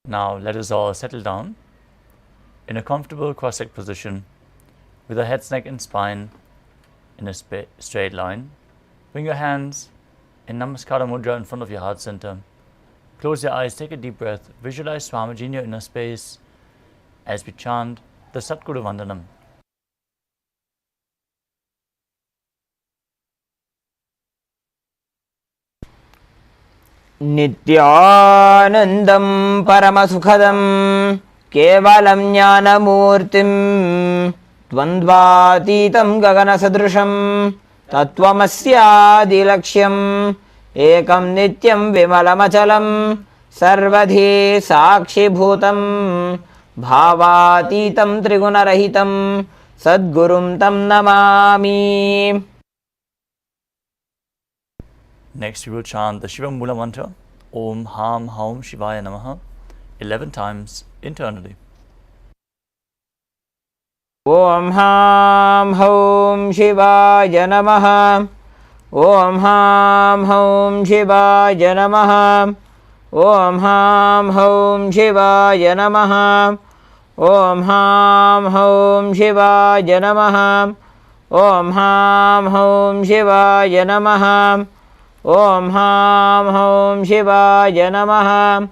Now let us all settle down in a comfortable cross-legged position with the head, neck and spine in a straight line. Bring your hands in Namaskara Mudra in front of your heart center. Close your eyes, take a deep breath, visualize Swamiji in your inner space as we chant the Satguru Vandanam. Nithyanandam Paramasukhadam Kevalam Jnanamurtim Dvandvatitam Gaganasadrusham Tattvamasya Ekam Nityam Vimalamachalam Sarvadhi Sakshibhutam Bhavatitam Trigunarahitam Sadgurum Tam Namami. Next we will chant the Shiva Mula mantra Om Ham Haum Shivaya Namaha 11 times internally. Om Ham Haum Shivaya Namaha. Om Ham Haum Shivaya Namaha. Om Ham Haum Shivaya Namaha. Om Ham Haum Shivaya Namaha. Om Ham Haum Shivaya Namaha. Om Ham Haum Shivaya Namaha.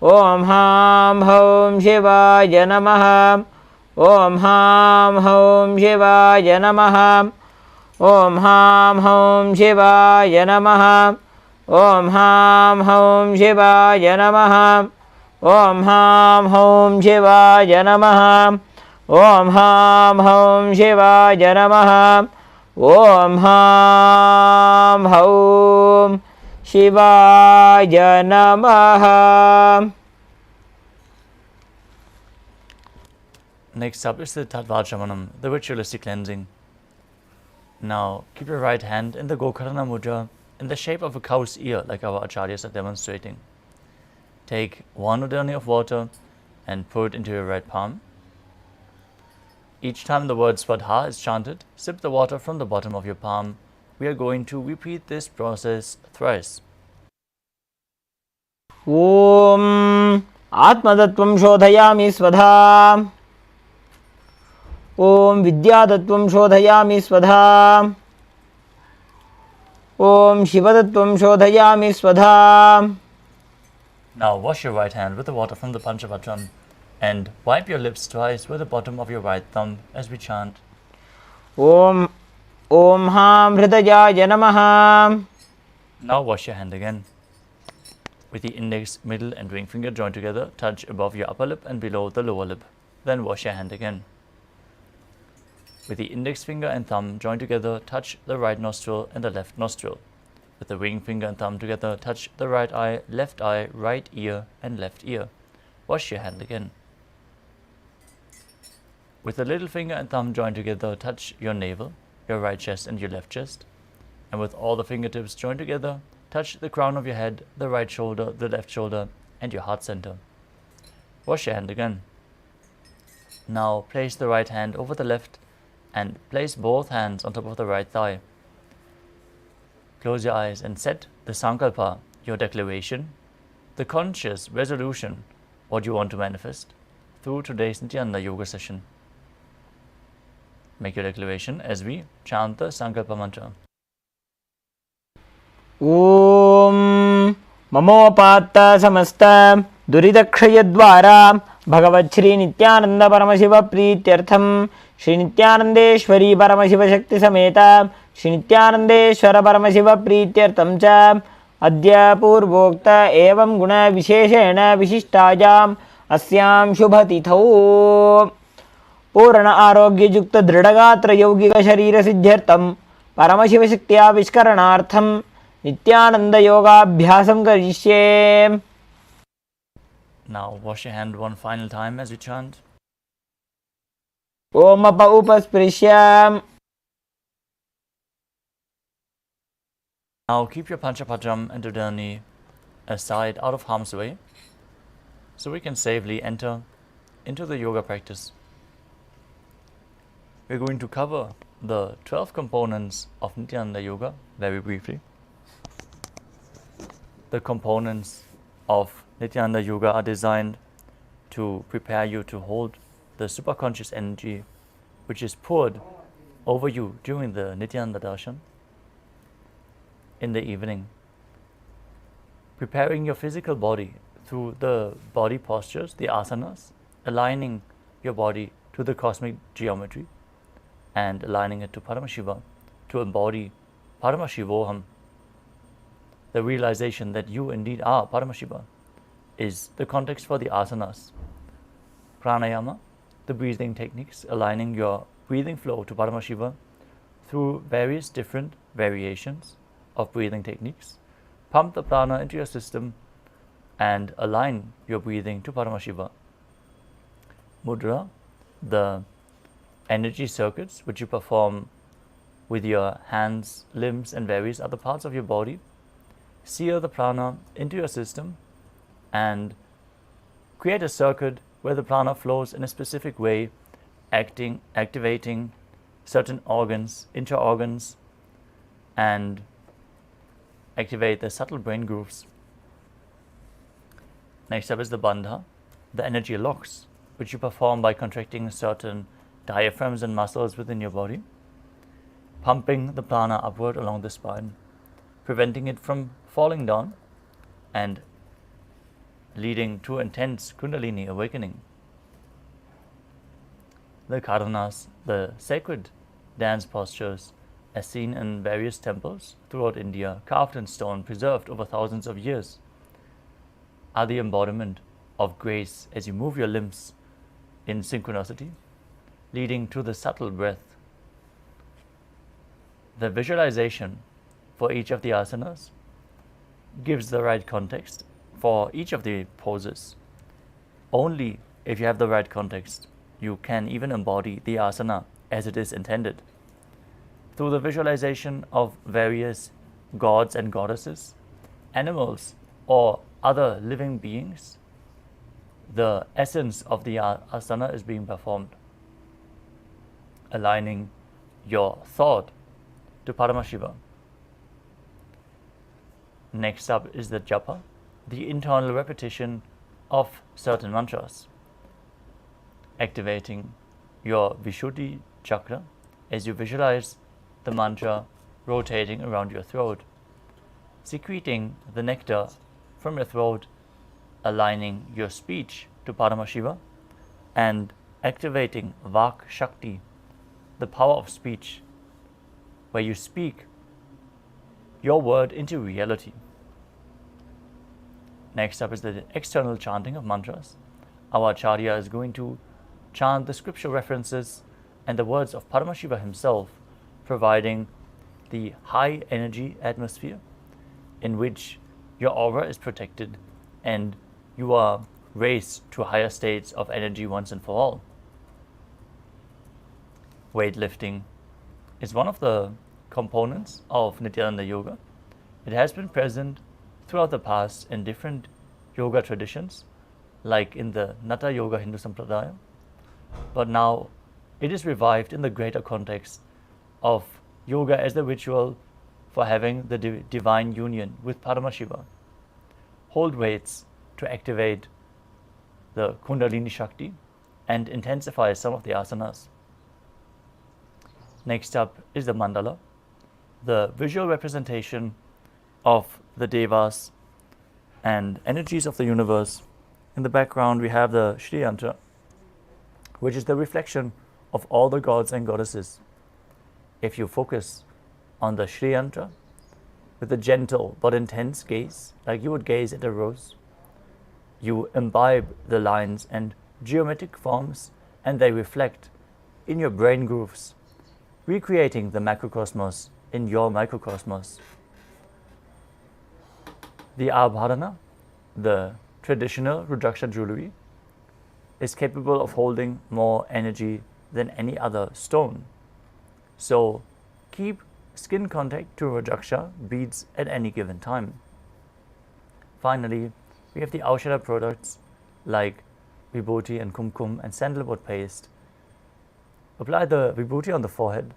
Om Ham Haum Shivaya Namaha. Om Ham Haum Shivaya Namaha. Om Ham Haum Shivaya Namaha. Om Ham Haum Shivaya Namaha. Om Ham Haum Shivaya Namaha. Om Ham Haum Shivaya Namaha. Om Ham Haum Shivaya Namaha. Next up is the Tattvachamanam, the ritualistic cleansing. Now keep your right hand in the Gokarna Mudra in the shape of a cow's ear, like our acharyas are demonstrating. Take 1 udani of water and pour it into your right palm. Each time the word Swadha is chanted, sip the water from the bottom of your palm. We are going to repeat this process thrice. Om Atmadattvam Shodhayami Swadha. Om Vidyadattvam Shodhayami Swadha. Om Shivadattvam Shodhayami Swadha. Now wash your right hand with the water from the Panchapatram and wipe your lips twice with the bottom of your right thumb as we chant Om Ham Hridayaya Namaha. Now wash your hand again. With the index, middle and ring finger joined together, touch above your upper lip and below the lower lip. Then wash your hand again. With the index finger and thumb joined together, touch the right nostril and the left nostril. With the ring finger and thumb together, touch the right eye, right ear and left ear. Wash your hand again. With the little finger and thumb joined together, touch your navel, your right chest and your left chest. And with all the fingertips joined together, touch the crown of your head, the right shoulder, the left shoulder and your heart center. Wash your hand again. Now place the right hand over the left and place both hands on top of the right thigh. Close your eyes and set the sankalpa, your declaration, the conscious resolution, what you want to manifest through today's Nithyananda Yoga session. Make your declaration as we chant the sankalpa mantra. Om Mamopatta Samasta Duridakshayadvara Bhagavat Shri Nithyananda Paramashiva Prityartham Shri Nithyanandeshwari Paramashiva Shakti Sameta Shri Nithyanandeshwara Paramashiva Prityartham Cha Adya Purvokta Evam Guna Visheshena Vishishtayam Asyam Shubhatithau Purana Arogya Yukta Dridagatra Yogika Sharira Siddhyartham Paramashiva Shaktya Vishkaranartham Nithyananda Yoga Abhyasam Karishye. Now wash your hand one final time as we chant. Om Apa Upasprishyam. Now keep your Panchapatram and Udani aside out of harm's way so we can safely enter into the yoga practice. We're going to cover the 12 components of Nithyananda Yoga very briefly. The components of Nithyananda Yoga are designed to prepare you to hold the superconscious energy which is poured over you during the Nithyananda darshan in the evening. Preparing your physical body through the body postures, the asanas, aligning your body to the cosmic geometry and aligning it to Paramashiva, to embody Paramashivoham. The realization that you indeed are Paramashiva is the context for the asanas. Pranayama, the breathing techniques, aligning your breathing flow to Paramashiva through various different variations of breathing techniques. Pump the prana into your system and align your breathing to Paramashiva. Mudra, the energy circuits which you perform with your hands, limbs, and various other parts of your body. Seal the prana into your system and create a circuit where the prana flows in a specific way, activating certain organs, intra-organs, and activate the subtle brain grooves. Next up is the bandha, the energy locks, which you perform by contracting certain diaphragms and muscles within your body, pumping the prana upward along the spine, preventing it from falling down and leading to intense Kundalini awakening. The karanas, the sacred dance postures, as seen in various temples throughout India, carved in stone, preserved over thousands of years, are the embodiment of grace as you move your limbs in synchronicity, leading to the subtle breath. The visualization for each of the asanas gives the right context for each of the poses. Only if you have the right context, you can even embody the asana as it is intended. Through the visualization of various gods and goddesses, animals, or other living beings, the essence of the asana is being performed, aligning your thought to Paramashiva. Next up is the japa, the internal repetition of certain mantras, activating your Vishuddhi chakra as you visualize the mantra rotating around your throat, secreting the nectar from your throat, aligning your speech to Paramashiva, and activating Vak Shakti, the power of speech, where you speak your word into reality. Next up is the external chanting of mantras. Our Acharya is going to chant the scripture references and the words of Paramashiva himself, providing the high energy atmosphere in which your aura is protected and you are raised to higher states of energy once and for all. Weightlifting is one of the components of Nithyananda Yoga. It has been present throughout the past in different yoga traditions, like in the Natha Yoga Hindu Sampradaya, but now it is revived in the greater context of yoga as the ritual for having the divine union with Paramashiva. Hold weights to activate the Kundalini Shakti and intensify some of the asanas. Next up is the mandala, the visual representation of the devas and energies of the universe. In the background we have the Shri Yantra, which is the reflection of all the gods and goddesses. If you focus on the Shri Yantra with a gentle but intense gaze, like you would gaze at a rose, you imbibe the lines and geometric forms, and they reflect in your brain grooves, recreating the macrocosmos in your microcosmos. The abharana, the traditional Rudraksha jewelry, is capable of holding more energy than any other stone. So keep skin contact to Rudraksha beads at any given time. Finally, we have the Aushadha products like Vibhuti and Kumkum and sandalwood paste. Apply the Vibhuti on the forehead,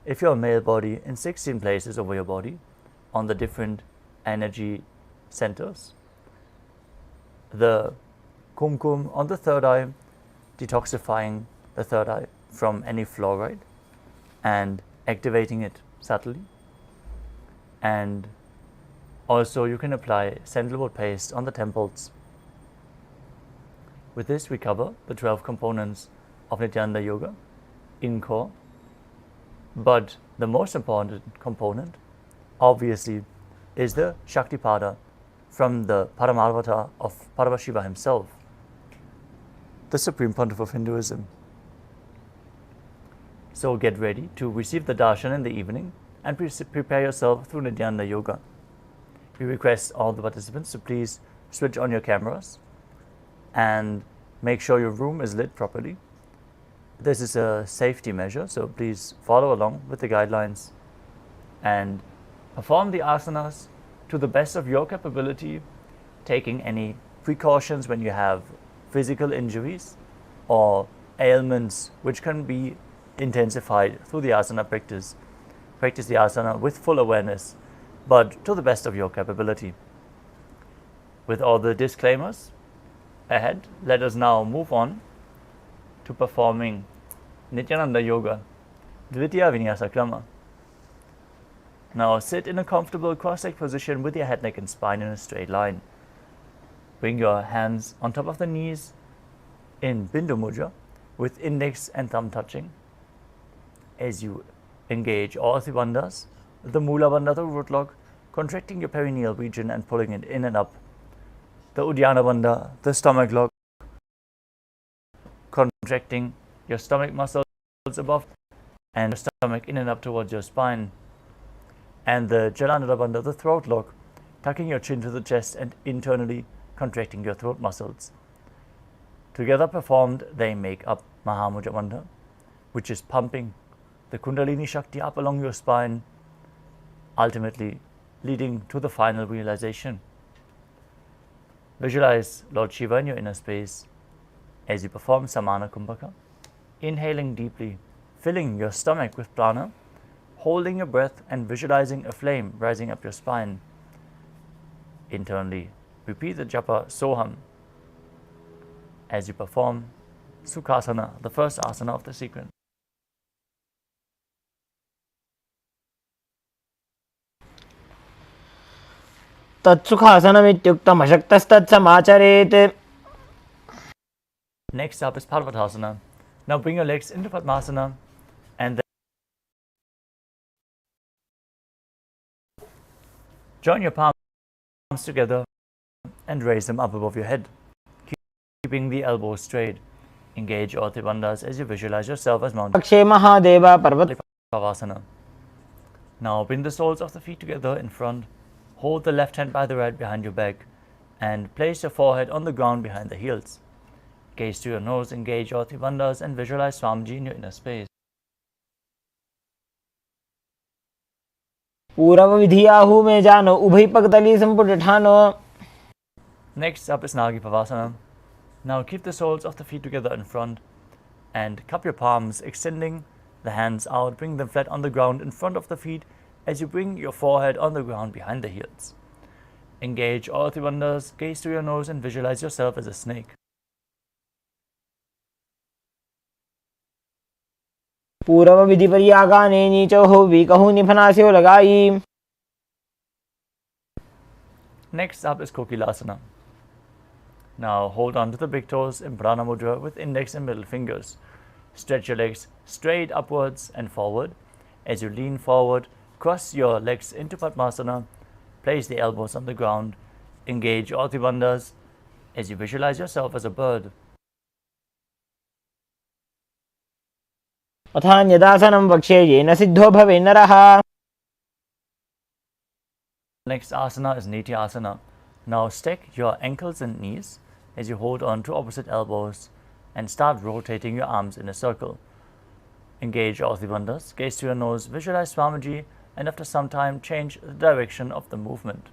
if you're a male body, in 16 places over your body on the different energy centers. The kumkum on the third eye, detoxifying the third eye from any fluoride and activating it subtly. And also you can apply sandalwood paste on the temples. With this we cover the 12 components of Nithyananda Yoga in core. But the most important component obviously is the Shaktipada from the Paramarvata of Paramashiva himself, the Supreme Pontiff of Hinduism. So get ready to receive the darshan in the evening and prepare yourself through Nithyananda Yoga. We request all the participants to please switch on your cameras and make sure your room is lit properly. This is a safety measure, so please follow along with the guidelines and perform the asanas to the best of your capability, taking any precautions when you have physical injuries or ailments which can be intensified through the asana practice. Practice the asana with full awareness, but to the best of your capability. With all the disclaimers ahead, let us now move on to performing Nithyananda Yoga, Dvitiya Vinyasa Krama. Now sit in a comfortable cross-legged position with your head, neck and spine in a straight line. Bring your hands on top of the knees in Bindu Mudra with index and thumb touching. As you engage all three bandhas, the Mula Bandha, the root lock, contracting your perineal region and pulling it in and up. The Uddiyana Bandha, the stomach lock, contracting your stomach muscles above and your stomach in and up towards your spine. And the Jalandhara Bandha, the throat lock, tucking your chin to the chest and internally contracting your throat muscles. Together performed, they make up Mahamudra Bandha, which is pumping the Kundalini Shakti up along your spine, ultimately leading to the final realization. Visualize Lord Shiva in your inner space as you perform Samana Kumbhaka, inhaling deeply, filling your stomach with prana, holding your breath and visualizing a flame rising up your spine. Internally, repeat the japa Soham as you perform Sukhasana, the first asana of the sequence. तत्सुखासनमित्युक्तम् अशक्तस्तत्समाचरेत्. Next up is Parvatasana. Now bring your legs into Padmasana and then join your palms together and raise them up above your head, keeping the elbows straight. Engage all three bandhas as you visualize yourself as Mount Akshay Mahadev पर्वत. Pavasana. Now bring the soles of the feet together in front. Hold the left hand by the right behind your back and place your forehead on the ground behind the heels. Gaze to your nose, engage all three bandhas and visualize Swamiji in your inner space. पूर्व विधि आहु में जानो उभय पगतली संपुट ठानो. Next up is Nagi Pavasana. Now keep the soles of the feet together in front and cup your palms, extending the hands out. Bring them flat on the ground in front of the feet as you bring your forehead on the ground behind the heels. Engage all three bandhas, gaze to your nose and visualize yourself as a snake. पूर्व विधि पर्यागाने नीचो हो विकहु निफनास्यो लगाई. Next up is Kokilasana. Now hold on to the big toes in Prana Mudra with index and middle fingers. Stretch your legs straight upwards and forward. As you lean forward, cross your legs into Padmasana. Place the elbows on the ground. Engage all three bandhas as you visualize yourself as a bird. अथान्यदासनं वक्ष्ये येन सिद्धो भवे नरः. Next asana is Nitya. Now stack your ankles and knees as you hold on to opposite elbows and start rotating your arms in a circle. Engage all three bandhas, gaze to your nose, visualize Swamiji, and after some time change the direction of the movement.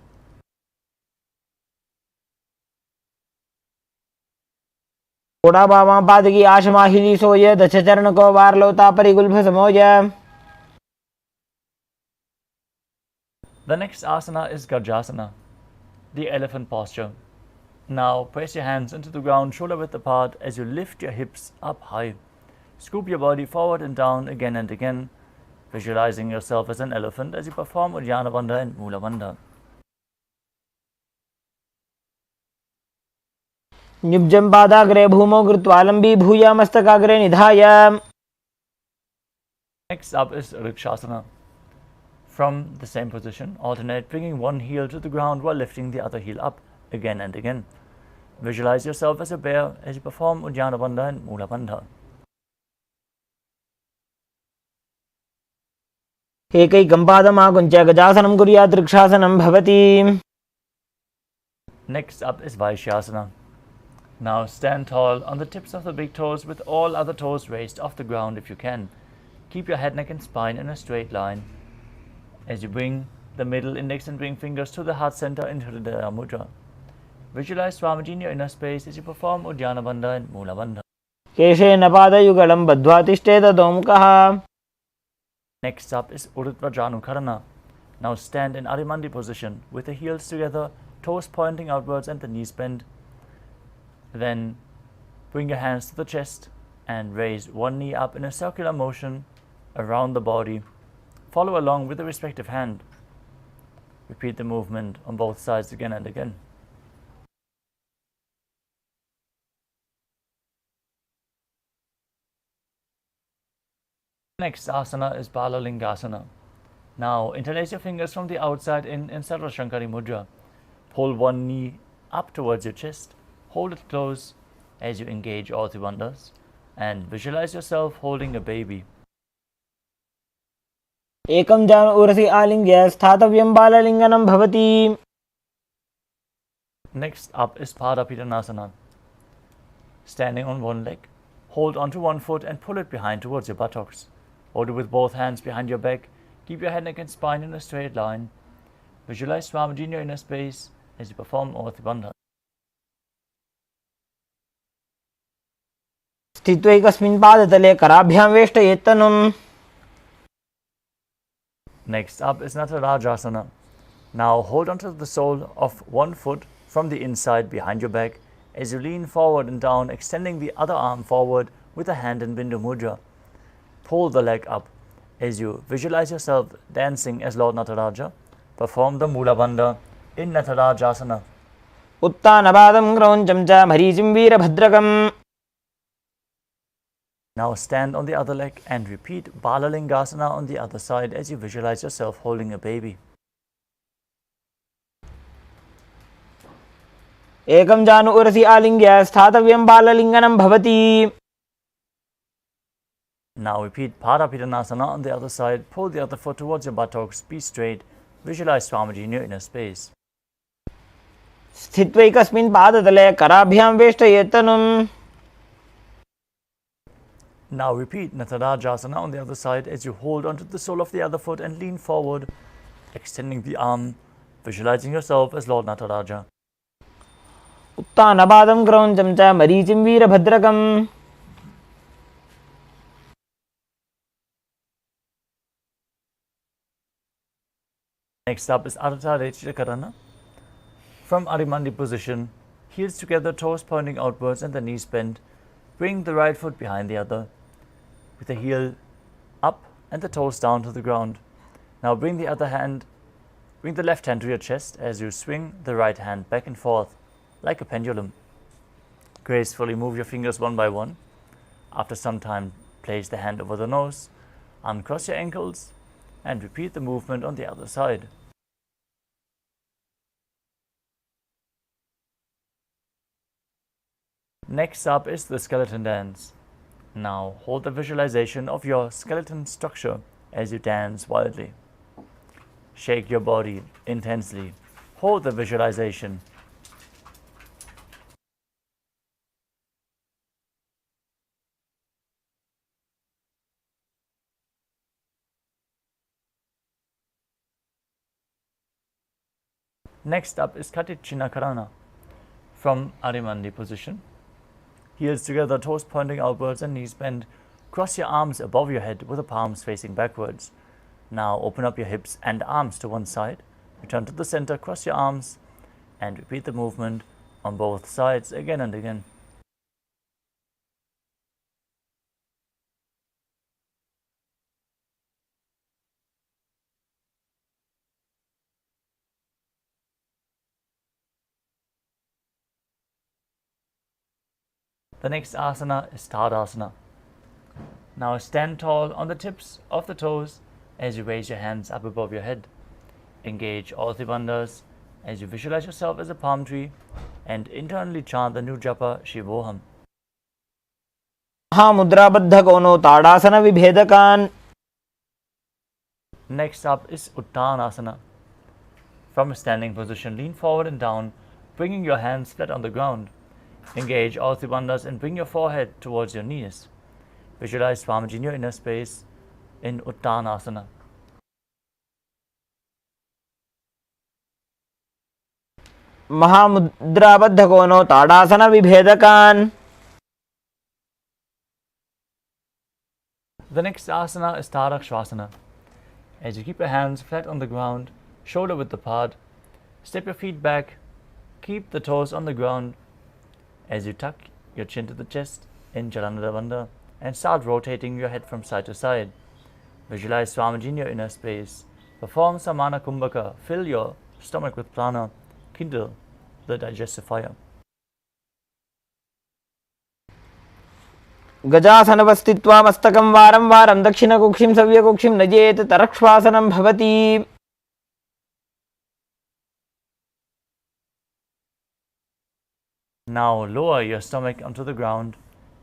थोड़ा बामा पादकी आशमाहिली सोय दश चरण को वार लोता परिगुल्भ समोय. The next asana is Garjasana, the elephant posture. Now press your hands into the ground shoulder width apart as you lift your hips up high. Scoop your body forward and down again and again, visualizing yourself as an elephant as you perform Uddiyana Bandha and Mula Bandha. Nibjam padagre bhumo krutva lambibhuya mastakagre nidhaya. Next up is Rikshasana. From the same position, alternate bringing one heel to the ground while lifting the other heel up again and again. Visualize yourself as a bear as you perform Uddiyana Bandha and Mula Bandha. एकैकं पादमाकुञ्च गजासनं कुर्यात् वृक्षासनं भवति. Next up is Vaishyasana. Now stand tall on the tips of the big toes with all other toes raised off the ground if you can. Keep your head, neck and spine in a straight line as you bring the middle index and ring fingers to the heart center in Hridaya Mudra. Visualize Swamiji in your inner space as you perform Uddiyana Bandha and Mula Bandha. केशेन पादयुगलं बद्ध्वा तिष्ठेत अधोमुखः. Next up is Urdhva Now stand in Arimandi position with the heels together, toes pointing outwards and the knees bent. Then bring your hands to the chest and raise one knee up in a circular motion around the body. Follow along with the respective hand. Repeat the movement on both sides again and again. Next asana is Balalingasana. Now interlace your fingers from the outside in Sarva Shankari Mudra. Pull one knee up towards your chest. Hold it close as you engage all three bandhas and visualize yourself holding a baby. एकं जानु उरसि आलिङ्ग्य स्थातव्यं बाललिङ्गनं भवति. Next up is Padapidanasana. Standing on one leg, hold onto one foot and pull it behind towards your buttocks. Hold it with both hands behind your back. Keep your head, neck and spine in a straight line. Visualize Swamiji in your inner space as you perform all three bandhas. स्थित्वैकस्मिन् पादतले कराभ्यां वेष्टयेत्तनुम्. Next up is Natarajasana. Now hold onto the sole of one foot from the inside behind your back as you lean forward and down, extending the other arm forward with a hand in Bindu Mudra. Pull the leg up as you visualize yourself dancing as Lord Nataraja. Perform the Mula Bandha in Natarajasana. उत्तानपादं क्रौञ्चं च मरीचिं वीरभद्रकम्. Now stand on the other leg and repeat Balalingasana on the other side as you visualize yourself holding a baby. एकं जानु उरसि आलिङ्ग्य स्थातव्यं बाललिङ्गनं भवति. Now repeat Padapidanasana on the other side. Pull the other foot towards your buttocks. Be straight. Visualize Swamiji in your inner space. स्थित्वैकस्मिन् पादतले कराभ्यां वेष्टयेत्तनुम्. Now repeat Natarajasana on the other side as you hold onto the sole of the other foot and lean forward, extending the arm, visualizing yourself as Lord Nataraja. उत्तानपादं क्रौञ्चं च मरीचिं वीरभद्रकम्. Next up is Ardha Karana. From Arimandi position, heels together, toes pointing outwards and the knees bent. Bring the right foot behind the other, with the heel up and the toes down to the ground. Now bring the left hand to your chest as you swing the right hand back and forth like a pendulum. Gracefully move your fingers one by one. After some time, place the hand over the nose, uncross your ankles, and repeat the movement on the other side. Next up is the skeleton dance. Now hold the visualization of your skeleton structure as you dance wildly. Shake your body intensely. Hold the visualization. Next up is Karana. From Arimandi position. Heels together, toes pointing outwards and knees bent. Cross your arms above your head with the palms facing backwards. Now open up your hips and arms to one side. Return to the center, cross your arms and repeat the movement on both sides again and again. The next asana is Tadasana. Now stand tall on the tips of the toes as you raise your hands up above your head. Engage all the bandhas as you visualize yourself as a palm tree and internally chant the new japa Shivoham. महामुद्राबद्ध कोनो ताड़ासन विभेदकान. Next up is Uttanasana. From a standing position, lean forward and down, bringing your hands flat on the ground. Engage all the bandhas and bring your forehead towards your knees. Visualize Swamiji in your inner space in Uttanasana. महामुद्राबद्ध कोनो ताड़ासन विभेदकान. The next asana is Tadakshvasana. As you keep your hands flat on the ground, shoulder width apart, step your feet back, keep the toes on the ground as you tuck your chin to the chest in Jalandhara Bandha and start rotating your head from side to side. Visualize Swamiji in your inner space. Perform Samana Kumbhaka. Fill your stomach with prana. Kindle the digestive fire. गजासनवस्थित्वा मस्तकं वारं वारं दक्षिणकुक्षिं सव्यकुक्षिं नजेत तरक्ष्वासनं भवति. Now lower your stomach onto the ground.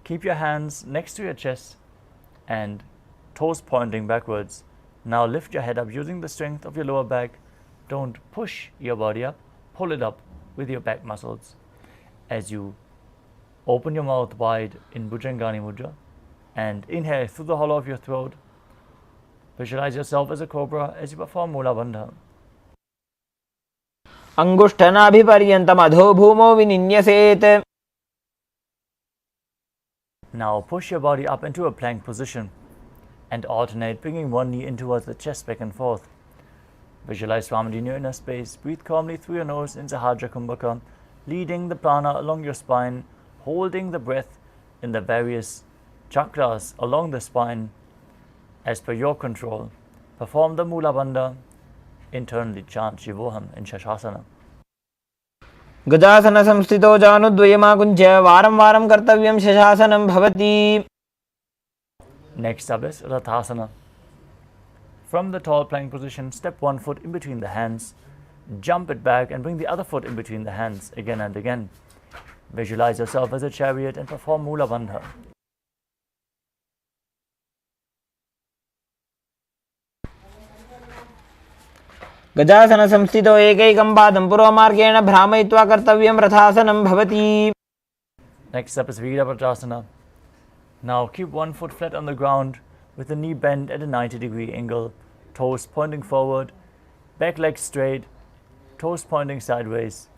Keep your hands next to your chest and toes pointing backwards. Now lift your head up using the strength of your lower back. Don't push your body up, pull it up with your back muscles. As you open your mouth wide in Bhujangani Mudra and inhale through the hollow of your throat. Visualize yourself as a cobra as you perform Mula Bandha. अंगुष्ठनाभिपर्यन्तम् अधो भूमौ विनिन्यसेत्. Now push your body up into a plank position and alternate, bringing one knee in towards the chest back and forth. Visualize Swamiji in your inner space. Breathe calmly through your nose in Sahajra Kumbhaka, leading the prana along your spine, holding the breath in the various chakras along the spine as per your control. Perform the Mula Bandha. Internally chant Shivoham in Shasasana. गजासन संस्थितो जानुद्वयमाकुञ्च वारं वारं कर्तव्यं शशासनं भवति. Next up is Rathasana. From the tall plank position, step one foot in between the hands, jump it back and bring the other foot in between the hands again and again. Visualize yourself as a chariot and perform Mula Bandha. गजासन संस्थितो एकैकं पादं पुरोमार्गेण भ्रामयित्वा कर्तव्यं रथासनं भवति. Next up is Virabhadrasana. Now keep one foot flat on the ground with the knee bent at a 90-degree angle, toes pointing forward, back leg straight, toes pointing sideways.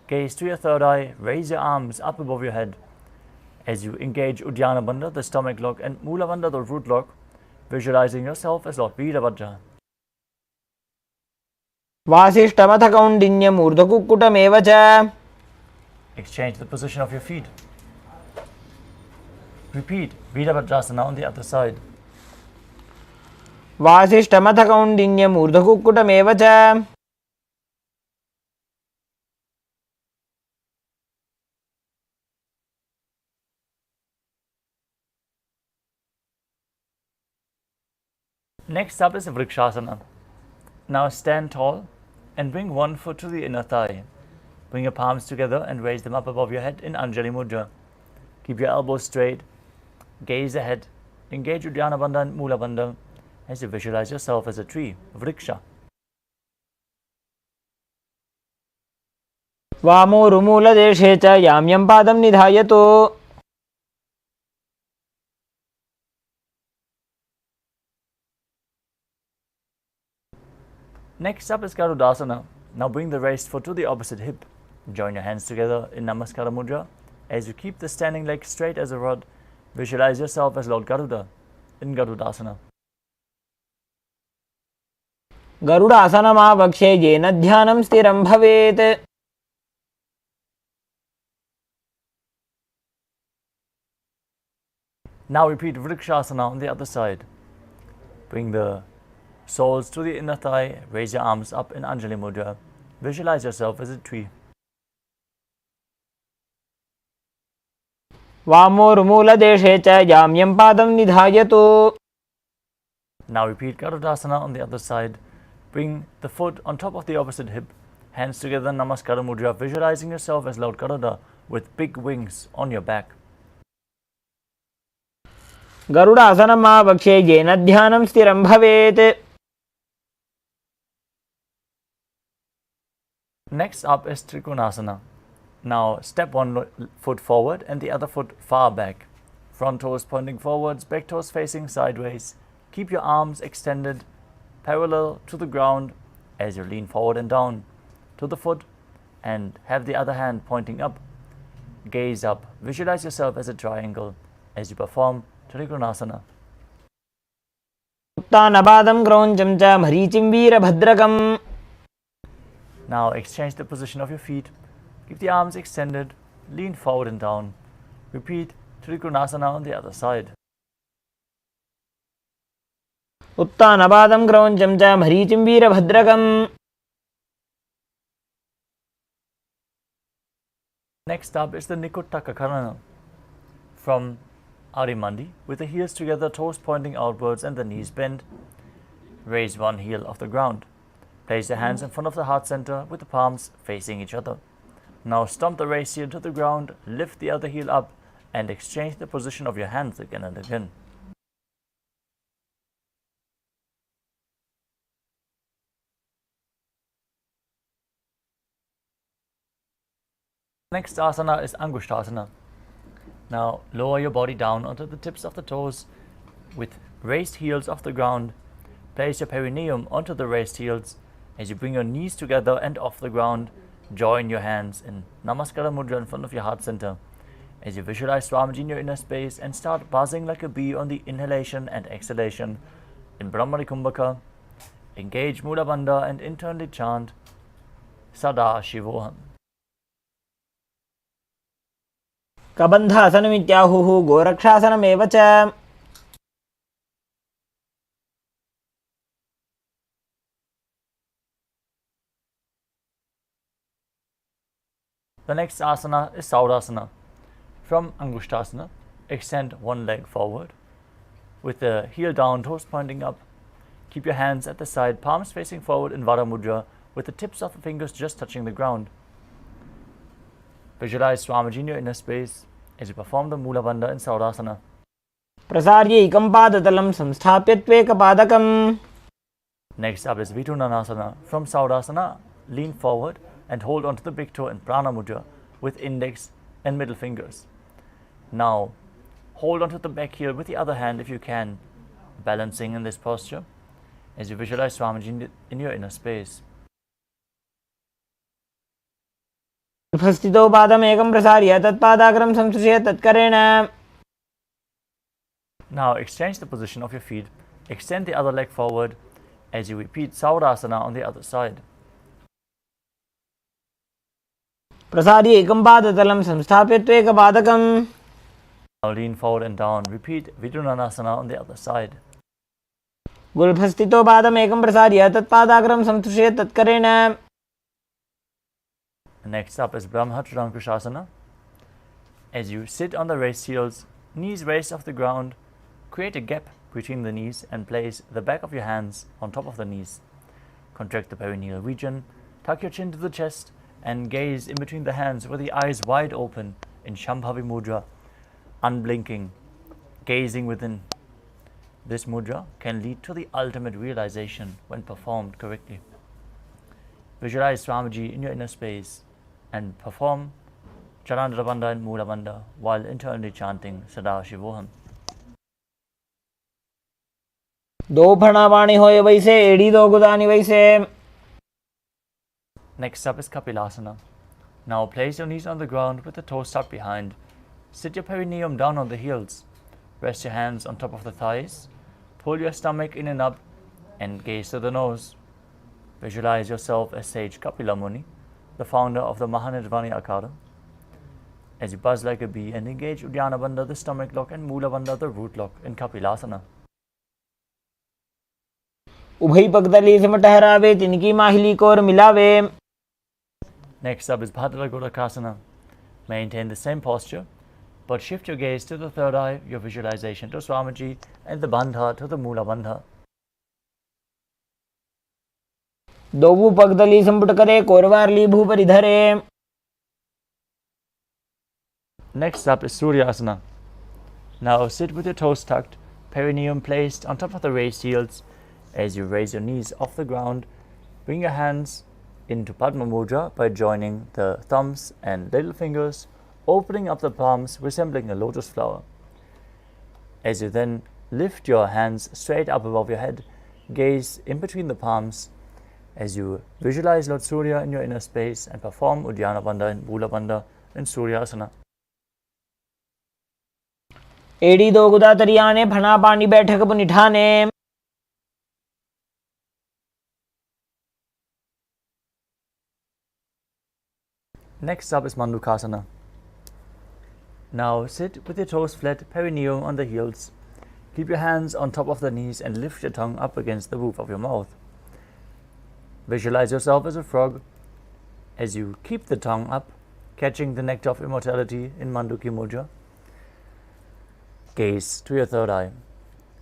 Gaze to your third eye, raise your arms up above your head. As you engage Uddiyana Bandha, the stomach lock, and Mula Bandha, the root lock, visualizing yourself as Lord Virabhadra. वासिष्ठमथ कौण्डिन्यम् ऊर्ध्वकुक्कुटमेव च. Exchange the position of your feet. Repeat Virabhadrasana on the other side. वासिष्ठमथ कौण्डिन्यम् ऊर्ध्वकुक्कुटमेव च. Next up is Vrikshasana. Now stand tall and bring one foot to the inner thigh. Bring your palms together and raise them up above your head in Anjali Mudra. Keep your elbows straight, gaze ahead, engage Uddiyana Bandha and Mula Bandha as you visualize yourself as a tree, Vriksha. वामोरुमूलदेशे च याम्यं पादं निधायतु. Next up is Garudasana. Now bring the raised foot to the opposite hip. Join your hands together in Namaskara Mudra. As you keep the standing leg straight as a rod, visualize yourself as Lord Garuda in Garudasana. गरुडासनमावक्षे येन ध्यानं स्थिरं भवेत्. Now repeat Vrikshasana on the other side. Bring the soles to the inner thigh, raise your arms up in Anjali Mudra. Visualize yourself as a tree. वामोर्मूलदेशे च जाम्यं पादं निधायतु. Now repeat Garudasana on the other side. Bring the foot on top of the opposite hip. Hands together, Namaskara Mudra, visualizing yourself as Lord Garuda with big wings on your back. गरुडासनम् आवक्षे येन ध्यानं स्थिरं भवेत्. Next up is Trikonasana. Now step one foot forward and the other foot far back. Front toes pointing forwards, back toes facing sideways. Keep your arms extended parallel to the ground as you lean forward and down to the foot, and have the other hand pointing up. Gaze up. Visualize yourself as a triangle as you perform Trikonasana. उत्तानपादं क्रौञ्चं च मरीचिं वीरभद्रकम्. Now exchange the position of your feet. Keep the arms extended. Lean forward and down. Repeat Trikonasana on the other side. उत्तानपादं क्रौञ्चं च मरीचिं वीरभद्रकम्. Next up is the Nikuttaka Karana. From Arimandi, with the heels together, toes pointing outwards and the knees bent. Raise one heel off the ground. Place your hands in front of the heart center with the palms facing each other. Now stomp the raised heel to the ground, lift the other heel up, and exchange the position of your hands again and again. Next asana is Angushtasana. Now lower your body down onto the tips of the toes with raised heels off the ground. Place your perineum onto the raised heels as you bring your knees together and off the ground. Join your hands in Namaskara Mudra in front of your heart center as you visualize Swamiji in your inner space and start buzzing like a bee on the inhalation and exhalation in Brahmari Kumbhaka. Engage Mula Bandha and internally chant Sadashivoham. कबन्धासनमित्याहुः गोरक्षासनमेव च. The next asana is Saudasana. From Angushtasana, extend one leg forward with the heel down, toes pointing up. Keep your hands at the side, palms facing forward in Vara Mudra with the tips of the fingers just touching the ground. Visualize Swamiji in your inner space as you perform the Mula Bandha in Saudasana. प्रसार्यैकं पादतलं संस्थाप्य त्वेकपादकम्. Next up is Vidunanasana. From Saudasana, lean forward and hold onto the big toe in Prana Mudra with index and middle fingers. Now, hold onto the back heel with the other hand if you can, balancing in this posture as you visualize Swamiji in your inner space. स्थितौ पादमेकं प्रसार्य तत्पादाग्रं संसृज्य तत्करेण. Now exchange the position of your feet. Extend the other leg forward as you repeat Saudasana on the other side. प्रसार्यैकं पादतलं संस्थाप्य त्वेकपादकम्. Now lean forward and down. Repeat Vidunanasana on the other side. गुल्फस्थितौ पादमेकं प्रसार्य तत्पादाग्रं संसृज्य तत्करेण. Next up is Brahmacharankushasana. As you sit on the raised heels, knees raised off the ground, create a gap between the knees and place the back of your hands on top of the knees. Contract the perineal region, tuck your chin to the chest, and gaze in between the hands with the eyes wide open in Shambhavi Mudra, unblinking, gazing within. This mudra can lead to the ultimate realization when performed correctly. Visualize Swamiji in your inner space and perform Chalandra Bandha and Mula Bandha while internally chanting Sadashivoham. दो फणावाणी होए वैसे एड़ी दो गुदानी वैसे. Next up is Kapilasana. Now place your knees on the ground with the toes tucked behind. Sit your perineum down on the heels. Rest your hands on top of the thighs. Pull your stomach in and up and gaze to the nose. Visualize yourself as sage Kapila Muni, the founder of the Mahanirvani Akara. as you buzz like a bee and engage Uddiyana Bandha, the stomach lock, and Mula Bandha, the root lock, in Kapilasana. उभय पगदली सम ठहरावे तिनकी माहिली को और मिलावे. Next up is Bhadra Gorakasana. Maintain the same posture, but shift your gaze to the third eye, your visualization to Swamiji, and the Bandha to the Mula Bandha. दोवु पगदली संपुट करे कोरवारली भूपरि धरे. Next up is Suryasana. Now sit with your toes tucked, perineum placed on top of the raised heels. As you raise your knees off the ground, bring your hands into Padma Mudra by joining the thumbs and little fingers, opening up the palms resembling a lotus flower. As you then lift your hands straight up above your head, gaze in between the palms as you visualize Lord Surya in your inner space and perform Uddiyana Bandha and Mula Bandha in Suryasana. एड़ी दो गुदा तरियाने फना पानी बैठक पुनिठाने. Next up is Mandukasana. Now sit with your toes flat, perineum on the heels. Keep your hands on top of the knees and lift your tongue up against the roof of your mouth. Visualize yourself as a frog as you keep the tongue up, catching the nectar of immortality in Manduki Mudra. Gaze to your third eye.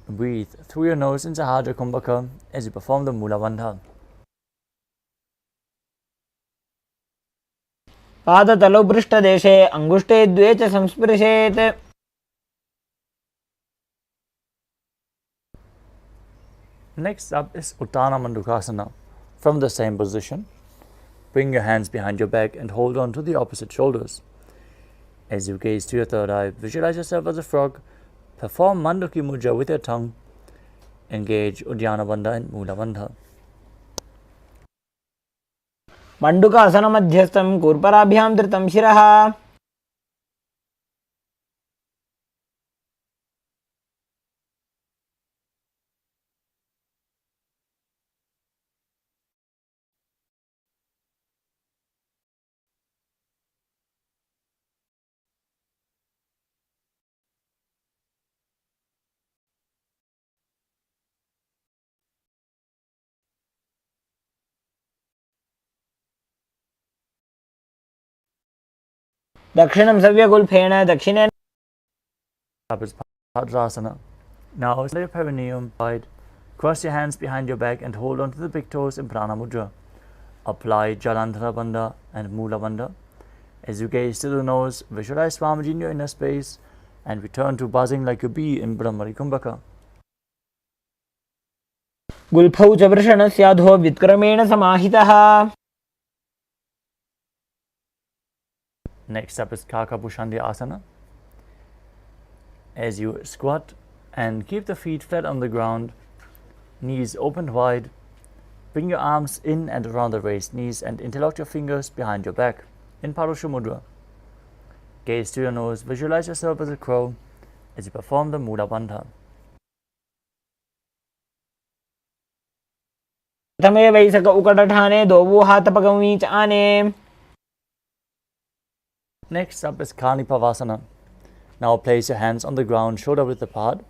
Breathe through your nose in Sahadra Kumbhaka as you perform the Mula Bandha. पादतलौ पृष्ठदेशे अंगुष्ठे द्वे च संस्पृशेत्. Next up is Uttana Mandukasana. From the same position, bring your hands behind your back and hold on to the opposite shoulders. As you gaze to your third eye, visualize yourself as a frog. Perform Manduki Mudra with your tongue. Engage Uddiyana Bandha and Mula Bandha. मंडुकासन मध्यस्थं कूर्पराभ्यां धृतं शिरः. दक्षिणं सव्यगुल्फेन दक्षिणेन. Up is Bhadrasana. Now lay your perineum wide. Cross your hands behind your back and hold on to the big toes in Prana Mudra. Apply Jalandhara Bandha and Mula Bandha. As you gaze to the nose, visualize Swamiji in your inner space and return to buzzing like a bee in Brahmari Kumbhaka. गुल्फौ च वृषणस्याधो व्युत्क्रमेण समाहितः. Next up is Kakabhushandi Asana. As you squat and keep the feet flat on the ground, knees opened wide, bring your arms in and around the raised knees and interlock your fingers behind your back in Parusha Mudra. Gaze to your nose, visualize yourself as a crow as you perform the Mula Bandha. प्रथमे वैसक उकटठाने दोवु हाथ पगमीच आने. Next up is Kanipavasana. Now place your hands on the ground, shoulder width apart,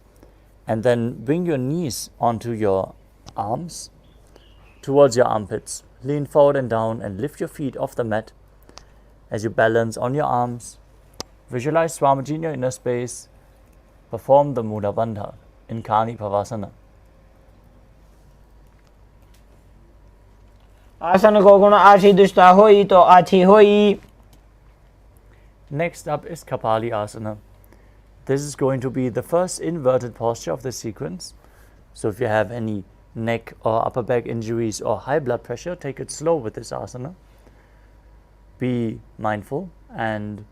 and then bring your knees onto your arms towards your armpits. Lean forward and down and lift your feet off the mat. As you balance on your arms, visualize Swamiji in your inner space. Perform the Mula Bandha in Kanipavasana. आसन को गुण आशी दुष्टा होई तो आछी होई. Next up is Kapali Asana. This is going to be the first inverted posture of the sequence. So if you have any neck or upper back injuries or high blood pressure, take it slow with this asana. Be mindful, and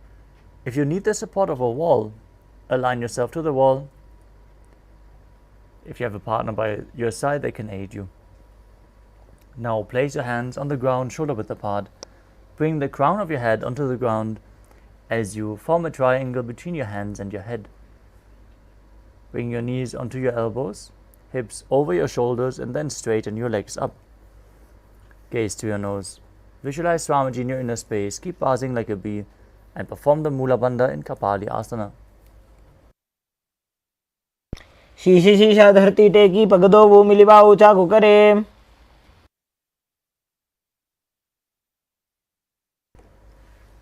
if you need the support of a wall, align yourself to the wall. If you have a partner by your side, they can aid you. Now place your hands on the ground, shoulder width apart. Bring the crown of your head onto the ground as you form a triangle between your hands and your head. Bring your knees onto your elbows, hips over your shoulders, and then straighten your legs up. Gaze to your nose. Visualize Swamiji in your inner space. Keep buzzing like a bee and perform the Mula Bandha in Kapali asana. शीशी शीशा धरती टेकी पगदो वो मिलिबा ऊंचा कुकरे.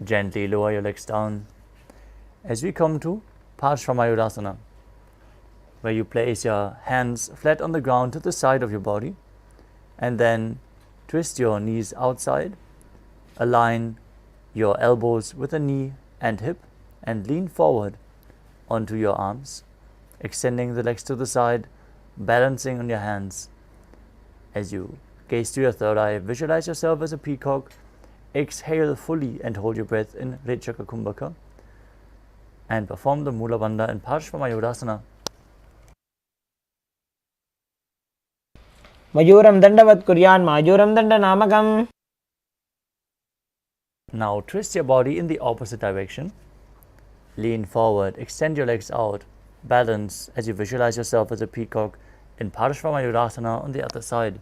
Gently lower your legs down as we come to Paramashivoham, where you place your hands flat on the ground to the side of your body and then twist your knees outside, align your elbows with the knee and hip and lean forward onto your arms, extending the legs to the side, balancing on your hands. As you gaze to your third eye, visualize yourself as a peacock. Exhale fully and hold your breath in Rechaka Kumbhaka and perform the Mula Bandha in Paramashivoham. मयूरम दंडवत कुर्यान मायूरम दंड नामकम. Now twist your body in the opposite direction. Lean forward, extend your legs out, balance as you visualize yourself as a peacock in Paramashivoham on the other side.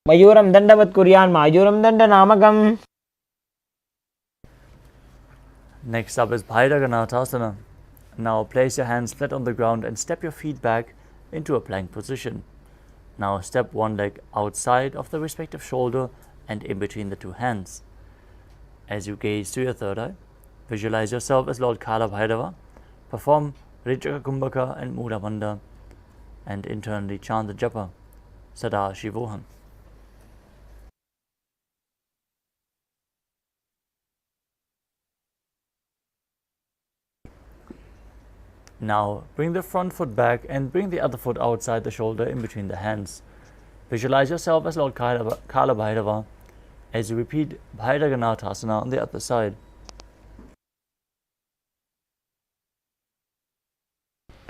मयूरम दंडवत कुर्यान मायूरम दंड नामकम. Next up is asana. Now place your hands flat on the ground and step your feet back into a plank position. Now step one leg outside of the respective shoulder and in between the two hands. As you gaze to your third eye, visualize yourself as Lord Kala Bhairava, perform Rijaka Kumbhaka and Mula Bandha, and internally chant the japa, Sadashivoham. Now bring the front foot back and bring the other foot outside the shoulder in between the hands. Visualize yourself as Lord Kala Bhairava as you repeat asana on the other side.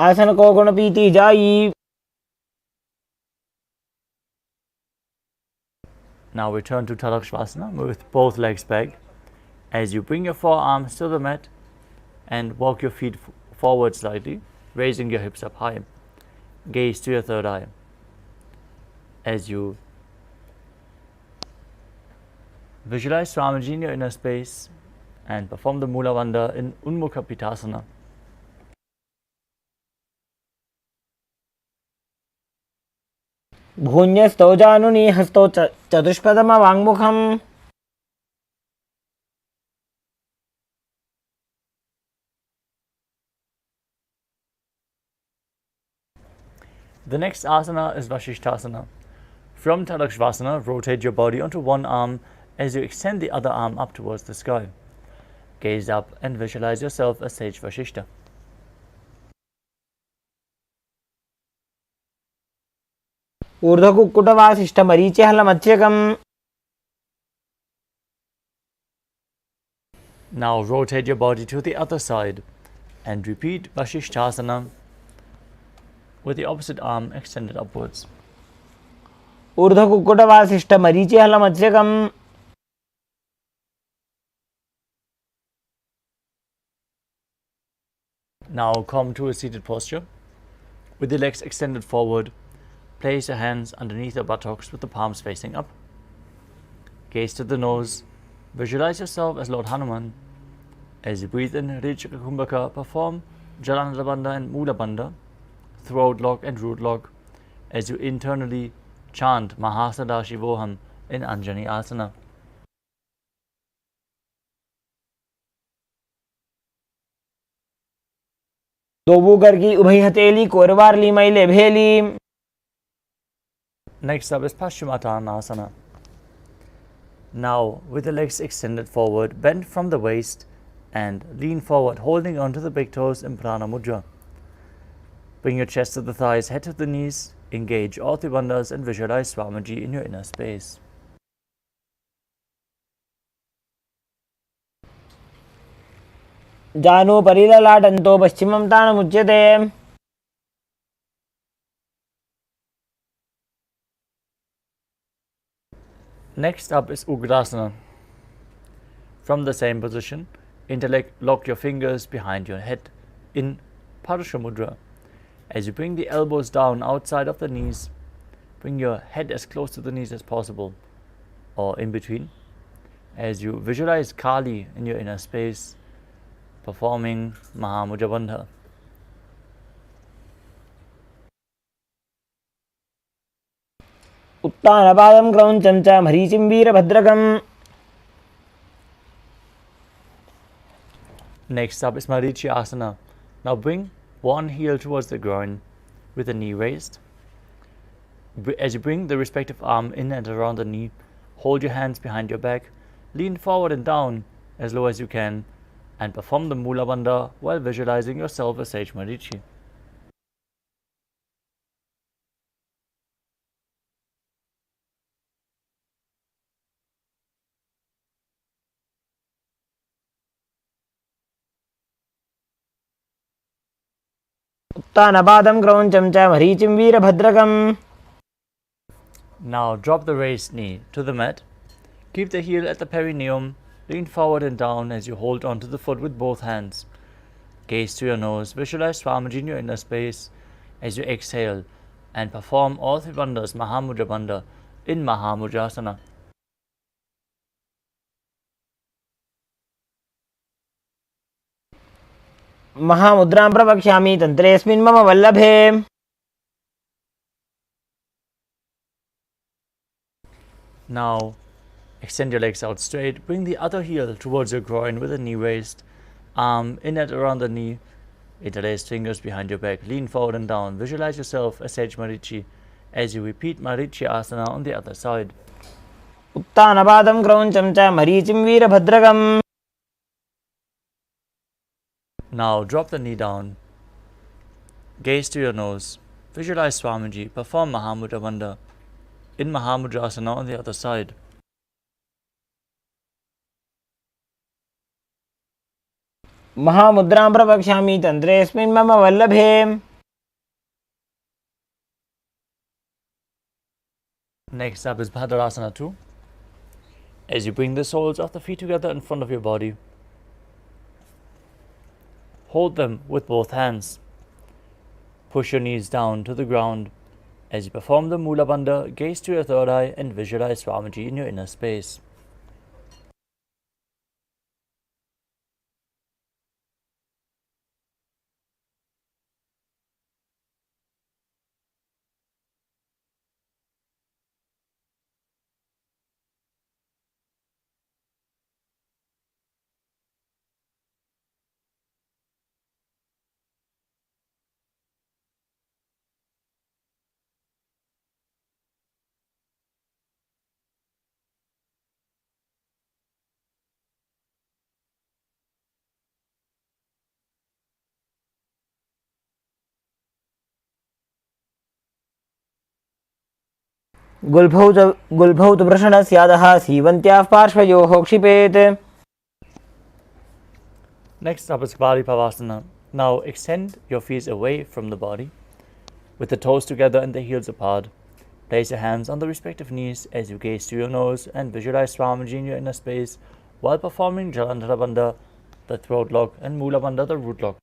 आसन को गुण पीती जाई. Now return to Tadakshvasana with both legs back as you bring your forearms to the mat and walk your feet forward slightly, raising your hips up high. Gaze to your third eye as you visualize Swamiji in your inner space and perform the Mula Bandha in Unmukha Pitasana. भून्यस्तो जानुनी हस्तो चतुष्पदम वांगमुखम. The next asana is Vasishthasana. From Tadakshvasana, rotate your body onto one arm as you extend the other arm up towards the sky. Gaze up and visualize yourself as Sage Vasishta. ऊर्ध्वकुक्कुटवासिष्ठ मरीचे हलमत्स्यकम. Now rotate your body to the other side and repeat Vasishthasana with the opposite arm extended upwards. ऊर्ध्वकुक्कुटवासिष्ठ मरीचे हलमत्स्यकम. Now come to a seated posture with the legs extended forward. Place your hands underneath your buttocks with the palms facing up. Gaze to the nose. Visualize yourself as Lord Hanuman. As you breathe in Rijaka Kumbhaka, perform Jalananda Bandha and Mula Bandha, throat lock and root lock, as you internally chant Mahasadashivoham in Anjani asana. दोबूगर की उभय हथेली कोरवारली मैले भेली. Next up is Paschimottanasana. Now, with the legs extended forward, bend from the waist and lean forward, holding onto the big toes in Prana Mudra. Bring your chest to the thighs, head to the knees, engage all three bandhas and visualize Swamiji in your inner space. जानु परिललाटन्तो पश्चिमं तानमुच्यते. Next up is Ugrasana. From the same position, interlock your fingers behind your head in Parusha Mudra. As you bring the elbows down outside of the knees, bring your head as close to the knees as possible, or in between. as you visualize Kali in your inner space, performing Mahamudra Bandha. उत्तानपादं क्रौञ्चं च मरीचिं वीरभद्रकम्. Next up is Marichi Asana. Now bring one heel towards the groin with the knee raised. As you bring the respective arm in and around the knee, hold your hands behind your back, lean forward and down as low as you can, and perform the Mula Bandha while visualizing yourself as Sage Marichi. उत्तानपादं क्रौञ्चं च मरीचिं वीरभद्रकम्. Now drop the raised knee to the mat. Keep the heel at the perineum. Lean forward and down as you hold onto the foot with both hands. Gaze to your nose. Visualize Swamiji in your inner space as you exhale and perform all three bandhas, Mahamudra Bandha, in Mahamudrasana. महामुद्रां प्रवक्ष्यामि तन्त्रेऽस्मिन् मम वल्लभे. Now extend your legs out straight. Bring the other heel towards your groin with the knee raised. Arm in and around the knee. Interlace fingers behind your back. Lean forward and down. Visualize yourself as Sage Marichi as you repeat Marichi Asana on the other side. उत्तानपादं क्रौञ्चं च मरीचिं वीरभद्रकम्. Now drop the knee down. Gaze to your nose. Visualize Swamiji. Perform Mahamudra Bandha in Mahamudrasana on the other side. महामुद्रां प्रवक्ष्यामि तन्त्रेऽस्मिन् मम वल्लभे. Next up is Bhadrasana 2. As you bring the soles of the feet together in front of your body, hold them with both hands. Push your knees down to the ground. As you perform the Mula Bandha, gaze to your third eye and visualize Swamiji in your inner space. गुल्भौ तु वृषणस्यादः सीवन्त्याः पार्श्वयोः क्षिपेत्. Next up is Pavasana. Now extend your feet away from the body with the toes together and the heels apart. Place your hands on the respective knees as you gaze to your nose and visualize Swamiji in your inner space while performing Jalandhara Bandha, the throat lock, and Mula Bandha, the root lock.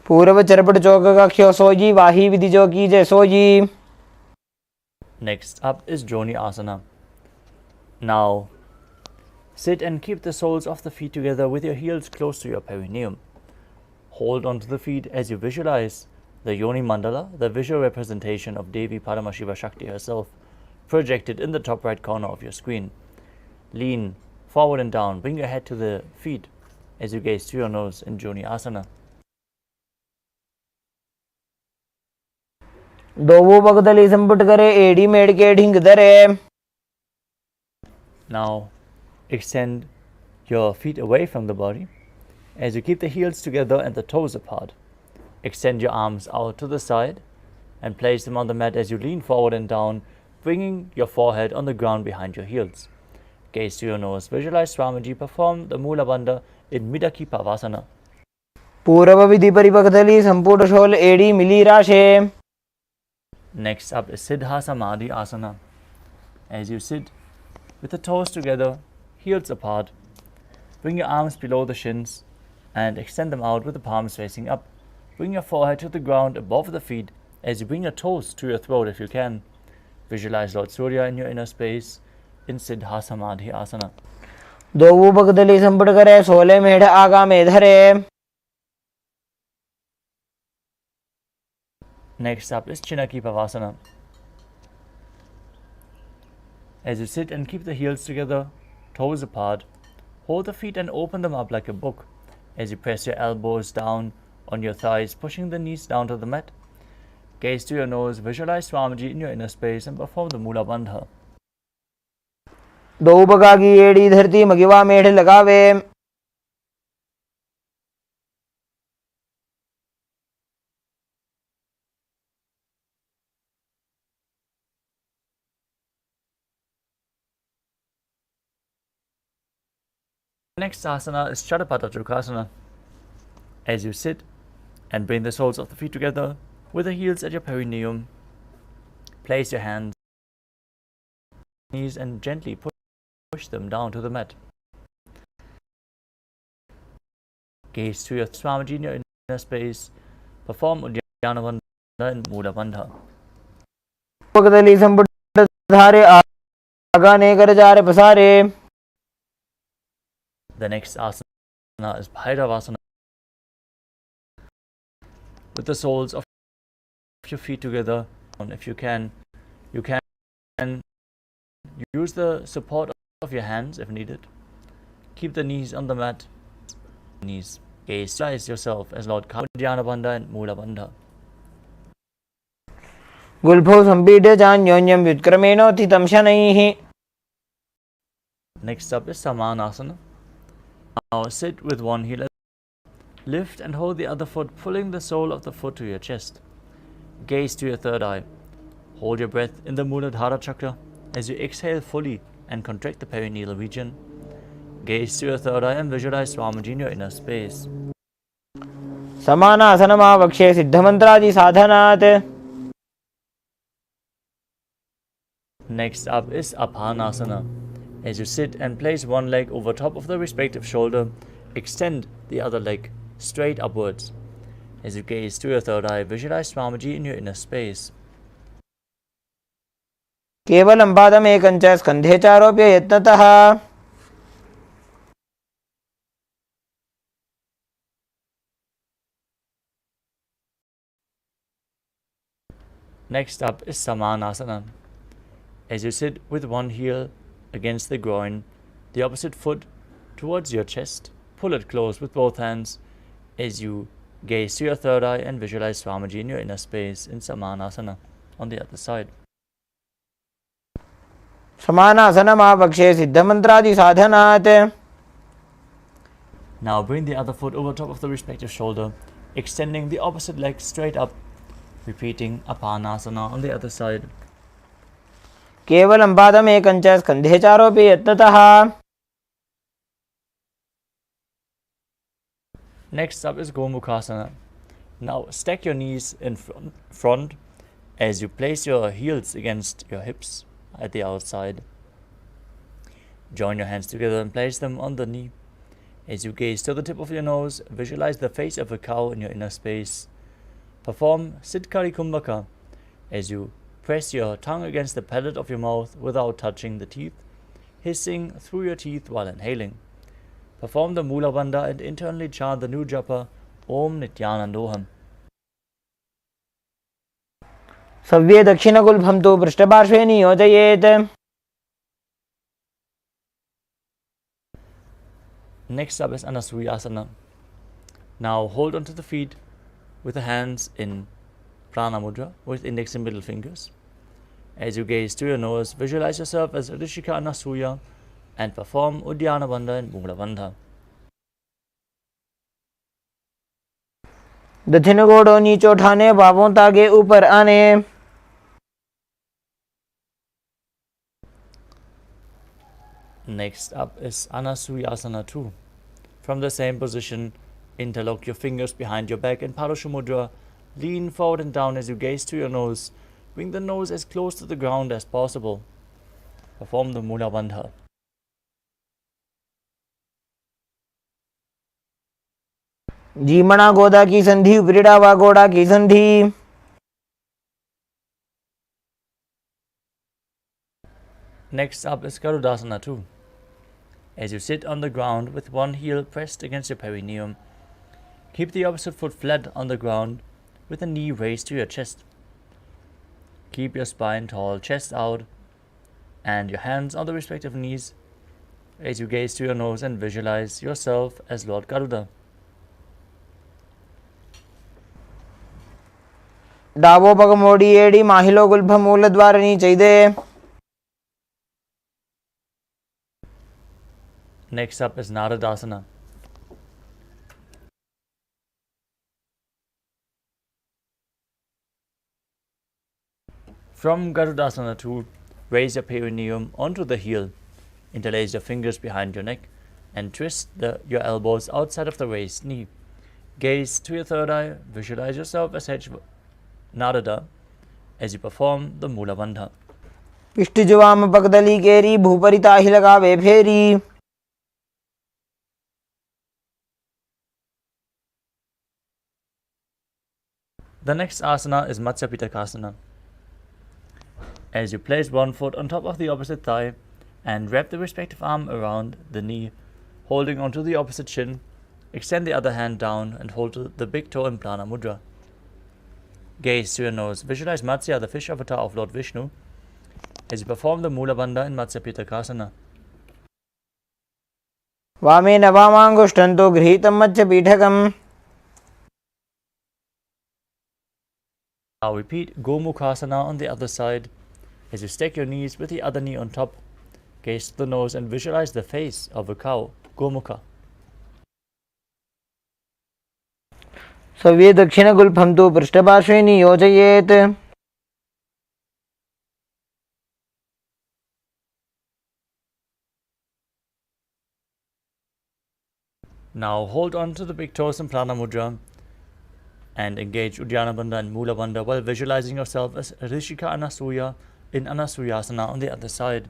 पूर्व चरपट चौक कक्ष्यो सोजी वाही विधि जो की जय sooji. Next up is Joni Asana. Now sit and keep the soles of the feet together with your heels close to your perineum. Hold onto the feet as you visualize the Yoni Mandala, the visual representation of Devi Paramashiva Shakti herself, projected in the top right corner of your screen. Lean forward and down. Bring your head to the feet as you gaze to your nose in Joni Asana. दोवो बगदली संपुट करे AD made के ढिंग दरे. Now extend your feet away from the body as you keep the heels together and the toes apart. Extend your arms out to the side and place them on the mat as you lean forward and down, bringing your forehead on the ground behind your heels. Gaze to your nose. Visualize Swamiji perform the Mula Bandha in Midaki Pavasana. पूर्व विधि परिपकदली संपुट शोल एडी मिली राशे. Next up is Siddha Samadhi Asana. As you sit with the toes together, heels apart, bring your arms below the shins and extend them out with the palms facing up. Bring your forehead to the ground above the feet as you bring your toes to your throat if you can. Visualize Lord Surya in your inner space in Siddha Samadhi Asana. दोऊ बगदली संपट करे, सोले मेढ़ आगा में धरे. Next up is Chinaki Pavasana. As you sit and keep the heels together, toes apart, hold the feet and open them up like a book. As you press your elbows down on your thighs, pushing the knees down to the mat. Gaze to your nose, visualize Swamiji in your inner space and perform the Mula Bandha. दोऊ बगागी एड़ी धरती मगिवा मेढ़ लगावे. Next asana is Chatupada Trikonasana. As you sit and bring the soles of the feet together with the heels at your perineum, place your hands on your knees and gently push them down to the mat. Gaze to your Swamiji in your inner space. Perform Uddiyana Bandha and Mula Bandha. बगदली संपट धारे, आगा ने कर जा रे पसारे. The next asana is Bhairavasana. With the soles of your feet together, and if you can use the support of your hands if needed. Keep the knees on the mat. Knees. Visualize yourself as Lord Uddiyana Bandha and Mula Bandha. गुल्फो संपीड्य चान्योन्यं व्युत्क्रमेणोत्थितं शनैः. Next up is Samanasana. Now sit with one heel. Lift and hold the other foot, pulling the sole of the foot to your chest. Gaze to your third eye. Hold your breath in the Muladhara chakra as you exhale fully and contract the perineal region. Gaze to your third eye and visualize Swamiji in your inner space. समानासनमावक्षे सिद्धमन्त्रादि साधनात्. Next up is Apanasana. As you sit and place one leg over top of the respective shoulder, extend the other leg straight upwards. As you gaze to your third eye, visualize Swamiji in your inner space. केवलं पादमेकं च स्कन्धे चारोप्य यत्नतः. Next up is Samanasana. As you sit with one heel against the groin, the opposite foot towards your chest, pull it close with both hands as you gaze to your third eye and visualize Swamiji in your inner space in Samanasana on the other side. समानासनमावक्षे सिद्धमन्त्रादि साधनात्. Now bring the other foot over top of the respective shoulder, extending the opposite leg straight up, repeating Apanasana on the other side. केवलं पादमेकं च स्कन्धे चारोप्य यत्नतः. Next up is Gomukhasana. Now stack your knees in front as you place your heels against your hips at the outside. Join your hands together and place them on the knee. As you gaze to the tip of your nose, visualize the face of a cow in your inner space. Perform Siddhkari Kumbhaka as you press your tongue against the palate of your mouth without touching the teeth, hissing through your teeth while inhaling. Perform the Mula Bandha and internally chant the new japa Om Nithyanandoham. सव्ये दक्षिणगुल्फं तु पृष्ठपार्श्वे नियोजयेत्. Next up is Anasuyasana. Now hold onto the feet with the hands in Prana Mudra with index and middle fingers. As you gaze to your nose, visualize yourself as Rishika Anasuya and perform Uddiyana Bandha and Mula Bandha. दक्षिण गोड़ों नीचे उठाने, बाहों तागे ऊपर आने. Next up is Anasuyasana 2. From the same position, interlock your fingers behind your back in Parashu Mudra. Lean forward and down as you gaze to your nose. Bring the nose as close to the ground as possible. Perform the Mula Bandha. जीमणा गोदा की संधि, उपरीड़ा व गोड़ा की संधि. Next up is Garudasana 2. As you sit on the ground with one heel pressed against your perineum, keep the opposite foot flat on the ground with the knee raised to your chest. Keep your spine tall, chest out, and your hands on the respective knees as you gaze to your nose and visualize yourself as Lord Garuda. Davos पग मोड़ी एड़ी माहिलो गुल्भ मूल द्वार नी चाहिए. Next up is Naradasana. From Garudasana 2, raise your perineum onto the heel, interlace your fingers behind your neck, and twist your elbows outside of the raised knee. Gaze to your third eye, visualize yourself as SPH Narada as you perform the Mula Bandha. पिष्टिजुवाम पगदली केरी भूपरिता ही लगावे फेरी. The next asana is Matsya Pitakasana. As you place one foot on top of the opposite thigh and wrap the respective arm around the knee, holding onto the opposite shin, extend the other hand down and hold the big toe in Prana Mudra. Gaze to your nose. Visualize Matsya, the fish avatar of Lord Vishnu, as you perform the Mula Bandha in Matsya Pitakasana. वामेन वामांगुष्ठन्तो गृहीतं मत्स्य पीठकम्. Now repeat Gomukhasana on the other side as you stack your knees with the other knee on top. Gaze to the nose and visualize the face of a cow, Gomukha. सव्ये दक्षिणगुल्फं तु पृष्ठपार्श्वे नियोजयेत्. Now hold on to the big toes in Prana Mudra and engage Uddiyana Bandha and Mula Bandha while visualizing yourself as Rishika Anasuya in Anasuyasana on the other side.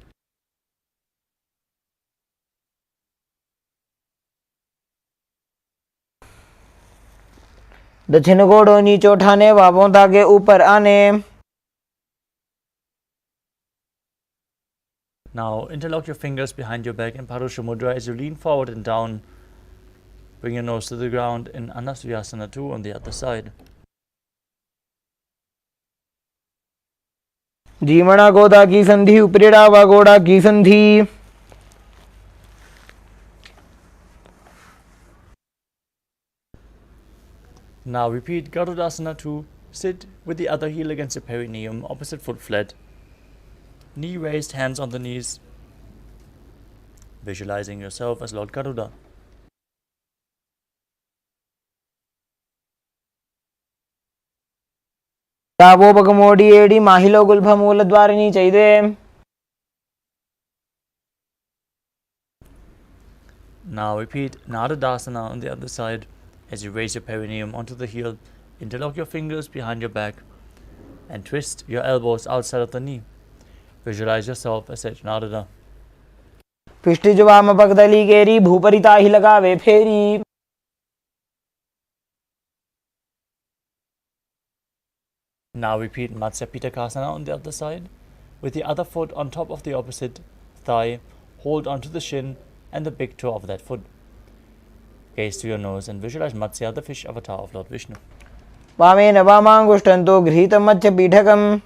दक्षिण घोड़ों नीचे उठाने बाबों ताके ऊपर आने. Now interlock your fingers behind your back in Parusha Mudra as you lean forward and down. Bring your nose to the ground in Anasuyasana 2 on the other side. जीवना गोदा की संधि उपरीड़ा व गोड़ा की संधि. Now repeat Garudasana 2. Sit with the other heel against your perineum, opposite foot flat. Knee raised, hands on the knees. Visualizing yourself as Lord Garuda. Davos पग मोड़ी एड़ी माहिलो गुल्भ मूल द्वार नी चाहिए. Now repeat Naradasana on the other side as you raise your perineum onto the heel, interlock your fingers behind your back, and twist your elbows outside of the knee. Visualize yourself as SPH Narada. पिष्टिजुवाम पगदली केरी भूपरिता ही लगावे फेरी. Now repeat Matsya Pitakasana on the other side. With the other foot on top of the opposite thigh, hold onto the shin and the big toe of that foot. Gaze to your nose and visualize Matsya, the fish avatar of Lord Vishnu. वामेन वामांगुष्ठन्तो गृहीतं मत्स्य पीठकम्.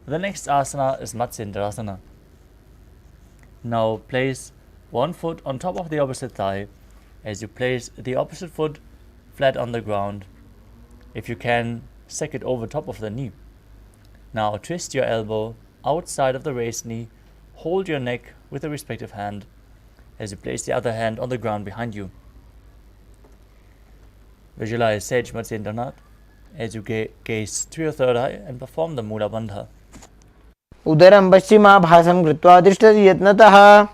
The next asana is Matsyendrasana. Now place one foot on top of the opposite thigh as you place the opposite foot flat on the ground. If you can, stack it over top of the knee. Now twist your elbow outside of the raised knee, hold your neck with the respective hand as you place the other hand on the ground behind you. Visualize Sage Matsyendranath as you gaze to your third eye and perform the Mula Bandha. उदरं पश्चिमाभासं कृत्वा तिष्ठति यत्नतः.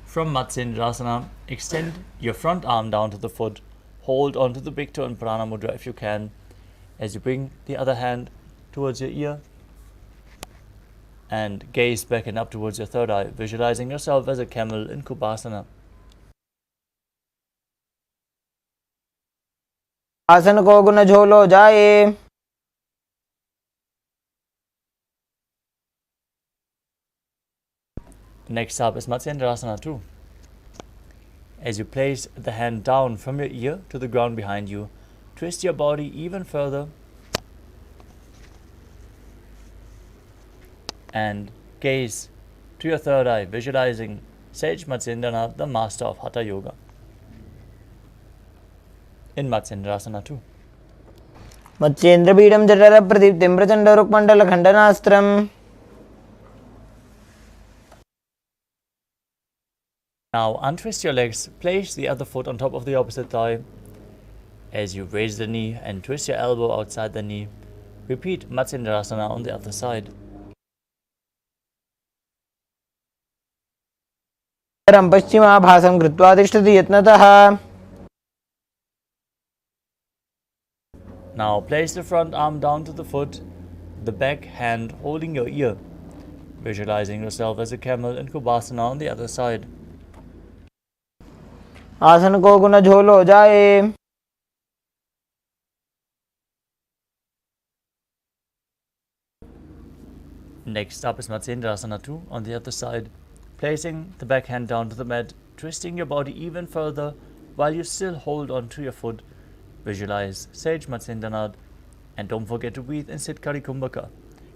From Matsyendrasana, extend your front arm down to the foot. Hold onto the big toe in Prana Mudra if you can, as you bring the other hand towards your ear and gaze back and up towards your third eye, visualizing yourself as a camel in Kubasana. आसन को गुण झोलो जाए। Next up is Matsyendrasana 2. As you place the hand down from your ear to the ground behind you, twist your body even further and gaze to your third eye, visualizing Sage Matsyendranath, the master of Hatha Yoga. In Matsyendrasana 2. मत्स्येन्द्रपीडं जठर प्रदीप्तिं प्रचंड रुक्मंडल खंडनास्त्रम्। Now untwist your legs, place the other foot on top of the opposite thigh. As you raise the knee and twist your elbow outside the knee, repeat Matsyendrasana on the other side. पश्चिमाभासं कृत्वा तिष्ठति यत्नतः। Now place the front arm down to the foot, the back hand holding your ear, visualizing yourself as a camel in Kubasana on the other side. आसन को गुण झोलो जाए। Next up is Matsyendrasana 2 on the other side. Placing the back hand down to the mat, twisting your body even further while you still hold on to your foot. Visualize Sage Matsyendranath and don't forget to breathe and sit Kari Kumbhaka,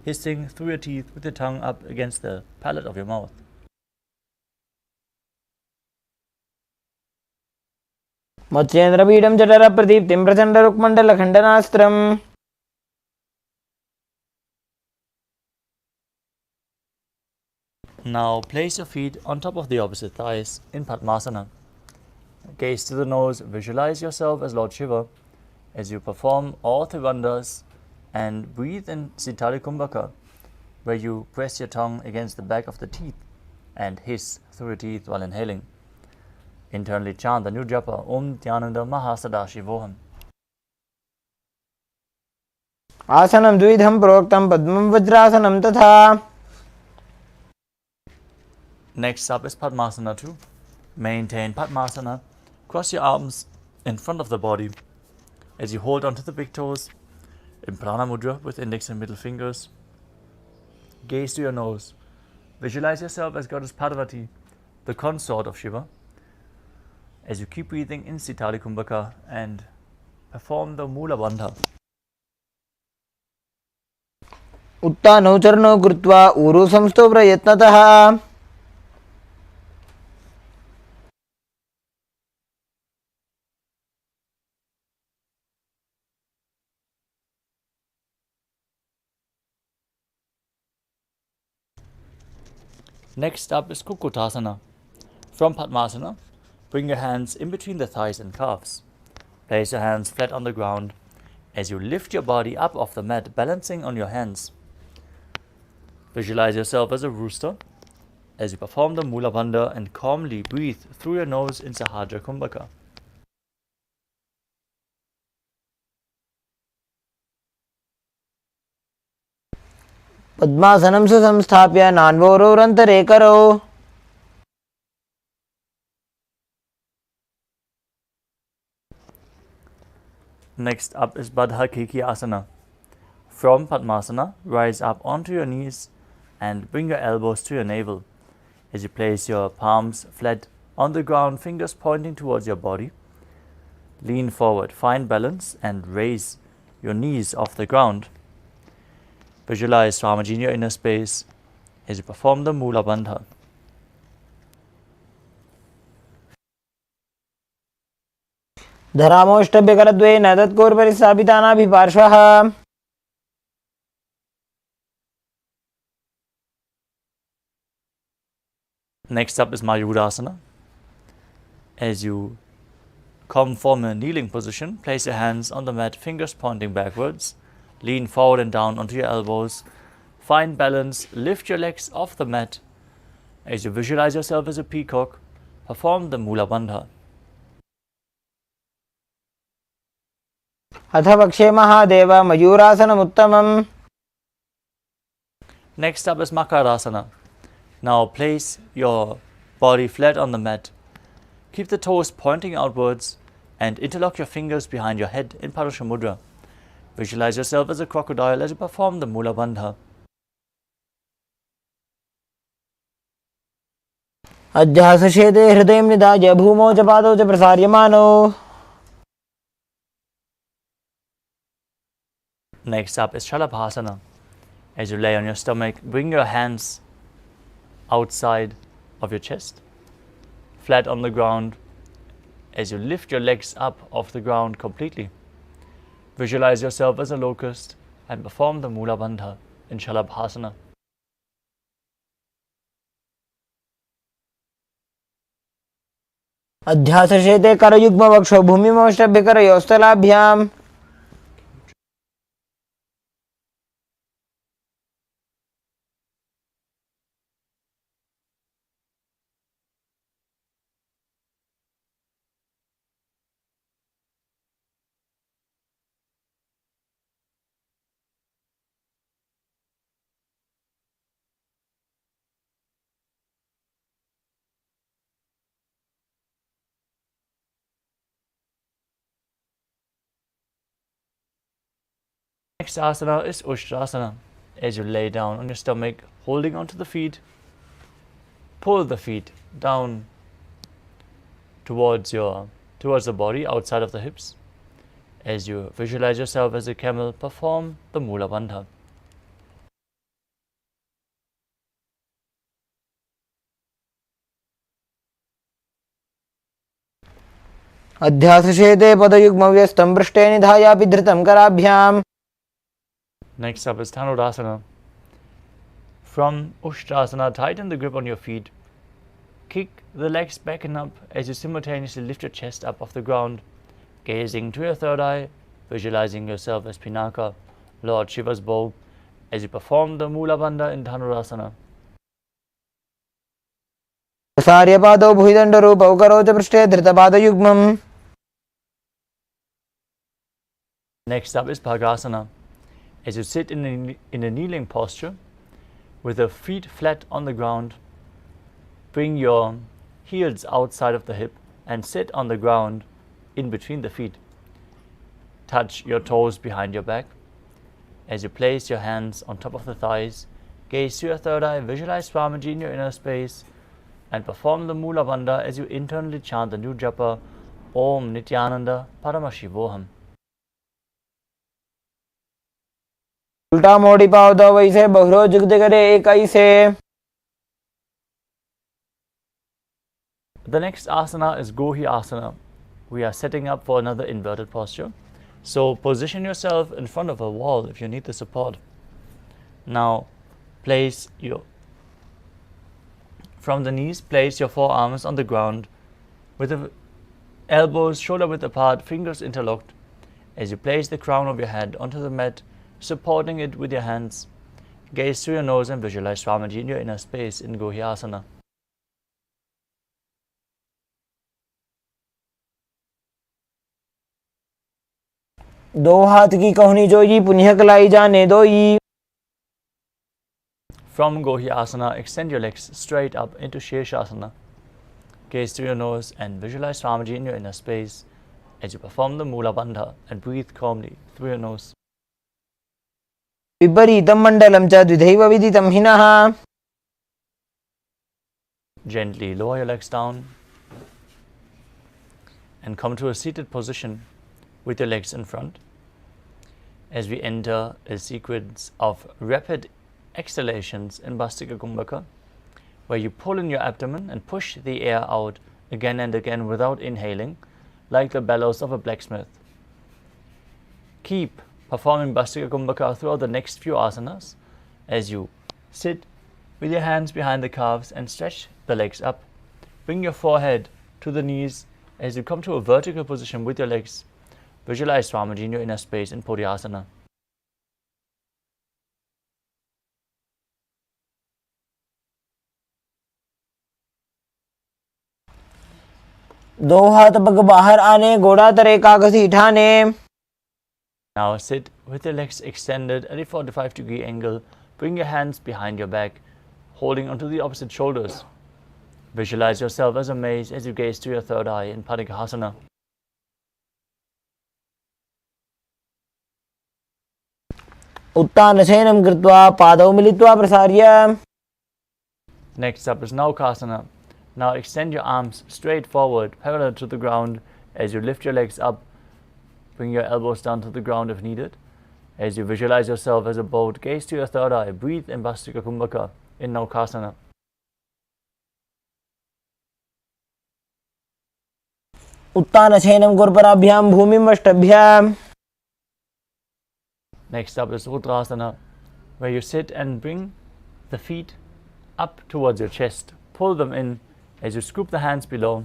hissing through your teeth with your tongue up against the palate of your mouth. मत्स्येन्द्रपीडं जठर प्रदीप्तिं प्रचंड रुक्मंडल खंडनास्त्रम्। Now place your feet on top of the opposite thighs in Padmasana. Gaze to the nose, visualize yourself as Lord Shiva as you perform all three wonders and breathe in Sitali Kumbhaka, where you press your tongue against the back of the teeth and hiss through your teeth while inhaling. Internally chant the new japa Om Nithyananda Paramashivoham. आसनं द्विधं प्रोक्तं पद्मं वज्रासनं तथा। Next up is Padmasana 2. Maintain Padmasana. Cross your arms in front of the body as you hold onto the big toes in Prana Mudra with index and middle fingers. Gaze to your nose. Visualize yourself as Goddess Parvati, the consort of Shiva, as you keep breathing in Sitali Kumbhaka and perform the Mula Bandha. उत्तानौ चरणौ कृत्वा ऊरु संस्थो प्रयत्नतः। Next up is Kukutasana. From Padmasana, bring your hands in between the thighs and calves. Place your hands flat on the ground as you lift your body up off the mat, balancing on your hands. Visualize yourself as a rooster as you perform the Mula Bandha and calmly breathe through your nose in Sahajra Kumbhaka. पद्मासनं सुसंस्थाप्य नान्वोरोरन्तरे करौ। Next up is Baddha Keki Asana. From Padmasana, rise up onto your knees and bring your elbows to your navel. As you place your palms flat on the ground, fingers pointing towards your body, lean forward, find balance and raise your knees off the ground. Visualize Swamiji in your inner space as you perform the Mula Bandha. धरामोष्टभ्यकरद्वयेन तत्कोर्परिस्थापितानाभिपार्श्वः। Next up is Mayurasana. As you come from a kneeling position, place your hands on the mat, fingers pointing backwards. Lean forward and down onto your elbows. Find balance, lift your legs off the mat. As you visualize yourself as a peacock, perform the Mula Bandha. अथ वक्षे Mahadev मयूरासनमुत्तमम्। Next up is Makarasana. Now place your body flat on the mat. Keep the toes pointing outwards And interlock your fingers behind your head in Parasha Mudra. Visualize yourself as a crocodile as you perform the Mula Bandha. अध्यासशेते हृदयं निधाय भूमौ च पादौ च प्रसार्यमानौ. Next up is Shalabhasana. As you lay on your stomach, bring your hands outside of your chest, flat on the ground, as you lift your legs up off the ground completely. Visualize yourself as a locust and perform the Mula Bandha in Shalabhasana. अध्यासशेते करयुग्मवक्षौ भूमिमौष्टभ्यकरयोस्तलाभ्याम्. Next asana is Ushtrasana. As you lay down on your stomach, holding onto the feet, pull the feet down towards the body, outside of the hips. As you visualize yourself as a camel, perform the Mula Bandha. अध्यासशेते पदयुग्मव्यस्तं पृष्ठे निधायापि धृतं कराभ्याम्. Next up is Dhanurasana. From Ushtrasana, tighten the grip on your feet. Kick the legs back and up as you simultaneously lift your chest up off the ground, gazing to your third eye, visualizing yourself as Pinaka, Lord Shiva's bow, as you perform the Mula Bandha in Dhanurasana. प्रसार्यपादौ भुजदण्डरूपौ करौ च पृष्ठे धृतपादयुग्मम्. Next up is Bhagasana. As you sit in a kneeling posture, with the feet flat on the ground, bring your heels outside of the hip and sit on the ground in between the feet. Touch your toes behind your back. As you place your hands on top of the thighs, gaze to your third eye, visualize Swamiji in your inner space, and perform the Mula Bandha as you internally chant the new japa, Om Nithyananda Paramashivoham. उल्टा मोड़ी पाव दो वैसे बहुरो जुगद करे एक ऐसे. The next asana is Gohi Asana. We are setting up for another inverted posture. So position yourself in front of a wall if you need the support. Now from the knees, place your forearms on the ground with the elbows shoulder width apart, fingers interlocked. As you place the crown of your head onto the mat, supporting it with your hands, gaze through your nose and visualize Swamiji in your inner space in Gohi Asana. दो हाथ की कहुनी जोई पुण्य कलाई जाने दोई. From Gohi Asana, extend your legs straight up into Shirshasana. Gaze through your nose and visualize Swamiji in your inner space as you perform the Mula Bandha and breathe calmly through your nose. विपरीतं मण्डलं च द्विधैव विदितं हिनः. Gently lower your legs down and come to a seated position with your legs in front as we enter a sequence of rapid exhalations in Bhastika Kumbhaka, where you pull in your abdomen and push the air out again and again without inhaling, like the bellows of a blacksmith. Keep performing Bhastika Kumbhaka throughout the next few asanas as you sit with your hands behind the calves and stretch the legs up. Bring your forehead to the knees as you come to a vertical position with your legs. Visualize Swamiji in your inner space in Puriyasana. दो हाथ पग बाहर आने घोड़ा तरे कागजी ठाने. Now sit with your legs extended at a 45-degree angle. Bring your hands behind your back, holding onto the opposite shoulders. Visualize yourself as a maze as you gaze to your third eye in Padikahasana. उत्तानशयनं कृत्वा पादौ मिलित्वा प्रसार्य. Next up is Naukasana. Now extend your arms straight forward, parallel to the ground as you lift your legs up. Bring your elbows down to the ground if needed. As you visualize yourself as a boat, gaze to your third eye. Breathe in Bhastika Kumbhaka in Naukasana. उत्तानशयनं गुरुपराभ्यां भूमिम् अष्टभ्याम्. Next up is Rudrasana, where you sit and bring the feet up towards your chest. Pull them in as you scoop the hands below.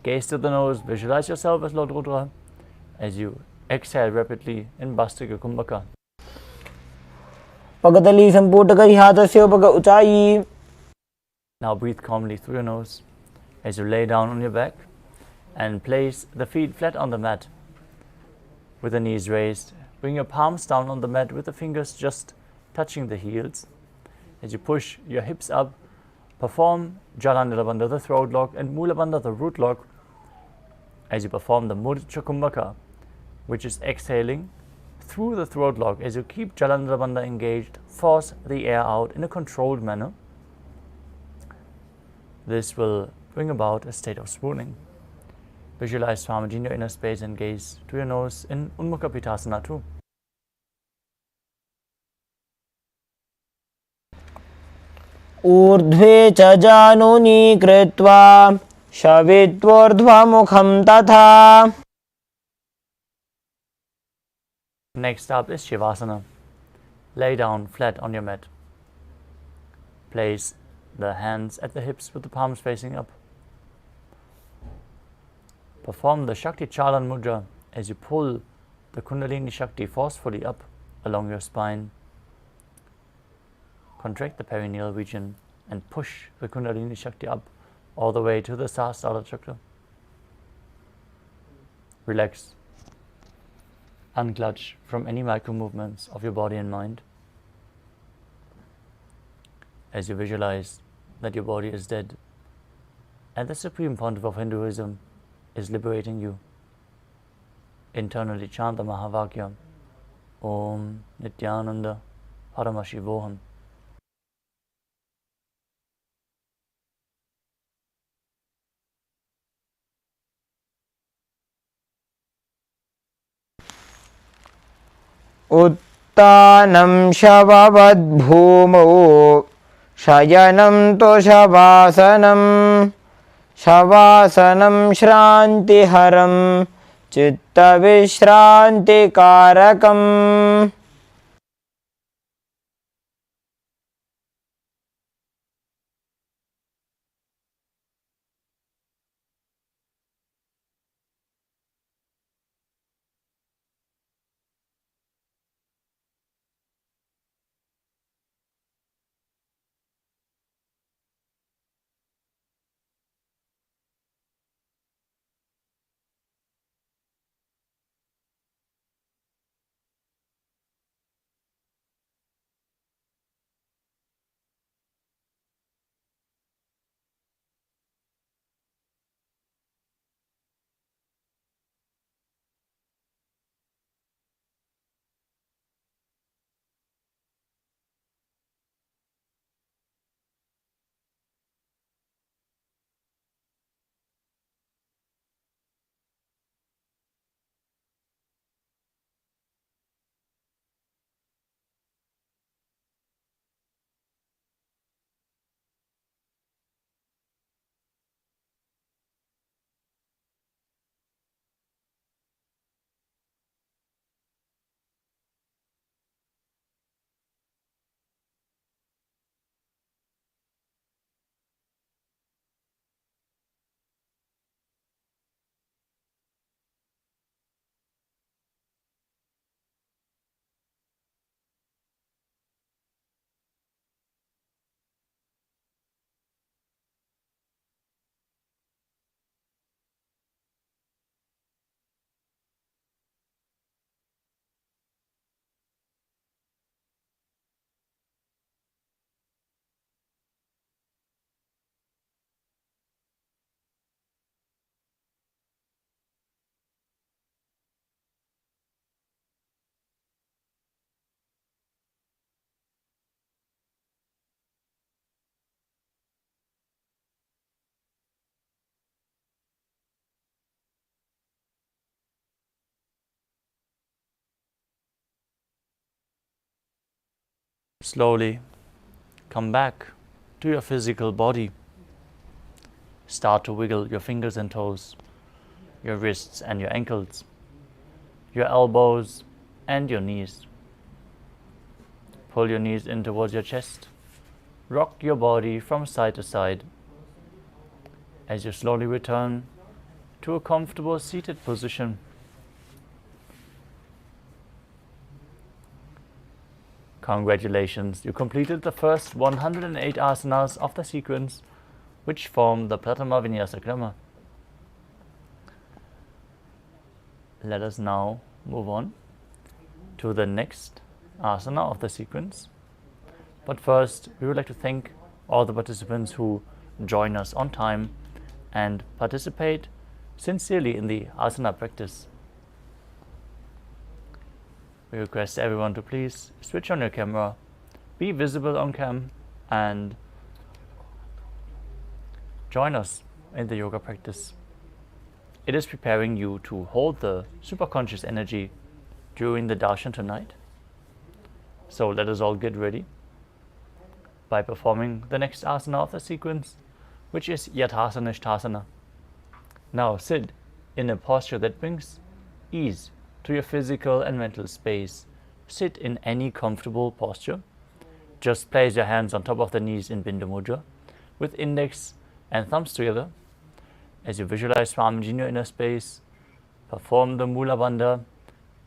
Gaze to the nose, visualize yourself as Lord Rudra as you exhale rapidly in Bhastika Kumbhaka. पगतली संपुटकरी हाथस्य पग ऊंचाई. Now breathe calmly through your nose as you lay down on your back and place the feet flat on the mat with the knees raised. Bring your palms down on the mat with the fingers just touching the heels. As you push your hips up, perform Jalandhara Bandha, the throat lock, and Mula Bandha, the root lock, as you perform the Murcha Kumbhaka, which is exhaling through the throat lock. As you keep Jalandhara Bandha engaged, force the air out in a controlled manner. This will bring about a state of swooning. Visualize Swamiji in your inner space and gaze to your nose in Unmukha Pitasana too. ऊर्ध्वे च जानुनी कृत्वा शवित्वोर्ध्वमुखं तथा. Next up is Shavasana. Lay down flat on your mat. Place the hands at the hips with the palms facing up. Perform the Shakti Chalan Mudra as you pull the Kundalini Shakti forcefully up along your spine. Contract the perineal region and push the Kundalini Shakti up all the way to the Sahasrara Chakra. Relax. Unclutch from any micro movements of your body and mind. As you visualize that your body is dead and the Supreme Pontiff of Hinduism is liberating you. Internally chant the Mahavakya, Om Nithyananda Paramashivoham. उत्तानं शववद्भूमौ शयनं तो शवासनं. शवासनं श्रान्तिहरं चित्तविश्रान्तिकारकम्. Slowly come back to your physical body. Start to wiggle your fingers and toes, your wrists and your ankles, your elbows and your knees. Pull your knees in towards your chest. Rock your body from side to side as you slowly return to a comfortable seated position. Congratulations, you completed the first 108 asanas of the sequence, which form the Pratama Vinyasa Krama. Let us now move on to the next asana of the sequence. But first, we would like to thank all the participants who join us on time and participate sincerely in the asana practice. We request everyone to please switch on your camera, be visible on cam, and join us in the yoga practice. It is preparing you to hold the superconscious energy during the darshan tonight. So let us all get ready by performing the next asana of the sequence, which is Yathasana Sthasana. Now sit in a posture that brings ease to your physical and mental space. Sit in any comfortable posture. Just place your hands on top of the knees in Bindu Mudra with index and thumbs together. As you visualize Swamiji in your inner space, perform the Mula Bandha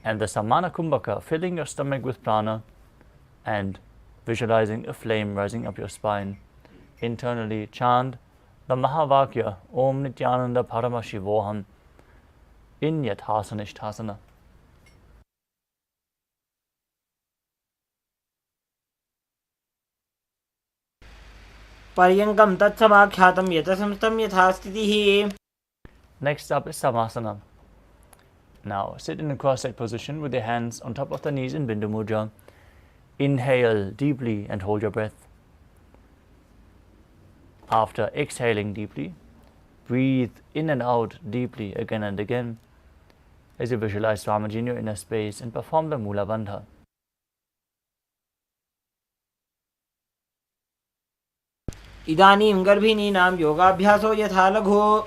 and the Samana Kumbhaka, filling your stomach with prana and visualizing a flame rising up your spine. Internally chant the Mahavakya Om Nithyananda Paramashivoham in Yathasana Sthasana. पर्यङ्कं तत्समाख्यातं यतसंस्थं यथा स्थितिः. Next up is Savasana. Now sit in a cross-legged position with your hands on top of the knees in Bindu Mudra. Inhale deeply and hold your breath. After exhaling deeply, breathe in and out deeply again and again as you visualize Swamiji in your inner space and perform the Mula Bandha. इदानीं गर्भिणीनां योगाभ्यासो यथा लघु.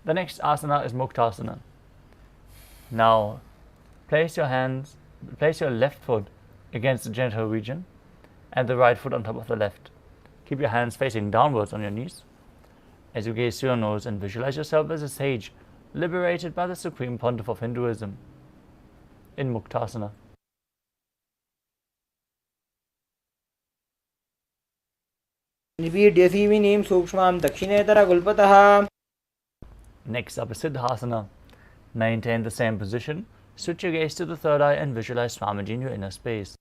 The next asana is Muktasana. Now place your left foot against the genital region and the right foot on top of the left. Keep your hands facing downwards on your knees as you gaze through your nose and visualize yourself as a sage liberated by the Supreme Pontiff of Hinduism in Muktasana. निपीड्य सीविनीं सूक्ष्मां दक्षिणेतरगुल्पतः. Next up is Siddhasana. Maintain the same position. Switch your gaze to the third eye and visualize Swamiji in your inner space.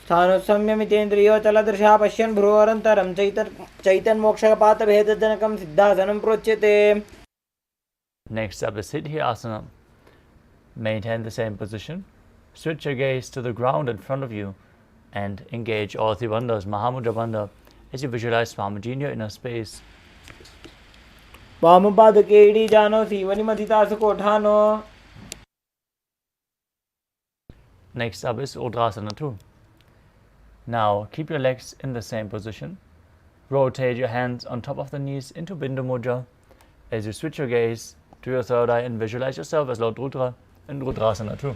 स्थानोत्सम्यमितेन्द्रियोचलदृशा पश्यन् भ्रुवरन्तरं चैतन्मोक्षपातभेदजनकं सिद्धासनं प्रोच्यते. Next up is Siddhyasana. Maintain the same position. Switch your gaze to the ground in front of you and engage all three bandhas, Mahamudra Bandha, as you visualize Swamiji in your inner space. वामपादके जानो सीवनिमथितासुकोठानो. Next up is Udrasana 2. Now keep your legs in the same position. Rotate your hands on top of the knees into Bindu Mudra as you switch your gaze to your third eye and visualize yourself as Lord Rudra in Rudrasana 2.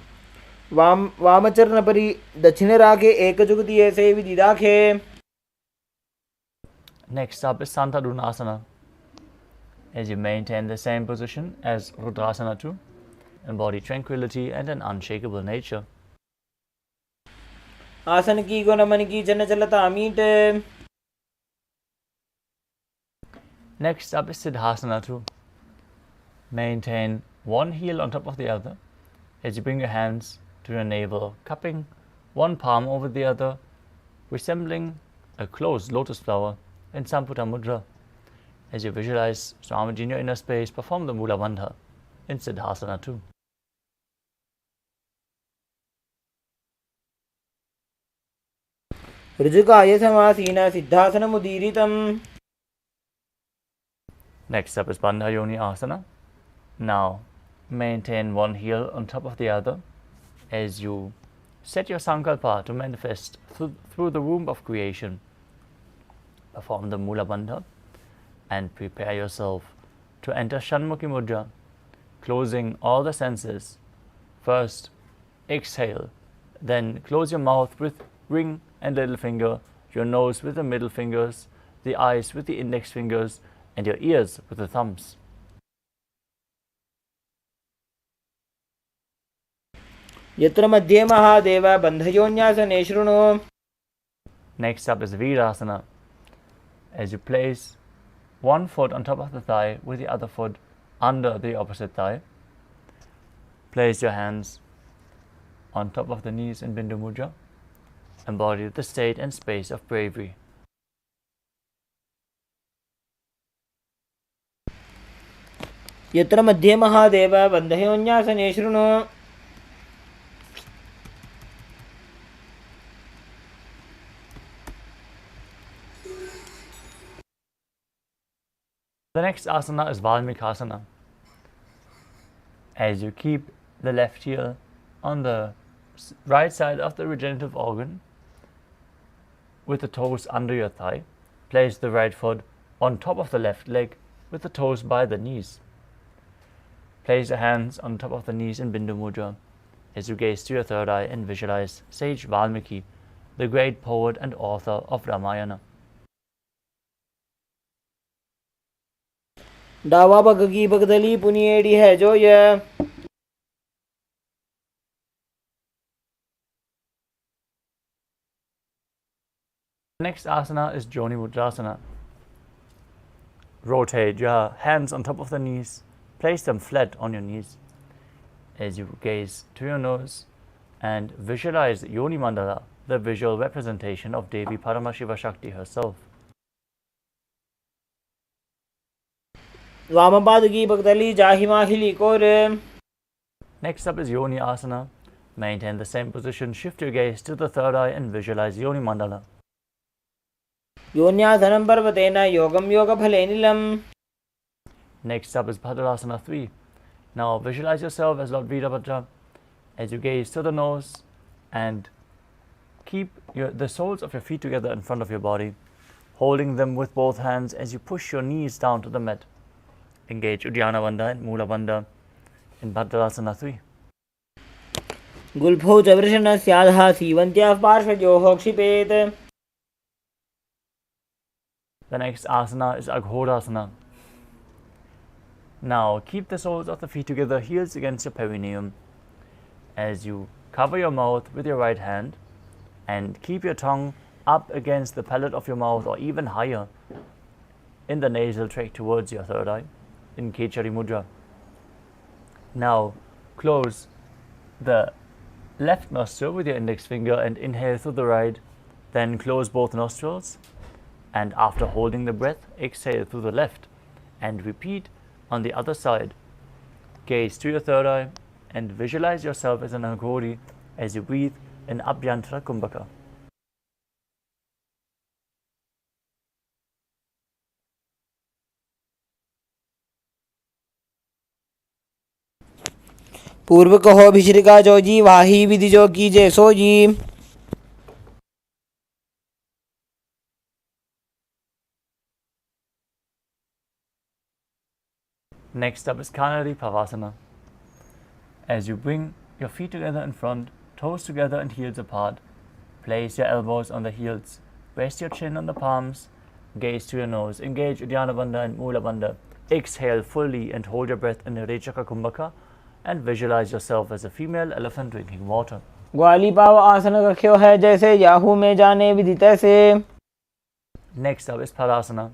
वामचरणपरि दक्षिणराखे एकजुगतिये सेवि दिदाखे. Next up is Santadunasana. As you maintain the same position as Rudrasana 2, embody tranquility and an unshakable nature. आसन की को नमन की जन चलता meet. Next up is Siddhasana 2. Maintain one heel on top of the other as you bring your hands to your navel, cupping one palm over the other, resembling a closed lotus flower in Samputa Mudra. As you visualize Swamiji in your inner space, perform the Mula Bandha in Siddhasana 2. ऋजुकाय समासीन सिद्धासनमुदीरितम्. Next up is Bandha Yoni Asana. Now maintain one heel on top of the other as you Set your sankalpa to manifest through the womb of creation. Perform the Mula Bandha and prepare yourself to enter Shanmukhi Mudra, closing all the senses. First, exhale, then close your mouth with ring and little finger, your nose with the middle fingers, the eyes with the index fingers, and your ears with the thumbs. Yatra madhye mahadeva bandhayonyasane shruno. Next up is Virasana. As you place one foot on top of the thigh with the other foot under the opposite thigh, place your hands on top of the knees in Bindu Mudra. Embody the state and space of bravery. Yatra madhye mahadeva bandhayonyasane shruno. The next asana is Valmikasana. As you keep the left heel on the right side of the regenerative organ, with the toes under your thigh, place the right foot on top of the left leg with the toes by the knees. Place your hands on top of the knees in Bindu Mudra as you gaze to your third eye and visualize sage Valmiki, the great poet and author of Ramayana. डावा पग की पगदली पुनिएड़ी है जो ये. The next asana is Joni Mudrasana. Rotate your hands on top of the knees, place them flat on your knees as you gaze to your nose and visualize Yoni Mandala, the visual representation of Devi Paramashiva Shakti herself. वामपाद की पगदली जाहिमा हिली core. Next up is Yoni Asana. Maintain the same position, shift your gaze to the third eye and visualize Yoni Mandala. योन्यासनं पर्वतेन योगं योगफले नीलम्. Next up is Bhadrasana 3. Now visualize yourself as Lord Virabhadra as you gaze to the nose and keep the soles of your feet together in front of your body, holding them with both hands as you push your knees down to the mat. Engage Uddiyana Bandha and Mula Bandha in Bhadrasana 3. गुल्फौ च वृषणस्याधः सीवन्त्याः पार्श्वयोः क्षिपेत्. The next asana is Aghodasana. Now keep the soles of the feet together, heels against your perineum, as you cover your mouth with your right hand and keep your tongue up against the palate of your mouth or even higher in the nasal tract towards your third eye in Kechari Mudra. Now close the left nostril with your index finger and inhale through the right, then close both nostrils, and after holding the breath, exhale through the left and repeat on the other side. Gaze to your third eye and visualize yourself as an Aghori as you breathe in Abhyantra Kumbhaka. पूर्व कहो भिश्रिका जो जी वाही विधि जो कीजे सो जी. Next up is Kanari Pavasana. As you bring your feet together in front, toes together and heels apart, place your elbows on the heels, rest your chin on the palms, gaze to your nose, engage Uddiyana Bandha and Mula Bandha. Exhale fully and hold your breath in the Rechaka Kumbhaka and visualize yourself as a female elephant drinking water. ग्वाली पाव आसन रख्यो है जैसे Yahoo में जाने विधि तैसे. Next up is Padasana.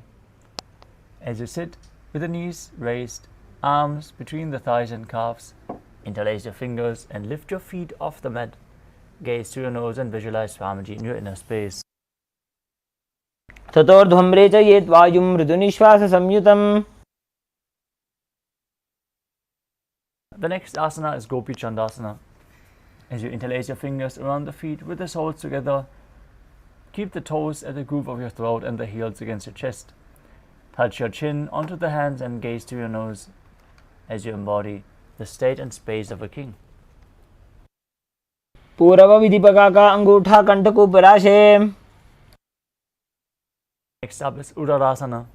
As you sit with the knees raised, arms between the thighs and calves, interlace your fingers and lift your feet off the mat. Gaze to your nose and visualize Swamiji in your inner space. ततोर्ध्वम्रे च येत् वायुं मृदुनिश्वास संयुतम्. The next asana is Gopi Chandasana. As you interlace your fingers around the feet with the soles together, keep the toes at the groove of your throat and the heels against your chest. Touch your chin onto the hands and gaze to your nose as you embody the state and space of a king. पूर्व विधिपका का अंगूठा कंठ को पराशे. Next up is Uddarasana.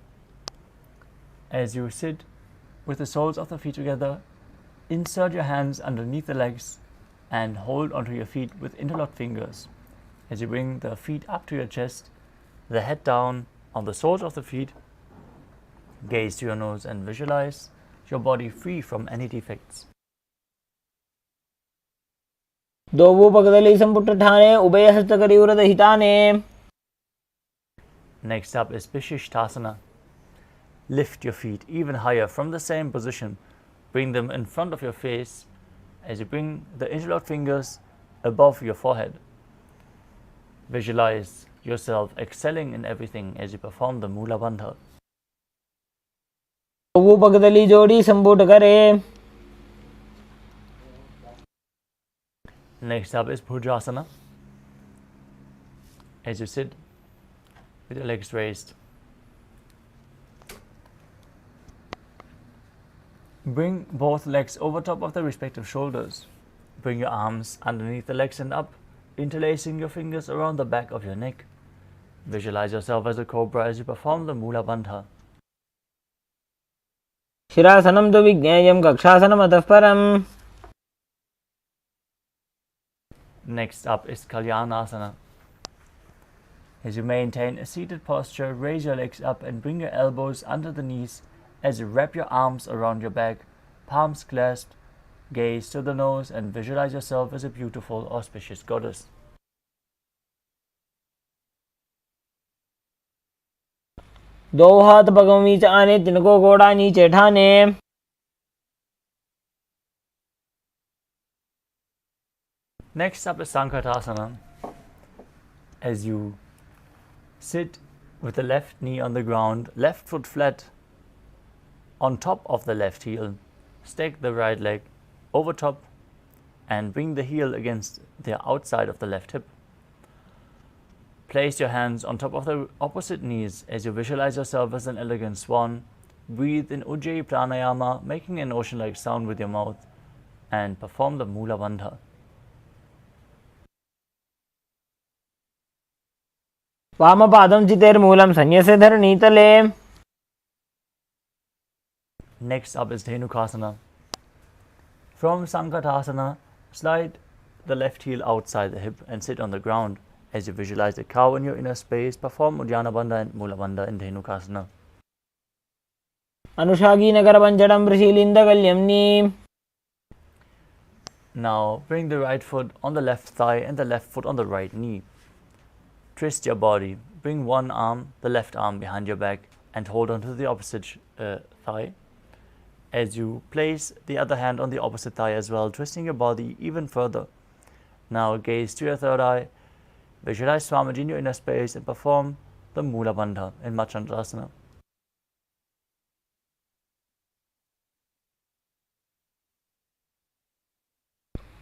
As you sit with the soles of the feet together, insert your hands underneath the legs and hold onto your feet with interlocked fingers. As you bring the feet up to your chest, the head down on the soles of the feet, gaze to your nose and visualize your body free from any defects. दोवु पगदली संपुट ठाने उभय हस्त करी उरद हिताने. Next up is Vishisthasana. Lift your feet even higher from the same position. Bring them in front of your face as you bring the interlocked fingers above your forehead. Visualize yourself excelling in everything as you perform the Mula Bandha. दोवु पगदली जोड़ी संपुट करे. Next up is Bhujasana. As you sit with your legs raised, bring both legs over top of the respective shoulders. Bring your arms underneath the legs and up, interlacing your fingers around the back of your neck. Visualize yourself as a cobra as you perform the Mula Bandha. शिरासनं तु विज्ञेयं कक्षासनम् अतः परम्. Next up is Kalyanasana. As you maintain a seated posture, raise your legs up and bring your elbows under the knees as you wrap your arms around your back, palms clasped, gaze to the nose and visualize yourself as a beautiful, auspicious goddess. दो हाथ पगों नीचे आने, तिनको घोड़ा नीचे ठाने. Next up is Sankalpa. As you sit with the left knee on the ground, left foot flat on top of the left heel, stack the right leg over top and bring the heel against the outside of the left hip. Place your hands on top of the opposite knees as you visualize yourself as an elegant swan. Breathe in Ujjayi Pranayama, making an ocean-like sound with your mouth, and perform the Mula Bandha. वामपादं चितेर्मूलं संन्यस्य धरणीतले. Next up is Dhenukasana. From Sankatasana, slide the left heel outside the hip and sit on the ground. As you visualize a cow in your inner space, perform Uddiyana Bandha and Mula Bandha in Dhenukasana. अनुषागी Nagar पंचडं प्रशीलिन्दकल्यम्नि. Now bring the right foot on the left thigh and the left foot on the right knee. Twist your body. Bring one arm, the left arm, behind your back and hold on to the opposite thigh. As you place the other hand on the opposite thigh as well, twisting your body even further. Now gaze to your third eye. Visualize Swamiji in your inner space and perform the Mula Bandha in Machandrasana.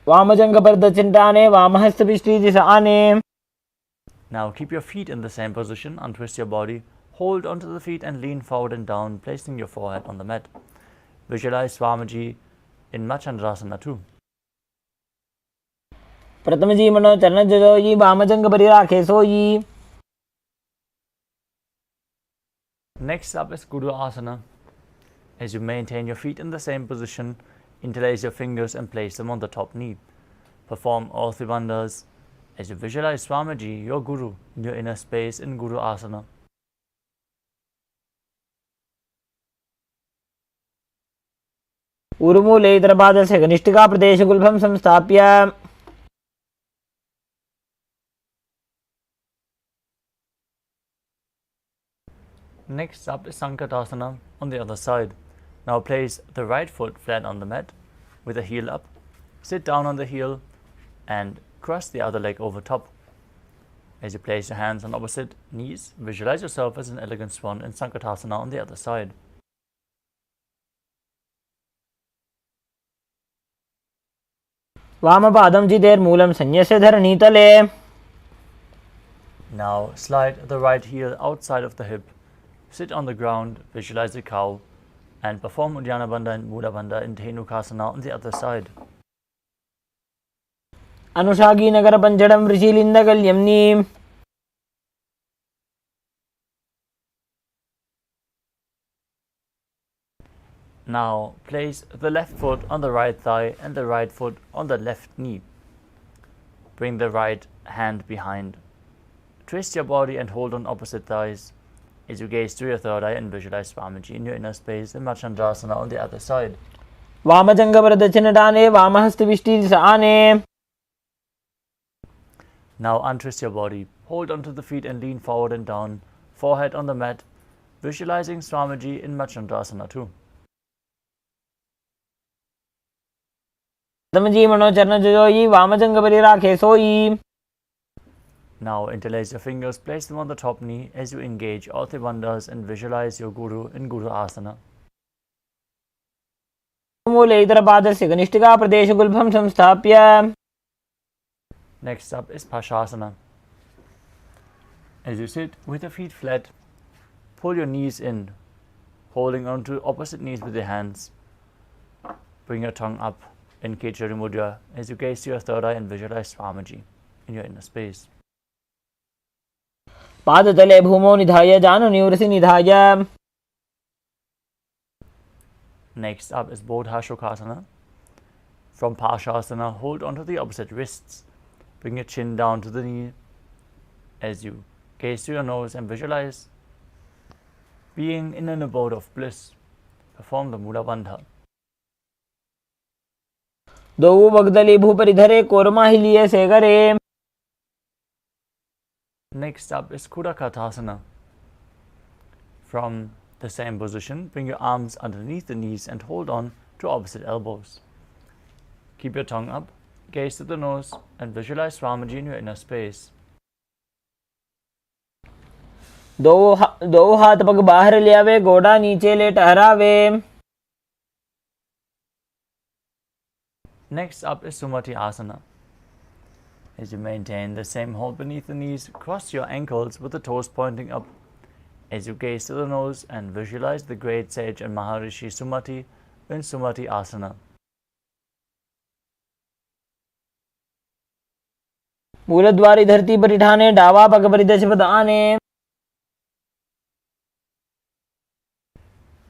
वामजङ्घपर्दचिन्ताने वामहस्तपिष्ठीदिशाने. Now keep your feet in the same position, untwist your body, hold onto the feet and lean forward and down, placing your forehead on the mat. Visualize Swamiji in Machandrasana too. प्रथम जी मनो चरण जोई वामजंग परिराखे सोई. Next up is Guru Asana. As you maintain your feet in the same position, interlace your fingers and place them on the top knee. Perform all three bandhas as you visualize Swamiji, your Guru, in your inner space in Guru Asana. उर्मूले इतरपादस्य कनिष्ठिका प्रदेशगुल्फं संस्थाप्य. Next up is Sankatasana on the other side. Now place the right foot flat on the mat with the heel up. Sit down on the heel and cross the other leg over top. As you place your hands on opposite knees, visualize yourself as an elegant swan in Sankatasana on the other side. वामपादं चितेर्मूलं संन्यस्य धरणीतले. Now slide the right heel outside of the hip. Sit on the ground, visualize a cow, and perform Uddiyana Bandha and Mula Bandha in Dhenukasana on the other side. अनुषागी Nagar पंचडम ऋषिलिंदगल्यम्नी. Now place the left foot on the right thigh and the right foot on the left knee. Bring the right hand behind. Twist your body and hold on opposite thighs as you gaze through your third eye and visualize Swamiji in your inner space and Machandasana on the other side. वामजंग प्रदक्षिणटाने वामहस्तविष्टिसाने. Now untwist your body. Hold onto the feet and lean forward and down, forehead on the mat, visualizing Swamiji in Machandasana too. तमजी मनोचरण जोई वामजंग परिराखे सोई. Now interlace your fingers, place them on the top knee as you engage all three bandhas and visualize your Guru in Guru Asana. मूले इतर पादस्य कनिष्ठिका प्रदेश गुल्फं संस्थाप्य. Next up is Pashasana. As you sit with your feet flat, pull your knees in, holding on to opposite knees with your hands. Bring your tongue up in Kechari Mudra as you gaze to your third eye and visualize Swamiji in your inner space. पादतले भूमौ निधाय जानुनिवृसि निधाय. Next up is Bodha Shokasana. From Pashasana, hold onto the opposite wrists. Bring your chin down to the knee as you gaze to your nose and visualize being in an abode of bliss. Perform the Mula Bandha. दो वगदली भूपरिधरे कोरमाहिलिये सेगरे. Next up is Kudakatasana. From the same position, bring your arms underneath the knees and hold on to opposite elbows. Keep your tongue up, gaze to the nose and visualize Swamiji in your inner space. दो हाथ पग बाहर ले आवे, गोड़ा नीचे ले टहरावे. Next up is Sumati Asana. As you maintain the same hold beneath the knees, cross your ankles with the toes pointing up. As you gaze to the nose and visualize the great sage and Maharishi Sumati in Sumati Asana. मूलद्वारी धरती परिठाने डावा पग परिदश पदाने.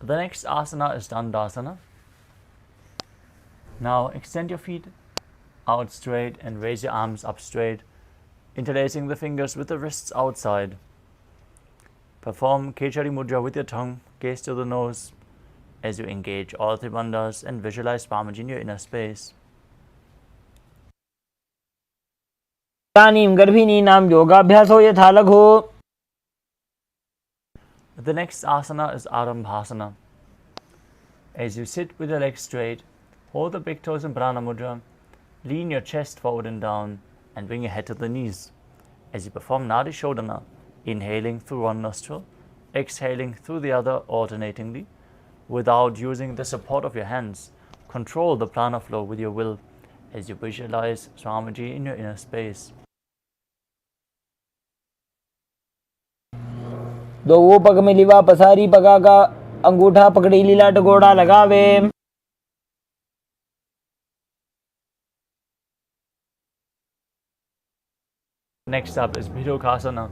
The next asana is Dandasana. Now extend your feet out straight and raise your arms up straight, interlacing the fingers with the wrists outside. Perform Kechari Mudra with your tongue, gaze to the nose as you engage all three bandhas and visualize Swamiji in your inner space. Tanzeem गर्भिणी नाम योगाभ्यासो यथा लघु. The next asana is Arambhasana. As you sit with your legs straight, hold the big toes in Prana Mudra, lean your chest forward and down, and bring your head to the knees. As you perform Nadi Shodhana, inhaling through one nostril, exhaling through the other alternatingly, without using the support of your hands. Control the prana flow with your will as you visualize Swamiji in your inner space. दो वो पग में लिवा पसारी पगा का अंगूठा पकड़ी लीला टगोड़ा लगावे. Next up is Bhidokasana.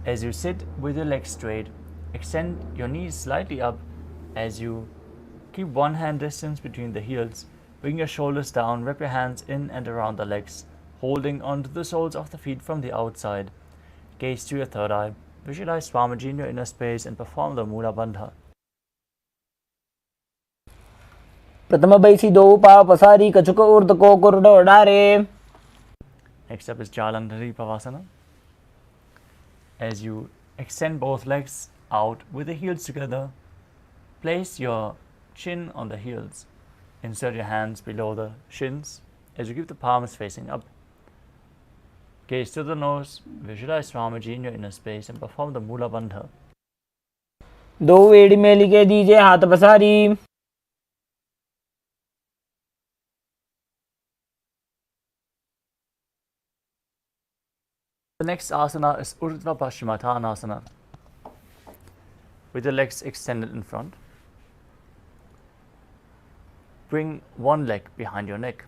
As you sit with your legs straight, extend your knees slightly up as you keep one hand distance between the heels. Bring your shoulders down, wrap your hands in and around the legs, holding onto the soles of the feet from the outside. Gaze to your third eye. Visualize Swamiji in your inner space and perform the Mula Bandha. प्रथम बैसी दो पाव पसारी कछुक ऊर्ध को कुर्डो डारे. Next up is Jalandhari Pavasana. As you extend both legs out with the heels together, place your chin on the heels. Insert your hands below the shins as you keep the palms facing up. Gaze to the nose, visualize Swamiji in your inner space and perform the Mula Bandha. दो वेड़ी में लिखे दीजिए हाथ पसारी. The next asana is Urdhva Paschimottanasana. With the legs extended in front, bring one leg behind your neck.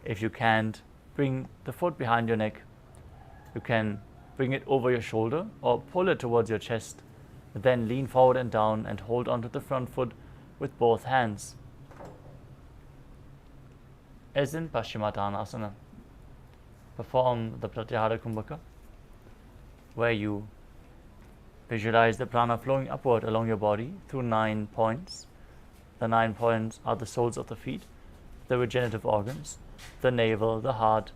If you can't, bring the foot behind your neck. You can bring it over your shoulder or pull it towards your chest. Then lean forward and down and hold onto the front foot with both hands, as in Paschimottanasana. Perform the Pratyahara Kumbhaka, where you visualize the prana flowing upward along your body through 9 points. The 9 points are the soles of the feet, the regenerative organs, the navel, the heart,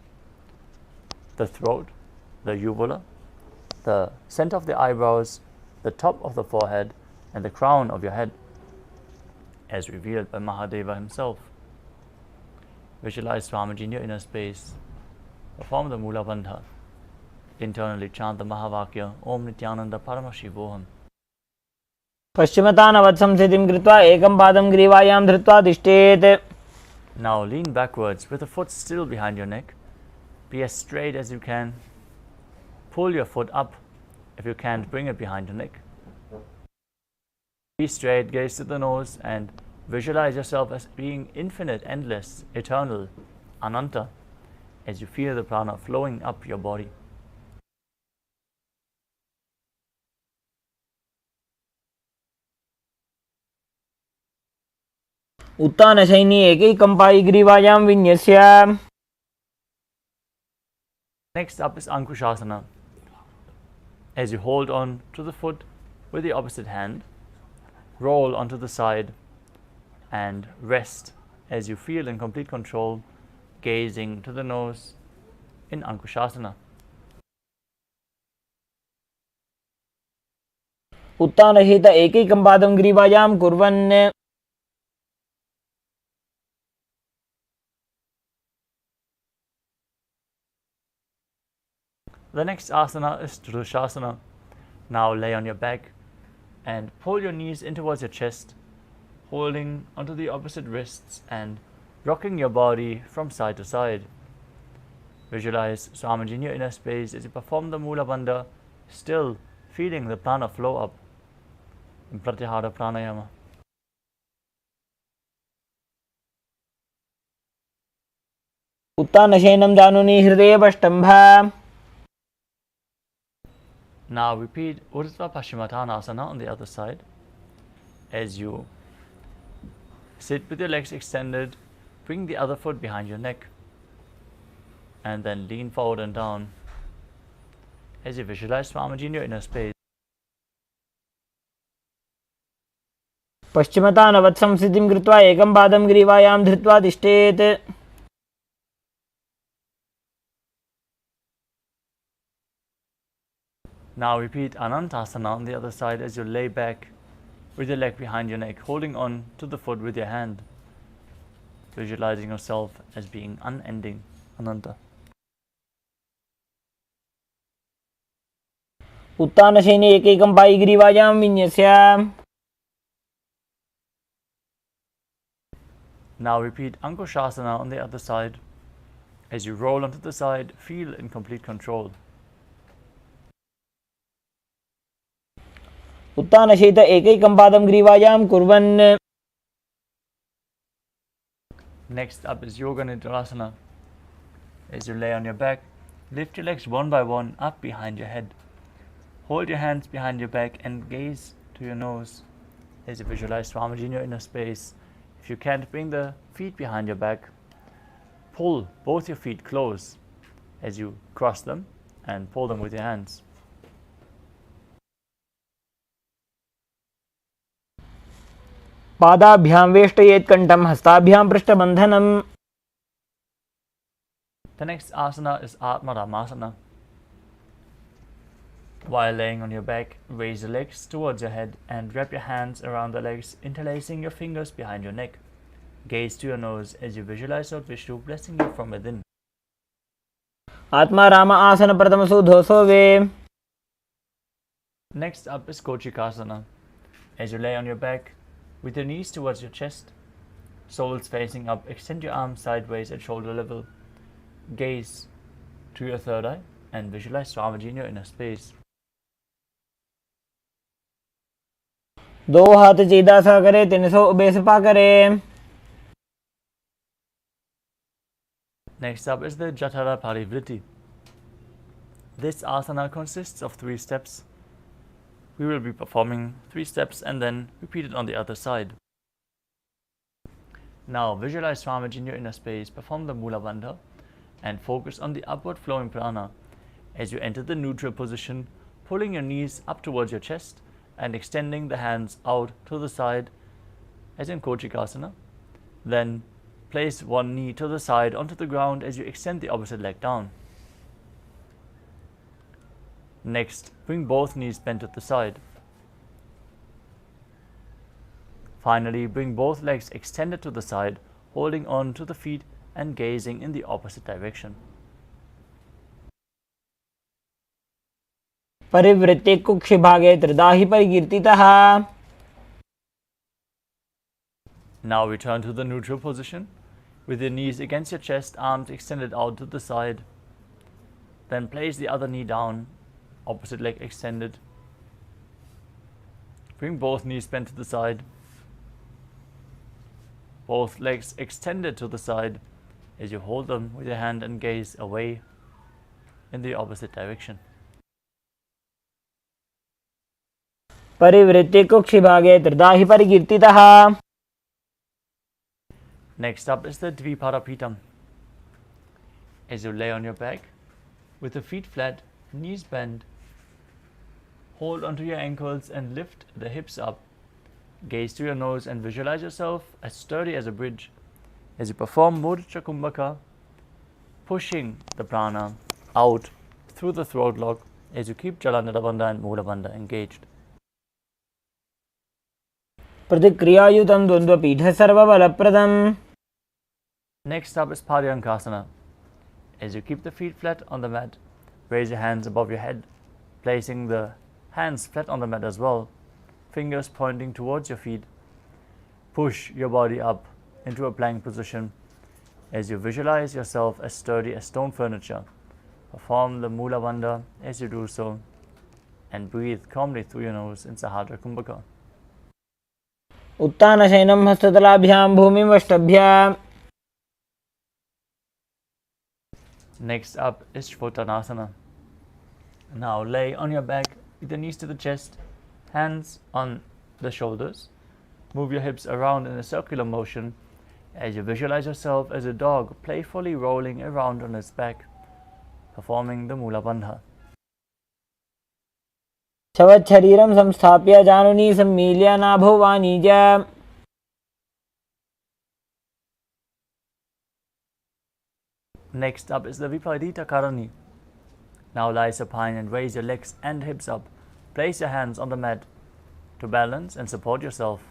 the throat, the uvula, the center of the eyebrows, the top of the forehead, and the crown of your head, as revealed by Mahadeva himself. Visualize Swamiji in your inner space. Perform the Mula Bandha. Internally chant the Mahavakya, Om Nithyananda Paramashivoham. पश्चिमतानवत् संस्थितिं कृत्वा एकं पादं ग्रीवायां धृत्वा तिष्ठेत्. Now lean backwards with the foot still behind your neck. Be as straight as you can. Pull your foot up. If you can't, bring it behind your neck. Be straight, gaze to the nose, and visualize yourself as being infinite, endless, eternal, ananta, as you feel the prana flowing up your body. उत्तानशयनी एकैकं Pai ग्रीवायां विन्यस्य. Next up is Ankushasana. As you hold on to the foot with the opposite hand, roll onto the side and rest as you feel in complete control, gazing to the nose in Ankushasana. उत्तानहित एकैकं पादं ग्रीवायां कुर्वन्. The next asana is Drushasana. Now lay on your back and pull your knees in towards your chest, holding onto the opposite wrists and rocking your body from side to side. Visualize Swamiji in your inner space as you perform the Mula Bandha, still feeling the prana flow up in Pratyahara Pranayama. उत्तानशयनं जानुनी हृदयेपष्टम्भ. Now repeat Urdhva Paschimottanasana on the other side as you sit with your legs extended. Bring the other foot behind your neck and then lean forward and down as you visualize Swamiji in your inner space. पश्चिमतानवत् संस्थितिं कृत्वा एकं पादं ग्रीवायां धृत्वा तिष्ठेत्. Now repeat Anantasana on the other side as you lay back with your leg behind your neck, holding on to the foot with your hand, visualizing yourself as being unending, Ananta. उत्तानशयनी एकैकं Pai ग्रीवायां विन्यस्य. Now repeat Ankushasana on the other side. As you roll onto the side, feel in complete control. उत्तानशयित एकैकं पादं ग्रीवायां कुर्वन्. Next up is Yoga Nidrasana. As you lay on your back, lift your legs one by one up behind your head. Hold your hands behind your back and gaze to your nose as you visualize Swamiji in your inner space. If you can't bring the feet behind your back, pull both your feet close as you cross them and pull them with your hands. पादाभ्यां वेष्टयेत् कण्ठं हस्ताभ्यां पृष्ठबन्धनम्. The next asana is Atmaramasana. While laying on your back, raise your legs towards your head and wrap your hands around the legs, interlacing your fingers behind your neck. Gaze to your nose as you visualize Lord Vishnu blessing you from within. आत्मा राम आसन प्रथमसु धोसो वे. Next up is Kochikasana. As you lay on your back, with your knees towards your chest, soles facing up, extend your arms sideways at shoulder level. Gaze to your third eye and visualize Swamiji in your inner space. दो हाथ सीधा सा करे 300 ube Sapa करे. Next up is the Jatara Parivritti. This asana consists of 3 steps. We will be performing 3 steps and then repeat it on the other side. Now visualize Swamiji in your inner space, perform the Mula Bandha and focus on the upward flowing prana as you enter the neutral position, pulling your knees up towards your chest and extending the hands out to the side as in Kochikasana. Then place one knee to the side onto the ground as you extend the opposite leg down. Next, bring both knees bent to the side. Finally, bring both legs extended to the side, holding on to the feet and gazing in the opposite direction. परिवृत्ते कुक्षिभागे त्रिदाहि परिकीर्तितः. Now return to the neutral position with your knees against your chest, arms extended out to the side. Then place the other knee down, opposite leg extended. Bring both knees bent to the side. Both legs extended to the side as you hold them with your hand and gaze away in the opposite direction. परिवृत्ते कुक्षिभागे त्रिदाहि परिकीर्तितः. Next up is the Dviparapitam. As you lay on your back, with the feet flat, knees bent, hold onto your ankles and lift the hips up. Gaze to your nose and visualize yourself as sturdy as a bridge as you perform Mudra Kumbhaka, pushing the prana out through the throat lock as you keep Jalandhara Bandha and Mula Bandha engaged. प्रतिक्रियायुतं द्वन्द्वपीठ सर्वबलप्रदम्. Next up is Paryankasana. As you keep the feet flat on the mat, raise your hands above your head, placing the hands flat on the mat as well, fingers pointing towards your feet. Push your body up into a plank position as you visualize yourself as sturdy as stone furniture. Perform the Mula Bandha as you do so and breathe calmly through your nose in Sahadra Kumbhaka. उत्तानशयनं हस्ततलाभ्यां भूमिमष्टभ्य. Next up is Shvotanasana. Now lay on your back with your knees to the chest, hands on the shoulders. Move your hips around in a circular motion as you visualize yourself as a dog playfully rolling around on its back, performing the Mula Bandha. शवच्छरीरं संस्थाप्य जानुनी सम्मील्य नाभो वाणिज्य. Next up is the Viparita Karani. Now lie supine and raise your legs and hips up. Place your hands on the mat to balance and support yourself.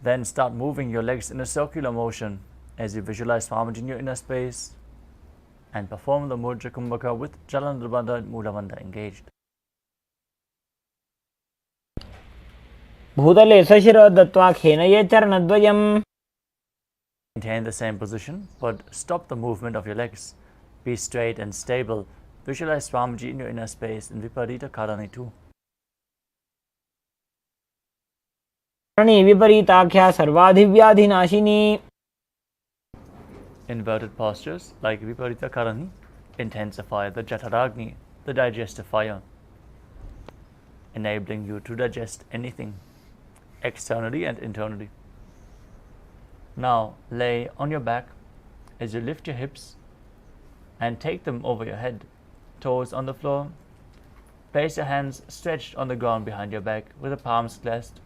Then start moving your legs in a circular motion as you visualize Swamiji in your inner space and perform the Mudra Kumbhaka with Jalandhara Bandha and Mula Bandha engaged. भूतले सशिरो दत्त्वा खेनये चरणद्वयम्. Maintain the same position, but stop the movement of your legs. Be straight and stable. Visualize Swamiji in your inner space in Viparita Karani too. Karni विपरीताख्या सर्वाधिव्याधिनाशिनी. Inverted postures like Viparita Karani intensify the Jataragni, the digestive fire, enabling you to digest anything, externally and internally. Now lay on your back as you lift your hips and take them over your head, toes on the floor. Place your hands stretched on the ground behind your back with the palms clasped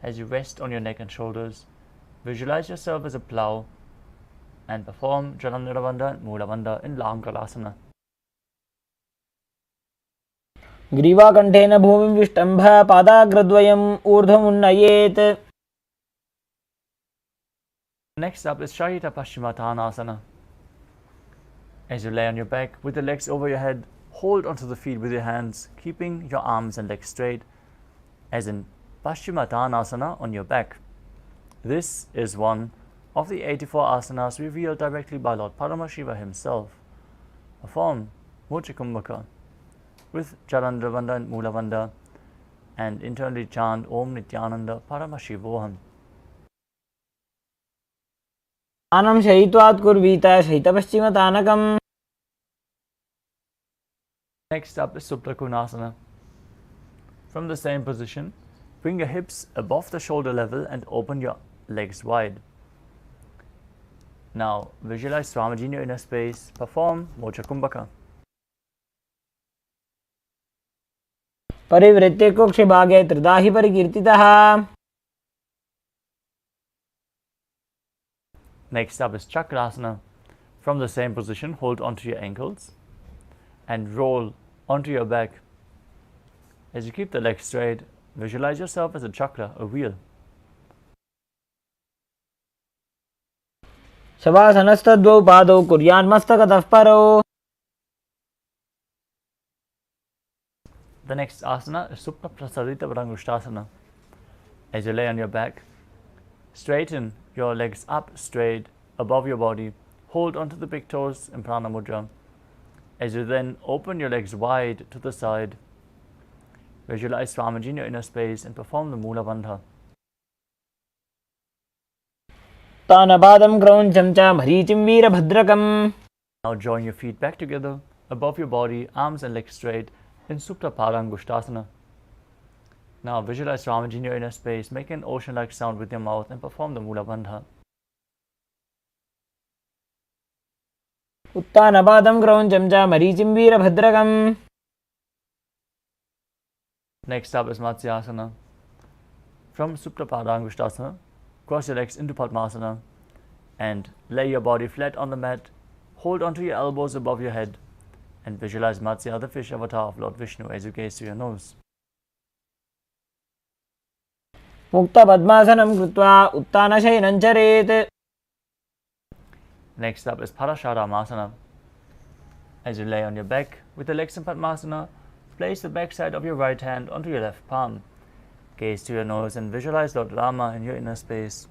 as you rest on your neck and shoulders. Visualize yourself as a plow and perform Jalandhara Bandha and Mula Bandha in Kailasa. ग्रीवाकण्ठेन भूमिं विष्टम्भ पादाग्रद्वयम् ऊर्ध्वमुन्नयेत्. Next up is Shahita Paschimottanasana. As you lay on your back with the legs over your head, hold onto the feet with your hands, keeping your arms and legs straight, as in Paschimottanasana on your back. This is one of the 84 asanas revealed directly by Lord Paramashiva himself. Perform Mudra Kumbhaka with Jalandhara Bandha and Mula Bandha and internally chant Om Nithyananda Paramashivoham. आनं शयित्वात् कुर्वीत शयितपश्चिमतानकम्. Next up is Suprakonasana. From the same position, bring your hips above the shoulder level and open your legs wide. Now visualize Swamiji in your inner space. Perform Mocha Kumbhaka. परिवृत्ते कुक्षिभागे त्रिदाहि परिकीर्तितः. Next up is Chakrasana. From the same position, hold onto your ankles and roll onto your back. As you keep the legs straight, visualize yourself as a chakra, a wheel. शवासनस्तद्वौ पादौ कुर्यान्मस्तकतः परौ. The next asana is Supta Prasarita Vrangushtasana. As you lay on your back, straighten your legs up straight above your body. Hold onto the big toes in Prana Mudra. As you then open your legs wide to the side, visualize Swamiji in your inner space and perform the Mula Bandha. तानपादं क्रौञ्चं च मरीचिं वीरभद्रकम्. Now join your feet back together above your body, arms and legs straight in Supta Parangushtasana. Now visualize Swamiji in your inner space, make an ocean-like sound with your mouth and perform the Mula Bandha. उत्तानपादं क्रौञ्चं च मरीचिं वीरभद्रकम्. Next up is Matsyasana. From Supta Parangushtasana, cross your legs into Padmasana and lay your body flat on the mat. Hold onto your elbows above your head and visualize Matsya, the fish avatar of Lord Vishnu, as you gaze to your nose. मुक्तपद्मासनं कृत्वा उत्तानशयनं चरेत्. Next up is Parasharamasana. As you lay on your back with the legs in Padmasana, place the back side of your right hand onto your left palm. Gaze to your nose and visualize Lord Rama in your inner space.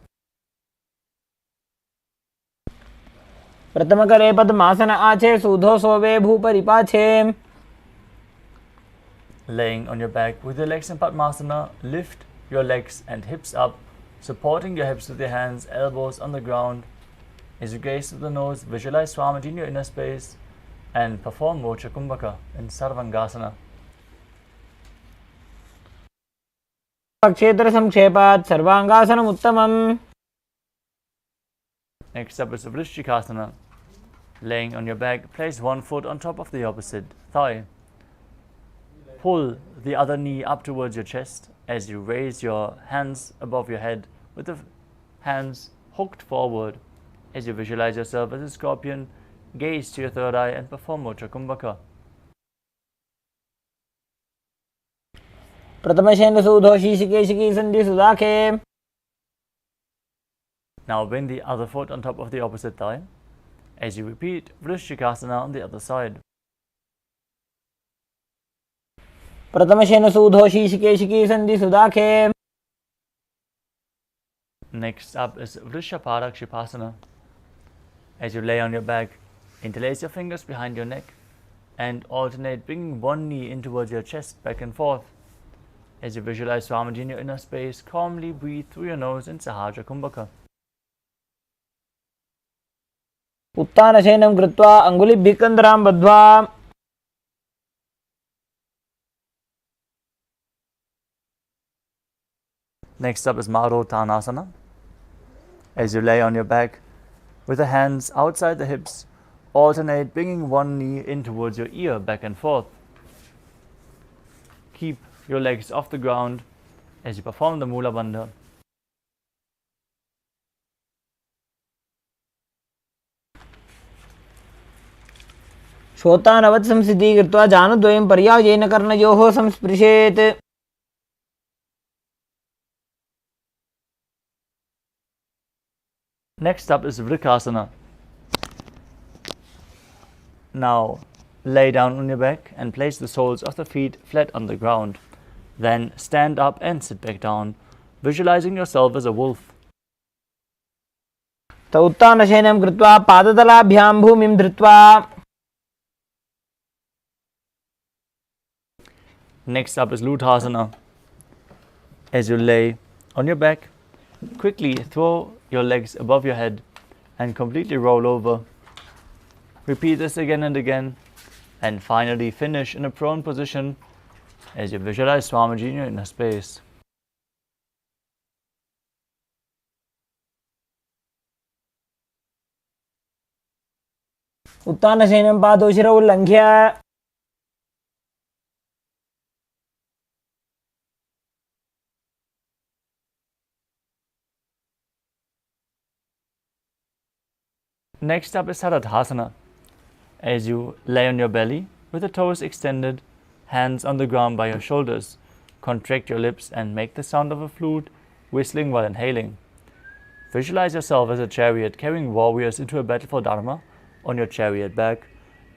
प्रथमकरे पद्मासन आचे सूधो सोवे भूपरिपाछे. Laying on your back with your legs in Padmasana, lift your legs and hips up, supporting your hips with your hands, elbows on the ground. As you gaze to the nose, visualize Swamiji in your inner space and perform Mocha Kumbhaka in Sarvangasana. क्षेत्र संक्षेपात् सर्वांगासनम् उत्तमम्. Next up is Vrishchikasana. Laying on your back, place one foot on top of the opposite thigh. Pull the other knee up towards your chest as you raise your hands above your head with the hands hooked forward. As you visualize yourself as a scorpion, gaze to your third eye and perform Mocha Kumbhaka. प्रथमशेन सूधो शीशिकेशिकी सन्धि सुदाखे. Now bend the other foot on top of the opposite thigh as you repeat Vrishchikasana on the other side. प्रथमशेन सूधो शीशिकेशिकी सन्धि सुदाखे. Next up is Vrishaparakshipasana. As you lay on your back, interlace your fingers behind your neck and alternate bringing one knee in towards your chest back and forth. As you visualize Swamiji in your inner space, calmly breathe through your nose in Sahaja Kumbhaka. उत्तानशयनं कृत्वा अङ्गुलिभ्यः कन्दरां बद्ध्वा. Next up is Marottanasana. As you lay on your back with the hands outside the hips, alternate bringing one knee in towards your ear back and forth. Keep your legs off the ground as you perform the Mula Bandha. श्रोतानवत् संसिद्धि कृत्वा जानद्वयं पर्यायेन कर्णयोः संस्पृशेत्. Next up is Vrikasana. Now lay down on your back and place the soles of the feet flat on the ground. Then stand up and sit back down, visualizing yourself as a wolf. उत्तानशयनं कृत्वा पादतलाभ्यां भूमिं धृत्वा. Next up is Luthasana. As you lay on your back, quickly throw your legs above your head and completely roll over. Repeat this again and again, and finally finish in a prone position as you visualize Swamiji in your inner space. उत्तानशयनं पादौ शिरौ उल्लङ्घ्य Next up is Tadasana. As you lay on your belly with the toes extended, hands on the ground by your shoulders, contract your lips and make the sound of a flute, whistling while inhaling. Visualize yourself as a chariot carrying warriors into a battle for Dharma on your chariot back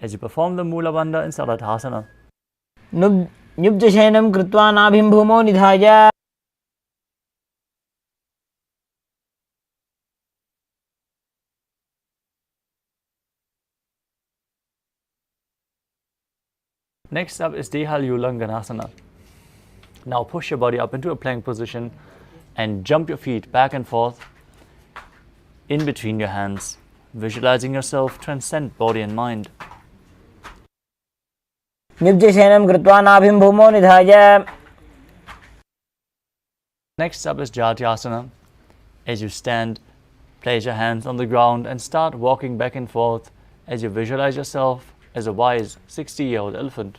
as you perform the Mula Bandha in Tadasana. नुब्जशयनं कृत्वा नाभिं भूमौ निधाय Next up is Dehalyulanganasana. Now push your body up into a plank position and jump your feet back and forth in between your hands, visualizing yourself transcend body and mind. नुब्जशयनं कृत्वा नाभिं भूमौ निधाय Next up is Jatyasana. As you stand, place your hands on the ground and start walking back and forth as you visualize yourself as a wise 60-year-old elephant.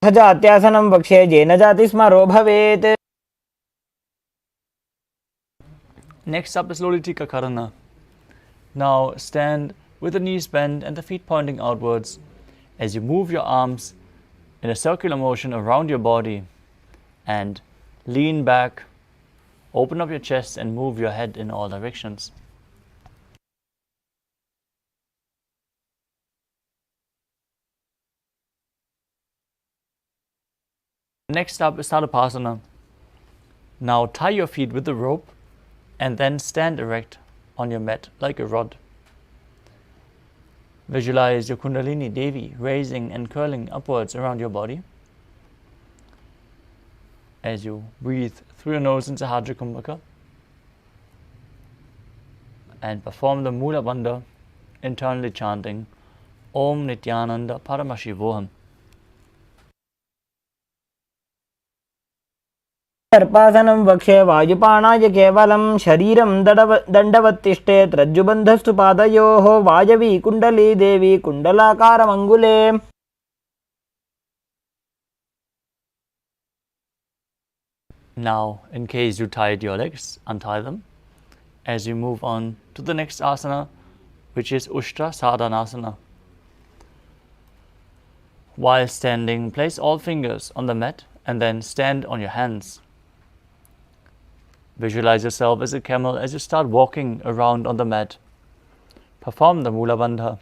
जात्यासनं वक्ष्ये येन जाति स्मरो भवेत्. Next up is Lolitika Karana. Now stand with the knees bent and the feet pointing outwards as you move your arms in a circular motion around your body and lean back, open up your chest and move your head in all directions. Next up is Tadapasana. Now tie your feet with the rope and then stand erect on your mat like a rod. Visualize your Kundalini Devi raising and curling upwards around your body. As you breathe through your nose into Sahasrara Kumbhaka and perform the Mula Bandha, internally chanting Om Nithyananda Paramashivoham. सर्पासनं वक्ष्ये वायुपाणाय केवलं शरीरं दण्डवत् तिष्ठेत् रज्जुबन्धस्तु पादयोः वायवी कुण्डली देवी कुण्डलाकारमङ्गुले. Now, in case you tied your legs, untie them as you move on to the next asana, which is Ushtra Sadhanasana. While standing, place all fingers on the mat and then stand on your hands. Visualize yourself as a camel as you start walking around on the mat. Perform the Mula Bandha.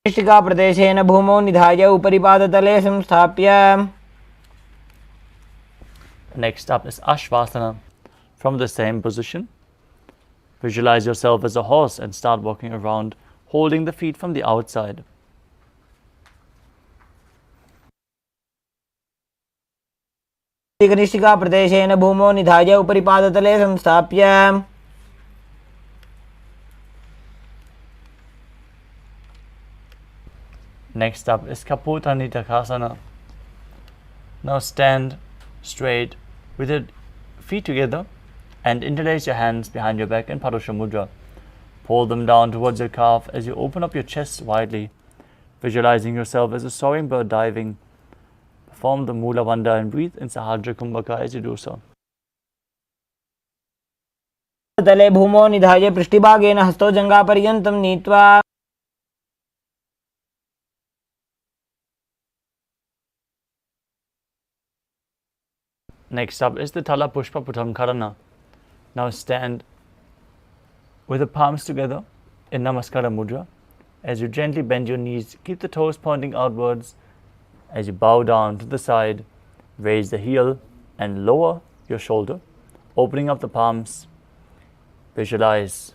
प्रदेशेन भूमौ निधाय उपरि पादतले संस्थाप्य. Next up is Ashvasana. From the same position, visualize yourself as a horse and start walking around, holding the feet from the outside. कनिष्ठिका प्रदेशेन भूमौ निधाय उपरि पादतले संस्थाप्य. Next up is Kaputa Nitakasana. Now stand straight with your feet together and interlace your hands behind your back in Padusha Mudra. Pull them down towards your calf as you open up your chest widely, visualizing yourself as a soaring bird diving. Perform the Mula Bandha and breathe in Sahasrara Kumbhaka as you do so. तले भूमौ निधाय पृष्ठभागेन हस्तौ जङ्घापर्यन्तं नीत्वा. Next up is the Tala Pushpa Putam Karana. Now stand with the palms together in Namaskara Mudra. As you gently bend your knees, keep the toes pointing outwards. As you bow down to the side, raise the heel and lower your shoulder, opening up the palms. Visualize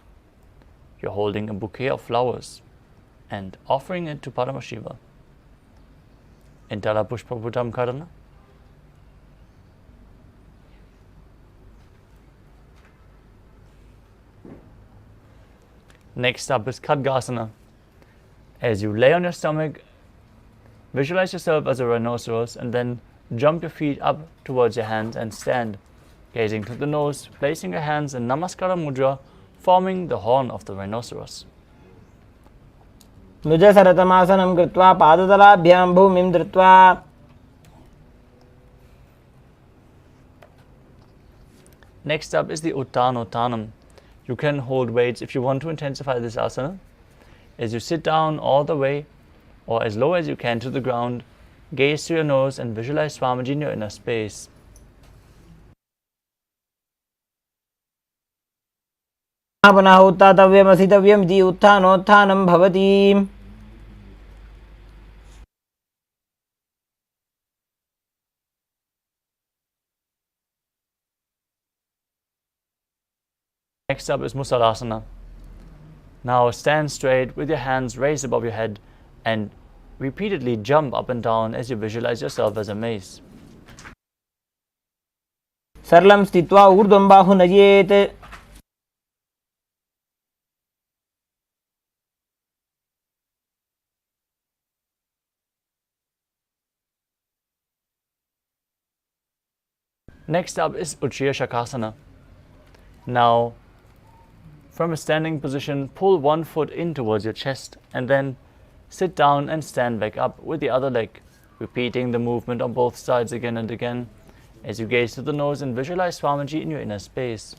you're holding a bouquet of flowers and offering it to Paramashiva. In Tala Pushpa Putam Karana. Next up is Khadgasana. As you lay on your stomach, visualize yourself as a rhinoceros and then jump your feet up towards your hands and stand, gazing through the nose, placing your hands in Namaskara Mudra, forming the horn of the rhinoceros. नुजसरतमासनं कृत्वा पादतलाभ्यां भूमिं धृत्वा Next up is the Uttanottanam. You can hold weights if you want to intensify this asana. As you sit down all the way or as low as you can to the ground, gaze through your nose and visualize Swamiji in your inner space. पुनः उत्थातव्यमसितव्यम् इति उत्थानोत्थानं भवति. Next up is Musalasana. Now stand straight with your hands raised above your head and repeatedly jump up and down as you visualize yourself as a mace. सरलं स्थित्वा ऊर्ध्वं बाहु नयेत्. Next up is Ujjayi Shakasana. Now, from a standing position, pull one foot in towards your chest and then sit down and stand back up with the other leg, repeating the movement on both sides again and again as you gaze to the nose and visualize Swamiji in your inner space.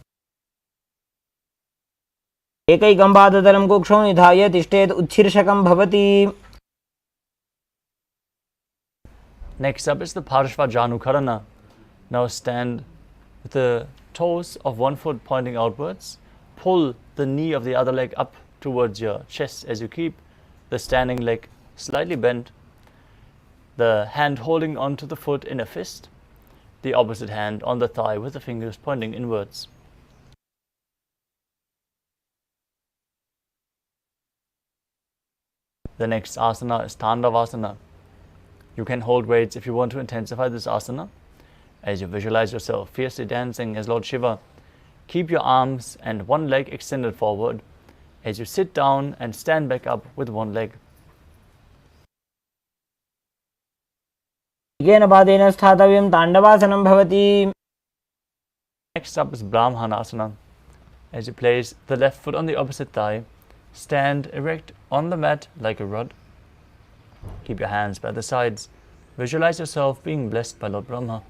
एकैकं पादतलं कुक्षौ निधाय तिष्ठेत् उच्छीर्षकं भवति. Next up is the Parshva Janukarana. Now stand with the toes of one foot pointing outwards. Pull the knee of the other leg up towards your chest as you keep the standing leg slightly bent. The hand holding onto the foot in a fist. The opposite hand on the thigh with the fingers pointing inwards. The next asana is Tandavasana. You can hold weights if you want to intensify this asana. As you visualize yourself fiercely dancing as Lord Shiva, keep your arms and one leg extended forward as you sit down and stand back up with one leg. एकेन पादेन स्थातव्यं ताण्डवासनं भवति. Next up is Brahmanasana. As you place the left foot on the opposite thigh, stand erect on the mat like a rod. Keep your hands by the sides. Visualize yourself being blessed by Lord Brahma.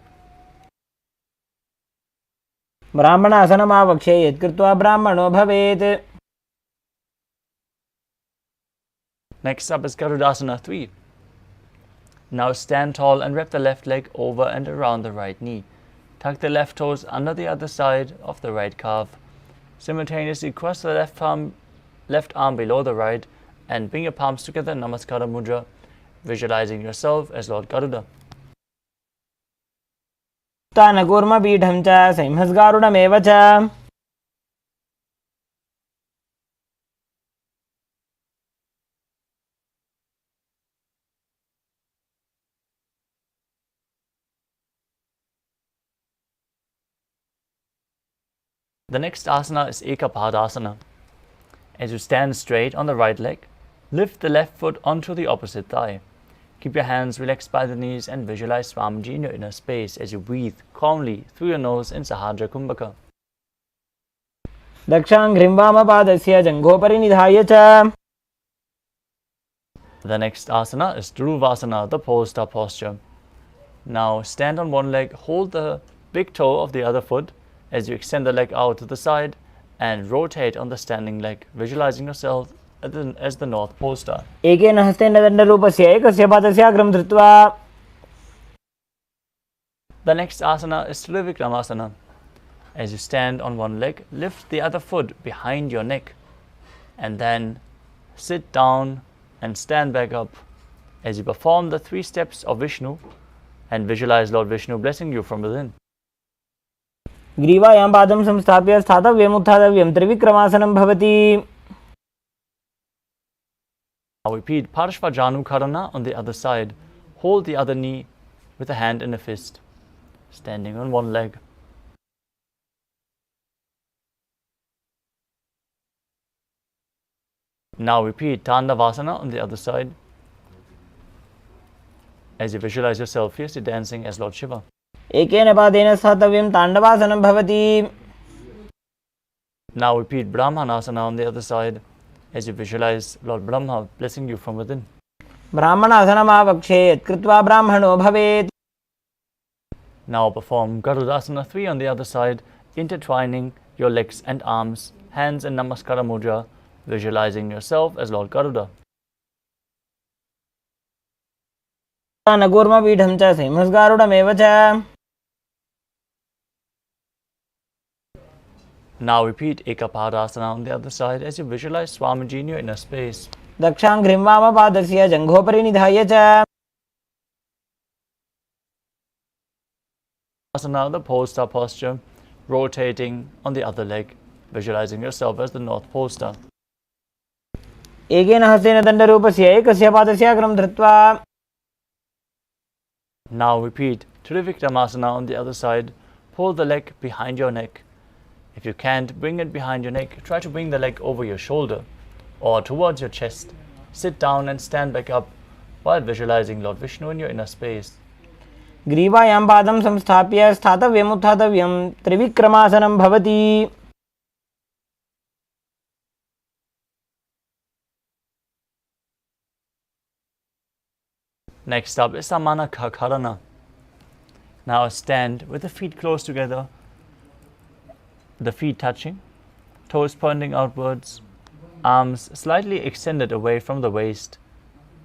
ब्राह्मणासनमावक्ष्ये यत्कृत्वा ब्राह्मणो भवेत्. Next up is Garudasana 3. Now stand tall and wrap the left leg over and around the right knee. Tuck the left toes under the other side of the right calf. Simultaneously cross the left arm below the right and bring your palms together in Namaskara Mudra, visualizing yourself as Lord Garuda. उत्थानकूर्मपीठं च संहस्गारुडमेव च. The next asana is Ekapadasana. As you stand straight on the right leg, lift the left foot onto the opposite thigh. Keep your hands relaxed by the knees and visualize Swamiji in your inner space as you breathe calmly through your nose in Sahadra Kumbhaka. दक्षाङ्घ्रिं वामपादस्य जङ्घोपरि निधाय च. The next asana is Dhruvasana, the pole star posture. Now stand on one leg, hold the big toe of the other foot as you extend the leg out to the side and rotate on the standing leg, visualizing yourself as the North Pole Star. एकेन हस्तेन दण्डरूपस्य एकस्य पादस्याग्रं धृत्वा. The next asana is Trivikramasana. As you stand on one leg, lift the other foot behind your neck and then sit down and stand back up as you perform the 3 steps of Vishnu and visualize Lord Vishnu blessing you from within. ग्रीवायां पादं संस्थाप्य स्थातव्यम् उत्थातव्यं त्रिविक्रमासनं भवति. Now repeat Parshva Janukarana on the other side. Hold the other knee with a hand in a fist, standing on one leg. Now repeat Tandavasana on the other side as you visualize yourself fiercely dancing as Lord Shiva. एकेन पादेन स्थातव्यं ताण्डवासनं भवति. Now repeat Brahmanasana on the other side as you visualize Lord Brahma blessing you from within. ब्राह्मणासनमावक्षे यत्कृत्वा ब्राह्मणो भवेत्. Now perform Garudasana 3 on the other side, intertwining your legs and arms, hands in Namaskara Mudra, visualizing yourself as Lord Garuda. नकूर्मपीठं च सिंहस्गारुडमेव च. Now repeat Ekapadasana on the other side as you visualize Swamiji in your inner space. दक्षाङ्घ्रिं वामपादस्य जङ्घोपरि निधाय च. Asana, the pole star posture, rotating on the other leg, visualizing yourself as the North Pole Star. एकेन हस्तेन दण्डरूपस्य एकस्य पादस्य अग्रं धृत्वा. Now repeat Trivikramasana on the other side, pull the leg behind your neck. If you can't bring it behind your neck, try to bring the leg over your shoulder or towards your chest. Sit down and stand back up while visualizing Lord Vishnu in your inner space. ग्रीवायां पादं संस्थाप्य स्थातव्यम् उत्थातव्यं त्रिविक्रमासनं भवति. Next up is Samana Kakarana. Now stand with the feet close together, the feet touching, toes pointing outwards, arms slightly extended away from the waist,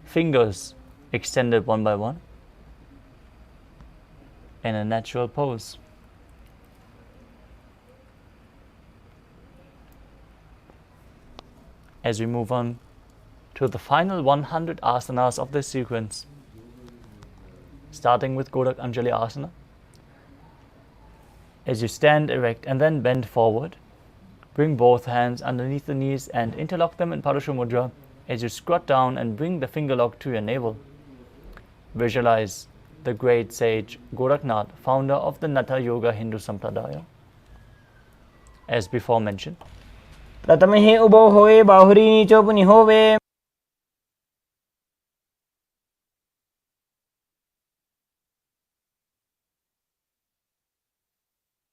fingers extended one by one, in a natural pose. As we move on to the final 100 asanas of this sequence, starting with Godak Anjali Asana. As you stand erect and then bend forward, bring both hands underneath the knees and interlock them in Parashu Mudra as you squat down and bring the finger lock to your navel. Visualize the great sage Goraknath, founder of the Natha Yoga Hindu Sampradaya. As before mentioned, प्रथमे उभो होवे बाहुरी नीचो पुनि होवे.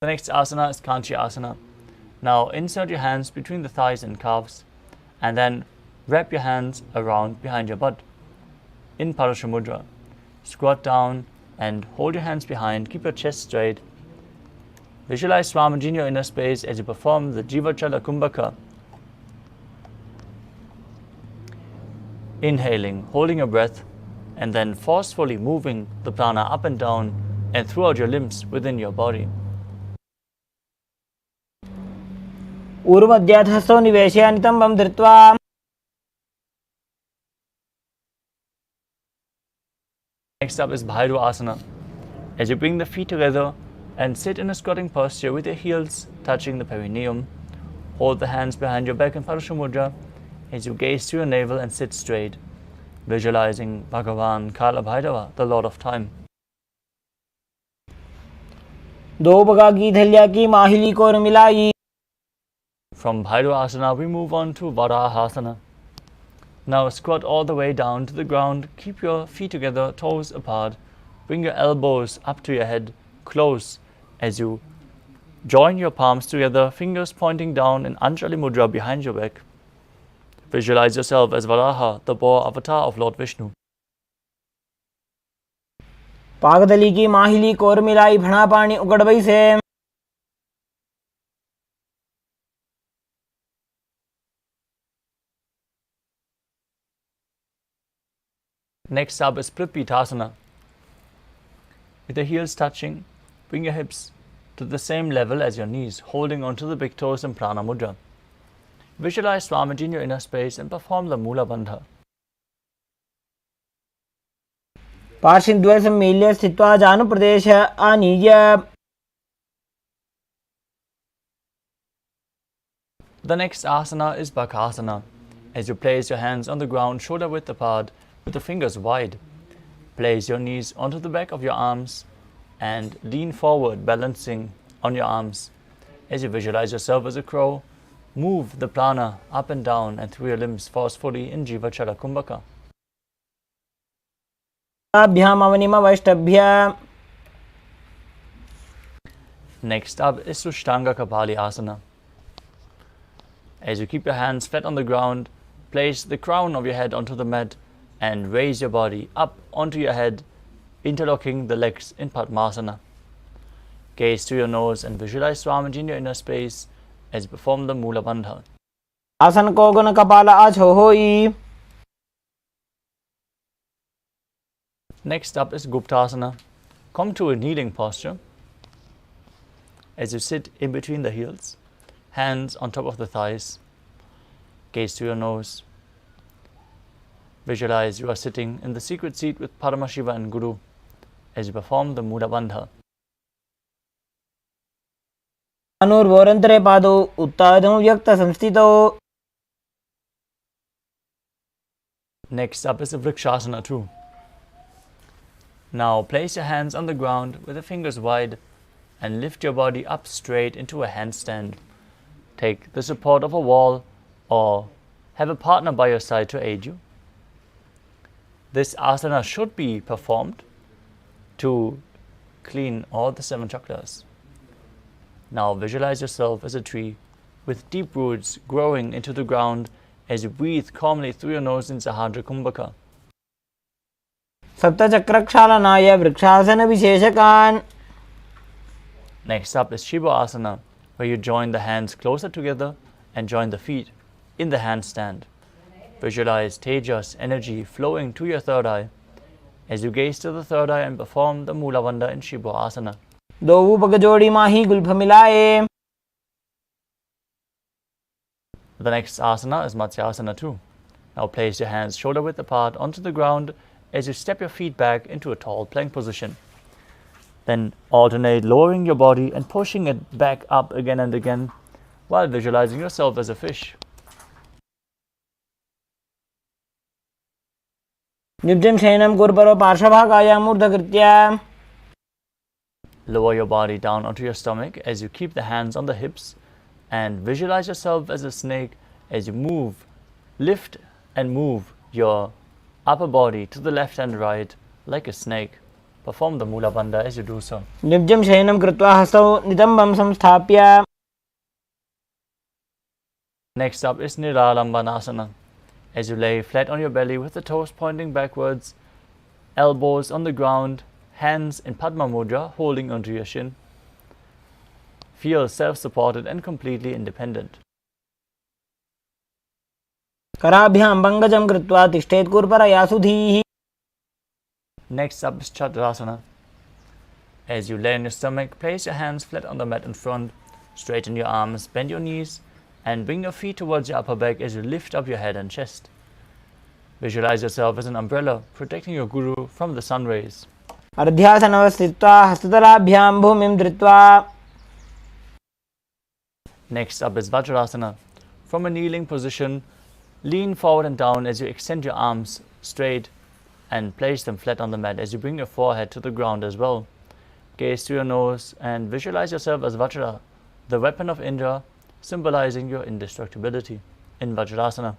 the next asana is Kanchi Asana. Now insert your hands between the thighs and calves and then wrap your hands around behind your butt in Parashu Mudra. Squat down and hold your hands behind, keep your chest straight. Visualize Swamiji in your inner space as you perform the Jivachala Kumbhaka. Inhaling, holding your breath, and then forcefully moving the prana up and down and throughout your limbs within your body. ऊर्वद्यात् हस्तो निवेशय नितम्बं धृत्वा. Next up is Bhairu Asana. As you bring the feet together and sit in a squatting posture with your heels touching the perineum, hold the hands behind your back in Parashu Mudra as you gaze to your navel and sit straight, visualizing Bhagavan Kala Bhairava, the Lord of Time. दो बगा की धैल्या की माहिली को मिलाई. From Bhairu Asana, we move on to Varahasana. Now squat all the way down to the ground. Keep your feet together, toes apart. Bring your elbows up to your head, close as you join your palms together, fingers pointing down in Anjali Mudra behind your back. Visualize yourself as Varaha, the boar avatar of Lord Vishnu. पागदली की माहिली core मिलाई भणा पानी उगड़बई से. Next up is Prithvitasana. With the heels touching, bring your hips to the same level as your knees, holding onto the big toes in Prana Mudra. Visualize Swamiji in your inner space and perform the Mula Bandha. पार्श्वद्वय सम्मील्य स्थित्वा जानुप्रदेश आनीय. The next asana is Bakasana. As you place your hands on the ground, shoulder width apart, with the fingers wide. Place your knees onto the back of your arms and lean forward, balancing on your arms. As you visualize yourself as a crow, Move the prana up and down and through your limbs forcefully in Jiva Chala Kumbhaka. Next up is Sushtanga Kapali Asana. As you keep your hands flat on the ground, place the crown of your head onto the mat and raise your body up onto your head, interlocking the legs in Padmasana. Gaze to your nose and visualize Swamiji in your inner space as you perform the Mula Bandha. आसन को गुण कपाल आछो होई. Next up is Guptasana. Come to a kneeling posture. As you sit in between the heels, hands on top of the thighs, gaze to your nose. Visualize you are sitting in the secret seat with Paramashiva and Guru as you perform the Mula Bandha. अनुर्वोरंतरे पादौ उत्तादं व्यक्त संस्थितौ. Next up is a Vrikshasana too. Now place your hands on the ground with the fingers wide and lift your body up straight into a handstand. Take the support of a wall or have a partner by your side to aid you. This asana should be performed to clean all the 7 chakras. Now visualize yourself as a tree with deep roots growing into the ground as you breathe calmly through your nose in Sahadra Kumbhaka. सप्तचक्रक्षालनाय vrikshasana विशेषकान्. Next up is Shiva Asana, where you join the hands closer together and join the feet in the handstand. Visualize Tejas energy flowing to your third eye as you gaze to the third eye and perform the Mula Bandha in Shiva Asana. दो पग जोड़ी माही Gulf मिलाए. The next asana is Matsyasana too. Now place your hands shoulder width apart onto the ground as you step your feet back into a tall plank position. Then alternate lowering your body and pushing it back up again and again while visualizing yourself as a fish. निब्जं शयनं कुर्परो पार्श्वभागाय मूर्धकृत्य. Lower your body down onto your stomach as you keep the hands on the hips and visualize yourself as a snake as you lift and move your upper body to the left and right like a snake. Perform the Mula Bandha as you do so. निब्जं शयनं कृत्वा हस्तौ नितम्बं संस्थाप्य. Next up is Niralambanasana. As you lay flat on your belly with the toes pointing backwards, elbows on the ground, hands in Padma Mudra holding onto your shin. Feel self-supported and completely independent. कराभ्यां भङ्गजं कृत्वा तिष्ठेत् कुर्परया सुधीः. Next up is Chakrasana. As you lay on your stomach, place your hands flat on the mat in front, straighten your arms, bend your knees, and bring your feet towards your upper back as you lift up your head and chest. Visualize yourself as an umbrella, protecting your Guru from the sun rays. अर्ध्यासनवस्थित्वा हस्ततलाभ्यां भूमिं धृत्वा. Next up is Vajrasana. From a kneeling position, lean forward and down as you extend your arms straight and place them flat on the mat as you bring your forehead to the ground as well. Gaze to your nose and visualize yourself as Vajra, the weapon of Indra, symbolizing your indestructibility in Vajrasana.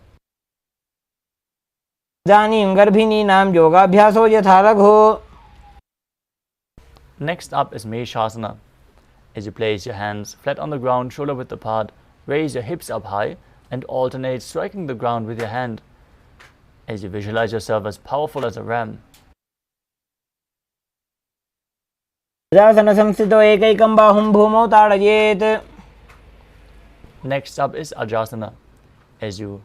इदानीं गर्भिणीनां योगाभ्यासो यथा लघु. Next up is Meshasana. As you place your hands flat on the ground, shoulder width apart, raise your hips up high and alternate striking the ground with your hand as you visualize yourself as powerful as a ram. संस्थितो एकैकं बाहुं भूमौ ताडयेत्. Next up is Ajasana. As you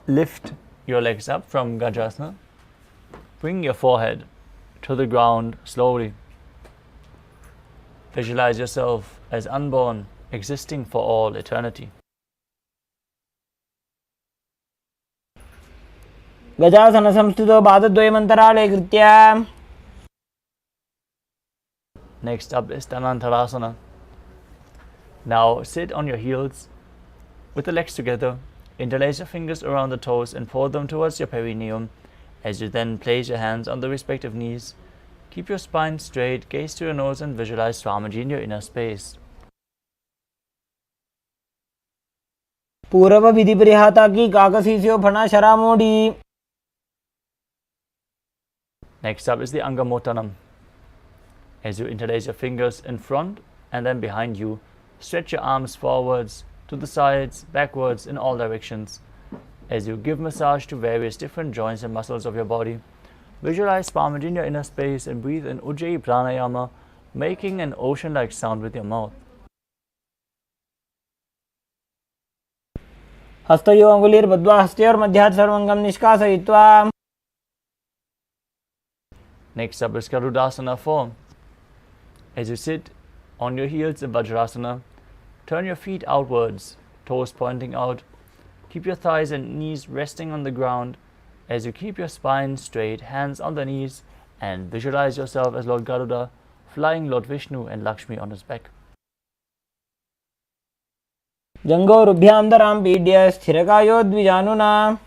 lift your legs up from Gajasana, bring your forehead to the ground slowly. Visualize yourself as unborn, existing for all eternity. गजासन संस्थितो पादद्वयमन्तराळे कृत्य. Next up is Dhanantarasana. Now sit on your heels with the legs together. Interlace your fingers around the toes and pull them towards your perineum as you then place your hands on the respective knees. Keep your spine straight, gaze to your nose and visualize Swamiji in your inner space. पूर्व विधि परिहाता की काकसीस्यो फना शरामोडी. Next up is the Angamotanam. As you interlace your fingers in front and then behind you, stretch your arms forwards, to the sides, backwards, in all directions. As you give massage to various different joints and muscles of your body, visualize palm in your inner space and breathe in Ujjayi Pranayama, making an ocean-like sound with your mouth. हस्तयो अंगुलीर्बद्ध्वा हस्तयोर मध्यात् सर्वंगम निष्कासयित्वा. Next up is Garudasana form. As you sit on your heels in Vajrasana, turn your feet outwards, toes pointing out. Keep your thighs and knees resting on the ground as you keep your spine straight, hands on the knees, and visualize yourself as Lord Garuda, flying Lord Vishnu and Lakshmi on his back. जंगोरुभ्यां दरां पीड्य स्थिरकायो द्विजानुना.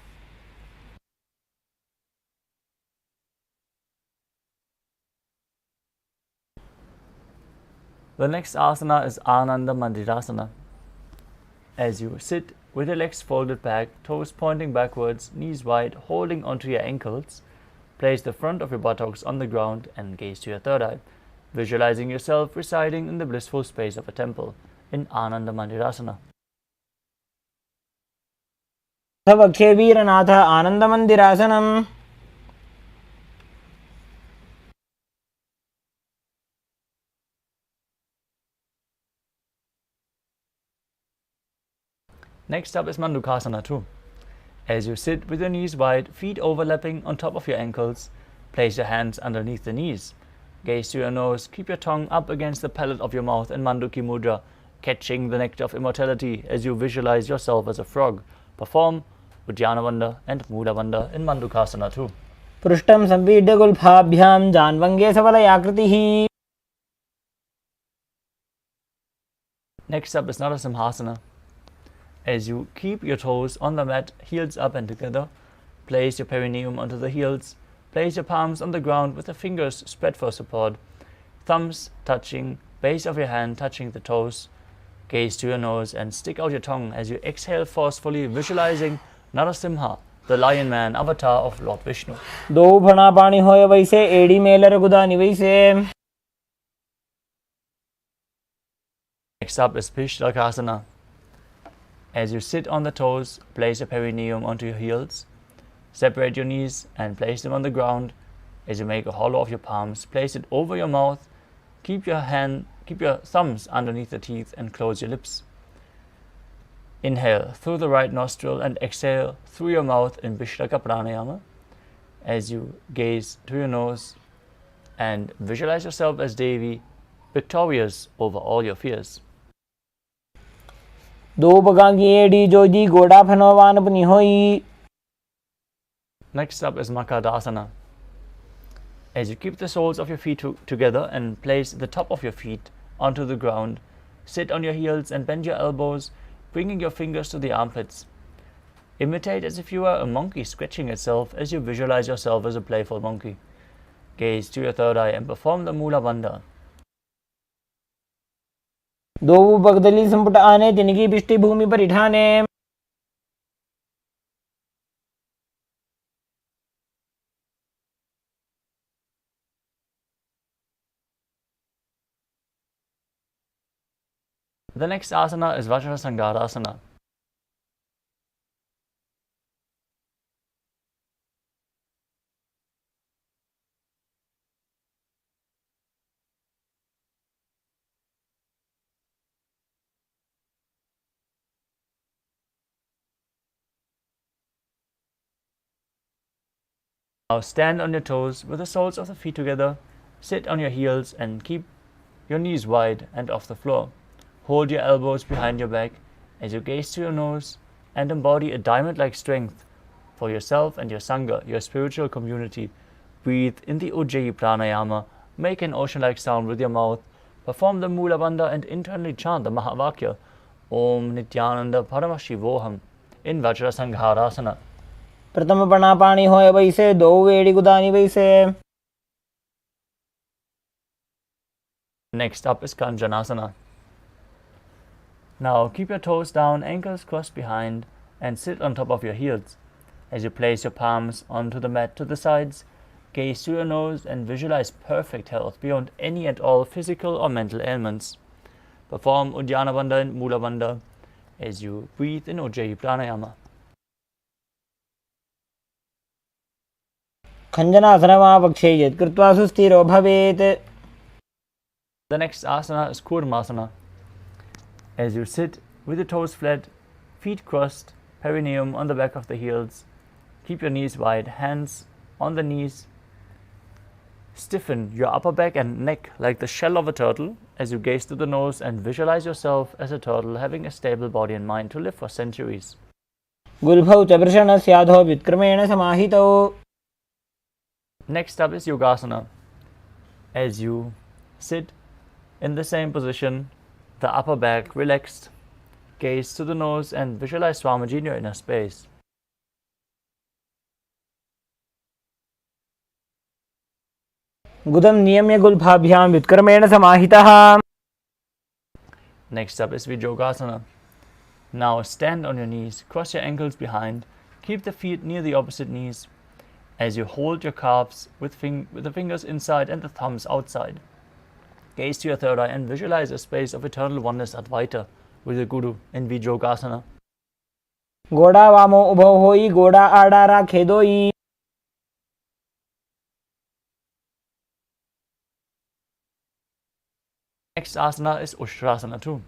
The next asana is Ananda Mandirasana. As you sit with your legs folded back, toes pointing backwards, knees wide, holding onto your ankles, place the front of your buttocks on the ground and gaze to your third eye, visualizing yourself residing in the blissful space of a temple in Ananda Mandirasana. वक्षे वीरनाथ आनंदमंदिरासनम. Next up is Mandukasana too. As you sit with your knees wide, feet overlapping on top of your ankles, place your hands underneath the knees. Gaze to your nose, keep your tongue up against the palate of your mouth in Manduki Mudra, catching the nectar of immortality as you visualize yourself as a frog. Perform Uddiyana Bandha and Mula Bandha in Mandukasana too. पृष्ठं संपीड्य गुल्फाभ्यां जान्वंगे सबलयाकृतिः. Next up is Narasimhasana. As you keep your toes on the mat, heels up and together, place your perineum onto the heels, place your palms on the ground with the fingers spread for support, thumbs touching, base of your hand touching the toes. Gaze to your nose and stick out your tongue as you exhale forcefully, visualizing Narasimha, the lion man avatar of Lord Vishnu. दो फणा पाणी होय वैसे एड़ी Mailer गुदानी वैसे. Next up is Pishlakasana. As you sit on the toes, place your perineum onto your heels, separate your knees and place them on the ground. As you make a hollow of your palms, place it over your mouth. Keep your thumbs underneath the teeth and close your lips. Inhale through the right nostril and exhale through your mouth in Vishlaka Pranayama. As you gaze to your nose and visualize yourself as Devi, victorious over all your fears. दो बगांगी एड़ी जोजी गोड़ा फनोवान अपनी होई. Next up is Makadasana. As you keep the soles of your feet together and place the top of your feet onto the ground, sit on your heels and bend your elbows, bringing your fingers to the armpits. Imitate as if you were a monkey scratching itself as you visualize yourself as a playful monkey. Gaze to your third eye and perform the Mula Bandha. दो बगदली संपुट आने तिनकी पिष्टि भूमि पर इठाने. The next asana is Vajrasangarasana. Now stand on your toes with the soles of the feet together, sit on your heels and keep your knees wide and off the floor. Hold your elbows behind your back as you gaze to your nose and embody a diamond-like strength for yourself and your Sangha, your spiritual community. Breathe in the Ujjayi Pranayama, make an ocean-like sound with your mouth, perform the Mula Bandha and internally chant the Mahavakya, Om Nithyananda Paramashivoham in Vajrasangarasana. प्रथम पणा पाणी होय वैसे दो एड़ी गुदानी वैसे. Next up is Kanjanasana. Now keep your toes down, ankles crossed behind, and sit on top of your heels. As you place your palms onto the mat to the sides, gaze to your nose and visualize perfect health beyond any and all physical or mental ailments. Perform Uddiyana Bandha and Mula Bandha as you breathe in Ujjayi Pranayama. खञ्जनासनमावक्षे यत् कृत्वा सुस्थिरो भवेत्. The next asana is Kurmasana. As you sit with the toes flat, feet crossed, perineum on the back of the heels, keep your knees wide, hands on the knees. Stiffen your upper back and neck like the shell of a turtle as you gaze to the nose and visualize yourself as a turtle having a stable body and mind to live for centuries. गुल्फौ च वृषणस्याधो व्युत्क्रमेण समाहितौ. Next up is Yogasana. As you sit in the same position, the upper back relaxed, gaze to the nose and visualize Swamiji in your inner space. गुदं नियम्य गुल्फाभ्यां व्युत्क्रमेण समाहितः. Next up is Vijogasana. Now stand on your knees, cross your ankles behind, keep the feet near the opposite knees as you hold your calves with the fingers inside and the thumbs outside. Gaze to your third eye and visualize a space of eternal oneness Advaita with the Guru in Vijogasana. घोड़ा वामो उभो होई घोड़ा आड़ा राखे दोई. Next asana is Ushtrasana too.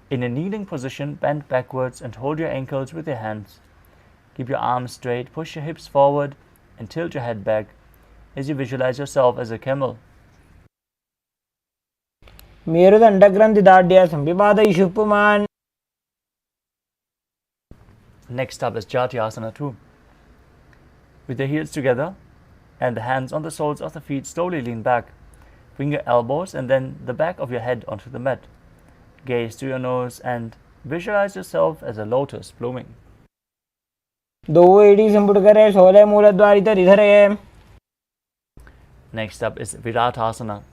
In a kneeling position, bend backwards and hold your ankles with your hands. Keep your arms straight, push your hips forward and tilt your head back as you visualize yourself as a camel. मेरुदण्डग्रन्थिदाढ्य संविपादयिषुः पुमान्. Next up is Jatyasana too. With the heels together and the hands on the soles of the feet, slowly lean back. Bring your elbows and then the back of your head onto the mat. Gaze to your nose and visualize yourself as a lotus blooming. दो एड़ी संपुट करे सोले मूलद्वारि तरिधरे. Next up is Viratasana.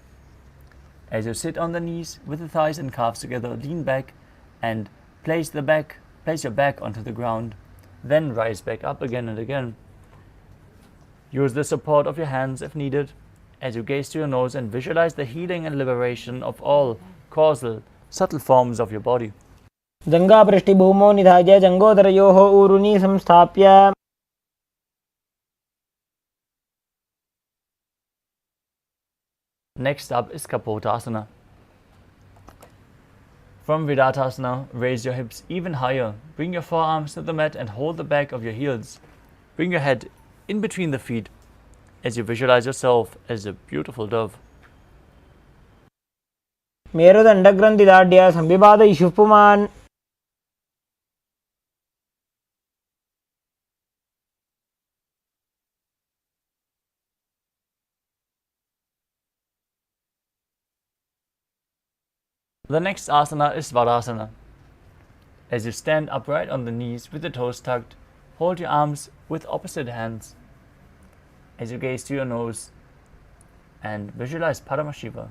As you sit on the knees with the thighs and calves together, lean back and place your back onto the ground. Then rise back up again and again. Use the support of your hands if needed as you gaze to your nose and visualize the healing and liberation of all causal, subtle forms of your body. जङ्घापृष्ठभूमौ निधाय जङ्घोदरयोः ऊरुनी संस्थाप्य. Next up is Kapotasana. From Viratasana, raise your hips even higher. Bring your forearms to the mat and hold the back of your heels. Bring your head in between the feet as you visualize yourself as a beautiful dove. मेरुदण्डग्रन्थिदाढ्य संविपादयिषुः पुमान्. The next asana is Varasana. As you stand upright on the knees with the toes tucked, hold your arms with opposite hands. As you gaze to your nose and visualize Paramashiva,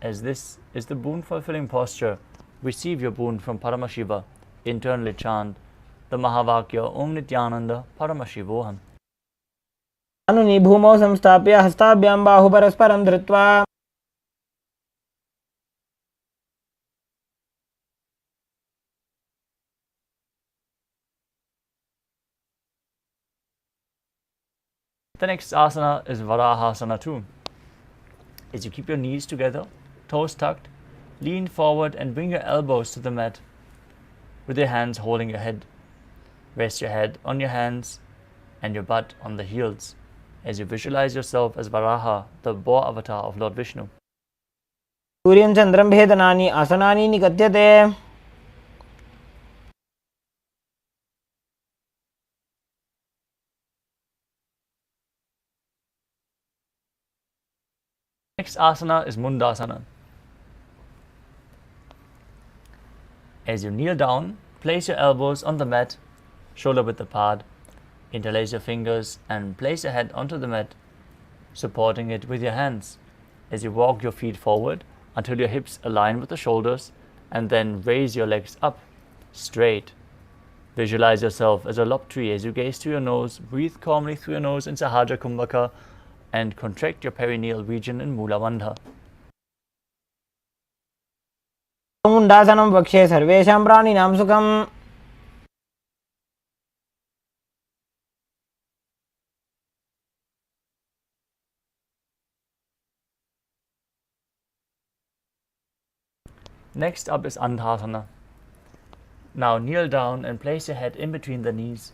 as this is the boon-fulfilling posture, receive your boon from Paramashiva. Internally chant the Mahavakya Om Nithyananda Paramashivoham. अनुनि भूमौ संस्थाप्य हस्ताभ्यां बाहु परस्परं धृत्वा. The next asana is Varahasana too. As you keep your knees together, toes tucked, lean forward and bring your elbows to the mat with your hands holding your head. Rest your head on your hands and your butt on the heels as you visualize yourself as Varaha, the boar avatar of Lord Vishnu. सूर्यं चन्द्रं भेदनानि आसनानि निकथ्यते. Next asana is Mundasana. As you kneel down, place your elbows on the mat, shoulder width apart. Interlace your fingers and place your head onto the mat, supporting it with your hands. As you walk your feet forward until your hips align with the shoulders and then raise your legs up straight. Visualize yourself as a lob tree as you gaze to your nose. Breathe calmly through your nose in Sahaja Kumbhaka and contract your perineal region in Mula Bandha. मुण्डासनं वक्षे सर्वेषां प्राणिनां सुखम्. Next up is Andhasana. Now kneel down and place your head in between the knees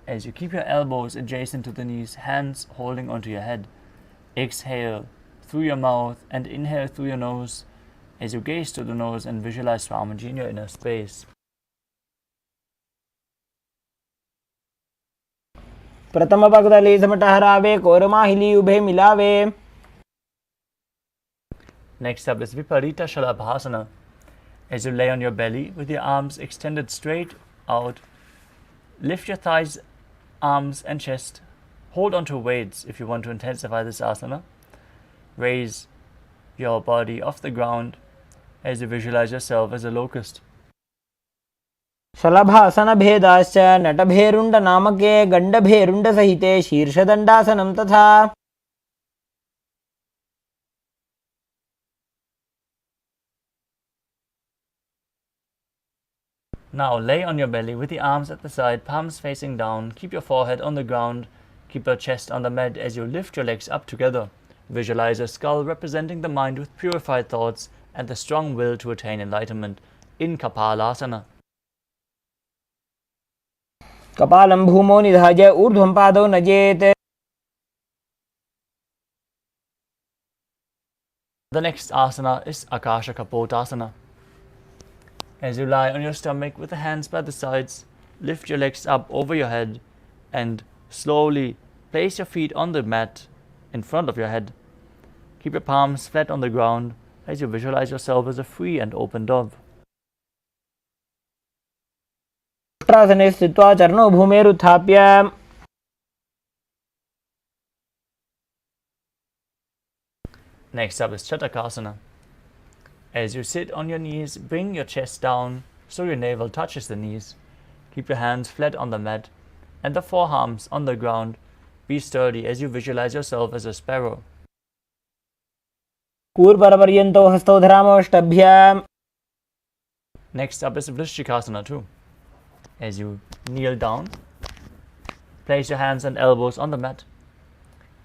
as you keep your elbows adjacent to the knees, hands holding onto your head. Exhale through your mouth and inhale through your nose as you gaze to the nose and visualize Swamiji in your inner space. प्रथम पगदली समट हरावे कोरमाहिली उभे मिलावे. Next up is Viparita Shalabhasana. As you lay on your belly with your arms extended straight out, lift your thighs, arms and chest. Hold on to weights if you want to intensify this asana. Raise your body off the ground as you visualize yourself as a locust. शलभासन भेदाश्च नटभेरुण्ड नामके गण्डभेरुण्ड सहिते शीर्षदण्डासनं तथा. Now lay on your belly with the arms at the side, palms facing down. Keep your forehead on the ground. Keep your chest on the mat as you lift your legs up together. Visualize a skull representing the mind with purified thoughts and the strong will to attain enlightenment in Kapalasana. कपालं भूमौ निधाय ऊर्ध्वं पादौ नजेत्. The next asana is Akasha Kapotasana. As you lie on your stomach with the hands by the sides, lift your legs up over your head and slowly place your feet on the mat in front of your head. Keep your palms flat on the ground as you visualize yourself as a free and open dove. उष्ट्रासने स्थित्वा चरणौ भूमेरुत्थाप्य. Next up is Chatakasana. As you sit on your knees, bring your chest down so your navel touches the knees. Keep your hands flat on the mat and the forearms on the ground. Be sturdy as you visualize yourself as a sparrow. कूर्परपर्यन्तौ हस्तौ धरामष्टभ्य. Next up is Vrishchikasana too. As you kneel down, place your hands and elbows on the mat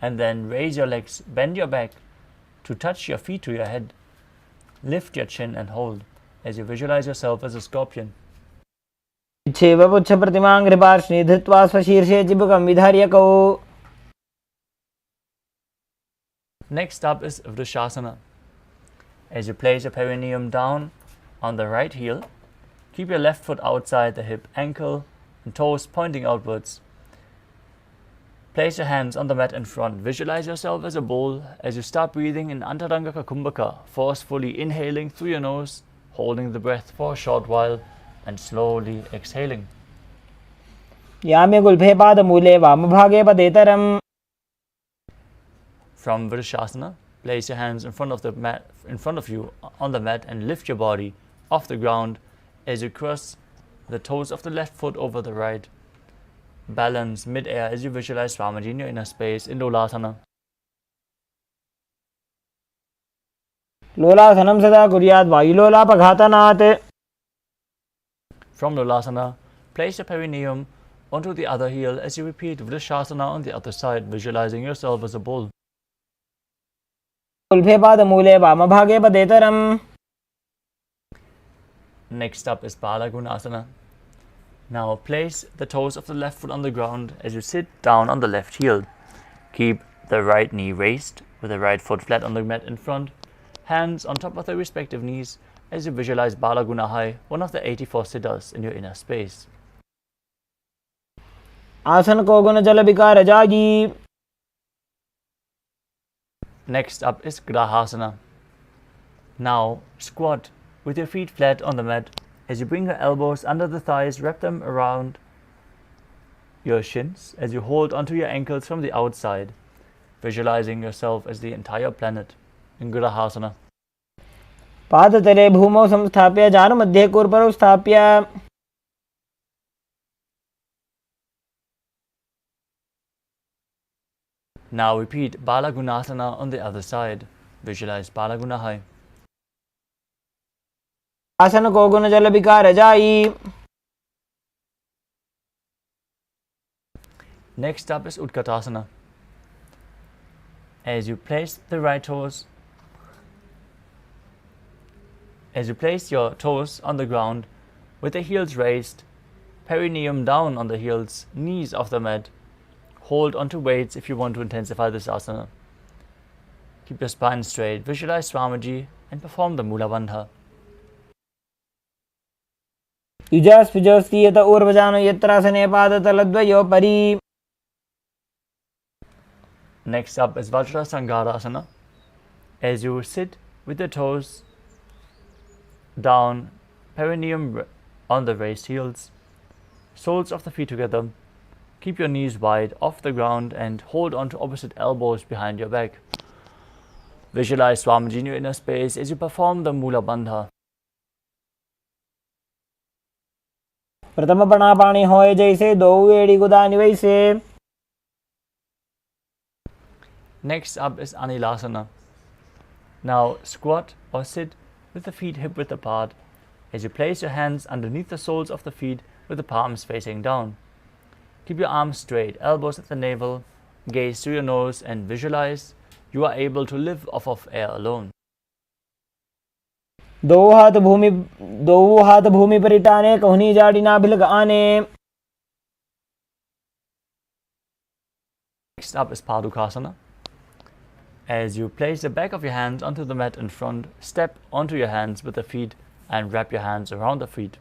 and then raise your legs, bend your back to touch your feet to your head. Lift your chin and hold as you visualize yourself as a scorpion. इच्छेव पुच्छप्रतिमां कृपार्ष्णि धृत्वा स्वशीर्षे चिबुकं विधार्यकौ. Next up is Vrishasana. As you place your perineum down on the right heel, keep your left foot outside the hip, ankle and toes pointing outwards. Place your hands on the mat in front. Visualize yourself as a bowl as you start breathing in Antarangaka Kumbhaka, forcefully inhaling through your nose, holding the breath for a short while and slowly exhaling. याम्य गुल्फे पादमूले वामभागे पदेतरम्. From Vrishasana, place your hands in front of the mat, in front of you on the mat and lift your body off the ground as you cross the toes of the left foot over the right. Balance mid-air as you visualize Swamiji in your inner space in Lolasana. लोलासनं सदा कुर्यात् वायुलोलापघातनात्. From Lolasana, place your perineum onto the other heel as you repeat Vrishasana on the other side, visualizing yourself as a bull. गुल्फे पादमूले वामभागे पदेतरम्. Next up is Balagunasana. Now place the toes of the left foot on the ground as you sit down on the left heel. Keep the right knee raised with the right foot flat on the mat in front. Hands on top of the respective knees as you visualize Balagunahai, one of the 84 siddhas in your inner space. आसन को गुण जल विकार जागी. Next up is Grahasana. Now squat with your feet flat on the mat. As you bring your elbows under the thighs, wrap them around your shins as you hold onto your ankles from the outside, visualizing yourself as the entire planet in Grahasana. पादतले भूमौ संस्थाप्य जानुमध्ये कूर्परौ स्थाप्य Now repeat Balagunasana on the other side. Visualize Balagunahai. आसन को गुण जल विकार जाई. Next up is Utkatasana. As you place your toes on the ground with the heels raised, perineum down on the heels, knees off the mat. Hold onto weights if you want to intensify this asana. Keep your spine straight, visualize Swamiji and perform the Mula Bandha. युजास्पिजोस्ति यत ऊर्वजानो यत्रासने पादतलद्वयो परि. Next up is Vajrasangarasana. As you sit with the toes down, perineum on the raised heels, soles of the feet together. Keep your knees wide off the ground and hold on to opposite elbows behind your back. Visualize Swamiji in your inner space as you perform the Mula Bandha. प्रथम पणापाणी होए जैसे दो एड़ी गुदानी वैसे. Next up is Anilasana. Now squat or sit with the feet hip width apart as you place your hands underneath the soles of the feet with the palms facing down. Keep your arms straight, elbows at the navel, gaze through your nose and visualize you are able to live off of air alone. दो हाथ भूमि पर टाने कहनी जाड़ी नाभिलग आने. Next up is Padukasana. As you place the back of your hands onto the mat in front, step onto your hands with the feet and wrap your hands around the feet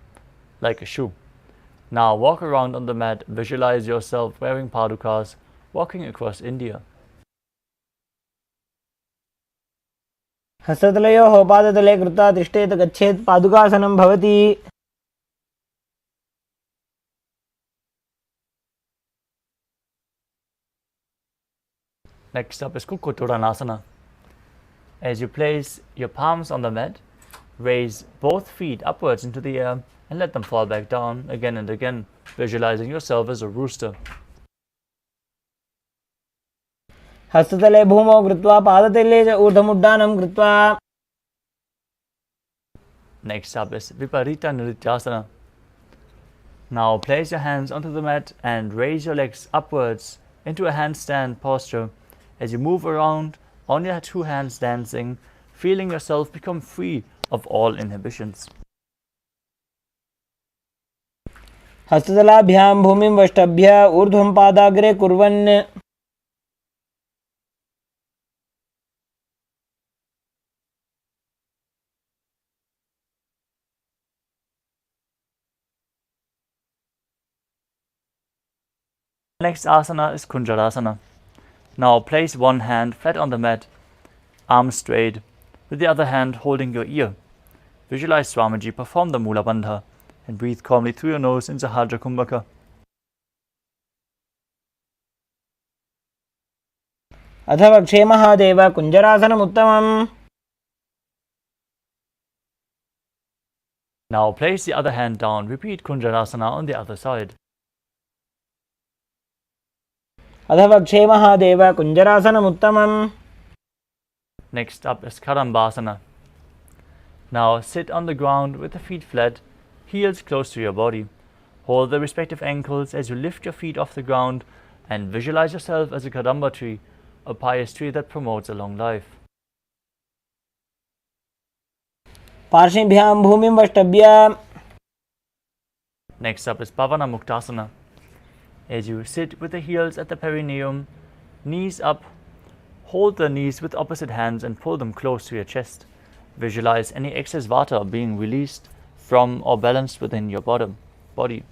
like a shoe. Now walk around on the mat, visualize yourself wearing padukas, walking across India. हस्ततलयोः पादतले कृत्वा तिष्ठेत गच्छेत् पादुकासनं भवति. Next up is Kukuturanasana. As you place your palms on the mat, raise both feet upwards into the air and let them fall back down again and again, visualizing yourself as a rooster. हस्ततले भूमौ कृत्वा पादतले च ऊर्ध्वमुड्डानं कृत्वा. Next up is Viparita Nrityasana. Now place your hands onto the mat and raise your legs upwards into a handstand posture as you move around on your two hands dancing, feeling yourself become free of all inhibitions. हस्ततलाभ्यां भूमिं वष्टभ्य ऊर्ध्वं पादाग्रे कुर्वन्. Next asana is Kunjarasana. Now place one hand flat on the mat, arms straight, with the other hand holding your ear. Visualize Swamiji perform the Mula Bandha and breathe calmly through your nose in Sahajra Kumbhaka. अथ वक्षे Mahadev कुञ्जरासनमुत्तमम्. Now place the other hand down. Repeat Kunjarasana on the other side. अथ वक्षे Mahadev कुञ्जरासनमुत्तमम्. Next up is Karambasana. Now sit on the ground with the feet flat, heels close to your body. Hold the respective ankles as you lift your feet off the ground and visualize yourself as a Kadamba tree, a pious tree that promotes a long life. पार्श्वभ्यां भूमिं वष्टभ्य. Next up is Pavana Muktasana. As you sit with the heels at the perineum, knees up, hold the knees with opposite hands and pull them close to your chest. Visualize any excess vata being released from or balanced within your body.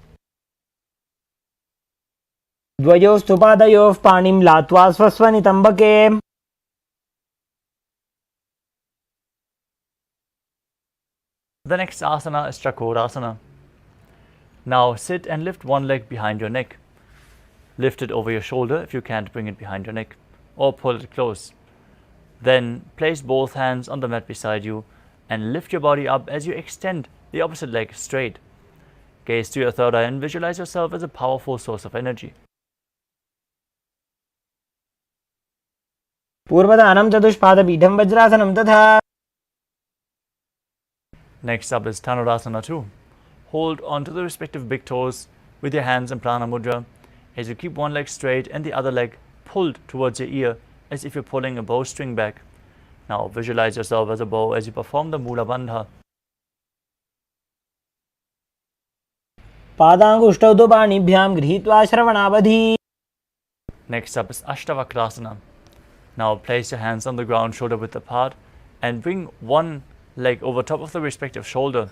द्वयोस्तु पादयोः पाणिं लात्वा स्वस्वनितम्बके. The next asana is Chakorasana. Now sit and lift one leg behind your neck. Lift it over your shoulder if you can't bring it behind your neck, or pull it close. Then place both hands on the mat beside you and lift your body up as you extend the opposite leg straight. Gaze to your third eye and visualize yourself as a powerful source of energy. पूर्वदानं चतुष्पादपीठं वज्रासनं तथा. Next up is Dhanurasana 2. Hold onto the respective big toes with your hands in prana mudra as you keep one leg straight and the other leg pulled towards your ear as if you're pulling a bowstring back. Now visualize yourself as a bow as you perform the Mula Bandha. पादाङ्गुष्ठौ तु पाणिभ्यां गृहीत्वा श्रवणावधि. Next up is Ashtavakrasana. Now place your hands on the ground shoulder width apart and bring one leg over top of the respective shoulder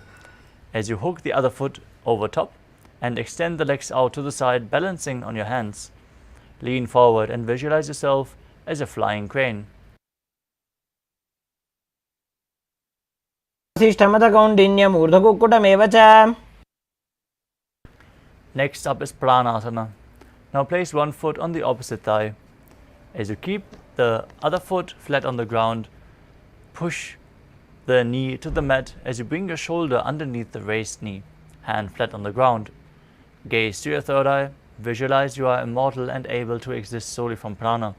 as you hook the other foot over top and extend the legs out to the side, balancing on your hands. Lean forward and visualize yourself as a flying crane. वसिष्ठमतकौण्डिन्यमूर्धकुक्कुटमेव च. Next up is Pranasana. Now place one foot on the opposite thigh. As you keep the other foot flat on the ground, push the knee to the mat as you bring your shoulder underneath the raised knee, hand flat on the ground. Gaze to your third eye, visualize you are immortal and able to exist solely from prana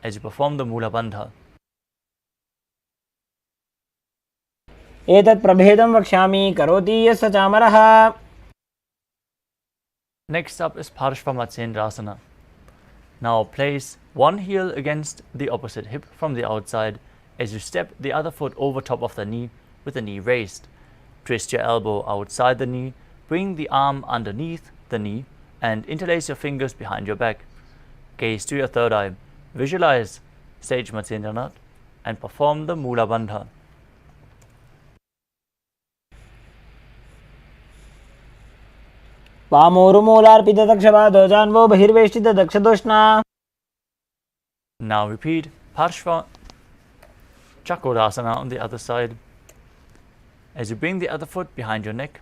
as you perform the Mula Bandha. एतत् प्रभेदं वक्ष्यामि करोति यस्य चामरः. Next up is Parshvamatsendrasana. Now place one heel against the opposite hip from the outside as you step the other foot over top of the knee with the knee raised. Twist your elbow outside the knee, bring the arm underneath the knee and interlace your fingers behind your back. Gaze to your third eye, visualize Sage Matsendranath and perform the Mula Bandha. वामोरुमूलार्पितदक्षपादो जान्वो बहिर्वेष्टितदक्षदोष्णा. Now repeat Parshva Chakrasana on the other side as you bring the other foot behind your neck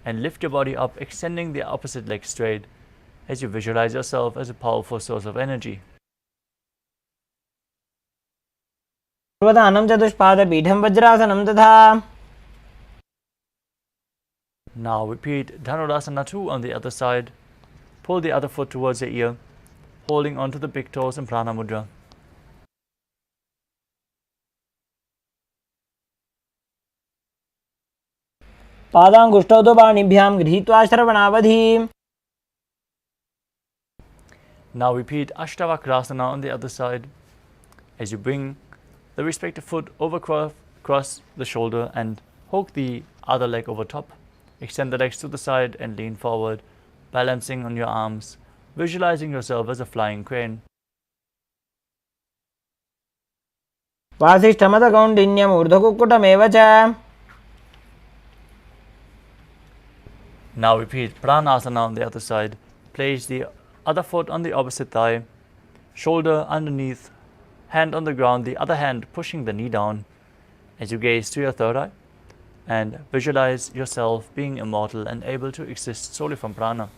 and lift your body up, extending the opposite leg straight as you visualize yourself as a powerful source of energy. पूर्वदानं चतुष्पादपीठं वज्रासनं तथा. Now repeat Dhanurasana 2 on the other side. Pull the other foot towards your ear, holding onto the big toes in prana mudra. पादाङ्गुष्ठौ तु पाणिभ्यां गृहीत्वा श्रवणावधि. Now repeat Ashtavakrasana on the other side as you bring the respective foot over cross the shoulder and hook the other leg over top. Extend the legs to the side and lean forward, balancing on your arms, visualizing yourself as a flying crane. वासिष्ठमतकौण्डिन्यमूर्धकुक्कुटमेव च. Now repeat Pranasana on the other side. Place the other foot on the opposite thigh, shoulder underneath, hand on the ground, the other hand pushing the knee down as you gaze to your third eye and visualize yourself being immortal and able to exist solely from prana.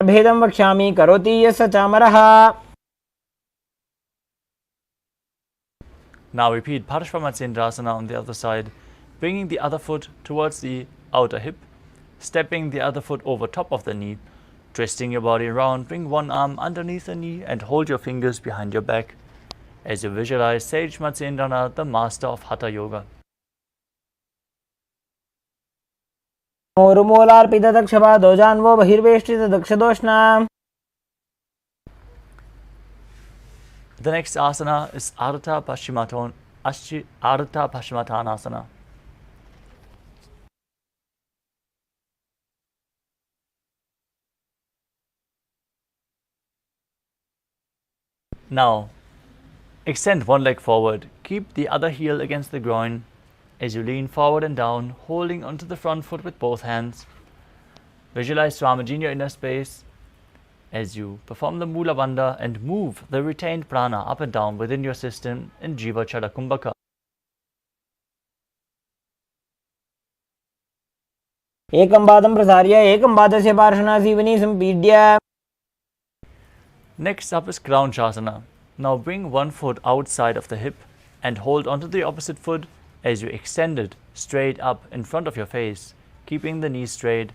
भेदं वक्ष्यामि करोति यस्य चामरः. Now repeat Parshvamatsendrasana on the other side, bringing the other foot towards the outer hip, stepping the other foot over top of the knee, twisting your body around, bring one arm underneath the knee and hold your fingers behind your back as you visualize Sage Matsendranath, the master of Hatha Yoga. मोरुमूलार्पितदक्षपादो जान्वो बहिर्वेष्टितदक्षदोष्णा. The next asana is Ardha Paschimottanasana. Now, extend one leg forward. Keep the other heel against the groin as you lean forward and down, holding onto the front foot with both hands. Visualize Swamiji in your inner space as you perform the Mula Bandha and move the retained prana up and down within your system in Jiva Chala Kumbhaka. एकं पादं प्रसार्य एकं पादस्य पार्श्वनासीवनी सम्पीड्य. Next up is Crown Shasana. Now bring one foot outside of the hip and hold onto the opposite foot as you extend it straight up in front of your face, keeping the knees straight,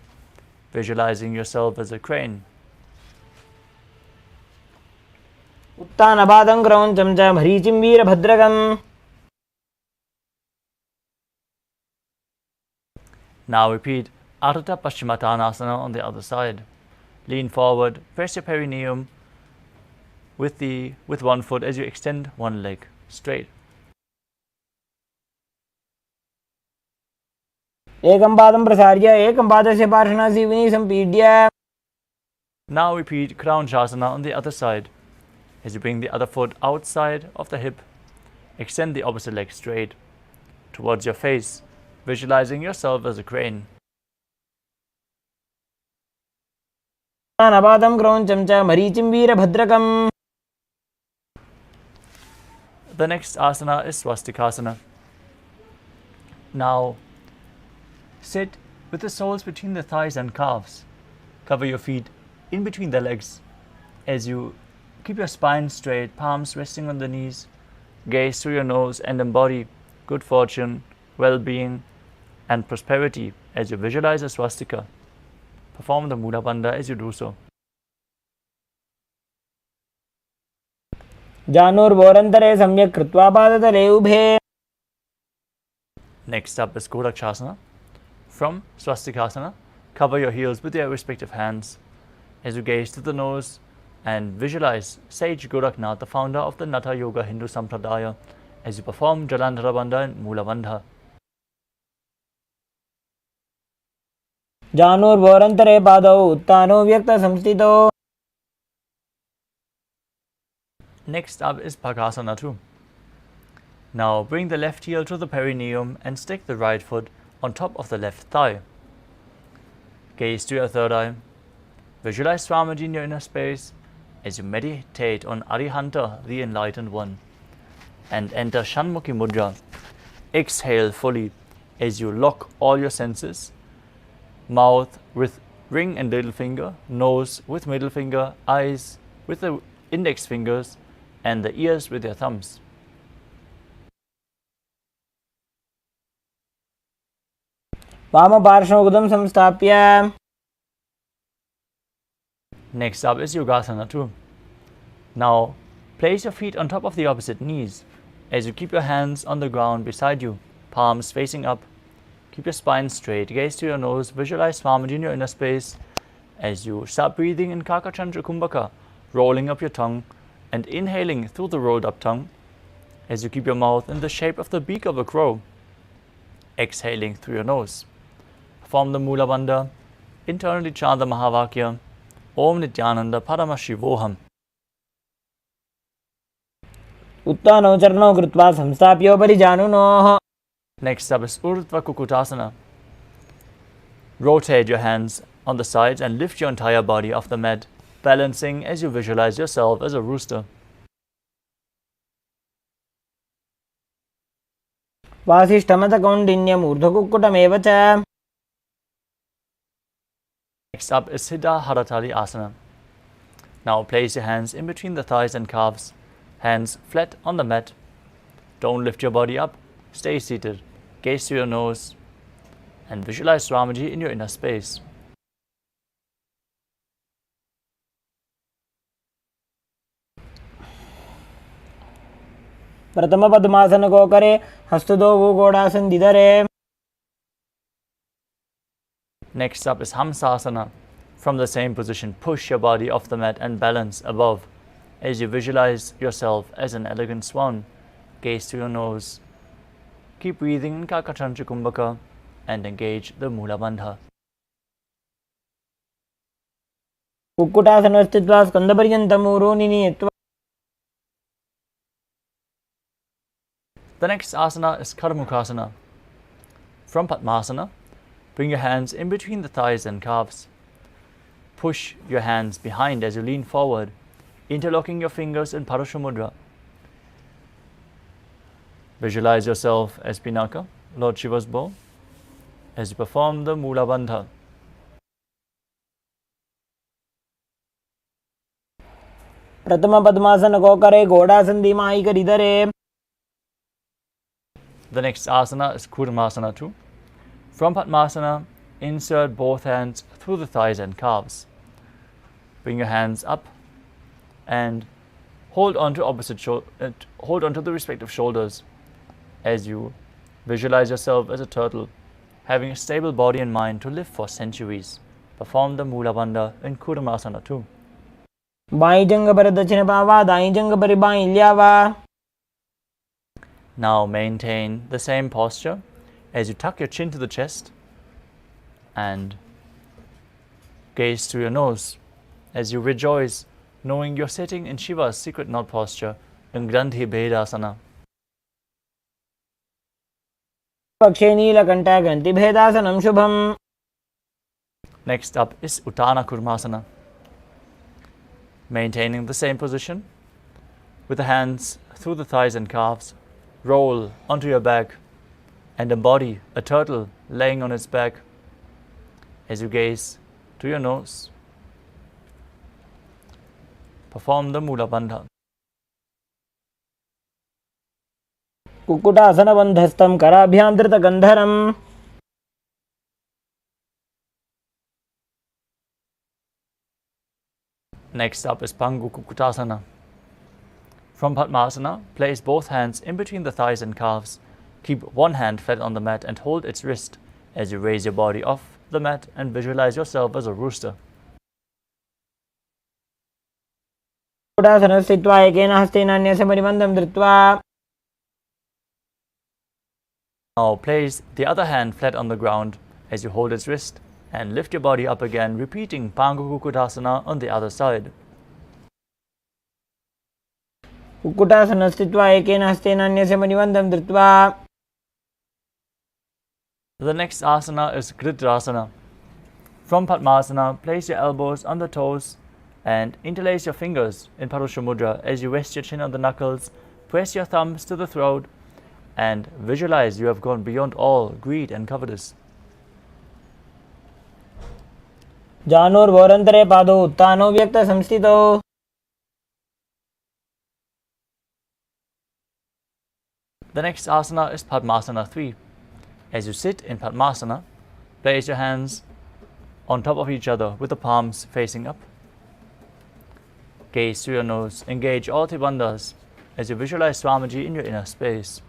visualizing yourself as a crane. उत्तानपादं क्रौञ्चं च मरीचिं वीरभद्रकम्. Now repeat Ardha Paschimottanasana on the other side. Lean forward, press your perineum with one foot as you extend one leg straight. एकं पादं प्रसार्य एकं पादस्य पार्श्वनासीवनी सम्पीड्य. Now repeat Crown Shavasana on the other side. As you bring the other foot outside of the hip, extend the opposite leg straight towards your face, visualizing yourself as a crane. उत्तानपादं क्रौञ्चं च मरीचिं वीरभद्रकम्. The next asana is Swastikasana. Now sit with the soles between the thighs and calves. Cover your feet in between the legs as you keep your spine straight, palms resting on the knees. Gaze through your nose and embody good fortune, well-being, and prosperity as you visualize a swastika. Perform the Mula Bandha as you do so. जानुर्भोरन्तरे सम्यक् कृत्वा पादतले उभे. Next up is Godakshasana. From Swastikasana, cover your heels with your respective hands as you gaze to the nose and visualize Sage Goraknath, the founder of the Natha Yoga Hindu Sampradaya, as you perform Jalandhara Bandha and Mula Bandha. जानुर्भोरन्तरे पादौ उत्तानो व्यक्तसंस्थितौ. Next up is Bhagasana 2. Now bring the left heel to the perineum and stick the right foot on top of the left thigh. Gaze to your third eye. Visualize Swamiji in your inner space as you meditate on Arihanta, the enlightened one, and enter Shanmukhi Mudra. Exhale fully as you lock all your senses. Mouth with ring and little finger, nose with middle finger, eyes with the index fingers, and the ears with your thumbs. वामपार्श्वमुदं संस्थाप्य. Next up is Yogasana 2. Now place your feet on top of the opposite knees as you keep your hands on the ground beside you, palms facing up. Keep your spine straight, gaze to your nose, visualize Swamiji in your inner space as you start breathing in Kakachandra Kumbhaka, rolling up your tongue and inhaling through the rolled up tongue as you keep your mouth in the shape of the beak of a crow, exhaling through your nose. Perform the Mula Bandha, internally chant the Mahavakya, Om Nithyananda Paramashivoham. उत्तानौ चरणौ कृत्वा संस्थाप्योपरि जानुनोः. Next up is Urdhva Kukutasana. Rotate your hands on the sides and lift your entire body off the mat, balancing as you visualize yourself as a rooster. वासिष्ठमतकौण्डिन्यम् ऊर्ध्वकुक्कुटमेव च. Next up is Siddha Haratali Asana. Now place your hands in between the thighs and calves, hands flat on the mat. Don't lift your body up, stay seated, gaze to your nose, and visualize Swamiji in your inner space. प्रथम पद्मासन को करे हस्तदो वो गोड़ासन दिधरे. Next up is Hamsasana. From the same position, push your body off the mat and balance above as you visualize yourself as an elegant swan. Gaze to your nose. Keep breathing in Kakachandra Kumbhaka and engage the Mula Bandha. Kukkutasana स्थित्वा स्कन्धपर्यन्तं ऊरोनि नीत्वा. The next asana is Karmukhasana. From Padmasana, bring your hands in between the thighs and calves. Push your hands behind as you lean forward, interlocking your fingers in Parashamudra. Visualize yourself as Pinaka, Lord Shiva's bow, as you perform the Mula Bandha. प्रथम पद्मासन को करे, घोड़ासन धीमाई करी धरे. The next asana is Kurmasana 2. From Padmasana, insert both hands through the thighs and calves. Bring your hands up and hold on to hold on to the respective shoulders as you visualize yourself as a turtle, having a stable body and mind to live for centuries. Perform the Mula Bandha in Kurmasana 2. By जंग पर दक्षिण पावा, दाई जंग पर by ल्यावा. Now maintain the same posture as you tuck your chin to the chest and gaze through your nose as you rejoice, knowing you're sitting in Shiva's secret knot posture in Grandhi Bhedasana. पक्षे नीलकंठा ग्रंथि भेदासनम Shubham. Next up is Uttana Kurmasana. Maintaining the same position with the hands through the thighs and calves, roll onto your back and embody a turtle laying on its back as you gaze to your nose. Perform the Mula Bandha. Kukkutasana बंधस्थम कराभ्याम धृत गंधरम. Next up is Pangu Kukutasana. From Padmasana, place both hands in between the thighs and calves. Keep one hand flat on the mat and hold its wrist as you raise your body off the mat and visualize yourself as a rooster. Kukkutasana स्थित्वा एकेन हस्तेन अन्यस्य परिबन्धं धृत्वा. Now place the other hand flat on the ground as you hold its wrist and lift your body up again, repeating Pangu Kukutasana on the other side. Kukkutasana स्थित्वा एकेन हस्तेन अन्यस्य परिबन्धं धृत्वा. The next asana is Gridrasana. From Padmasana, place your elbows on the toes and interlace your fingers in Parusha Mudra as you rest your chin on the knuckles, press your thumbs to the throat, and visualize you have gone beyond all greed and covetous. जानोर्भोरन्तरे पादौ उत्थानो व्यक्त संस्थितौ. The next asana is Padmasana 3. As you sit in Padmasana, place your hands on top of each other with the palms facing up. Gaze through your nose, engage all three bandhas as you visualize Swamiji in your inner space.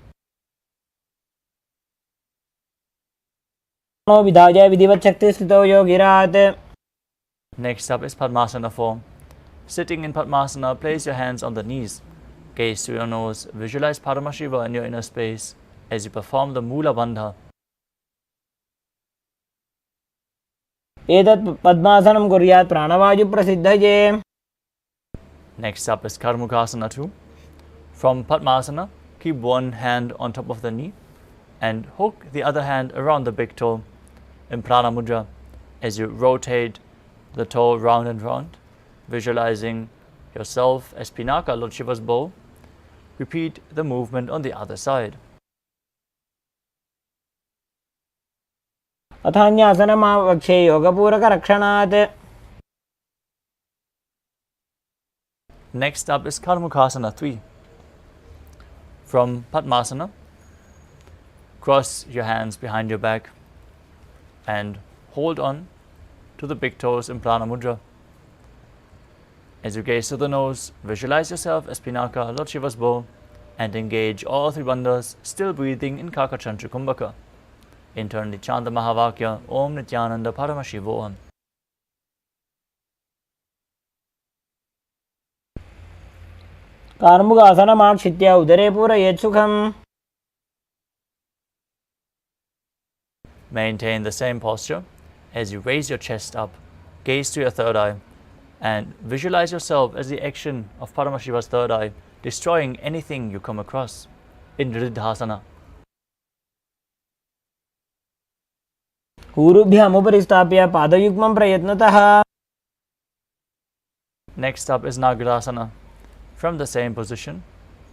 विधाय विधिवत् शक्ति स्थितौ योगिरात्. Next up is Padmasana 4. Sitting in Padmasana, place your hands on the knees. Gaze through your nose, visualize Paramashiva in your inner space as you perform the Mula Bandha. एतत् पद्मासनं कुर्यात् प्राणवायु प्रसिद्धये. Next up is Karmukasana 2. From Padmasana, keep one hand on top of the knee and hook the other hand around the big toe in Prana Mudra as you rotate the toe round and round, visualizing yourself as Pinaka, Lord Shiva's bow. Repeat the movement on the other side. अथान्यासनमावक्षे योगपूरकरक्षणात्. Next up is Karmukasana 3. From Padmasana, cross your hands behind your back and hold on to the big toes in Prana Mudra. As you gaze to the nose, visualize yourself as Pinaka, Lord Shiva's bow, and engage all three bandhas, still breathing in Kakachantra Kumbhaka. Internally chant the Mahavakya, Om Nithyananda Paramashivoham. कार्मुकासनमाक्षित्य उदरे पूरयेत् सुखम्. Maintain the same posture as you raise your chest up, gaze to your third eye, and visualize yourself as the action of Paramashiva's third eye, destroying anything you come across in Riddhasana. ऊरुभ्यामुपरि स्थाप्य पादयुग्मं प्रयत्नतः. Next up is Nagarasana. From the same position,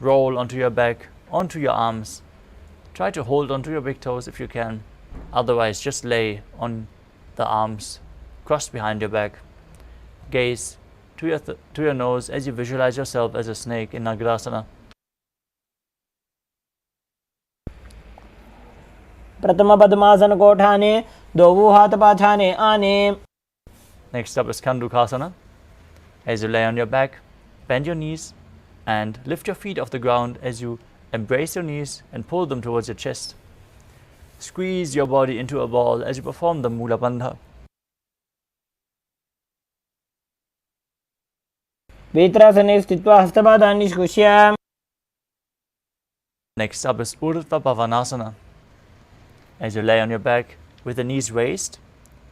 roll onto your back, onto your arms. Try to hold onto your big toes if you can. Otherwise, just lay on the arms crossed behind your back. Gaze to your nose as you visualize yourself as a snake in Nagarasana. प्रथम पद्मासन को उठाने, दो हाथ पाछाने आने. Next up is Kandukasana. As you lay on your back, bend your knees and lift your feet off the ground as you embrace your knees and pull them towards your chest. Squeeze your body into a ball as you perform the Mula Bandha. Vitrasane sthitva hastapadani निष्कुष्य. Next up is Urdhva Bhavanasana. As you lay on your back with the knees raised,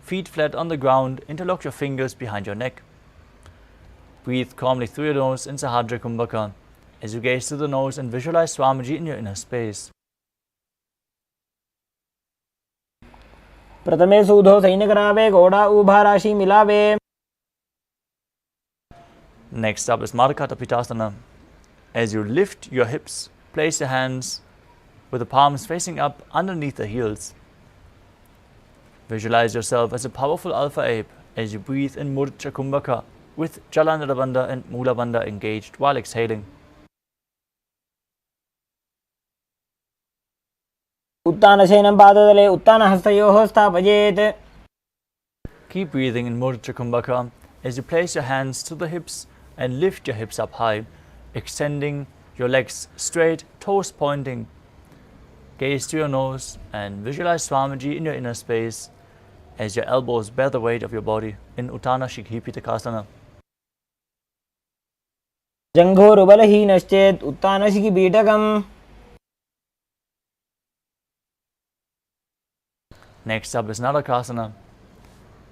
feet flat on the ground, interlock your fingers behind your neck. Breathe calmly through your nose in Sahadra Kumbhaka as you gaze through the nose and visualize Swamiji in your inner space. प्रथमे सूधो सैन्य करावे, घोड़ा उभा राशि मिलावे. Next up is Markata Pitasana. As you lift your hips, place your hands with the palms facing up underneath the heels. Visualize yourself as a powerful alpha ape as you breathe in Murcha Kumbhaka with Jalandhara Bandha and Mula Bandha engaged while exhaling. उत्तानशयनं पादतले उत्तानहस्तयोः स्थापयेत्. Keep breathing in Murcha Kumbhaka as you place your hands to the hips and lift your hips up high, extending your legs straight, toes pointing. Gaze to your nose and visualize Swamiji in your inner space as your elbows bear the weight of your body in Uttana Shikhipitakasana. जङ्घोरुबलहीनश्चेत् उत्तानशिखिपीठकम्. Next up is Narakasana.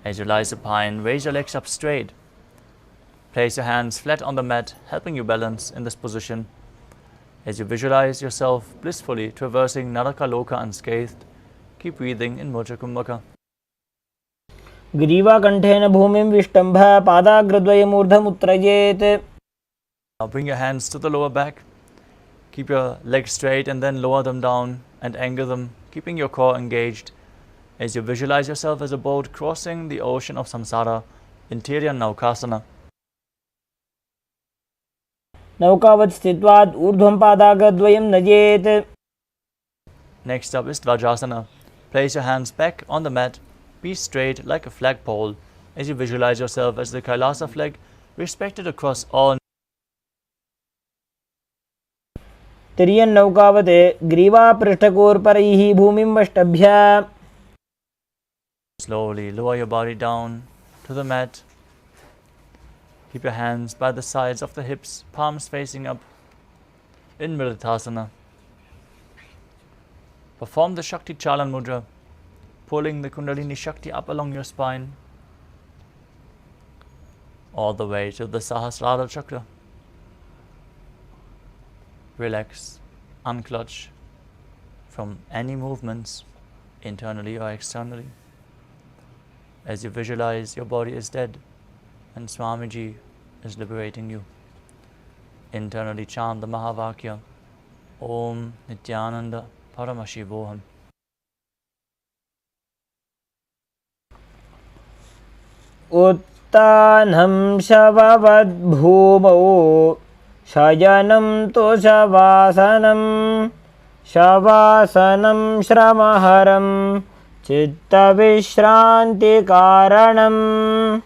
As you lie supine, raise your legs up straight. Place your hands flat on the mat, helping you balance in this position. As you visualize yourself blissfully traversing Naraka Loka unscathed, keep breathing in Murcha Kumbhaka. ग्रीवाकण्ठेन भूमिं विष्टम्भ पादाग्रद्वयमूर्धमुत्त्रयेत्. Now bring your hands to the lower back. Keep your legs straight and then lower them down and anchor them, keeping your core engaged as you visualize yourself as a boat crossing the ocean of samsara in Tiryan Naukasana. नौकावत् स्थित्वात् ऊर्ध्वं पादाग्रद्वयं नजेत्. Next up is Dvajasana. Place your hands back on the mat. Be straight like a flagpole as you visualize yourself as the Kailasa flag, respected across all. तिर्यन् नौकावत् ग्रीवापृष्ठकोर्परैः भूमिं वष्टभ्य. Slowly lower your body down to the mat. Keep your hands by the sides of the hips, palms facing up in Mritasana. Perform the Shakti Chalan Mudra, pulling the Kundalini Shakti up along your spine, all the way to the Sahasrara Chakra. Relax, unclutch from any movements, internally or externally, as you visualize your body is dead and Swamiji is liberating you. Internally chant the Mahavakya, Om Nithyananda Paramashivoham. उत्तानं शववद्भूमौ शयनं तु शवासनं. शवासनं श्रमहरं चित्तविश्रान्तिकारणम्.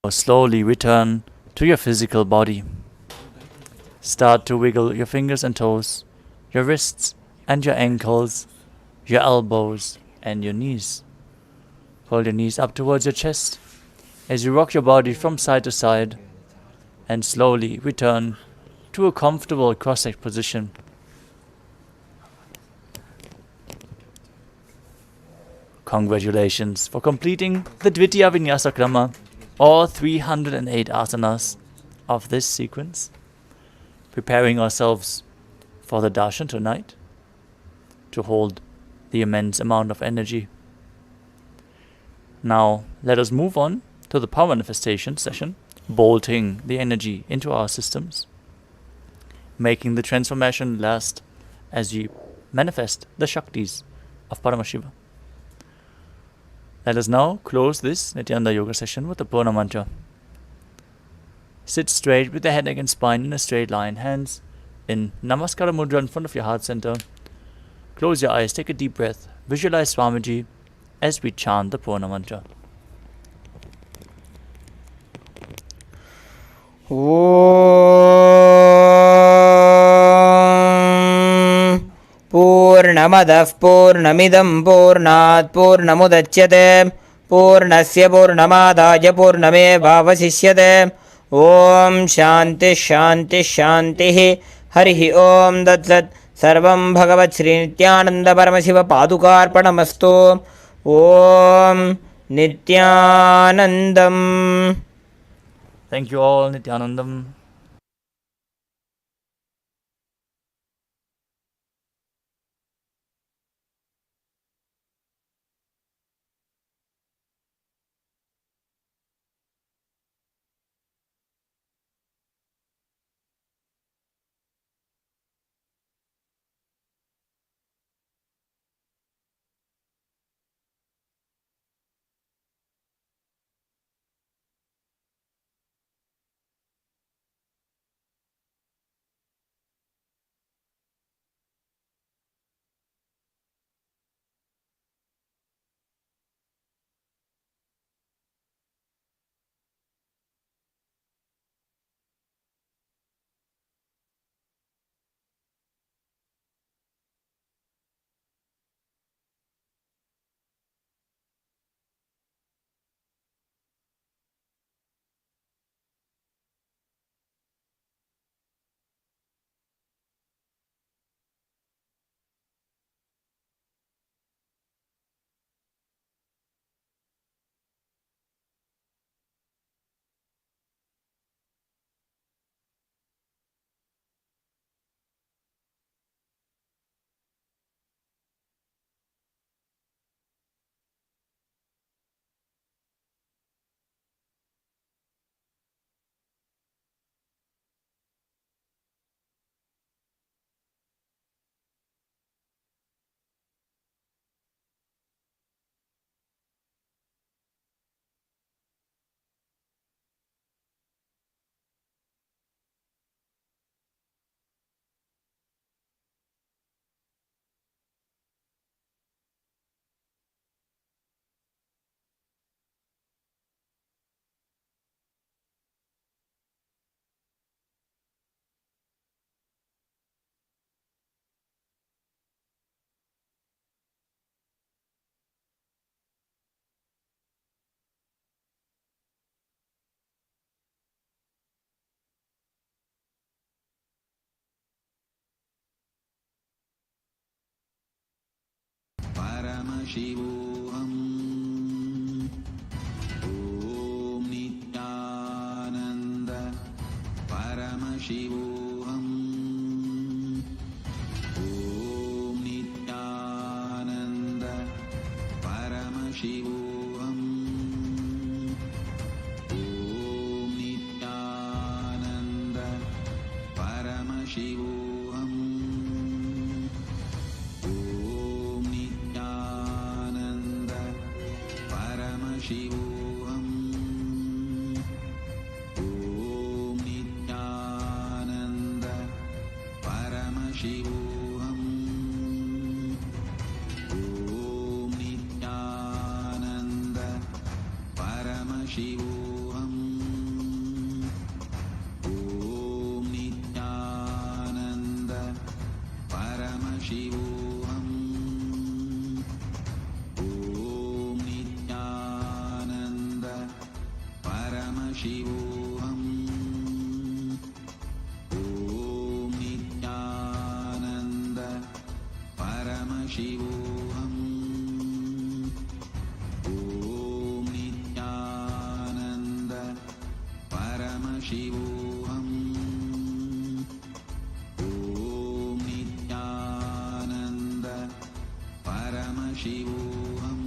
Slowly return to your physical body. Start to wiggle your fingers and toes, your wrists and your ankles, your elbows and your knees. Hold your knees up towards your chest as you rock your body from side to side and slowly return to a comfortable cross-legged position. Congratulations for completing the Dvitiya Vinyasa Krama, all 308 asanas of this sequence. Preparing ourselves for the darshan tonight to hold the immense amount of energy. Now let us move on to the power manifestation session, bolting the energy into our systems, making the transformation last as we manifest the Shaktis of Paramashiva. Let us now close this Nithyananda Yoga session with the Purna Mantra. Sit straight with the head, neck and spine in a straight line, hands in Namaskara Mudra in front of your heart center. Close your eyes, take a deep breath, visualize Swamiji as we chant the Purna Mantra. Om Purnamadah Purnamidam Purnat Purnamudachyate Purnasya Purnamadaya Purnamevavasishyate. Om Shanti Shanti Shanti Harihi Om Tat Sarvam Bhagavat Sri Nithyananda Paramashiva Padukarpanamastu. Om Nithyanandam. Thank you all, Nithyanandam. Paramashivoham. Om Nithyananda Paramashivoham. Om Nithyananda Paramashivoham. Om Nithyananda Paramashivoham. Paramashivoham. Om Nithyananda Paramashivoham. Om Nithyananda Paramashivoham. Paramashivoham. Om Nithyananda Paramashivoham.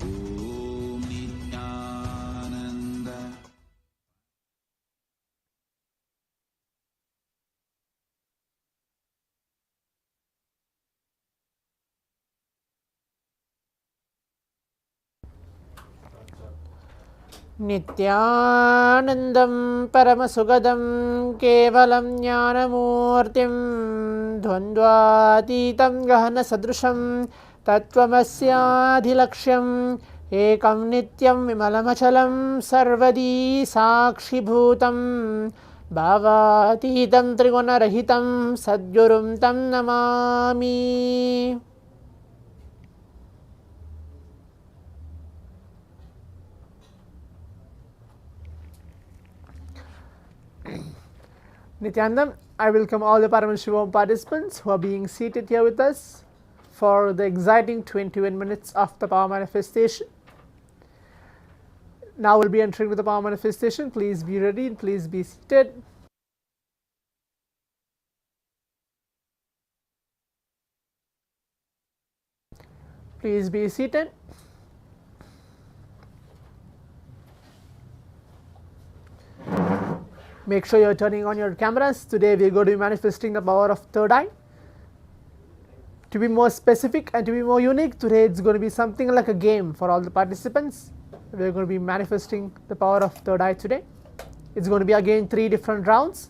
Om Nithyananda. नित्यानन्दं परमसुगदं केवलं ज्ञानमूर्तिं द्वन्द्वातीतं गहनसदृशं तत्त्वमस्याधिलक्ष्यम् एकं नित्यं विमलमचलं सर्वदी साक्षिभूतं भावातीतं त्रिगुणरहितं सद्गुरुं तं Namami. Nithyanandam, I welcome all the Paramashivoham participants who are being seated here with us for the exciting 21 minutes of the power manifestation. Now we'll be entering with the power manifestation. Please be ready and please be seated. Please be seated. Make sure you're turning on your cameras. Today we are going to be manifesting the power of third eye. To be more specific and to be more unique, today it's going to be something like a game for all the participants. We are going to be manifesting the power of third eye today. It's going to be again 3 different rounds.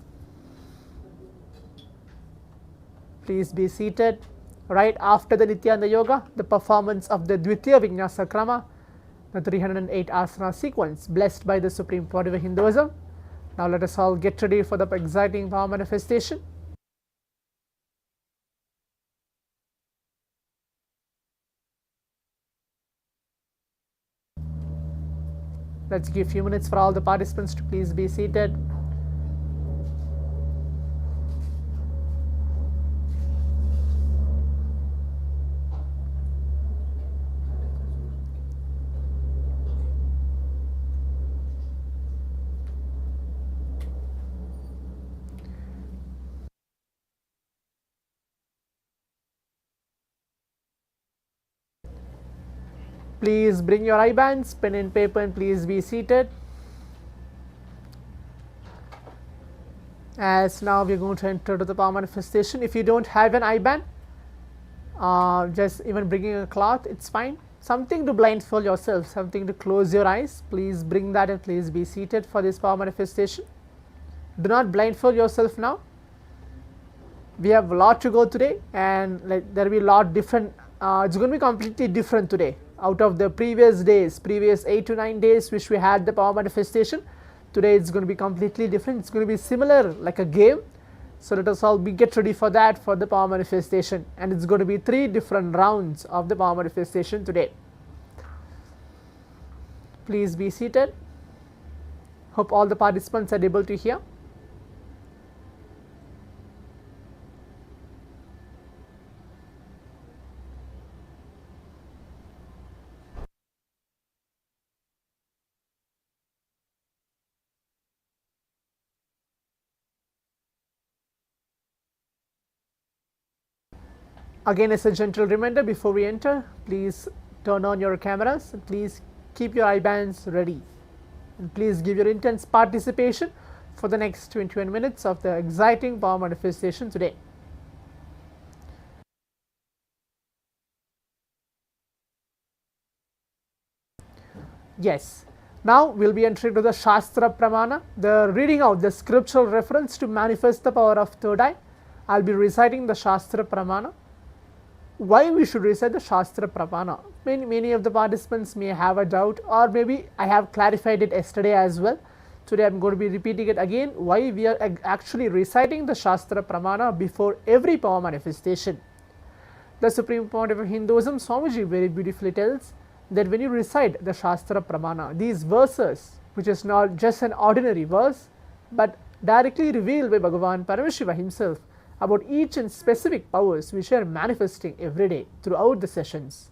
Please be seated. Right after the Nityananda Yoga, the performance of the Dvitiya Vinyasa Krama, the 308 asana sequence blessed by the Supreme Pontiff of Hinduism. Now let us all get ready for the exciting power manifestation. Let's give a few minutes for all the participants to please be seated. Please bring your eye bands, pen and paper, and please be seated. As now we are going to enter to the power manifestation. If you don't have an eye band, just even bringing a cloth, it's fine. Something to blindfold yourself, something to close your eyes. Please bring that and please be seated for this power manifestation. Do not blindfold yourself now. We have a lot to go today, and there will be a lot different. It's going to be completely different today. Out of the previous days, previous 8 to 9 days which we had the power manifestation, today it's going to be completely different. It's going to be similar like a game. So let us all get ready for that, for the power manifestation, and it's going to be 3 different rounds of the power manifestation today. Please be seated. Hope all the participants are able to hear. Again, as a gentle reminder, before we enter, please turn on your cameras and please keep your eye bands ready, and please give your intense participation for the next 21 minutes of the exciting power manifestation today. Yes, now we'll be entering to the Shastra Pramana, the reading out the scriptural reference to manifest the power of third eye. I'll be reciting the Shastra Pramana. Why we should recite the Shastra Pramana? Many of the participants may have a doubt, or maybe I have clarified it yesterday as well. Today I am going to be repeating it again, why we are actually reciting the Shastra Pramana before every power manifestation. The Supreme Pontiff of Hinduism, Swamiji, very beautifully tells that when you recite the Shastra Pramana, these verses, which is not just an ordinary verse, but directly revealed by Bhagavan Paramashivam himself, about each and specific powers which are manifesting every day throughout the sessions.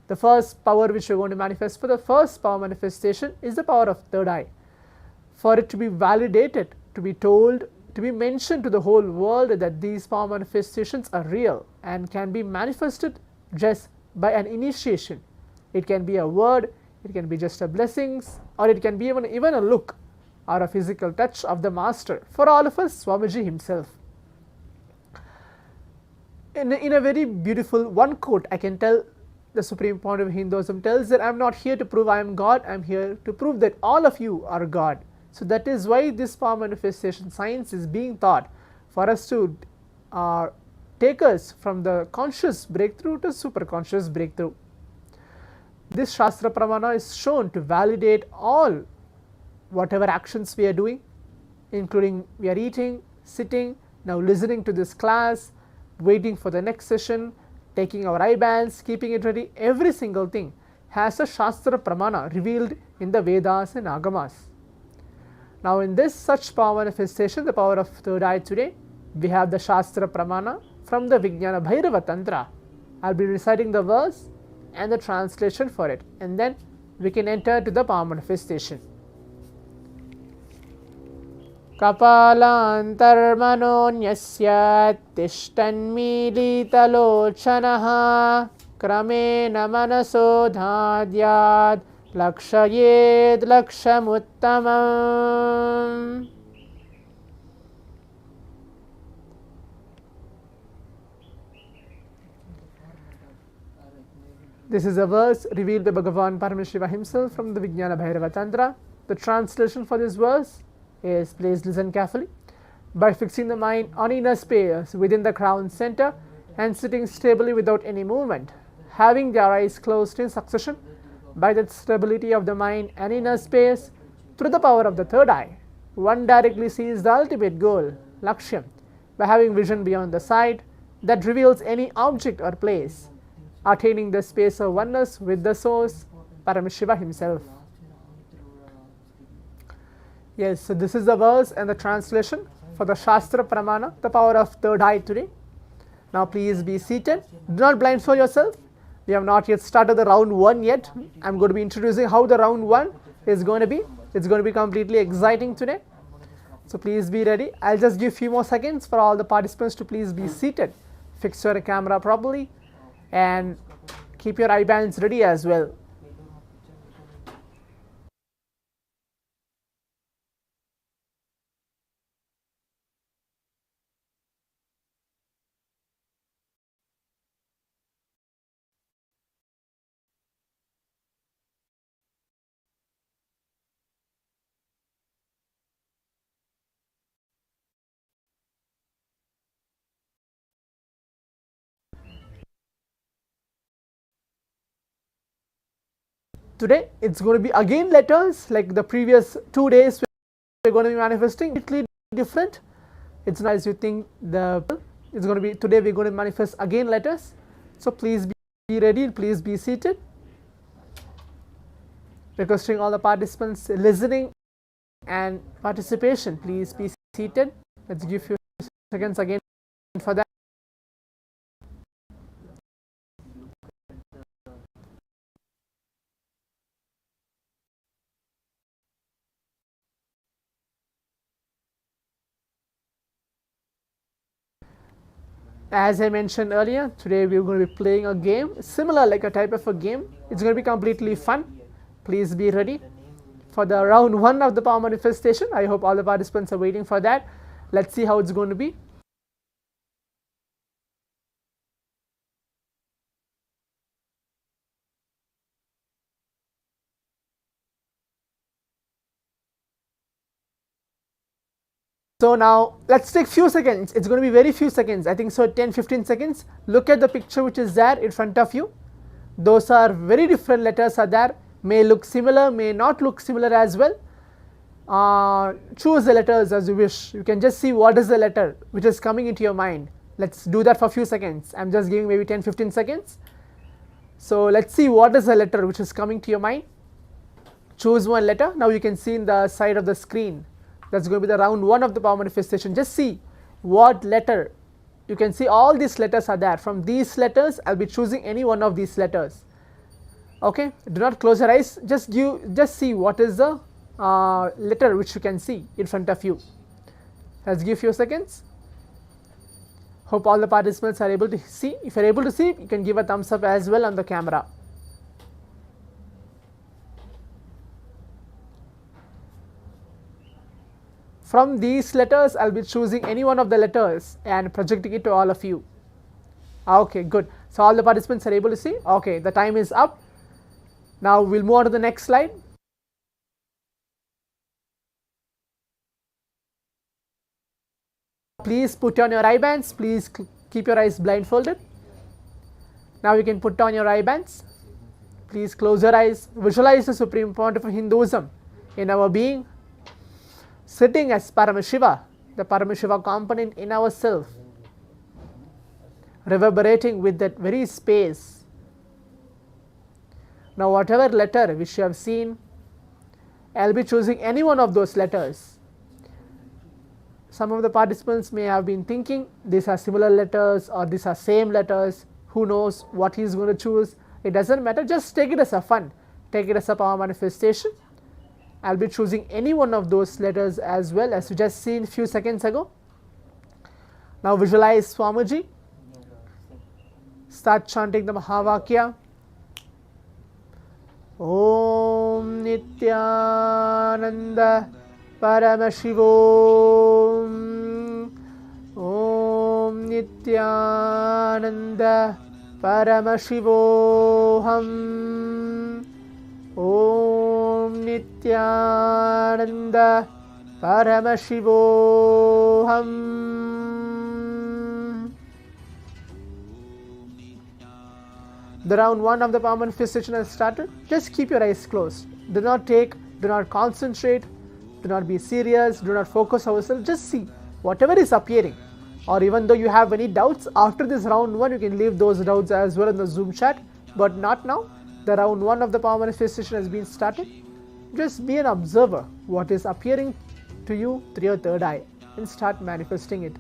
The first power which we are going to manifest for the first power manifestation is the power of third eye. for it to be validated, to be told, to be mentioned to the whole world that these power manifestations are real and can be manifested just by an initiation. It can be a word, it can be just a blessings, or it can be even a look or a physical touch of the master. For all of us, Swamiji himself. In a very beautiful one quote, I can tell the Supreme Pontiff of Hinduism tells that I am not here to prove I am God, I am here to prove that all of you are God. So that is why this power manifestation science is being taught, for us to take us from the conscious breakthrough to super conscious breakthrough. This Shastra Pramana is shown to validate all whatever actions we are doing, including we are eating, sitting, now listening to this class, waiting for the next session, taking our eye bands, keeping it ready. Every single thing has a Shastra Pramana revealed in the Vedas and Agamas. Now in this such power manifestation, the power of third eye today, we have the Shastra Pramana from the Vijnana Bhairava Tantra. I will be reciting the verse and the translation for it, and then we can enter to the power manifestation. Kapalantarmanonyasya tishtanmilitalochanaha kramena manaso dhadyad lakshayed lakshamuttamam. This is a verse revealed by Bhagavan Paramashivam himself from the Vijnana Bhairava Tantra. The translation for this verse is, please listen carefully. By fixing the mind on inner space within the crown center and sitting stably without any movement, having their eyes closed in succession, by that stability of the mind and inner space, through the power of the third eye, one directly sees the ultimate goal, Lakshyam, by having vision beyond the sight that reveals any object or place, attaining the space of oneness with the source, Paramashiva himself. Yes, so this is the verse and the translation for the Shastra Pramana, the power of third eye today. Now please be seated. Do not blindfold yourself. We have not yet started the round 1 yet. I am going to be introducing how the round 1 is going to be. It's going to be completely exciting today. So please be ready. I'll just give few more seconds for all the participants to please be seated. Fix your camera properly and keep your eye bands ready as well. Today it's going to be again letters like the previous 2 days. We're going to be manifesting completely different. It's not as you think. It's going to be today. We're going to manifest again letters. So please be ready. Please be seated. Requesting all the participants listening and participation. Please be seated. Let's give few seconds again for that. As I mentioned earlier, today we are going to be playing a game similar like a type of a game. It's going to be completely fun. Please be ready for the round 1 of the power manifestation. I hope all the participants are waiting for that. Let's see how it's going to be. So now let's take few seconds. It's going to be very few seconds. I think so 10-15 seconds. Look at the picture which is there in front of you. Those are very different letters are there. May look similar, may not look similar as well. Choose the letters as you wish. You can just see what is the letter which is coming into your mind. Let's do that for a few seconds. I'm just giving maybe 10-15 seconds. So let's see what is the letter which is coming to your mind. Choose one letter. Now you can see in the side of the screen. That's going to be the round 1 of the power manifestation. Just see what letter. You can see all these letters are there. From these letters, I'll be choosing any one of these letters. Okay, do not close your eyes. Just see what is the letter which you can see in front of you. Let's give few seconds. Hope all the participants are able to see. If you are able to see, you can give a thumbs up as well on the camera. From these letters, I'll be choosing any one of the letters and projecting it to all of you. Okay, good. So all the participants are able to see. Okay, the time is up. Now we'll move on to the next slide. Please put on your eye bands. Please keep your eyes blindfolded. Now you can put on your eye bands. Please close your eyes. Visualize the Supreme Pontiff of Hinduism in our being, sitting as Paramashiva, the Paramashiva component in ourself, reverberating with that very space. Now whatever letter which you have seen, I will be choosing any one of those letters. Some of the participants may have been thinking these are similar letters or these are same letters. Who knows what he is going to choose? It doesn't matter, just take it as a fun, take it as a power manifestation. I will be choosing any one of those letters as well, as you just seen few seconds ago. Now visualize Swamiji. Start chanting the Mahavakya. Om Nithyananda Paramashivam. Om Nithyananda Paramashivoham. Om Nithyananda Paramashivoham. The round 1 of the power manifestation has started. Just keep your eyes closed. Do not concentrate, do not be serious, do not focus ourselves. Just see whatever is appearing. Or even though you have any doubts, after this round 1, you can leave those doubts as well in the Zoom chat, but not now. The round 1 of the power manifestation has been started. Just be an observer, what is appearing to you through your third eye, and start manifesting it.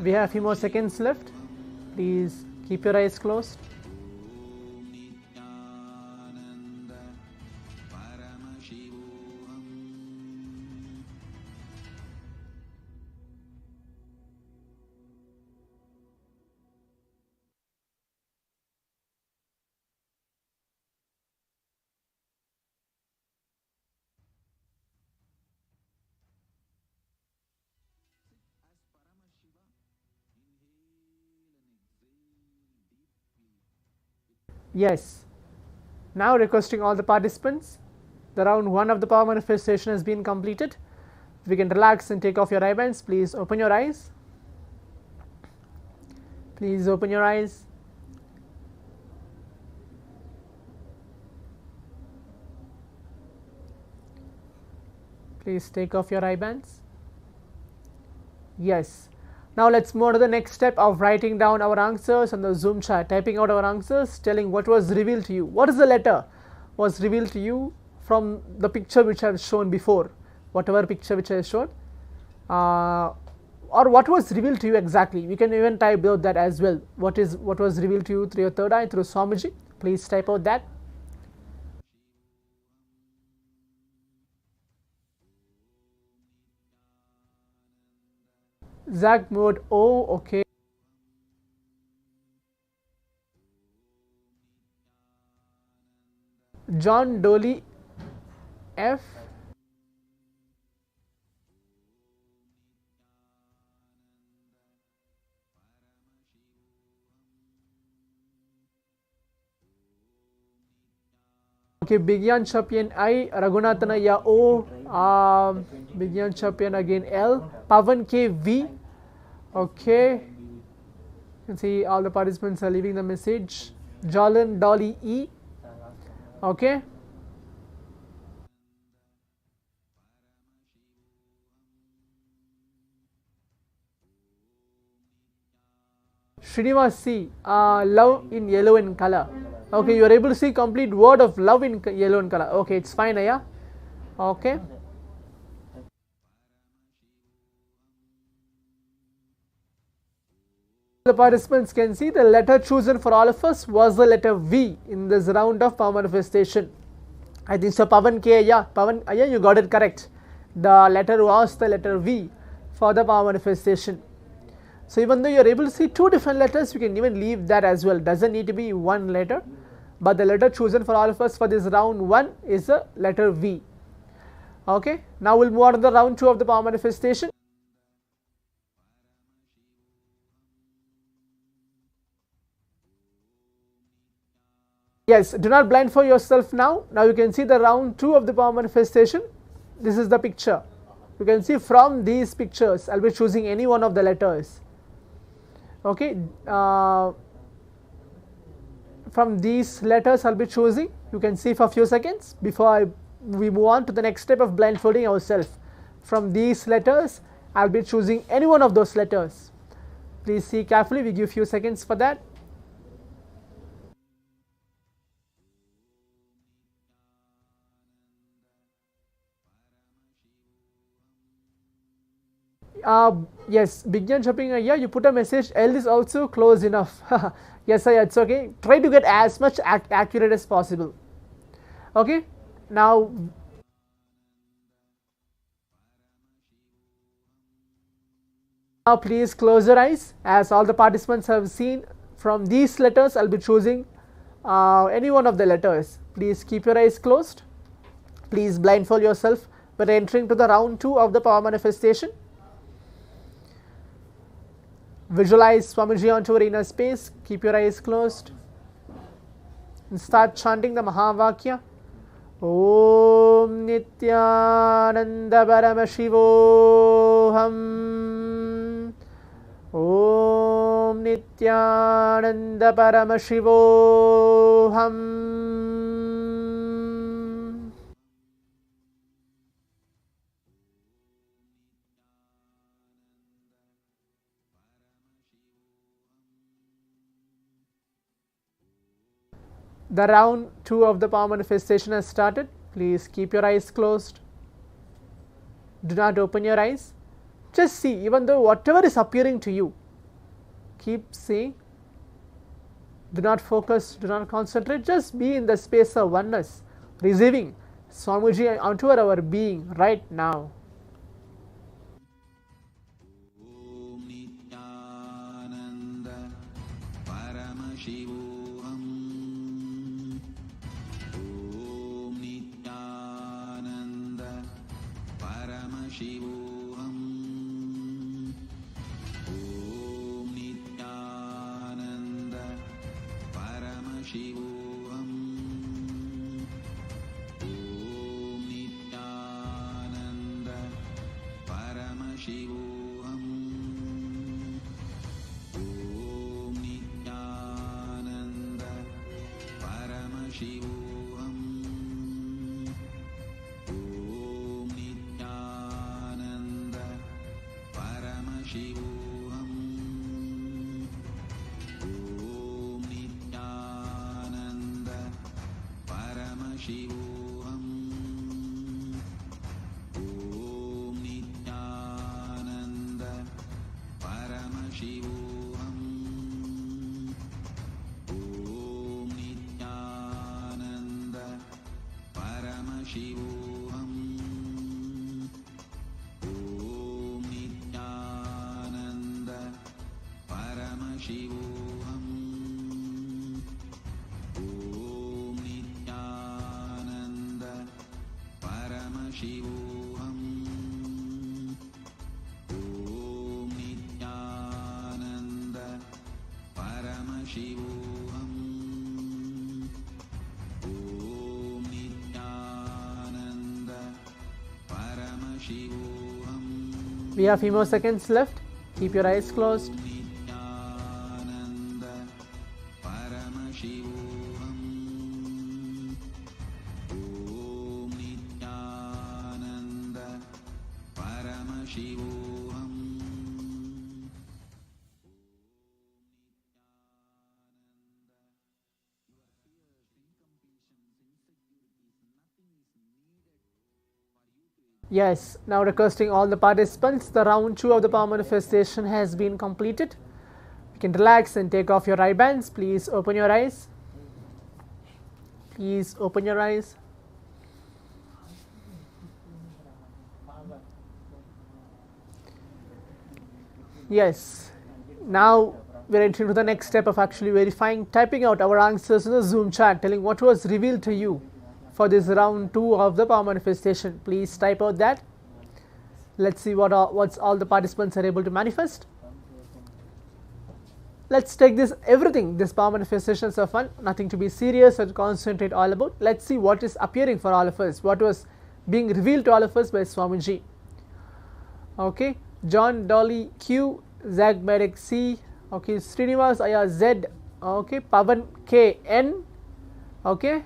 We have a few more seconds left. Please keep your eyes closed. Yes. Now requesting all the participants, the round 1 of the power manifestation has been completed. We can relax and take off your eye bands. Please open your eyes. Please open your eyes. Please take off your eye bands. Yes. Now let's move on to the next step of writing down our answers on the Zoom chat, typing out our answers, telling what was revealed to you. What is the letter was revealed to you from the picture which I have shown before, whatever picture which I have shown, or what was revealed to you exactly. We can even type out that as well. What was revealed to you through your third eye, through Swamiji. Please type out that. Zach mode O, okay. John Dolly F. Okay, Bigyan Champion I, Raghunathan Ya O, Bigyan Champion again L, Pavan K V. Okay, you can see all the participants are leaving the message. Jalan Dolly E. Okay. Srinivas C. Love in yellow in color. Okay, you are able to see complete word of love in yellow in color. Okay, it's fine, yeah. Okay. The participants can see the letter chosen for all of us was the letter V in this round of power manifestation. I think so. Pavan K, yeah, Pavan, yeah, you got it correct. The letter was the letter V for the power manifestation. So even though you are able to see two different letters, you can even leave that as well. Doesn't need to be one letter, but the letter chosen for all of us for this round 1 is the letter V. Okay, now we'll move on to the round 2 of the power manifestation. Yes, do not blindfold yourself now. Now you can see the round 2 of the power manifestation. This is the picture. You can see from these pictures, I'll be choosing any one of the letters. Okay, from these letters I'll be choosing. You can see for a few seconds before we move on to the next step of blindfolding ourselves. From these letters, I'll be choosing any one of those letters. Please see carefully. We give few seconds for that. Yes, Bigyan jumping here, you put a message, L is also close enough. Yes, it's okay. Try to get as much accurate as possible. Okay, now please close your eyes. As all the participants have seen, from these letters I'll be choosing any one of the letters. Please keep your eyes closed. Please blindfold yourself when entering to the round 2 of the power manifestation. Visualize Swamiji onto your inner space. Keep your eyes closed and start chanting the Mahavakya. Om Nithyananda Paramashivoham. Om Nithyananda Paramashivoham. The round 2 of the power manifestation has started. Please keep your eyes closed. Do not open your eyes. Just see, even though whatever is appearing to you, keep seeing. Do not focus, do not concentrate. Just be in the space of oneness, receiving Swamiji onto our being right now. Om Nithyananda Paramashivam. Paramashivoham. Om Nithyananda Paramashivam. Paramashivoham. Om Nithyananda Paramashivoham. Om Nithyananda Paramashivoham. Om Nithyananda Paramashivoham. Om Nithyananda Paramashivoham. Om Nithyananda Paramashivoham. Om Nithyananda Paramashivoham. Om Nithyananda Paramashivoham. Om Nithyananda Paramashivoham. We have few more seconds left. Keep your eyes closed. Nityananda Paramashivoham. Om Nityananda Paramashivoham. Yes, now requesting all the participants, the round 2 of the power manifestation has been completed. You can relax and take off your eye bands. Please open your eyes. Please open your eyes. Yes, now we're entering to the next step of actually verifying, typing out our answers in the Zoom chat, telling what was revealed to you for this round 2 of the power manifestation. Please type out that. Let's see what's all the participants are able to manifest. Let's take this power manifestations are fun, nothing to be serious or concentrate all about. Let's see what is appearing for all of us, what was being revealed to all of us by Swamiji. Okay, John Dolly Q, Zag Medic C, okay, Srinivas Aya Z, okay, Pavan K N, okay.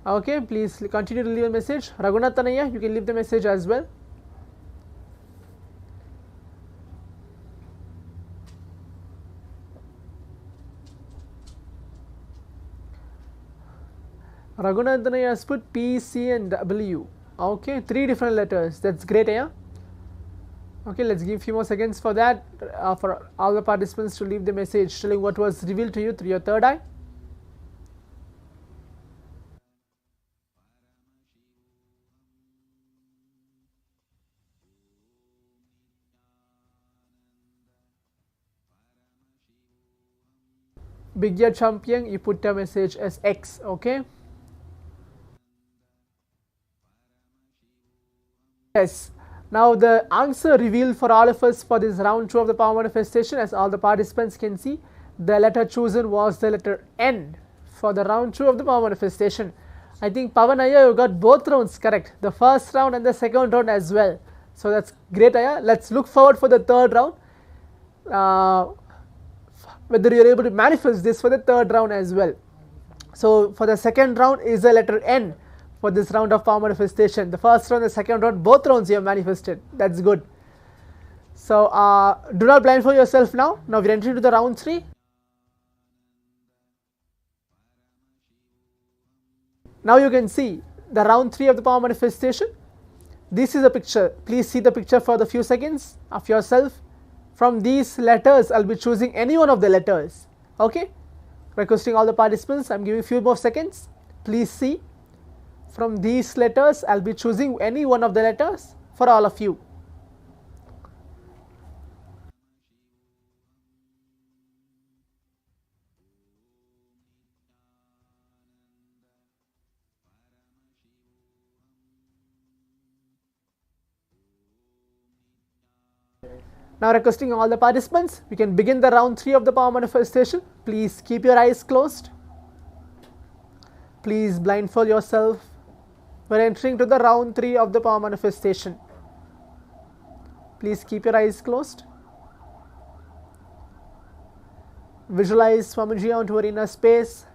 Okay, please continue to leave a message. Raghunathanaya, you can leave the message as well. Raghunathanaya has put P, C and W. Okay, 3 different letters. That's great, yeah. Okay, let's give a few more seconds for that, for all the participants to leave the message telling what was revealed to you through your third eye. Big Year Champion, you put a message as X, okay. Yes, now the answer revealed for all of us for this round 2 of the power manifestation, as all the participants can see, the letter chosen was the letter N for the round 2 of the power manifestation. I think Pavanaya, you got both rounds correct, the first round and the second round as well. So that's great, Aya. Let's look forward for the third round. Whether you're able to manifest this for the third round as well. So for the second round is the letter N for this round of power manifestation. The first round, the second round, both rounds you have manifested. That's good. So do not blindfold yourself now. Now we're entering to the round 3. Now you can see the round 3 of the power manifestation. This is a picture. Please see the picture for the few seconds of yourself. From these letters, I'll be choosing any one of the letters. Okay? Requesting all the participants, I'm giving a few more seconds. Please see. From these letters, I'll be choosing any one of the letters for all of you. Now requesting all the participants, we can begin the round 3 of the power manifestation. Please keep your eyes closed. Please blindfold yourself. We're entering to the round 3 of the power manifestation. Please keep your eyes closed. visualize Swamiji onto our inner space.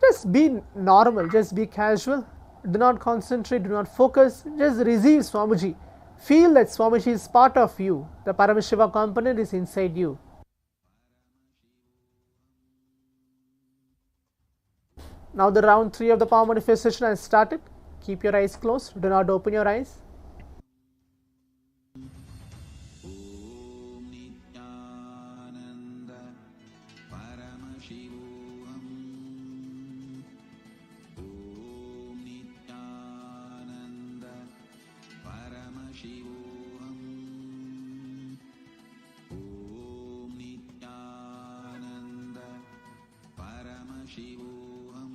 Just be normal, just be casual. Do not concentrate, do not focus, just receive Swamiji. Feel that Swamiji is part of you. The Paramashiva component is inside you. Now the round 3 of the power manifestation has started. Keep your eyes closed. Do not open your eyes. Om Nithyananda Paramashivoham. Om Nithyananda Paramashivoham. Om Nithyananda Paramashivoham.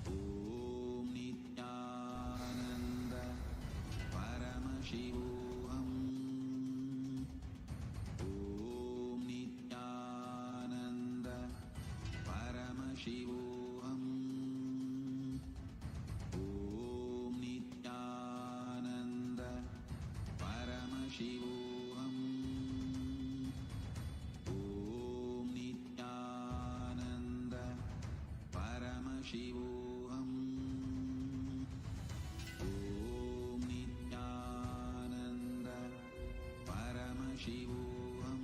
Om Nithyananda Paramashivoham. Om Nithyananda Paramashivoham. Om Nithyananda Paramashivoham. Om Nithyananda Paramashivoham. Om Nithyananda Paramashivoham.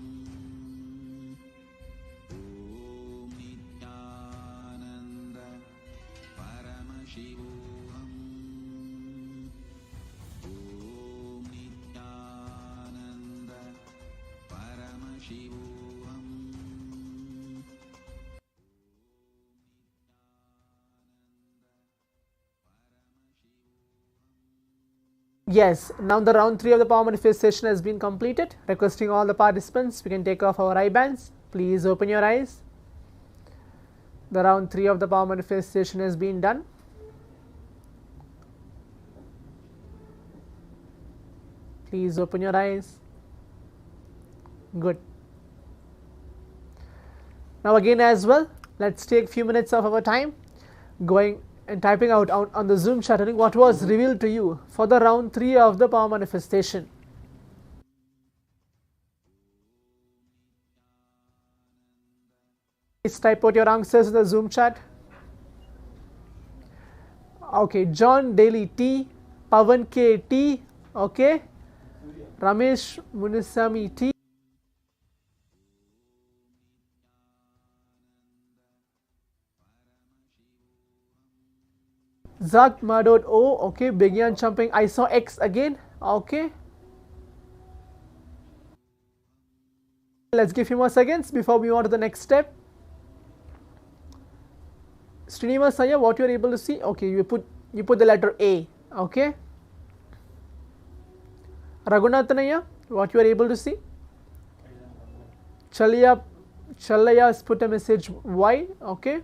Om Nithyananda Paramashivoham. Om Nithyananda Paramashivoham. Yes, now the round 3 of the power manifestation has been completed. Requesting all the participants, we can take off our eye bands. Please open your eyes. The round 3 of the power manifestation has been done. Please open your eyes. Good. Now again as well, let's take few minutes of our time going and typing out on the Zoom chat what was revealed to you for the round 3 of the power manifestation. Please type out your answers in the Zoom chat. Okay, John Daly T, Pavan K T, okay, Ramesh Munisami T. Zak Madod O, okay, Begyan Chumping, I saw X again, okay. Let's give few more seconds before we move on to the next step. Srinivas Saya, what you are able to see? Okay, you put the letter A, okay. Raghunathanaya, what you are able to see? Chalaya has put a message Y, okay.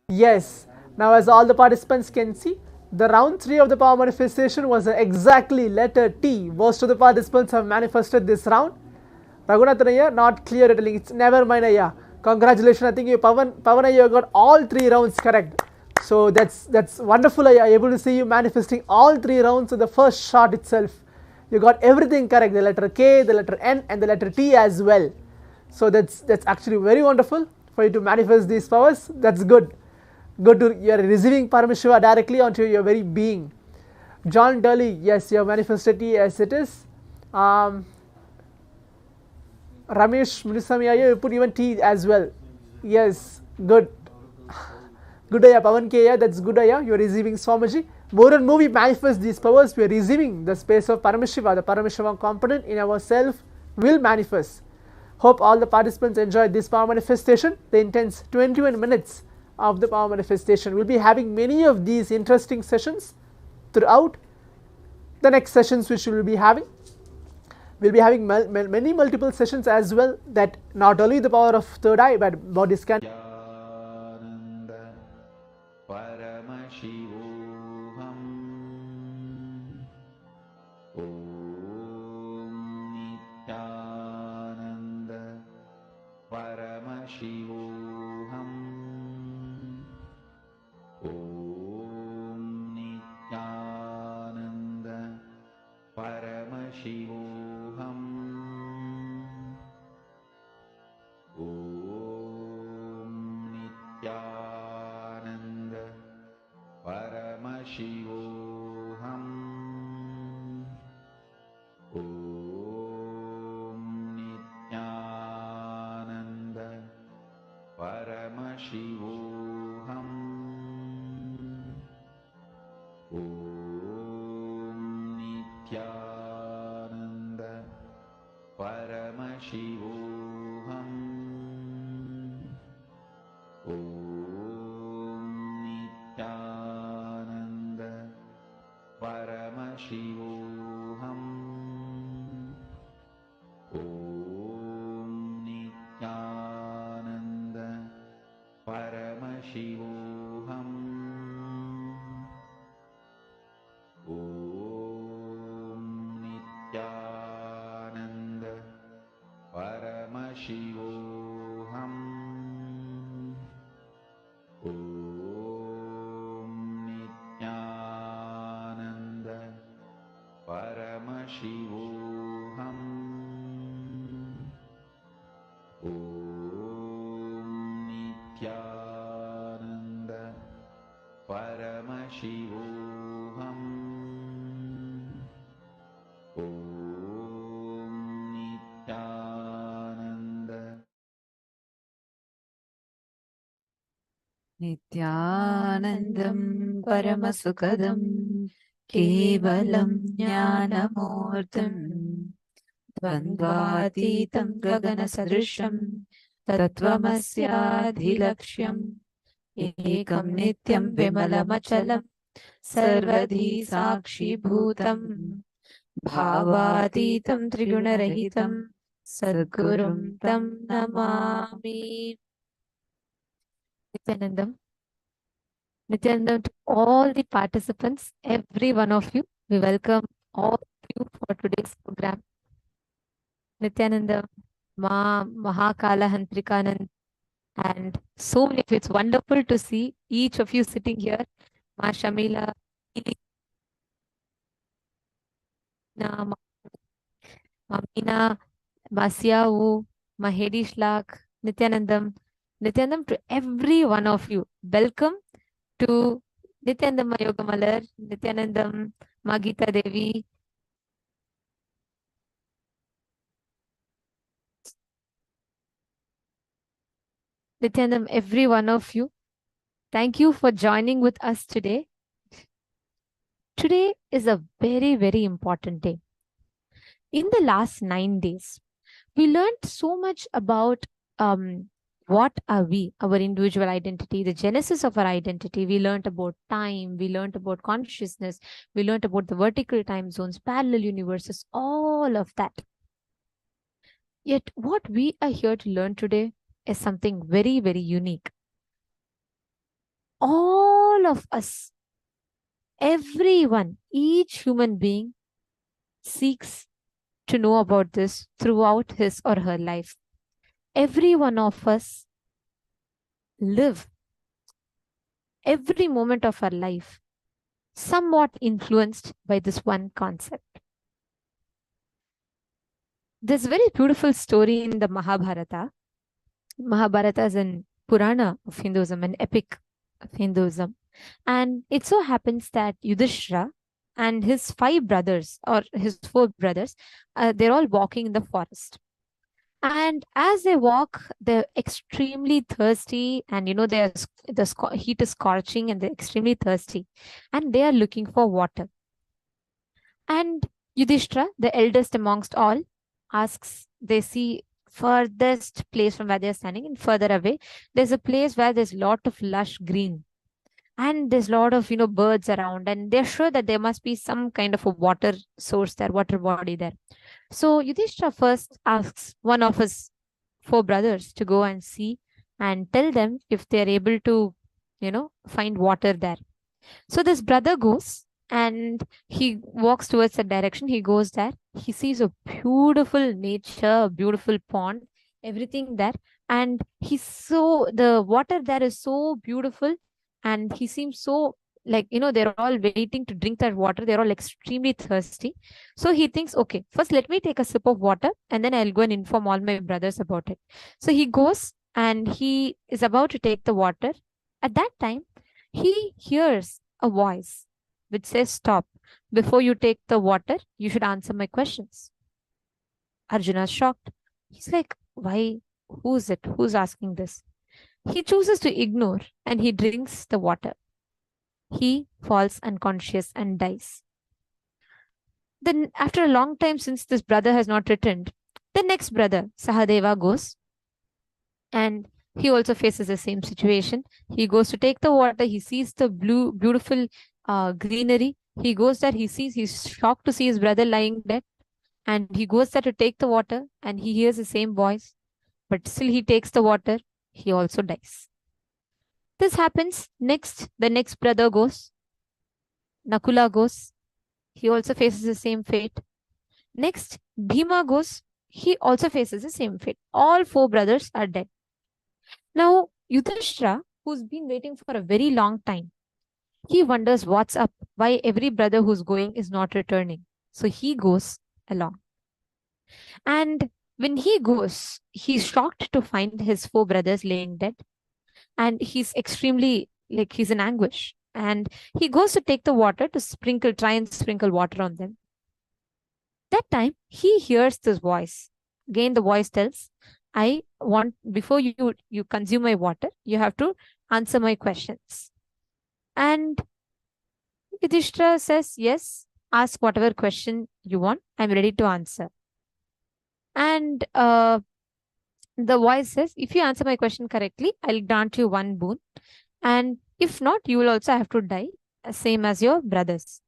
Yes, now as all the participants can see, the round 3 of the power manifestation was exactly letter T. Most of the participants have manifested this round. Raghunathanaya, not clear at all. It's never mind, Ayya. Congratulations, I think you Pavan, you got all 3 rounds correct. So that's wonderful, Ayya. Able to see you manifesting all 3 rounds in the first shot itself. You got everything correct, the letter K, the letter N and the letter T as well. So that's actually very wonderful for you to manifest these powers. That's good. Good to you are receiving Paramashiva directly onto your very being. John Dolly, yes, you have manifested T as it is. Ramesh Munisami, you put even T as well. Yes, good. Good Aya, Pavan K, that's good Aya, you are receiving Swamiji. More and more we manifest these powers, we are receiving the space of Paramashiva, the Paramashiva component in ourself will manifest. Hope all the participants enjoyed this power manifestation, the intense 21 minutes of the power manifestation. We'll be having many of these interesting sessions throughout the next sessions which we will be having. We'll be having many multiple sessions as well, that not only the power of third eye but body scan. Nanda Paramashivoham. Om Nithyananda Paramashivoham. Om Nithyananda Paramashivoham. Om Nithyananda Paramashivoham. Om Nithyananda Paramashivoham. Om Nithyananda Paramashivoham. Om Nithyananda Paramashivoham. Om Nithyananda Paramashivoham. Om Nithyananda Paramashivoham. Om Nithyananda Paramashivoham. Om Nithyananda Nithyanandam Paramasukadam Kevalam Jnanamurtam Dvandvatitam Gaganasadrisham Tattvamasyaadhilaksham Ekam Nityam Vimalamachalam Sarvadhi Sakshi Bhutam Bhavatitam Trigunarahitam Sadgurum Tam Namami. Nithyanandam. Nithyanandam to all the participants, every one of you. We welcome all of you for today's program. Nithyanandam, Mahakala Hantrikanand, and so many of you. It's wonderful to see each of you sitting here. Ma Shamila, Ilina, Mamina, Masiau, Mahedi Shlak, Nithyanandam, Nithyanandam to every one of you. Welcome to Nithyanandam Yogamalar, Nithyanandam, Magita Devi, Nithyanandam, every one of you. Thank you for joining with us today. Today is a very, very important day. In the last 9 days, we learned so much about what are we, our individual identity, the genesis of our identity. We learned about time, we learned about consciousness, we learned about the vertical time zones, parallel universes, all of that. Yet what we are here to learn today is something very, very unique. All of us, everyone, each human being seeks to know about this throughout his or her life. Every one of us live every moment of our life somewhat influenced by this one concept. There's a very beautiful story in the Mahabharata. Mahabharata is an Purana of Hinduism, an epic of Hinduism. And it so happens that Yudhishthira and his 5 brothers, or his 4 brothers, they're all walking in the forest. And as they walk, they're extremely thirsty, and the heat is scorching, and they're extremely thirsty, and they are looking for water. And Yudhishthira, the eldest amongst all, asks, they see furthest place from where they're standing, and further away, there's a place where there's a lot of lush green. And there's a lot of, birds around, and they're sure that there must be some kind of a water source there, water body there. So Yudhishthira first asks one of his 4 brothers to go and see and tell them if they're able to, find water there. So this brother goes and he walks towards that direction. He goes there. He sees a beautiful nature, a beautiful pond, everything there. And the water there is so beautiful, and he seems so, like, they're all waiting to drink that water. They're all extremely thirsty. So he thinks, okay, first let me take a sip of water and then I'll go and inform all my brothers about it. So he goes and he is about to take the water. At that time, he hears a voice which says, stop. Before you take the water, you should answer my questions. Arjuna's shocked. He's like, why? Who's it? Who's asking this? He chooses to ignore and he drinks the water. He falls unconscious and dies. Then, after a long time, since this brother has not returned, the next brother, Sahadeva, goes and he also faces the same situation. He goes to take the water. He sees the beautiful greenery. He goes there. He's shocked to see his brother lying dead. And he goes there to take the water and he hears the same voice. But still he takes the water. He also dies. This happens. Next, the next brother goes. Nakula goes. He also faces the same fate. Next, Bhima goes. He also faces the same fate. All 4 brothers are dead. Now, Yudhishthira, who's been waiting for a very long time, he wonders what's up, why every brother who's going is not returning. So he goes along. And when he goes, he's shocked to find his 4 brothers laying dead. And he's extremely, he's in anguish. And he goes to take the water to try and sprinkle water on them. That time, he hears this voice. Again, the voice tells, I want, before you consume my water, you have to answer my questions. And Yudhishthira says, yes, ask whatever question you want. I'm ready to answer. And the voice says, if you answer my question correctly, I'll grant you 1 boon. And if not, you will also have to die, same as your brothers.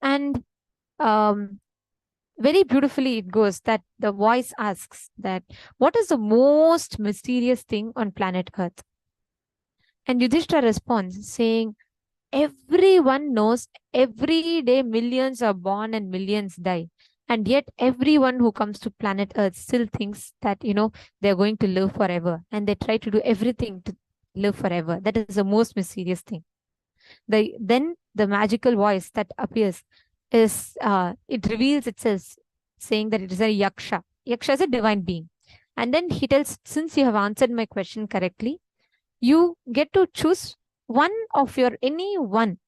And very beautifully it goes that the voice asks that, what is the most mysterious thing on planet Earth? And Yudhishthira responds saying, everyone knows every day millions are born and millions die. And yet everyone who comes to planet Earth still thinks that, they're going to live forever. And they try to do everything to live forever. That is the most mysterious thing. Then the magical voice that appears is, it reveals itself, saying that it is a yaksha. Yaksha is a divine being. And then he tells, since you have answered my question correctly, you get to choose any one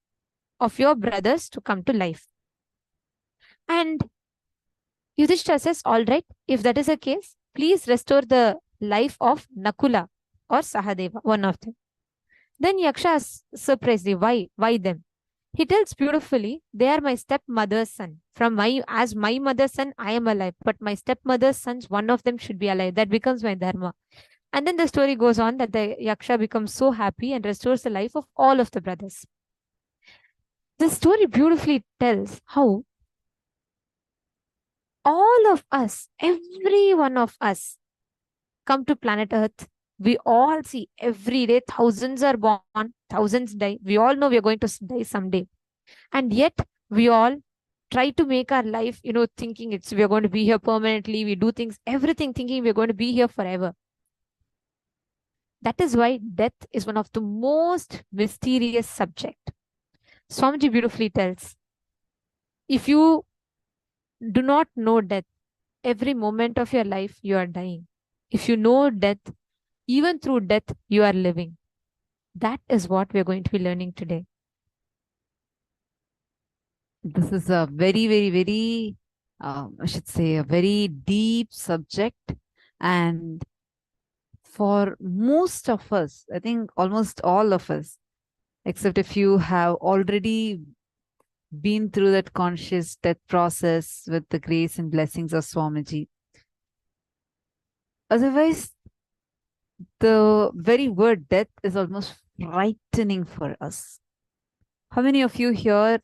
of your brothers to come to life. And Yudhishthira says, all right, if that is the case, please restore the life of Nakula or Sahadeva, one of them. Then Yaksha is surprised. Why them? He tells beautifully, they are my stepmother's son. As my mother's son, I am alive. But my stepmother's sons, one of them should be alive. That becomes my dharma. And then the story goes on that the Yaksha becomes so happy and restores the life of all of the brothers. The story beautifully tells how all of us, every one of us, come to planet Earth. We all see every day thousands are born, thousands die. We all know we are going to die someday. And yet we all try to make our life, thinking we are going to be here permanently. We do things, everything thinking we are going to be here forever. That is why death is one of the most mysterious subject. Swamiji beautifully tells, if you do not know death, every moment of your life you are dying. If you know death, even through death, you are living. That is what we are going to be learning today. This is a very, very, very, I should say, a very deep subject. And for most of us, I think almost all of us, except if you have already been through that conscious death process with the grace and blessings of Swamiji. Otherwise, the very word death is almost frightening for us. How many of you here,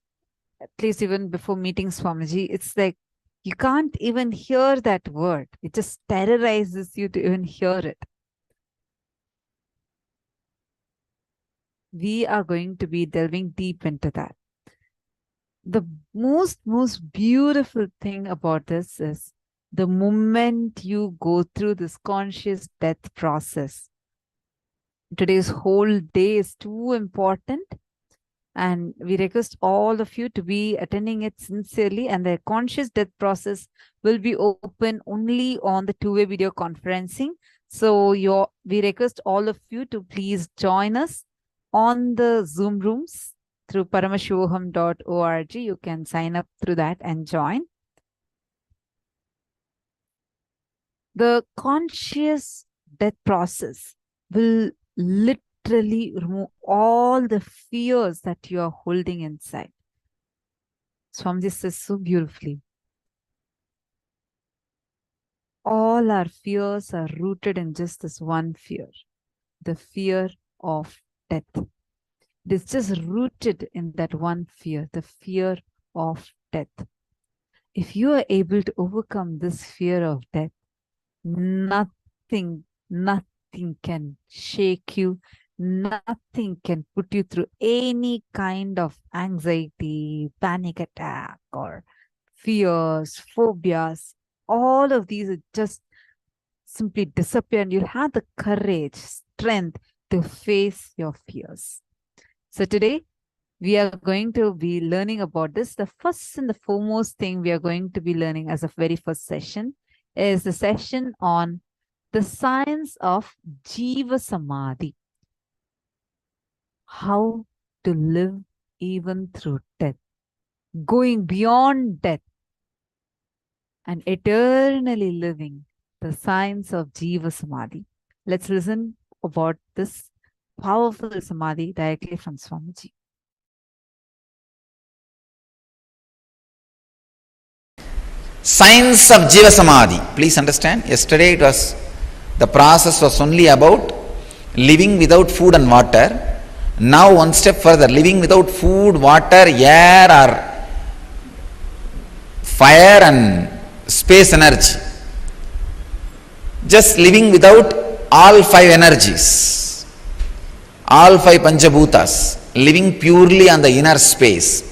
at least even before meeting Swamiji, it's like you can't even hear that word. It just terrorizes you to even hear it. We are going to be delving deep into that. The most beautiful thing about this is the moment you go through this conscious death process. Today's whole day is too important And we request all of you to be attending it sincerely, and the conscious death process will be open only on the two-way video conferencing. So we request all of you to please join us on the Zoom rooms through paramashivoham.org. You can sign up through that and join. The conscious death process will literally remove all the fears that you are holding inside. Swamiji says so beautifully. All our fears are rooted in just this one fear, the fear of death. It is just rooted in that one fear, the fear of death. If you are able to overcome this fear of death, nothing can shake you. Nothing can put you through any kind of anxiety, panic attack, or fears, phobias. All of these will just simply disappear, and you'll have the courage, strength to face your fears. So today, we are going to be learning about this. The first and the foremost thing we are going to be learning as a very first session is the session on the science of Jiva Samadhi. How to live even through death, going beyond death and eternally living, the science of Jiva Samadhi. Let's listen about this powerful Samadhi directly from Swamiji. Science of Jiva Samadhi. Please understand, yesterday the process was only about living without food and water. Now one step further, living without food, water, air or fire and space energy. Just living without all five energies, all five Panchabhutas, living purely on the inner space,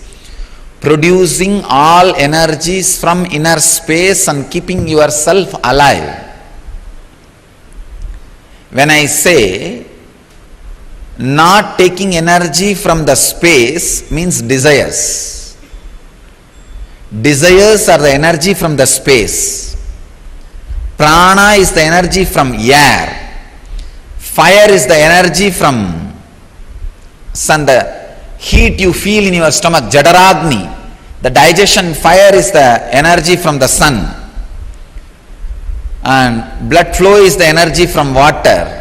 producing all energies from inner space and keeping yourself alive. When I say not taking energy from the space means desires. Desires are the energy from the space. Prana is the energy from air. Fire is the energy from sun, the heat you feel in your stomach, Jadaragni. The digestion fire is the energy from the sun. And blood flow is the energy from water.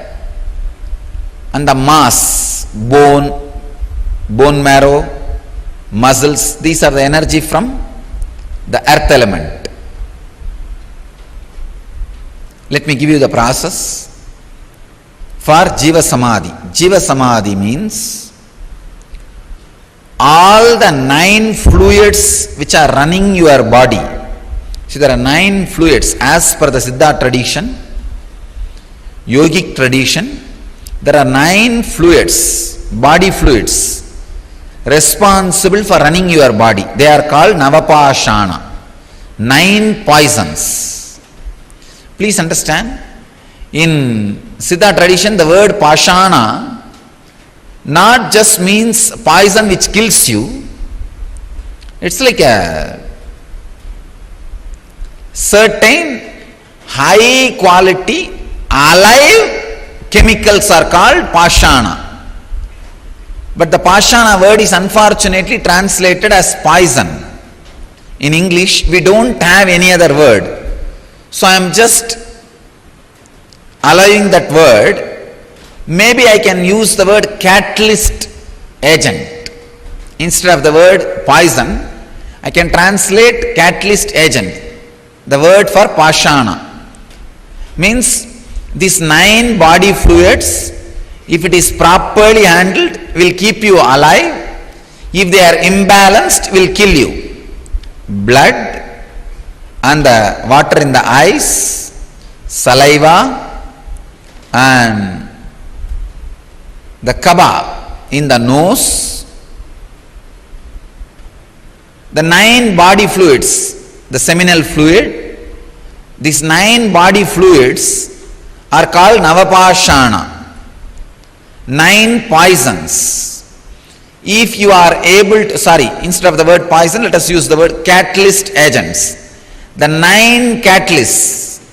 And the mass, bone marrow, muscles, these are the energy from the earth element. Let me give you the process for Jiva Samadhi. Jiva Samadhi means all the 9 fluids which are running your body. See, there are 9 fluids as per the Siddha tradition, yogic tradition. There are 9 fluids, body fluids, responsible for running your body. They are called Navapashana, 9 poisons. Please understand, in Siddha tradition, the word Pashana not just means poison which kills you. It's like a certain high quality, alive chemicals are called Pashana. But the Pashana word is unfortunately translated as poison. In English, we don't have any other word. So I am just allowing that word. Maybe I can use the word catalyst agent. Instead of the word poison, I can translate catalyst agent. The word for Pashana means these 9 body fluids, if it is properly handled, will keep you alive. If they are imbalanced, will kill you. Blood and the water in the eyes, saliva and the kaba in the nose, the 9 body fluids, the seminal fluid, these 9 body fluids are called Navapashana, 9 poisons. if you are able to, instead of the word poison, let us use the word catalyst agents. The 9 catalysts,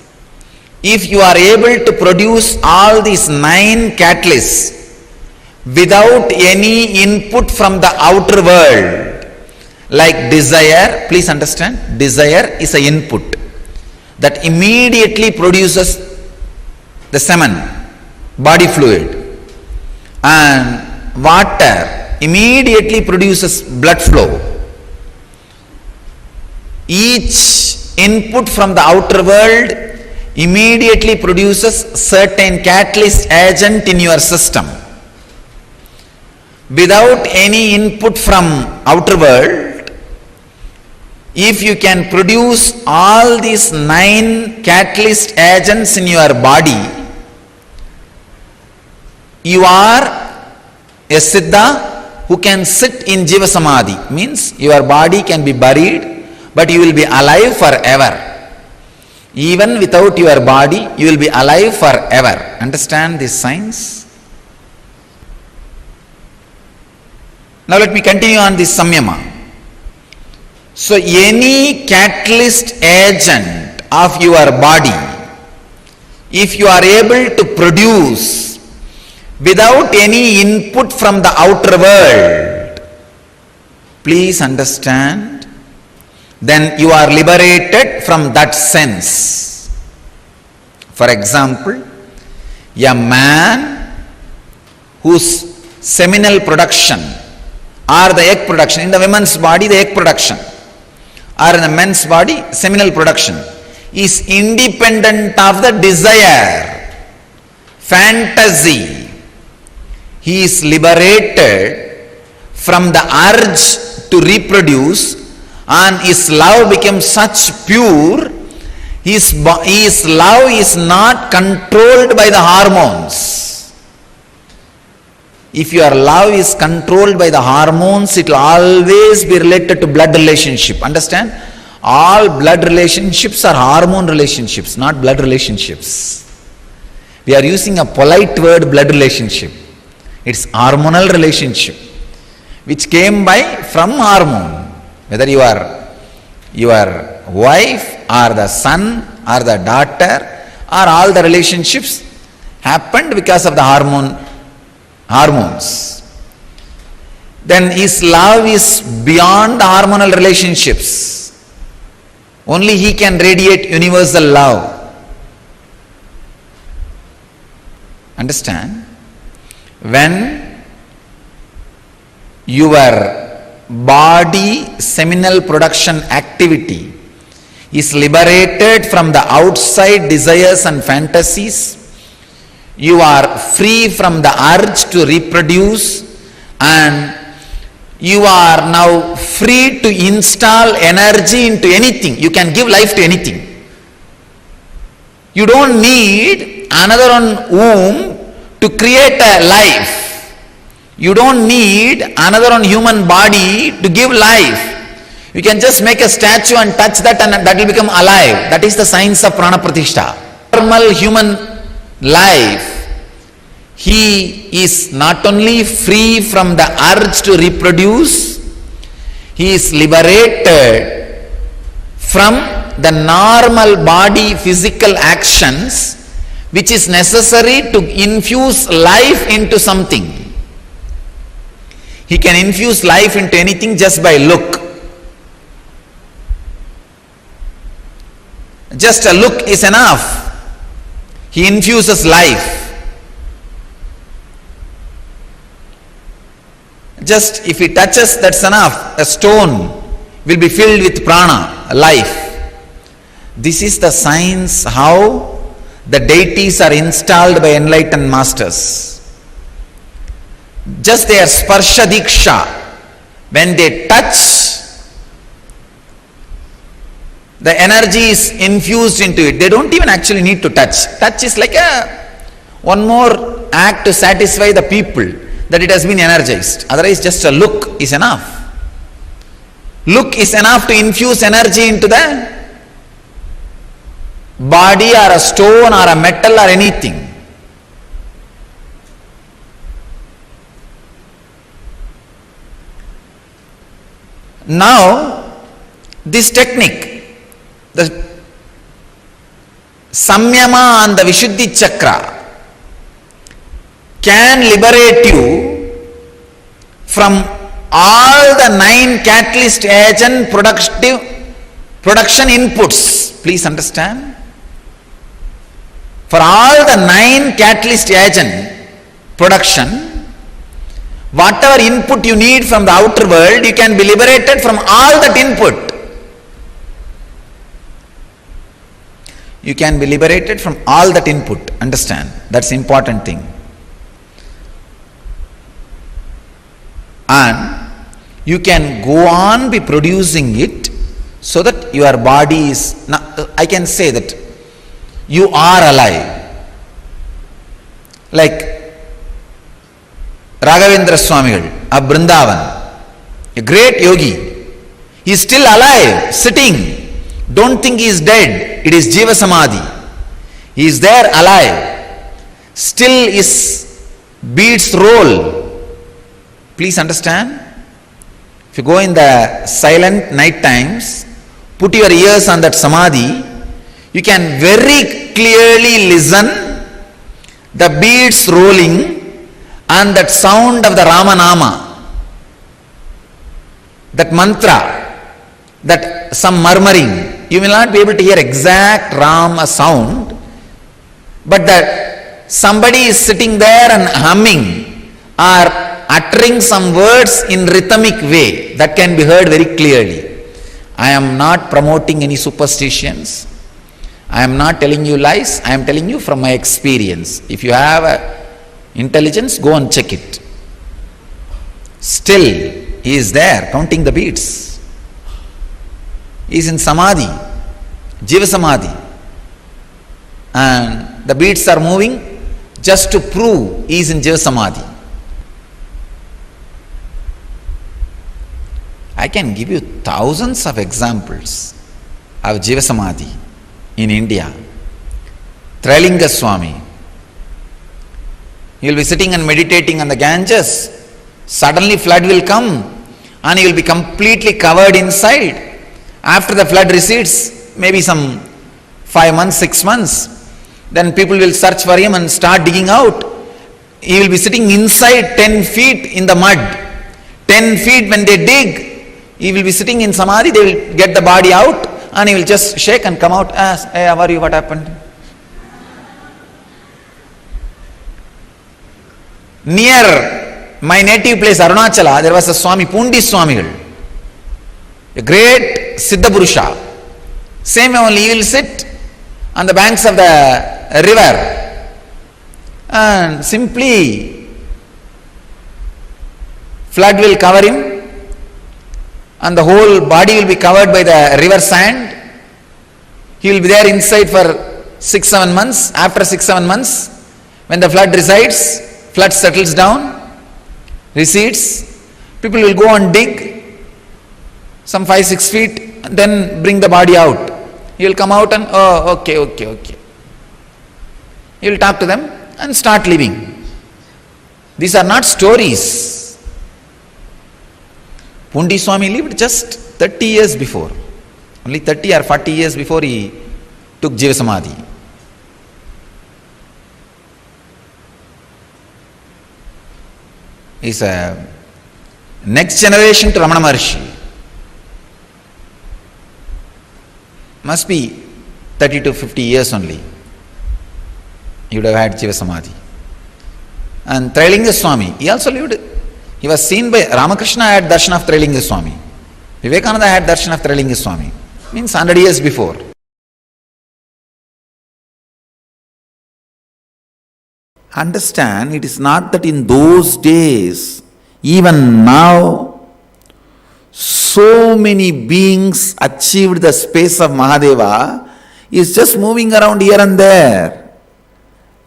if you are able to produce all these 9 catalysts without any input from the outer world, like desire, please understand, desire is an input that immediately produces the semen, body fluid, and water immediately produces blood flow. Each input from the outer world immediately produces certain catalyst agent in your system. Without any input from outer world, if you can produce all these 9 catalyst agents in your body, you are a siddha who can sit in jiva samadhi. Means your body can be buried, but you will be alive forever. Even without your body, you will be alive forever. Understand this science? Now let me continue on this samyama. So any catalyst agent of your body, if you are able to produce without any input from the outer world, please understand, then you are liberated from that sense. For example, a man whose seminal production or the egg production, in the woman's body the egg production, or in the men's body seminal production, is independent of the desire, fantasy. He is liberated from the urge to reproduce, and his love becomes such pure, his love is not controlled by the hormones. If your love is controlled by the hormones, it will always be related to blood relationship. Understand? All blood relationships are hormone relationships, not blood relationships. We are using a polite word, blood relationship. It's hormonal relationship, which came from hormone. Whether you are your wife or the son or the daughter, or all the relationships happened because of the hormones. Then his love is beyond the hormonal relationships. Only he can radiate universal love. Understand? When your body seminal production activity is liberated from the outside desires and fantasies, you are free from the urge to reproduce, and you are now free to install energy into anything. You can give life to anything. You don't need another womb to create a life. You don't need another human body to give life. You can just make a statue and touch that, and that will become alive. That is the science of prana pratishtha. Normal human life, he is not only free from the urge to reproduce, he is liberated from the normal body physical actions which is necessary to infuse life into something. He can infuse life into anything just by look. Just a look is enough. He infuses life. Just if he touches, that's enough. A stone will be filled with prana, life. This is the science how the deities are installed by enlightened masters. Just their sparsha deeksha, when they touch, the energy is infused into it. They don't even actually need to touch. Touch is like one more act to satisfy the people that it has been energized. Otherwise, just a look is enough. Look is enough to infuse energy into the body or a stone or a metal or anything. Now, this technique, the Samyama and the Vishuddhi Chakra, can liberate you from all the 9 catalyst agent production inputs. Please understand. For all the 9 catalyst agent production, whatever input you need from the outer world, you can be liberated from all that input. You can be liberated from all that input. Understand? That's the important thing. And you can go on be producing it so that your body is, I can say that you are alive. Like Raghavendra Swamigal of Vrindavan, a great yogi, he is still alive, sitting. Don't think he is dead. It is Jiva Samadhi. He is there alive. Still his beats roll. Please understand. If you go in the silent night times, put your ears on that Samadhi, you can very clearly listen the beats rolling and that sound of the Ramanama, that mantra, that some murmuring. You will not be able to hear exact Rama sound, but that somebody is sitting there and humming or uttering some words in rhythmic way, that can be heard very clearly. I am not promoting any superstitions. I am not telling you lies. I am telling you from my experience. If you have intelligence, go and check it. Still, he is there counting the beats. He is in Samadhi, Jiva Samadhi. And the beats are moving just to prove he is in Jiva Samadhi. I can give you thousands of examples of Jiva Samadhi in India. Trailinga Swami, he will be sitting and meditating on the Ganges. Suddenly flood will come and he will be completely covered inside. After the flood recedes, maybe some 5 months, 6 months, then people will search for him and start digging out. He will be sitting inside 10 feet in the mud. 10 feet when they dig, he will be sitting in Samadhi, they will get the body out and he will just shake and come out, ask, hey, how are you, what happened? Near my native place, Arunachala, there was a Swami, Pundi Swamigal, a great Siddha Purusha. Same only, he will sit on the banks of the river and simply flood will cover him and the whole body will be covered by the river sand. He will be there inside for 6-7 months. After 6-7 months, when the flood resides, flood settles down, recedes, people will go and dig some 5-6 feet and then bring the body out. He will come out and, oh, okay. He will talk to them and start living. These are not stories. Pundi Swami lived just 30 years before. Only 30 or 40 years before he took Jiva Samadhi. He is a next generation to Ramana Maharshi. Must be 30 to 50 years only. He would have had Jiva Samadhi. And Trailinga Swami, he also lived. He was seen by Ramakrishna had darshan of Trailinga Swami. Vivekananda had darshan of Trailinga Swami. Means 100 years before. Understand, it is not that in those days, even now, so many beings achieved the space of Mahadeva, is just moving around here and there.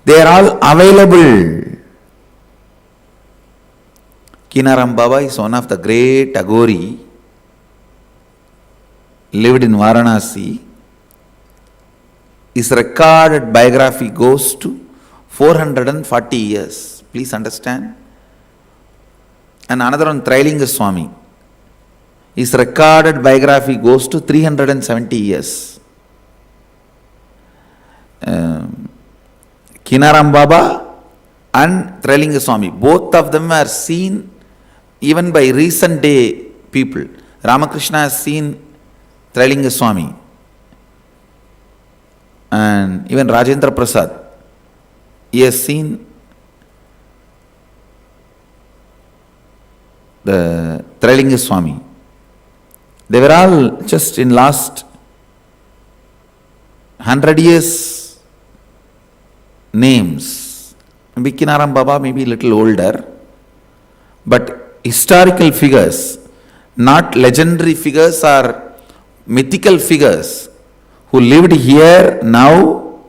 They are all available. Kinaram Baba is one of the great Aghori, lived in Varanasi. His recorded biography goes to 440 years. Please understand. And another one, Trailinga Swami. his recorded biography goes to 370 years. Kinaram Baba and Trailinga Swami, both of them are seen even by recent day people. Ramakrishna has seen Trailinga Swami, and even Rajendra Prasad, he has seen the Trailinga Swami. They were all just in last 100 years names. Maybe Kinaram Baba may be a little older, but historical figures, not legendary figures or mythical figures who lived here now.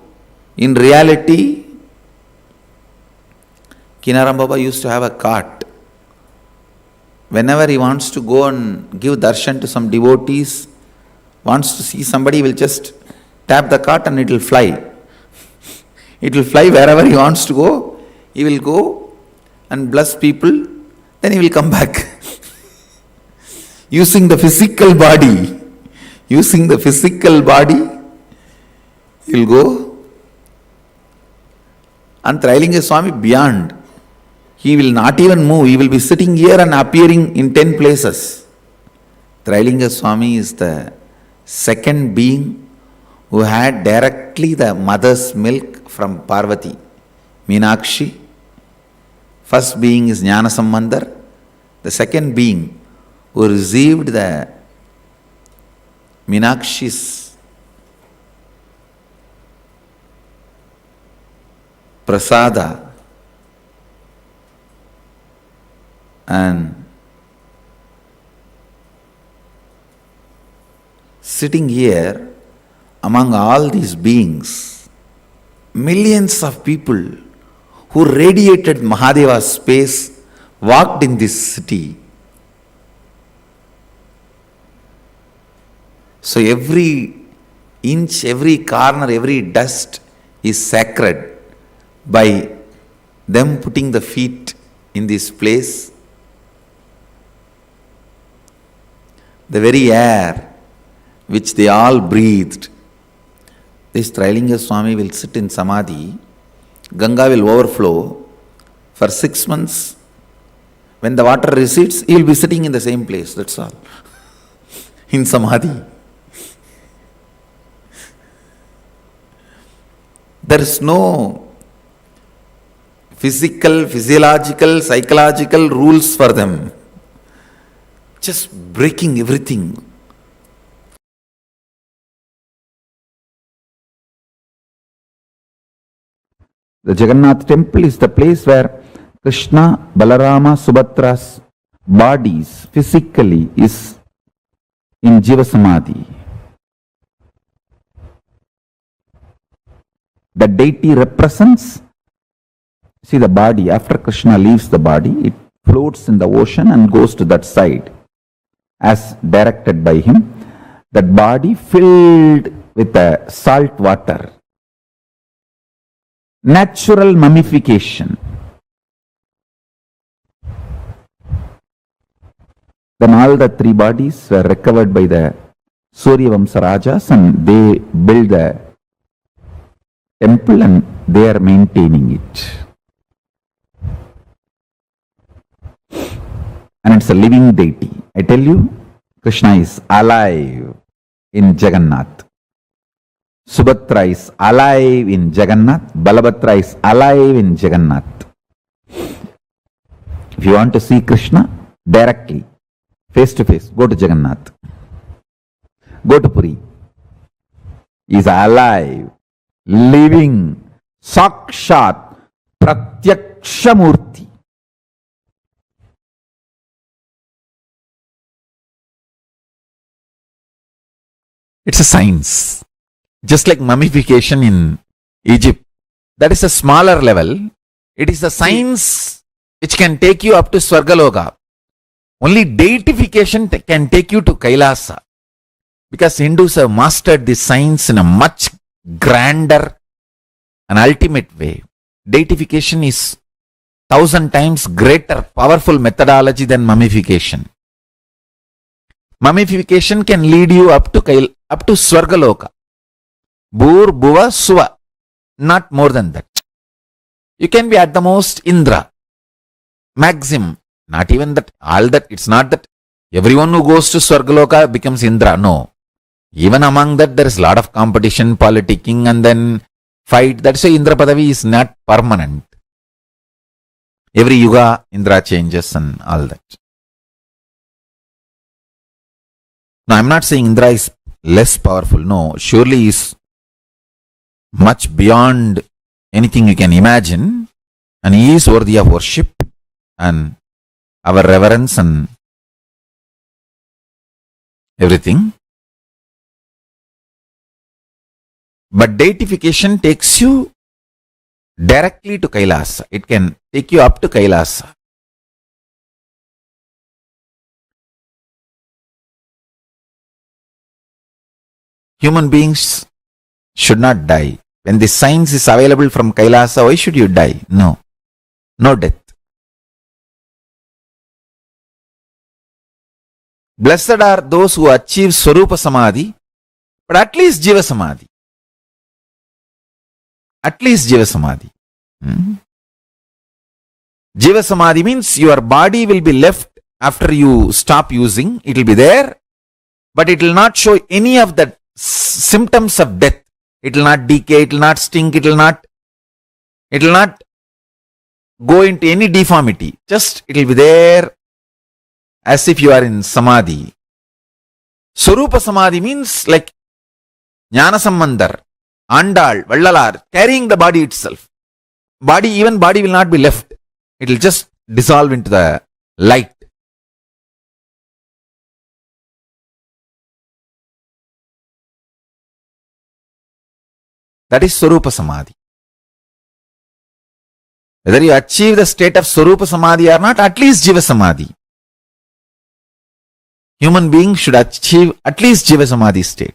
In reality, Kinaram Baba used to have a cart. Whenever he wants to go and give darshan to some devotees, wants to see somebody, will just tap the cart and it will fly. It will fly wherever he wants to go. He will go and bless people, then he will come back. Using the physical body, he will go. And Trailinga Swami beyond. He will not even move. He will be sitting here and appearing in 10 places. Trailinga Swami is the second being who had directly the mother's milk from Parvati, Meenakshi. First being is Jnana Sambandar. The second being who received the Meenakshi's prasada and sitting here among all these beings, millions of people who radiated Mahadeva's space walked in this city. So every inch, every corner, every dust is sacred by them putting the feet in this place. The very air which they all breathed. This Trailinga Swami will sit in Samadhi. Ganga will overflow for 6 months. When the water recedes, he will be sitting in the same place, that's all. In Samadhi. There is no physical, physiological, psychological rules for them. Just breaking everything. The Jagannath temple is the place where Krishna, Balarama, Subhadra's bodies physically is in Jiva Samadhi. The deity represents, see the body, after Krishna leaves the body, it floats in the ocean and goes to that side as directed by him. That body filled with the salt water. Natural mummification. Then all the 3 bodies were recovered by the Suryavamsa Rajas and they built the temple and they are maintaining it. And it's a living deity. I tell you, Krishna is alive in Jagannath. Subhadra is alive in Jagannath. Balabhadra is alive in Jagannath. If you want to see Krishna directly, face to face, go to Jagannath. Go to Puri. He is alive, living, Sakshat, Pratyakshamurti. It's a science. Just like mummification in Egypt. That is a smaller level. It is a science which can take you up to Swargaloka. Only deification can take you to Kailasa. Because Hindus have mastered this science in a much grander and ultimate way. Deification is 1,000 times greater, powerful methodology than mummification. Mummification can lead you up to Swargaloka. Bhur, Bhuva, Suva. Not more than that. You can be at the most Indra. Maximum. Not even that. All that. It's not that everyone who goes to Swargaloka becomes Indra. No. Even among that, there is a lot of competition, politicking, and then fight. That's why Indra Padavi is not permanent. Every yuga, Indra changes and all that. Now, I'm not saying Indra is less powerful. No, surely he is much beyond anything you can imagine. And he is worthy of worship and our reverence and everything. But deification takes you directly to Kailasa. It can take you up to Kailasa. Human beings should not die. When the science is available from Kailasa, why should you die? No. No death. Blessed are those who achieve Swarupa Samadhi, but at least Jiva Samadhi. At least Jiva Samadhi. Jiva Samadhi means your body will be left after you stop using. It will be there, but it will not show any of the symptoms of death. It will not decay, it will not stink, it will not go into any deformity. Just it will be there as if you are in Samadhi. Swarupa Samadhi means like Jnana Sambandhar, Andal, Vallalar, carrying the body itself. Body will not be left. It will just dissolve into the light. That is Swarupa Samadhi. Whether you achieve the state of Swarupa Samadhi or not, at least Jiva Samadhi. Human beings should achieve at least Jiva Samadhi state.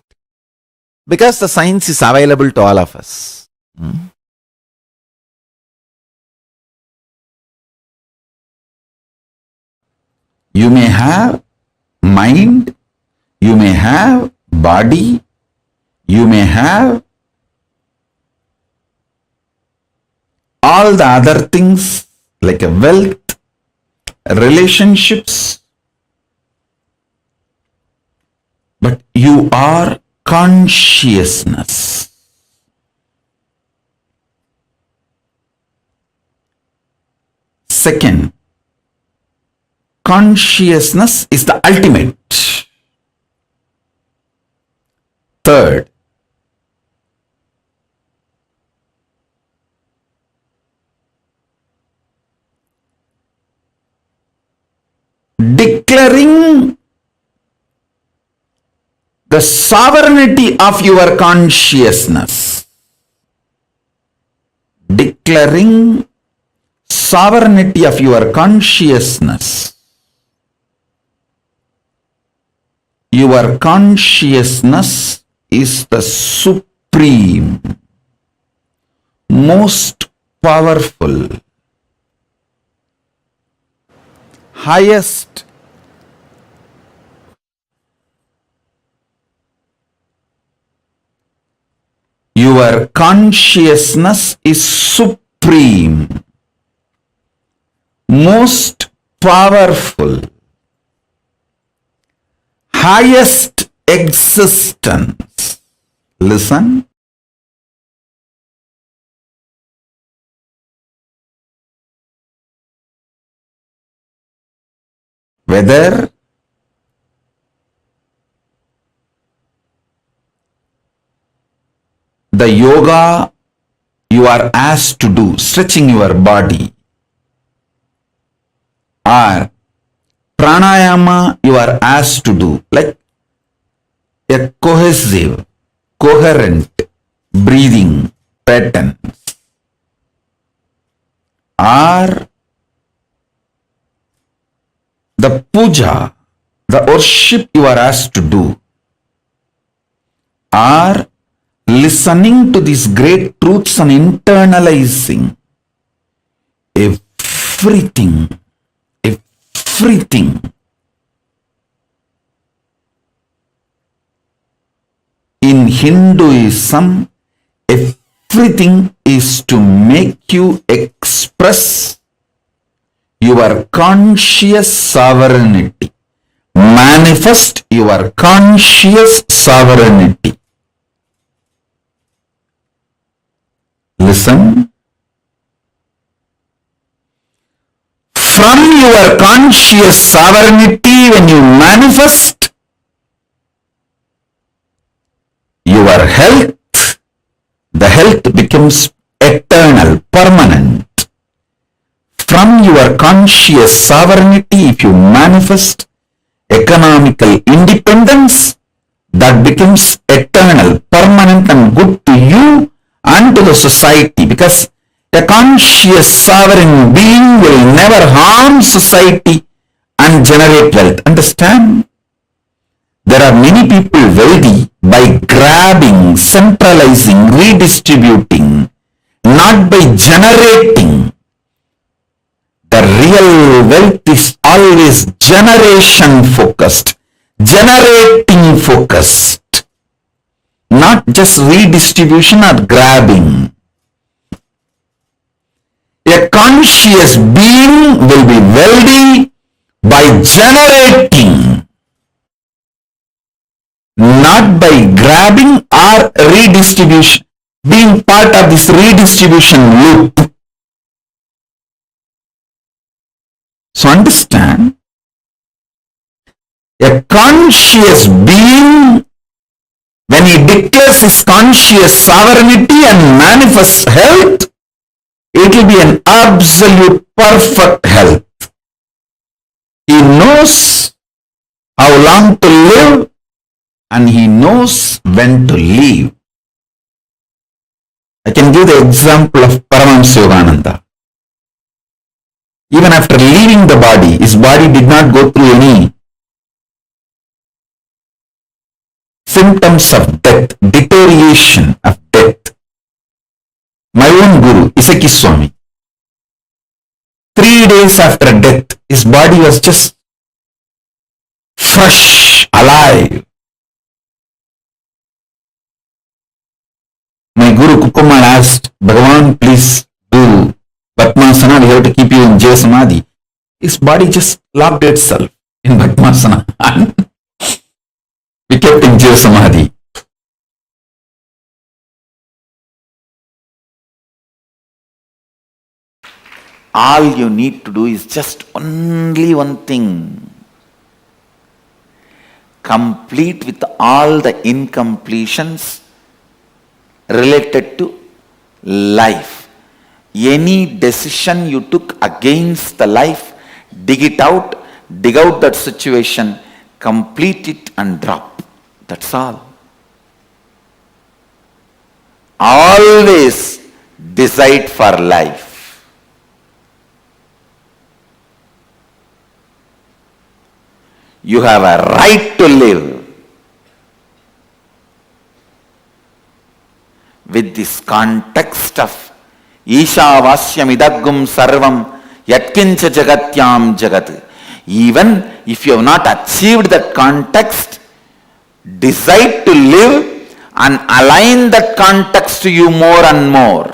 Because the science is available to all of us. You may have mind, you may have body, you may have all the other things like a wealth, relationships, but you are consciousness. Second, consciousness is the ultimate. Third, declaring the sovereignty of your consciousness. Declaring sovereignty of your consciousness. Your consciousness is the supreme, most powerful, highest, your consciousness is supreme, most powerful, highest existence. Listen. Whether the yoga you are asked to do, stretching your body, or pranayama you are asked to do, like a cohesive, coherent breathing pattern, or the puja, the worship you are asked to do, or listening to these great truths and internalizing everything in Hinduism, everything is to make you express your conscious sovereignty. Manifest your conscious sovereignty. Listen. From your conscious sovereignty, when you manifest your health, the health becomes eternal, permanent. From your conscious sovereignty, if you manifest economical independence, that becomes eternal, permanent and good to you and to the society, because a conscious sovereign being will never harm society and generate wealth. Understand? There are many people wealthy by grabbing, centralizing, redistributing, not by generating. The real wealth is always generation focused, generating focused, not just redistribution or grabbing. A conscious being will be wealthy by generating, not by grabbing or redistribution, being part of this redistribution loop. So understand, a conscious being, when he declares his conscious sovereignty and manifests health, it will be an absolute perfect health. He knows how long to live and he knows when to leave. I can give the example of Paramashivoham. Even after leaving the body, his body did not go through any symptoms of death, deterioration of death. My own guru, Isaki Swami, 3 days after death, his body was just fresh, alive. My guru Kukumal asked, Bhagavan, please do Bhatmasana, we have to keep you in Jaya Samadhi. His body just locked itself in Bhatmasana and we kept in Jaya Samadhi. All you need to do is just only one thing. Complete with all the incompletions related to life. Any decision you took against the life, dig out that situation, complete it and drop. That's all. Always decide for life. You have a right to live. With this context of Ishavasyam idagum sarvam yatkincha jagatyam jagat. Even if you have not achieved that context, decide to live and align that context to you more and more.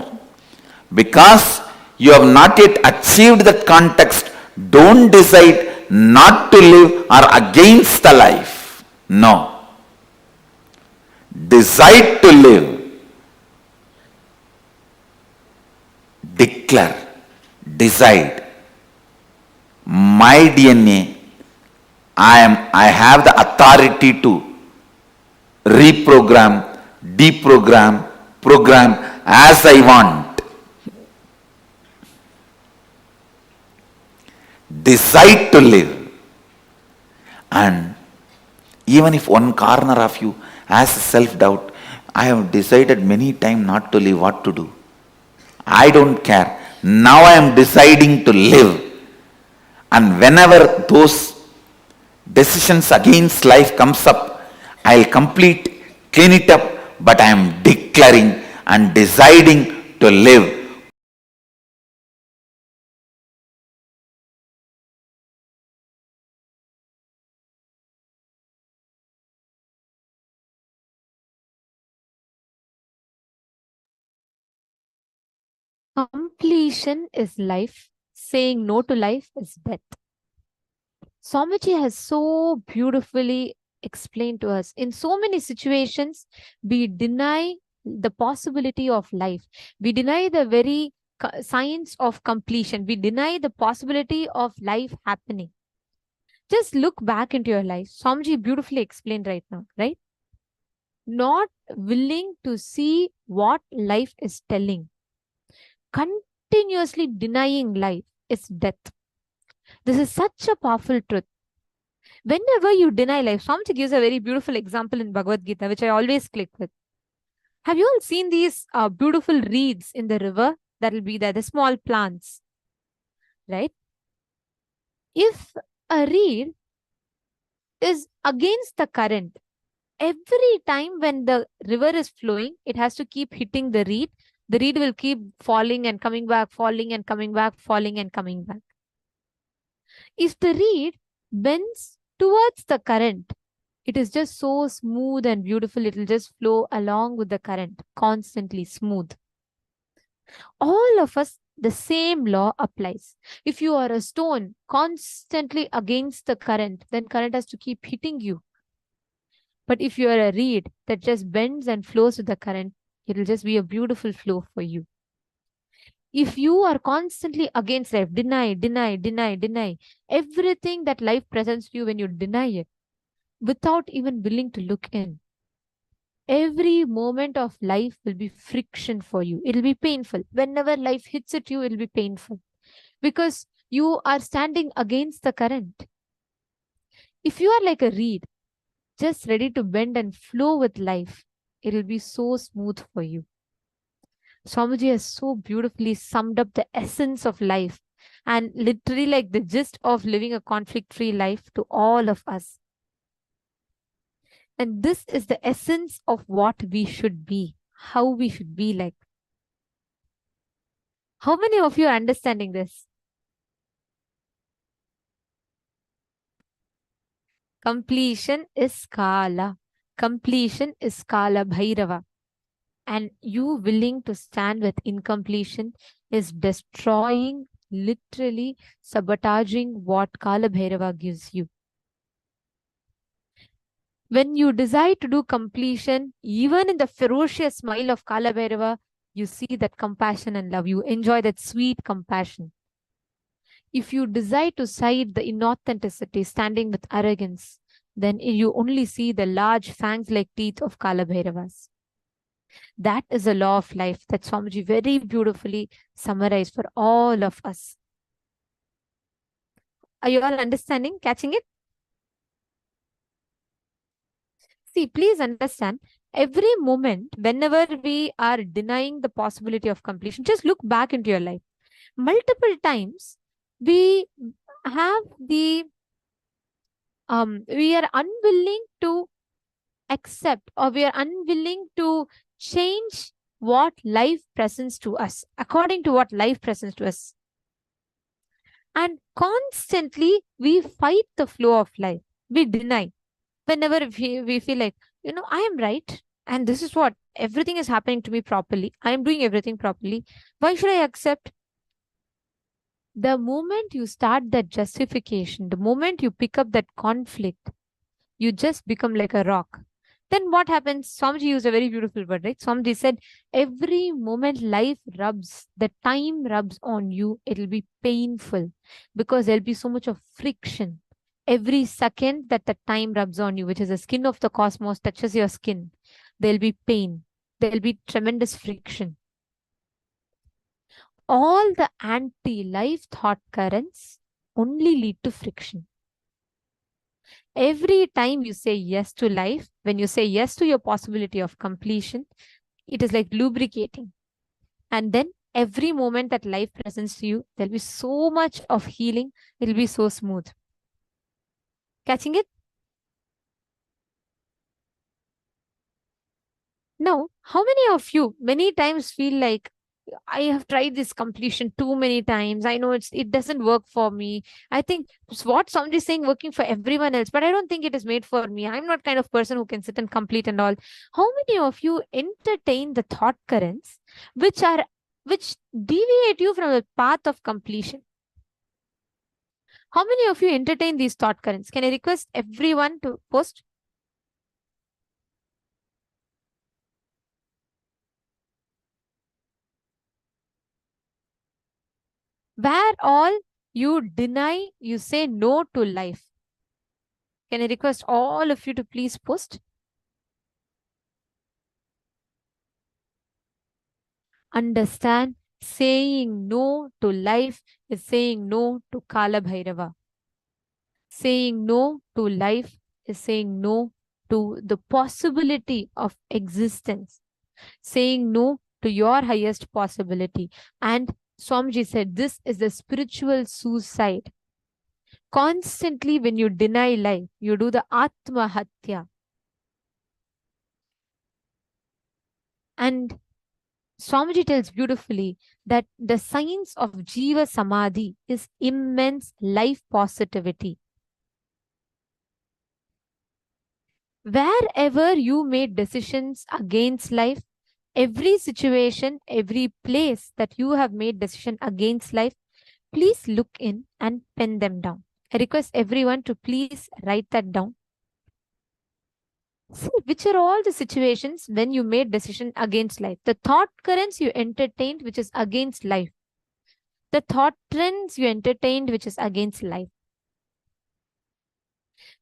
Because you have not yet achieved that context, don't decide not to live or against the life. No. Decide to live. Declare. Decide. My DNA, I have the authority to reprogram, deprogram, program as I want. Decide to live. And even if one corner of you has self-doubt, I have decided many times not to live, what to do? I don't care. Now I am deciding to live. And whenever those decisions against life comes up, I'll complete, clean it up, but I am declaring and deciding to live. Completion is life. Saying no to life is death. Swamiji has so beautifully explained to us. In so many situations, we deny the possibility of life. We deny the very science of completion. We deny the possibility of life happening. Just look back into your life. Swamiji beautifully explained right now, right? Not willing to see what life is telling. Continuously denying life is death. This is such a powerful truth. Whenever you deny life, Swamiji gives a very beautiful example in Bhagavad Gita, which I always click with. Have you all seen these beautiful reeds in the river? That will be there, the small plants, right? If a reed is against the current, every time when the river is flowing, it has to keep hitting the reed. The reed will keep falling and coming back, falling and coming back, falling and coming back. If the reed bends towards the current, it is just so smooth and beautiful. It will just flow along with the current, constantly smooth. All of us, the same law applies. If you are a stone constantly against the current, then current has to keep hitting you. But if you are a reed that just bends and flows with the current, it will just be a beautiful flow for you. If you are constantly against life, deny, everything that life presents to you, when you deny it, without even willing to look in, every moment of life will be friction for you. It will be painful. Whenever life hits at you, it will be painful because you are standing against the current. If you are like a reed, just ready to bend and flow with life, it will be so smooth for you. Swamiji has so beautifully summed up the essence of life and literally like the gist of living a conflict-free life to all of us. And this is the essence of what we should be, how we should be like. How many of you are understanding this? Completion is Kala. Completion is Kala Bhairava. And you willing to stand with incompletion is destroying, literally sabotaging what Kala Bhairava gives you. When you desire to do completion, even in the ferocious smile of Kala Bhairava, you see that compassion and love. You enjoy that sweet compassion. If you desire to side the inauthenticity, standing with arrogance, then you only see the large fangs-like teeth of Kala Bhairavas. That is a law of life that Swamiji very beautifully summarized for all of us. Are you all understanding, catching it? See, please understand, every moment, whenever we are denying the possibility of completion, just look back into your life. Multiple times, we have the, we are unwilling to accept, or we are unwilling to change what life presents to us, according to what life presents to us. And constantly, we fight the flow of life. We deny. Whenever we feel like, I am right. And this is what, everything is happening to me properly. I am doing everything properly. Why should I accept? The moment you start that justification, the moment you pick up that conflict, you just become like a rock. Then what happens? Swamiji used a very beautiful word, right? Swamiji said, every moment life rubs, the time rubs on you, it'll be painful because there'll be so much of friction. Every second that the time rubs on you, which is the skin of the cosmos, touches your skin, there'll be pain. There'll be tremendous friction. All the anti-life thought currents only lead to friction. Every time you say yes to life, when you say yes to your possibility of completion, it is like lubricating. And then every moment that life presents to you, there'll be so much of healing. It'll be so smooth. Catching it? Now, how many of you many times feel like, I have tried this completion too many times. I know it doesn't work for me. I think it's what somebody's saying working for everyone else, but I don't think it is made for me. I'm not kind of person who can sit and complete and all. How many of you entertain the thought currents which which deviate you from the path of completion. How many of you entertain these thought currents? Can I request everyone to post? Where all you deny, you say no to life. Can I request all of you to please post? Understand, saying no to life is saying no to Kala Bhairava. Saying no to life is saying no to the possibility of existence. Saying no to your highest possibility. And Swamiji said, this is the spiritual suicide. Constantly, when you deny life, you do the Atma Hatya. And Swamiji tells beautifully that the science of Jiva Samadhi is immense life positivity. Wherever you made decisions against life, every situation, every place that you have made decision against life, please look in and pen them down. I request everyone to please write that down. See, which are all the situations when you made decision against life? The thought currents you entertained, which is against life. The thought trends you entertained, which is against life.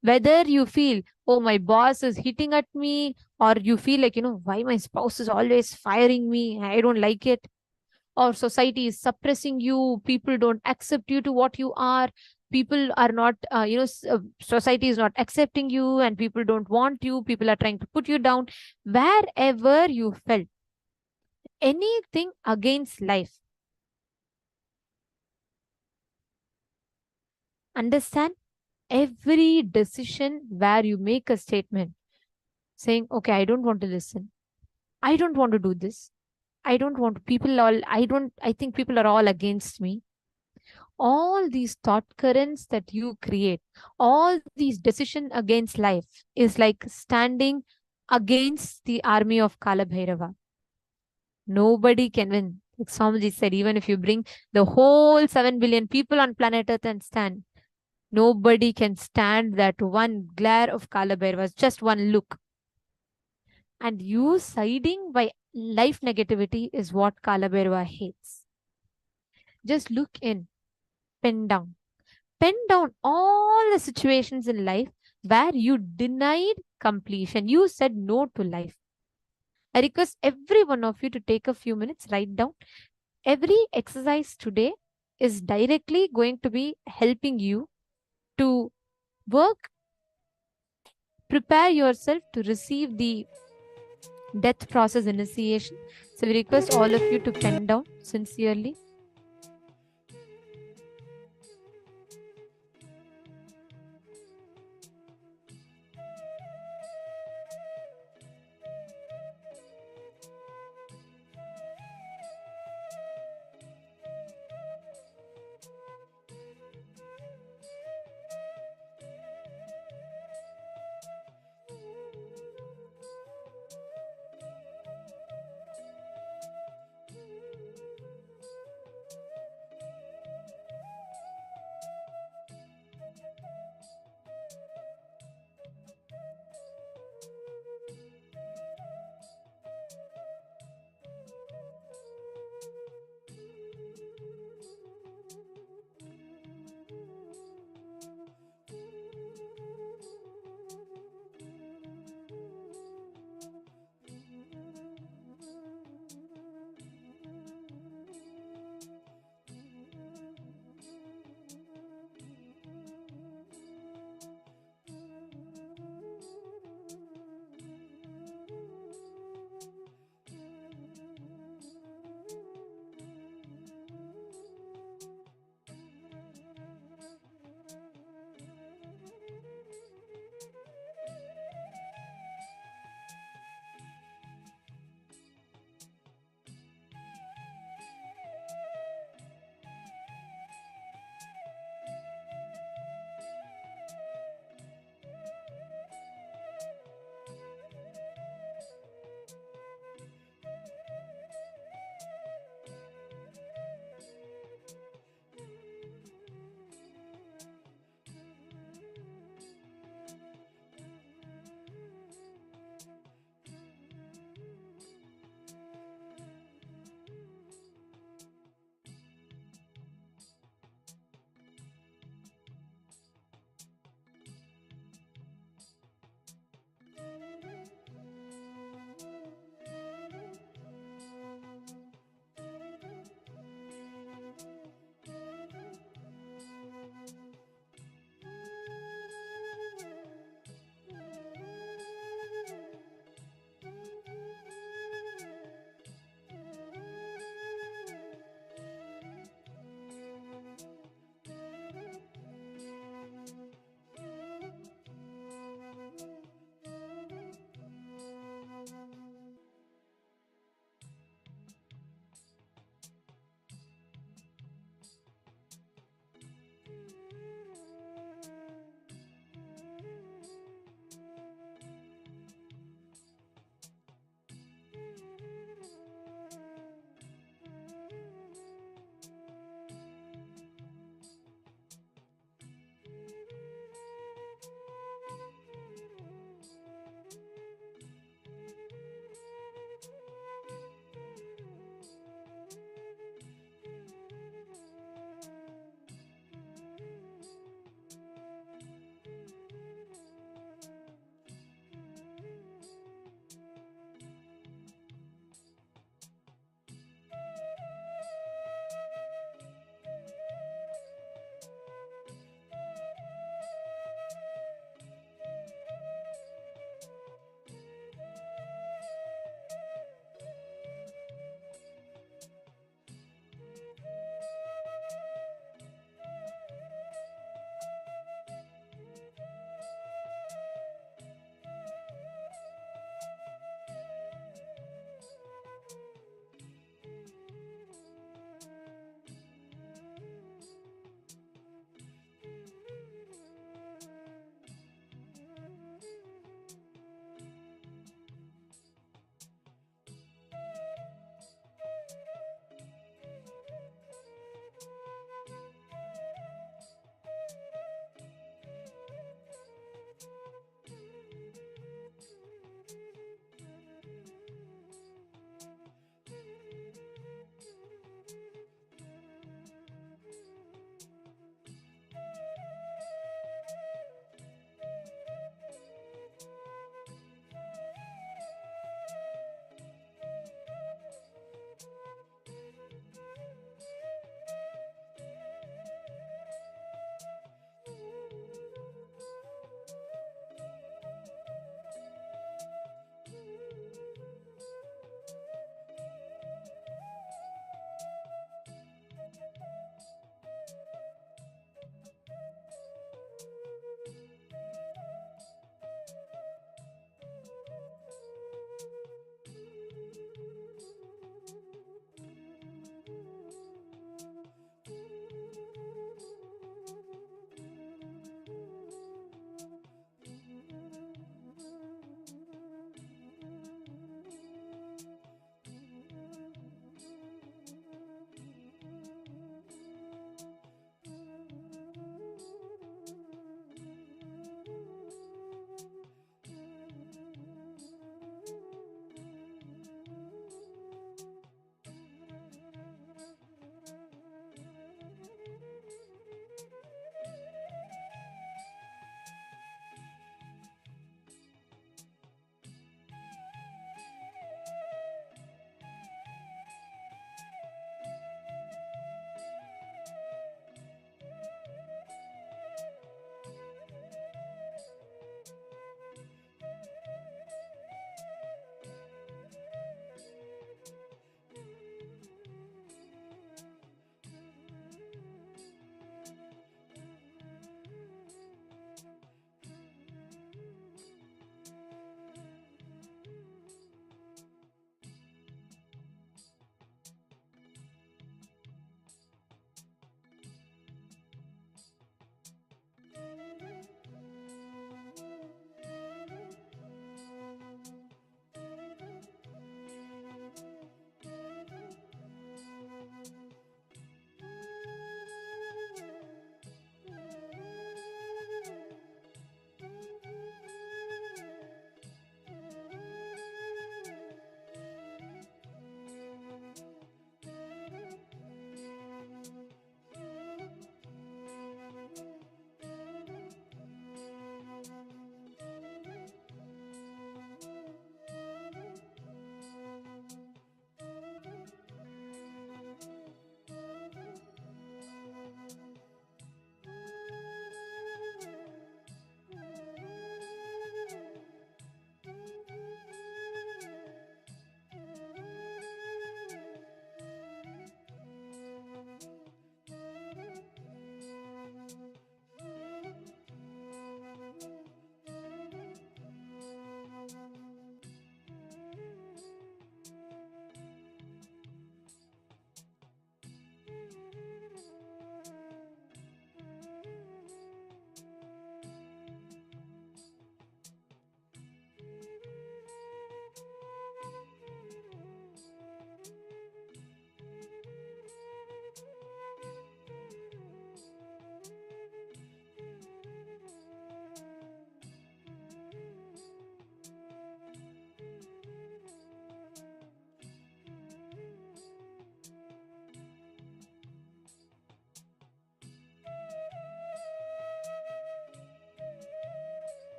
Whether you feel, oh, my boss is hitting at me, or you feel like, why my spouse is always firing me, I don't like it, or society is suppressing you, people don't accept you to what you are, people are not, society is not accepting you, and people don't want you, people are trying to put you down. Wherever you felt anything against life, understand, every decision where you make a statement saying, okay, I don't want to listen, I don't want to do this, I don't want people all, I think people are all against me. All these thought currents that you create, all these decisions against life is like standing against the army of Kala Bhairava. Nobody can win. Like Swamiji said, even if you bring the whole 7 billion people on planet Earth and stand, nobody can stand that one glare of Kala Bhairava, just one look. And you siding by life negativity is what Kala Bhairava hates. Just look in, pen down. Pen down all the situations in life where you denied completion. You said no to life. I request every one of you to take a few minutes, write down. Every exercise today is directly going to be helping you to work, prepare yourself to receive the death process initiation. So we request all of you to pen down sincerely.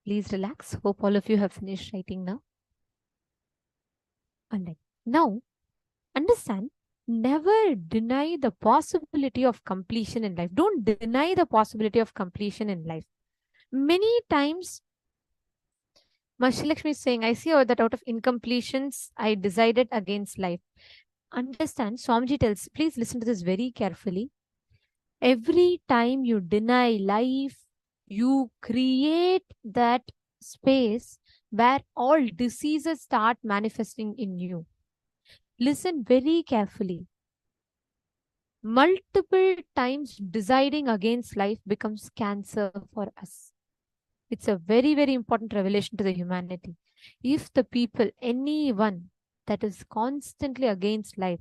Please relax. Hope all of you have finished writing now. Alright. Now, understand, never deny the possibility of completion in life. Don't deny the possibility of completion in life. Many times, Lakshmi is saying, I see that out of incompletions, I decided against life. Understand, Swamiji tells, please listen to this very carefully. Every time you deny life, you create that space where all diseases start manifesting in you. Listen very carefully. Multiple times deciding against life becomes cancer for us. It's a very, very important revelation to the humanity. If the people, anyone that is constantly against life,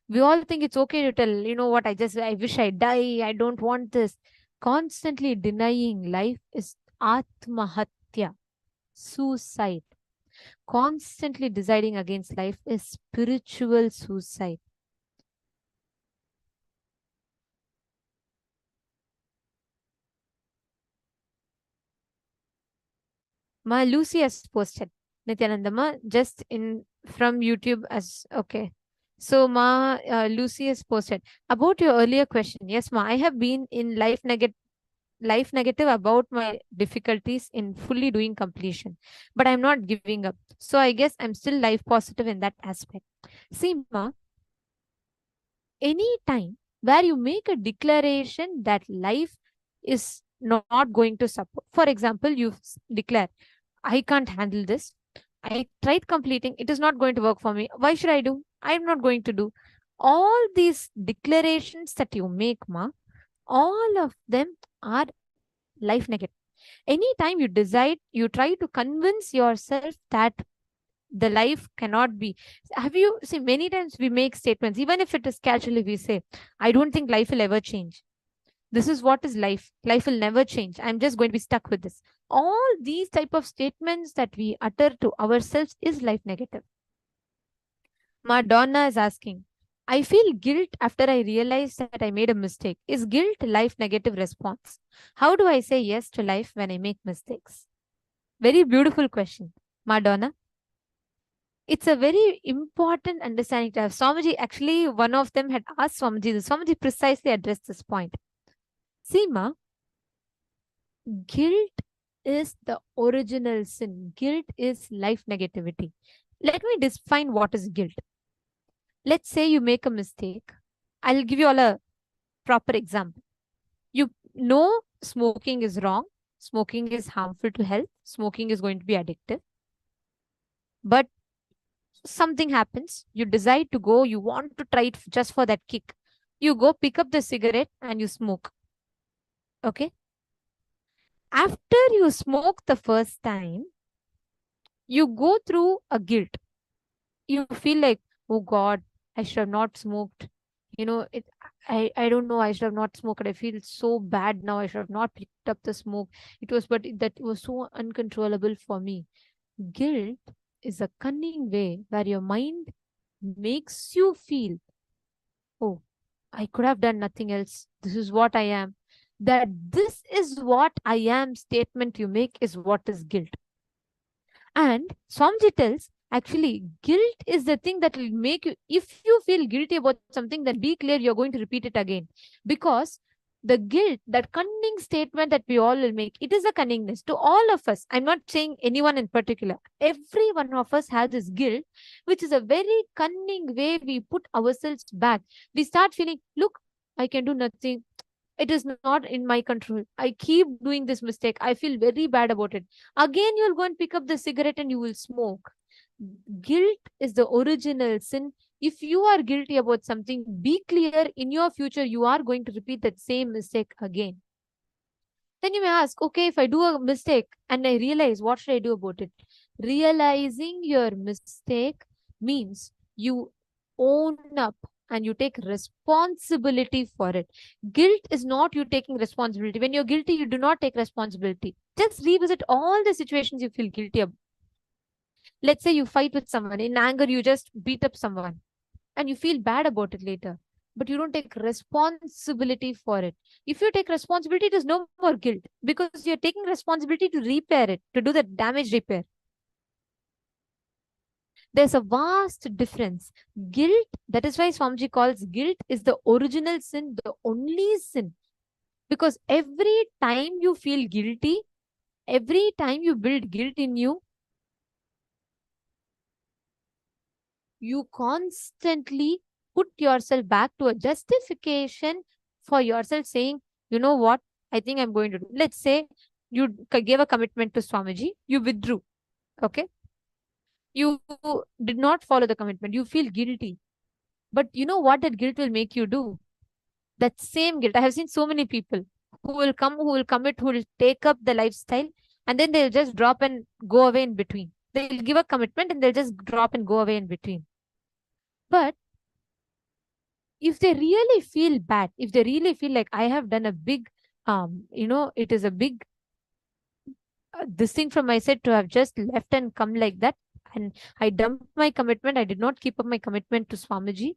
we all think it's okay to tell, you know what, I wish I die, I don't want this. Constantly denying life is atmahatya, suicide. Constantly deciding against life is spiritual suicide. Ma Lucy has posted, Nithyananda ma, just in from YouTube as okay. So ma Lucy has posted about your earlier question. Yes ma, I have been in life negative about my difficulties in fully doing completion, but I'm not giving up. So I guess I'm still life positive in that aspect. See ma, any time where you make a declaration that life is not going to support, for example, you declare, I can't handle this. I tried completing. It is not going to work for me. Why should I do? I'm not going to do. All these declarations that you make, ma, all of them are life negative. Anytime you decide, you try to convince yourself that the life cannot be. Have you seen many times we make statements, even if it is casually, we say, I don't think life will ever change. This is what is life. Life will never change. I'm just going to be stuck with this. All these type of statements that we utter to ourselves is life negative. Madonna is asking, I feel guilt after I realize that I made a mistake. Is guilt life negative response? How do I say yes to life when I make mistakes? Very beautiful question, Madonna. It's a very important understanding to have. Swamiji, actually, one of them had asked Swamiji. Swamiji precisely addressed this point. Seema, guilt is the original sin. Guilt is life negativity. Let me define what is guilt. Let's say you make a mistake. I'll give you all a proper example. You know smoking is wrong. Smoking is harmful to health. Smoking is going to be addictive. But something happens. You decide to go. You want to try it just for that kick. You go pick up the cigarette and you smoke. Okay? After you smoke the first time, you go through a guilt. You feel like, oh God, I should have not smoked. You know, I don't know, I should have not smoked. I feel so bad now. I should have not picked up the smoke. That was so uncontrollable for me. Guilt is a cunning way where your mind makes you feel, oh, I could have done nothing else. This is what I am. That this is what I am statement you make is what is guilt. And Swamiji tells, actually, guilt is the thing that will make you, if you feel guilty about something, then be clear you're going to repeat it again. Because the guilt, that cunning statement that we all will make, it is a cunningness to all of us. I'm not saying anyone in particular. Every one of us has this guilt, which is a very cunning way we put ourselves back. We start feeling, look, I can do nothing. It is not in my control. I keep doing this mistake. I feel very bad about it. Again, you'll go and pick up the cigarette and you will smoke. Guilt is the original sin. If you are guilty about something, be clear in your future, you are going to repeat that same mistake again. Then you may ask, okay, if I do a mistake and I realize, what should I do about it? Realizing your mistake means you own up and you take responsibility for it. Guilt is not you taking responsibility. When you're guilty, you do not take responsibility. Just revisit all the situations you feel guilty about. Let's say you fight with someone. In anger, you just beat up someone and you feel bad about it later, but you don't take responsibility for it. If you take responsibility, it is no more guilt because you're taking responsibility to repair it, to do the damage repair. There's a vast difference. Guilt, that is why Swamiji calls guilt is the original sin, the only sin. Because every time you feel guilty, every time you build guilt in you, you constantly put yourself back to a justification for yourself saying, you know what, I think I'm going to do. Let's say you gave a commitment to Swamiji, you withdrew. Okay. You did not follow the commitment. You feel guilty. But you know what that guilt will make you do? That same guilt. I have seen so many people who will come, who will commit, who will take up the lifestyle, and then they'll just drop and go away in between. They'll give a commitment and they'll just drop and go away in between. But if they really feel bad, if they really feel like I have done a big, it is a big this thing from my side to have just left and come like that, and I dumped my commitment, I did not keep up my commitment to Swamiji.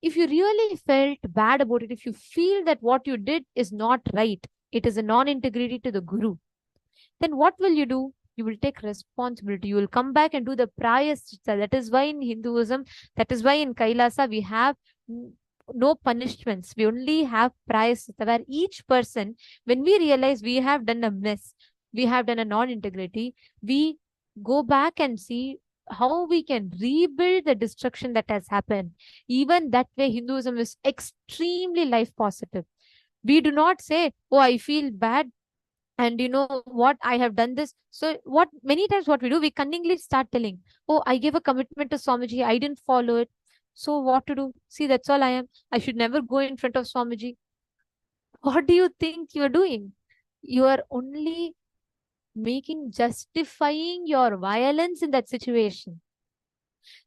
If you really felt bad about it, if you feel that what you did is not right, it is a non-integrity to the Guru, then what will you do? You will take responsibility. You will come back and do the prayaschitta. That is why in Hinduism, that is why in Kailasa, we have no punishments. We only have prayaschitta, where each person, when we realize we have done a mess, we have done a non-integrity, we go back and see how we can rebuild the destruction that has happened. Even that way, Hinduism is extremely life positive. We do not say, oh, I feel bad, and you know what, I have done this. So what many times what we do, we cunningly start telling, oh, I gave a commitment to Swamiji, I didn't follow it. So what to do? See, that's all I am. I should never go in front of Swamiji. What do you think you are doing? You are only justifying your violence in that situation.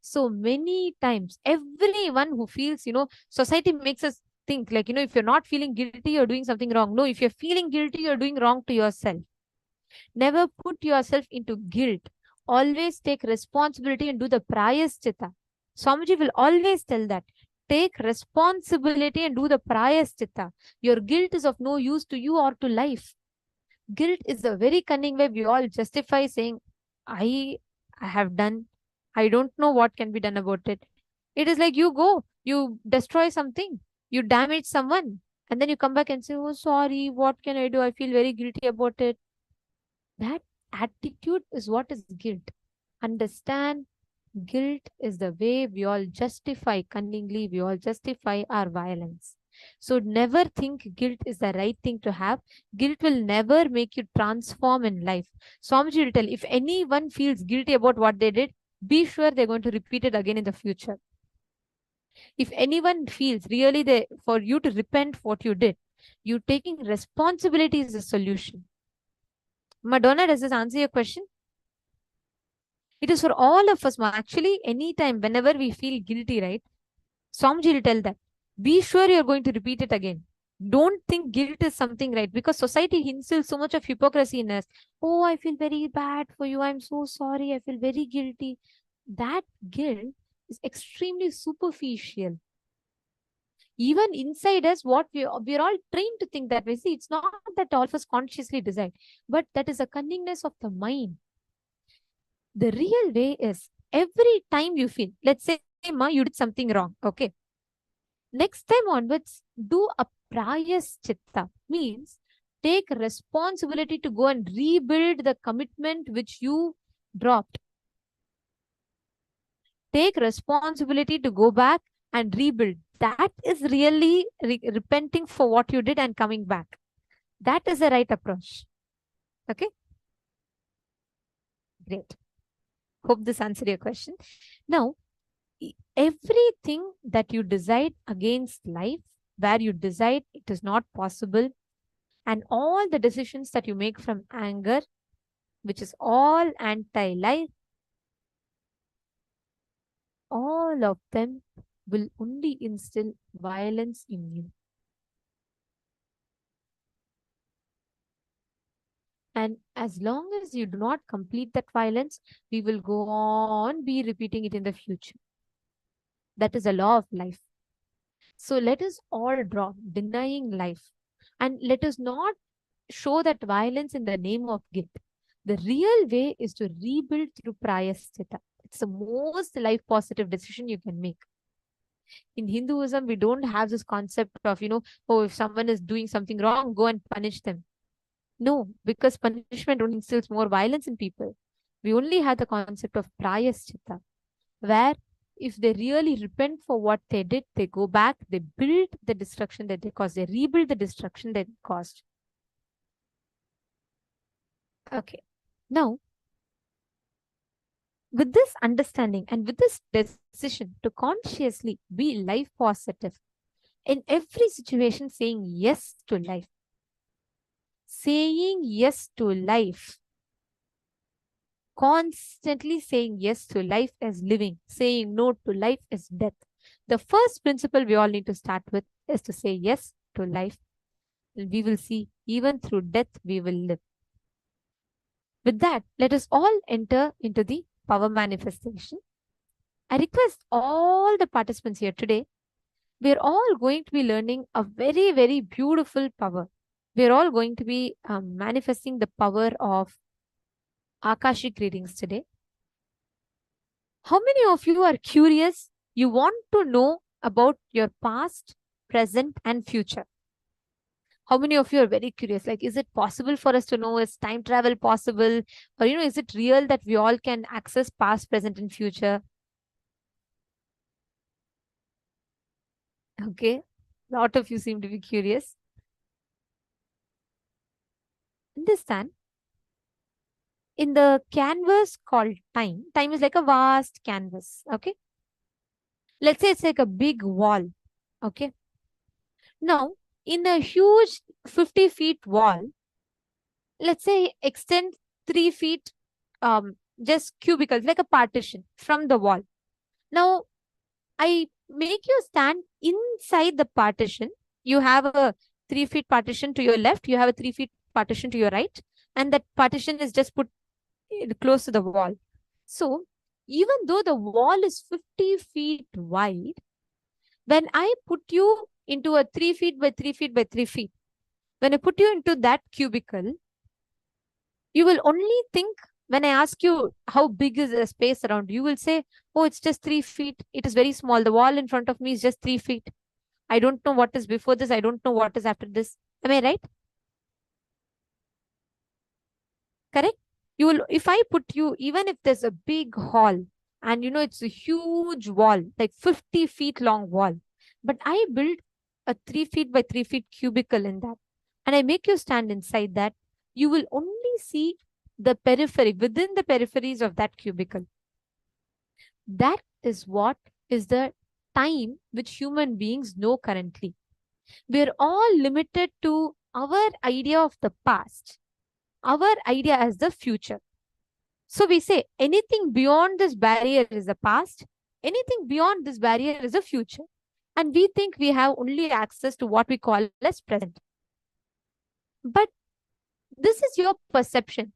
So many times, everyone who feels, society makes us think like, if you're not feeling guilty, you're doing something wrong. No, if you're feeling guilty, you're doing wrong to yourself. Never put yourself into guilt. Always take responsibility and do the prayaschitta. Swamiji will always tell that. Take responsibility and do the prayaschitta. Your guilt is of no use to you or to life. Guilt is a very cunning way we all justify saying, I have done, I don't know what can be done about it. It is like you go, you destroy something, you damage someone, and then you come back and say, oh, sorry, what can I do? I feel very guilty about it. That attitude is what is guilt. Understand, guilt is the way we all justify cunningly, we all justify our violence. So never think guilt is the right thing to have. Guilt will never make you transform in life. Swamiji will tell, if anyone feels guilty about what they did, be sure they're going to repeat it again in the future. If anyone feels really for you to repent what you did, you taking responsibility is the solution. Madonna, does this answer your question? It is for all of us. Actually, anytime, whenever we feel guilty, right? Swamiji will tell that. Be sure you're going to repeat it again. Don't think guilt is something right, because society instills so much of hypocrisy in us. Oh, I feel very bad for you. I'm so sorry. I feel very guilty. That guilt is extremely superficial. Even inside us, what we're all trained to think that way. See, it's not that all of us consciously decide, but that is a cunningness of the mind. The real way is every time you feel, let's say, Ma, you did something wrong. Okay. Next time onwards, do a prayaschitta. Means take responsibility to go and rebuild the commitment which you dropped. Take responsibility to go back and rebuild. That is really repenting for what you did and coming back. That is the right approach. Okay? Great. Hope this answered your question. Now, everything that you decide against life, where you decide it is not possible, and all the decisions that you make from anger, which is all anti-life, all of them will only instill violence in you. And as long as you do not complete that violence, we will go on be repeating it in the future. That is a law of life. So let us all drop denying life, and let us not show that violence in the name of guilt. The real way is to rebuild through prayasthita. It's the most life positive decision you can make. In Hinduism, we don't have this concept of, oh, if someone is doing something wrong, go and punish them. No, because punishment only instills more violence in people. We only have the concept of prayasthita, where if they really repent for what they did, they go back, they build the destruction that they caused, they rebuild the destruction that they caused. Okay. Now, with this understanding and with this decision to consciously be life positive, in every situation saying yes to life, saying yes to life, constantly saying yes to life as living, saying no to life as death. The first principle we all need to start with is to say yes to life. We will see even through death we will live. With that, let us all enter into the power manifestation. I request all the participants here today, we are all going to be learning a very, very beautiful power. We are all going to be manifesting the power of Akashic readings today. How many of you are curious? You want to know about your past, present, and future? How many of you are very curious? Like, is it possible for us to know? Is time travel possible? Or, is it real that we all can access past, present, and future? Okay. A lot of you seem to be curious. Understand? In the canvas called time, time is like a vast canvas. Okay. Let's say it's like a big wall. Okay. Now, in a huge 50 feet wall, let's say extend 3 feet, just cubicles, like a partition from the wall. Now, I make you stand inside the partition. You have a 3 feet partition to your left, you have a 3 feet partition to your right, and that partition is just put close to the wall. So, even though the wall is 50 feet wide, when I put you into a 3 feet by 3 feet by 3 feet, when I put you into that cubicle, you will only think, when I ask you how big is the space around, you will say, oh, it's just 3 feet. It is very small. The wall in front of me is just 3 feet. I don't know what is before this. I don't know what is after this. Am I right? Correct? You will, if I put you, even if there's a big hall and it's a huge wall, like 50 feet long wall, but I build a 3 feet by 3 feet cubicle in that, and I make you stand inside that, you will only see the periphery, within the peripheries of that cubicle. That is what is the time which human beings know currently. We are all limited to our idea of the past, our idea as the future. So we say anything beyond this barrier is the past, anything beyond this barrier is the future. And we think we have only access to what we call as present. But this is your perception.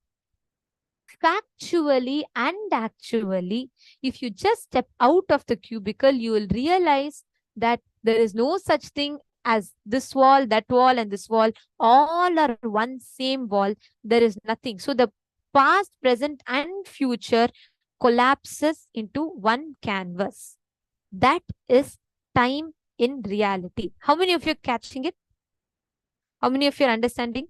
Factually and actually, if you just step out of the cubicle, you will realize that there is no such thing as this wall, that wall, and this wall. All are one same wall. There is nothing. So the past, present, and future collapses into one canvas. That is time in reality. How many of you are catching it? How many of you are understanding?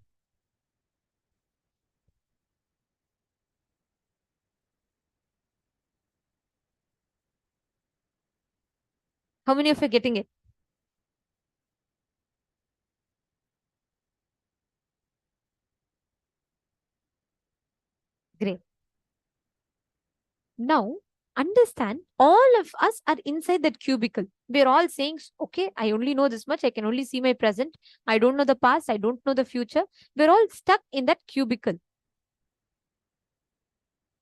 How many of you are getting it? Great. Now, understand all of us are inside that cubicle. We're all saying, okay, I only know this much. I can only see my present. I don't know the past. I don't know the future. We're all stuck in that cubicle.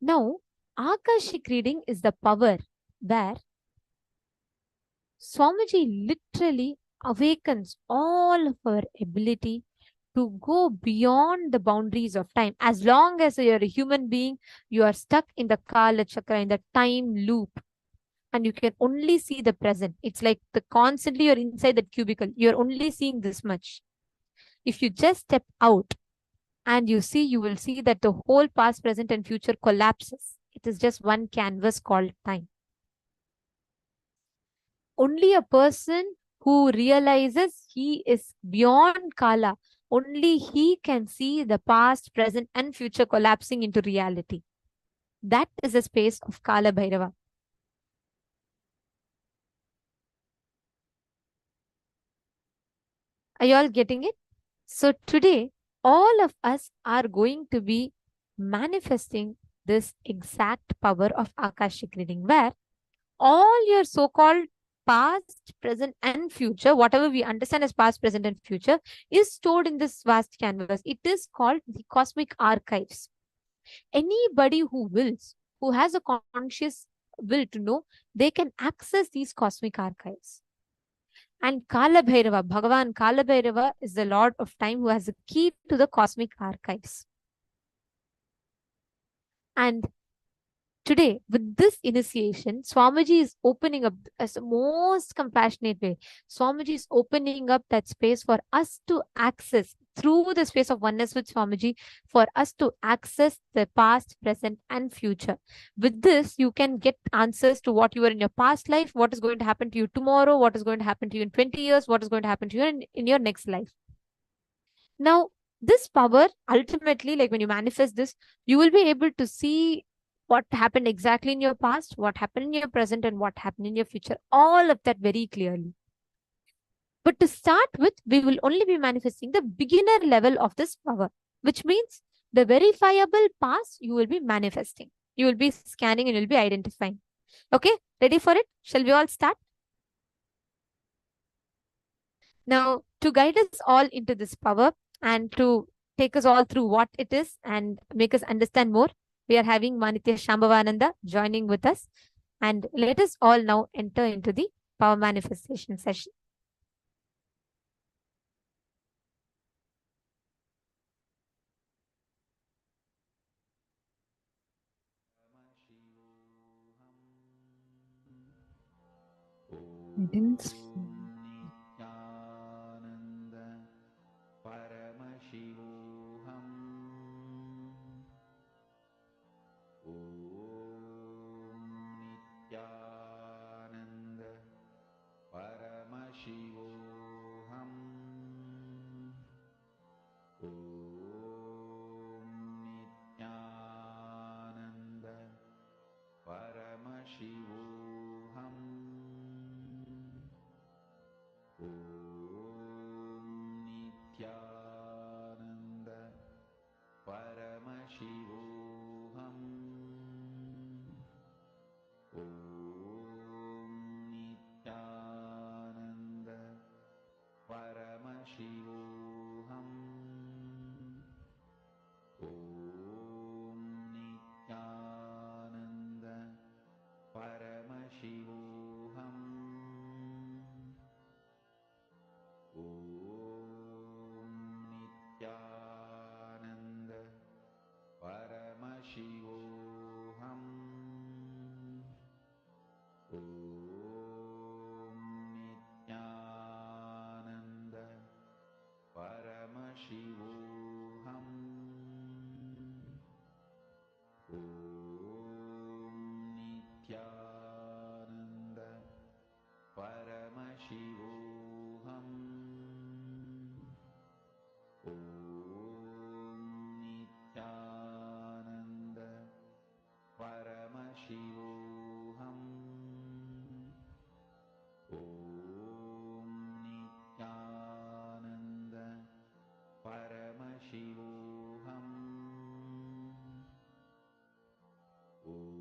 Now, Akashic reading is the power where Swamiji literally awakens all of our ability to go beyond the boundaries of time. As long as you're a human being, you are stuck in the Kala Chakra, in the time loop, and you can only see the present. It's like the constantly you're inside that cubicle. You're only seeing this much. If you just step out and you will see that the whole past, present, and future collapses. It is just one canvas called time. Only a person who realizes he is beyond Kala, only he can see the past, present, and future collapsing into reality. That is the space of Kala Bhairava. Are you all getting it? So today, all of us are going to be manifesting this exact power of Akashic reading, where all your so-called past, present, and future, whatever we understand as past, present, and future, is stored in this vast canvas. It is called the cosmic archives. Anybody who wills, who has a conscious will to know, they can access these cosmic archives. And Kala Bhairava, Bhagavan Kala Bhairava is the Lord of Time who has the key to the cosmic archives. And today, with this initiation, Swamiji is opening up as the most compassionate way. Swamiji is opening up that space for us to access through the space of oneness with Swamiji, for us to access the past, present, and future. With this, you can get answers to what you were in your past life, what is going to happen to you tomorrow, what is going to happen to you in 20 years, what is going to happen to you in your next life. Now, this power, ultimately, like when you manifest this, you will be able to see what happened exactly in your past, what happened in your present, and what happened in your future. All of that very clearly. But to start with, we will only be manifesting the beginner level of this power, which means the verifiable past you will be manifesting. You will be scanning and you'll be identifying. Okay, ready for it? Shall we all start? Now, to guide us all into this power and to take us all through what it is and make us understand more, we are having Manitya Shambhavananda joining with us. And let us all now enter into the power manifestation session. I didn't see. Nityananda Paramashivoham. Om Nityananda Paramashivoham. Om Nityananda Paramashivoham. Om Nityananda Paramashivoham. Om Nityananda Paramashivoham. Om Nityananda Paramashivoham. Om Nityananda Paramashivoham. Om Nityananda Paramashivoham. Om Nityananda Paramashivoham. Om Nityananda Paramashivoham. Om Nityananda Paramashivoham. Om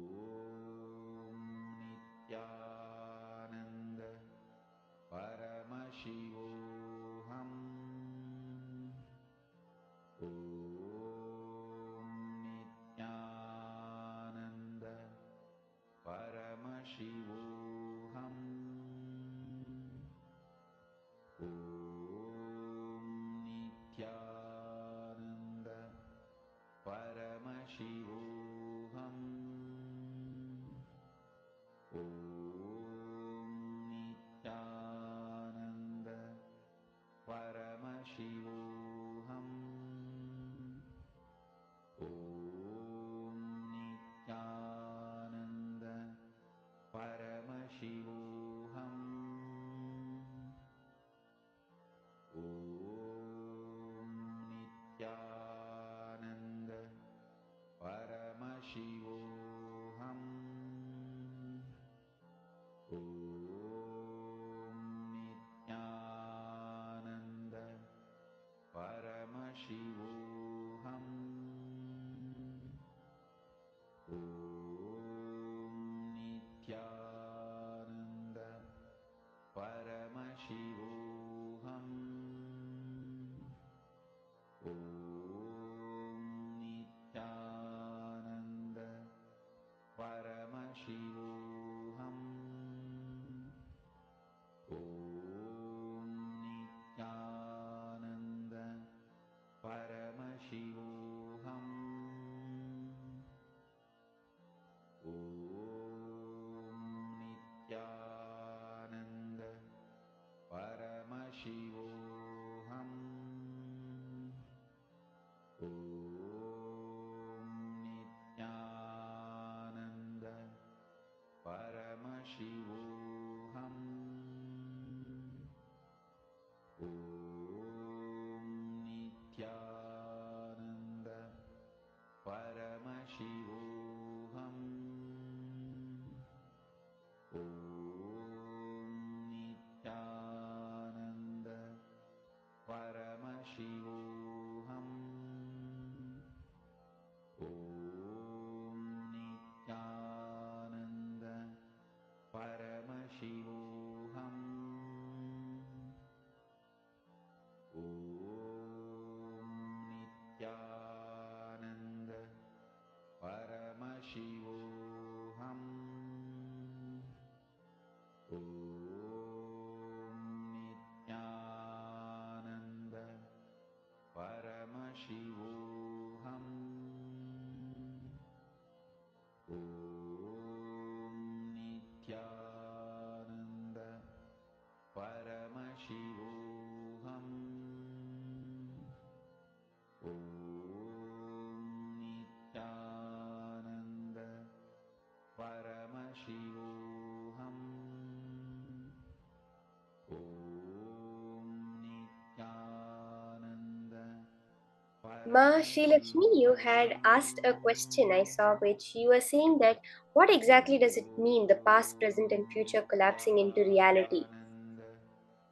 Ma Sri Lakshmi, you had asked a question I saw, which you were saying that what exactly does it mean, the past, present, and future collapsing into reality?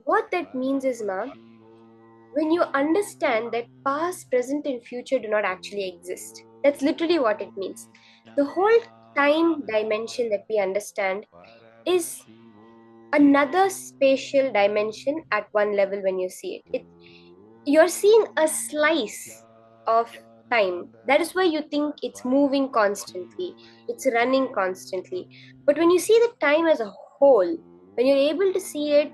What that means is, Ma, when you understand that past, present, and future do not actually exist, that's literally what it means. The whole time dimension that we understand is another spatial dimension at one level when you see it. You're seeing a slice of time. That is why you think it's moving constantly, it's running constantly. But when you see the time as a whole, when you're able to see it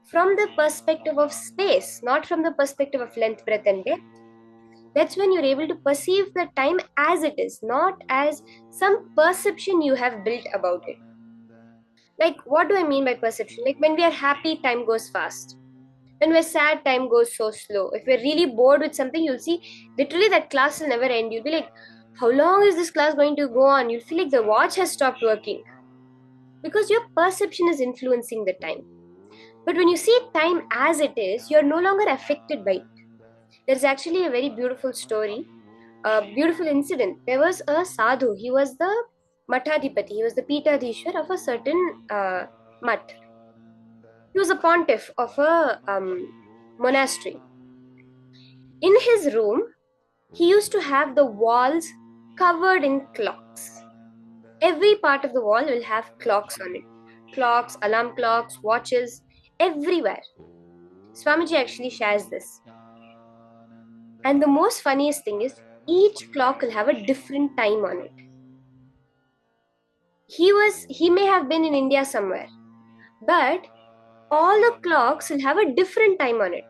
from the perspective of space, not from the perspective of length, breadth, and depth, that's when you're able to perceive the time as it is, not as some perception you have built about it. Like, what do I mean by perception? Like, when we are happy, time goes fast. When we're sad, time goes so slow. If we're really bored with something, you'll see literally that class will never end. You'll be like, how long is this class going to go on? You'll feel like the watch has stopped working because your perception is influencing the time. But when you see time as it is, you're no longer affected by it. There's actually a very beautiful story, a beautiful incident. There was a sadhu. He was the Mathadipati. He was the Pitadhishwar of a certain mat. He was a pontiff of a monastery. In his room, he used to have the walls covered in clocks. Every part of the wall will have clocks on it. Clocks, alarm clocks, watches, everywhere. Swamiji actually shares this. And the most funniest thing is, each clock will have a different time on it. He may have been in India somewhere, but all the clocks will have a different time on it.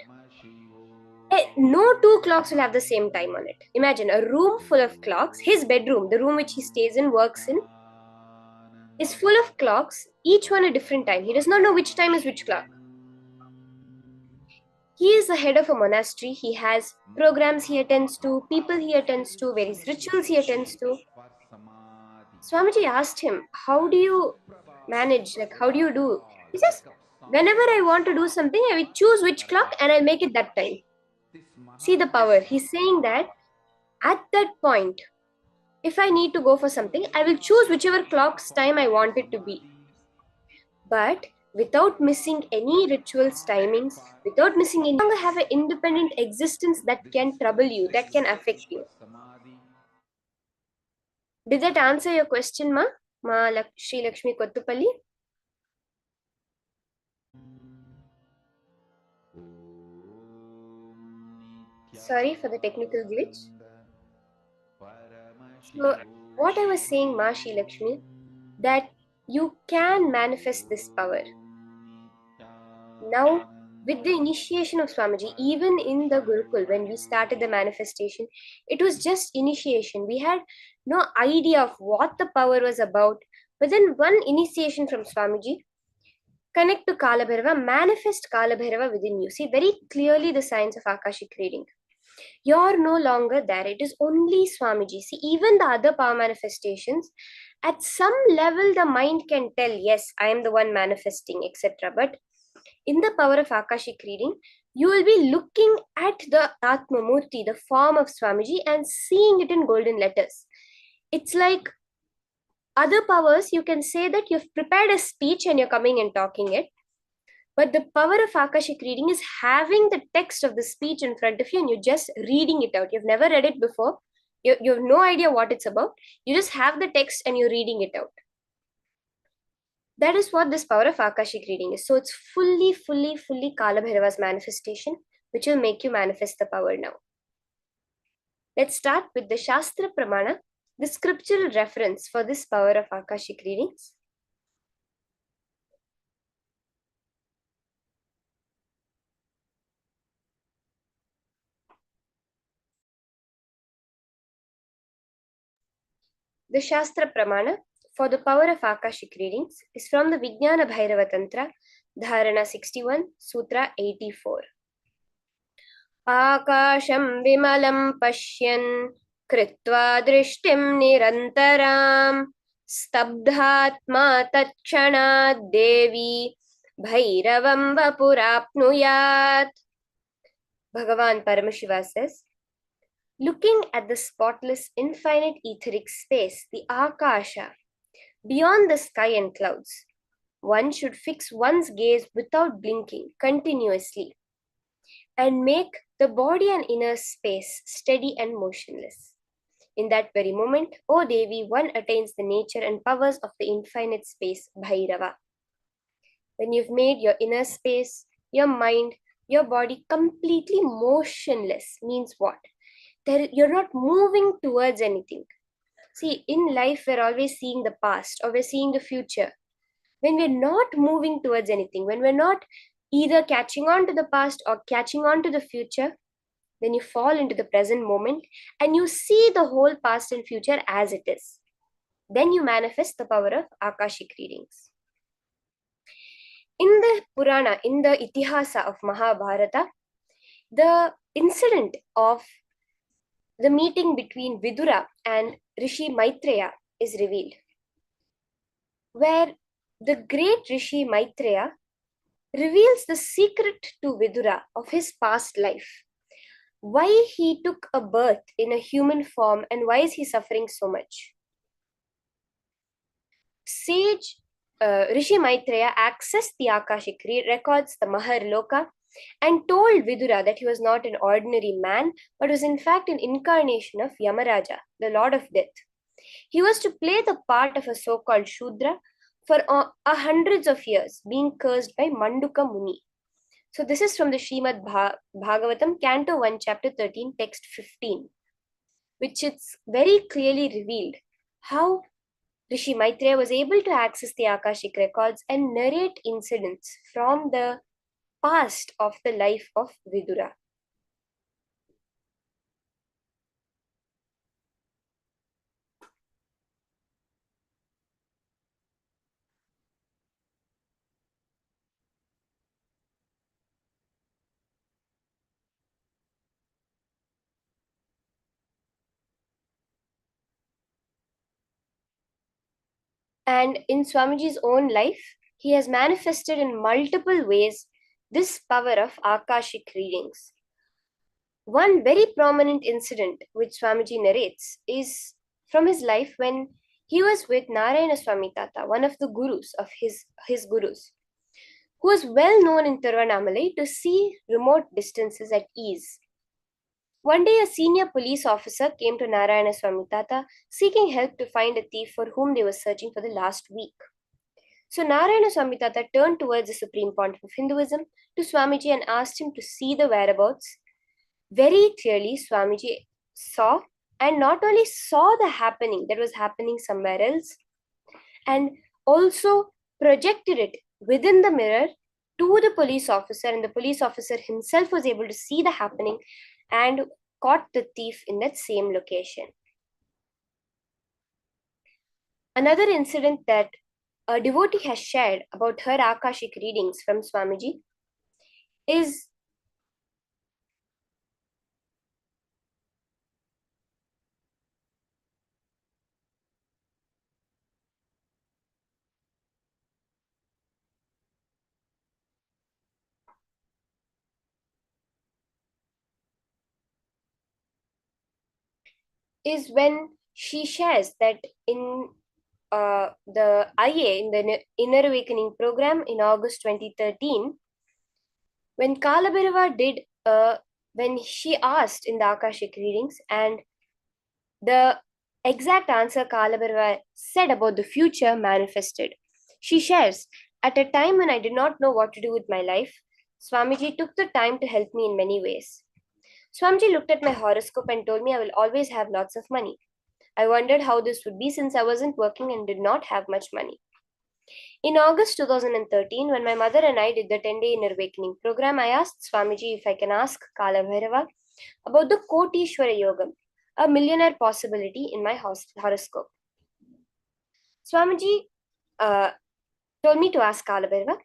No two clocks will have the same time on it. Imagine a room full of clocks. His bedroom, the room which he stays in, works in, is full of clocks, each one a different time. He does not know which time is which clock. He is the head of a monastery. He has programs he attends to, people he attends to, various rituals he attends to. Swamiji asked him, how do you manage? Like, how do you do? He says, whenever I want to do something, I will choose which clock and I'll make it that time. See the power. He's saying that at that point, if I need to go for something, I will choose whichever clock's time I want it to be. But without missing any rituals, timings, without missing any, longer have an independent existence that can trouble you, that can affect you. Did that answer your question, Ma? Sri Lakshmi Kottupalli? Sorry for the technical glitch. So, what I was saying, Ma Sri Lakshmi, that you can manifest this power. Now, with the initiation of Swamiji, even in the Gurukul, when we started the manifestation, it was just initiation. We had no idea of what the power was about. But then one initiation from Swamiji, connect to Kala Bhairava, manifest Kala Bhairava within you. See very clearly the signs of Akashic reading. You're no longer there. It is only Swamiji. See, even the other power manifestations, at some level, the mind can tell, yes, I am the one manifesting, etc. But in the power of Akashic reading, you will be looking at the Atma Murti, the form of Swamiji, and seeing it in golden letters. It's like other powers, you can say that you've prepared a speech and you're coming and talking it. But the power of Akashic reading is having the text of the speech in front of you and you're just reading it out. You've never read it before. You have no idea what it's about. You just have the text and you're reading it out. That is what this power of Akashic reading is. So it's fully Kala Bhairava's manifestation, which will make you manifest the power now. Let's start with the Shastra Pramana, the scriptural reference for this power of Akashic readings. The Shastra Pramana for the power of Akashic readings is from the Vijnana Bhairava Tantra, Dharana 61, Sutra 84. Akasham vimalam pashyan kritva drishtim nirantaram stabdhatma tatkshanad devi bhairavam vapurapnuyat. Bhagavan Paramashivam says, looking at the spotless infinite etheric space, the Akasha, beyond the sky and clouds, one should fix one's gaze without blinking continuously and make the body and inner space steady and motionless. In that very moment, O Devi, one attains the nature and powers of the infinite space, Bhairava. When you've made your inner space, your mind, your body completely motionless, means what? You're not moving towards anything. See, in life, we're always seeing the past or we're seeing the future. When we're not moving towards anything, when we're not either catching on to the past or catching on to the future, then you fall into the present moment and you see the whole past and future as it is. Then you manifest the power of Akashic readings. In the Purana, in the Itihasa of Mahabharata, the incident of the meeting between Vidura and Rishi Maitreya is revealed, where the great Rishi Maitreya reveals the secret to Vidura of his past life. Why he took a birth in a human form and why is he suffering so much? Sage Rishi Maitreya accessed the Akashic records, the Maharloka, and told Vidura that he was not an ordinary man, but was in fact an incarnation of Yamaraja, the Lord of Death. He was to play the part of a so-called Shudra for hundreds of years, being cursed by Manduka Muni. So this is from the Srimad Bhagavatam, Canto 1, Chapter 13, Text 15, which it's very clearly revealed how Rishi Maitreya was able to access the Akashic records and narrate incidents from the past of the life of Vidura. And in Swamiji's own life, he has manifested in multiple ways this power of Akashic readings. One very prominent incident which Swamiji narrates is from his life when he was with Narayana Swami Tata, one of the gurus of his gurus. who was well known in Tiruvannamalai to see remote distances at ease. One day, a senior police officer came to Narayana Swami Tata seeking help to find a thief for whom they were searching for the last week. So Narayana Swami Tata turned towards the Supreme Pontiff of Hinduism to Swamiji and asked him to see the whereabouts. Very clearly, Swamiji saw, and not only saw the happening that was happening somewhere else, and also projected it within the mirror to the police officer, and the police officer himself was able to see the happening and caught the thief in that same location. Another incident that a devotee has shared about her Akashic readings from Swamiji is when she shares that in the IA, in the Inner Awakening program in August 2013, when Kalabhairava did, when she asked in the Akashic readings, and the exact answer Kalabhairava said about the future manifested. She shares, at a time when I did not know what to do with my life, Swamiji took the time to help me in many ways. Swamiji looked at my horoscope and told me I will always have lots of money. I wondered how this would be since I wasn't working and did not have much money. In August 2013, when my mother and I did the 10-day Inner Awakening program, I asked Swamiji if I can ask Kala Bhairava about the Kotishwara Yogam, a millionaire possibility in my horoscope. Swamiji told me to ask Kala Bhairava.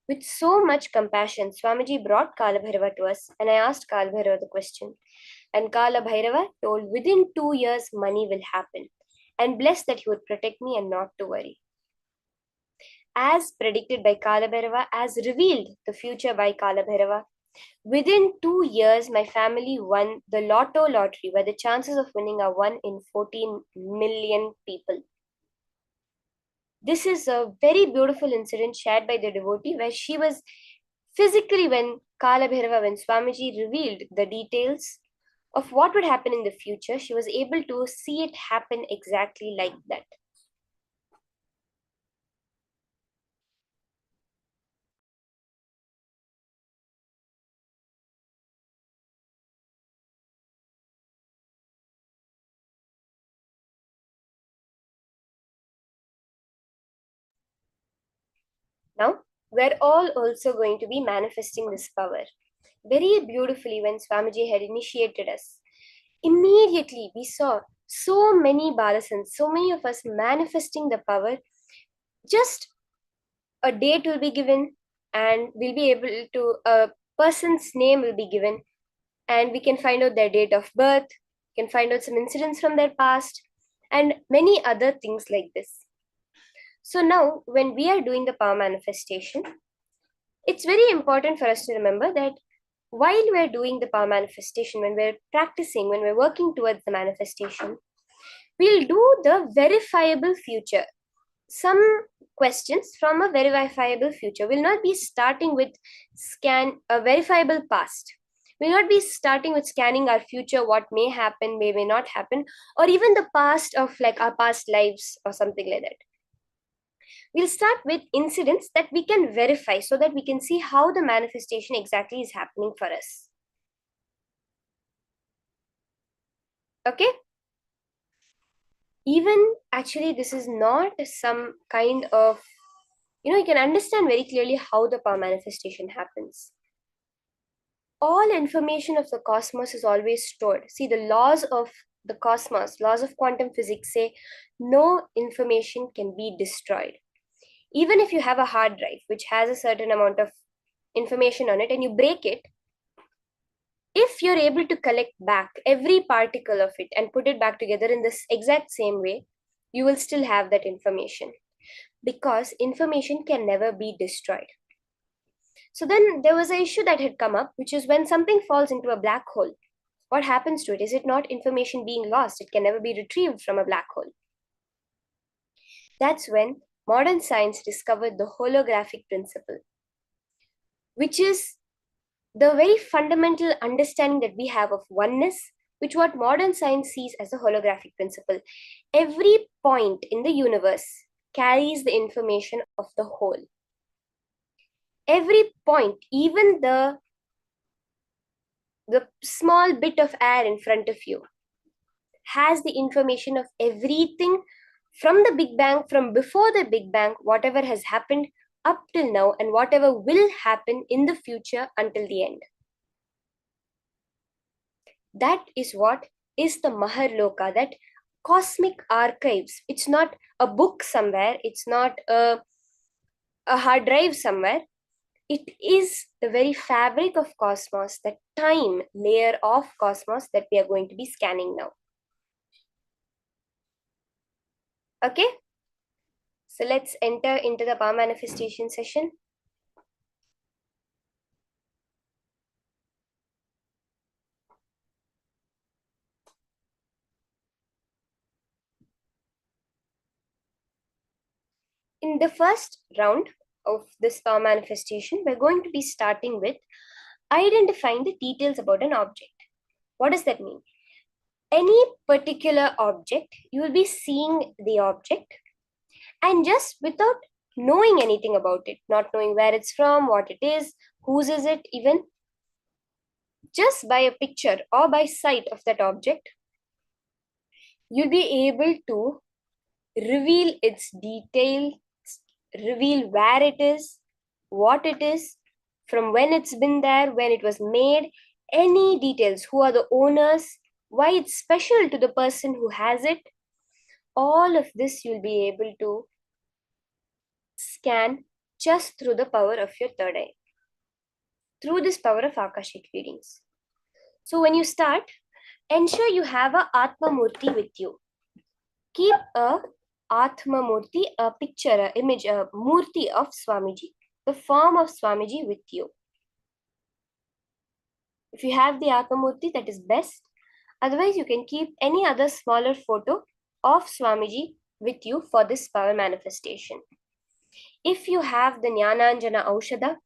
With so much compassion, Swamiji brought Kala Bhairava to us, and I asked Kala Bhairava the question. And Kala Bhairava told within 2 years money will happen, and blessed that he would protect me and not to worry. As predicted by Kala Bhairava, as revealed the future by Kala Bhairava, within 2 years my family won the lotto lottery, where the chances of winning are 1 in 14 million people. This is a very beautiful incident shared by the devotee, where she was physically, when Kala Bhairava, when Swamiji revealed the details of what would happen in the future, she was able to see it happen exactly like that. Now, we're all also going to be manifesting this power very beautifully. When Swamiji had initiated us, immediately we saw so many balasans, so many of us manifesting the power. Just a date will be given, and we'll be able to, a person's name will be given, and we can find out their date of birth, can find out some incidents from their past, and many other things like this. So now, when we are doing the power manifestation, it's very important for us to remember that while we're doing the power manifestation, when we're practicing, when we're working towards the manifestation, we'll do the verifiable future. Some questions from a verifiable future. We'll not be starting with scan a verifiable past. We'll not be starting with scanning our future, what may happen, may not happen, or even the past of like our past lives or something like that. We'll start with incidents that we can verify so that we can see how the manifestation exactly is happening for us. Okay? Even actually, this is not some kind of, you can understand very clearly how the power manifestation happens. All information of the cosmos is always stored. See, the laws of the cosmos, laws of quantum physics say no information can be destroyed. Even if you have a hard drive which has a certain amount of information on it and you break it, if you're able to collect back every particle of it and put it back together in this exact same way, you will still have that information, because information can never be destroyed. So then there was an issue that had come up, which is when something falls into a black hole, what happens to it? Is it not information being lost? It can never be retrieved from a black hole. That's when modern science discovered the holographic principle. which is the very fundamental understanding that we have of oneness, which what modern science sees as a holographic principle. Every point in the universe carries the information of the whole. Every point, even the small bit of air in front of you, has the information of everything from the Big Bang, from before the Big Bang, whatever has happened up till now, and whatever will happen in the future until the end. That is what is the Maharloka, that cosmic archives. It's not a book somewhere, it's not a hard drive somewhere. It is the very fabric of cosmos, the time layer of cosmos that we are going to be scanning now. Okay? So let's enter into the power manifestation session. In the first round of this power manifestation, we're going to be starting with identifying the details about an object. What does that mean? Any particular object, you will be seeing the object, and just without knowing anything about it, not knowing where it's from, what it is, whose is it even, just by a picture or by sight of that object, you'll be able to reveal its details, reveal where it is, what it is, from when it's been there, when it was made, any details, who are the owners, why it's special to the person who has it. All of this you'll be able to scan just through the power of your third eye, through this power of Akashic readings. So when you start, ensure you have a Atma Murti with you. Keep a Atma Murti, a picture, a image, a Murti of Swamiji, the form of Swamiji with you. If you have the Atma Murti, that is best. Otherwise, you can keep any other smaller photo of Swamiji with you for this power manifestation. If you have the Jnananjana Aushadha,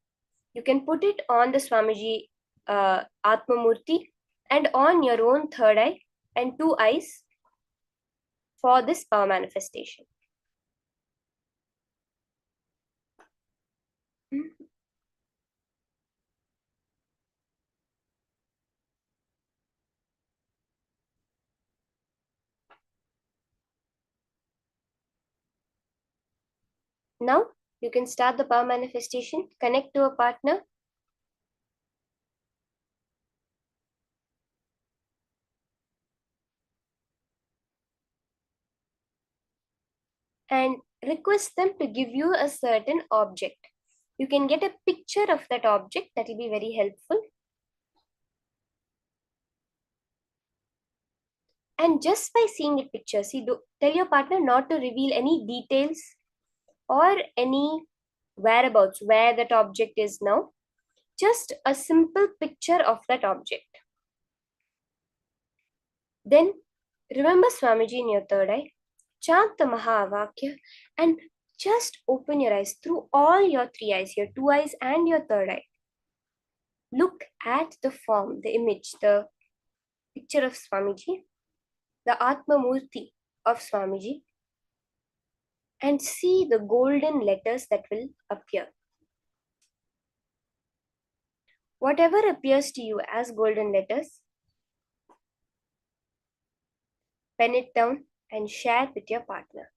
you can put it on the Swamiji Atma Murti and on your own third eye and two eyes for this power manifestation. Now, you can start the power manifestation, connect to a partner, and request them to give you a certain object. You can get a picture of that object, that will be very helpful. And just by seeing the picture, tell your partner not to reveal any details or any whereabouts, where that object is now. Just a simple picture of that object. Then remember Swamiji in your third eye, chant the Mahavakya, and just open your eyes through all your three eyes, your two eyes and your third eye. Look at the form, the image, the picture of Swamiji, the Atma Murti of Swamiji, and see the golden letters that will appear. Whatever appears to you as golden letters, pen it down and share with your partner.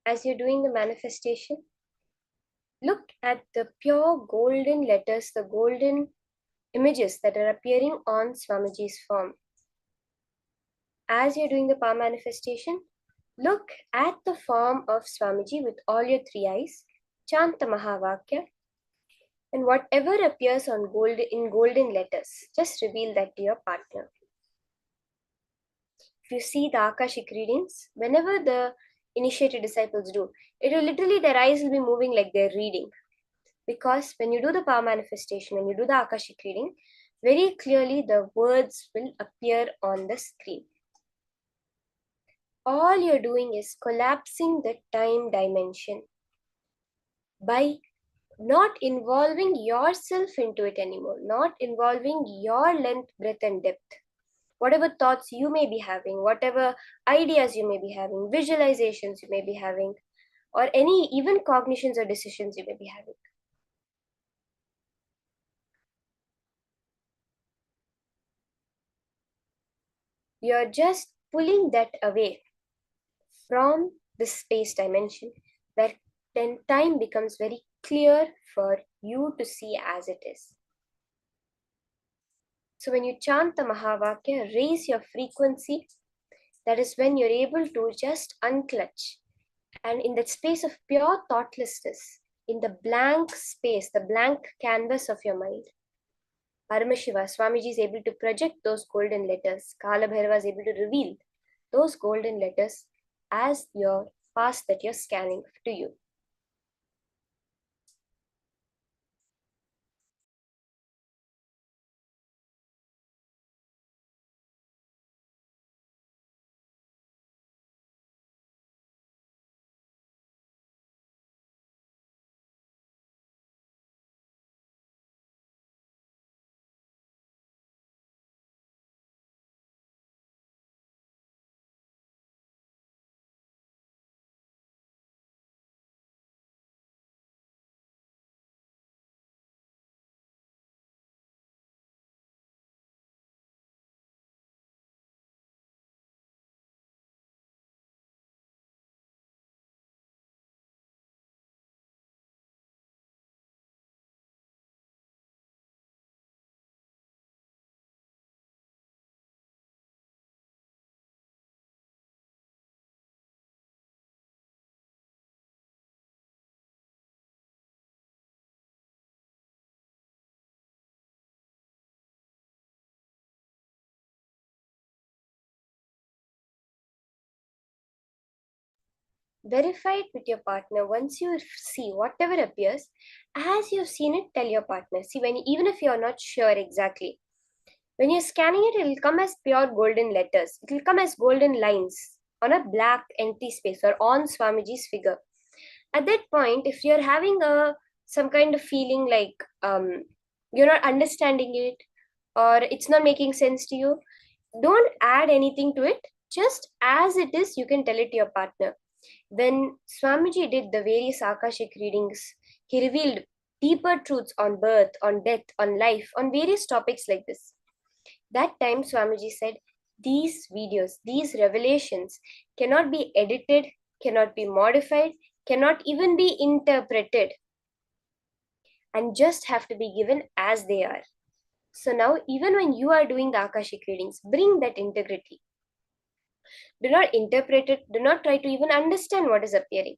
as you're doing the manifestation, look at the pure golden letters, the golden images that are appearing on Swamiji's form. As you're doing the palm manifestation, look at the form of Swamiji with all your three eyes, chant the Mahavakya, and whatever appears on in golden letters, just reveal that to your partner. If you see the Akashic readings, whenever the initiated disciples do, it will literally, their eyes will be moving like they're reading. Because when you do the power manifestation, when you do the Akashic reading, very clearly the words will appear on the screen. All you're doing is collapsing the time dimension by not involving yourself into it anymore, not involving your length, breadth, and depth. Whatever thoughts you may be having, whatever ideas you may be having, visualizations you may be having, or any even cognitions or decisions you may be having. You're just pulling that away from the space dimension where then time becomes very clear for you to see as it is. So when you chant the Mahavakya, raise your frequency. That is when you're able to just unclutch. And in that space of pure thoughtlessness, in the blank space, the blank canvas of your mind, Paramashiva, Swamiji is able to project those golden letters. Kala Bhairava is able to reveal those golden letters as your path that you're scanning to you. Verify it with your partner. Once you see whatever appears, as you've seen it, tell your partner. See, even if you're not sure exactly, when you're scanning it, it'll come as pure golden letters. It'll come as golden lines on a black empty space or on Swamiji's figure. At that point, if you're having some kind of feeling like you're not understanding it or it's not making sense to you, don't add anything to it. Just as it is, you can tell it to your partner. When Swamiji did the various Akashic readings, he revealed deeper truths on birth, on death, on life, on various topics like this. That time, Swamiji said, these videos, these revelations cannot be edited, cannot be modified, cannot even be interpreted, and just have to be given as they are. So now, even when you are doing the Akashic readings, bring that integrity. Do not interpret it. Do not try to even understand what is appearing.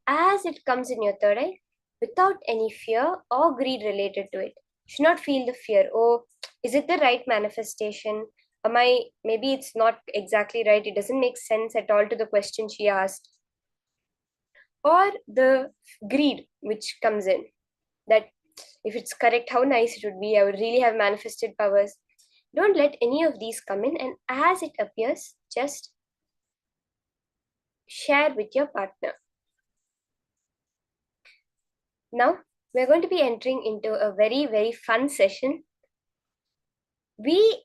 As it comes in your third eye, without any fear or greed related to it. You should not feel the fear. Oh, is it the right manifestation? Maybe it's not exactly right. It doesn't make sense at all to the question she asked. Or the greed which comes in. That if it's correct, how nice it would be. I would really have manifested powers. Don't let any of these come in, and as it appears, just share with your partner. Now, we're going to be entering into a very, very fun session. We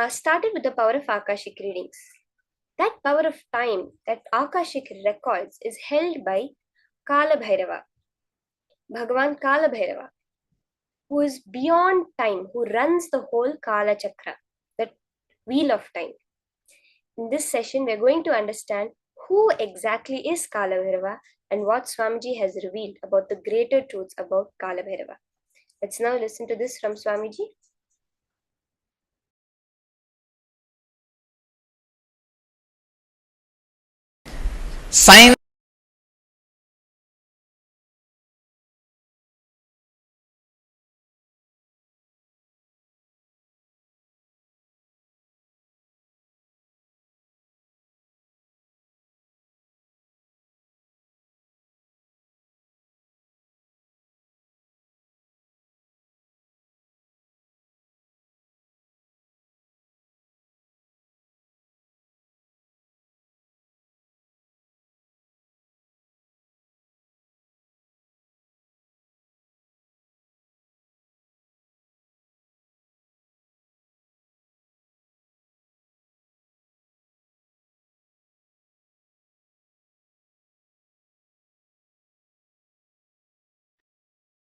started with the power of Akashic readings. That power of time, that Akashic records, is held by Kala Bhairava, Bhagavan Kala Bhairava, who is beyond time, who runs the whole Kala Chakra, that wheel of time. In this session, we're going to understand Who exactly is Kala Bhairava and what Swamiji has revealed about the greater truths about Kala Bhairava? Let's now listen to this from Swamiji. Science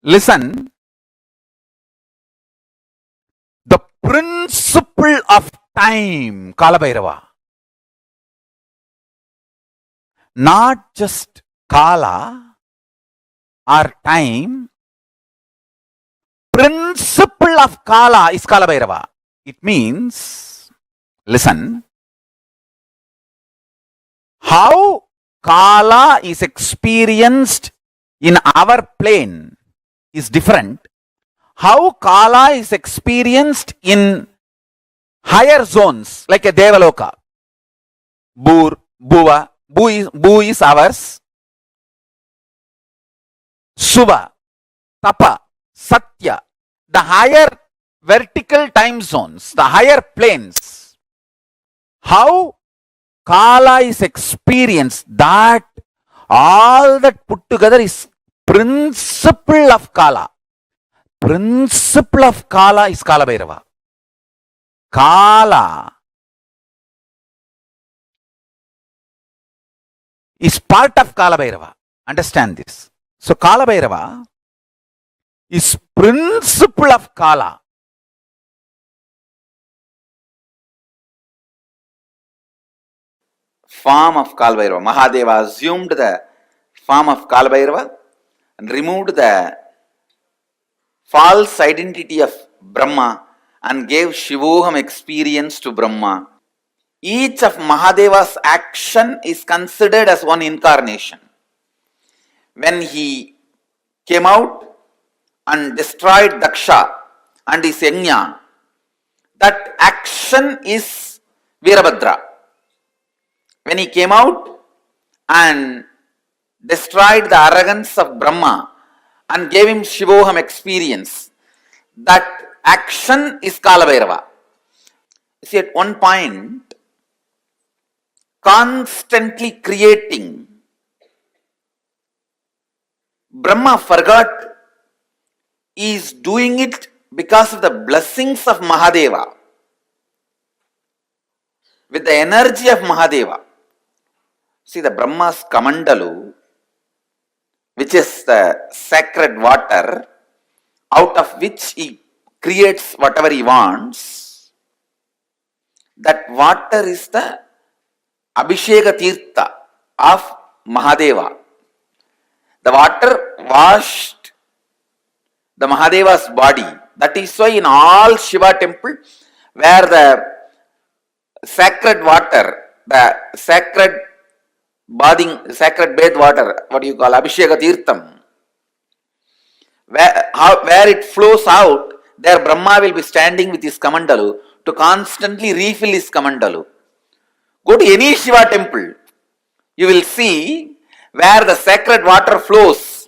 listen, the principle of time, Kala Bhairava, not just Kala or time, principle of Kala is Kala Bhairava. It means, listen, how Kala is experienced in our plane is different. How Kala is experienced in higher zones like a Devaloka, Bur, Bhuva, Bu is ours, Suva, Tapa, Satya, the higher vertical time zones, the higher planes. How Kala is experienced, that all that put together is principle of Kala. Principle of Kala is Kala Bhairava. Kala is part of Kala Bhairava. Understand this. So Kala Bhairava is principle of Kala. Form of Kala Bhairava. Mahadeva assumed the form of Kala Bhairava and removed the false identity of Brahma and gave Shivoham experience to Brahma. Each of Mahadeva's action is considered as one incarnation. When he came out and destroyed Daksha and his Yajna, that action is Virabhadra. When he came out and destroyed the arrogance of Brahma and gave him Shivoham experience, that action is Kala Bhairava. See, at one point, constantly creating, Brahma forgot he is doing it because of the blessings of Mahadeva, with the energy of Mahadeva. See, the Brahma's Kamandalu, which is the sacred water, out of which he creates whatever he wants, that water is the Abhisheka Tirtha of Mahadeva. The water washed the Mahadeva's body. That is why in all Shiva temple, where the sacred water, the sacred bathing, sacred bath water, what you call Abhisheka Tirtham, where it flows out, there Brahma will be standing with his Kamandalu to constantly refill his Kamandalu. Go to any Shiva temple, you will see where the sacred water flows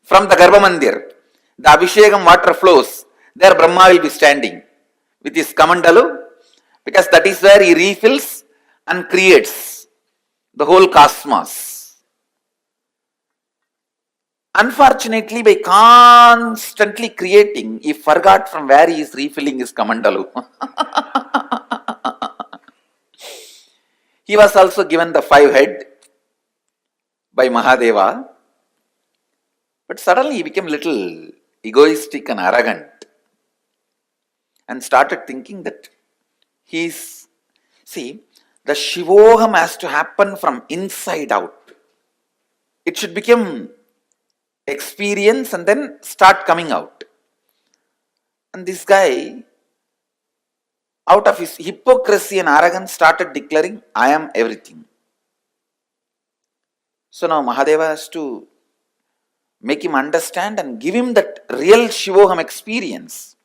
from the Garbhamandir, the Abhishekam water flows, there Brahma will be standing with his Kamandalu, because that is where he refills and creates the whole cosmos. Unfortunately, by constantly creating, he forgot from where he is refilling his Kamandalu. He was also given the 5 head by Mahadeva, but suddenly he became a little egoistic and arrogant and started thinking that see, The Shivoham has to happen from inside out. It should become experience and then start coming out. And this guy, out of his hypocrisy and arrogance, started declaring, I am everything. So now Mahadeva has to make him understand and give him that real Shivoham experience.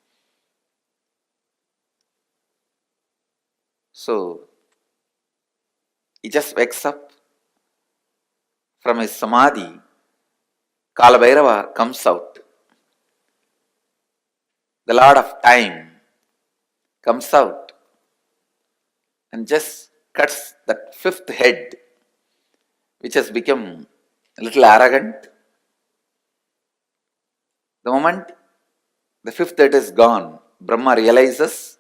So he just wakes up from his samadhi. Kalabhairava comes out. The Lord of Time comes out and just cuts that fifth head, which has become a little arrogant. The moment the fifth head is gone, Brahma realizes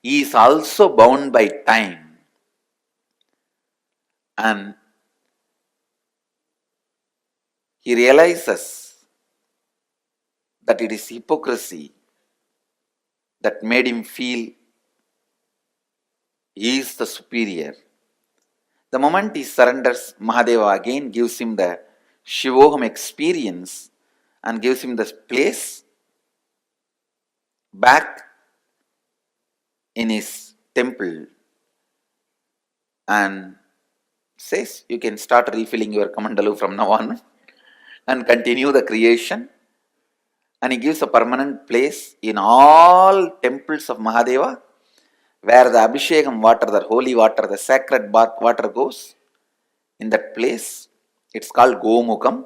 he is also bound by time. And he realizes that it is hypocrisy that made him feel he is the superior. The moment he surrenders, Mahadeva again gives him the Shivoham experience and gives him the place back in his temple and says, you can start refilling your kamandalu from now on and continue the creation. And he gives a permanent place in all temples of Mahadeva, where the Abhishekam water, the holy water, the sacred water goes. In that place, it's called Gomukam.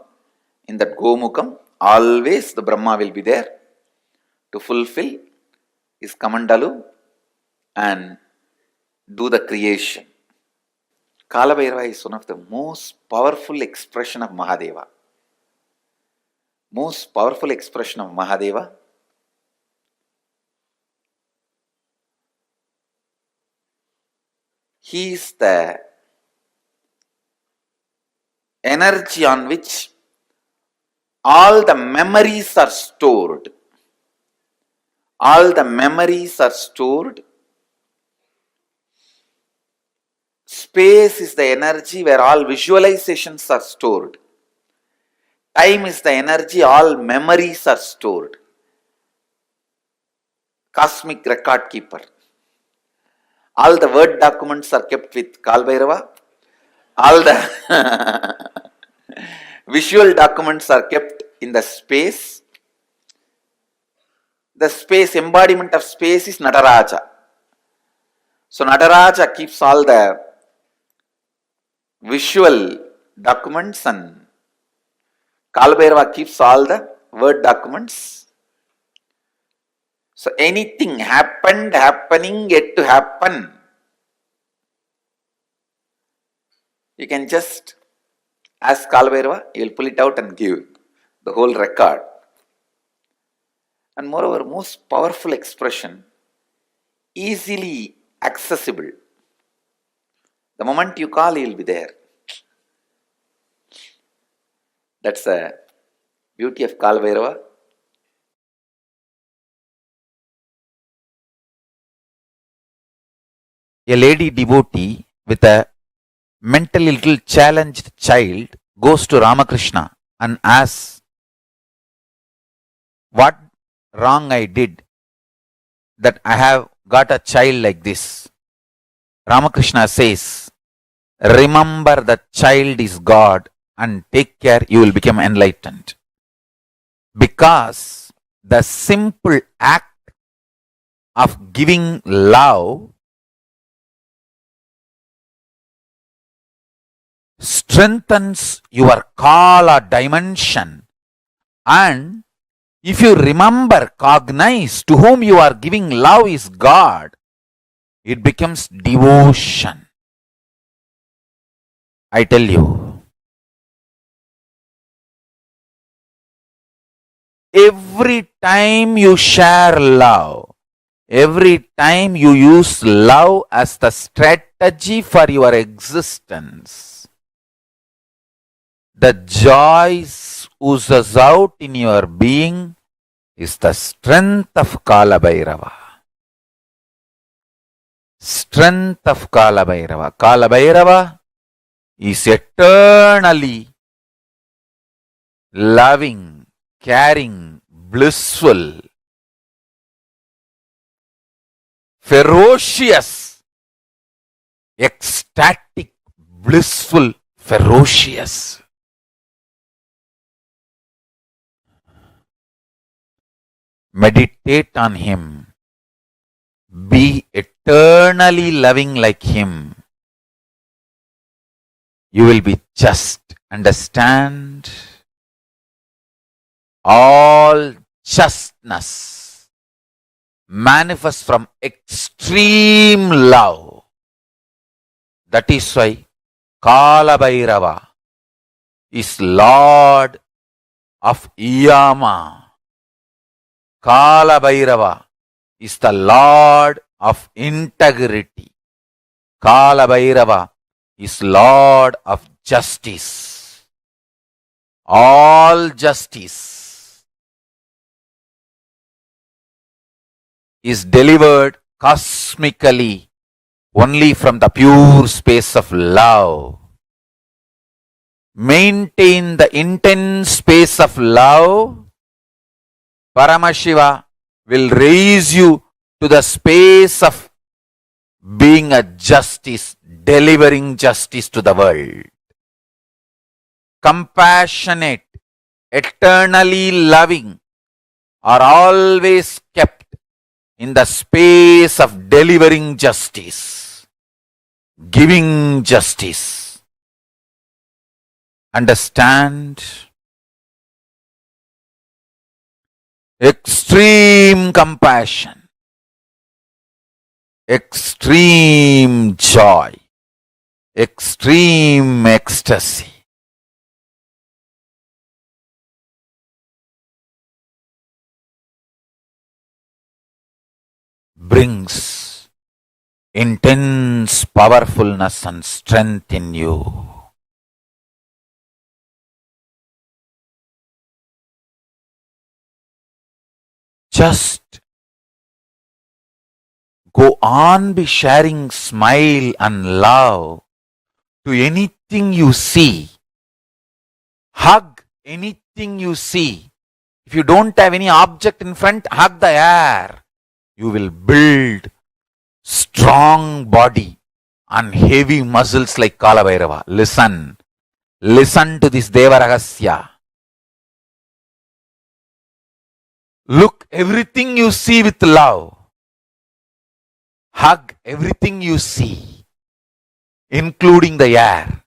In that Gomukam, always the Brahma will be there to fulfill his kamandalu and do the creation. Kalabhairava is one of the most powerful expression of Mahadeva. Most powerful expression of Mahadeva. He is the energy on which all the memories are stored. All the memories are stored. Space is the energy where all visualizations are stored. Time is the energy all memories are stored. Cosmic record keeper. All the word documents are kept with Kalbhairava. All the visual documents are kept in the space. The space, embodiment of space is Nataraja. So Nataraja keeps all the visual documents and Kalbhairava keeps all the word documents. So anything happened, happening, yet to happen, you can just ask Kalbhairava, he will pull it out and give the whole record. And moreover, most powerful expression, easily accessible. The moment you call, he will be there. That's the beauty of Kalbhairava. A lady devotee with a mentally little challenged child goes to Ramakrishna and asks, what wrong I did that I have got a child like this? Ramakrishna says, remember that child is God and take care, you will become enlightened. Because the simple act of giving love strengthens your kala dimension, and if you remember, cognize to whom you are giving love is God, it becomes devotion. I tell you, every time you share love, every time you use love as the strategy for your existence, the joy oozes out in your being is the strength of Kalabhairava. strength of Kala Bhairava. Kala Bhairava is eternally loving, caring, blissful, ferocious, ecstatic, blissful, ferocious. Meditate on him. Be eternally loving like him. You will be just. Understand all justness manifests from extreme love. That is why Kala Bhairava is Lord of Yama. Kala Bhairava is the Lord of integrity. Kala Bhairava is Lord of justice. All justice is delivered cosmically only from the pure space of love. Maintain the intense space of love. Paramashiva will raise you to the space of being a justice, delivering justice to the world. Compassionate, eternally loving are always kept in the space of delivering justice, giving justice. Understand? Extreme compassion, extreme joy, extreme ecstasy. Brings intense powerfulness and strength in you. Just go on be sharing smile and love to anything you see. Hug anything you see. If you don't have any object in front, hug the air. You will build strong body and heavy muscles like Kala Bhairava. Listen. Listen to this Deva Rahasya. Look everything you see with love. Hug everything you see, including the air.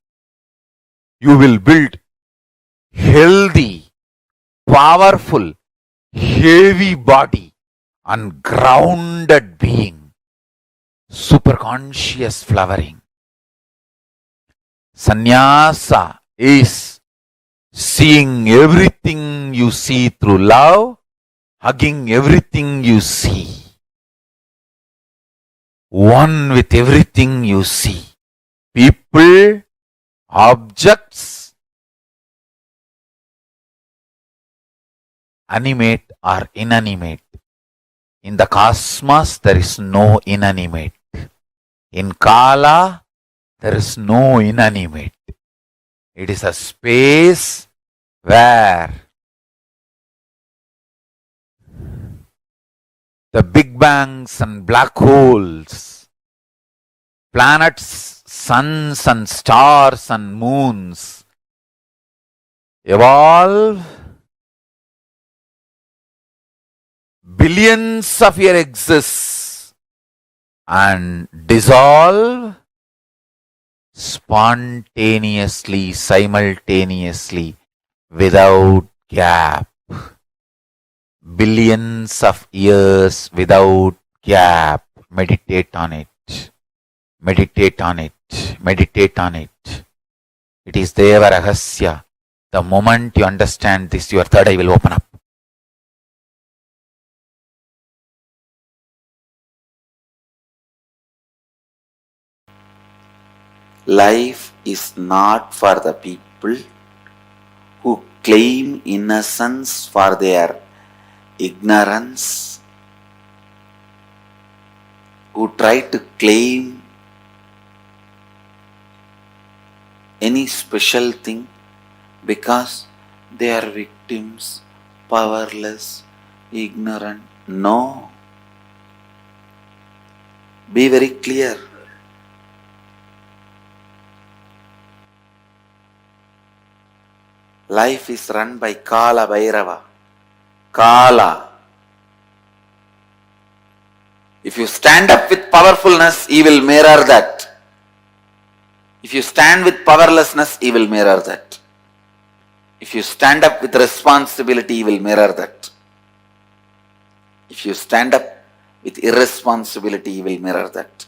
You will build healthy, powerful, heavy body and grounded being. Superconscious flowering. Sannyasa is seeing everything you see through love, hugging everything you see. One with everything you see. People, objects, animate or inanimate. In the cosmos, there is no inanimate. In Kala, there is no inanimate. It is a space where the big bangs and black holes, planets, suns and stars and moons evolve. Billions of years exist and dissolve spontaneously, simultaneously, without gap. Billions of years without gap. Meditate on it. Meditate on it. Meditate on it. It is Deva Rahasya. The moment you understand this, your third eye will open up. Life is not for the people who claim innocence for their ignorance who try to claim any special thing because they are victims, powerless, ignorant. No. Be very clear. Life is run by Kala Bhairava. Kala. If you stand up with powerfulness, he will mirror that. If you stand with powerlessness, he will mirror that. If you stand up with responsibility, he will mirror that. If you stand up with irresponsibility, he will mirror that.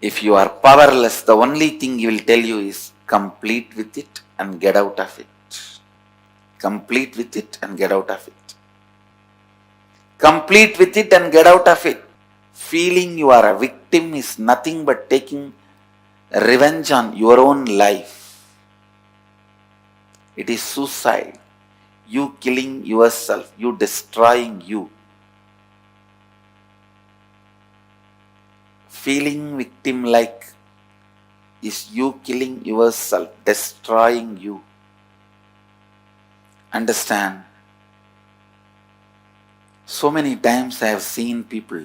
If you are powerless, the only thing he will tell you is complete with it and get out of it. Complete with it and get out of it. Complete with it and get out of it. Feeling you are a victim is nothing but taking revenge on your own life. It is suicide. You killing yourself, you destroying you. Feeling victim-like is you killing yourself, destroying you. Understand? So many times I have seen people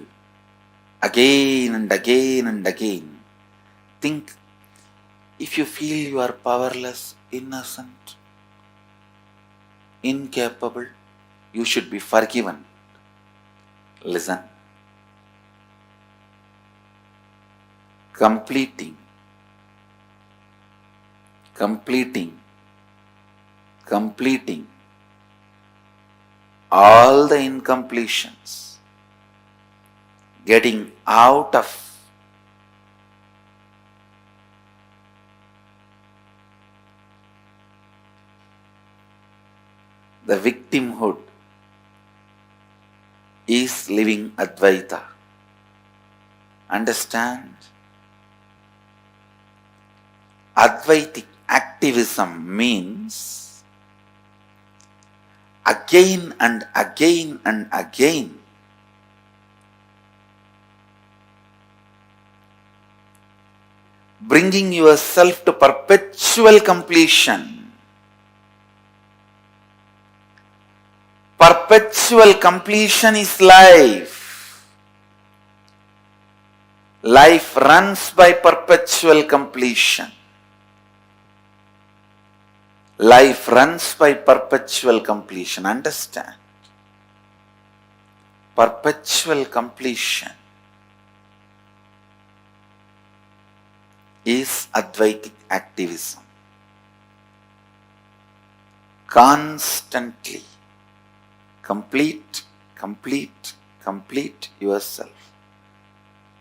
again and again and again think, if you feel you are powerless, innocent, incapable, you should be forgiven. Listen. Completing all the incompletions, getting out of the victimhood is living Advaita. Understand? Advaitic activism means again and again and again bringing yourself to perpetual completion. Perpetual completion is life. Life runs by perpetual completion. Life runs by perpetual completion. Understand? Perpetual completion is Advaitic activism. Constantly complete yourself.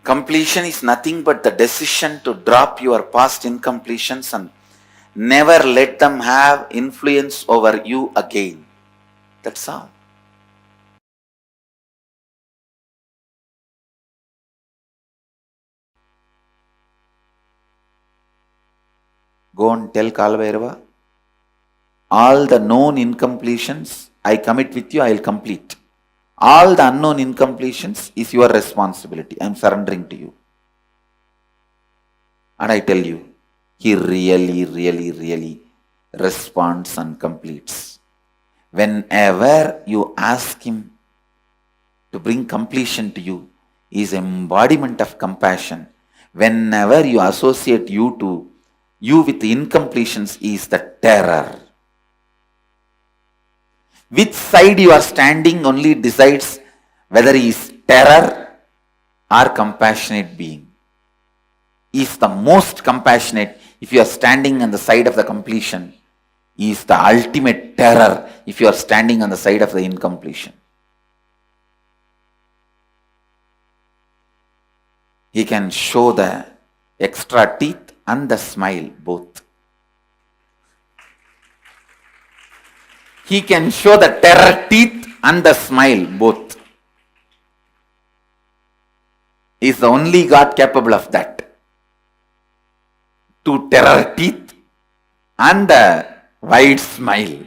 Completion is nothing but the decision to drop your past incompletions and never let them have influence over you again. That's all. Go and tell Kalabhairava, all the known incompletions I commit with you, I will complete. All the unknown incompletions is your responsibility. I am surrendering to you. And I tell you, he really responds and completes. Whenever you ask him to bring completion to you, he is embodiment of compassion. Whenever you associate you with incompletions, he is the terror. Which side you are standing only decides whether he is terror or compassionate being. He is the most compassionate if you are standing on the side of the completion. He is the ultimate terror if you are standing on the side of the incompletion. He can show the extra teeth and the smile both. He can show the terror teeth and the smile both. He is the only God capable of that. To terror teeth and the wide smile.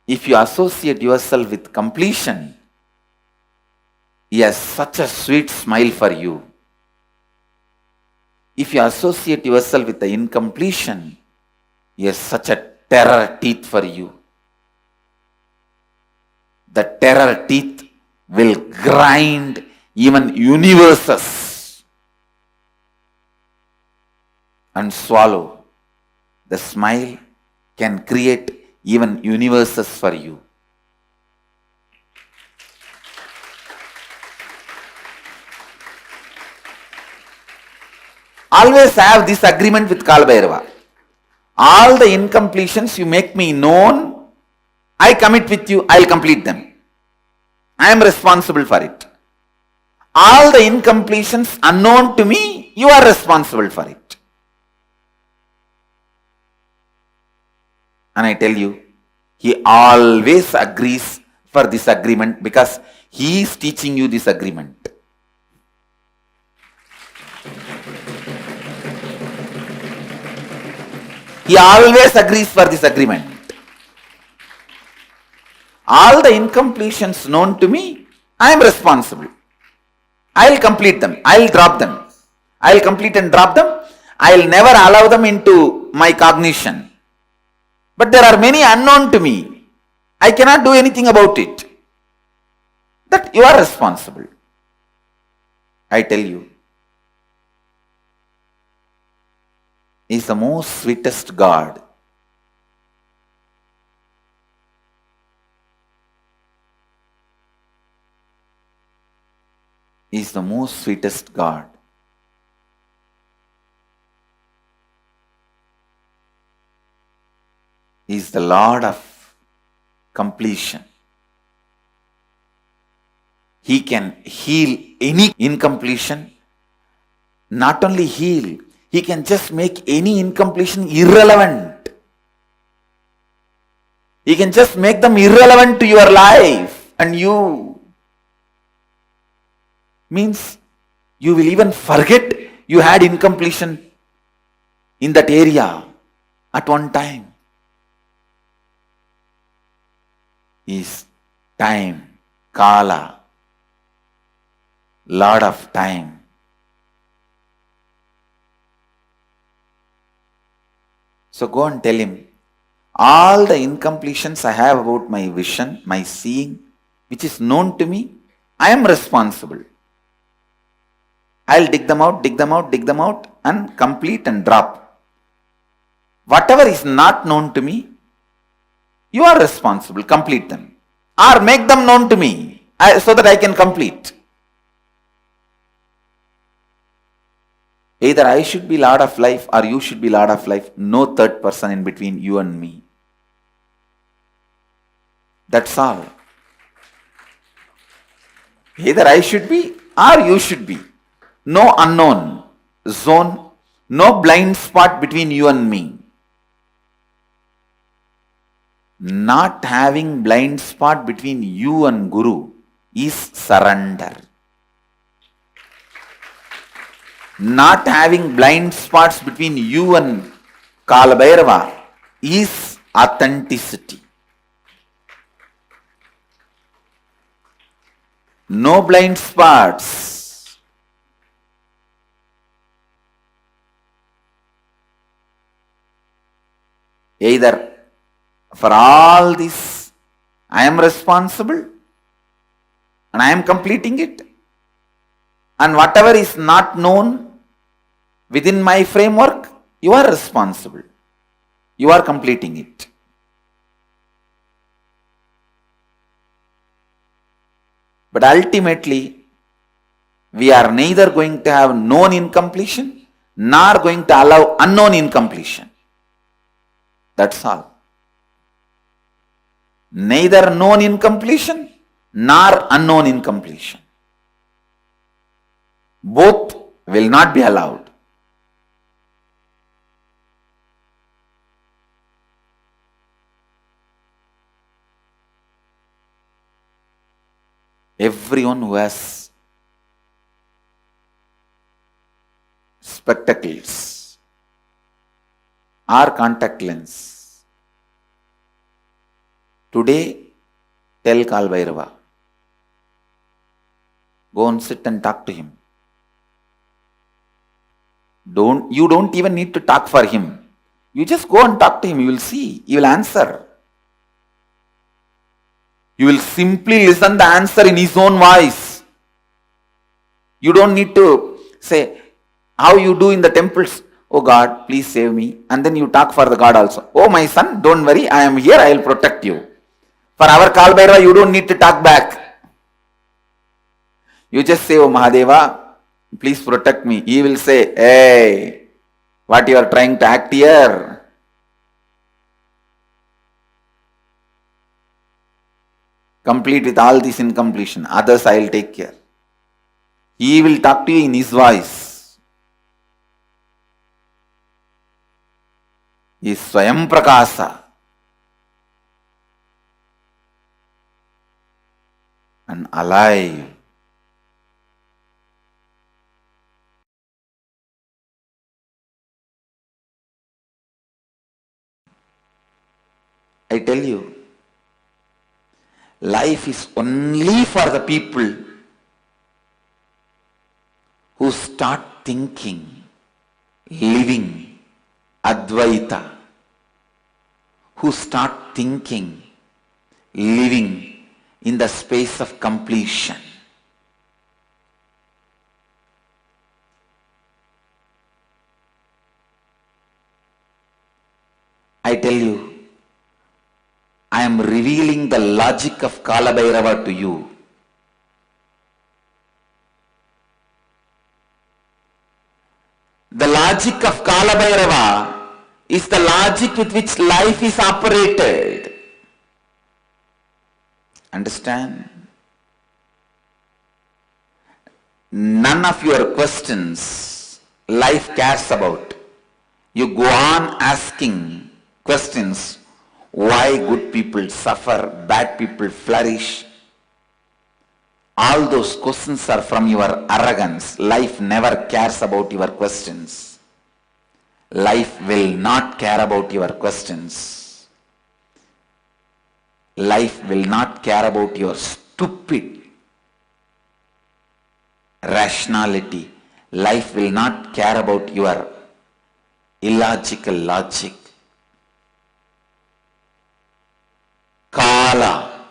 If you associate yourself with completion, he has such a sweet smile for you. If you associate yourself with the incompletion, he has such a terror teeth for you. The terror teeth will grind even universes and swallow. The smile can create even universes for you. Always have this agreement with Kalbhairava. All the incompletions you make me known, I commit with you, I will complete them. I am responsible for it. All the incompletions unknown to me, you are responsible for it. And I tell you, he always agrees for this agreement because he is teaching you this agreement. He always agrees for this agreement. All the incompletions known to me, I am responsible. I will complete them. I will drop them. I will complete and drop them. I will never allow them into my cognition. But there are many unknown to me. I cannot do anything about it. That you are responsible. I tell you, he is the most sweetest God. He is the most sweetest God. He is the Lord of completion. He can heal any incompletion. Not only heal, he can just make any incompletion irrelevant. He can just make them irrelevant to your life and you. Means you will even forget you had incompletion in that area at one time. Is time, Kala, Lord of time. So go and tell him, all the incompletions I have about my vision, my seeing, which is known to me, I am responsible. I'll dig them out and complete and drop. Whatever is not known to me, you are responsible. Complete them. Or make them known to me so that I can complete. Either I should be Lord of life or you should be Lord of life. No third person in between you and me. That's all. Either I should be or you should be. No unknown zone, no blind spot between you and me. Not having blind spot between you and Guru is surrender. Not having blind spots between you and Kalbhairava is authenticity. No blind spots. Either for all this I am responsible and I am completing it, and whatever is not known within my framework, you are responsible. You are completing it. But ultimately, we are neither going to have known incompletion nor going to allow unknown incompletion. That's all. Neither known incompletion nor unknown incompletion. Both will not be allowed. Everyone who has spectacles or contact lens, today tell Kalbhairava, Go and sit and talk to him. You don't even need to talk for him. You just go and talk to him. You will see. He will answer. You will simply listen the answer in his own voice. You don't need to say, how you do in the temples. Oh God, please save me. And then you talk for the God also. Oh my son, don't worry. I am here. I will protect you. For our Kalbhairava, you don't need to talk back. You just say, oh Mahadeva, please protect me. He will say, hey, what you are trying to act here? Complete with all this incompletion. Others I will take care. He will talk to you in his voice. He is Swayam Prakasa. And alive. I tell you, life is only for the people who start thinking, living Advaita, who start thinking, living in the space of completion. I tell you, I am revealing the logic of Kalabhairava to you. The logic of Kalabhairava is the logic with which life is operated. Understand? None of your questions life cares about. You go on asking questions. Why good people suffer, bad people flourish? All those questions are from your arrogance. Life never cares about your questions. Life will not care about your questions. Life will not care about your stupid rationality. Life will not care about your illogical logic. Kala,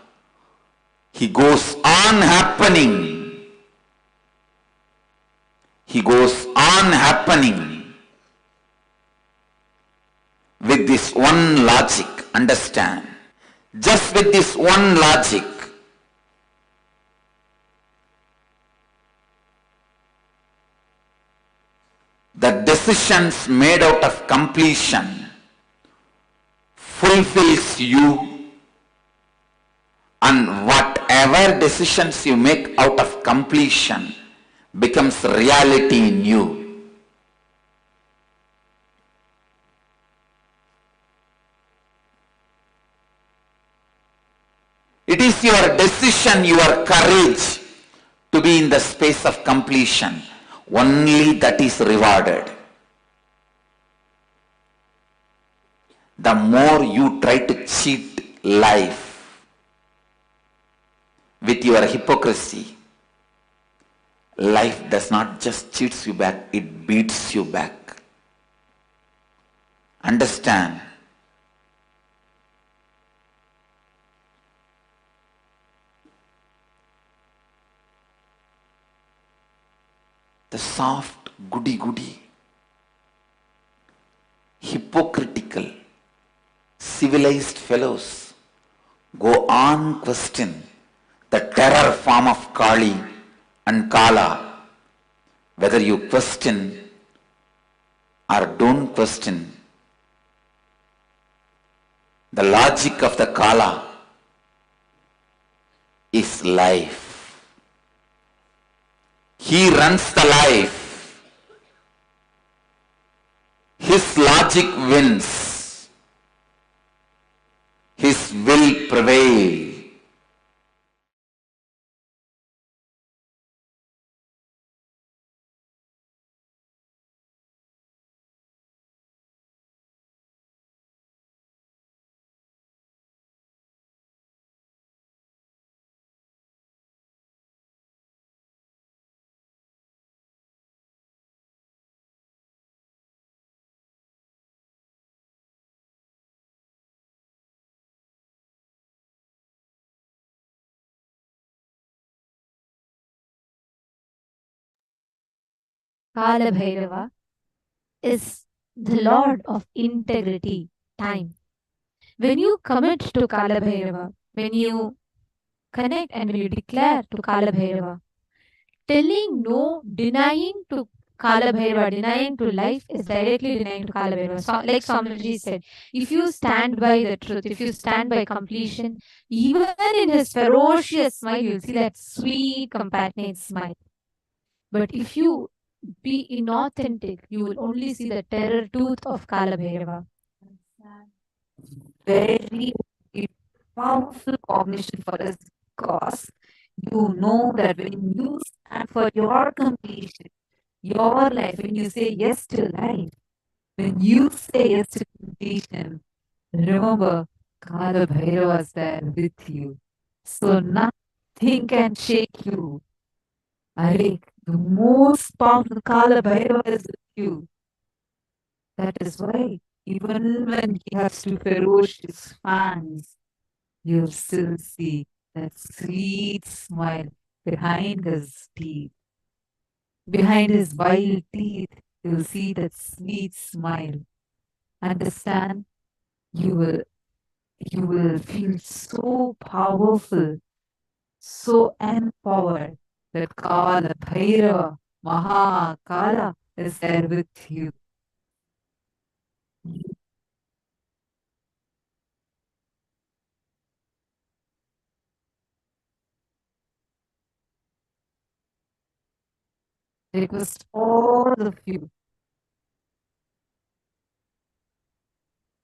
he goes on happening. He goes on happening with this one logic. Understand? Just with this one logic. The decisions made out of completion fulfills you, and whatever decisions you make out of completion becomes reality in you. It is your decision, your courage to be in the space of completion. Only that is rewarded. The more you try to cheat life with your hypocrisy, life does not just cheats you back, it beats you back. Understand? The soft, goody-goody, hypocritical, civilized fellows go on question the terror form of Kali and Kala. Whether you question or don't question, the logic of the Kala is life. He runs the life. His logic wins. His will prevails. Kala Bhairava is the Lord of integrity, time. When you commit to Kala Bhairava, when you connect and when you declare to Kala Bhairava, telling no, denying to Kala Bhairava, denying to life is directly denying to Kala Bhairava. So, like Swamiji said, if you stand by the truth, if you stand by completion, even in his ferocious smile, you'll see that sweet, compassionate smile. But if you be inauthentic, you will only see the terror tooth of Kala Bhairava. Very powerful cognition for us because you know that when you stand for your completion, your life, when you say yes to life, when you say yes to completion, remember Kala Bhairava was there with you. So nothing can shake you. Are, the most powerful Kala Bhairava is with you. That is why even when he has two ferocious fangs, you'll still see that sweet smile behind his teeth. Behind his vile teeth, you'll see that sweet smile. Understand? You will feel so powerful, so empowered that Kala Bhairava, Mahakala is there with you. Request all of you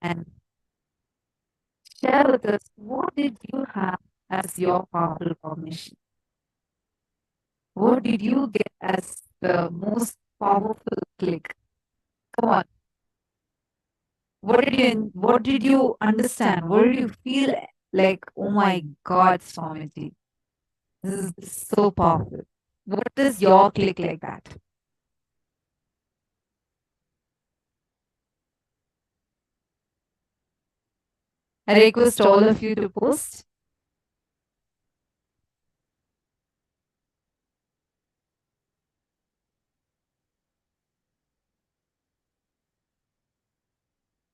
and share with us what did you have as your powerful cognition? What did you get as the most powerful click? Come on. What did you understand? What did you feel like? Oh my God, Swamiji, this is so powerful. What is your click like that? I request all of you to post.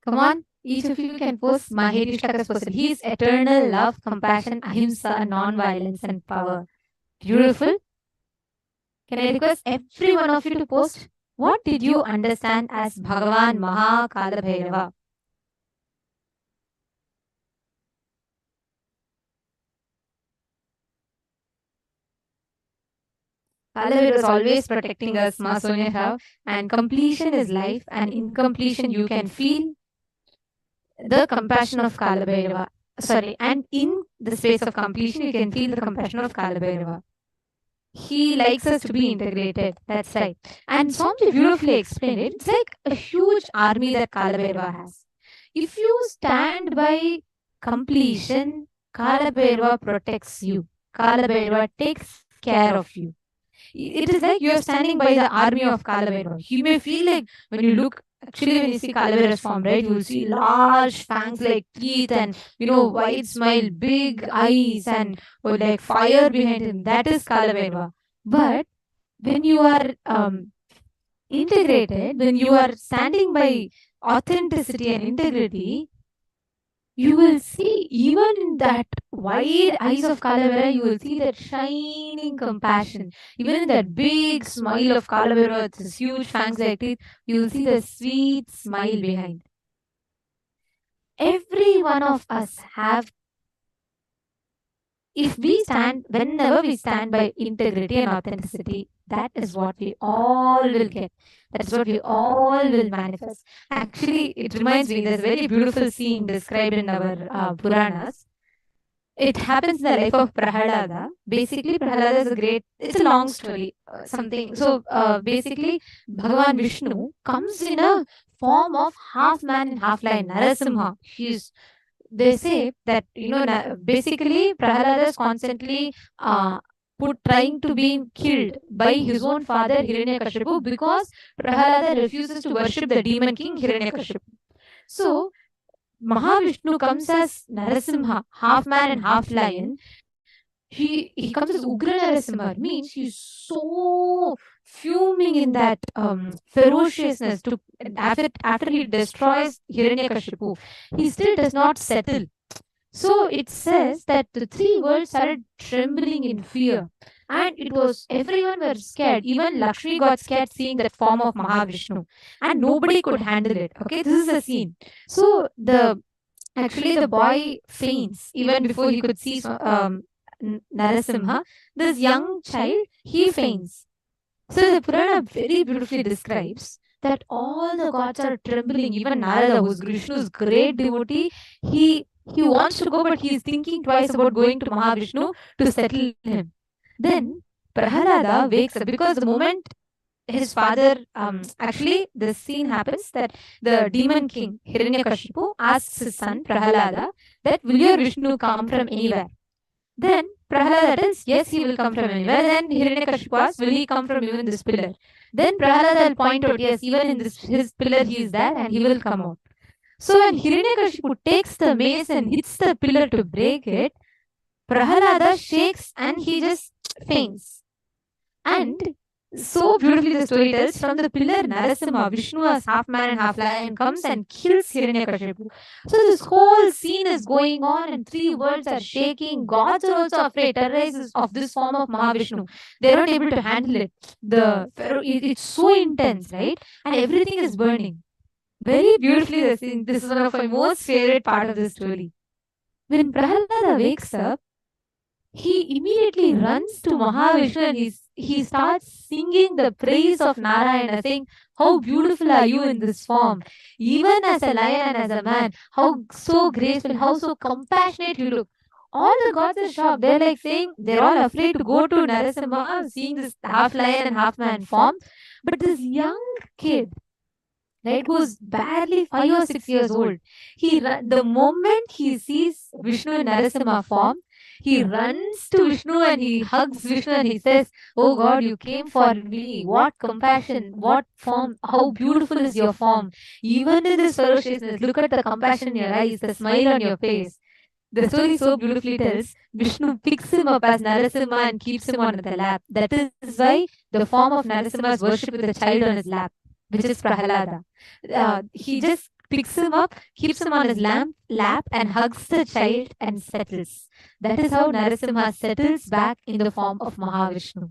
Come on, each of you can post. Maheri Shaka's posted. He is eternal love, compassion, ahimsa, non-violence, and power. Beautiful. Can I request every one of you to post? What did you understand as Bhagavan Mahakala Bhairava? Kalaveer is always protecting us, Ma Sonia Rao, and completion is life, and in completion you can feel the compassion of Kalabhairava. Sorry, and in the space of completion you can feel the compassion of Kalabhairava. He likes us to be integrated. That's right. And Swami beautifully explained it. It's like a huge army that Kalabhairava has. If you stand by completion, Kalabhairava protects you. Kalabhairava takes care of you. It is like you're standing by the army of Kalabhairava. You may feel like when you look, actually, when you see Kalabhairava's form, right, you will see large fangs like teeth and, wide smile, big eyes, and like fire behind him. That is Kalabhairava. But when you are integrated, when you are standing by authenticity and integrity, you will see even in that wide eyes of Kalavera, you will see that shining compassion. Even in that big smile of Kalavera, with his huge fangs like teeth, you will see the sweet smile behind. Every one of us have, whenever we stand by integrity and authenticity, that is what we all will get. That's what we all will manifest. Actually, it reminds me, there's a very beautiful scene described in our Puranas. It happens in the life of Prahalada. Basically, Prahalada is it's a long story, something. So, basically, Bhagavan Vishnu comes in a form of half man and half lion, Narasimha. They say that, basically, Prahalada is constantly trying to be killed by his own father, Hiranyakashipu, because Prahalada refuses to worship the demon king, Hiranyakashipu. So, Mahavishnu comes as Narasimha, half man and half lion, he comes as Ugra Narasimha, means he's so fuming in that ferociousness. To after he destroys Hiranyakashipu, he still does not settle. So it says that the three worlds started trembling in fear, and it was everyone were scared. Even Lakshmi got scared seeing that form of Mahavishnu, and nobody could handle it. Okay, this is a scene. So the boy faints even before he could see Narasimha. This young child, he faints. So the Purana very beautifully describes that all the gods are trembling. Even Narada, who's Vishnu's great devotee, he wants to go, but he is thinking twice about going to Mahavishnu to settle him. Then Prahalada wakes up because the moment his father, the scene happens that the demon king Hiranyakashipu asks his son Prahalada that will your Vishnu come from anywhere? Then Prahalada tells, yes, he will come from anywhere. Then Hiranyakashipu asks, will he come from even this pillar? Then Prahalada will point out, yes, even in this his pillar he is there and he will come out. So when Hiranyakashipu takes the mace and hits the pillar to break it, Prahalada shakes and he just faints. And so beautifully the story tells, from the pillar Narasimha, Vishnu as half man and half lion, comes and kills Hiranyakashipu. So this whole scene is going on and three worlds are shaking. Gods are also afraid, terrorized of this form of Mahavishnu. They're not able to handle it. It's so intense, right? And everything is burning. Very beautifully the scene. This is one of my most favorite part of the story. When Prahalada wakes up, he immediately runs to Mahavishnu and he starts singing the praise of Narayana, saying, how beautiful are you in this form, even as a lion and as a man, how so graceful, how so compassionate you look. All the gods are shocked. They're like saying, they're all afraid to go to Narasimha, seeing this half lion and half man form. But this young kid, right, who's barely 5 or 6 years old, the moment he sees Vishnu in Narasimha form, he runs to Vishnu and he hugs Vishnu and he says, oh God, you came for me. What compassion, what form, how beautiful is your form. Even in this ferociousness, look at the compassion in your eyes, the smile on your face. The story so beautifully tells, Vishnu picks him up as Narasimha and keeps him on the lap. That is why the form of Narasimha is worshipped with a child on his lap, which is Prahalada. He just picks him up, keeps him on his lap, and hugs the child and settles. That is how Narasimha settles back in the form of Mahavishnu.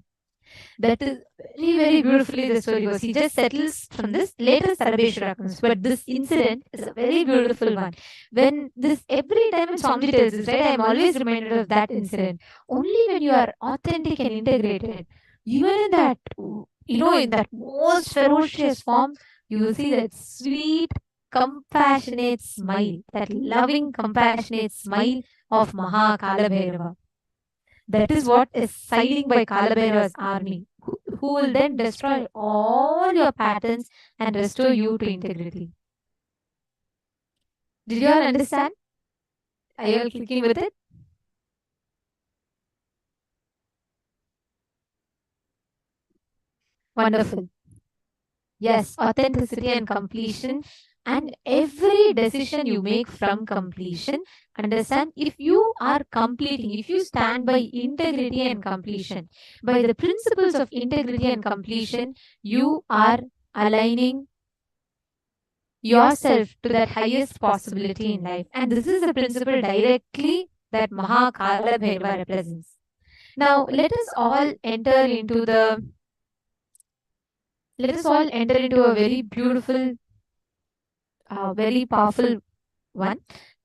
That is very, very beautifully the story goes. He just settles from this. Later Sarabeshwara comes, but this incident is a very beautiful one. When this, every time when Swamiji tells this, right, I am always reminded of that incident. Only when you are authentic and integrated, even in that, in that most ferocious form, you will see that sweet, compassionate smile, that loving, compassionate smile of Maha Kalabhairava. That is what is siding by Kalabhairava's army, who will then destroy all your patterns and restore you to integrity. Did you all understand? Are you all clicking with it? Wonderful. Yes, authenticity and completion. And every decision you make from completion, understand, if you are completing, if you stand by integrity and completion, by the principles of integrity and completion, you are aligning yourself to that highest possibility in life. And this is the principle directly that Mahakala Bhairava represents. Now, let us all enter into a very beautiful, very powerful one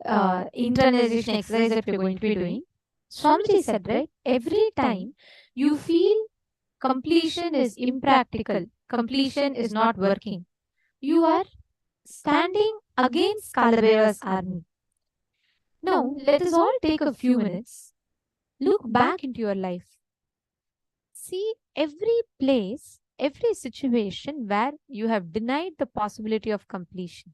internalization exercise that we're going to be doing. Swamiji said, right, every time you feel completion is impractical, completion is not working, you are standing against Kalabhairava's army. Now, let us all take a few minutes, look back into your life. See every place, every situation where you have denied the possibility of completion.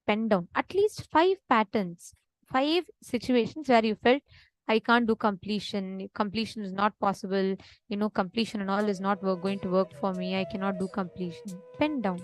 Pen down at least 5 patterns, 5 situations where you felt I can't do completion. Completion is not possible. Completion and all is not going to work for me. I cannot do completion. Pen down.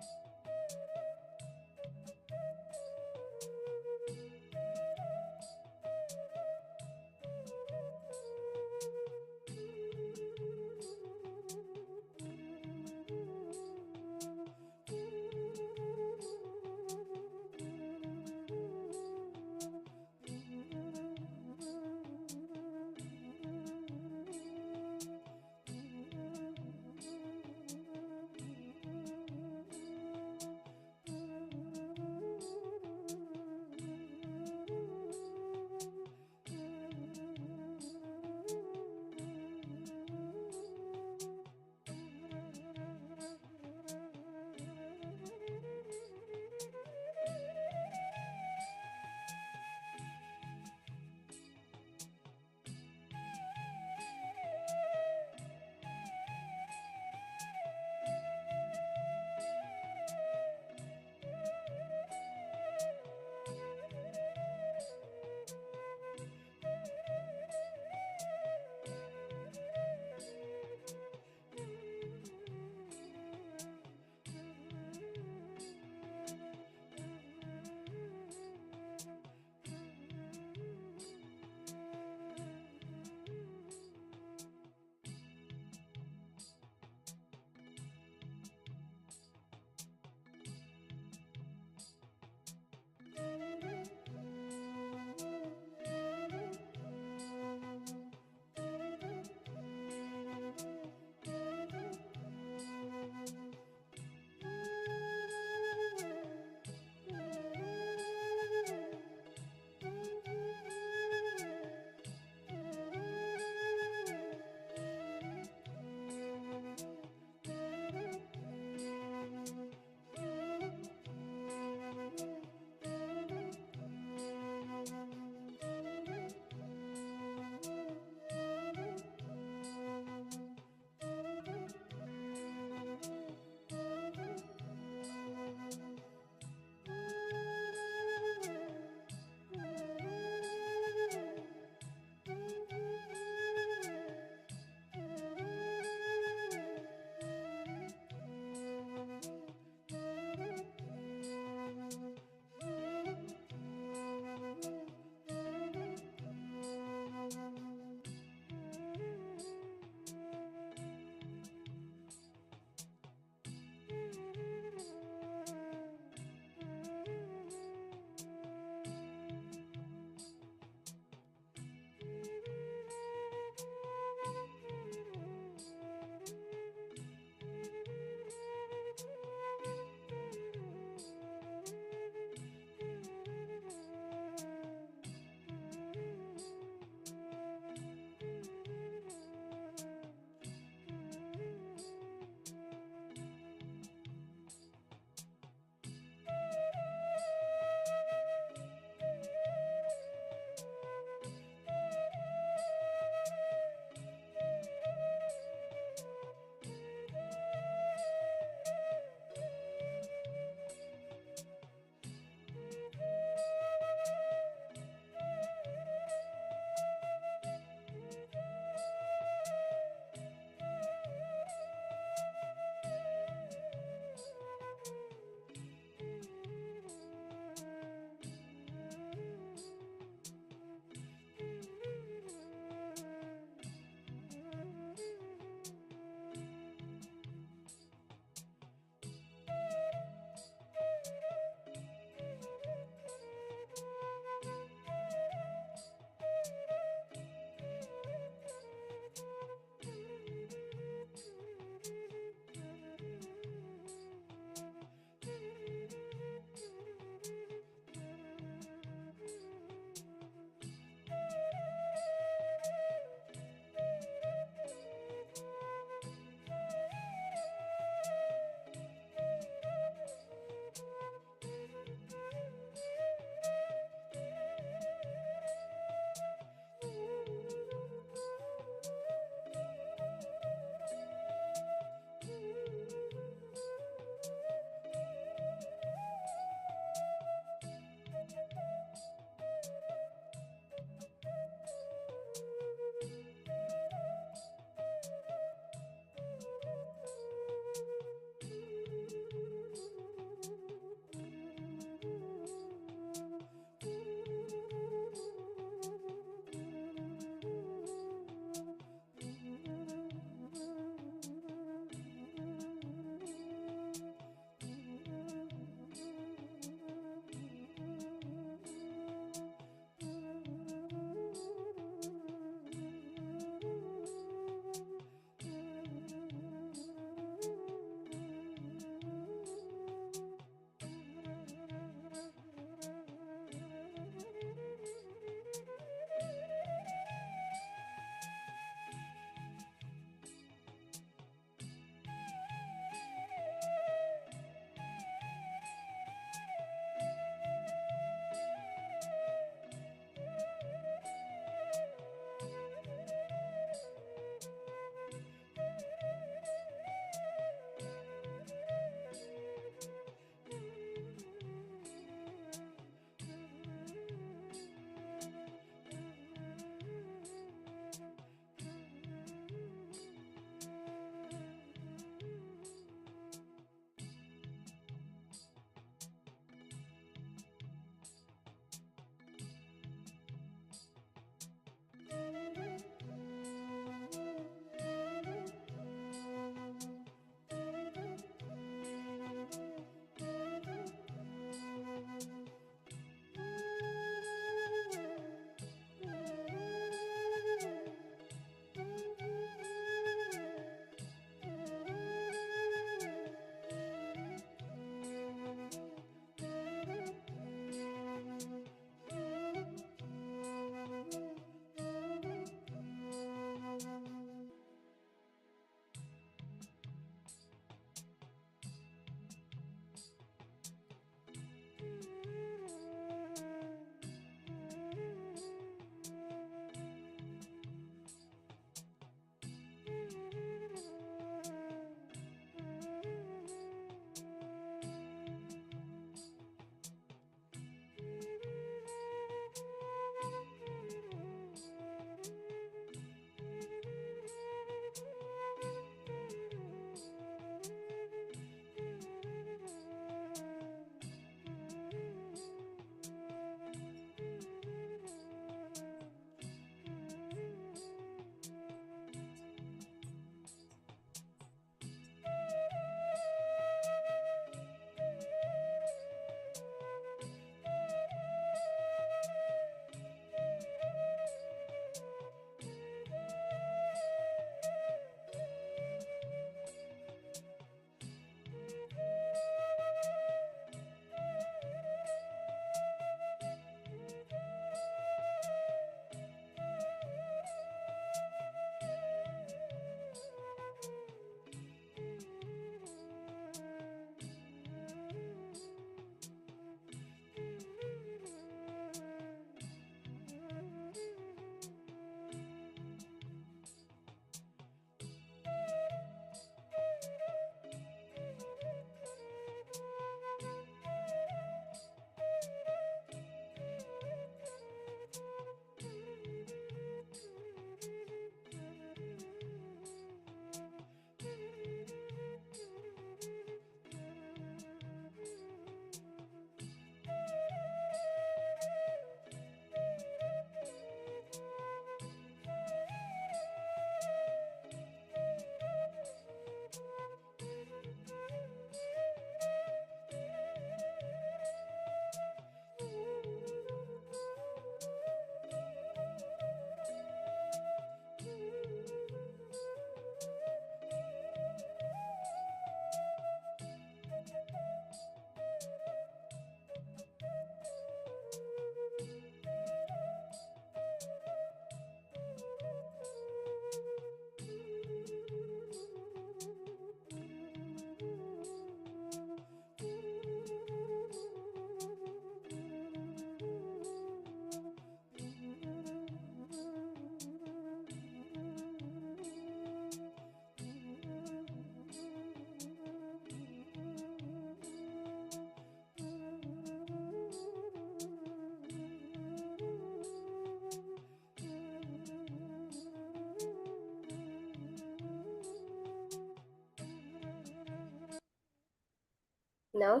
Now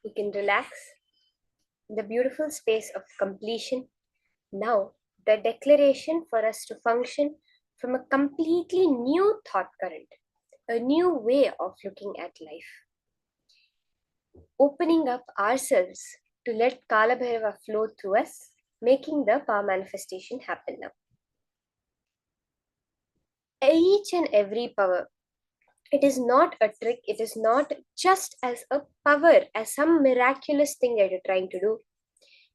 you can relax in the beautiful space of completion. Now, the declaration for us to function from a completely new thought current, a new way of looking at life. Opening up ourselves to let Kala Bhairava flow through us, making the power manifestation happen now. Each and every power, it is not a trick, it is not just as a power, as some miraculous thing that you're trying to do.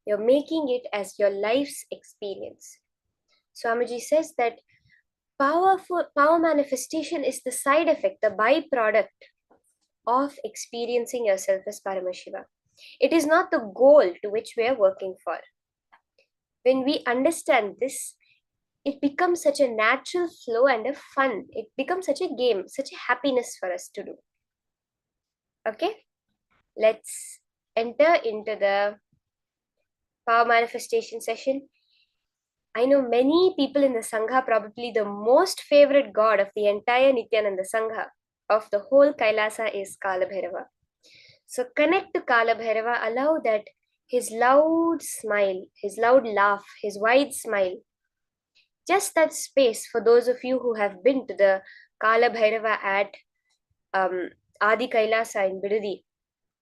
You're making it as your life's experience. Swamiji says that power manifestation is the side effect, the byproduct of experiencing yourself as Paramashiva. It is not the goal to which we are working for. When we understand this, it becomes such a natural flow and a fun. It becomes such a game, such a happiness for us to do. Okay, let's enter into the power manifestation session. I know many people in the Sangha, probably the most favorite god of the entire Nithyananda Sangha, of the whole Kailasa, is Kala Bhairava. So connect to Kala Bhairava, allow that his loud smile, his loud laugh, his wide smile, just that space. For those of you who have been to the Kala Bhairava at Adi Kailasa in Bidadi,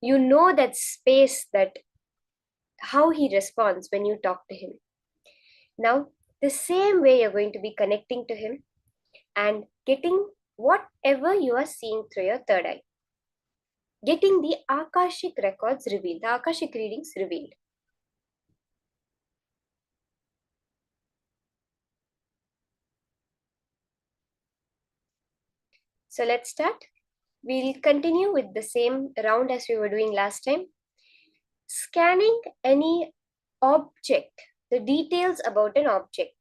you know that space, that how he responds when you talk to him. Now, the same way you're going to be connecting to him and getting whatever you are seeing through your third eye. Getting the Akashic records revealed, the Akashic readings revealed. So let's start. We'll continue with the same round as we were doing last time. Scanning any object, the details about an object.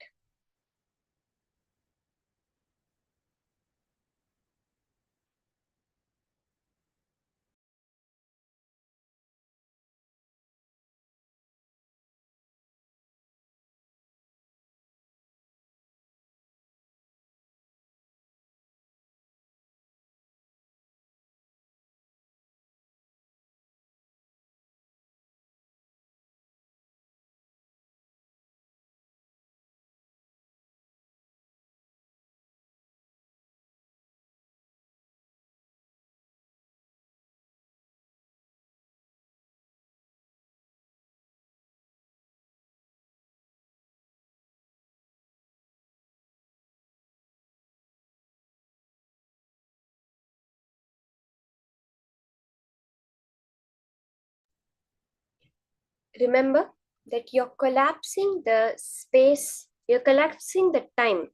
Remember that you're collapsing the space, you're collapsing the time.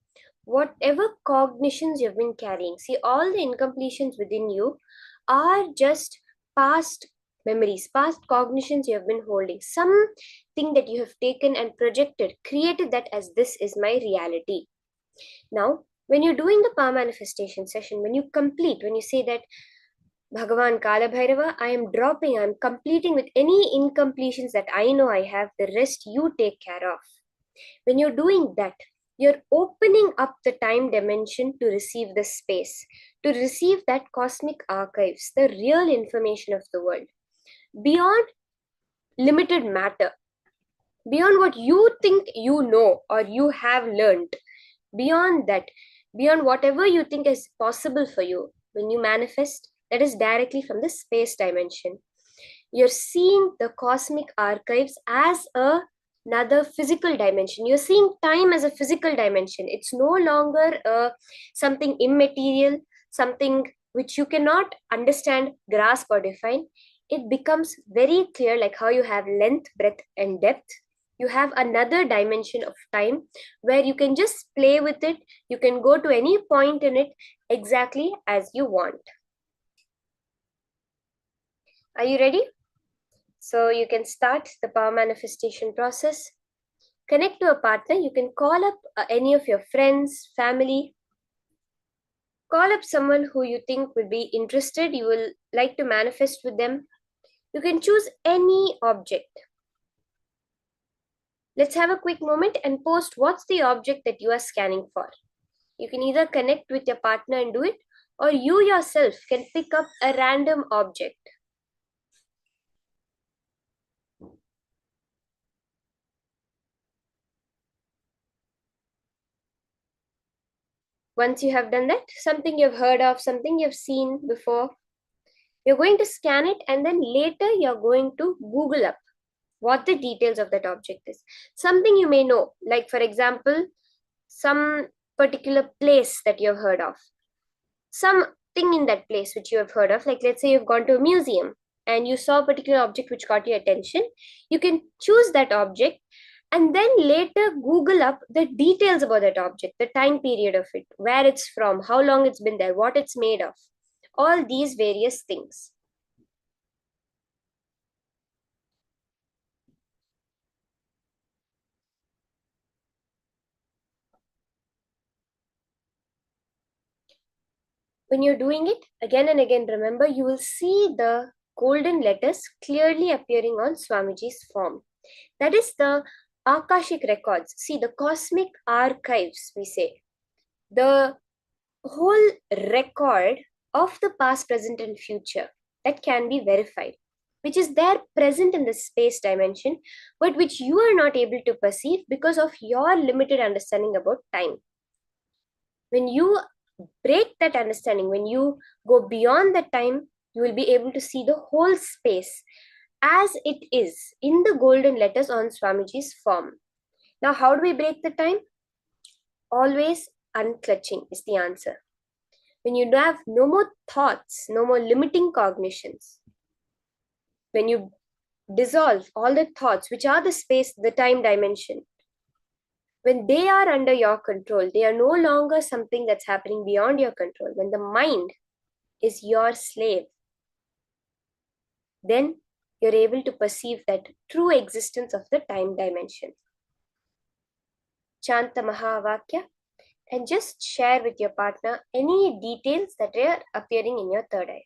Whatever cognitions you've been carrying, see, all the incompletions within you are just past memories, past cognitions you have been holding, something that you have taken and projected, created that as this is my reality. Now, when you're doing the power manifestation session, when you complete, when you say that Bhagavan Kala Bhairava, I am dropping, I am completing with any incompletions that I know I have, the rest you take care of. When you're doing that, you're opening up the time dimension to receive the space, to receive that cosmic archives, the real information of the world, beyond limited matter, beyond what you think you know or you have learned, beyond that, beyond whatever you think is possible for you. When you manifest, that is directly from the space dimension. You're seeing the cosmic archives as another physical dimension. You're seeing time as a physical dimension. It's no longer something immaterial, something which you cannot understand, grasp, or define. It becomes very clear, like how you have length, breadth, and depth. You have another dimension of time where you can just play with it. You can go to any point in it exactly as you want. Are you ready? So you can start the power manifestation process. Connect to a partner. You can call up any of your friends, family. Call up someone who you think will be interested, you will like to manifest with them. You can choose any object. Let's have a quick moment and post what's the object that you are scanning for. You can either connect with your partner and do it, or you yourself can pick up a random object. Once you have done that, something you've heard of, something you've seen before, you're going to scan it, and then later you're going to Google up what the details of that object is. Something you may know, like for example, some particular place that you've heard of, something in that place which you have heard of, like let's say you've gone to a museum and you saw a particular object which caught your attention. You can choose that object and then later Google up the details about that object, the time period of it, where it's from, how long it's been there, what it's made of, all these various things. When you're doing it again and again, remember, you will see the golden letters clearly appearing on Swamiji's form. That is the Akashic records. See, the cosmic archives, we say. The whole record of the past, present, and future that can be verified, which is there present in the space dimension, but which you are not able to perceive because of your limited understanding about time. When you break that understanding, when you go beyond that time, you will be able to see the whole space as it is in the golden letters on Swamiji's form. Now, how do we break the time? Always unclutching is the answer. When you have no more thoughts, no more limiting cognitions, when you dissolve all the thoughts, which are the space, the time dimension, when they are under your control, they are no longer something that's happening beyond your control. When the mind is your slave, then you're able to perceive that true existence of the time dimension. Chant the Mahavakya and just share with your partner any details that are appearing in your third eye.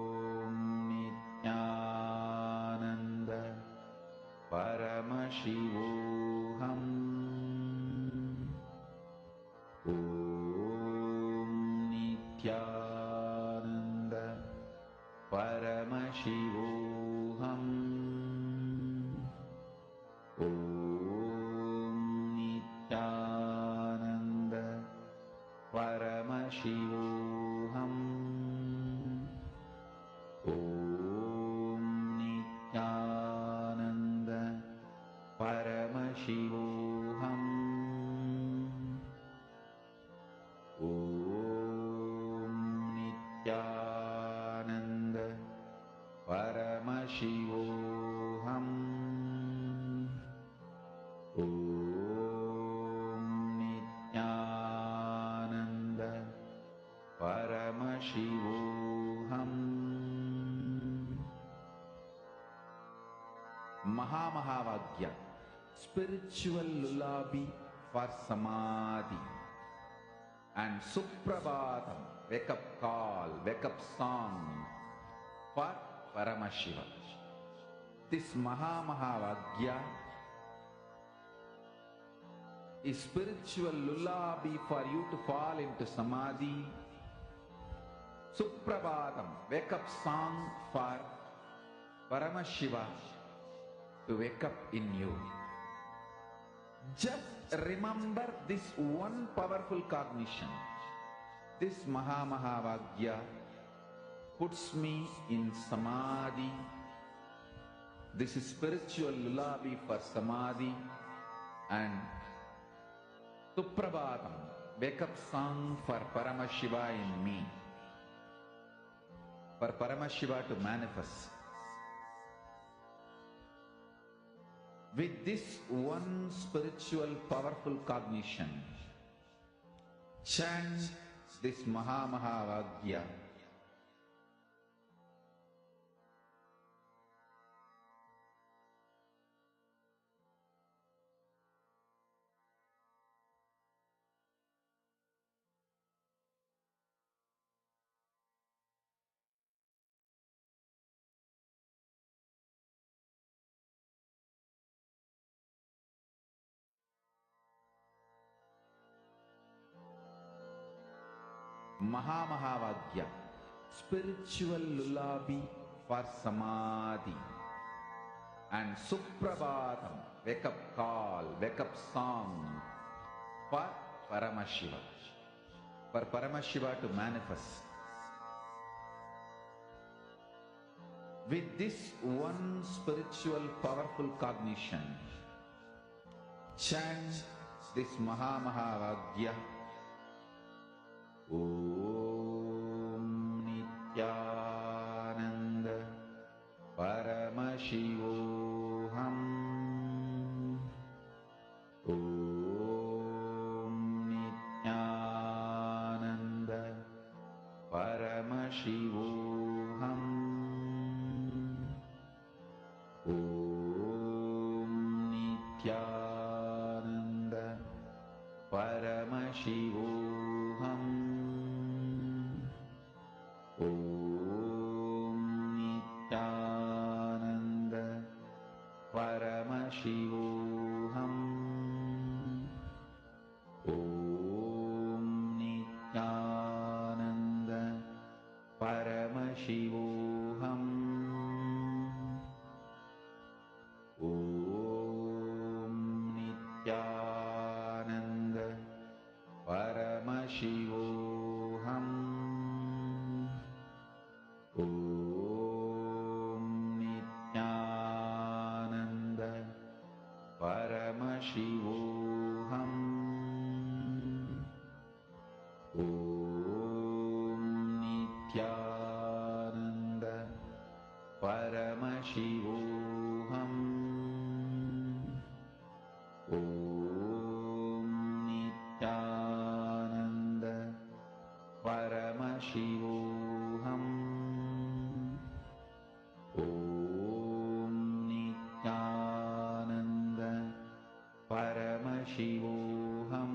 Paramashivoham. Om Nithyananda Paramashivoham. Om Nithyananda Paramashivoham. Om Nithyananda Paramashivoham. Om Nithyananda Paramashivoham. Mahamahavaagya, spiritual lullaby for samadhi. And Suprabhatam, wake up call, wake up song for Paramashiva. This Mahamahavaagya is spiritual lullaby for you to fall into samadhi. Suprabhatam, wake up song for Paramashiva to wake up in you. Just remember this one powerful cognition. This Mahamahavaagya puts me in samadhi. This is spiritual lullaby for samadhi. And Suprabhatam, wake up song for Paramashiva in me. For Paramashiva to manifest. With this one spiritual powerful cognition, chant this Mahamahavaagya. Mahamahavaagya, spiritual lullaby for samadhi. And Suprabhatam, wake up call, wake up song for Paramashiva. For Paramashiva to manifest. With this one spiritual powerful cognition, chant this Mahamahavaagya. Om Nithyananda Paramashivoham. Om Nithyananda Paramashivoham. Om Nithyananda Paramashivoham. Om Nithyananda Paramashivoham. Om Nithyananda Paramashivoham. Om Nithyananda Paramashivoham. Om Nithyananda Paramashivoham. Om Nithyananda Paramashivoham. Om Nithyananda Paramashivoham. Om Nithyananda Paramashivoham.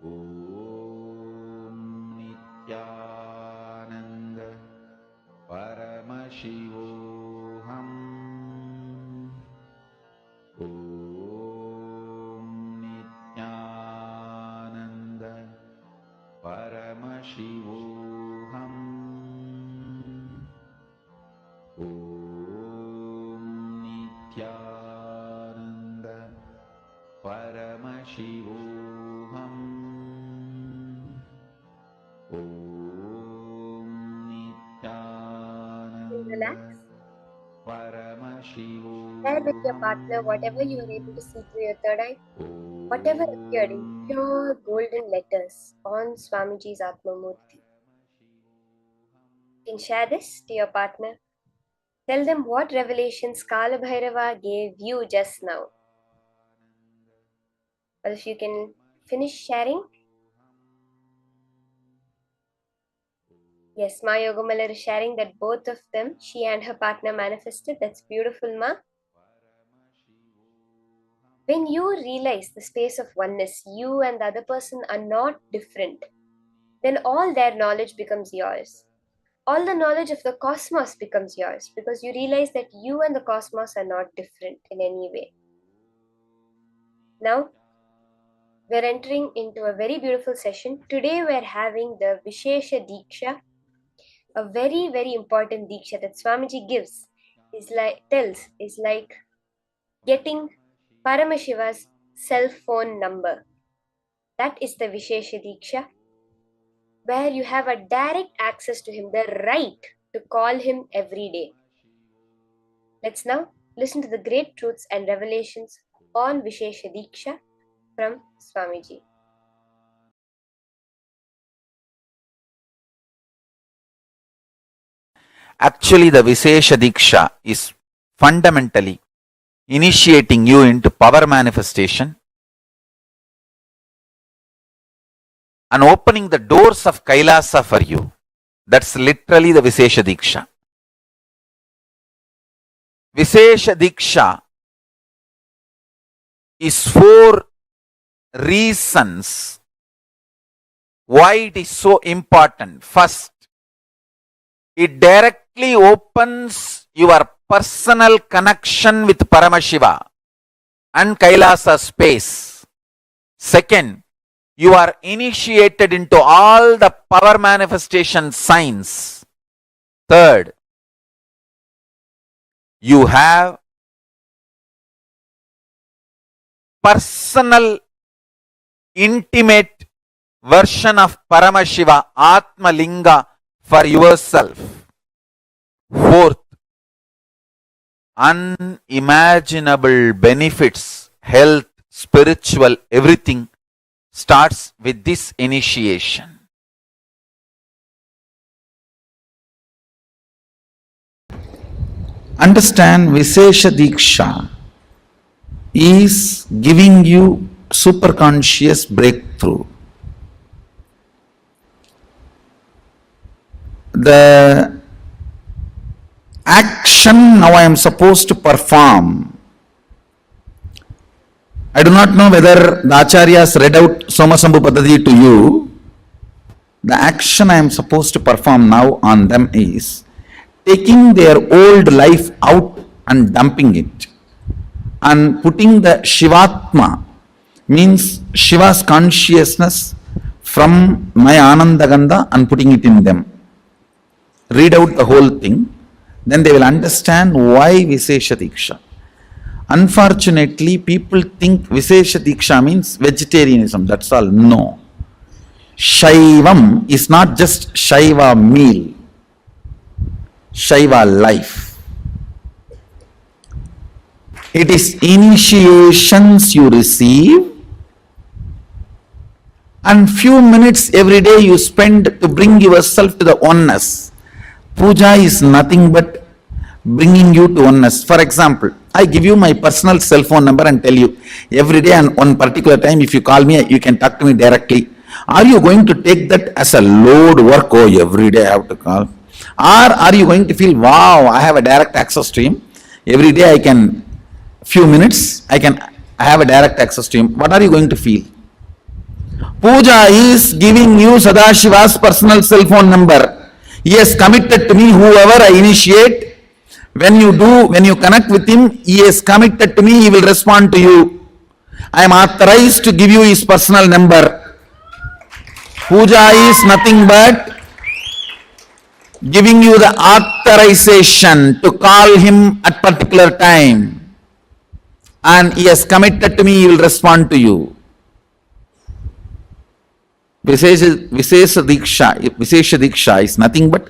Om Nithyananda Paramashivoham. Om Nithyananda Paramashivoham. And relax. Paramashivoham. Share with your partner whatever you are able to see through your third eye, whatever appeared in pure golden letters on Swamiji's Atmamurti. You can share this to your partner. Tell them what revelations Kala Bhairava gave you just now. Or if you can finish sharing. Yes, Ma Yogamalar is sharing that both of them, she and her partner, manifested. That's beautiful, Ma. When you realize the space of oneness, you and the other person are not different, then all their knowledge becomes yours. All the knowledge of the cosmos becomes yours because you realize that you and the cosmos are not different in any way. Now, we're entering into a very beautiful session. Today, we're having the Vishesha Deeksha, a very, very important Deeksha that Swamiji gives, is like getting Paramashiva's cell phone number. That is the Vishesha Deeksha, where you have a direct access to him, the right to call him every day. Let's now listen to the great truths and revelations on Vishesha Deeksha from Swamiji. Actually, the Vishesha Diksha is fundamentally initiating you into power manifestation and opening the doors of Kailasa for you. That's literally the Vishesha Diksha. Vishesha Diksha is 4 reasons why it is so important. First, it directly opens your personal connection with Paramashiva and Kailasa space. Second, you are initiated into all the power manifestation signs. Third, you have personal, intimate version of Paramashiva, Atma Linga, for yourself. Fourth, unimaginable benefits, health, spiritual, everything starts with this initiation. Understand, Vishesha Diksha is giving you superconscious breakthrough. The action now I am supposed to perform. I do not know whether the Acharyas read out Somasambhu Paddhati to you. The action I am supposed to perform now on them is taking their old life out and dumping it and putting the Shivatma, means Shiva's consciousness, from my Anandagandha and putting it in them. Read out the whole thing, then they will understand why Vishesha Diksha. Unfortunately, people think Vishesha Diksha means vegetarianism, that's all. No. Shaivam is not just Shaiva meal, Shaiva life. It is initiations you receive and few minutes every day you spend to bring yourself to the oneness. Puja is nothing but bringing you to oneness. For example, I give you my personal cell phone number and tell you every day and one particular time if you call me, you can talk to me directly. Are you going to take that as a load work? Oh, every day I have to call. Or are you going to feel, wow, I have a direct access to him. Every day I can, few minutes, I have a direct access to him. What are you going to feel? Puja is giving you Sadashiva's personal cell phone number. He has committed to me, whoever I initiate. When you connect with him, he is committed to me, he will respond to you. I am authorized to give you his personal number. Puja is nothing but giving you the authorization to call him at particular time. And he has committed to me, he will respond to you. Vishesha Diksha is nothing but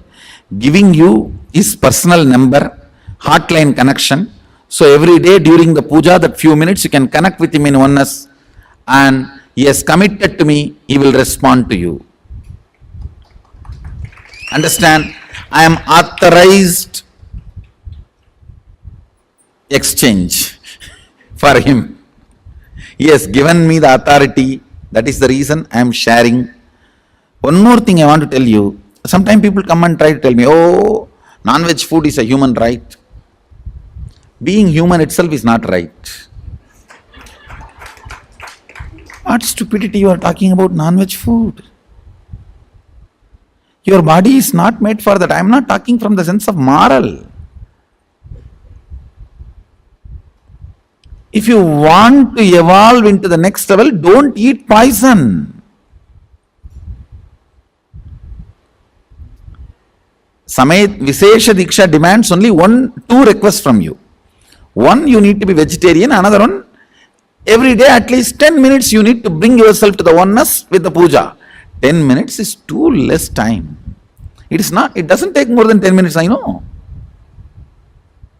giving you his personal number, hotline connection. So every day during the puja, that few minutes you can connect with him in oneness, and he has committed to me, he will respond to you. Understand? I am authorized exchange for him. He has given me the authority. That is the reason I am sharing. One more thing I want to tell you. Sometimes people come and try to tell me, oh, non-veg food is a human right. Being human itself is not right. What stupidity you are talking about non-veg food? Your body is not made for that. I am not talking from the sense of moral. If you want to evolve into the next level, don't eat poison. Vishesha Diksha demands only two requests from you. One, you need to be vegetarian. Another one, every day at least 10 minutes you need to bring yourself to the oneness with the puja. 10 minutes is too less time. It doesn't take more than 10 minutes, I know.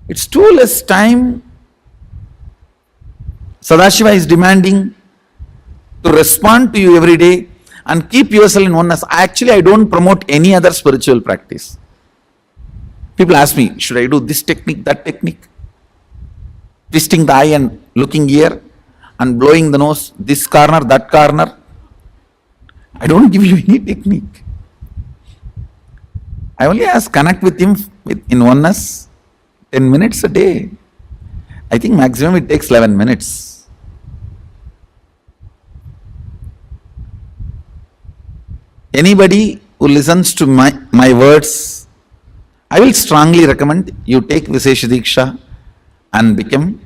It's too less time. Sadashiva is demanding to respond to you every day and keep yourself in oneness. Actually, I don't promote any other spiritual practice. People ask me, should I do this technique, that technique? Twisting the eye and looking here and blowing the nose, this corner, that corner. I don't give you any technique. I only ask, connect with him in oneness, 10 minutes a day. I think maximum it takes 11 minutes. Anybody who listens to my words, I will strongly recommend you take Vishesha Diksha and become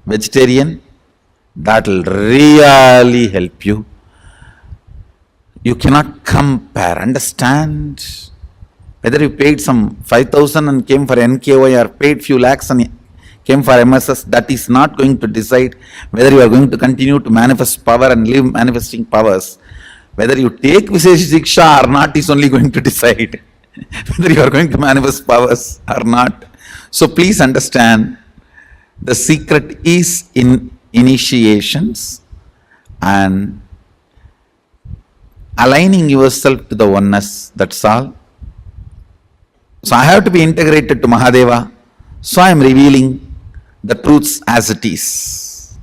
vegetarian. That will really help you. You cannot compare, understand? Whether you paid some 5,000 and came for NKY or paid few lakhs and came for MSS, that is not going to decide whether you are going to continue to manifest power and live manifesting powers. Whether you take Vishesha Diksha or not is only going to decide whether you are going to manifest powers or not. So please understand, the secret is in initiations and aligning yourself to the oneness, that's all. So I have to be integrated to Mahadeva, so I am revealing the truths as it is.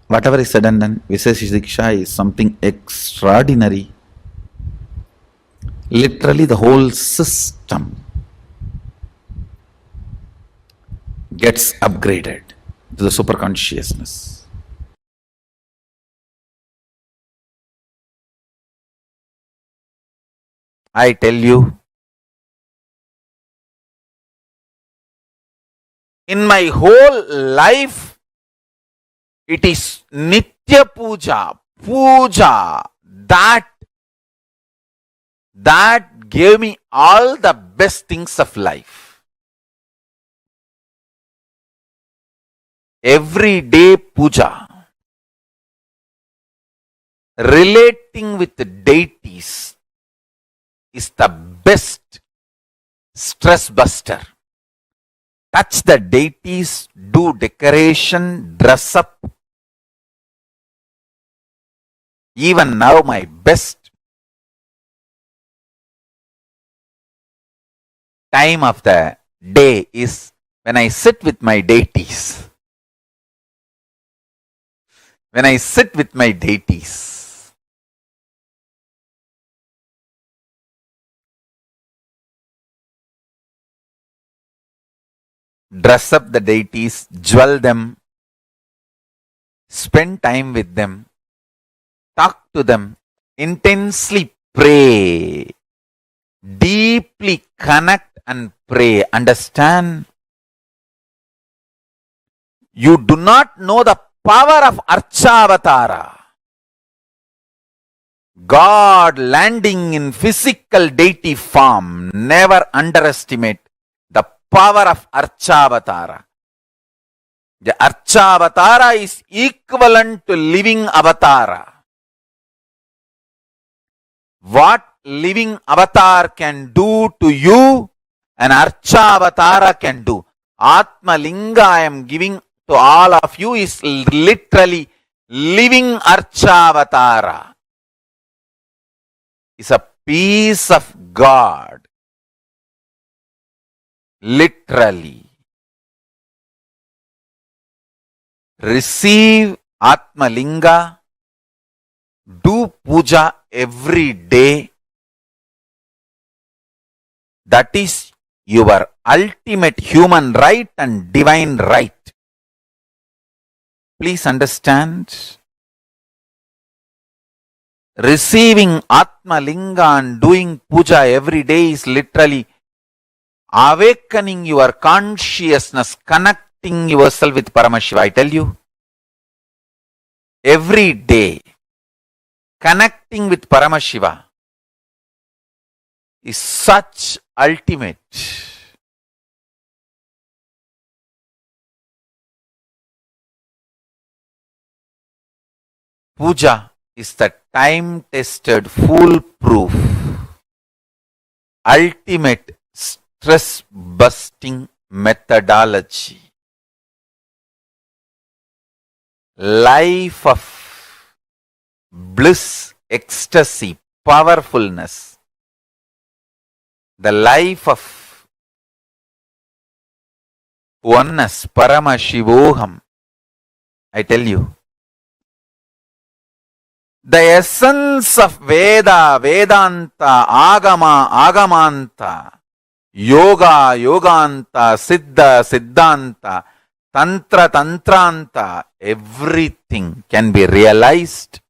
Whatever is said and done, Vishesha Diksha is something extraordinary. Literally the whole system gets upgraded to the super consciousness. I tell you, in my whole life, it is Nitya Puja, that gave me all the best things of life. Everyday puja, relating with the deities, is the best stress buster. Touch the deities, do decoration, dress up. Even now, my best time of the day is when I sit with my deities. When I sit with my deities. Dress up the deities, jewel them, spend time with them, talk to them, intensely pray, deeply connect and pray. Understand? You do not know the power of Archavatara. God landing in physical deity form. Never underestimate the power of Archavatara. The Archa Avatara is equivalent to living Avatara. What living avatar can do to you, an Archa Avatara can do. Atma Linga I am giving to all of you is literally living Archa Avatara. Is a piece of God. Literally. Receive Atma Linga. Do puja every day. That is your ultimate human right and divine right. Please understand. Receiving Atma Linga and doing puja every day is literally awakening your consciousness, connecting yourself with Paramashiva. I tell you, every day, connecting with Paramashiva is such ultimate. Puja is the time-tested, foolproof, ultimate stress-busting methodology. Life of bliss, ecstasy, powerfulness. The life of oneness, Paramashivoham. I tell you. The essence of Veda, Vedanta, Agama, Agamanta, Yoga, Yoganta, Siddha, Siddhanta, Tantra, Tantranta, everything can be realized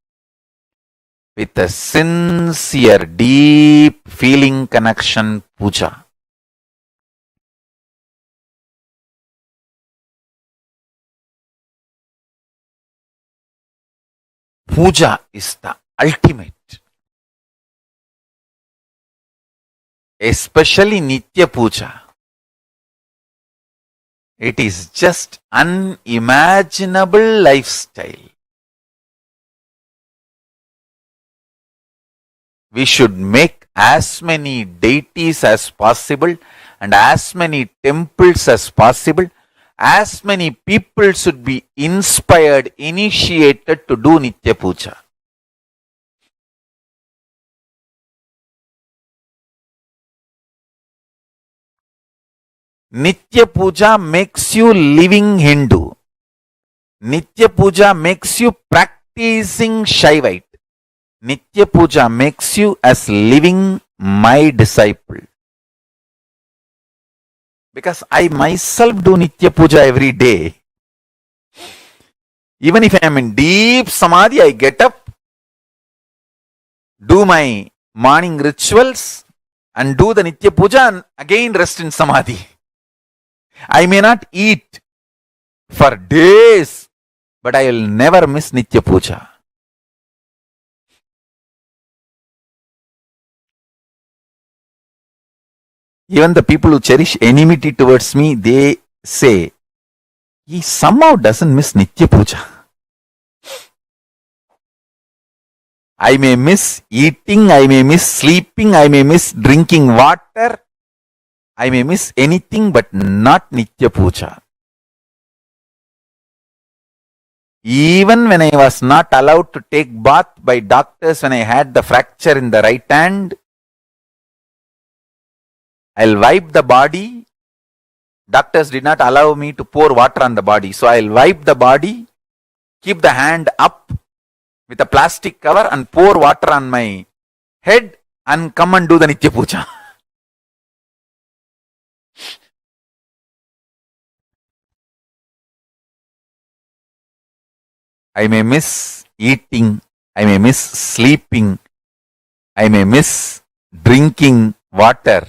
with a sincere, deep feeling connection puja. Puja is the ultimate. Especially Nitya Puja. It is just unimaginable lifestyle. We should make as many deities as possible and as many temples as possible. As many people should be inspired, initiated to do Nitya Puja. Nitya Puja makes you living Hindu. Nitya Puja makes you practicing Shaivite. Nitya Puja makes you as living my disciple. Because I myself do Nitya Puja every day. Even if I am in deep Samadhi, I get up, do my morning rituals and do the Nitya Puja and again rest in Samadhi. I may not eat for days, but I will never miss Nitya Puja. Even the people who cherish enmity towards me, they say, he somehow doesn't miss Nitya Puja. I may miss eating, I may miss sleeping, I may miss drinking water, I may miss anything but not Nitya Puja. Even when I was not allowed to take bath by doctors when I had the fracture in the right hand, I'll wipe the body. Doctors did not allow me to pour water on the body. So I'll wipe the body, keep the hand up with a plastic cover and pour water on my head and come and do the Nitya Puja. I may miss eating, I may miss sleeping, I may miss drinking water,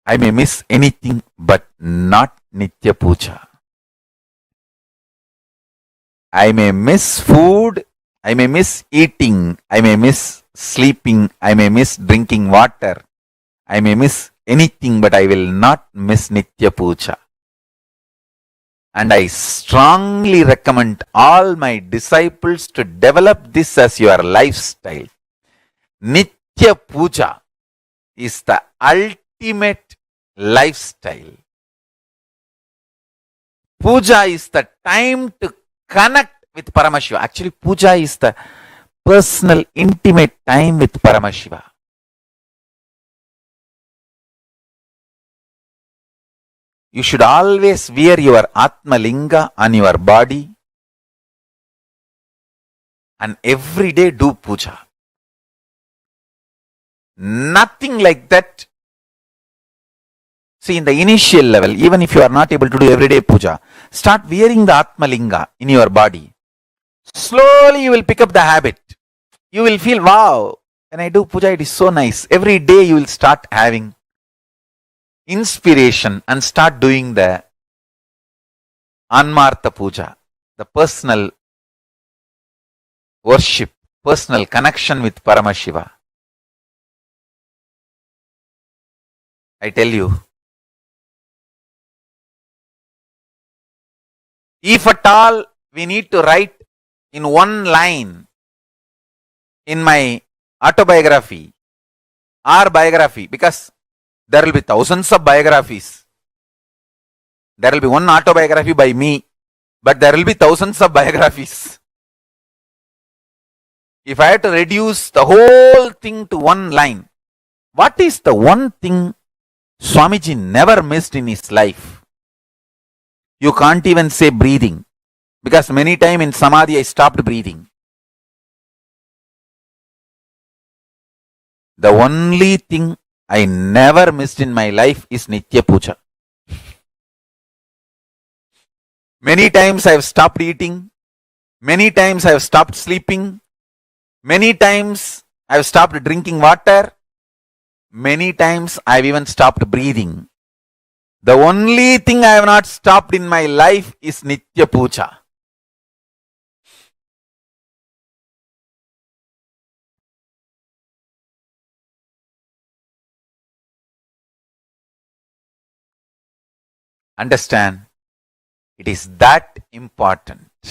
I may miss anything but not Nitya Puja. I may miss food, I may miss eating, I may miss sleeping, I may miss drinking water, I may miss anything but I will not miss Nitya Puja. And I strongly recommend all my disciples to develop this as your lifestyle. Nitya Puja is the ultimate lifestyle. Puja is the time to connect with Paramashiva. Actually, puja is the personal, intimate time with Paramashiva. You should always wear your Atma Linga on your body and every day do puja. Nothing like that. See, in the initial level, even if you are not able to do everyday puja, start wearing the Atma Linga in your body. Slowly you will pick up the habit. You will feel, wow, when I do puja, it is so nice. Every day you will start having inspiration and start doing the Anmartha Puja, the personal worship, personal connection with Paramashiva. I tell you, if at all we need to write in one line in my autobiography or biography, because there will be thousands of biographies. There will be one autobiography by me, but there will be thousands of biographies. If I had to reduce the whole thing to one line, what is the one thing Swamiji never missed in his life? You can't even say breathing, because many times in Samadhi I stopped breathing. The only thing I never missed in my life is Nitya Puja. Many times I have stopped eating. Many times I have stopped sleeping. Many times I have stopped drinking water. Many times I have even stopped breathing. The only thing I have not stopped in my life is Nitya Puja. Understand? It is that important. It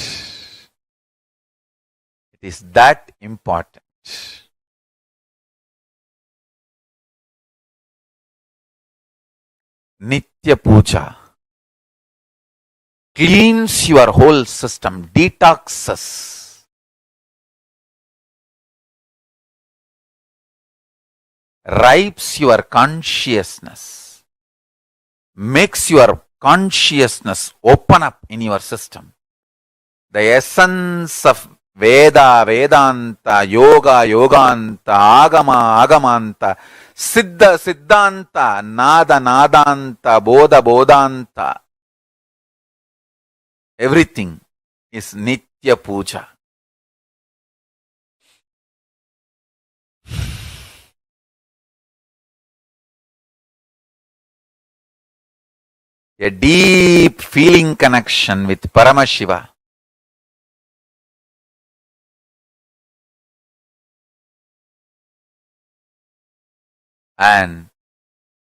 is that important. Nitya Puja cleans your whole system, detoxes. Ripes your consciousness, makes your consciousness open up in your system. The essence of Veda, Vedanta, Yoga, Yoganta, Agama, Agamanta, Siddha, Siddhanta, Nada, Nadanta, Bodha, Bodhanta, everything is Nitya Puja. A deep feeling connection with Paramashiva. And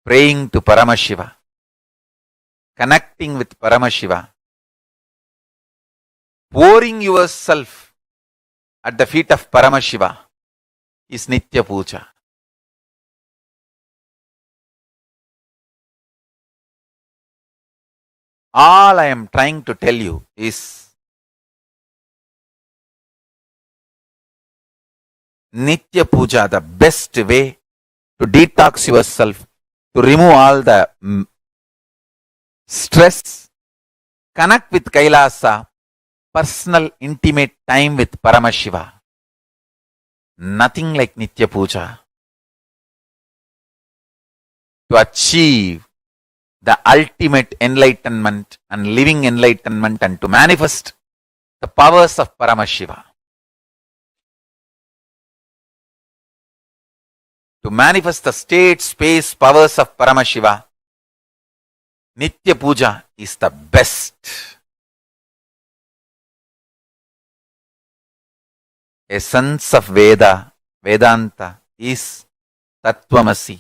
praying to Paramashiva, connecting with Paramashiva, pouring yourself at the feet of Paramashiva is Nitya Puja. All I am trying to tell you is Nitya Puja, the best way to detox yourself, to remove all the stress, connect with Kailasa, personal, intimate time with Paramashiva. Nothing like Nitya Puja. To achieve the ultimate enlightenment and living enlightenment and to manifest the powers of Paramashiva. To manifest the state, space, powers of Paramashiva, Nitya Puja is the best. Essence of Veda, Vedanta is Tattvamasi.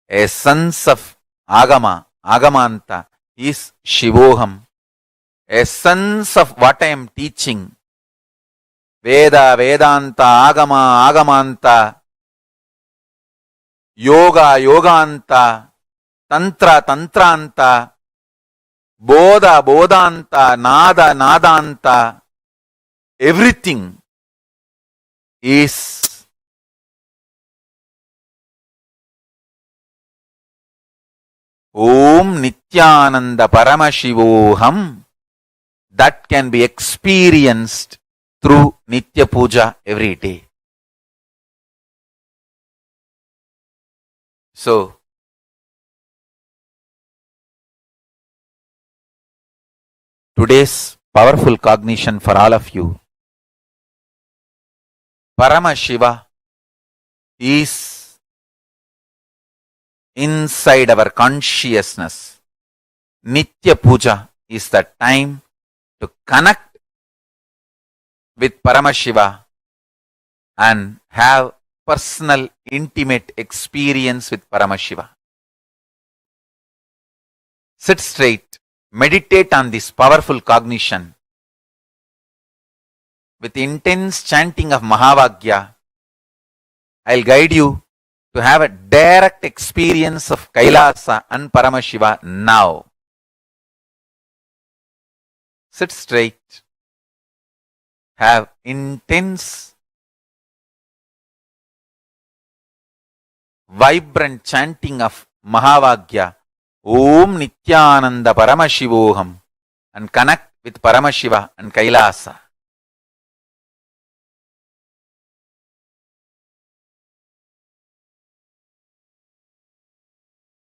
Essence of Agama, Agamanta is Shivoham. essence of what I am teaching, Veda, Vedanta, Agama, Agamanta, Yoga, Yoganta, Tantra, Tantranta, Bodha, Bodhanta, Nada, Nadanta, everything is Om Nithyananda Paramashivoham, that can be experienced through Nitya Puja every day. So, today's powerful cognition for all of you, Paramashiva is inside our consciousness. Nitya Puja is the time to connect with Paramashiva and have personal, intimate experience with Paramashiva. Sit straight, meditate on this powerful cognition. With intense chanting of Mahavagya, I'll guide you to have a direct experience of Kailasa and Paramashiva now. Sit straight. Have intense, vibrant chanting of Mahavagya, Om Nithyananda Paramashivoham, and connect with Paramashiva and Kailasa.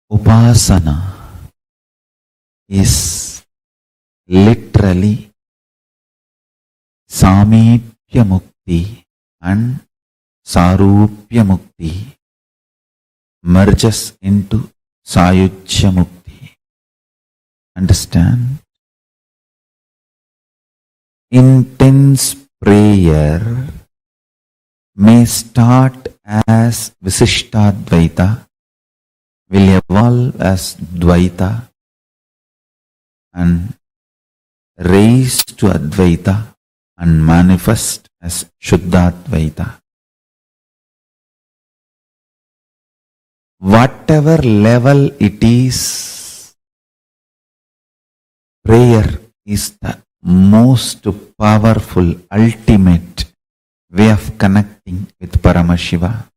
Upasana is literally Samipya Mukti and Sarupya Mukti merges into Sayujya Mukti. Understand? Intense prayer may start as Visishtadvaita, will evolve as Dvaita and raise to Advaita and manifest as Shuddhadvaita. Whatever level it is, prayer is the most powerful, ultimate way of connecting with Paramashiva.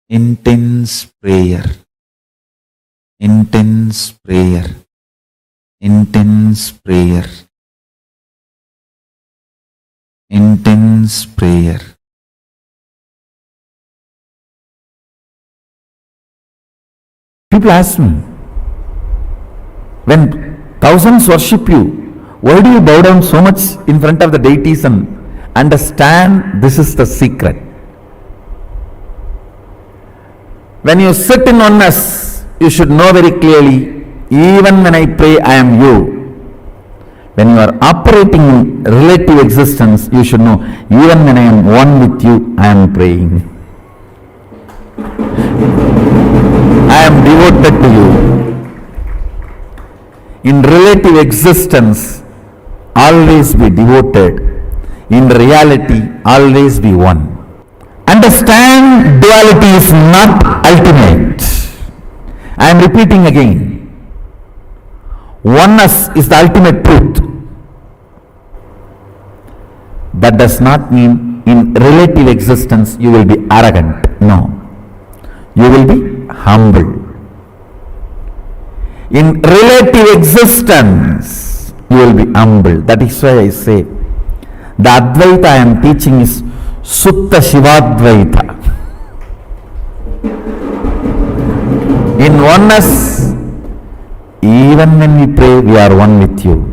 Intense prayer, intense prayer, intense prayer, intense prayer. People ask me, when thousands worship you, why do you bow down so much in front of the deities? And understand, this is the secret. When you sit in oneness, you should know very clearly, even when I pray, I am you. When you are operating in relative existence, you should know, even when I am one with you, I am praying. I am devoted to you. In relative existence, always be devoted. In reality, always be one. Understand, duality is not ultimate. I am repeating again. Oneness is the ultimate truth. That does not mean in relative existence you will be arrogant. No. You will be humble. In relative existence, you will be humble. That is why I say, the Advaita I am teaching is Sutta Shivadvaita. In oneness, even when we pray, we are one with you.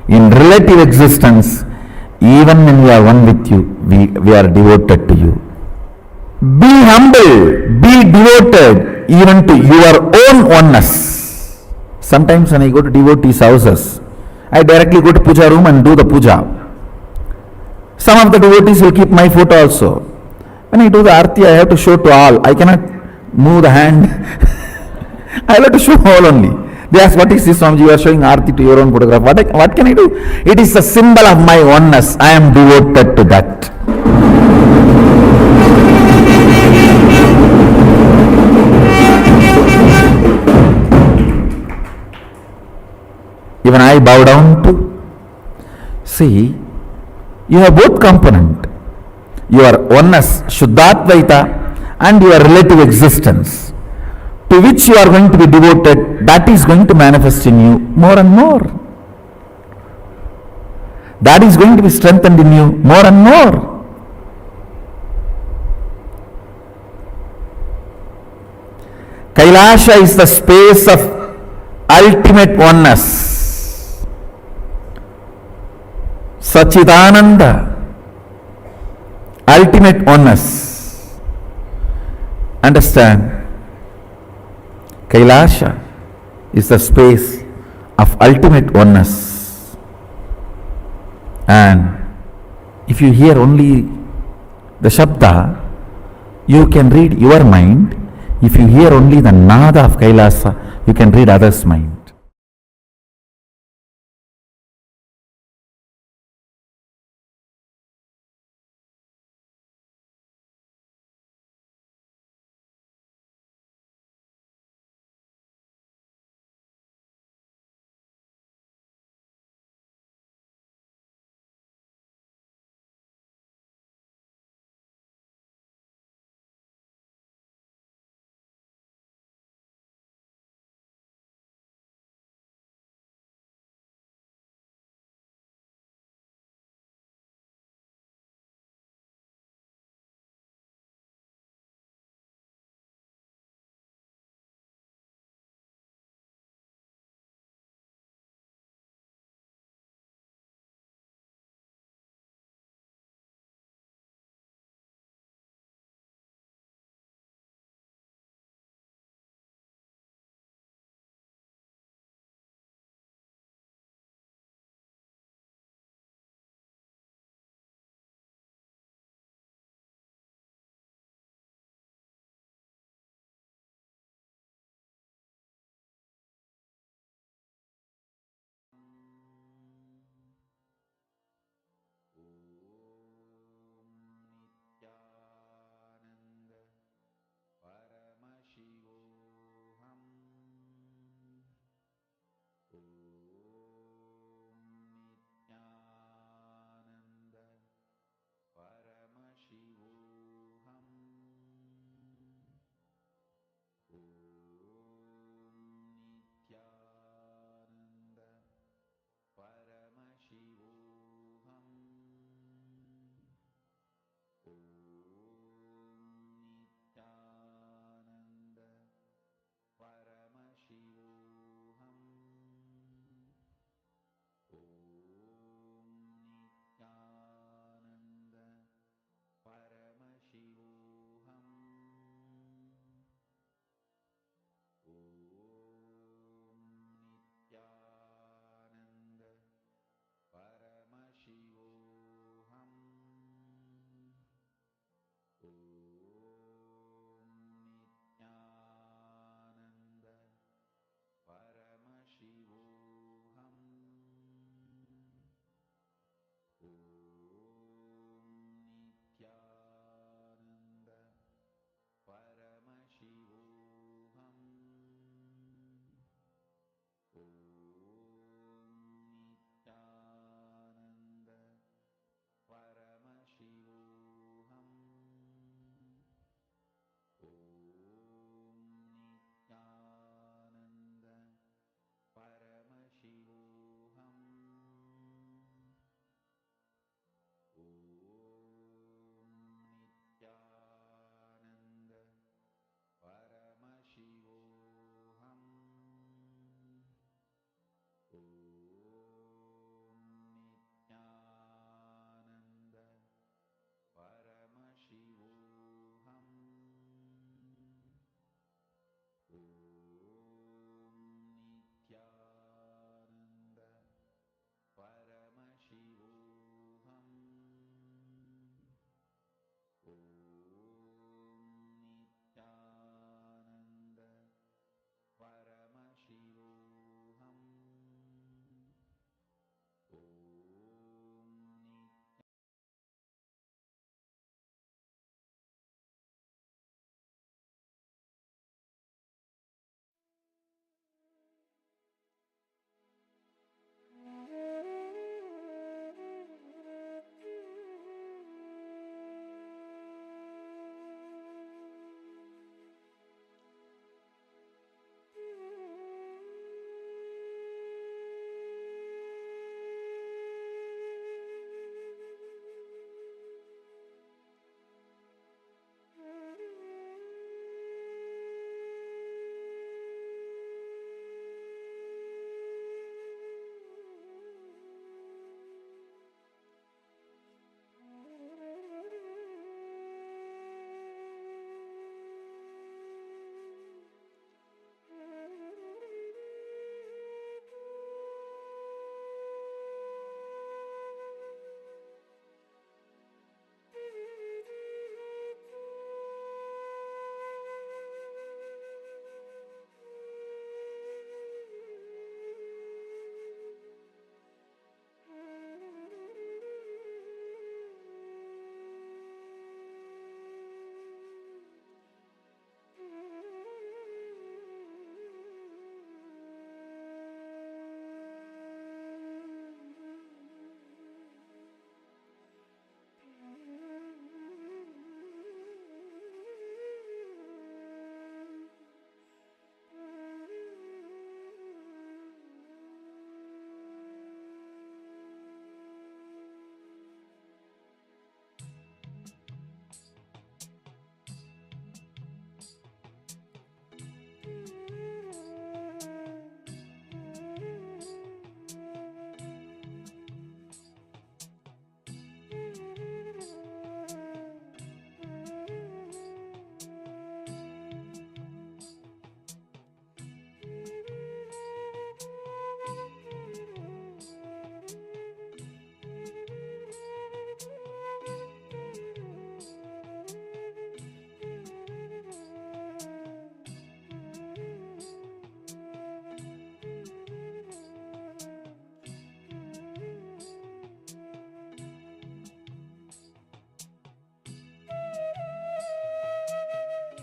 In relative existence, even when we are one with you, we are devoted to you. Be humble, be devoted even to your own oneness. Sometimes when I go to devotees' houses, I directly go to puja room and do the puja. Some of the devotees will keep my photo also. When I do the arti, I have to show to all. I cannot move the hand. I have to show all only. They ask, what is this, Swamiji? You are showing Aarti to your own photograph. What can I do? It is a symbol of my oneness. I am devoted to that. Even I bow down to. See, you have both component. Your oneness, Shuddhatvaita, and your relative existence, to which you are going to be devoted, that is going to manifest in you more and more. That is going to be strengthened in you more and more. Kailasa is the space of ultimate oneness. Sachidananda, ultimate oneness. Understand? Kailasa is the space of ultimate oneness. And if you hear only the Shabda, you can read your mind. If you hear only the Nada of Kailasa, you can read others' mind.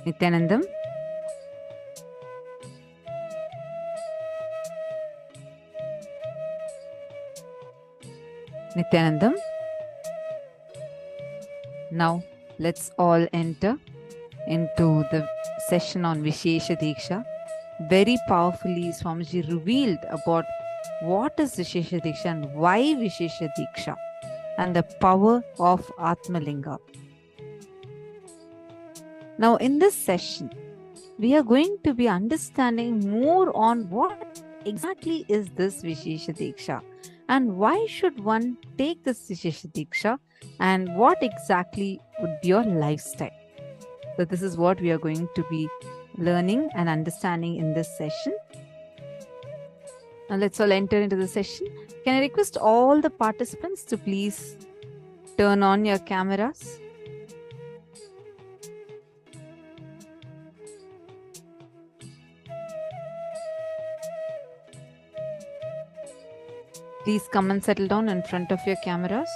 Nithyanandam. Nithyanandam. Now let's all enter into the session on Vishesha Diksha. Very powerfully, Swamiji revealed about what is Vishesha Diksha and why Vishesha Diksha and the power of Atmalinga. Now, in this session, we are going to be understanding more on what exactly is this Vishesha Diksha and why should one take this Vishesha Diksha and what exactly would be your lifestyle. So this is what we are going to be learning and understanding in this session. Now let's all enter into the session. Can I request all the participants to please turn on your cameras? Please come and settle down in front of your cameras.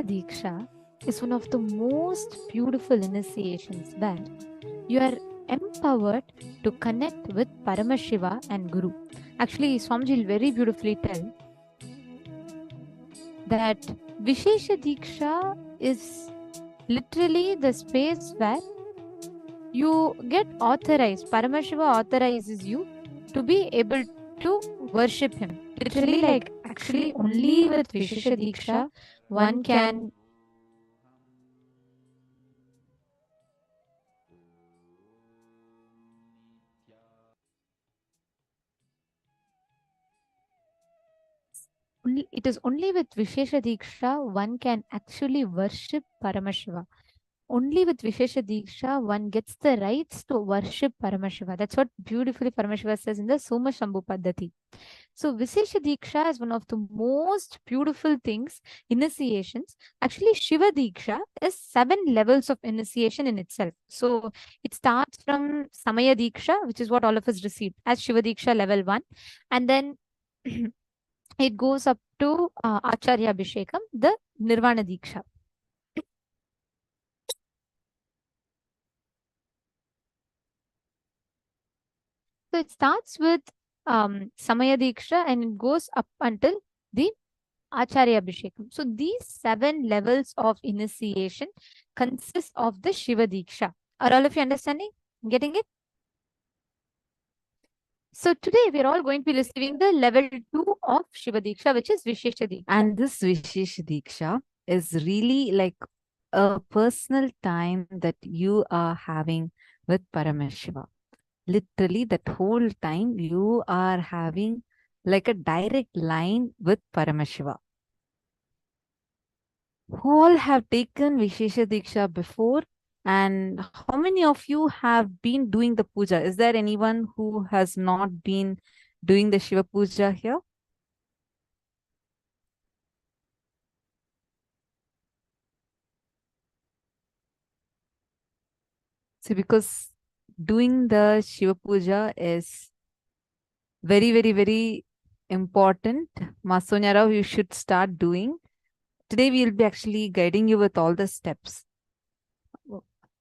Diksha is one of the most beautiful initiations where you are empowered to connect with Paramashiva and Guru. Actually, Swamiji will very beautifully tell that Vishesha Diksha is literally the space where you get authorized. Paramashiva authorizes you to be able to worship him. Literally, like actually only with Vishesha Diksha one can it is only with Vishesha Diksha one can actually worship Paramashiva. Only with Vishesha Diksha one gets the rights to worship Paramashiva. That's what beautifully Paramashiva says in the Soma Shambhu Paddhati. So Vishesha Diksha is one of the most beautiful things, initiations. Actually, Shiva Diksha is 7 levels of initiation in itself. So it starts from Samaya Diksha, which is what all of us received as Shiva Diksha level 1. And then it goes up to Acharya Abhishekam, the Nirvana Diksha. So it starts with Samaya Diksha and it goes up until the Acharya Abhishekam. So these 7 levels of initiation consist of the Shiva Diksha. Are all of you understanding? Getting it? So today we are all going to be receiving the level 2 of Shiva Diksha, which is Vishesha Diksha. And this Vishesha Diksha is really like a personal time that you are having with Paramashiva. Literally that whole time you are having like a direct line with Paramashiva. All have taken Vishesha Diksha before, and how many of you have been doing the puja? Is there anyone who has not been doing the Shiva puja here? See, because doing the Shiva puja is very, very, very important. Masonya Rao, you should start doing. Today we will be actually guiding you with all the steps.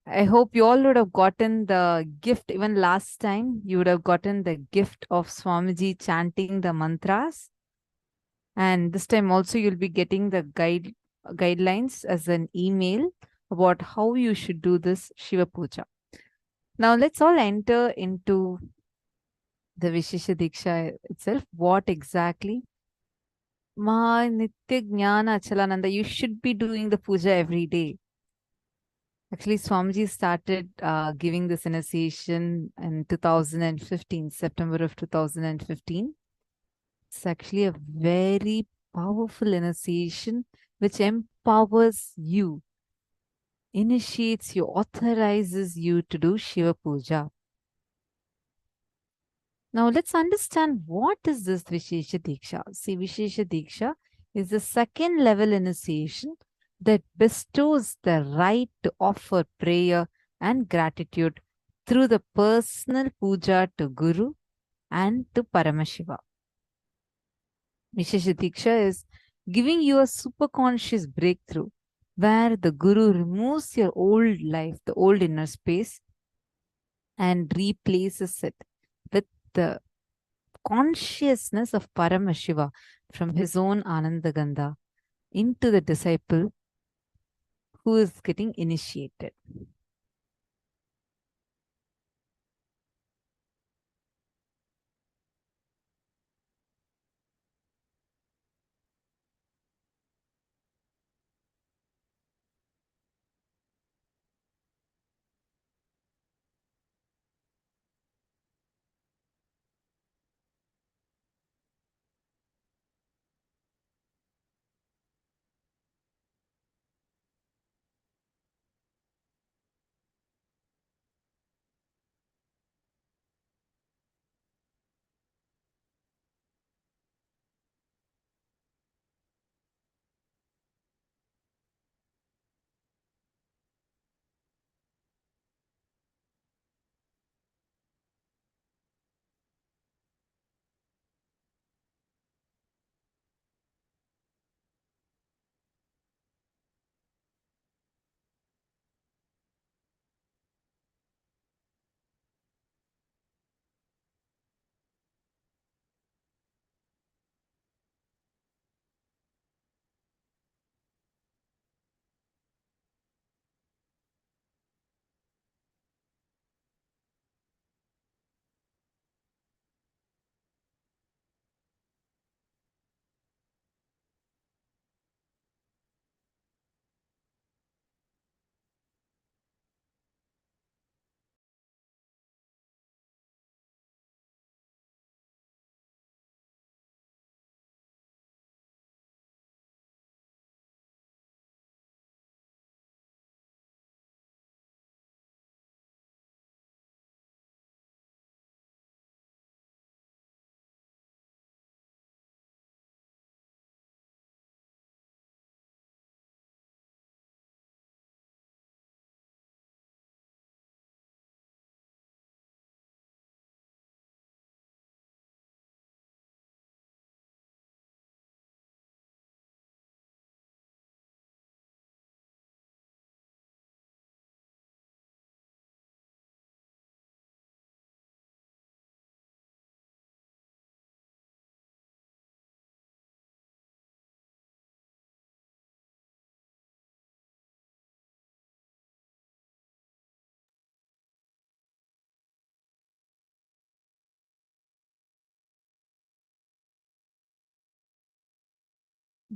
I hope you all would have gotten the gift. Even last time, you would have gotten the gift of Swamiji chanting the mantras. And this time also, you'll be getting the guidelines as an email about how you should do this Shiva Puja. Now, let's all enter into the Vishesha Diksha itself. What exactly? Ma Nitya Jnana Achalananda, you should be doing the puja every day. Actually, Swamiji started giving this initiation in 2015, September of 2015. It's actually a very powerful initiation which empowers you, initiates you, authorizes you to do Shiva Puja. Now let's understand what is this Vishesha Deeksha. See, Vishesha Deeksha is the second level initiation that bestows the right to offer prayer and gratitude through the personal puja to Guru and to Paramashiva. Vishesha Diksha is giving you a superconscious breakthrough where the Guru removes your old life, the old inner space, and replaces it with the consciousness of Paramashiva from his own Anandagandha into the disciple who is getting initiated.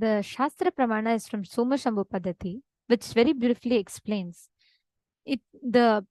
The Shastra Pramana is from Soma Shambhu Padati, which very beautifully explains it. The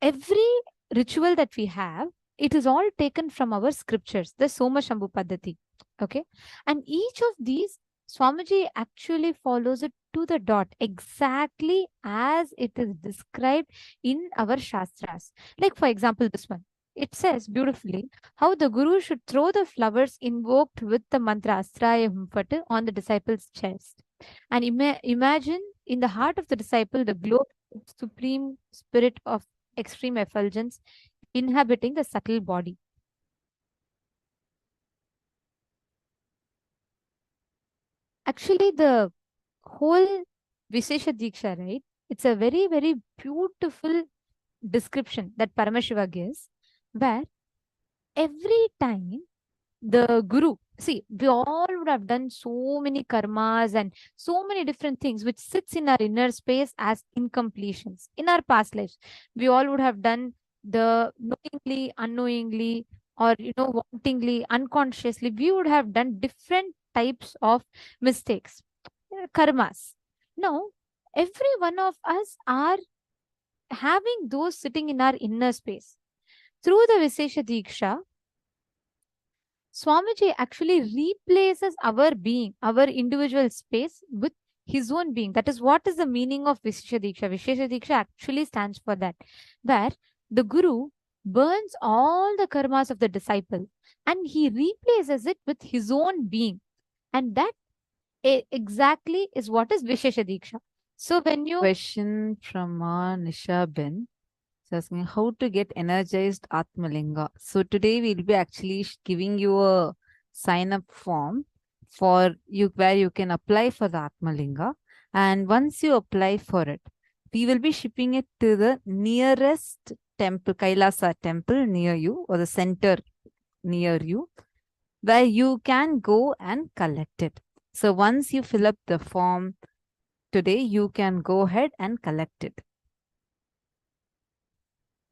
every ritual that we have, it is all taken from our scriptures, the Soma Shambhu Padati. Okay. And each of these, Swamiji actually follows it to the dot, exactly as it is described in our Shastras. Like, for example, this one. It says beautifully how the Guru should throw the flowers invoked with the mantra Astraya Humfatu on the disciple's chest. And imagine in the heart of the disciple the glow of supreme spirit of extreme effulgence inhabiting the subtle body. Actually, the whole Vishesha Diksha, right? It's a very, very beautiful description that Paramashiva gives, where every time the Guru, see, we all would have done so many karmas and so many different things which sits in our inner space as incompletions in our past lives. We all would have done the knowingly, unknowingly, or wantingly, unconsciously. We would have done different types of mistakes, karmas. Now, every one of us are having those sitting in our inner space. Through the Vishesha Diksha, Swamiji actually replaces our being, our individual space with his own being. That is what is the meaning of Vishesha Diksha. Vishesha Diksha actually stands for that, where the Guru burns all the karmas of the disciple and he replaces it with his own being. And that exactly is what is Vishesha Diksha. So when you Question from Nisha Ben. It's asking how to get energized Atmalinga. So today we'll be actually giving you a sign up form for you where you can apply for the Atmalinga. And once you apply for it, we will be shipping it to the nearest temple, Kailasa temple near you or the center near you, where you can go and collect it. So once you fill up the form today, you can go ahead and collect it.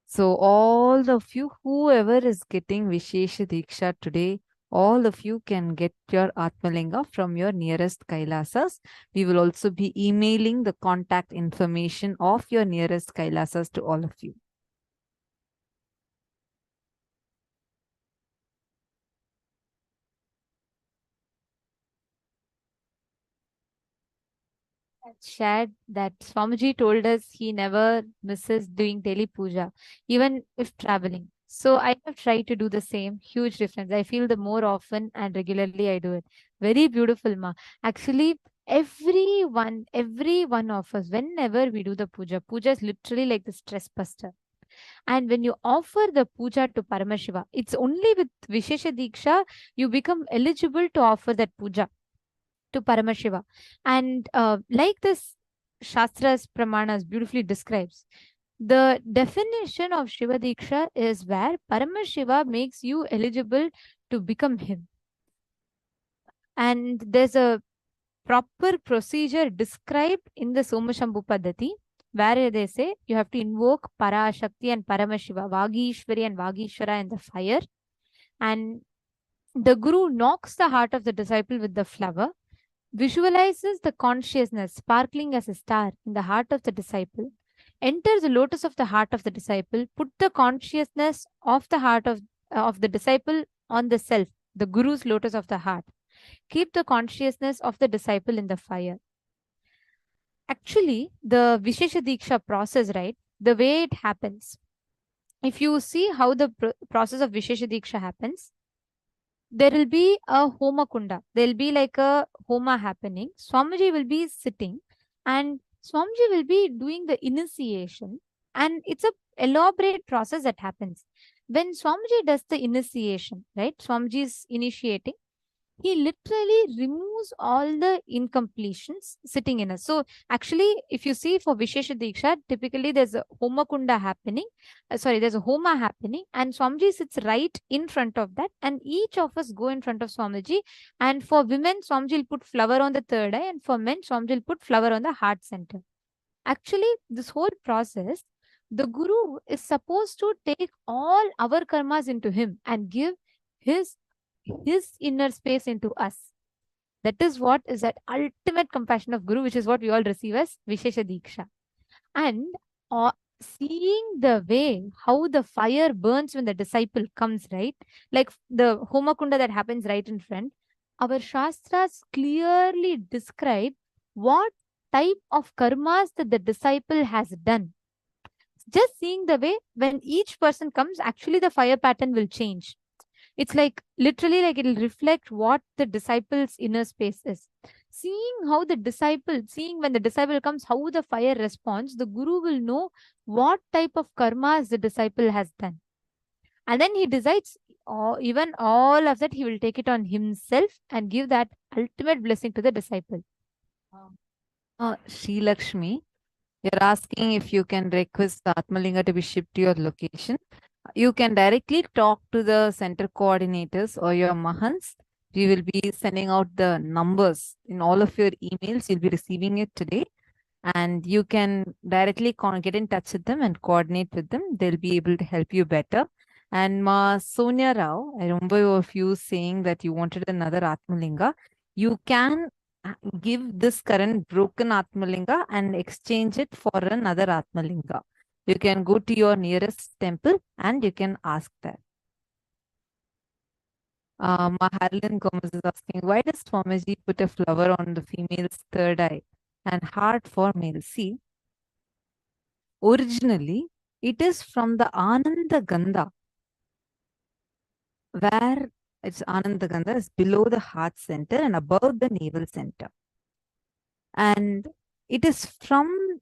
So all of you, whoever is getting Vishesha Diksha today, all of you can get your Atmalinga from your nearest Kailasas. We will also be emailing the contact information of your nearest Kailasas to all of you. shared that Swamiji told us he never misses doing daily puja, even if traveling. So I have tried to do the same. Huge difference. I feel the more often and regularly I do it. Very beautiful, ma. Actually, every one of us, whenever we do the puja is literally like the stress buster. And when you offer the puja to Paramashiva, it's only with Vishesha Diksha you become eligible to offer that puja to Paramashiva. And like this Shastra's Pramanas beautifully describes, the definition of Shiva Diksha is where Paramashiva makes you eligible to become him. And there's a proper procedure described in the Somashambhu Paddhati, where they say you have to invoke Parashakti and Paramashiva, Vagishwari and Vagishwara in the fire. And the Guru knocks the heart of the disciple with the flower, visualizes the consciousness sparkling as a star in the heart of the disciple, enters the lotus of the heart of the disciple, put the consciousness of the heart of the disciple on the self, the Guru's lotus of the heart. Keep the consciousness of the disciple in the fire. Actually, the Vishesha Diksha process, right, the way it happens, if you see how the process of Vishesha Diksha happens, there will be a Homa Kunda. There will be like a Homa happening. Swamiji will be sitting and Swamiji will be doing the initiation. And it's a elaborate process that happens. When Swamiji does the initiation, right? Swamiji is initiating. He literally removes all the incompletions sitting in us. So actually, if you see for Vishesha Diksha, typically there's a Homa Kunda happening. There's a Homa happening and Swamiji sits right in front of that and each of us go in front of Swamiji. And for women, Swamiji will put flower on the third eye and for men, Swamiji will put flower on the heart center. Actually, this whole process, the Guru is supposed to take all our karmas into him and give his inner space into us. That is what is that ultimate compassion of Guru, which is what we all receive as Vishesha Diksha. And seeing the way how the fire burns when the disciple comes, right? Like the Homa Kunda that happens right in front, our Shastras clearly describe what type of karmas that the disciple has done. Just seeing the way when each person comes, actually the fire pattern will change. It's like literally like it'll reflect what the disciple's inner space is. Seeing when the disciple comes, how the fire responds, the Guru will know what type of karmas the disciple has done. And then he decides, even all of that, he will take it on himself and give that ultimate blessing to the disciple. Sri Lakshmi, you're asking if you can request the Atmalinga to be shipped to your location. You can directly talk to the center coordinators or your Mahants. We will be sending out the numbers in all of your emails. You'll be receiving it today. And you can directly get in touch with them and coordinate with them. They'll be able to help you better. And Ma Sonia Rao, I remember of you saying that you wanted another Atmalinga. You can give this current broken Atmalinga and exchange it for another Atmalinga. You can go to your nearest temple and you can ask that. Maharlin Gomez is asking, why does Swamiji put a flower on the female's third eye? and heart for male. See, originally it is from the Ananda Gandha, where it's Ananda Gandha is below the heart center and above the navel center. And it is from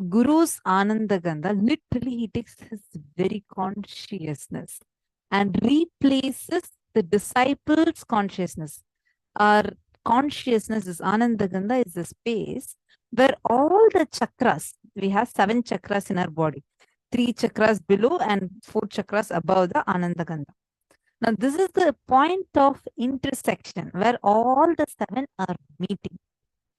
Guru's Ananda Gandha, literally he takes his very consciousness and replaces the disciple's consciousness. Our consciousness is Ananda Gandha, is the space where all the chakras, we have 7 chakras in our body, 3 chakras below and 4 chakras above the Ananda Gandha. Now, this is the point of intersection where all the 7 are meeting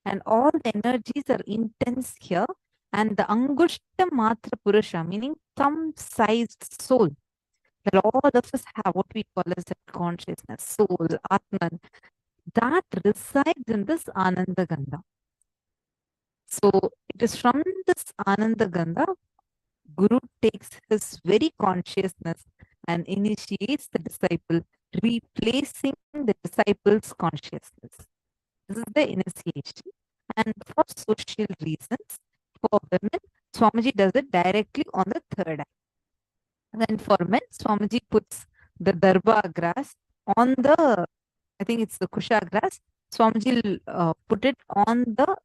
and all the energies are intense here. And the Angushta Matra Purusha, meaning thumb-sized soul, that all of us have what we call as a consciousness, soul, Atman, that resides in this Ananda Gandha. So it is from this Ananda Gandha, Guru takes his very consciousness and initiates the disciple, replacing the disciple's consciousness. This is the initiation. And for social reasons, for women, Swamiji does it directly on the third eye. Then for men, Swamiji puts the darba grass on the, I think it's the kusha grass. Swamiji will put it on the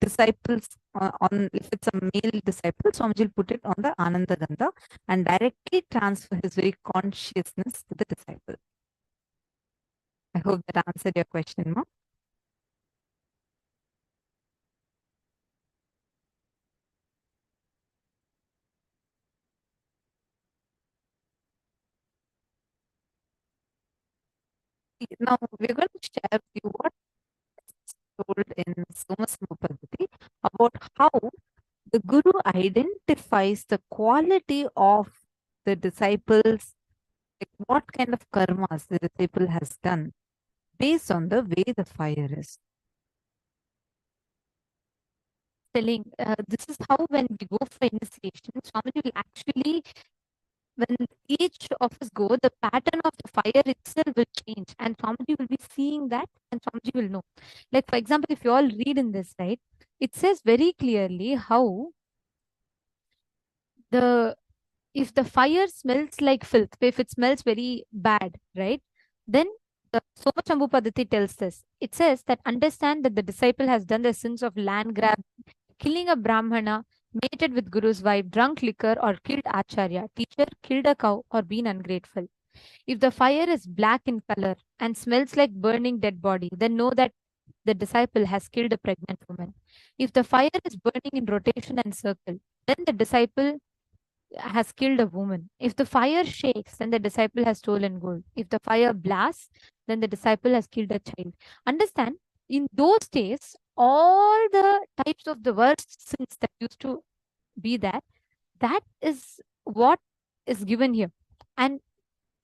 disciples, if it's a male disciple, Swamiji will put it on the Ananda Gandha and directly transfer his very consciousness to the disciple. I hope that answered your question, Ma. Now we're going to share with you what is told in Somasambhadati about how the Guru identifies the quality of the disciples, like what kind of karmas the disciple has done based on the way the fire is. Telling this is how when we go for initiation, Swamiji will actually, when each of us go, the pattern of the fire itself will change and Swamiji will be seeing that and Swamiji will know. Like for example, if you all read in this, right, it says very clearly how if the fire smells like filth, if it smells very bad, right, then the Soma Shambhu Padati tells this. It says that understand that the disciple has done the sins of land grab, killing a Brahmana, mated with Guru's wife, drunk liquor, or killed Acharya, teacher, killed a cow, or been ungrateful. If the fire is black in color and smells like burning dead body, then know that the disciple has killed a pregnant woman. If the fire is burning in rotation and circle, then the disciple has killed a woman. If the fire shakes, then the disciple has stolen gold. If the fire blasts, then the disciple has killed a child. Understand, in those days, all the types of the worst sins that used to be there, that is what is given here. And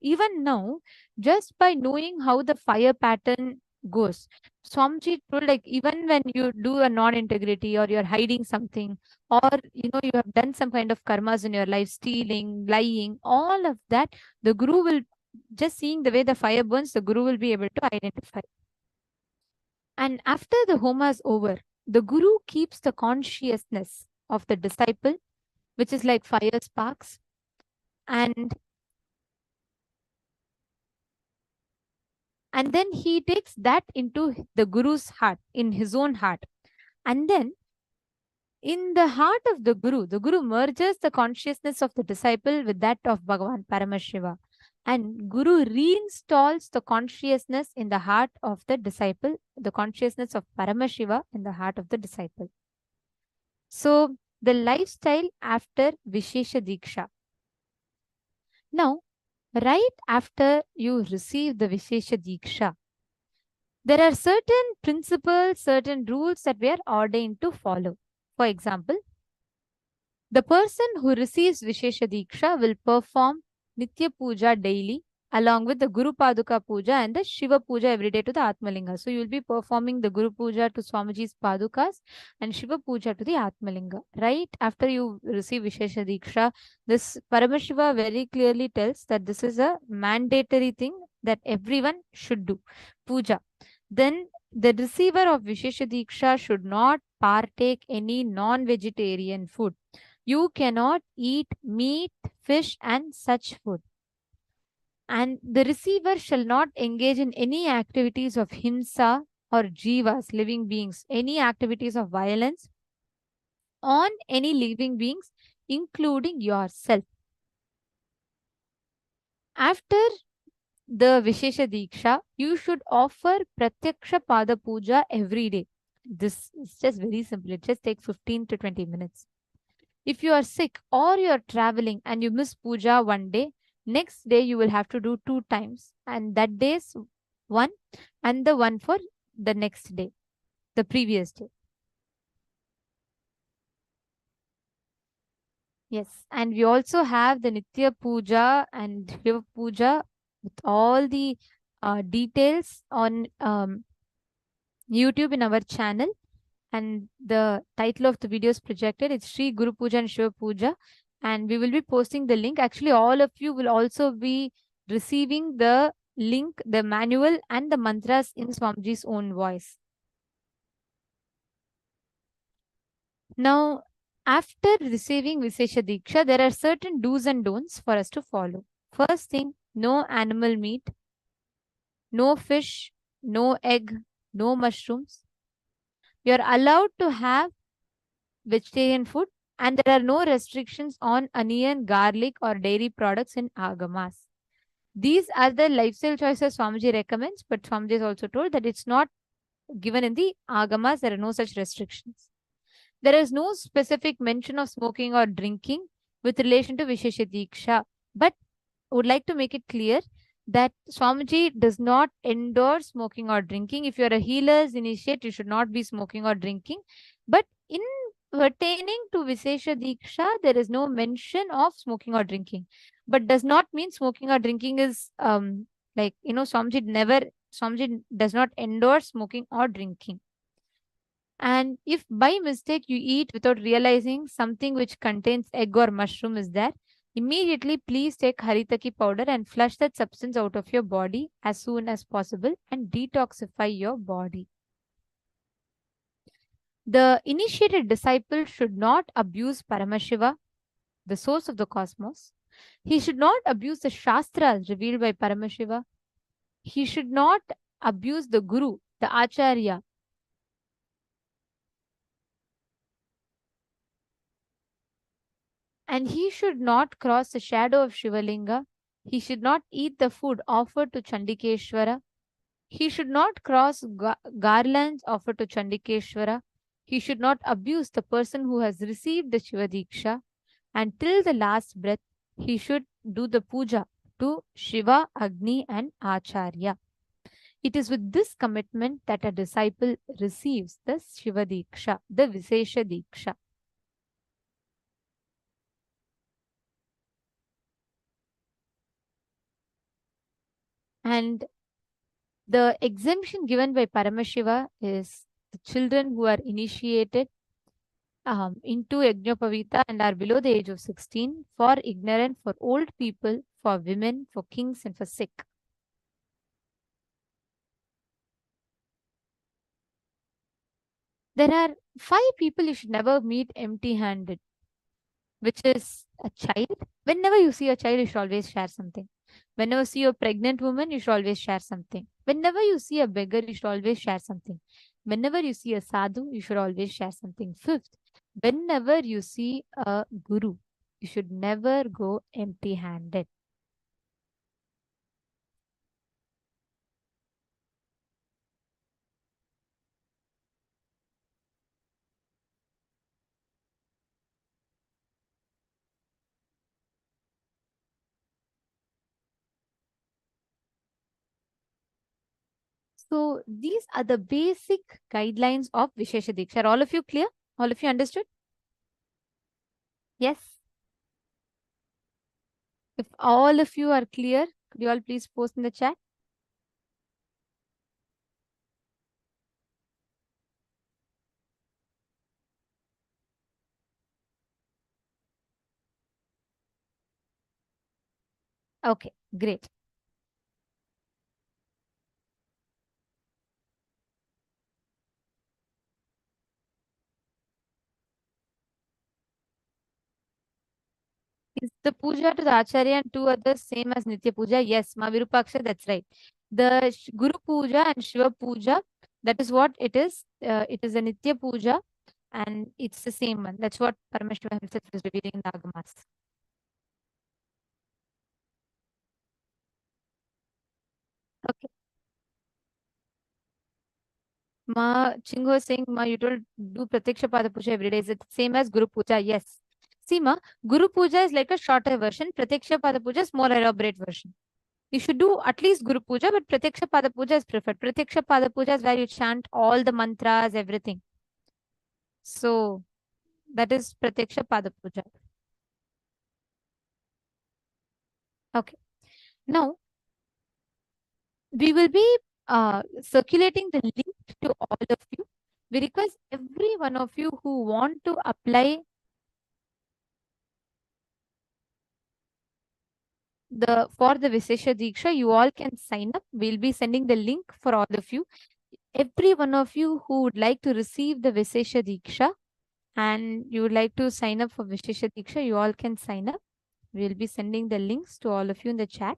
even now, just by knowing how the fire pattern goes, Swamiji told, like, even when you do a non-integrity or you're hiding something, or you have done some kind of karmas in your life, stealing, lying, all of that, the Guru will, just seeing the way the fire burns, the Guru will be able to identify. And after the homa is over, the Guru keeps the consciousness of the disciple, which is like fire sparks, and then he takes that into the Guru's heart, in his own heart. And then in the heart of the Guru merges the consciousness of the disciple with that of Bhagavan Paramashivam. And Guru reinstalls the consciousness in the heart of the disciple, the consciousness of Paramashiva in the heart of the disciple. So the lifestyle after Vishesha Deeksha. Now, right after you receive the Vishesha Deeksha, there are certain principles, certain rules that we are ordained to follow. For example, the person who receives Vishesha Deeksha will perform Nitya Puja daily along with the Guru Paduka Puja and the Shiva Puja every day to the Atmalinga. So you will be performing the Guru Puja to Swamiji's Padukas and Shiva Puja to the Atmalinga. Right after you receive Vishesha Deeksha, this Paramashiva very clearly tells that this is a mandatory thing that everyone should do, Puja. Then the receiver of Vishesha Deeksha should not partake any non-vegetarian food. You cannot eat meat, fish, and such food. And the receiver shall not engage in any activities of himsa or jivas, living beings, any activities of violence on any living beings, including yourself. After the Vishesha Deeksha, you should offer Pratyaksha Pada Puja every day. This is just very simple. It just takes 15 to 20 minutes. If you are sick or you are traveling and you miss puja one day, next day you will have to do 2 times. And that day's one and the one for the next day, the previous day. Yes, and we also have the Nitya Puja and Shiva Puja with all the details on YouTube in our channel. And the title of the video is projected. It's Sri Guru Puja and Shiva Puja. And we will be posting the link. Actually, all of you will also be receiving the link, the manual, and the mantras in Swamiji's own voice. Now, after receiving Vishesha Diksha, there are certain do's and don'ts for us to follow. First thing, no animal meat, no fish, no egg, no mushrooms. You are allowed to have vegetarian food, and there are no restrictions on onion, garlic, or dairy products in agamas. These are the lifestyle choices Swamiji recommends, but Swamiji is also told that it's not given in the agamas. There are no such restrictions. There is no specific mention of smoking or drinking with relation to Vishesha Diksha, but would like to make it clear that Swamiji does not endorse smoking or drinking. If you're a healer's initiate, you should not be smoking or drinking. But in pertaining to Vishesha Diksha, there is no mention of smoking or drinking. But does not mean smoking or drinking is Swamiji does not endorse smoking or drinking. And if by mistake you eat without realizing something which contains egg or mushroom is there, immediately please take haritaki powder and flush that substance out of your body as soon as possible and detoxify your body. The initiated disciple should not abuse Paramashiva, the source of the cosmos. He should not abuse the Shastras revealed by Paramashiva. He should not abuse the Guru, the Acharya. And he should not cross the shadow of Shivalinga. He should not eat the food offered to Chandikeshwara. He should not cross garlands offered to Chandikeshwara. He should not abuse the person who has received the Shiva Diksha. And till the last breath, he should do the puja to Shiva, Agni, and Acharya. It is with this commitment that a disciple receives the Shiva Diksha, the Vishesha Diksha. And the exemption given by Paramashiva is the children who are initiated into Yajnopavita and are below the age of 16, for ignorant, for old people, for women, for kings, and for sick. There are 5 people you should never meet empty-handed, which is a child. Whenever you see a child, you should always share something. Whenever you see a pregnant woman, you should always share something. Whenever you see a beggar, you should always share something. Whenever you see a sadhu, you should always share something. 5th, whenever you see a guru, you should never go empty-handed. So these are the basic guidelines of Vishesha Diksha. Are all of you clear? All of you understood? Yes. If all of you are clear, could you all please post in the chat? Okay, great. Is the puja to the acharya and two others same as Nitya puja? Yes, Ma Virupaksha, that's right. The Guru puja and Shiva puja, that is what it is. It is a Nitya puja and it's the same one. That's what Paramashiva himself is revealing in the Agamas. Okay. Ma Chingo is saying, Ma, you told do Pratiksha Pada Puja every day. Is it same as Guru Puja? Yes. See, Ma, Guru Puja is like a shorter version. Pratiksha Pada Puja is more elaborate version. You should do at least Guru Puja, but Pratiksha Pada Puja is preferred. Pratiksha Pada Puja is where you chant all the mantras, everything. So that is Pratiksha Pada Puja. Okay. Now, we will be circulating the link to all of you. We request every one of you who want to apply for the Vishesha Deeksha, you all can sign up. We'll be sending the link for all of you. Every one of you who would like to receive the Vishesha Deeksha and you would like to sign up for Vishesha Deeksha, you all can sign up. We'll be sending the links to all of you in the chat.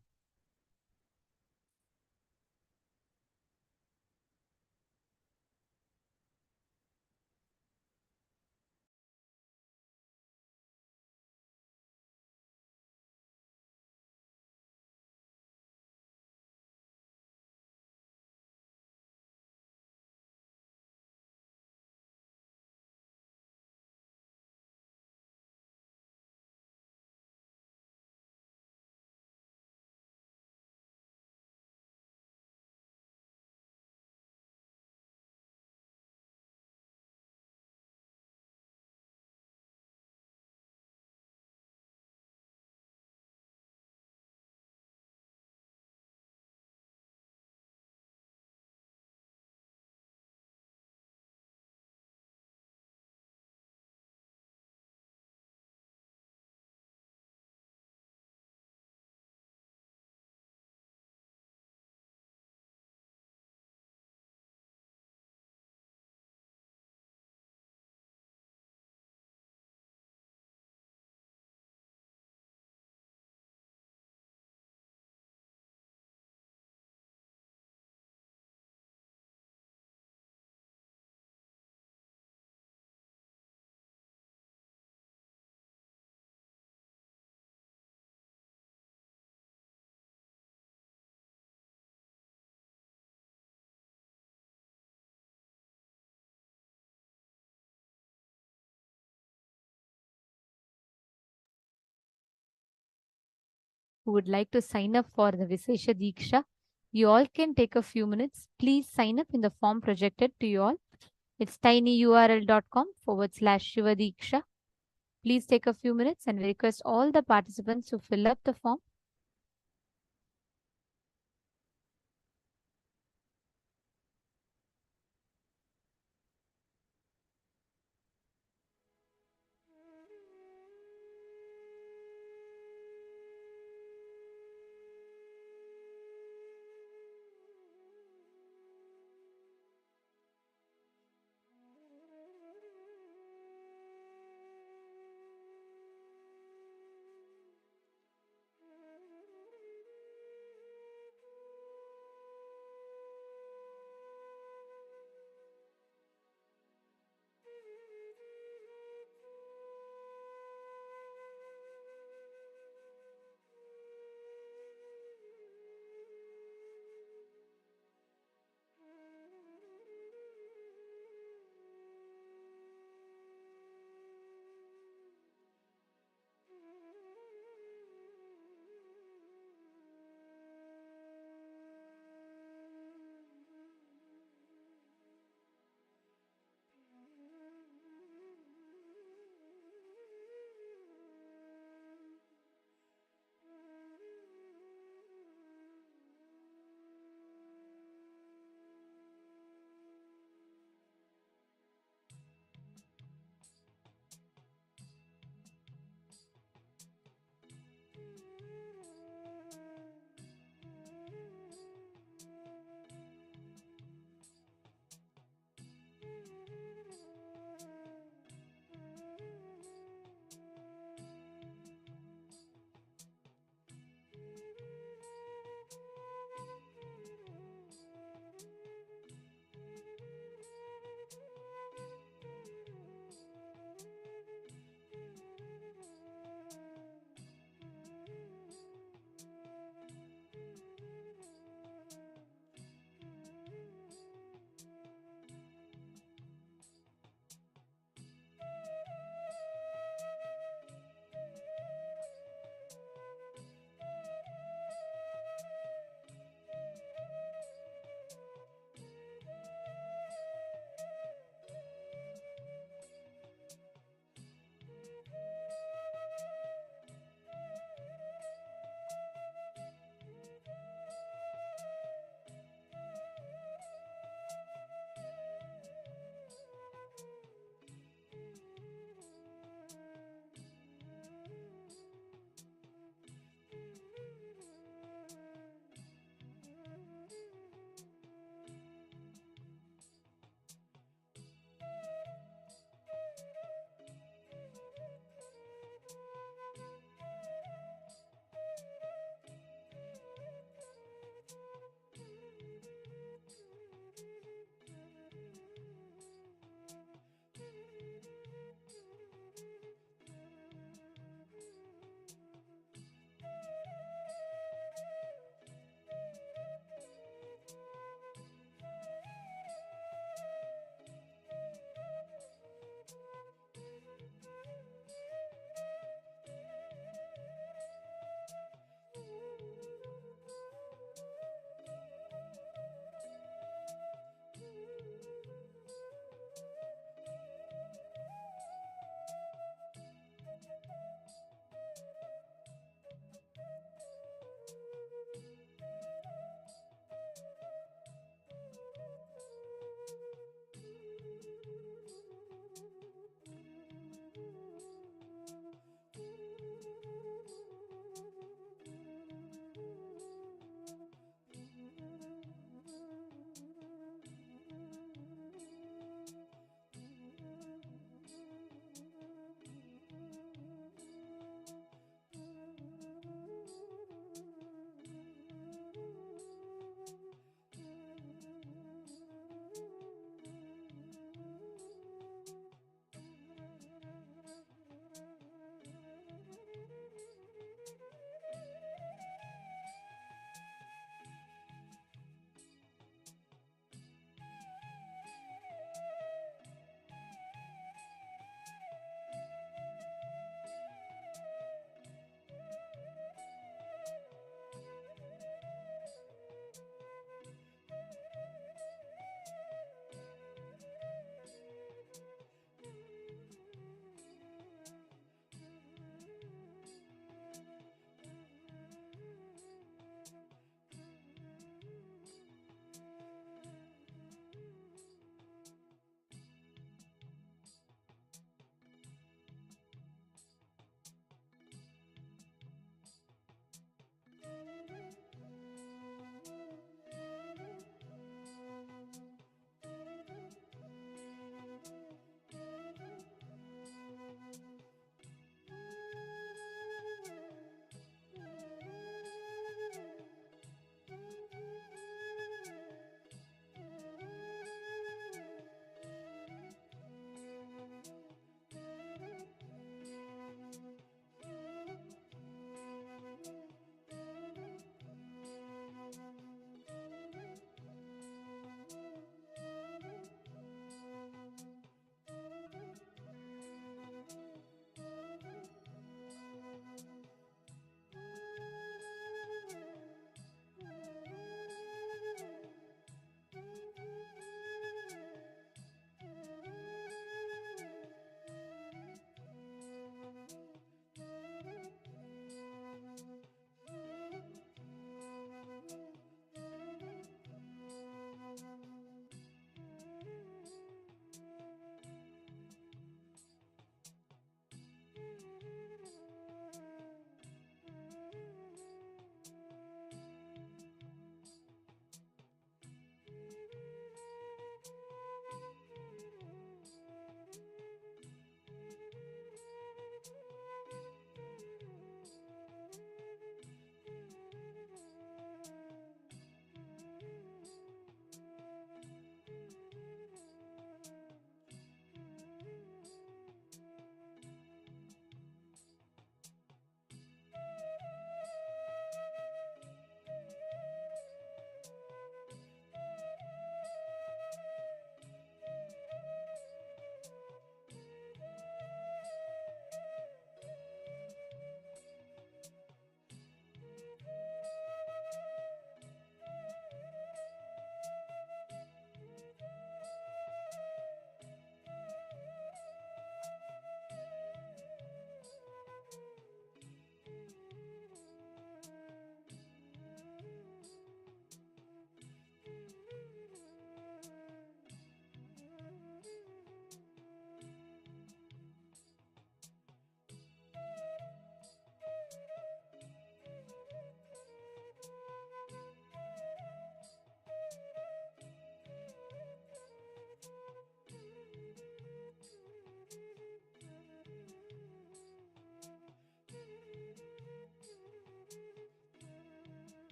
Who would like to sign up for the Vishesha Deeksha, you all can take a few minutes. Please sign up in the form projected to you all. It's tinyurl.com/Shiva Deeksha. Please take a few minutes and we request all the participants to fill up the form.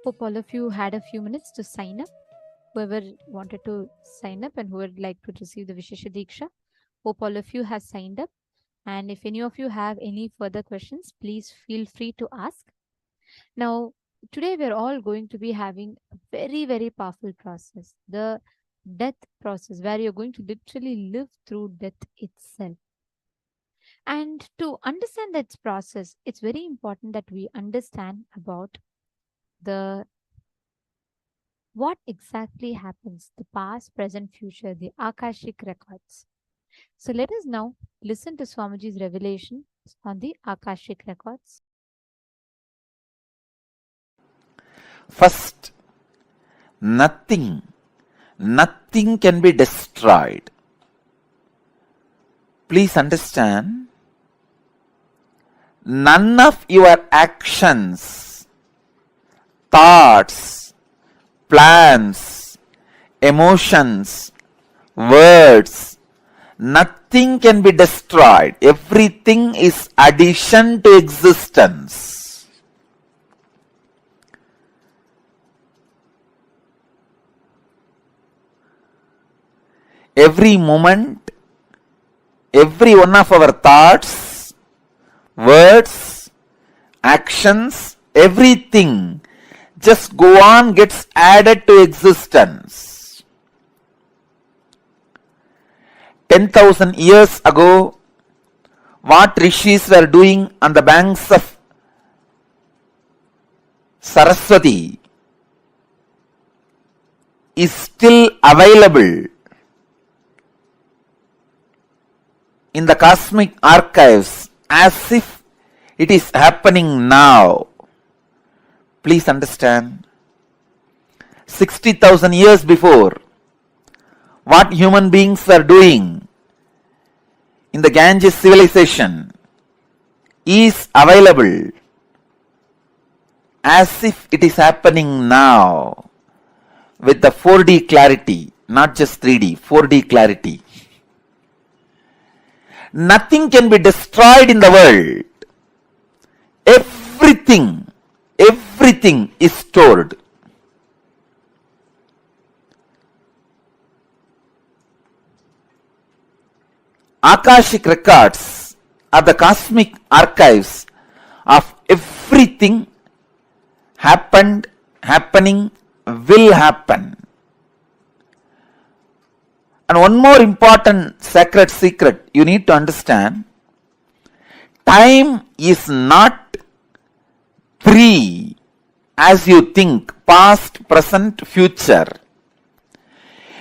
Hope all of you had a few minutes to sign up. Whoever wanted to sign up and who would like to receive the Vishesha Deeksha, hope all of you have signed up. And if any of you have any further questions, please feel free to ask. Now, today we're all going to be having a very, very powerful process, the death process, where you're going to literally live through death itself. And to understand that process, it's very important that we understand about what exactly happens, the past, present, future, the Akashic records. So let us now listen to Swamiji's revelation on the Akashic records. First, nothing can be destroyed. Please understand, none of your actions, thoughts, plans, emotions, words, nothing can be destroyed. Everything is addition to existence. Every moment, every one of our thoughts, words, actions, everything just go on, gets added to existence. 10,000 years ago, what rishis were doing on the banks of Saraswati is still available in the cosmic archives as if it is happening now. Please understand, 60,000 years before, what human beings were doing in the Ganges civilization is available as if it is happening now with the 4D clarity, not just 3D, 4D clarity. Nothing can be destroyed in the world. Everything is stored. Akashic records are the cosmic archives of everything happened, happening, will happen. And one more important sacred secret you need to understand, time is not three as you think, past, present, future.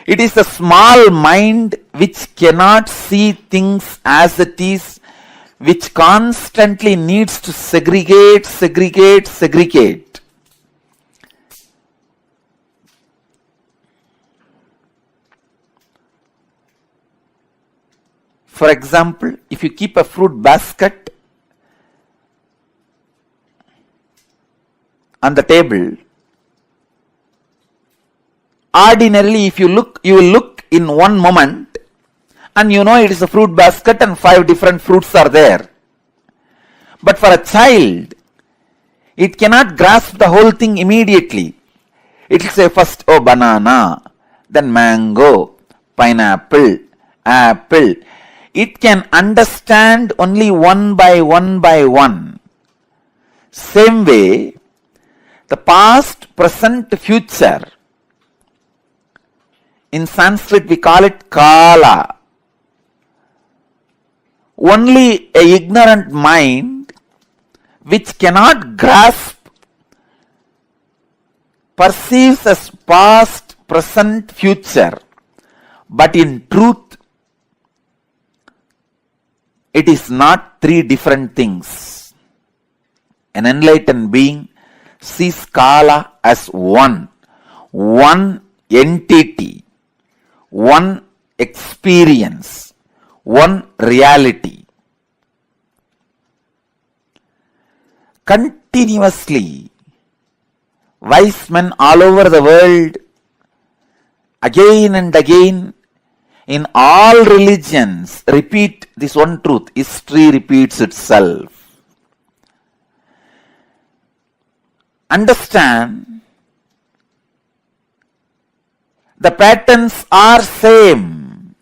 It is a small mind which cannot see things as it is, which constantly needs to segregate. For example, if you keep a fruit basket on the table, ordinarily if you look, you will look in one moment and you know it is a fruit basket and 5 different fruits are there. But for a child, it cannot grasp the whole thing immediately. It will say first, oh, banana, then mango, pineapple, apple. It can understand only one by one. Same way, the past, present, future. In Sanskrit we call it kala. Only a ignorant mind which cannot grasp perceives as past, present, future. But in truth, it is not 3 different things. An enlightened being sees kala as one entity, one experience, one reality. Continuously, wise men all over the world, again and again, in all religions, repeat this one truth. History repeats itself. Understand, The patterns are same.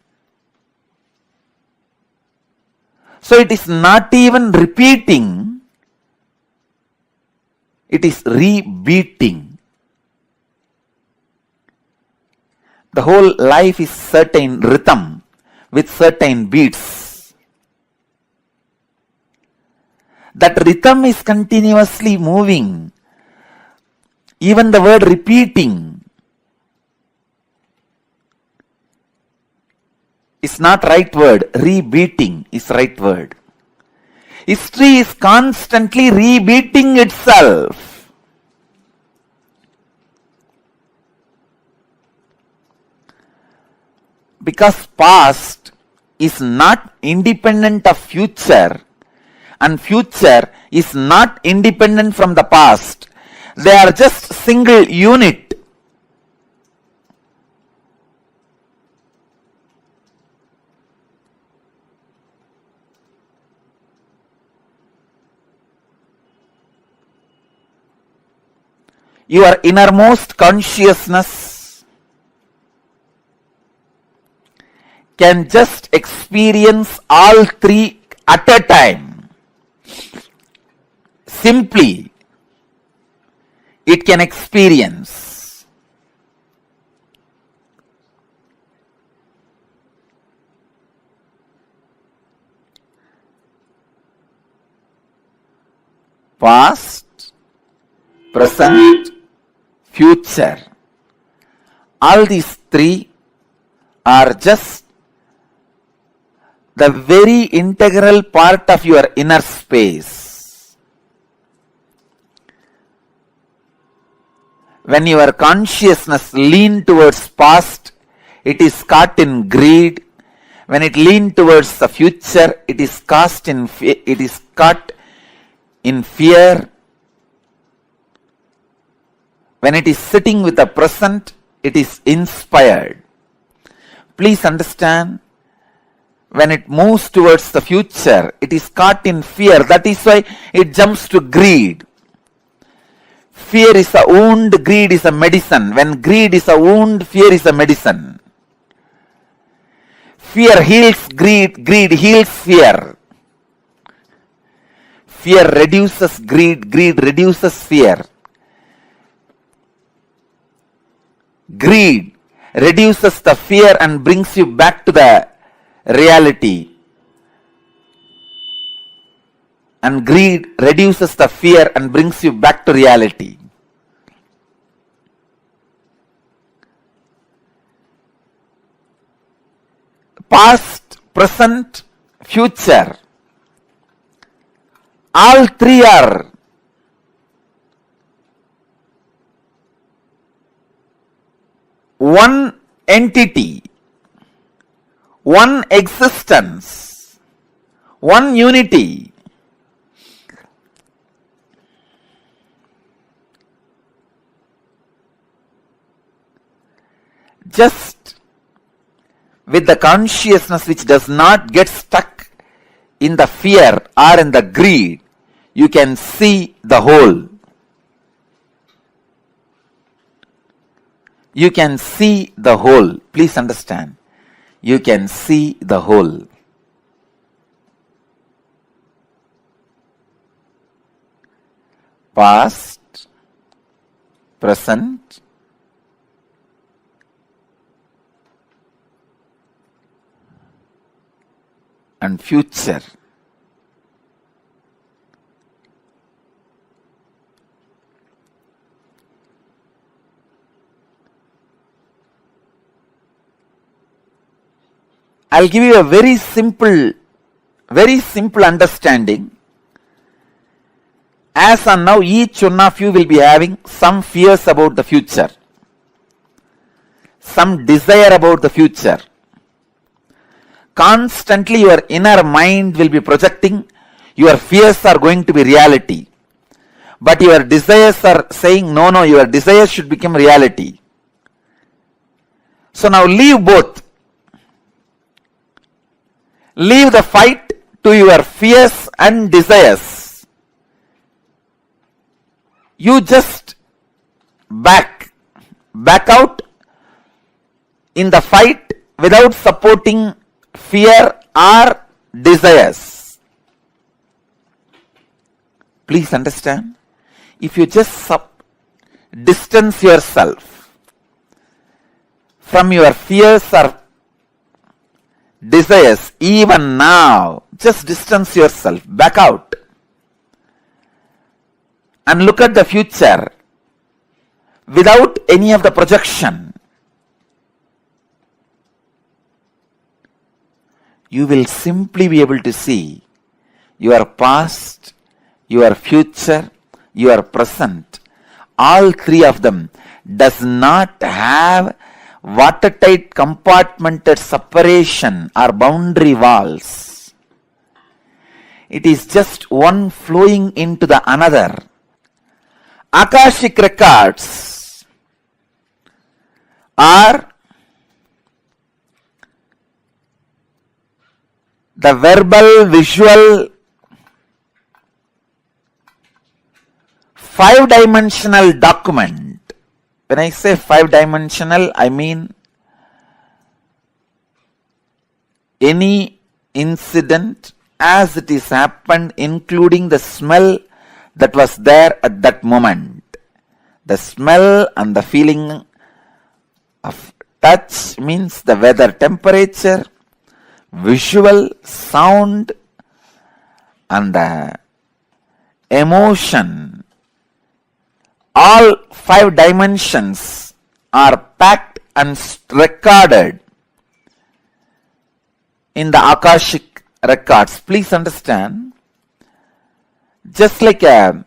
So it is not even repeating, it is rebeating. The whole life is certain rhythm with certain beats. That rhythm is continuously moving. Even the word repeating is not right word. Rebeating is right word. History is constantly rebeating itself. Because past is not independent of future, and future is not independent from the past. They are just single unit. Your innermost consciousness can just experience all three at a time. Simply, it can experience. Past, present, future. All these three are just the very integral part of your inner space. When your consciousness leans towards past, it is caught in greed. When it leans towards the future, it is caught in fear. When it is sitting with the present, it is inspired. Please understand, when it moves towards the future, it is caught in fear. That is why it jumps to greed. Fear is a wound, greed is a medicine. When greed is a wound, fear is a medicine. Fear heals greed, greed heals fear. Fear reduces greed, greed reduces fear. Greed reduces the fear and brings you back to the reality. And greed reduces the fear and brings you back to reality. Past, present, future. All three are one entity, one existence, one unity. Just with the consciousness which does not get stuck in the fear or in the greed, you can see the whole. You can see the whole. Please understand. You can see the whole. Past, present, and future. I'll give you a very simple understanding. As on now, each one of you will be having some fears about the future, some desire about the future. Constantly your inner mind will be projecting your fears are going to be reality. But your desires are saying, no, your desires should become reality. So now leave both. Leave the fight to your fears and desires. You just back out in the fight without supporting fear or desires. Please understand. If you just distance yourself from your fears or desires, even now, just distance yourself, back out, and look at the future without any of the projection, you will simply be able to see your past, your future, your present. All three of them does not have watertight compartmented separation or boundary walls. It is just one flowing into the another. Akashic records are the verbal, visual, five-dimensional document. When I say five-dimensional, I mean any incident as it is happened, including the smell that was there at that moment. The smell and the feeling of touch means the weather, temperature, visual, sound, and the emotion. All five dimensions are packed and recorded in the Akashic records. Please understand, just like a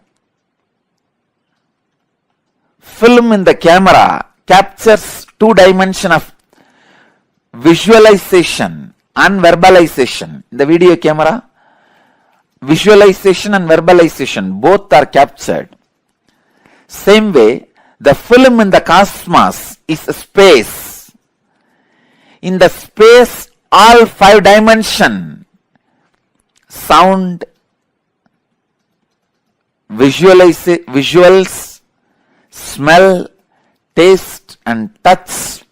film in the camera captures two dimensions of visualization and verbalization. In the video camera, visualization and verbalization both are captured. Same way, the film in the cosmos is space. In the space, all five dimensions, sound, visuals, smell, taste, and touch,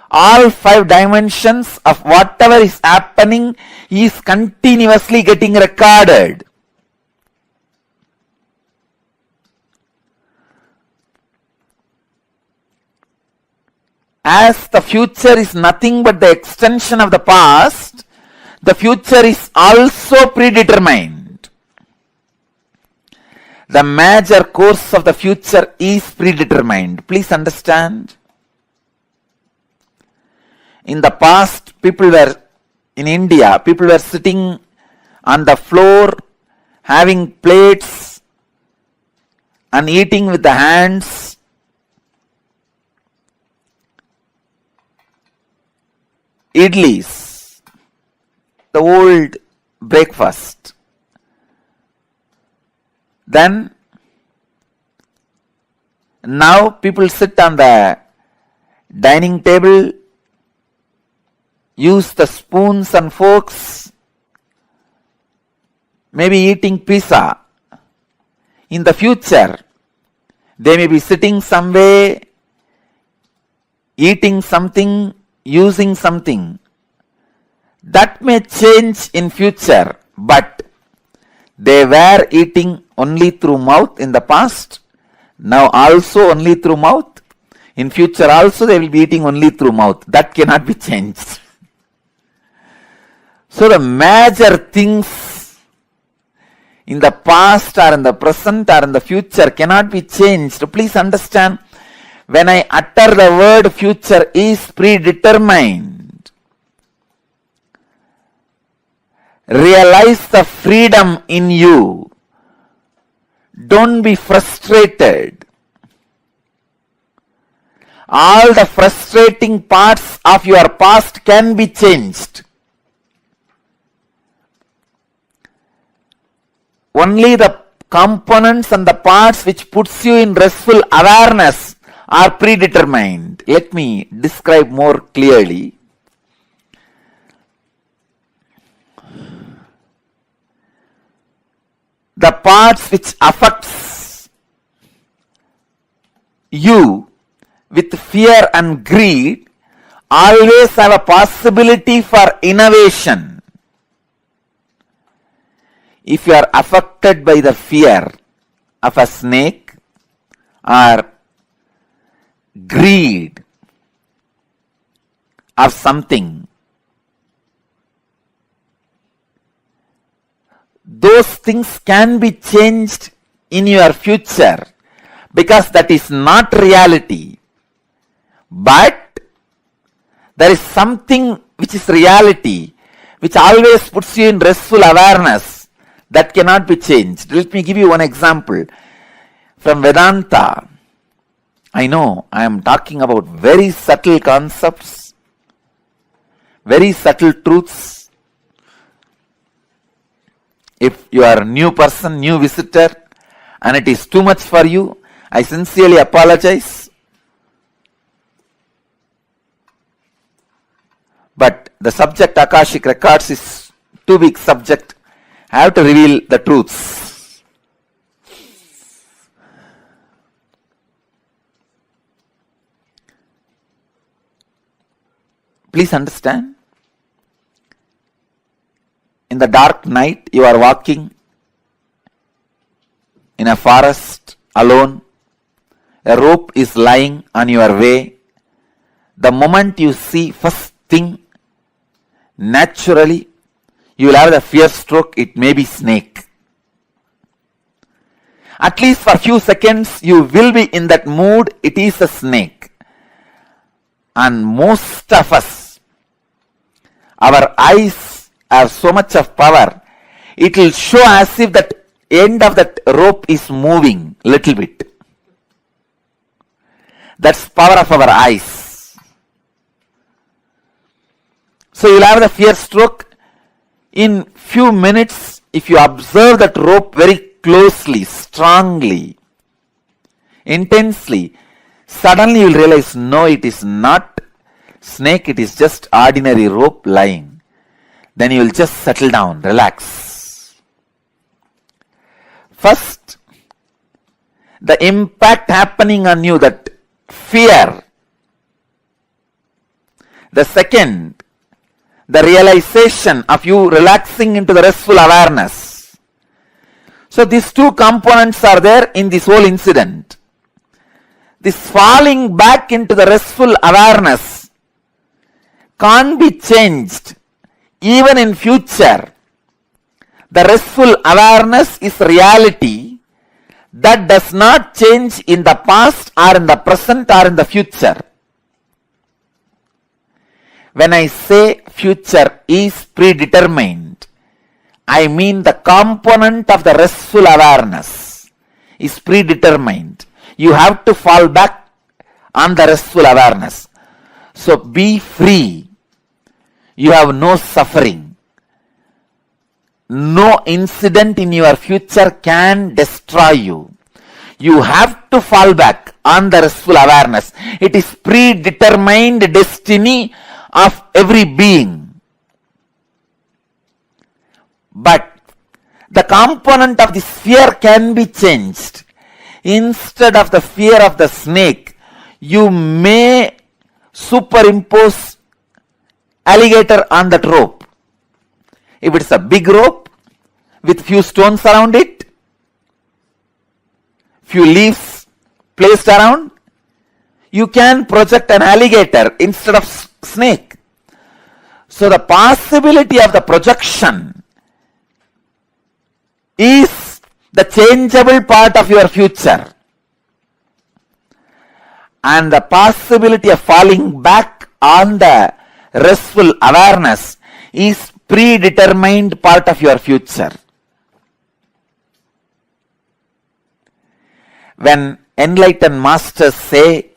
all five dimensions of whatever is happening is continuously getting recorded. As the future is nothing but the extension of the past, the future is also predetermined. The major course of the future is predetermined. Please understand. In the past, in India, people were sitting on the floor, having plates and eating with the hands. Idlis, the old breakfast. Then, now people sit on the dining table, use the spoons and forks, maybe eating pizza. In the future, they may be sitting somewhere, eating something, using something. That may change in future, but they were eating only through mouth in the past, now also only through mouth. In future also they will be eating only through mouth. That cannot be changed. So the major things in the past or in the present or in the future cannot be changed. Please understand, when I utter the word future is predetermined, realize the freedom in you. Don't be frustrated. All the frustrating parts of your past can be changed. Only the components and the parts which puts you in restful awareness are predetermined. Let me describe more clearly. The parts which affects you with fear and greed always have a possibility for innovation. If you are affected by the fear of a snake or greed of something, those things can be changed in your future because that is not reality. But there is something which is reality, which always puts you in restful awareness, that cannot be changed. Let me give you one example from Vedanta. I know I am talking about very subtle concepts, very subtle truths. If you are a new person, new visitor, and it is too much for you, I sincerely apologize. But the subject Akashic Records is too big subject. I have to reveal the truths. Please understand. In the dark night, you are walking in a forest alone. A rope is lying on your way. The moment you see first thing, naturally, you will have the fear stroke. It may be snake. At least for a few seconds, you will be in that mood. It is a snake. And most of us, our eyes have so much of power. It will show as if that end of that rope is moving little bit. That's power of our eyes. So you'll have the fear stroke. In few minutes, if you observe that rope very closely, strongly, intensely, suddenly you will realize, no, it is not snake, it is just ordinary rope lying. Then you will just settle down, relax. First, the impact happening on you, that fear. The second, the realization of you relaxing into the restful awareness. So these two components are there in this whole incident. This falling back into the restful awareness can't be changed even in future. The restful awareness is reality that does not change in the past or in the present or in the future. When I say future is predetermined, I mean the component of the restful awareness is predetermined. You have to fall back on the restful awareness. So be free. You have no suffering. No incident in your future can destroy you. You have to fall back on the restful awareness. It is predetermined destiny of every being. But the component of this fear can be changed. Instead of the fear of the snake, you may superimpose alligator on that rope. If it's a big rope with few stones around it, few leaves placed around, you can project an alligator instead of snake. So the possibility of the projection is the changeable part of your future. And the possibility of falling back on the restful awareness is predetermined part of your future. When enlightened masters say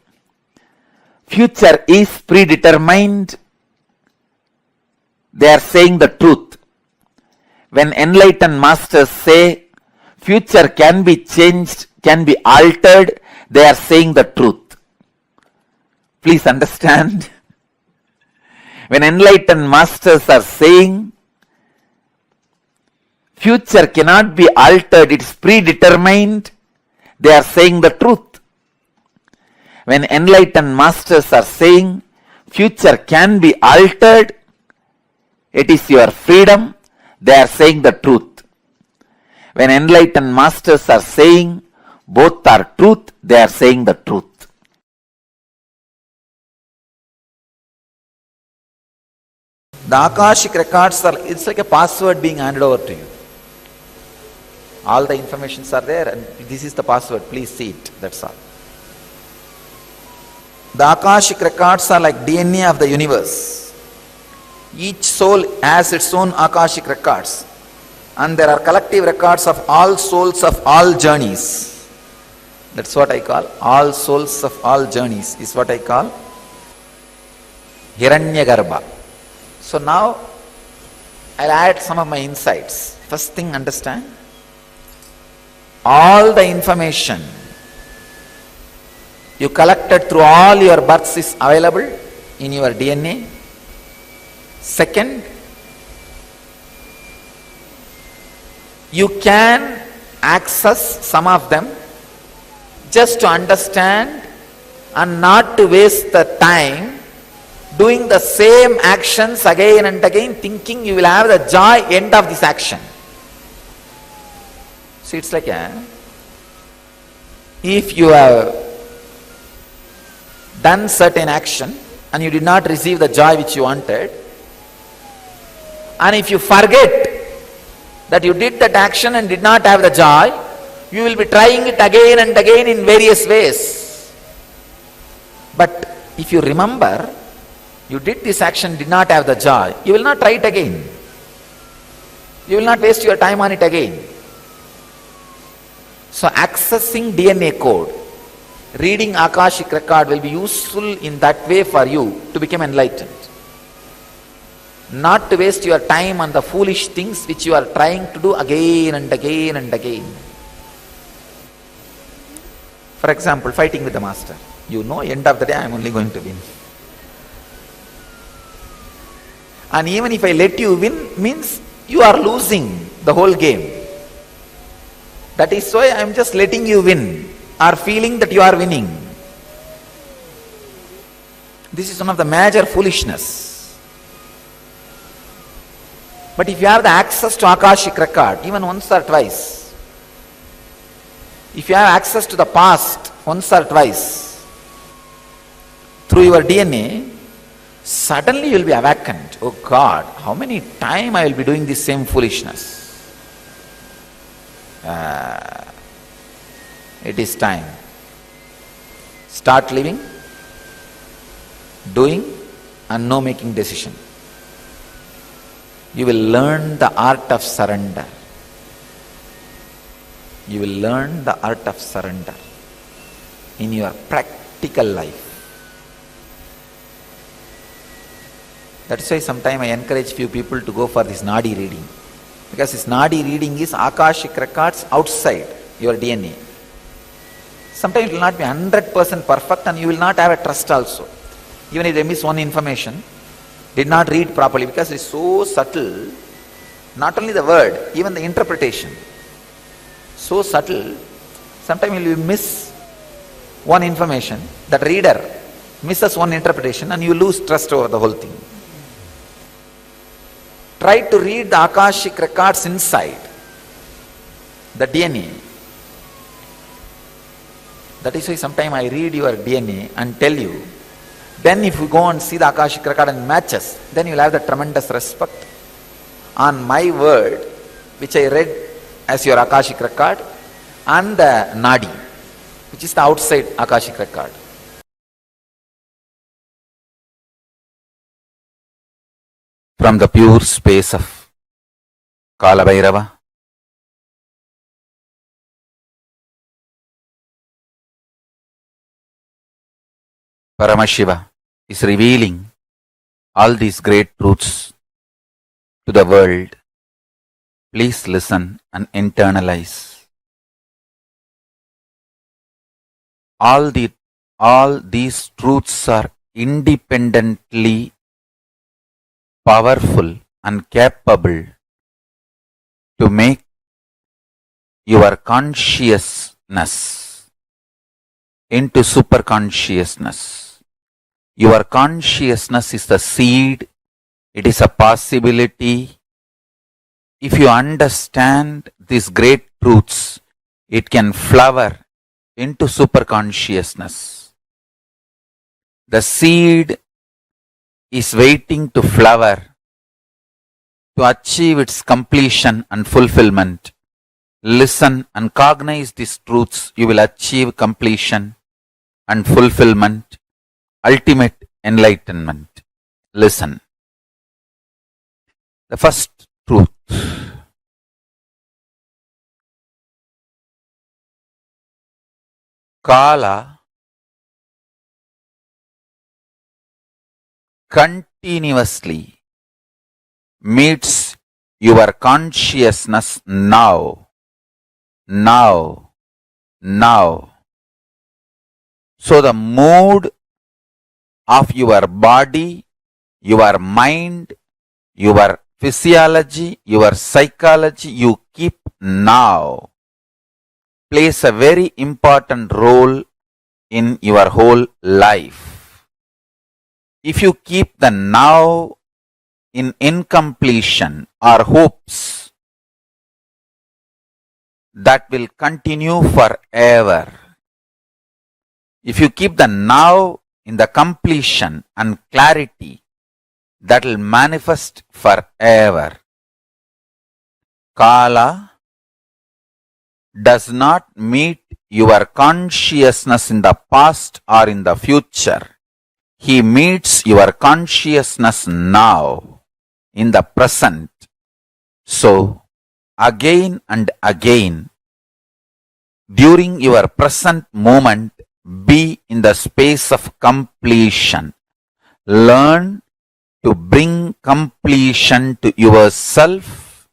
future is predetermined, they are saying the truth. When enlightened masters say future can be changed, can be altered, they are saying the truth. Please understand. When enlightened masters are saying future cannot be altered, it is predetermined, they are saying the truth. When enlightened masters are saying future can be altered. It is your freedom. They are saying the truth. When enlightened masters are saying both are truth, they are saying the truth. The Akashic records are, it's like a password being handed over to you. All the informations are there and this is the password, please see it, that's all. The Akashic records are like DNA of the universe. Each soul has its own Akashic records and there are collective records of all souls of all journeys. That's what I call, all souls of all journeys is what I call Hiranyagarbha. So now I'll add some of my insights. First thing, understand, all the information you collected through all your births is available in your DNA. Second, you can access some of them just to understand and not to waste the time doing the same actions again and again, thinking you will have the joy end of this action. So it's like if you have done certain action and you did not receive the joy which you wanted, and if you forget that you did that action and did not have the joy, you will be trying it again and again in various ways. But if you remember, you did this action, did not have the joy, you will not try it again. You will not waste your time on it again. So accessing DNA code, reading Akashic record will be useful in that way for you to become enlightened. Not to waste your time on the foolish things which you are trying to do again and again and again. For example, fighting with the master. You know, end of the day I am only going to win. And even if I let you win, means you are losing the whole game. That is why I am just letting you win, or feeling that you are winning. This is one of the major foolishness. But if you have the access to Akashic record, even once or twice, if you have access to the past once or twice, through your DNA, suddenly you will be awakened. Oh God, how many times I will be doing this same foolishness? It is time. Start living, doing, and no making decision. You will learn the art of surrender. You will learn the art of surrender in your practical life. That's why sometimes I encourage few people to go for this Nadi reading. Because this Nadi reading is Akashic records outside your DNA. Sometimes it will not be 100% perfect and you will not have a trust also. Even if they miss one information, did not read properly, because it is so subtle, not only the word, even the interpretation. So subtle, sometimes you will miss one information, that reader misses one interpretation and you lose trust over the whole thing. Try to read the Akashic records inside the DNA. That is why sometimes I read your DNA and tell you, then if you go and see the Akashic record and matches, then you will have the tremendous respect on my word, which I read as your Akashic record, and the Nadi, which is the outside Akashic record. From the pure space of Kalabhairava, Paramashiva is revealing all these great truths to the world. Please listen and internalize. All these truths are independently powerful and capable to make your consciousness into super consciousness, Your consciousness is the seed. It is a possibility. If you understand these great truths, it can flower into superconsciousness. The seed is waiting to flower to achieve its completion and fulfillment. Listen and cognize these truths. You will achieve completion and fulfillment, ultimate enlightenment. Listen. The first truth. Kala continuously meets your consciousness now. So the mood of your body, your mind, your physiology, your psychology you keep now plays a very important role in your whole life. If you keep the now in incompletion or hopes, that will continue forever. If you keep the now in the completion and clarity, that will manifest forever. Kala does not meet your consciousness in the past or in the future. He meets your consciousness now, in the present. So, again and again, during your present moment, be in the space of completion. Learn to bring completion to yourself,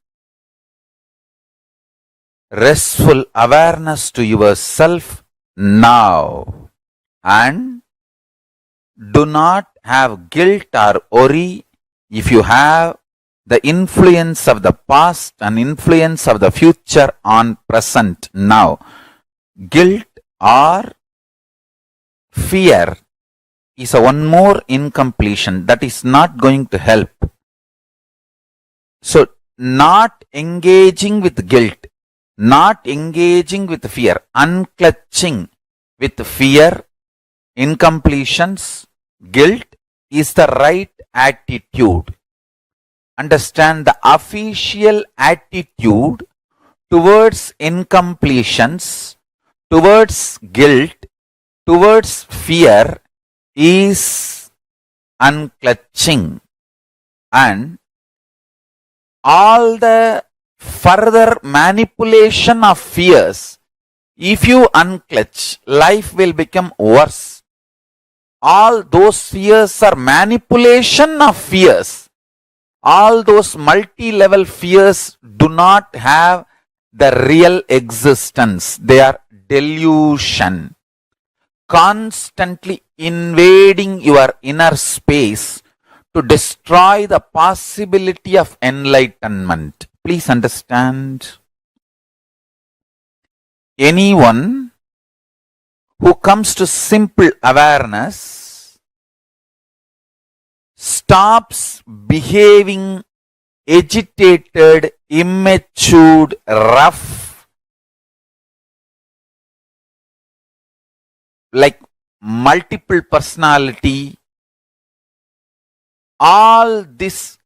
restful awareness to yourself now, and do not have guilt or worry if you have the influence of the past and influence of the future on present now. Guilt or fear is a one more incompletion that is not going to help. So, not engaging with guilt, not engaging with fear, unclutching with fear, incompletions, guilt is the right attitude. Understand the official attitude towards incompletions, towards guilt, towards fear is unclutching, and all the further manipulation of fears, if you unclutch, life will become worse. All those fears are manipulation of fears. All those multi-level fears do not have the real existence. They are delusion. Constantly invading your inner space to destroy the possibility of enlightenment. Please understand. Anyone who comes to simple awareness stops behaving agitated, immature, rough, like multiple personality, all these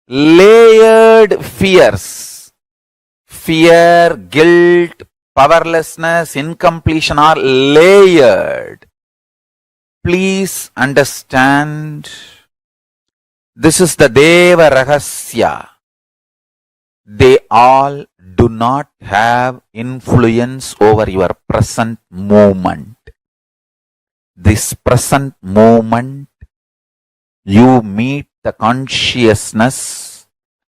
layered fears, fear, guilt, powerlessness, incompletion are layered. Please understand, this is the Deva Rahasya. They all do not have influence over your present moment. This present moment, you meet the consciousness.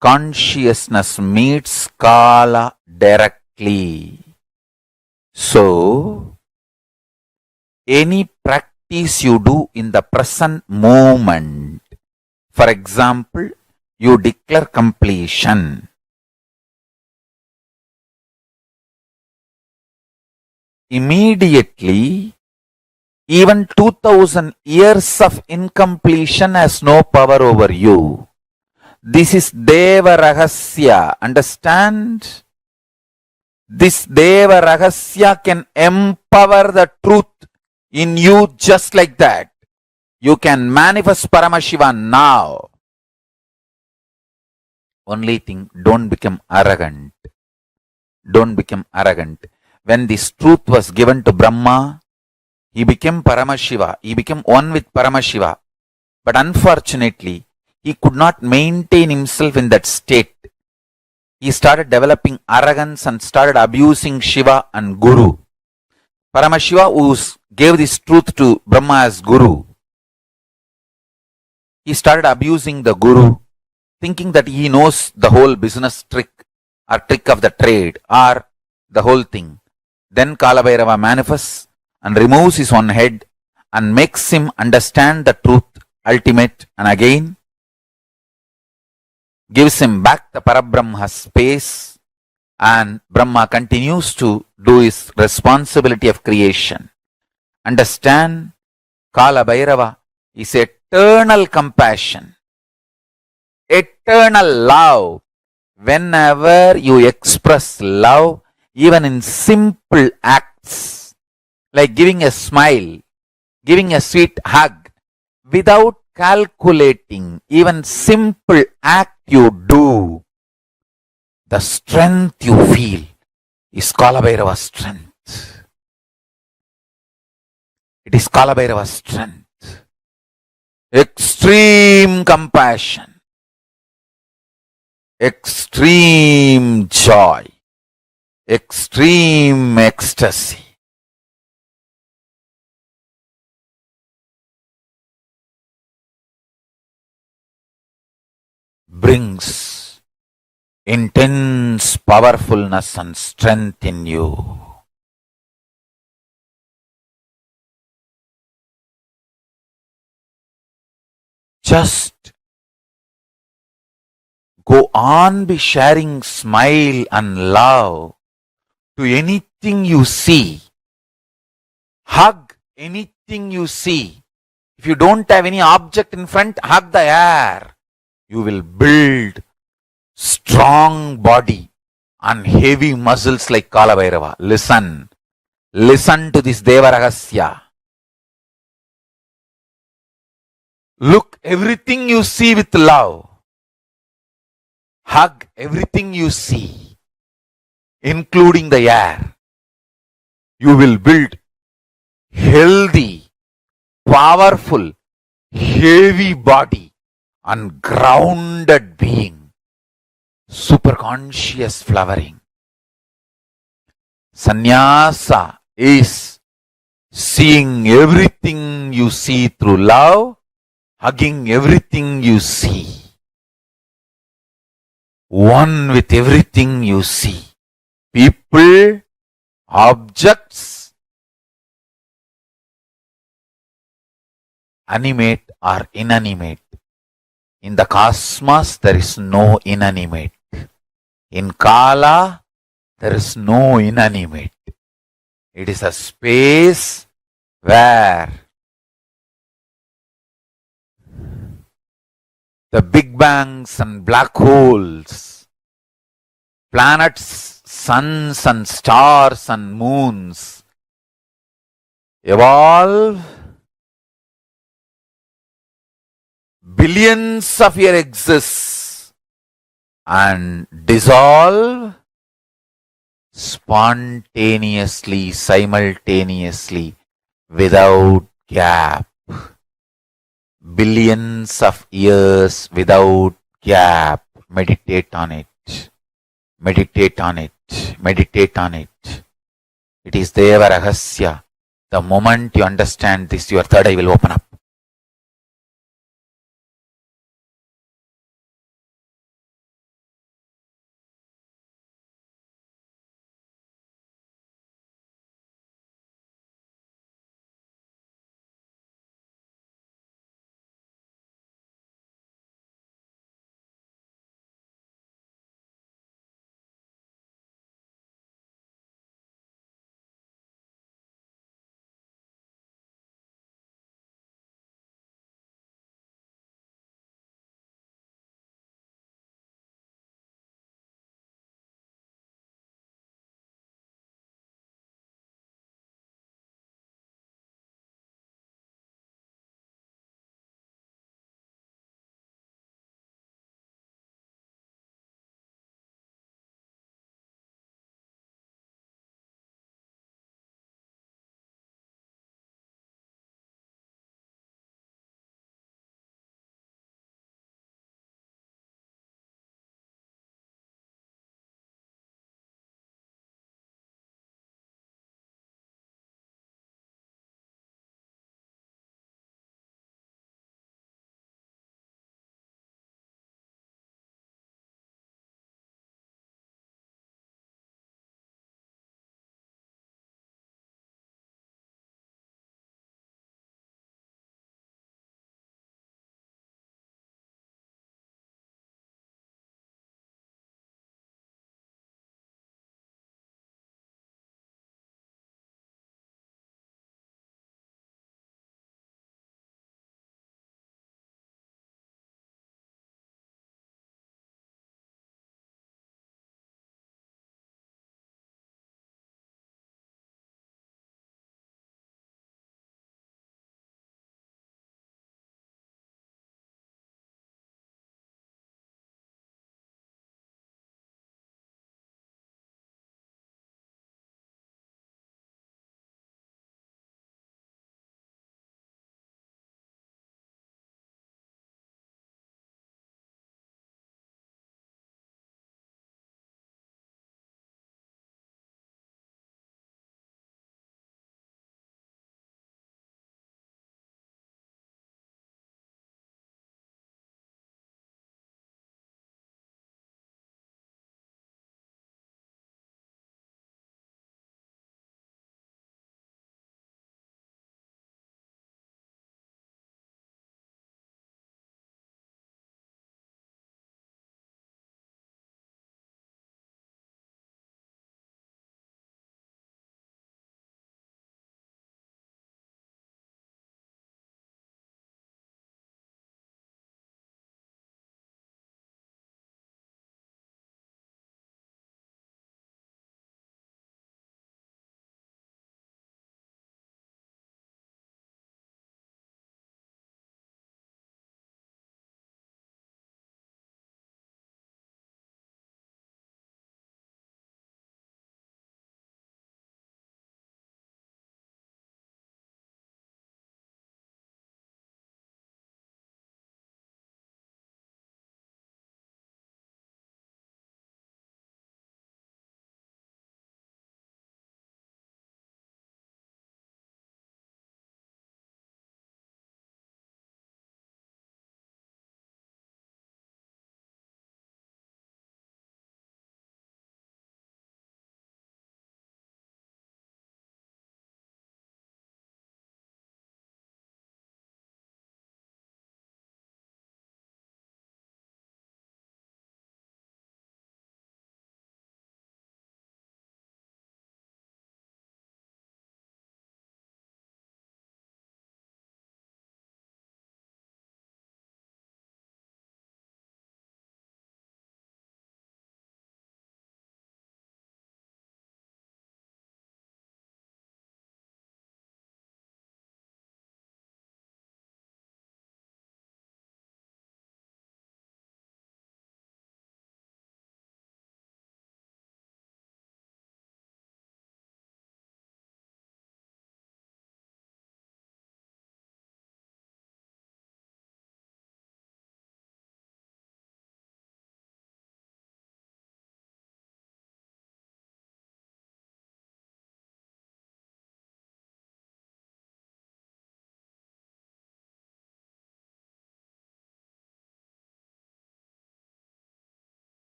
Consciousness meets Kala directly. So, any practice you do in the present moment, for example, you declare completion. Immediately, Even 2000 years of incompletion has no power over you. This is Deva Rahasya. Understand? This Deva Rahasya can empower the truth in you just like that. You can manifest Paramashivam now. Only thing, don't become arrogant. Don't become arrogant. When this truth was given to Brahma, he became Paramashiva. He became one with Paramashiva. But unfortunately, he could not maintain himself in that state. He started developing arrogance and started abusing Shiva and Guru. Paramashiva, who gave this truth to Brahma as Guru, he started abusing the Guru, thinking that he knows the whole business trick or trick of the trade or the whole thing. Then Kalabhairava manifests and removes his one head and makes him understand the truth ultimate, and again gives him back the Parabrahma space, and Brahma continues to do his responsibility of creation. Understand, Kalabhairava is eternal compassion, eternal love. Whenever you express love, even in simple acts, like giving a smile, giving a sweet hug, without calculating, even simple act you do, the strength you feel is Kalabhairava's strength. It is Kalabhairava's strength. Extreme compassion, extreme joy, extreme ecstasy. Brings intense powerfulness and strength in you. Just go on be sharing smile and love to anything you see. Hug anything you see. If you don't have any object in front, hug the air. You will build strong body and heavy muscles like Kalabhairava. Listen. Listen to this Deva Rahasya. Look everything you see with love. Hug everything you see, including the air. You will build healthy, powerful, heavy body and grounded being. Super conscious flowering. Sannyasa is seeing everything you see through love, hugging everything you see. One with everything you see. People, objects, animate or inanimate. In the cosmos, there is no inanimate. In Kala, there is no inanimate. It is a space where the big bangs and black holes, planets, suns and stars and moons evolve billions of years exist and dissolve spontaneously, simultaneously, without gap. Billions of years without gap. Meditate on it. Meditate on it. Meditate on it. It is Deva Rahasya. The moment you understand this, your third eye will open up.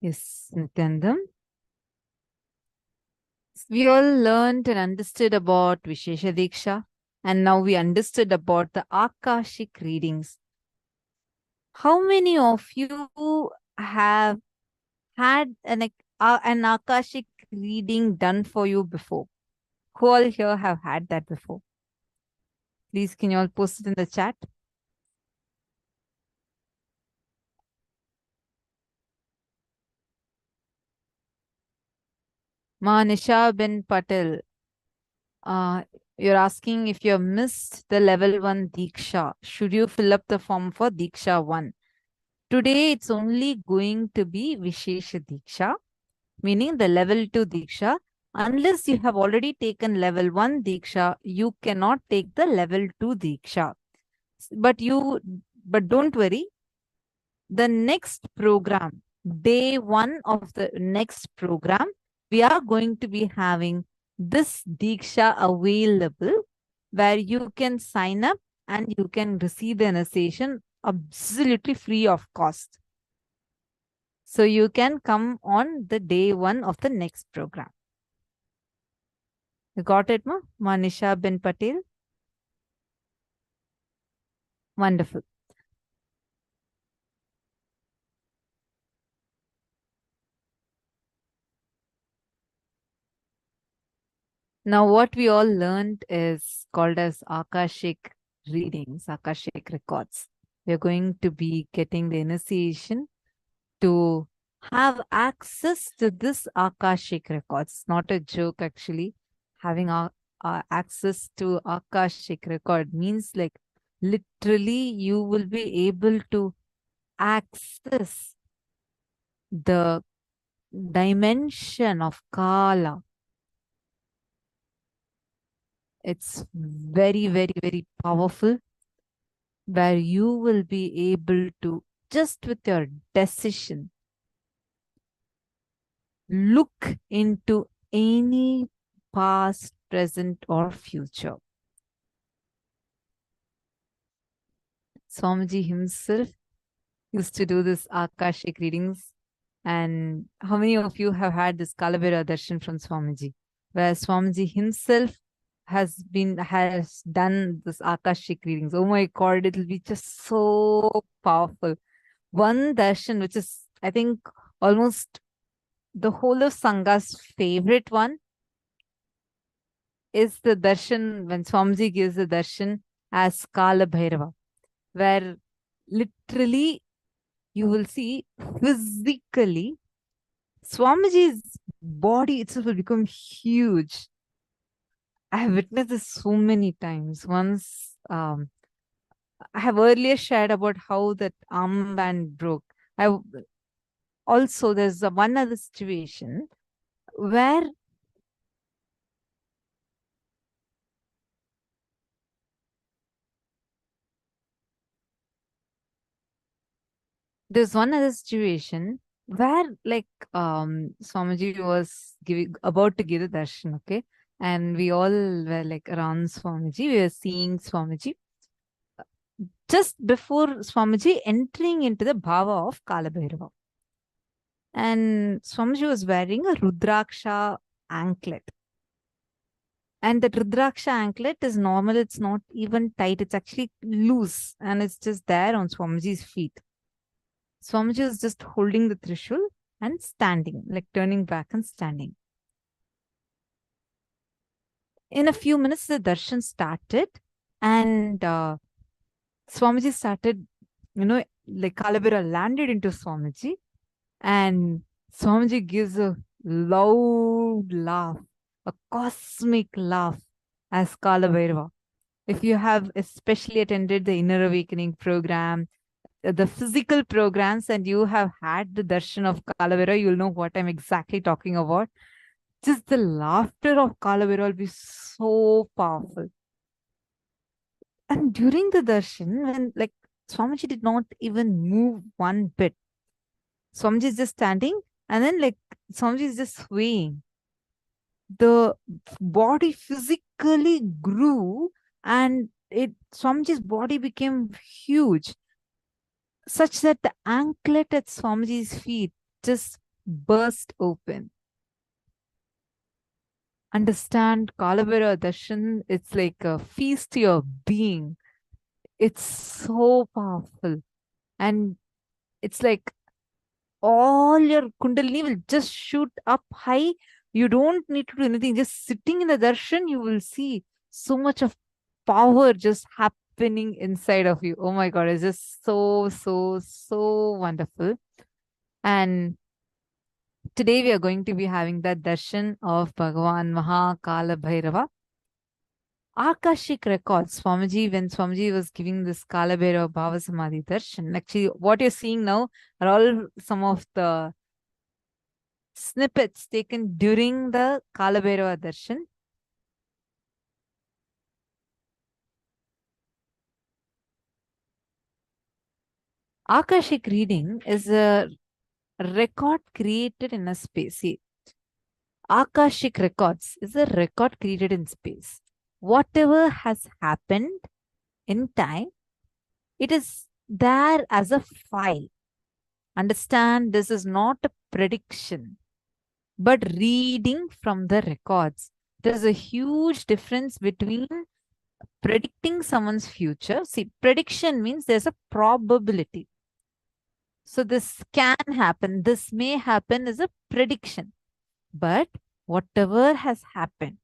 Yes, Nityanandam. We all learned and understood about Vishesha Diksha, and now we understood about the Akashic readings. How many of you have had an Akashic reading done for you before? Who all here have had that before? Please, can you all post it in the chat? Manisha bin Patel, you're asking if you have missed the level 1 Deeksha, should you fill up the form for Deeksha 1? Today, it's only going to be Vishesha Diksha, meaning the level 2 Diksha. Unless you have already taken level 1 Diksha, you cannot take the level 2 Diksha. But don't worry, the next program, day 1 of the next program, we are going to be having this Diksha available where you can sign up and you can receive the initiation absolutely free of cost. So you can come on the day 1 of the next program. You got it, ma? Manisha bin Patel? Wonderful. Now, what we all learned is called as Akashic readings, Akashic records. We're going to be getting the initiation to have access to this Akashic records. Not a joke, actually. Having access to Akashic record means like literally you will be able to access the dimension of Kala. It's very, very, very powerful, where you will be able to, just with your decision, look into any past, present, or future. Swamiji himself used to do this Akashic readings. And how many of you have had this Kalavira darshan from Swamiji, where Swamiji himself has done this Akashic readings? Oh my God, it'll be just so powerful. One darshan, which is, I think, almost the whole of Sangha's favorite one, is the darshan when Swamiji gives the darshan as Kala Bhairava, where literally you will see physically Swamiji's body itself will become huge. I have witnessed this so many times. Once, I have earlier shared about how that armband broke. Also, there's one other situation where like Swamiji was about to give the darshan, okay? And we all were like around Swamiji. We were seeing Swamiji. Just before Swamiji entering into the bhava of Kalabhairava. And Swamiji was wearing a Rudraksha anklet. And that Rudraksha anklet is normal. It's not even tight. It's actually loose. And it's just there on Swamiji's feet. Swamiji is just holding the Trishul and standing, like turning back and standing. In a few minutes, the darshan started. And Swamiji started, like Kalabhairava landed into Swamiji. And Swamiji gives a loud laugh, a cosmic laugh as Kalabhairava. If you have especially attended the Inner Awakening program, the physical programs, and you have had the darshan of Kalabhairava, you'll know what I'm exactly talking about. Just the laughter of Kalabhairava will be so powerful. And during the darshan, when like Swamiji did not even move one bit, Swamiji is just standing, and then like Swamiji is just swaying. The body physically grew, and Swamiji's body became huge, such that the anklet at Swamiji's feet just burst open. Understand Kalabhairava darshan, it's like a feast to your being. It's so powerful. And it's like all your kundalini will just shoot up high. You don't need to do anything. Just sitting in the darshan, you will see so much of power just happening inside of you. Oh my God, it's just so, so, so wonderful. And today we are going to be having that darshan of Bhagavan Mahakala Bhairava. Akashic records, Swamiji, when Swamiji was giving this Kala Bhairava Bhava Samadhi darshan, actually what you're seeing now are all some of the snippets taken during the Kala Bhairava darshan. Akashic reading is a record created in a space. See, Akashic records is a record created in space. Whatever has happened in time, it is there as a file. Understand, this is not a prediction, but reading from the records. There's a huge difference between predicting someone's future. See, prediction means there's a probability. So this can happen, this may happen is a prediction. But whatever has happened,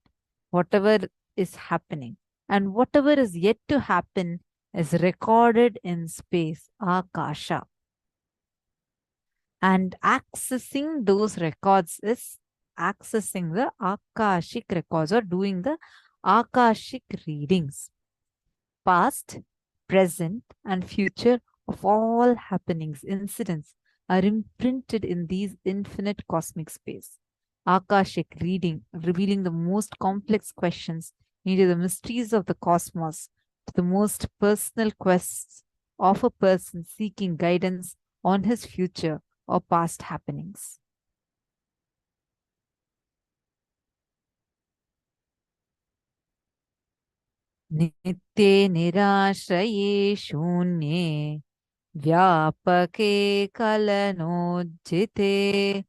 whatever is happening, and whatever is yet to happen is recorded in space, Akasha. And accessing those records is accessing the Akashic records or doing the Akashic readings. Past, present, and future of all happenings, incidents are imprinted in these infinite cosmic space. Akashic reading, revealing the most complex questions into the mysteries of the cosmos, to the most personal quests of a person seeking guidance on his future or past happenings. Nitye nirashaye shunye vyapake kalanojjite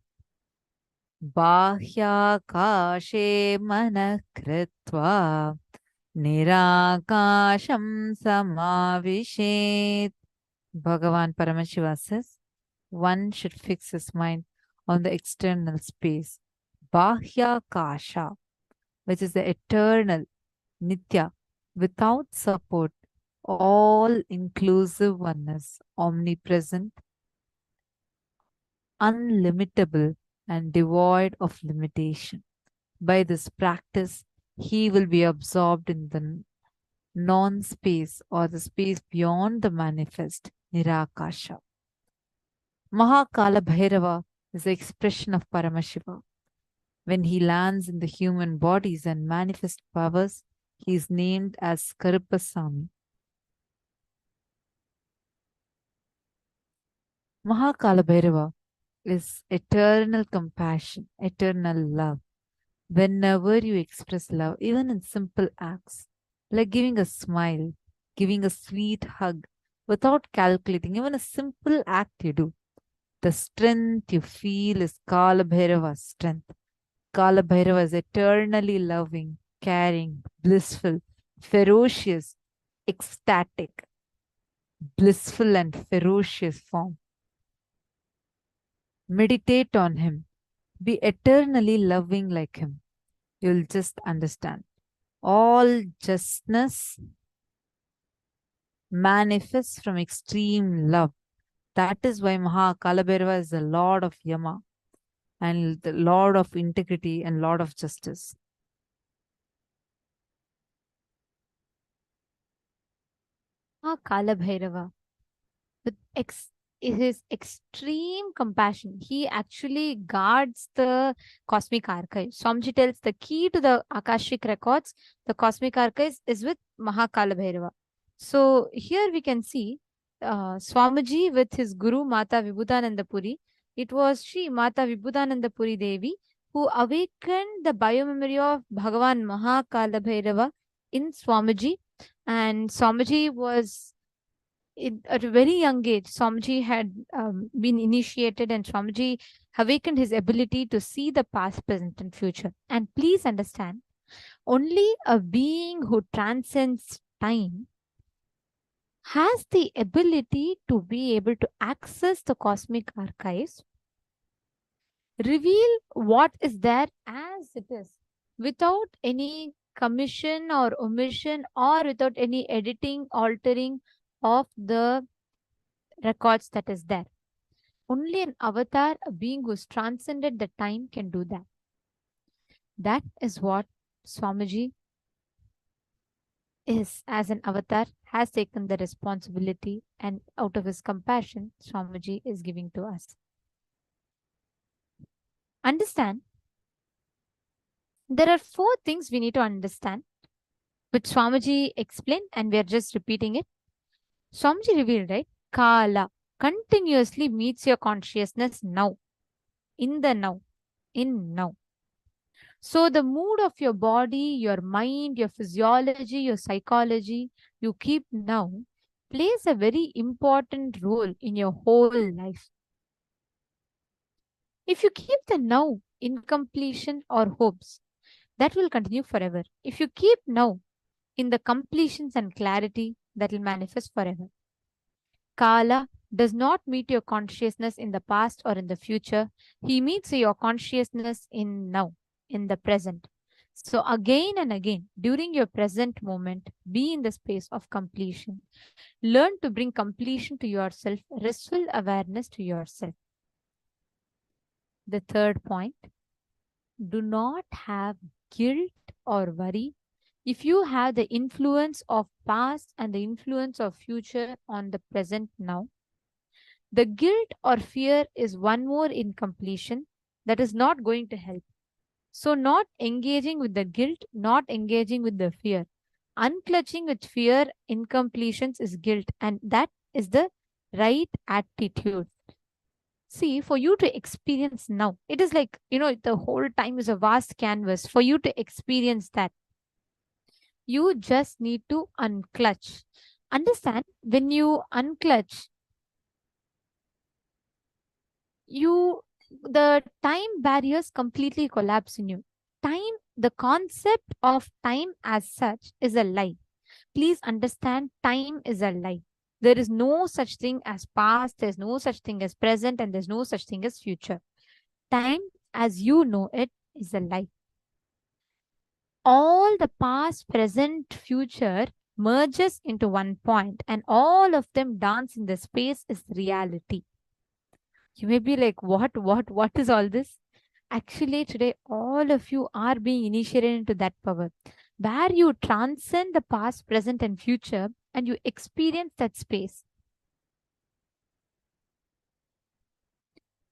bahyakashe manakritva nirakasham samavishet. Bhagavan Paramashivam says, one should fix his mind on the external space, Bahyakasha, which is the eternal, Nitya, without support, all-inclusive oneness, omnipresent, unlimitable, and devoid of limitation. By this practice, he will be absorbed in the non-space or the space beyond the manifest, Nirakasha. Mahakala Bhairava is the expression of Paramashiva. When he lands in the human bodies and manifest powers, he is named as Karupasami. Mahakala Bhairava is eternal compassion, eternal love. Whenever you express love, even in simple acts, like giving a smile, giving a sweet hug, without calculating, even a simple act you do, the strength you feel is Kala Bhairava's strength. Kala Bhairava is eternally loving, caring, blissful, ferocious, ecstatic, blissful and ferocious form. Meditate on him. Be eternally loving like him. You'll just understand. All justness manifests from extreme love. That is why Mahakala Bhairava is the Lord of Yama and the Lord of integrity and Lord of justice. Kala Bhairava, with his extreme compassion, he actually guards the cosmic archives. Swamiji tells the key to the Akashic records, the cosmic archives, is with Mahakala Bhairava. So here we can see Swamiji with his Guru Mata Vibhudananda Puri. It was Shri Mata Vibhudananda Puri Devi who awakened the biomemory of Bhagavan Mahakala Bhairava in Swamiji. And Swamiji was at a very young age, Swamiji had been initiated, and Swamiji awakened his ability to see the past, present, and future. And please understand, only a being who transcends time has the ability to be able to access the cosmic archives, reveal what is there as it is, without any commission or omission, or without any editing, altering of the records that is there. Only an avatar, a being who's transcended the time, can do that. That is what Swamiji is, as an avatar, has taken the responsibility, and out of his compassion, Swamiji is giving to us. Understand, there are 4 things we need to understand, which Swamiji explained, and we are just repeating it. Swamiji revealed, right? Kala continuously meets your consciousness now, in the now, in now. So the mood of your body, your mind, your physiology, your psychology, you keep now, plays a very important role in your whole life. If you keep the now in completion or hopes, that will continue forever. If you keep now in the completions and clarity, that will manifest forever. Kala does not meet your consciousness in the past or in the future. He meets your consciousness in now, in the present. So again and again, during your present moment, be in the space of completion. Learn to bring completion to yourself, restful awareness to yourself. The third point, do not have guilt or worry if you have the influence of past and the influence of future on the present now. The guilt or fear is one more incompletion that is not going to help. So not engaging with the guilt, not engaging with the fear. Unclutching with fear, incompletions is guilt, and that is the right attitude. See, for you to experience now, it is like, the whole time is a vast canvas. For you to experience that, you just need to unclutch. Understand, when you unclutch, the time barriers completely collapse in you. Time, the concept of time as such is a lie. Please understand, time is a lie. There is no such thing as past, there's no such thing as present, and there's no such thing as future. Time, as you know it, is a lie. All the past, present, future merges into one point, and all of them dance in the space is reality. You may be like, what is all this? Actually, today, all of you are being initiated into that power, where you transcend the past, present, and future, and you experience that space.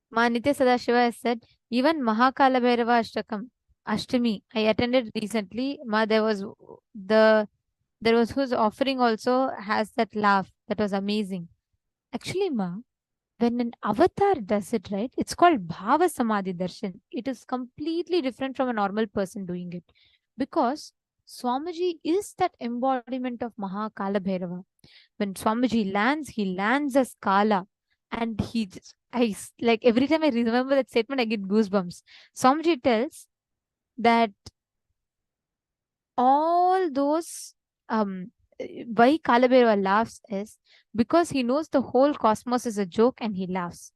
Ma Nitya Sadashiva has said, even Mahakala Bhairava Ashtami, I attended recently. Ma, there was whose offering also has that laugh. That was amazing. Actually, Ma, when an avatar does it, right, it's called Bhava Samadhi Darshan. It is completely different from a normal person doing it. Because Swamiji is that embodiment of Mahakala Bhairava. When Swamiji lands, he lands as Kala. And he just, like every time I remember that statement, I get goosebumps. Swamiji tells that all those why Kalabhairava laughs is because he knows the whole cosmos is a joke and he laughs.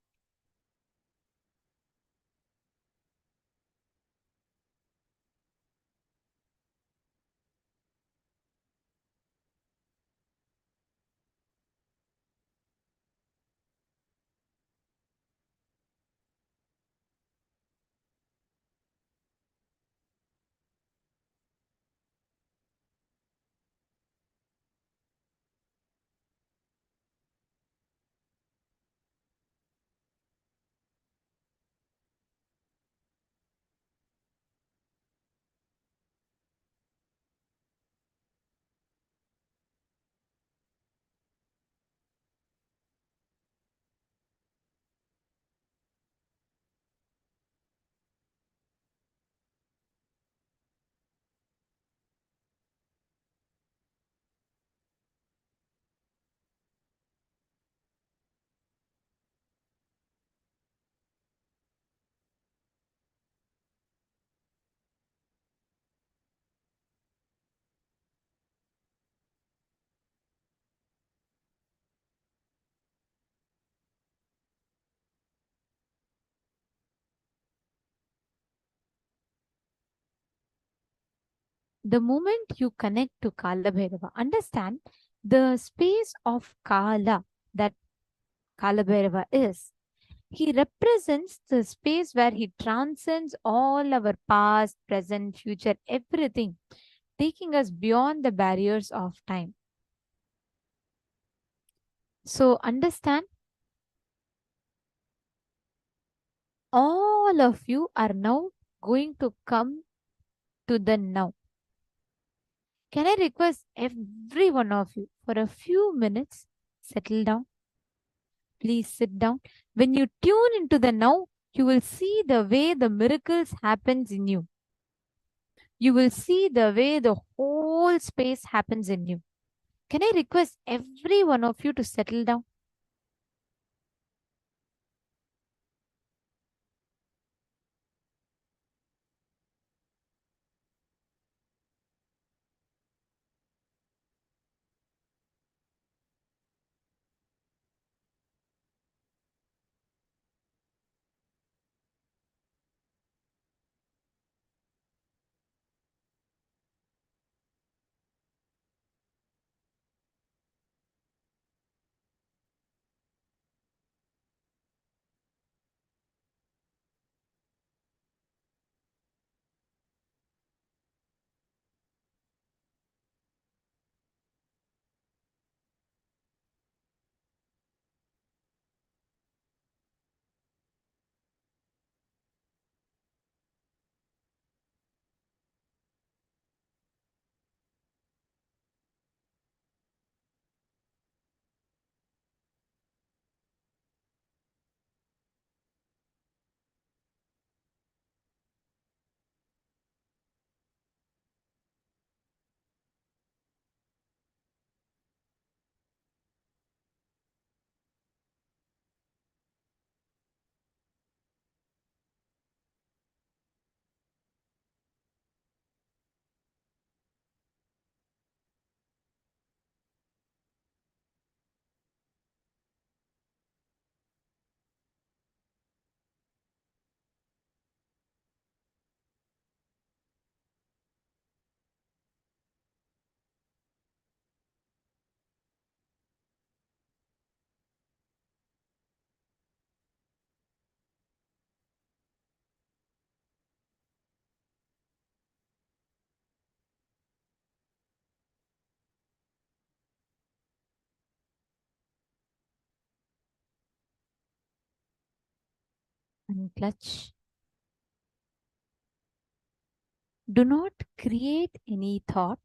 The moment you connect to Kala Bhairava, understand the space of Kala that Kala Bhairava is. He represents the space where he transcends all our past, present, future, everything, taking us beyond the barriers of time. So understand, all of you are now going to come to the now. Can I request every one of you for a few minutes, settle down? Please sit down. When you tune into the now, you will see the way the miracles happens in you. You will see the way the whole space happens in you. Can I request every one of you to settle down? Unclutch. Do not create any thought.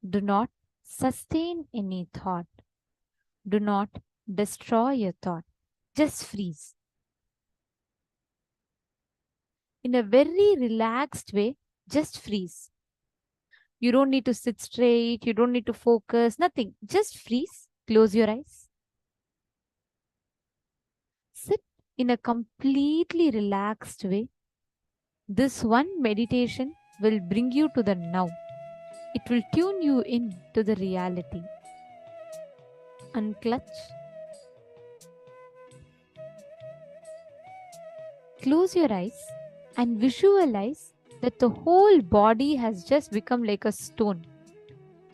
Do not sustain any thought. Do not destroy your thought. Just freeze. In a very relaxed way, just freeze. You don't need to sit straight. You don't need to focus. Nothing. Just freeze. Close your eyes. Sit in a completely relaxed way. This one meditation will bring you to the now. It will tune you in to the reality. Unclutch. Close your eyes and visualize that the whole body has just become like a stone.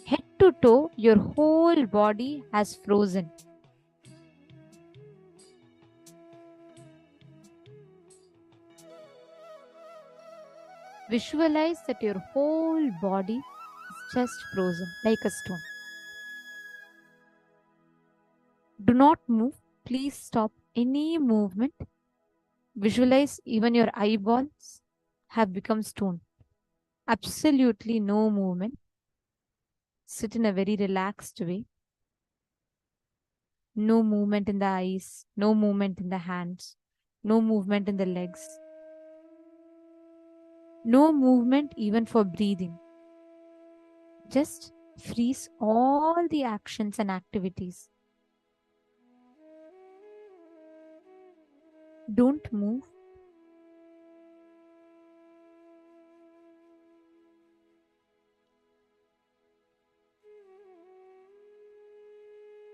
Head to toe, your whole body has frozen. Visualize that your whole body is just frozen like a stone. Do not move. Please stop any movement. Visualize even your eyeballs have become stone. Absolutely no movement. Sit in a very relaxed way. No movement in the eyes, no movement in the hands, no movement in the legs. No movement even for breathing. Just freeze all the actions and activities. Don't move.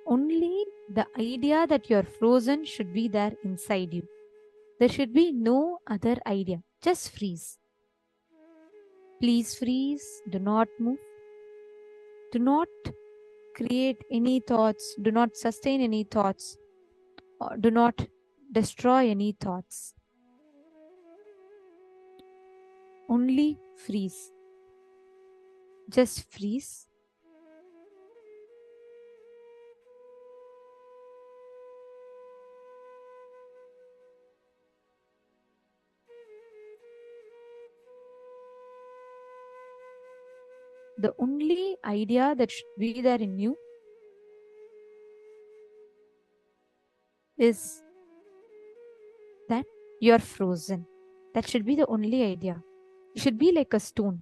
Only the idea that you're frozen should be there inside you. There should be no other idea. Just freeze. Please freeze. Do not move. Do not create any thoughts. Do not sustain any thoughts. Or do not destroy any thoughts. Only freeze. Just freeze. The only idea that should be there in you is that you're frozen. That should be the only idea. You should be like a stone.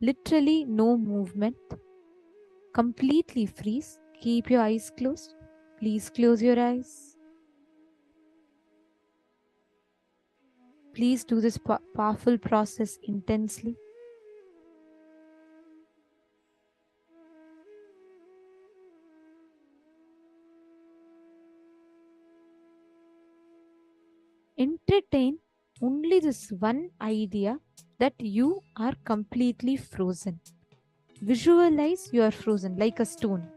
Literally no movement. Completely freeze. Keep your eyes closed. Please close your eyes. Please do this powerful process intensely. Entertain only this one idea that you are completely frozen. Visualize you are frozen like a stone.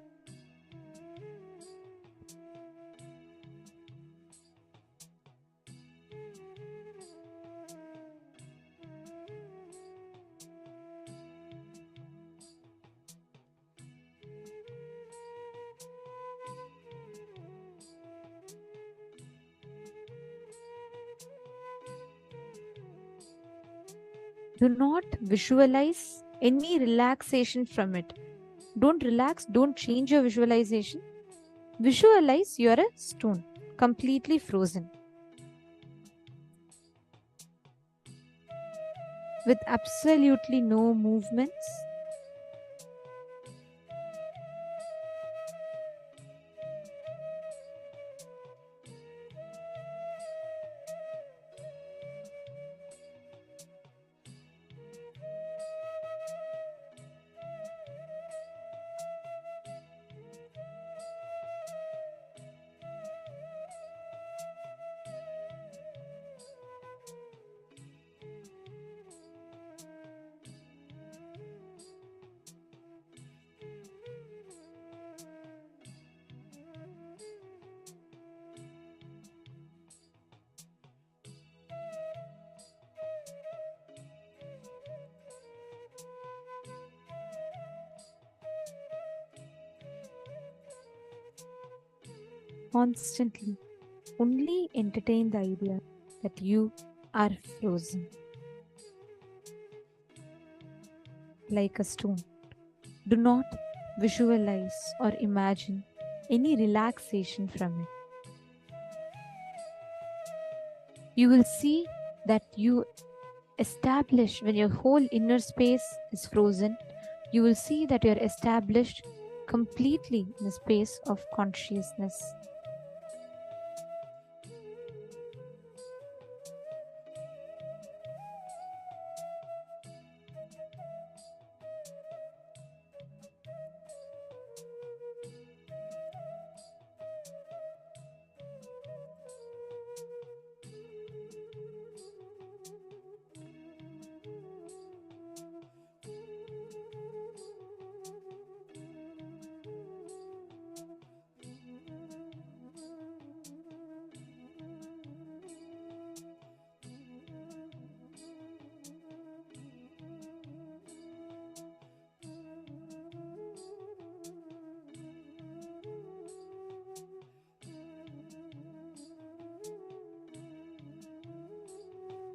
Do not visualize any relaxation from it. Don't relax, don't change your visualization. Visualize you are a stone, completely frozen. With absolutely no movements. Constantly only entertain the idea that you are frozen like a stone. Do not visualize or imagine any relaxation from it. You will see that you establish when your whole inner space is frozen. You will see that you are established completely in the space of consciousness.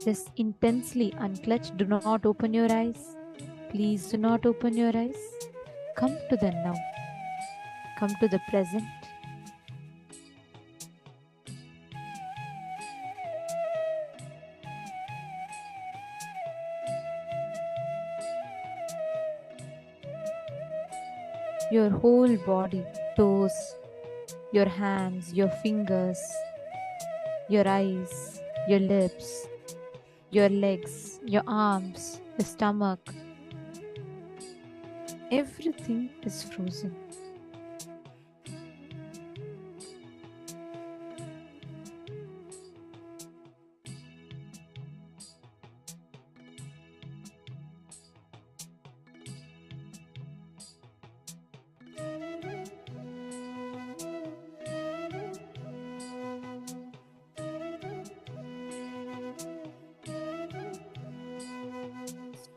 Just intensely unclutch. Do not open your eyes. Please do not open your eyes. Come to the now. Come to the present. Your whole body, toes, your hands, your fingers, your eyes, your lips, your legs, your arms, your stomach. Everything is frozen.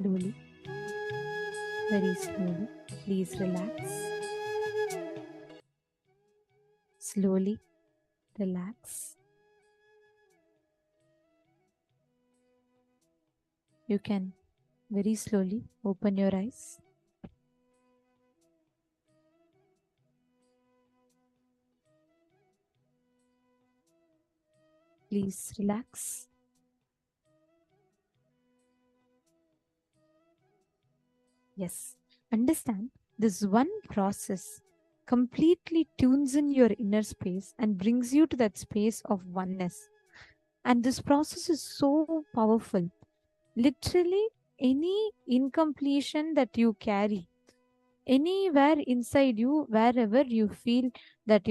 slowly, very slowly. Please relax. Slowly relax. You can very slowly open your eyes. Please relax. Yes, understand this one process completely tunes in your inner space and brings you to that space of oneness. And this process is so powerful. Literally, any incompletion that you carry, anywhere inside you, wherever you feel that,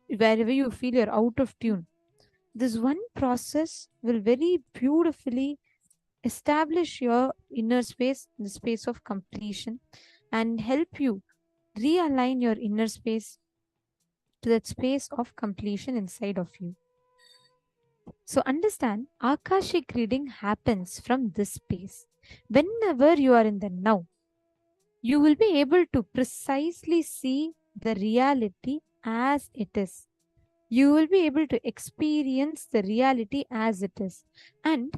wherever you feel you're out of tune, this one process will very beautifully establish your inner space, the space of completion, and help you realign your inner space to that space of completion inside of you. So understand, Akashic reading happens from this space. Whenever you are in the now, you will be able to precisely see the reality as it is. You will be able to experience the reality as it is. And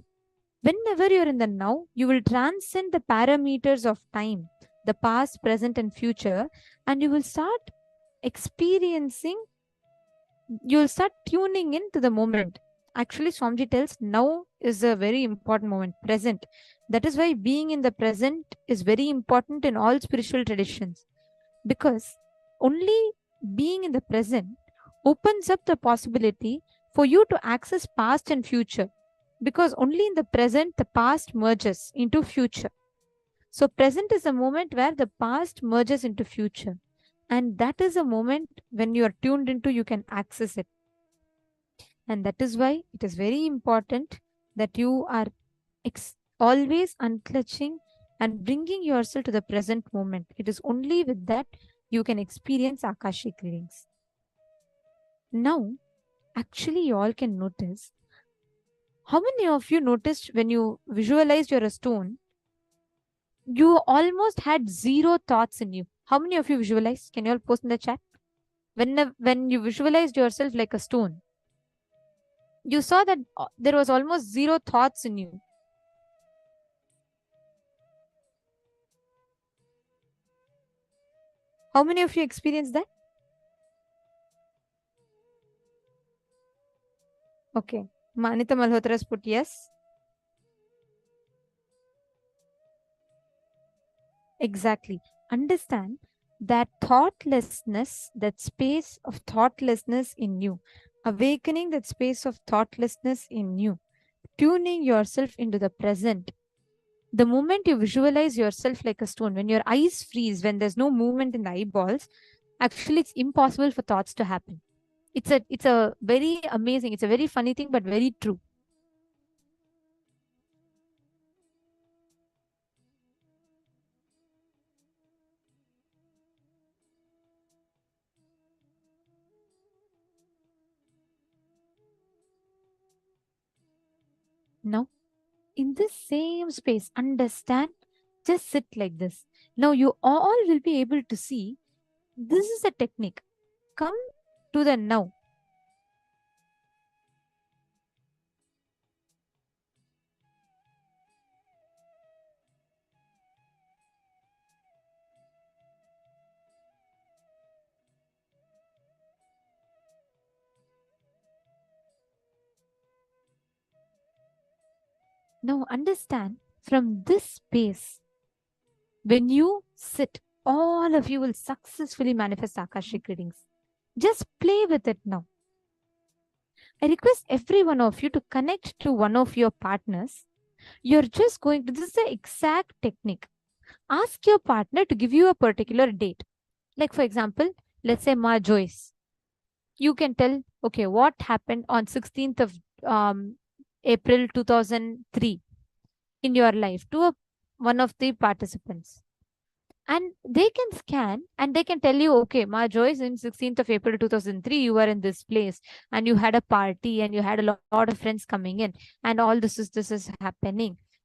whenever you're in the now, you will transcend the parameters of time, the past, present, and future, and you will start experiencing, you will start tuning into the moment. Actually, Swamiji tells now is a very important moment, present. That is why being in the present is very important in all spiritual traditions, because only being in the present opens up the possibility for you to access past and future, because only in the present the past merges into future. So present is a moment where the past merges into future, and that is a moment when you are tuned into, you can access it. And that is why it is very important that you are always unclutching and bringing yourself to the present moment. It is only with that you can experience Akashic readings. Now, actually, you all can notice, how many of you noticed when you visualized you're a stone, you almost had zero thoughts in you? How many of you visualized? Can you all post in the chat? When you visualized yourself like a stone, you saw that there was almost zero thoughts in you. How many of you experienced that? Okay. Manita Malhotra's put yes. Exactly. Understand that thoughtlessness, that space of thoughtlessness in you, awakening that space of thoughtlessness in you, tuning yourself into the present. The moment you visualize yourself like a stone, when your eyes freeze, when there's no movement in the eyeballs, actually it's impossible for thoughts to happen. It's a very amazing, it's a very funny thing, but very true. Now, in this same space, understand, just sit like this. Now you all will be able to see, this is a technique. Come to the now. Now understand, from this space, when you sit, all of you will successfully manifest Akashic readings. Just play with it now. I request every one of you to connect to one of your partners. You're just going to, this is the exact technique. Ask your partner to give you a particular date. Like for example, let's say Ma Joyce. You can tell, okay, what happened on 16th of April 2003 in your life to one of the participants. And they can scan and they can tell you, okay, Ma Joyce, in 16th of April 2003, you were in this place and you had a party and you had a lot of friends coming in and all this is happening.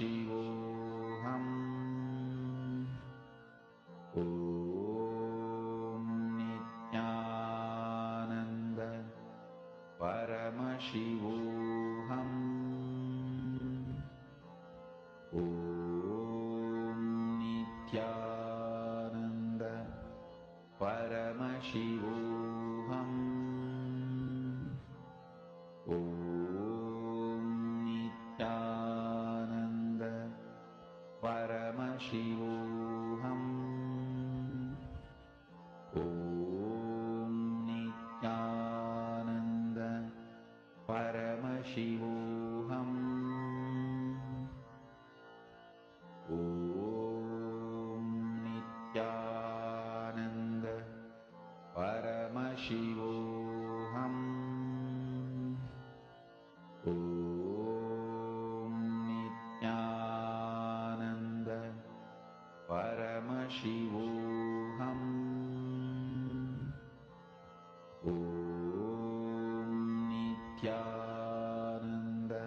Om Nithyananda Paramashivoham. Om Nithyananda Paramashivoham. Om Nithyananda Paramashivoham. Om Nithyananda Paramashivoham. Om Nithyananda Paramashivoham. Om Nithyananda Paramashivoham. Om Nithyananda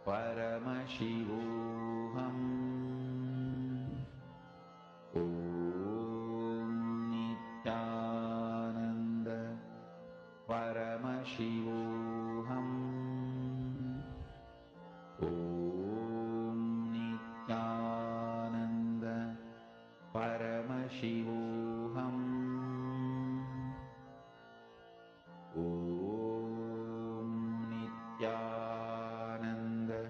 Paramashivoham. Om Nithyananda Paramashivoham. Om Nithyananda Paramashivoham. Om Nithyananda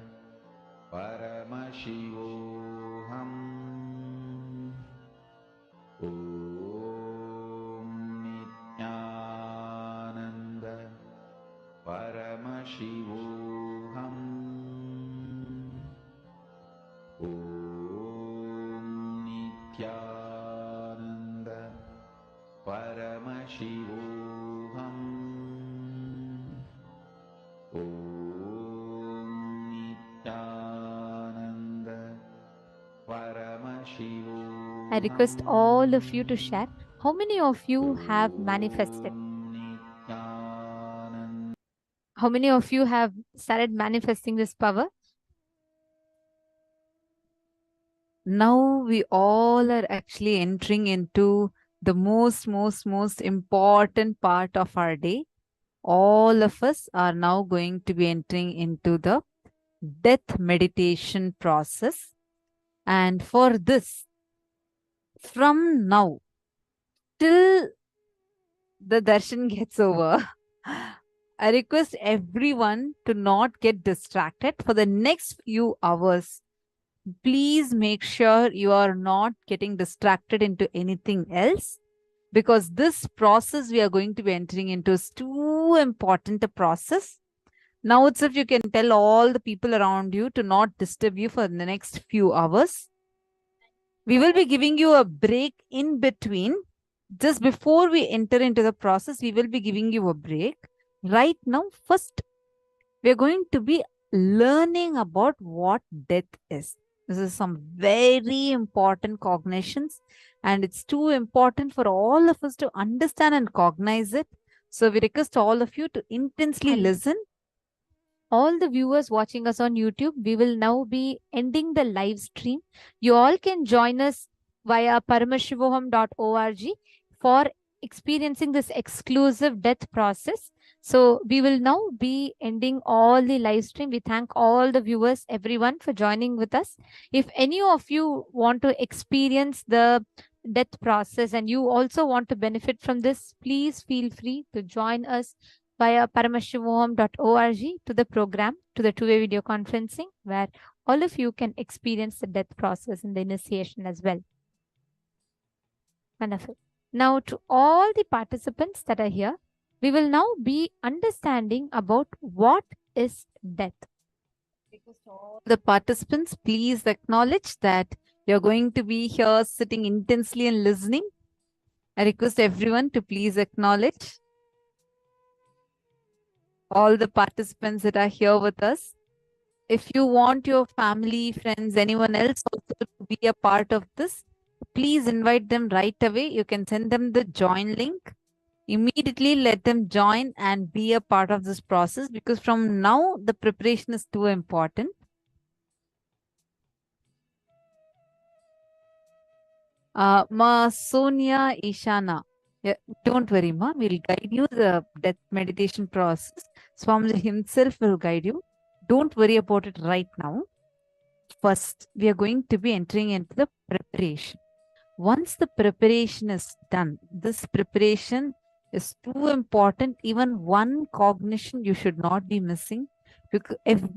Paramashivoham. Om Nithyananda Paramashivoham. Om Nithyananda Paramashivoham. Om Nithyananda Paramashivoham. I request all of you to share how many of you have manifested. How many of you have started manifesting this power? Now we all are actually entering into the most important part of our day. All of us are now going to be entering into the death meditation process. And for this, from now till the darshan gets over, I request everyone to not get distracted for the next few hours. Please make sure you are not getting distracted into anything else, because this process we are going to be entering into is too important a process. Now itself you can tell all the people around you to not disturb you for the next few hours. We will be giving you a break in between. Just before we enter into the process, we will be giving you a break. Right now, first, we are going to be learning about what death is. This is some very important cognitions, and it's too important for all of us to understand and cognize it. So we request all of you to intensely listen. All the viewers watching us on YouTube, we will now be ending the live stream. You all can join us via paramashivoham.org for experiencing this exclusive death process. So we will now be ending all the live stream. We thank all the viewers, everyone, for joining with us. If any of you want to experience the death process and you also want to benefit from this, please feel free to join us via paramashivoham.org to the program, to the two-way video conferencing, where all of you can experience the death process and the initiation as well. Wonderful. Now, to all the participants that are here, we will now be understanding about what is death. The participants, please acknowledge that you're going to be here sitting intensely and listening. I request everyone to please acknowledge all the participants that are here with us. If you want your family, friends, anyone else also to be a part of this, please invite them right away. You can send them the join link. Immediately let them join and be a part of this process, because from now the preparation is too important. Ma Sonia Ishana. Yeah, don't worry, ma. We'll guide you the death meditation process. Swamiji himself will guide you. Don't worry about it right now. First, we are going to be entering into the preparation. Once the preparation is done, this preparation is too important. Even one cognition you should not be missing,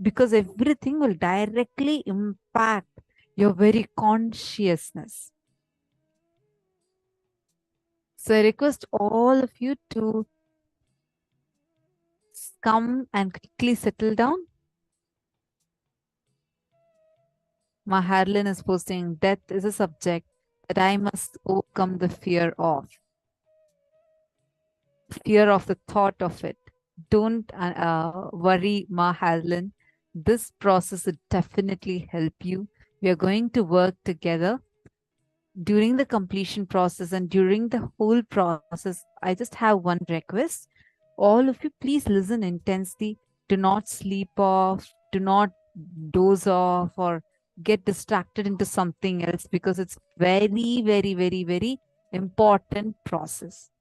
because everything will directly impact your very consciousness. So I request all of you to come and quickly settle down. Maharlin is posting, death is a subject that I must overcome the fear of the thought of it. Don't worry, Maharlin. This process will definitely help you. We are going to work together during the completion process and during the whole process. I just have one request. All of you, please listen intensely. Do not sleep off. Do not doze off or get distracted into something else, because it's very, very, very, very important process.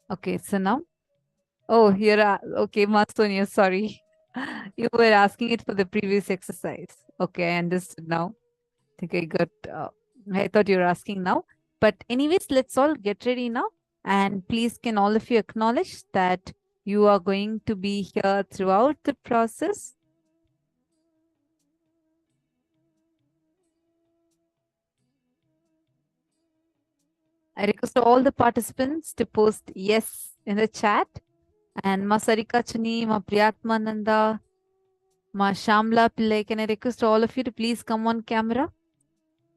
Okay, so now, oh, here, okay, Mastonia, sorry. You were asking it for the previous exercise. Okay, I understood now. I think I got, I thought you were asking now. But anyways, let's all get ready now. And please, can all of you acknowledge that you are going to be here throughout the process? I request all the participants to post yes in the chat. And Ma Sarika Chani, Ma Priyatma Nanda, Ma Shamla Pillai, can I request all of you to please come on camera?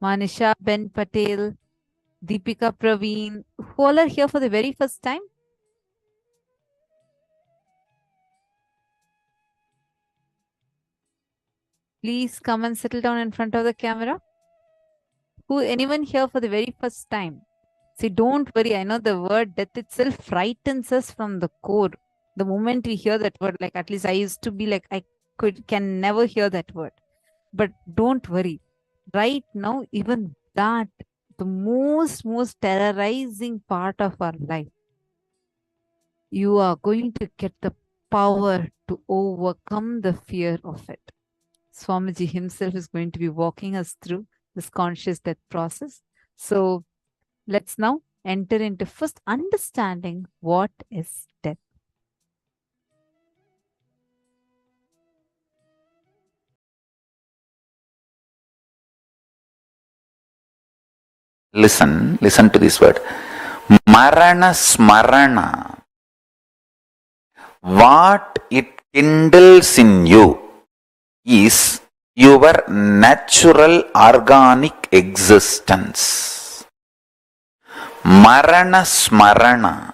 Ma Nisha Ben Patel, Deepika Praveen, who all are here for the very first time? Please come and settle down in front of the camera. Anyone here for the very first time? See, don't worry. I know the word death itself frightens us from the core. The moment we hear that word, like at least I used to be like, I can never hear that word. But don't worry. Right now, even that, the most terrorizing part of our life, you are going to get the power to overcome the fear of it. Swamiji himself is going to be walking us through this conscious death process. So let's now enter into first understanding what is death. Listen to this word. Marana smarana. What it kindles in you is your natural organic existence. Marana smarana.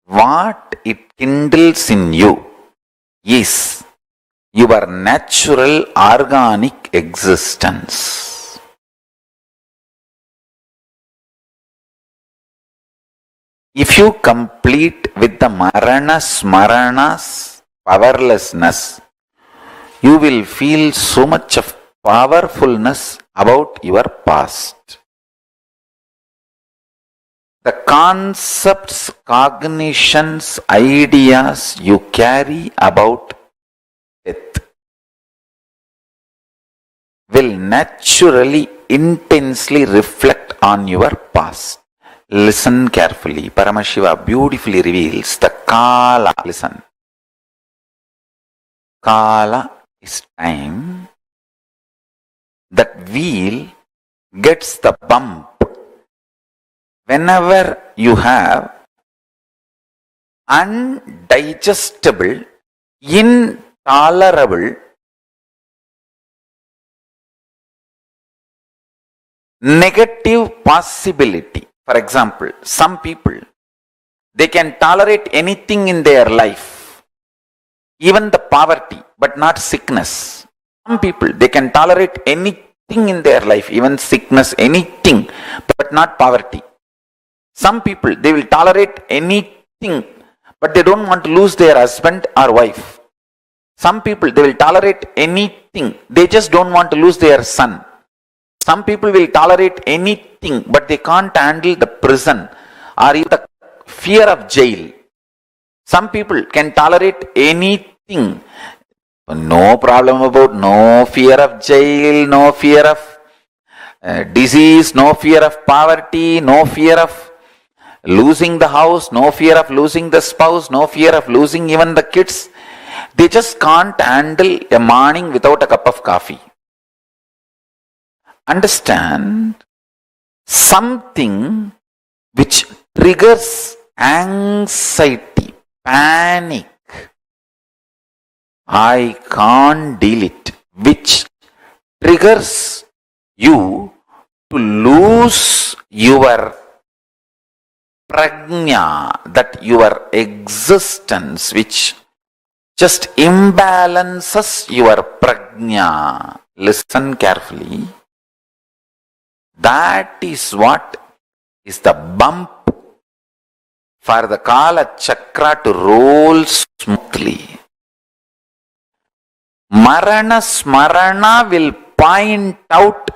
What it kindles in you is your natural organic existence. If you complete with the Marana Smarana's powerlessness, you will feel so much of powerfulness about your past. The concepts, cognitions, ideas you carry about death will naturally, intensely reflect on your past. Listen carefully. Paramashiva beautifully reveals the Kala. Listen. Kala is time. That wheel gets the bump whenever you have undigestible, intolerable, negative possibility. For example, some people, they can tolerate anything in their life, even the poverty, but not sickness. Some people, they can tolerate anything in their life, even sickness, anything, but not poverty. Some people, they will tolerate anything, but they don't want to lose their husband or wife. Some people, they will tolerate anything, they just don't want to lose their son. Some people will tolerate anything, but they can't handle the prison or even the fear of jail. Some people can tolerate anything. No problem about, no fear of jail, no fear of disease, no fear of poverty, no fear of losing the house, no fear of losing the spouse, no fear of losing even the kids. They just can't handle a morning without a cup of coffee. Understand, something which triggers anxiety, panic, I can't deal it, which triggers you to lose your prajna, that your existence, which just imbalances your prajna. Listen carefully. That is what is the bump for the Kala Chakra to roll smoothly. Marana Smarana will point out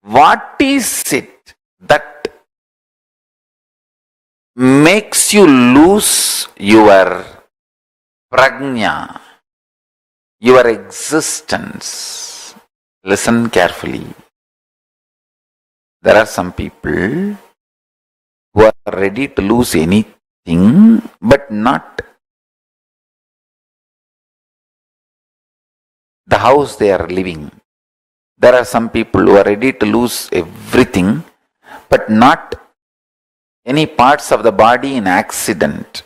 what is it that makes you lose your prajna, your existence. Listen carefully. There are some people who are ready to lose anything, but not the house they are living. There are some people who are ready to lose everything, but not any parts of the body in accident.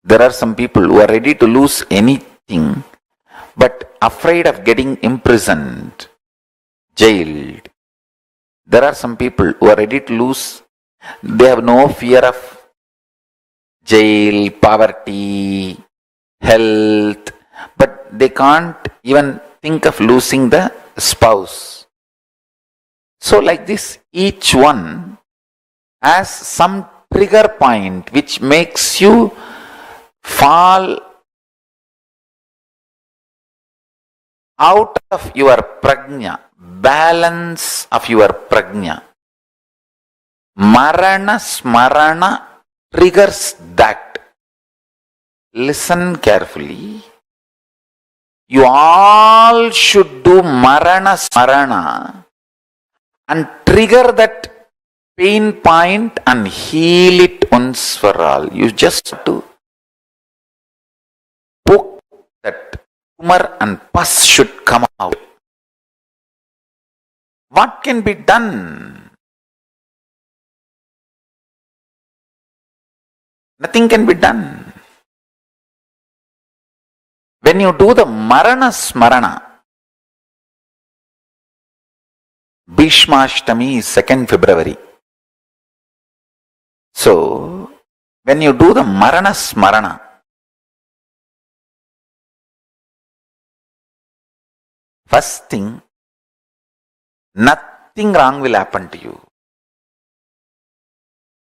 There are some people who are ready to lose anything, but afraid of getting imprisoned, jailed. There are some people who are ready to lose, they have no fear of jail, poverty, health, but they can't even think of losing the spouse. So like this, each one has some trigger point which makes you fall out of your prajna, balance of your prajna. Marana Smarana triggers that. Listen carefully. You all should do Marana Smarana and trigger that pain point and heal it once for all. You just have to poke that tumor and pus should come out. What can be done? Nothing can be done. When you do the Marana Smarana, Bhishmashtami is 2nd February. So, when you do the Marana Smarana, first thing, nothing wrong will happen to you.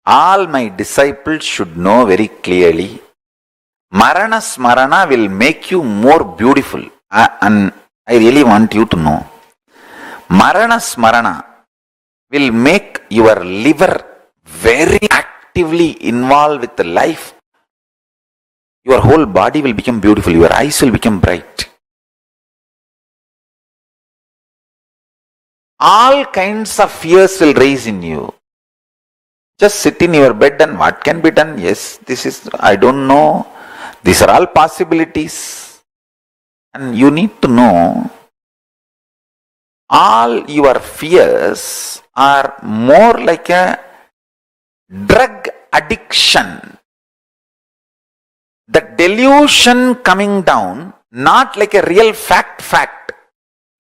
All my disciples should know very clearly, Marana Smarana will make you more beautiful. And I really want you to know, Marana Smarana will make your liver very actively involved with the life. Your whole body will become beautiful. Your eyes will become bright. All kinds of fears will rise in you. Just sit in your bed and what can be done? Yes, this is, I don't know. These are all possibilities. And you need to know, all your fears are more like a drug addiction. The delusion coming down, not like a real fact.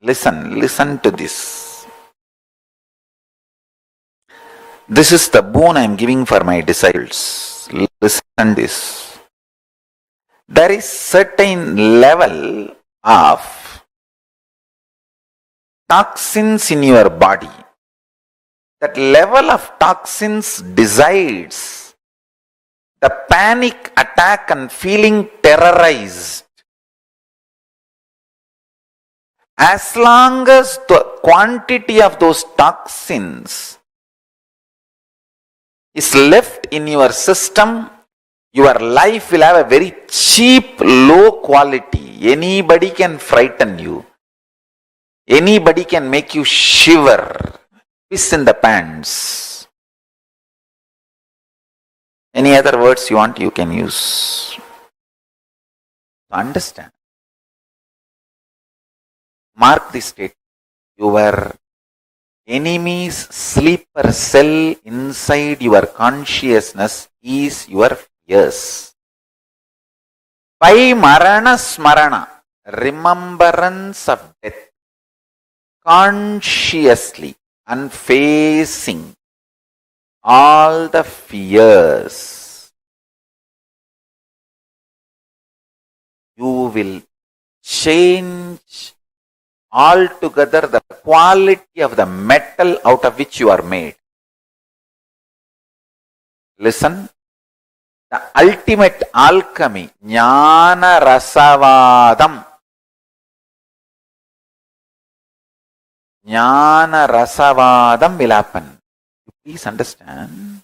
Listen to this. This is the boon I am giving for my disciples. Listen this. There is certain level of toxins in your body That level of toxins decides the panic attack and feeling terrorized. As long as the quantity of those toxins is left in your system, your life will have a very cheap, low quality. Anybody can frighten you. Anybody can make you shiver. Piss in the pants. Any other words you want, you can use. Understand. Mark this statement. Your enemy's sleeper cell inside your consciousness is your fears. By marana smarana, remembrance of death, consciously and facing all the fears, you will change altogether the quality of the metal out of which you are made. Listen, the ultimate alchemy, jnana rasavadam. Jnana rasavadam will happen. Please understand.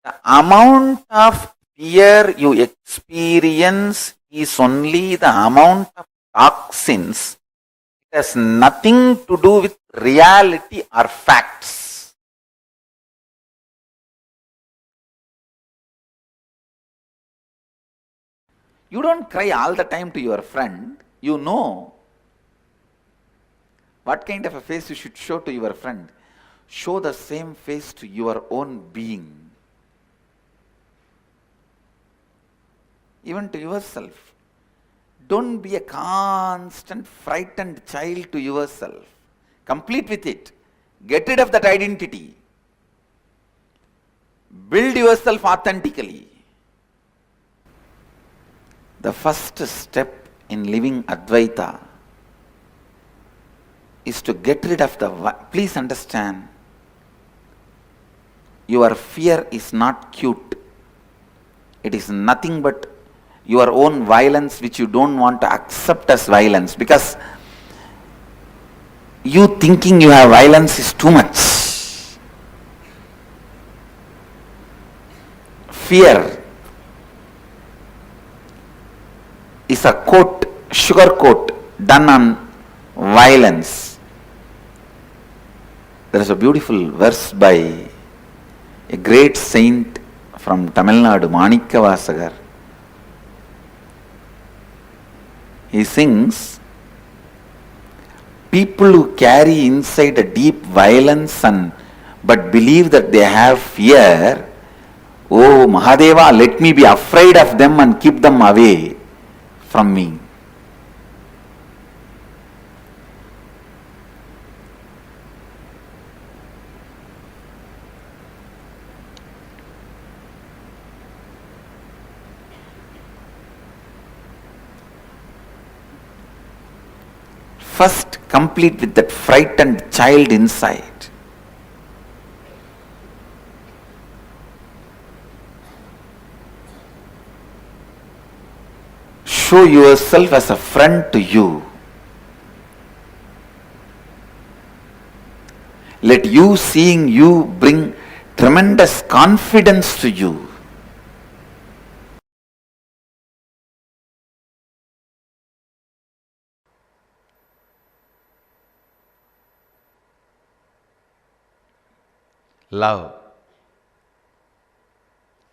The amount of fear you experience is only the amount of toxins. It has nothing to do with reality or facts. You don't cry all the time to your friend. You know what kind of a face you should show to your friend. Show the same face to your own being. Even to yourself. Don't be a constant frightened child to yourself. Complete with it. Get rid of that identity. Build yourself authentically. The first step in living Advaita is to get rid of the... Please understand, your fear is not cute. It is nothing but your own violence which you don't want to accept as violence, because you thinking you have violence is too much. Fear is a coat, sugar coat done on violence. There is a beautiful verse by a great saint from Tamil Nadu, Manikavasagar. He sings, people who carry inside a deep violence but believe that they have fear, oh Mahadeva, let me be afraid of them and keep them away from me. First, complete with that frightened child inside. Show yourself as a friend to you. Let you seeing you bring tremendous confidence to you. Love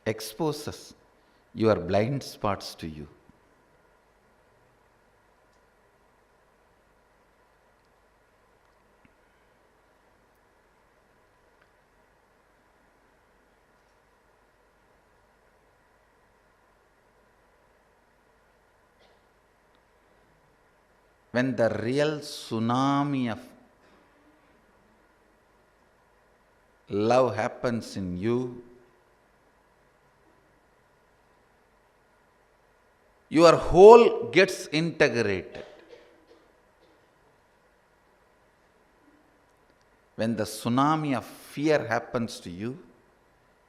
exposes your blind spots to you. When the real tsunami of love happens in you, your whole gets integrated. When the tsunami of fear happens to you,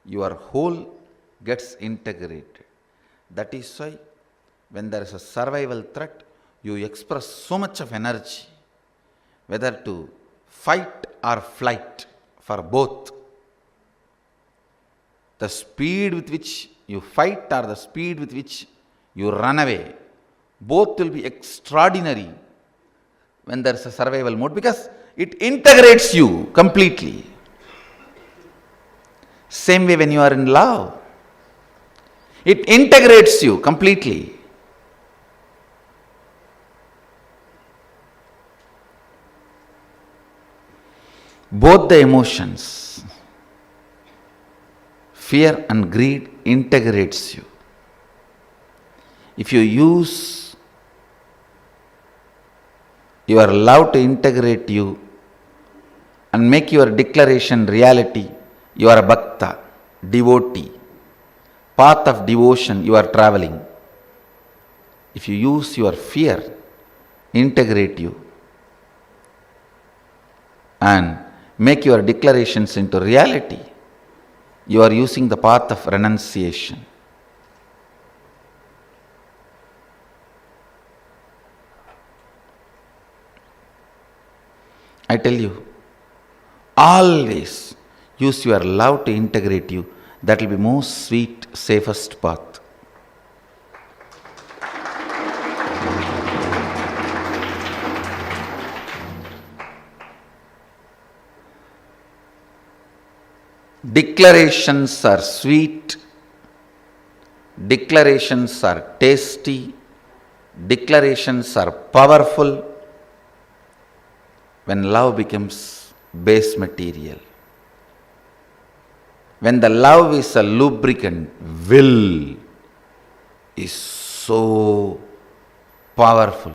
your whole gets integrated. That is why when there is a survival threat, you express so much of energy, whether to fight or flight, for both. The speed with which you fight or the speed with which you run away, both will be extraordinary when there is a survival mode, because it integrates you completely. Same way when you are in love, it integrates you completely. Both the emotions, fear and greed, integrates you. If you use your love to integrate you and make your declaration reality, you are a bhakta, devotee, path of devotion you are traveling. If you use your fear, integrate you, and make your declarations into reality, you are using the path of renunciation. I tell you, always use your love to integrate you. That will be most sweet, safest path. Declarations are sweet, declarations are tasty, declarations are powerful when love becomes base material. When the love is a lubricant, will is so powerful.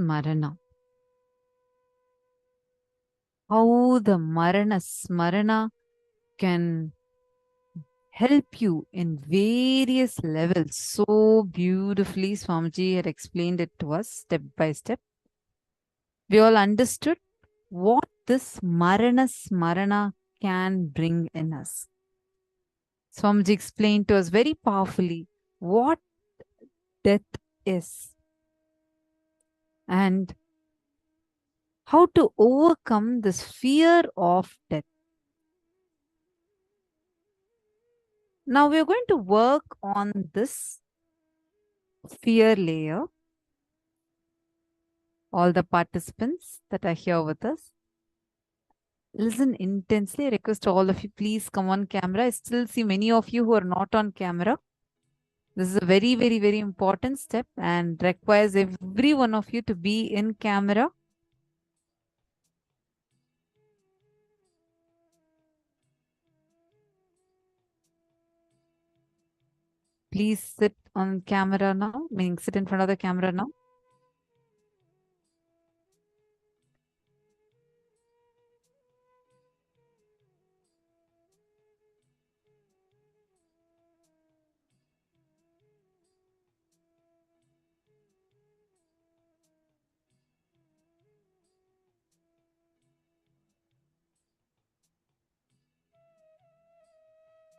Smarana. How the Marana Smarana can help you in various levels. So beautifully, Swamiji had explained it to us step by step. We all understood what this Marana Smarana can bring in us. Swamiji explained to us very powerfully what death is and how to overcome this fear of death. Now we are going to work on this fear layer. All the participants that are here with us, listen intensely. I request all of you, please come on camera. I still see many of you who are not on camera. This is a very, very, very important step and requires every one of you to be in camera. Please sit on camera now, meaning sit in front of the camera now.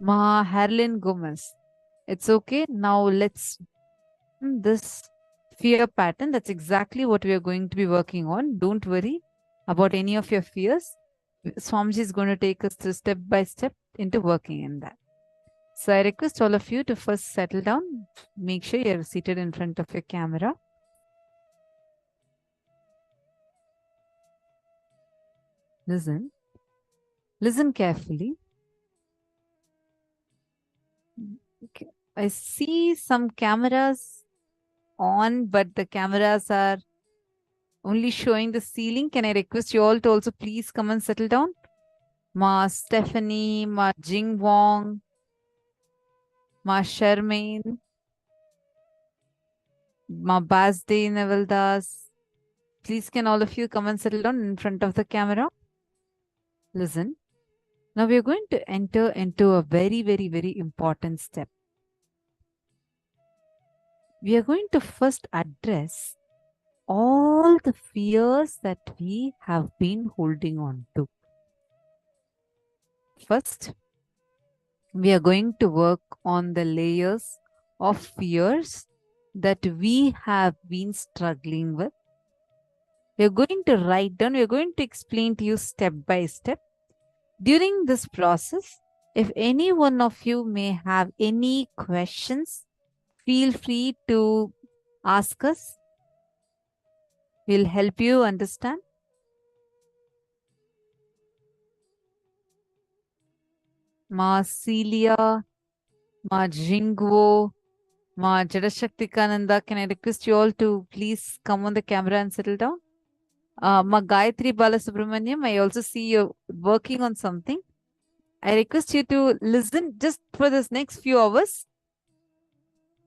Harlin Gomez. It's okay. Now let's this fear pattern. That's exactly what we are going to be working on. Don't worry. about any of your fears, Swamiji is going to take us through step by step into working in that. So I request all of you to first settle down. Make sure you're seated in front of your camera. Listen. Listen carefully. Okay. I see some cameras on, but the cameras are only showing the ceiling. Can I request you all to also please come and settle down? Ma Stephanie, Ma Jing Wong, Ma Sharmaine, Ma Basde Nevaldas. Please can all of you come and settle down in front of the camera? Listen. Now we are going to enter into a very, very, very important step. We are going to first address all the fears that we have been holding on to. First, we are going to work on the layers of fears that we have been struggling with. We are going to write down, we are going to explain to you step by step. During this process, if any one of you may have any questions, feel free to ask us. We'll help you understand. Ma Celia, Ma Jingwo, Ma Jadashaktikananda, can I request you all to please come on the camera and settle down? Ma Gayatri Balasubramaniam, I also see you working on something. I request you to listen just for this next few hours.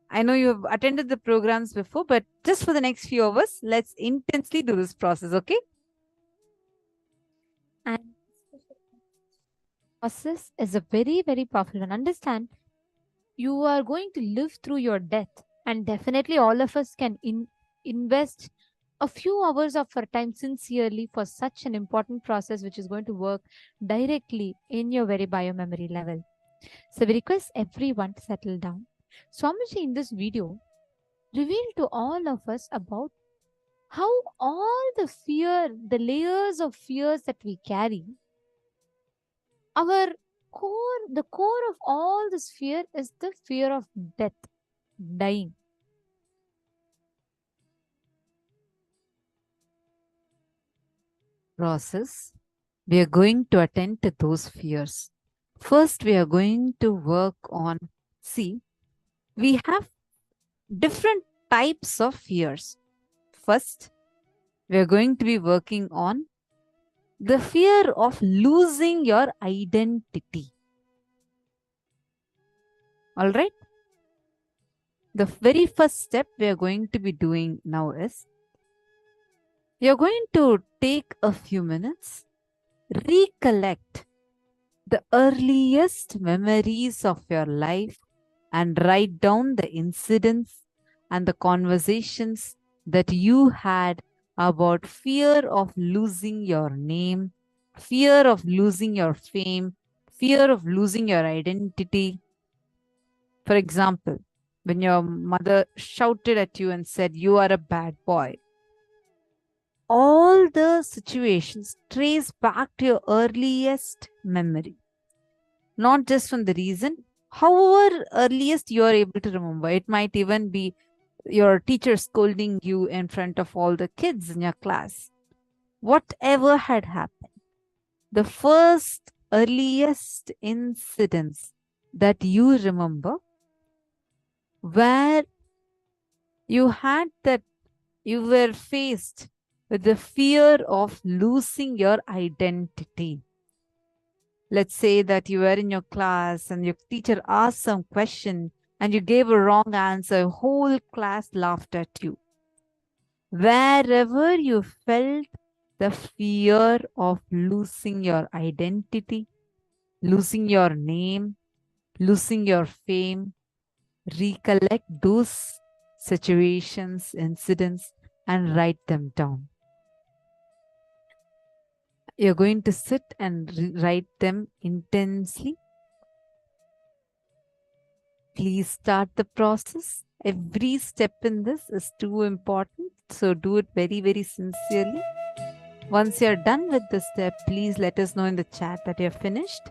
I know you have attended the programs before, but just for the next few hours, let's intensely do this process, okay? And process is a very, very powerful one. Understand, you are going to live through your death, and definitely all of us can invest a few hours of our time sincerely for such an important process which is going to work directly in your very biomemory level. So we request everyone to settle down. Swamiji in this video revealed to all of us about how all the fear, the layers of fears that we carry, our core, the core of all this fear is the fear of death, dying. Process, we are going to attend to those fears. First, we are going to work on, see, we have different types of fears. First, we are going to be working on the fear of losing your identity. All right? The very first step we are going to be doing now is, you're going to take a few minutes, recollect the earliest memories of your life and write down the incidents and the conversations that you had about fear of losing your name, fear of losing your fame, fear of losing your identity. For example, when your mother shouted at you and said, "You are a bad boy." All the situations trace back to your earliest memory. Not just from the reason, however earliest you are able to remember. It might even be your teacher scolding you in front of all the kids in your class. Whatever had happened, the first earliest incidents that you remember where you had that, you were faced with the fear of losing your identity. Let's say that you were in your class and your teacher asked some question and you gave a wrong answer. Whole class laughed at you. Wherever you felt the fear of losing your identity, losing your name, losing your fame, recollect those situations, incidents, and write them down. You're going to sit and write them intensely. Please start the process. Every step in this is too important, so do it very, very sincerely. Once you're done with this step, please let us know in the chat that you're finished.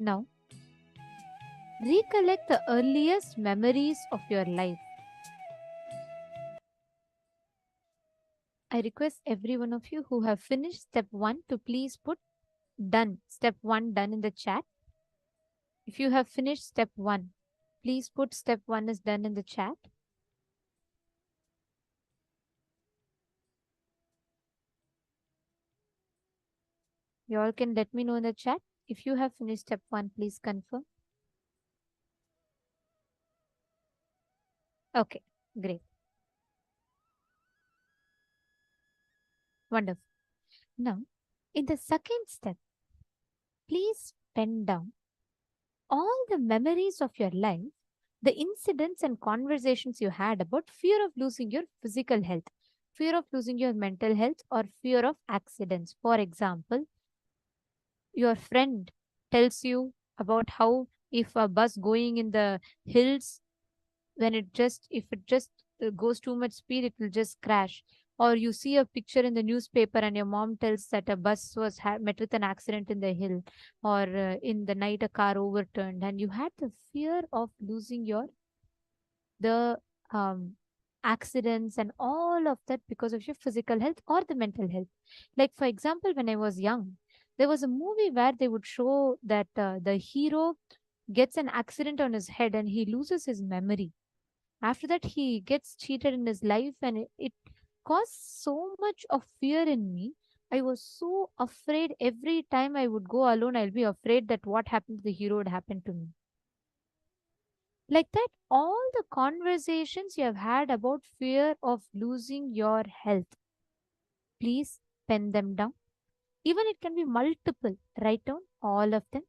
Now, recollect the earliest memories of your life. I request every one of you who have finished step 1 to please put done, step 1 done in the chat. If you have finished step 1, please put step 1 is done in the chat. You all can let me know in the chat. If you have finished step 1, please confirm. Okay, great. Wonderful. Now, in the second step, please pen down all the memories of your life, the incidents and conversations you had about fear of losing your physical health, fear of losing your mental health, or fear of accidents. For example, your friend tells you about how if a bus going in the hills, when if it just goes too much speed, it will just crash. Or you see a picture in the newspaper and your mom tells that a bus was met with an accident in the hill, or in the night a car overturned, and you had the fear of losing the um, accidents and all of that because of your physical health or the mental health. Like, for example, when I was young, there was a movie where they would show that the hero gets an accident on his head and he loses his memory. After that, he gets cheated in his life, and it caused so much of fear in me. I was so afraid. Every time I would go alone, I'll be afraid that what happened to the hero would happen to me. Like that, all the conversations you have had about fear of losing your health, please pen them down. Even it can be multiple. Write down all of them.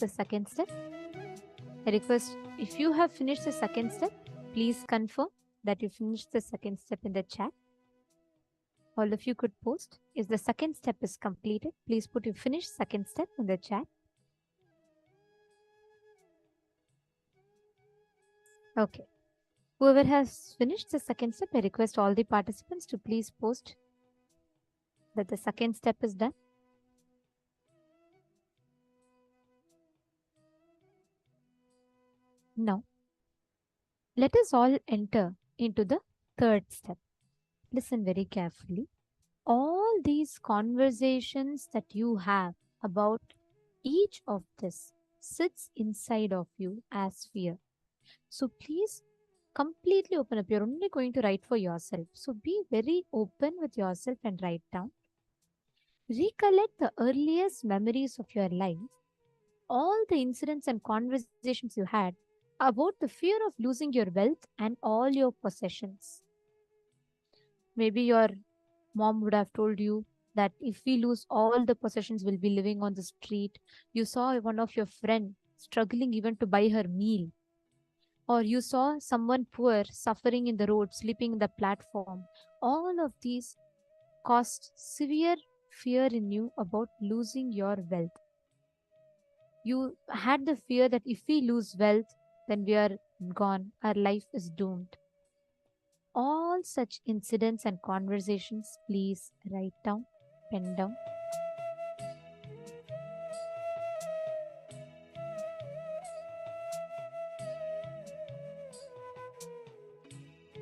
the second step. I request, if you have finished the second step, please confirm that you finished the second step in the chat. All of you could post. If the second step is completed, please put you finished second step in the chat. Okay. Whoever has finished the second step, I request all the participants to please post that the second step is done. Now, let us all enter into the third step. Listen very carefully. All these conversations that you have about each of this sits inside of you as fear. So please completely open up. You're only going to write for yourself. So be very open with yourself and write down. Recollect the earliest memories of your life, all the incidents and conversations you had about the fear of losing your wealth and all your possessions. Maybe your mom would have told you that if we lose all the possessions, we'll be living on the street. You saw one of your friend struggling even to buy her meal. Or you saw someone poor suffering in the road, sleeping in the platform. All of these caused severe fear in you about losing your wealth. You had the fear that if we lose wealth, then we are gone, our life is doomed. All such incidents and conversations, please write down, pen down. Now, let us all enter into the fourth step. Listen very carefully.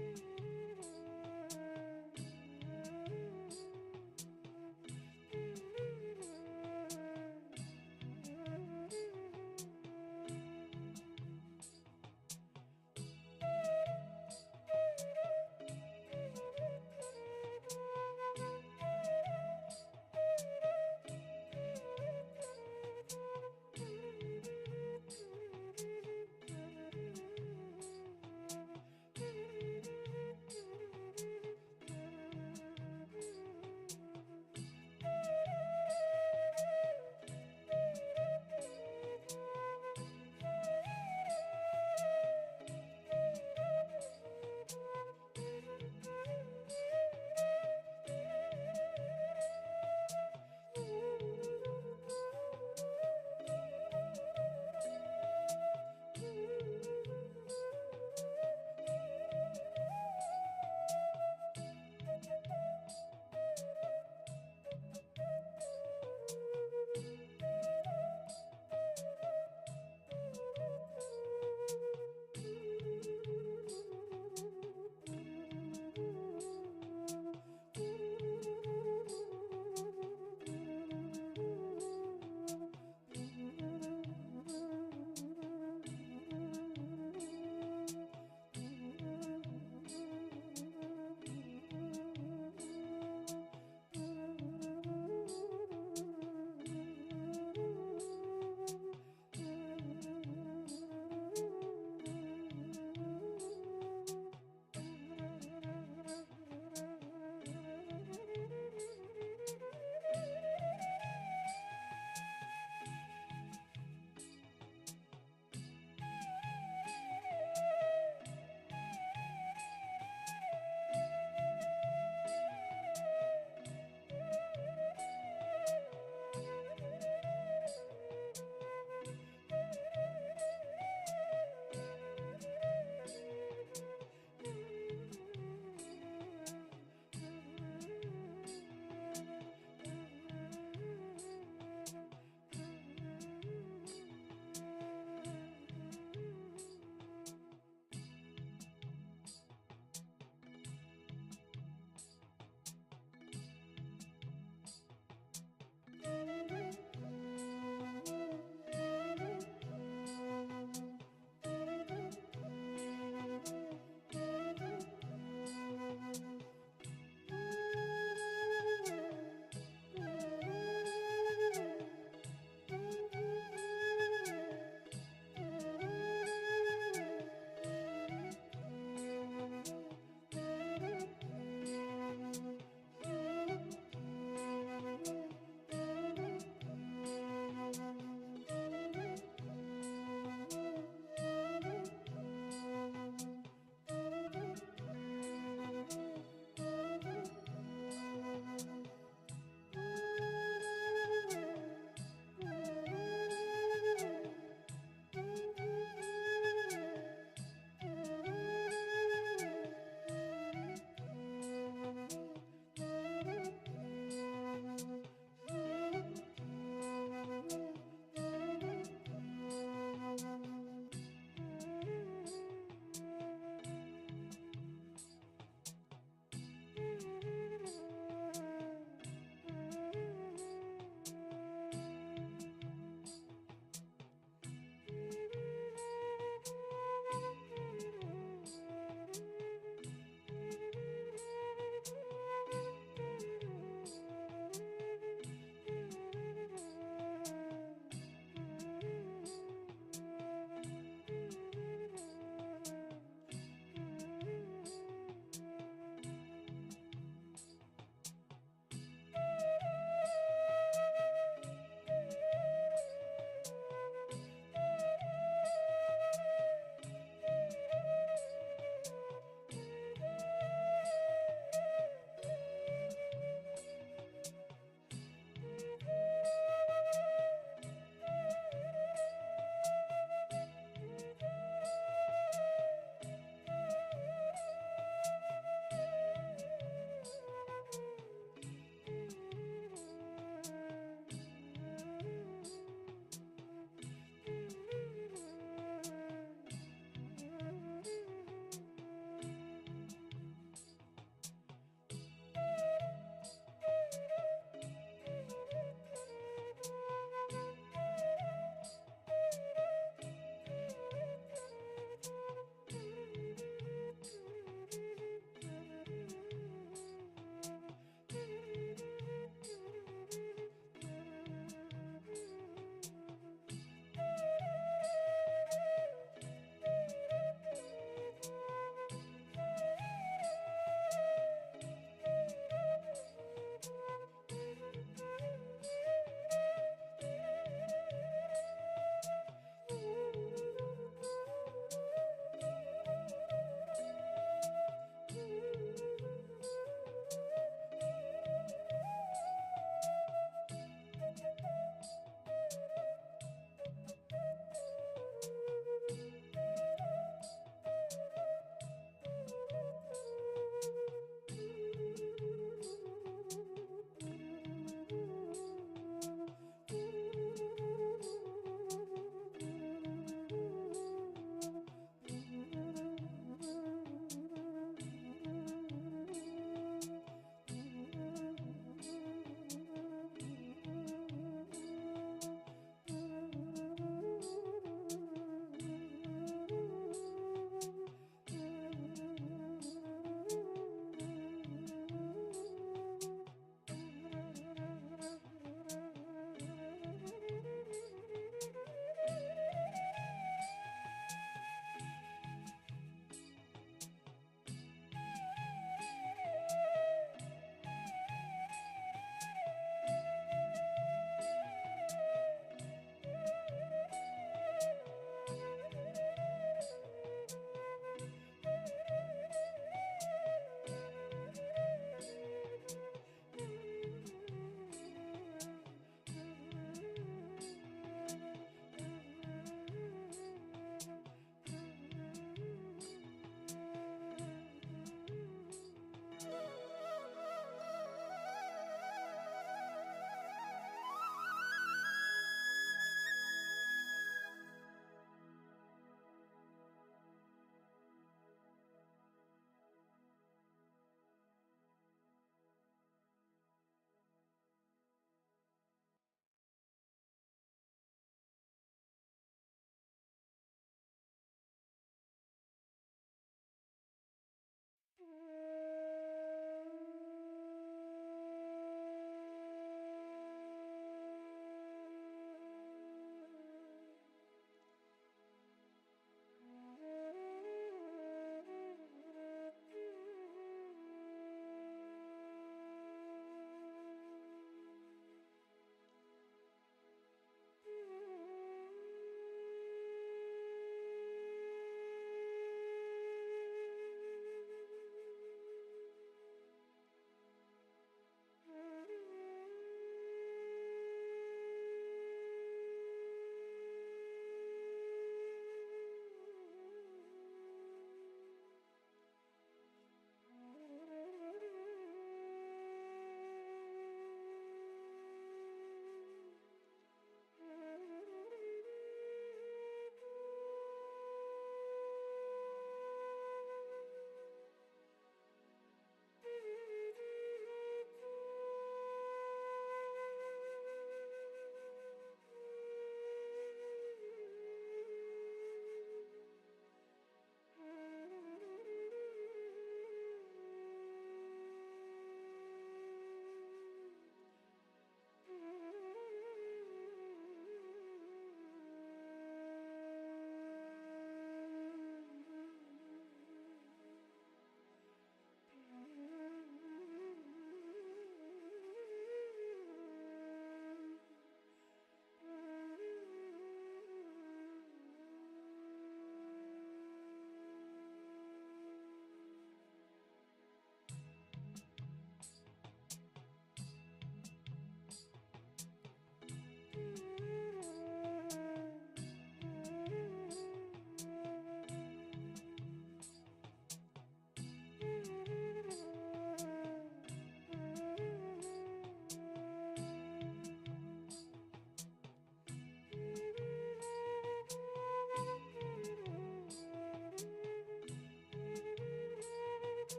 All these conversations that you have about each of this sits inside of you as fear. So please completely open up. You're only going to write for yourself. So be very open with yourself and write down.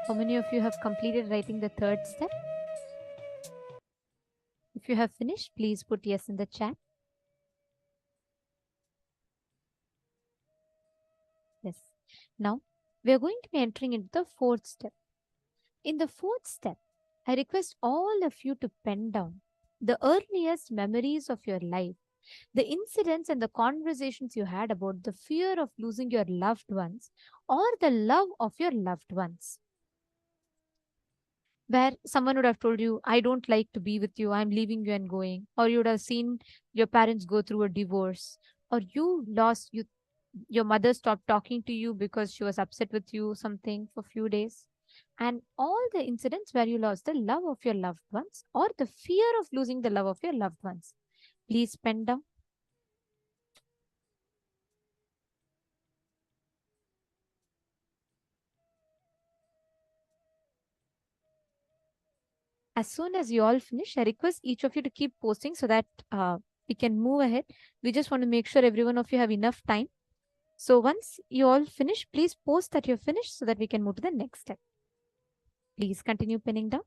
How many of you have completed writing the third step? If you have finished, please put yes in the chat. Yes. Now, we are going to be entering into the fourth step. In the fourth step, I request all of you to pen down the earliest memories of your life, the incidents and the conversations you had about the fear of losing your loved ones or the love of your loved ones. Where someone would have told you, I don't like to be with you, I'm leaving you and going. Or you would have seen your parents go through a divorce, or your mother stopped talking to you because she was upset with you something for a few days. And all the incidents where you lost the love of your loved ones or the fear of losing the love of your loved ones. Please pen down. As soon as you all finish, I request each of you to keep posting so that we can move ahead. We just want to make sure every one of you have enough time. So once you all finish, please post that you're finished so that we can move to the next step. Please continue pinning down.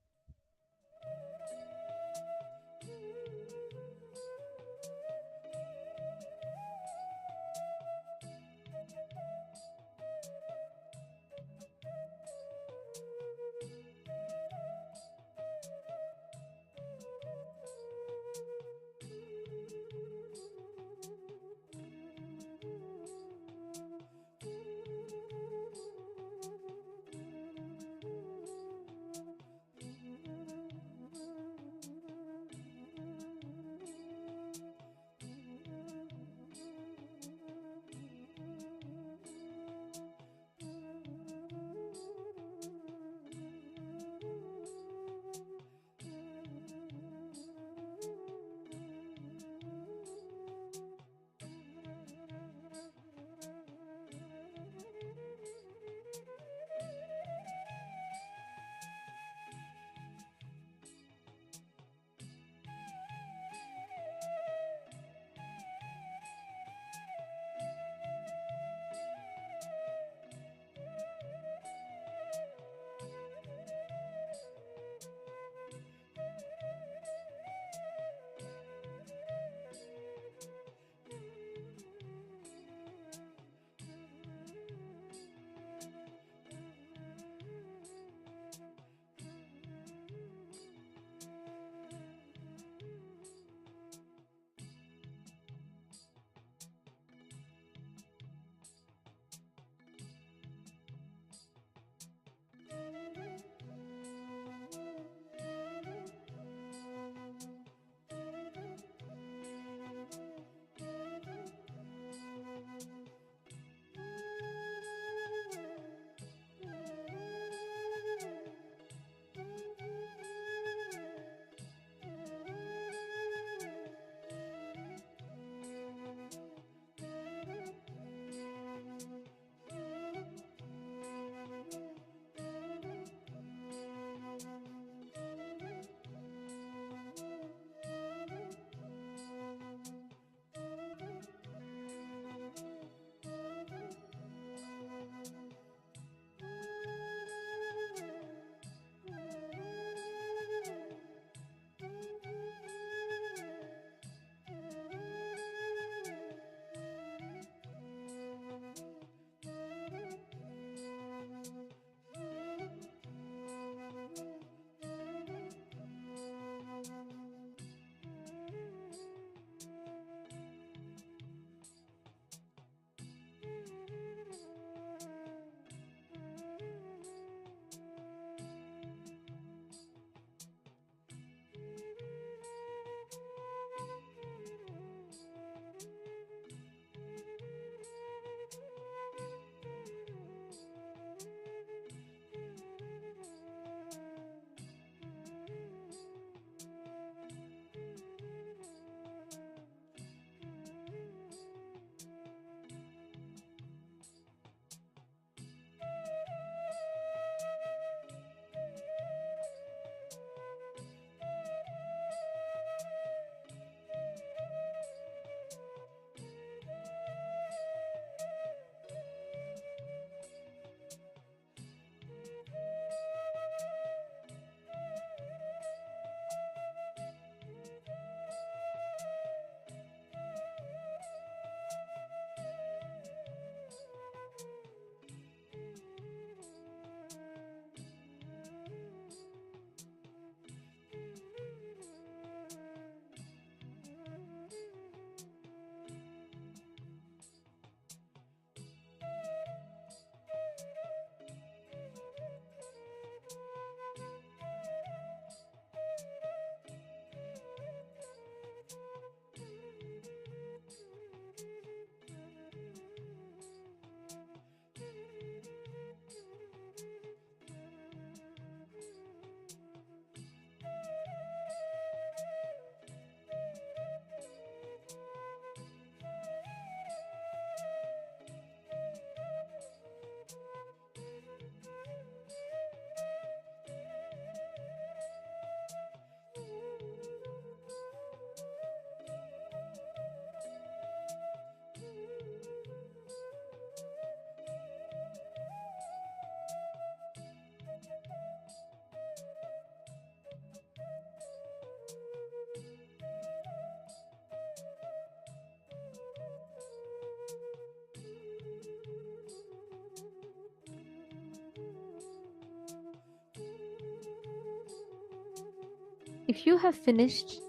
If you have finished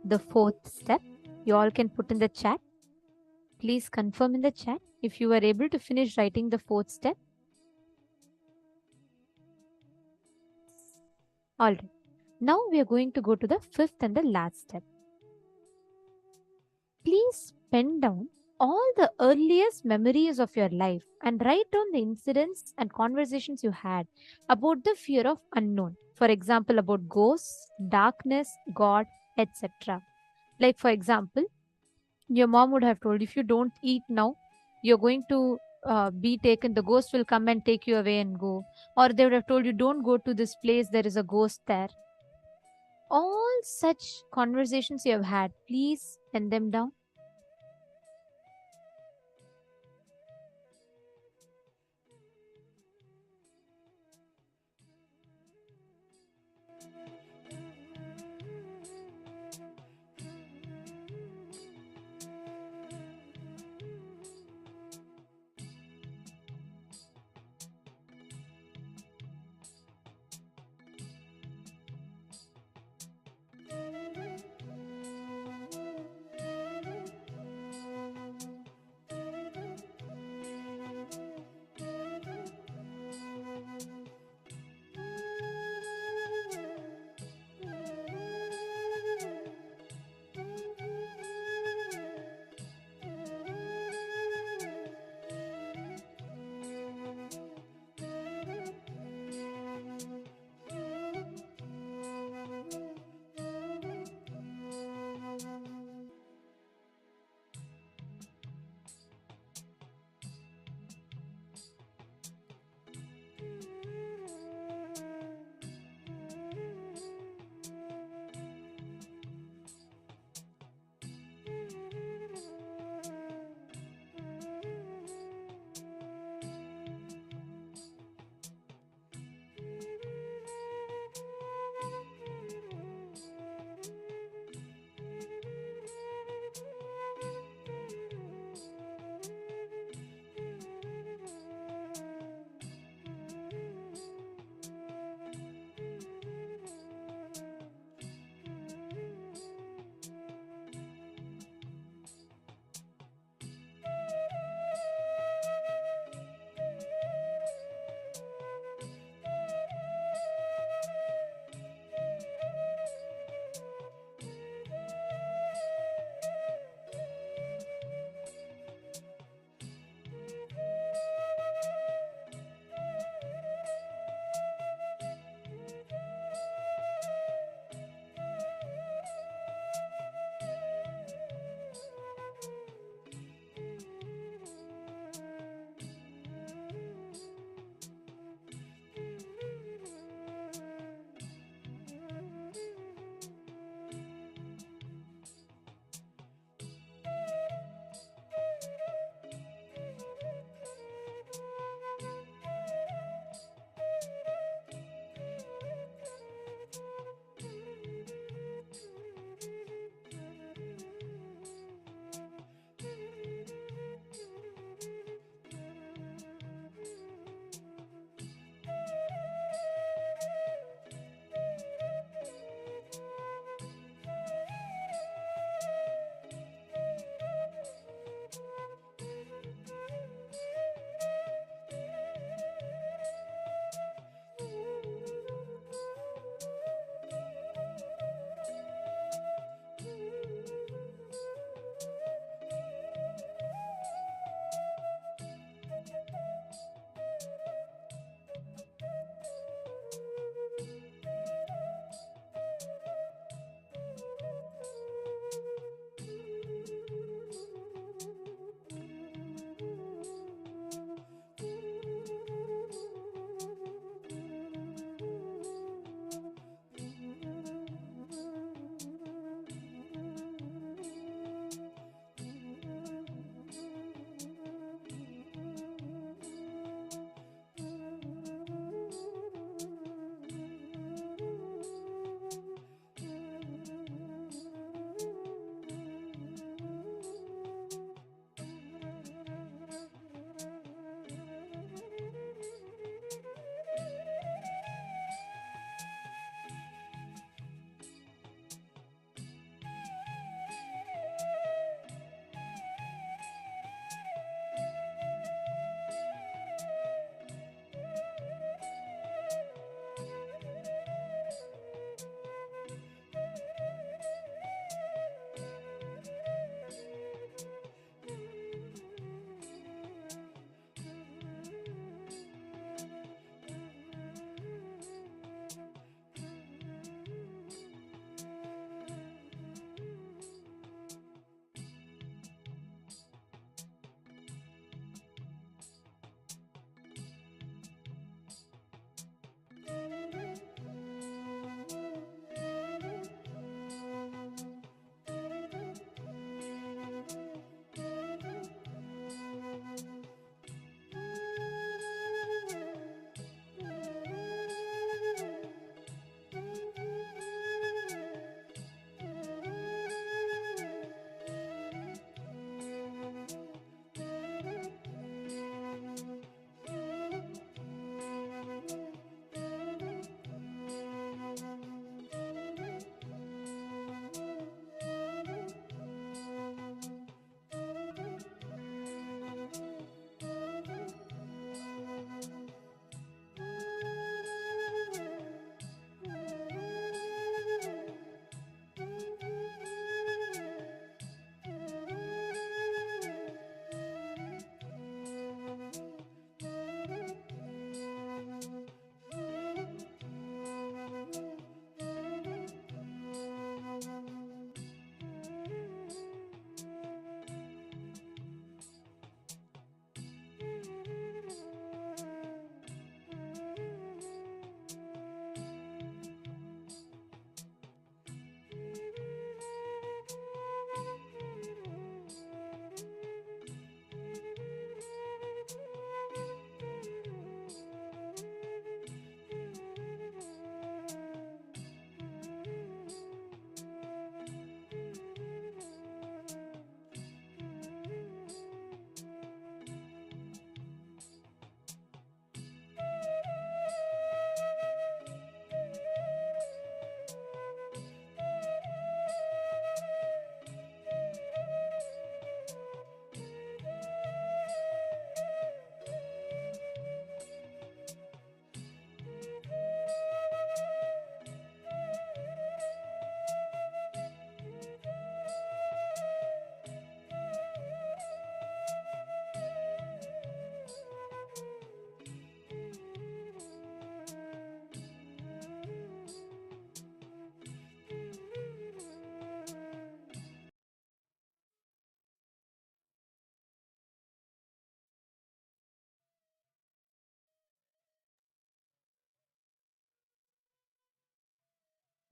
the fourth step, you all can put in the chat. Please confirm in the chat if you were able to finish writing the fourth step. All right. Now we are going to go to the fifth and the last step. Please pen down all the earliest memories of your life and write down the incidents and conversations you had about the fear of unknown. For example, about ghosts, darkness, God, etc. Like, for example, your mom would have told, if you don't eat now, you're going to be taken, the ghost will come and take you away and go. Or they would have told you, don't go to this place, there is a ghost there. All such conversations you have had, please pen them down.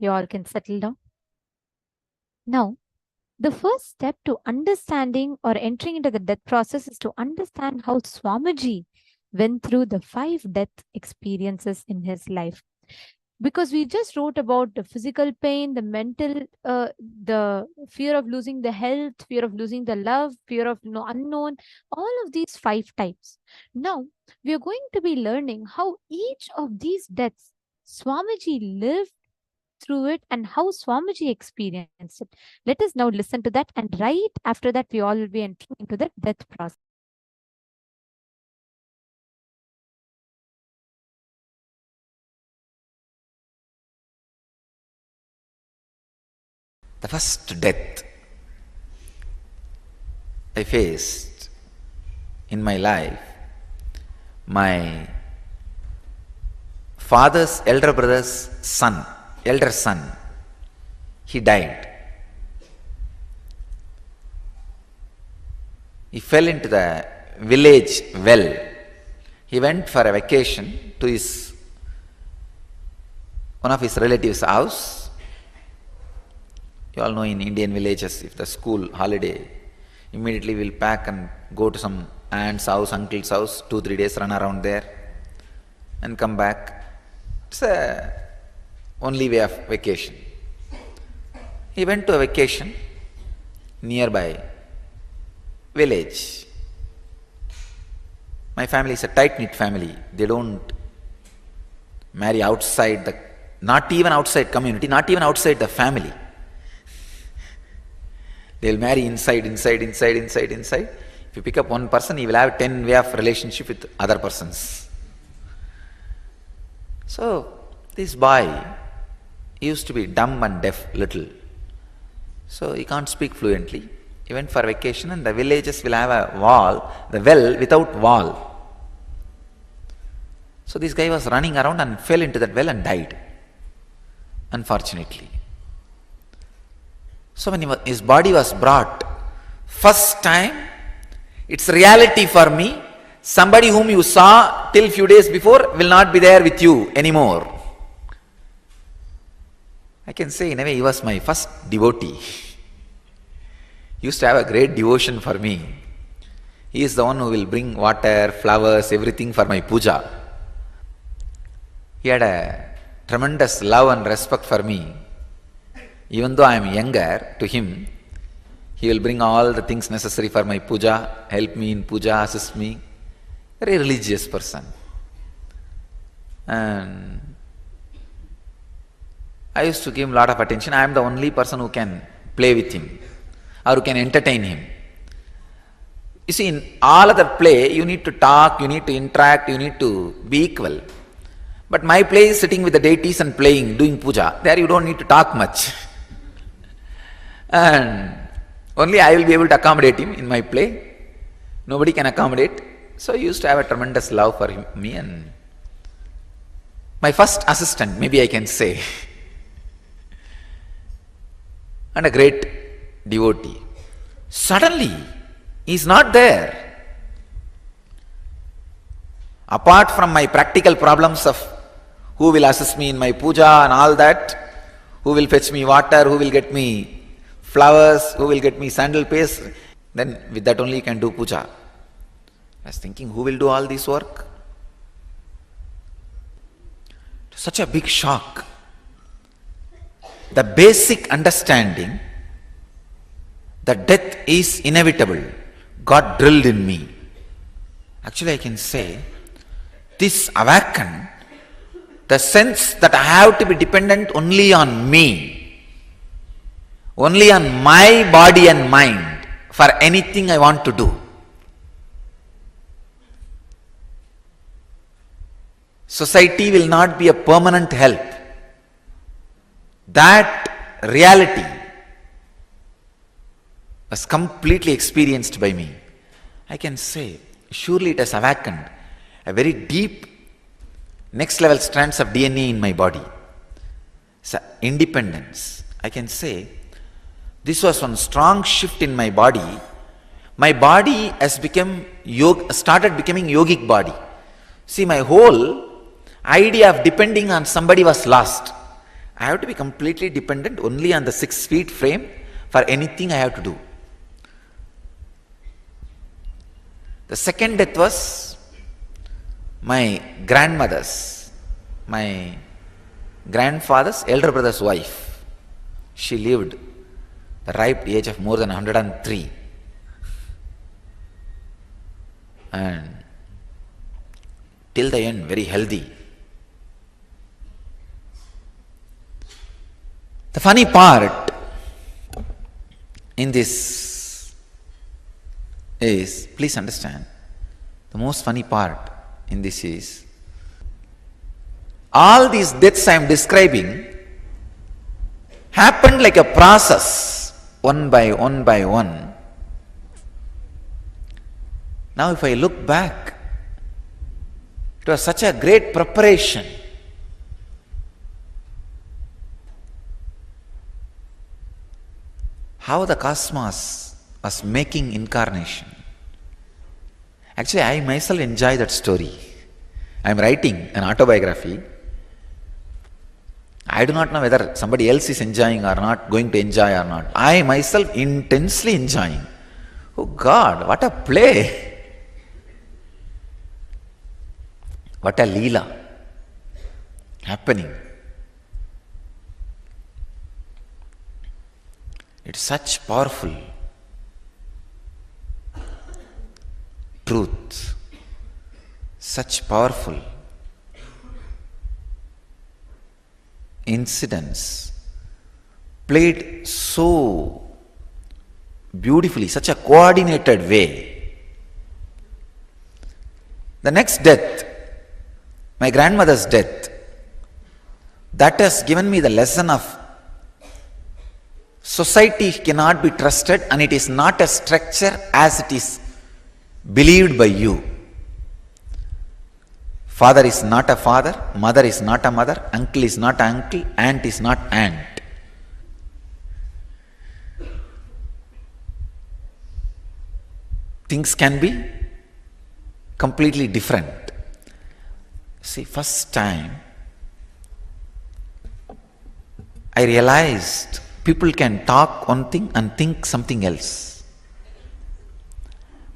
You all can settle down. Now, the first step to understanding or entering into the death process is to understand how Swamiji went through the 5 death experiences in his life. Because we just wrote about the physical pain, the mental, the fear of losing the health, fear of losing the love, fear of unknown, all of these 5 types. Now, we are going to be learning how each of these deaths Swamiji lived through it and how Swamiji experienced it. Let us now listen to that, and right after that, we all will be entering into the death process. The first death I faced in my life, my father's elder brother's son, elder son, he died. He fell into the village well. He went for a vacation to one of his relatives' house. You all know in Indian villages, if the school holiday, immediately we'll pack and go to some aunt's house, uncle's house, 2-3 days run around there and come back. It's the only way of vacation. He went to a vacation nearby village. My family is a tight-knit family. They don't marry outside not even outside community, not even outside the family. They'll marry inside. If you pick up one person, he will have 10 way of relationship with other persons. So, this boy used to be dumb and deaf little. So, he can't speak fluently. He went for vacation and the villages will have a wall, the well without wall. So, this guy was running around and fell into that well and died, unfortunately. So when his body was brought, first time, it's reality for me, somebody whom you saw till few days before will not be there with you anymore. I can say in a way he was my first devotee. He used to have a great devotion for me. He is the one who will bring water, flowers, everything for my puja. He had a tremendous love and respect for me. Even though I am younger, to him, he will bring all the things necessary for my puja, help me in puja, assist me. Very religious person. And I used to give him a lot of attention. I am the only person who can play with him or who can entertain him. You see, in all other play, you need to talk, you need to interact, you need to be equal. But my play is sitting with the deities and playing, doing puja. There you don't need to talk much. And only I will be able to accommodate him in my play. Nobody can accommodate. So I used to have a tremendous love for me, and my first assistant, maybe I can say, and a great devotee. Suddenly, he is not there. Apart from my practical problems of who will assist me in my puja and all that, who will fetch me water, who will get me flowers, who will get me sandal paste, then with that only you can do puja. I was thinking, who will do all this work? Such a big shock. The basic understanding that death is inevitable got drilled in me. Actually, I can say, this awakened the sense that I have to be dependent only on me, only on my body and mind for anything I want to do. Society will not be a permanent help. That reality was completely experienced by me. I can say, surely it has awakened a very deep, next level strands of DNA in my body. So, independence. I can say, this was one strong shift in my body. My body has started becoming yogic body. See, my whole idea of depending on somebody was lost. I have to be completely dependent only on the 6 feet frame for anything I have to do. The second death was my grandmother's, my grandfather's elder brother's wife. She lived the ripe age of more than 103. And till the end, very healthy. The funny part in this is, please understand, the most funny part in this is, all these deaths I am describing happened like a process, one by one by one. Now if I look back, it was such a great preparation. How the cosmos was making incarnation. Actually, I myself enjoy that story. I am writing an autobiography. I do not know whether somebody else is enjoying or not, going to enjoy or not. I myself intensely enjoying. Oh God, what a play! What a leela happening. It's such powerful truth, such powerful incidents, played so beautifully, such a coordinated way. The next death, my grandmother's death, that has given me the lesson of society cannot be trusted, and it is not a structure as it is believed by you. Father is not a father, mother is not a mother, uncle is not uncle, aunt is not aunt. Things can be completely different. See, first time I realized people can talk one thing and think something else.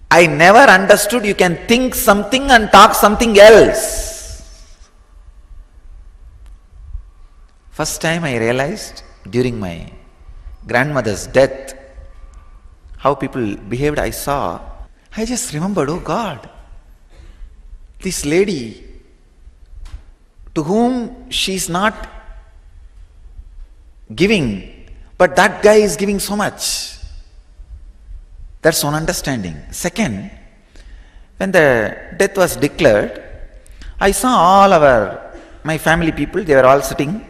I never understood you can think something and talk something else. First time I realized during my grandmother's death how people behaved. I saw, I just remembered, oh God, this lady to whom she's not giving, but that guy is giving so much. That's one understanding. Second, when the death was declared, I saw my family people, they were all sitting,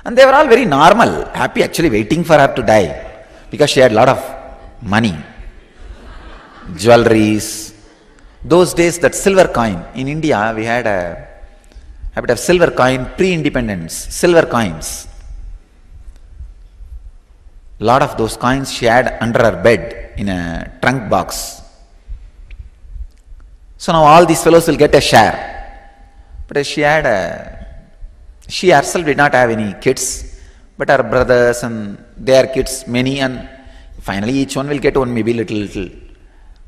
and they were all very normal, happy, actually waiting for her to die, because she had a lot of money, jewelries. Those days, that silver coin, in India, we had a habit of silver coin, pre-independence, silver coins. Lot of those coins she had under her bed in a trunk box. So now all these fellows will get a share. But she herself did not have any kids, but her brothers and their kids, many, and finally each one will get one, maybe little.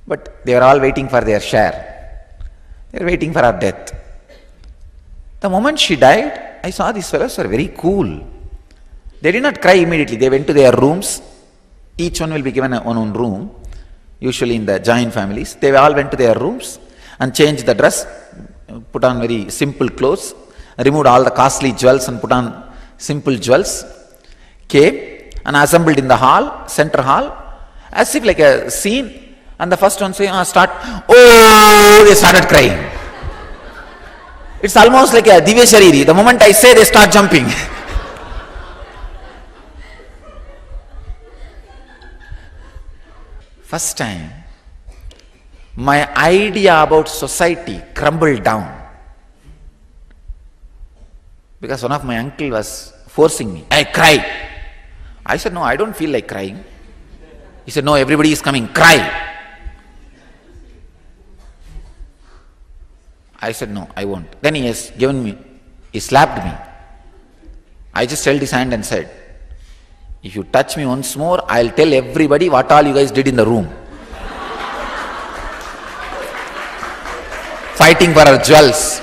But they were all waiting for their share. They were waiting for her death. The moment she died, I saw these fellows were very cool. They did not cry immediately. They went to their rooms. Each one will be given one own room, usually in the joint families. They all went to their rooms and changed the dress, put on very simple clothes, removed all the costly jewels and put on simple jewels, came and assembled in the hall, center hall, as if like a scene. And the first one say, start, oh, they started crying. It's almost like a Divya Shariri. The moment I say, they start jumping. First time, my idea about society crumbled down. Because one of my uncle was forcing me. I cry. I said, no, I don't feel like crying. He said, no, everybody is coming, cry. I said, no, I won't. Then he slapped me. I just held his hand and said, if you touch me once more, I'll tell everybody what all you guys did in the room. Fighting for our jewels.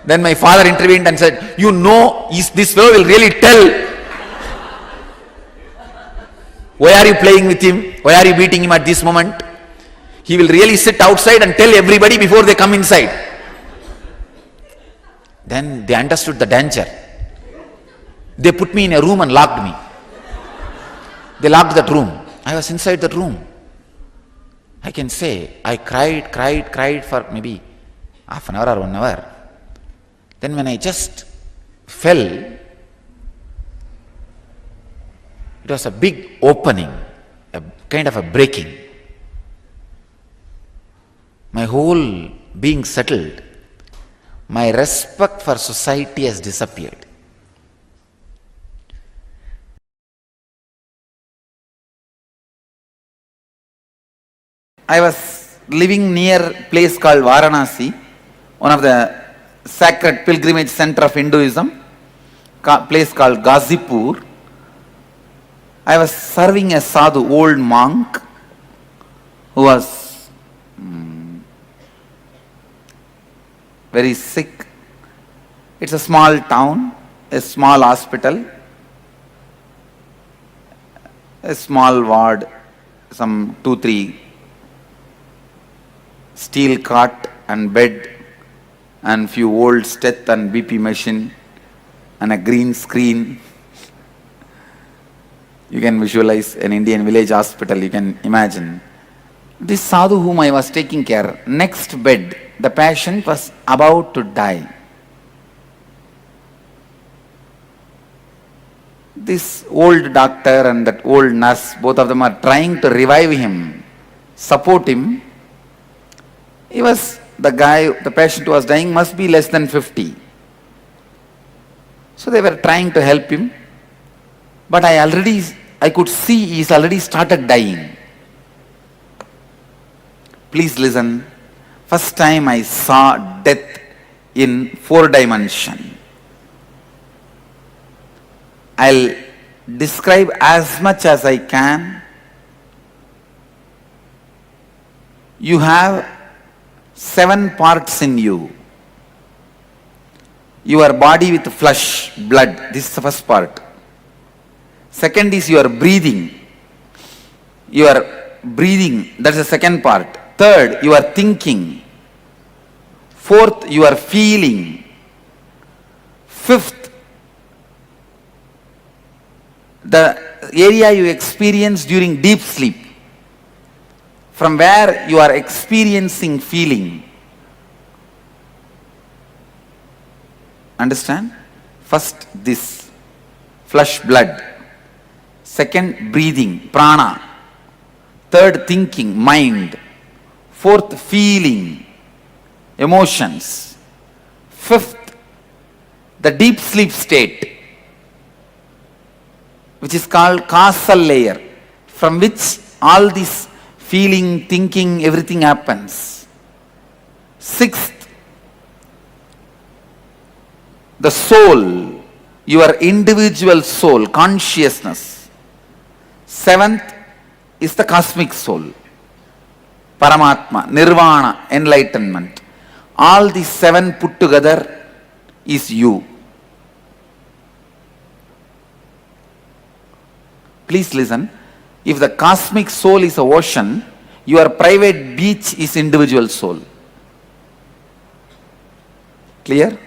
Then my father intervened and said, you know, this fellow will really tell. Why are you playing with him? Why are you beating him at this moment? He will really sit outside and tell everybody before they come inside. Then they understood the danger. They put me in a room and locked me. They locked that room. I was inside that room. I can say, I cried for maybe half an hour or 1 hour. Then when I just fell, it was a big opening, a kind of a breaking. My whole being settled. My respect for society has disappeared. I was living near a place called Varanasi, one of the sacred pilgrimage center of Hinduism, place called Ghazipur. I was serving a sadhu, old monk, who was very sick. It's a small town, a small hospital, a small ward, some 2-3 steel cot and bed and few old steth and BP machine and a green screen. You can visualize an Indian village hospital, you can imagine. This sadhu whom I was taking care, next bed, the patient was about to die. This old doctor and that old nurse, both of them are trying to revive him, support him. He was, the guy, the patient who was dying must be less than 50. So they were trying to help him. But I could see he's already started dying. Please listen. First time I saw death in 4 dimension. I'll describe as much as I can. You have 7 parts in you. Your body with flesh, blood. This is the first part. Second is your breathing. Your breathing, that's the second part. Third, you are thinking. Fourth, you are feeling. Fifth, the area you experience during deep sleep, from where you are experiencing feeling. Understand? First, this flesh, blood. Second, breathing, prana. Third, thinking, mind. Fourth, feeling, emotions. Fifth, the deep sleep state, which is called causal layer, from which all this feeling, thinking, everything happens. Sixth, the soul, your individual soul, consciousness. Seventh is the cosmic soul, Paramatma, Nirvana, enlightenment. All these 7 put together is you. Please listen. If the cosmic soul is an ocean, your private beach is individual soul. Clear?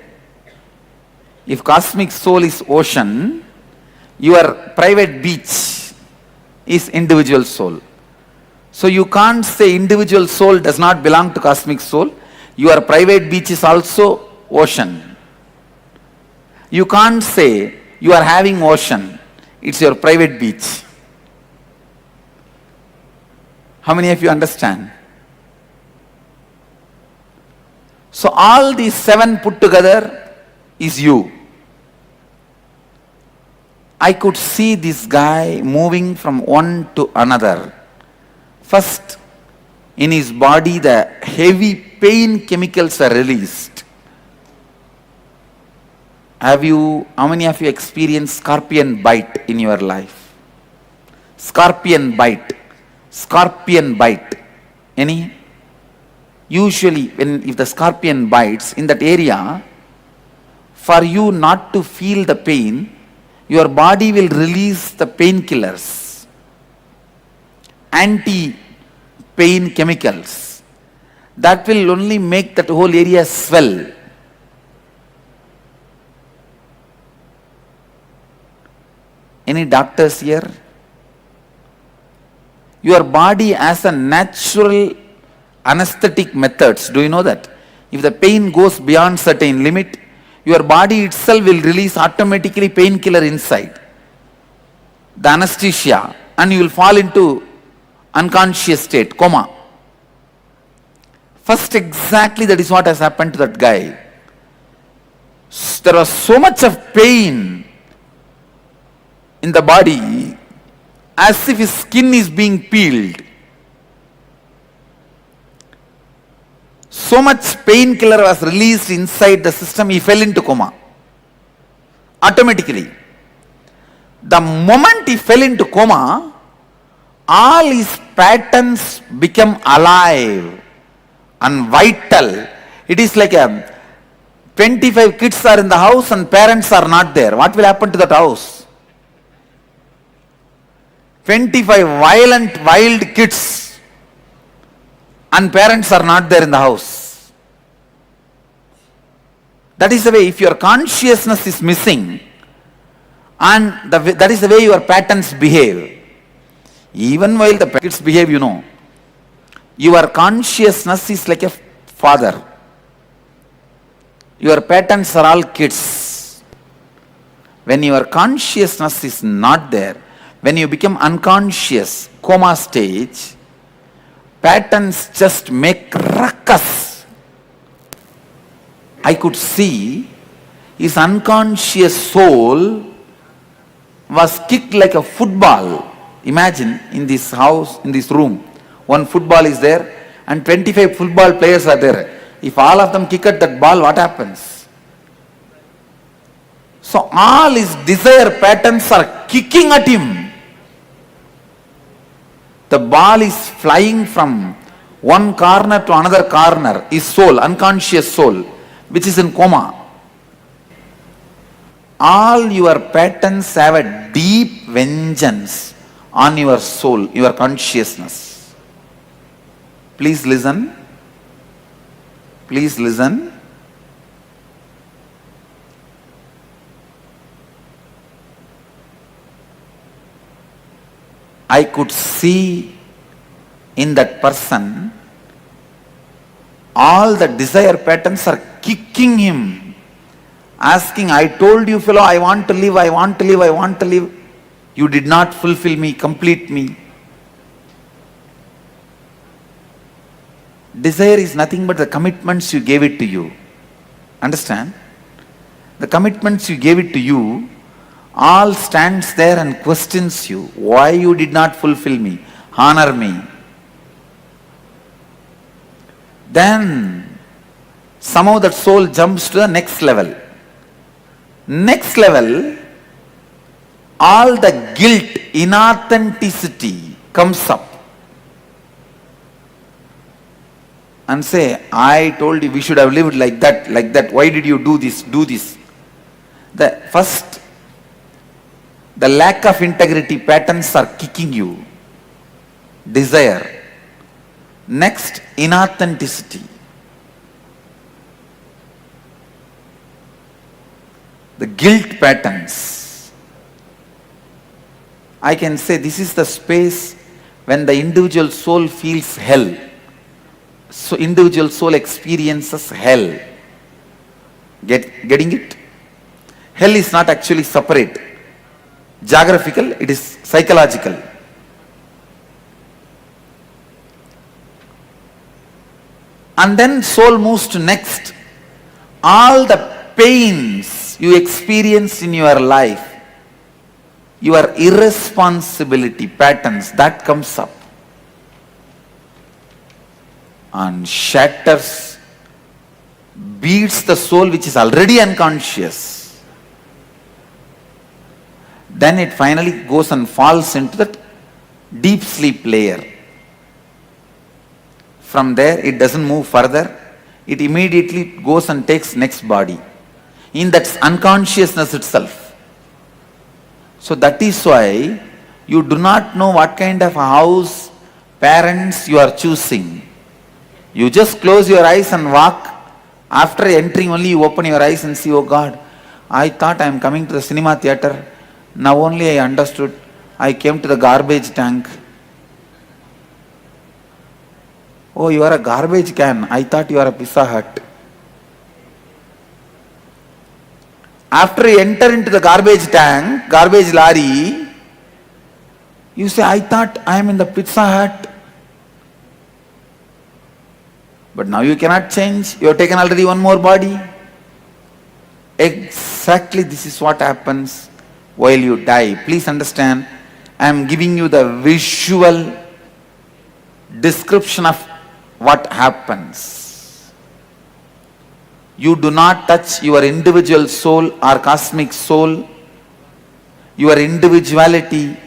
If cosmic soul is ocean, your private beach is individual soul. So you can't say individual soul does not belong to cosmic soul. Your private beach is also ocean. You can't say you are having ocean. It's your private beach. How many of you understand? So all these 7 put together is you. I could see this guy moving from one to another. First, in his body, the heavy pain chemicals are released. How many of you experienced scorpion bite in your life? Scorpion bite. Scorpion bite. Any? Usually, if the scorpion bites in that area, for you not to feel the pain, your body will release the painkillers, anti-pain chemicals. That will only make that whole area swell. Any doctors here? Your body has a natural anesthetic methods. Do you know that? If the pain goes beyond certain limit, your body itself will release automatically painkiller inside the anesthesia, and you will fall into unconscious state, coma. First, exactly that is what has happened to that guy. There was so much of pain in the body, as if his skin is being peeled. So much painkiller was released inside the system, he fell into coma. Automatically. The moment he fell into coma, all his patterns become alive and vital. It is like 25 kids are in the house and parents are not there. What will happen to that house? 25 violent, wild kids and parents are not there in the house. That is the way, if your consciousness is missing, and that is the way your patterns behave. Even while the kids behave, you know, your consciousness is like a father. Your patterns are all kids. When your consciousness is not there, when you become unconscious, coma stage, patterns just make ruckus. I could see his unconscious soul was kicked like a football. Imagine in this house, in this room, one football is there and 25 football players are there. If all of them kick at that ball, what happens? So all his desire patterns are kicking at him. The ball is flying from one corner to another corner. His soul, unconscious soul, which is in coma. All your patterns have a deep vengeance on your soul, your consciousness. Please listen. Please listen. I could see in that person all the desire patterns are kicking him, asking, I told you fellow, I want to live, I want to live, I want to live. You did not fulfill me, complete me. Desire is nothing but the commitments you gave it to you. Understand? The commitments you gave it to you, all stands there and questions you. Why you did not fulfill me? Honor me. Then somehow that soul jumps to the next level. Next level, all the guilt, inauthenticity comes up. And say, I told you we should have lived like that, like that. Why did you do this, do this? The first, the lack of integrity patterns are kicking you. Desire. Next, inauthenticity. The guilt patterns. I can say this is the space when the individual soul feels hell. So individual soul experiences hell. Getting it? Hell is not actually separate. Geographical, it is psychological. And then soul moves to next. All the pains you experienced in your life, your irresponsibility patterns, that comes up and shatters, beats the soul which is already unconscious. then it finally goes and falls into that deep sleep layer. From there, it doesn't move further. It immediately goes and takes next body. In that unconsciousness itself. So that is why you do not know what kind of a house, parents you are choosing. You just close your eyes and walk. After entering only you open your eyes and see, oh God, I thought I am coming to the cinema theatre. Now only I understood. I came to the garbage tank. Oh, you are a garbage can. I thought you are a Pizza Hut. After you enter into the garbage tank, garbage lorry, you say, I thought I am in the Pizza Hut. But now you cannot change. You have taken already one more body. Exactly this is what happens while you die. Please understand, I am giving you the visual description of what happens. You do not touch your individual soul or cosmic soul, your individuality,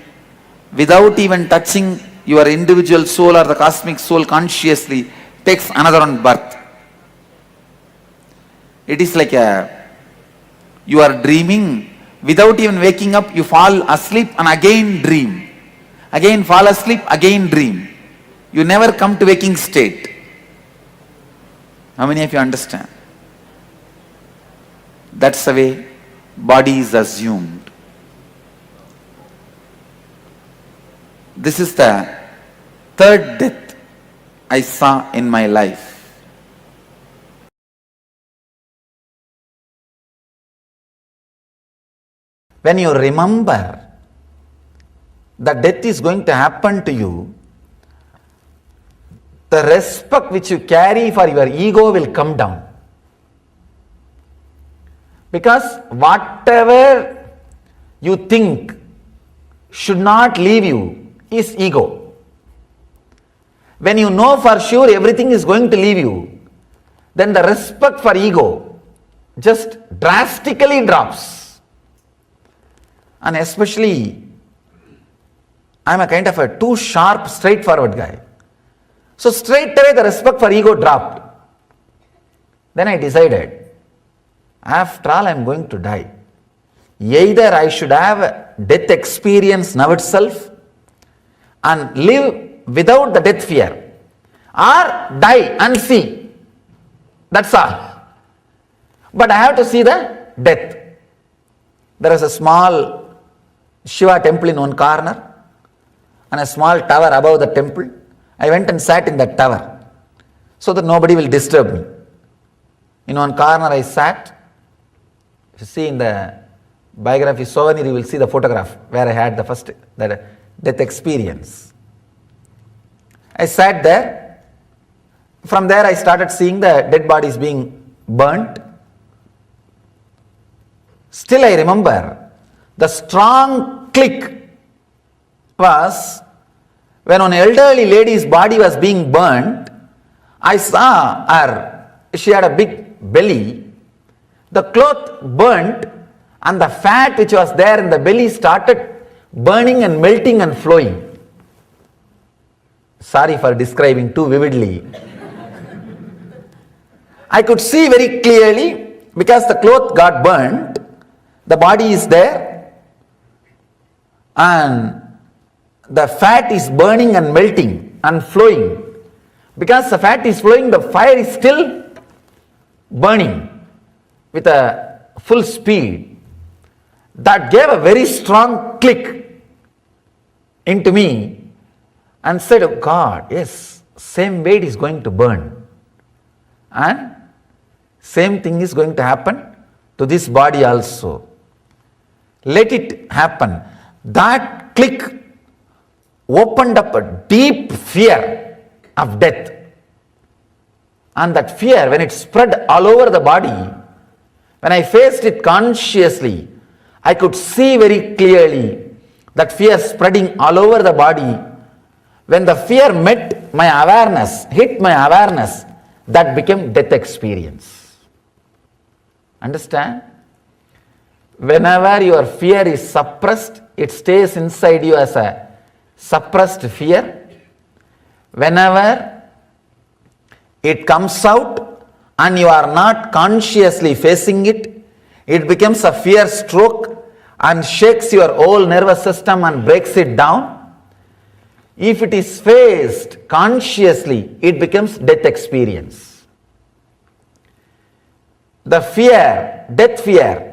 without even touching your individual soul or the cosmic soul consciously, takes another one birth. It is like you are dreaming, without even waking up, you fall asleep and again dream. Again fall asleep, again dream. You never come to waking state. How many of you understand? That's the way body is assumed. This is the third death I saw in my life. When you remember that death is going to happen to you, the respect which you carry for your ego will come down. Because whatever you think should not leave you is ego. When you know for sure everything is going to leave you, then the respect for ego just drastically drops. And especially, I am a kind of a too sharp, straightforward guy. So straight away the respect for ego dropped. Then I decided, after all I am going to die. Either I should have a death experience now itself and live without the death fear, or die and see. That's all. But I have to see the death. There is a small Shiva temple in one corner and a small tower above the temple. I went and sat in that tower so that nobody will disturb me. In one corner I sat. If you see in the biography souvenir, you will see the photograph where I had the first death experience. I sat there. From there I started seeing the dead bodies being burnt. Still I remember the strong click was when an elderly lady's body was being burnt. I saw her, she had a big belly. The cloth burnt and the fat which was there in the belly started burning and melting and flowing. Sorry for describing too vividly. I could see very clearly because the cloth got burnt, the body is there and the fat is burning and melting and flowing. Because the fat is flowing, the fire is still burning with a full speed. That gave a very strong click into me and said, oh God, yes, same way it is going to burn. And same thing is going to happen to this body also. Let it happen. That click opened up a deep fear of death. And that fear, when it spread all over the body, when I faced it consciously, I could see very clearly that fear spreading all over the body. When the fear met my awareness, hit my awareness, that became death experience. Understand? Whenever your fear is suppressed, it stays inside you as a suppressed fear. Whenever it comes out and you are not consciously facing it, it becomes a fear stroke and shakes your whole nervous system and breaks it down. If it is faced consciously, it becomes death experience. The fear, death fear,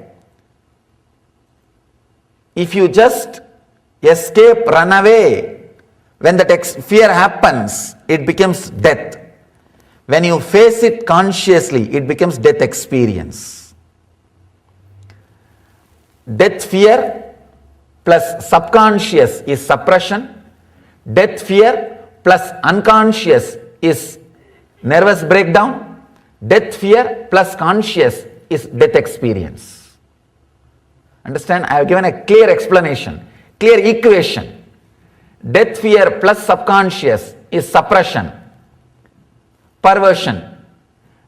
if you just escape, run away, when that fear happens, it becomes death. When you face it consciously, it becomes death experience. Death fear plus subconscious is suppression. Death fear plus unconscious is nervous breakdown. Death fear plus conscious is death experience. Understand? I have given a clear explanation, clear equation. Death fear plus subconscious is suppression, perversion.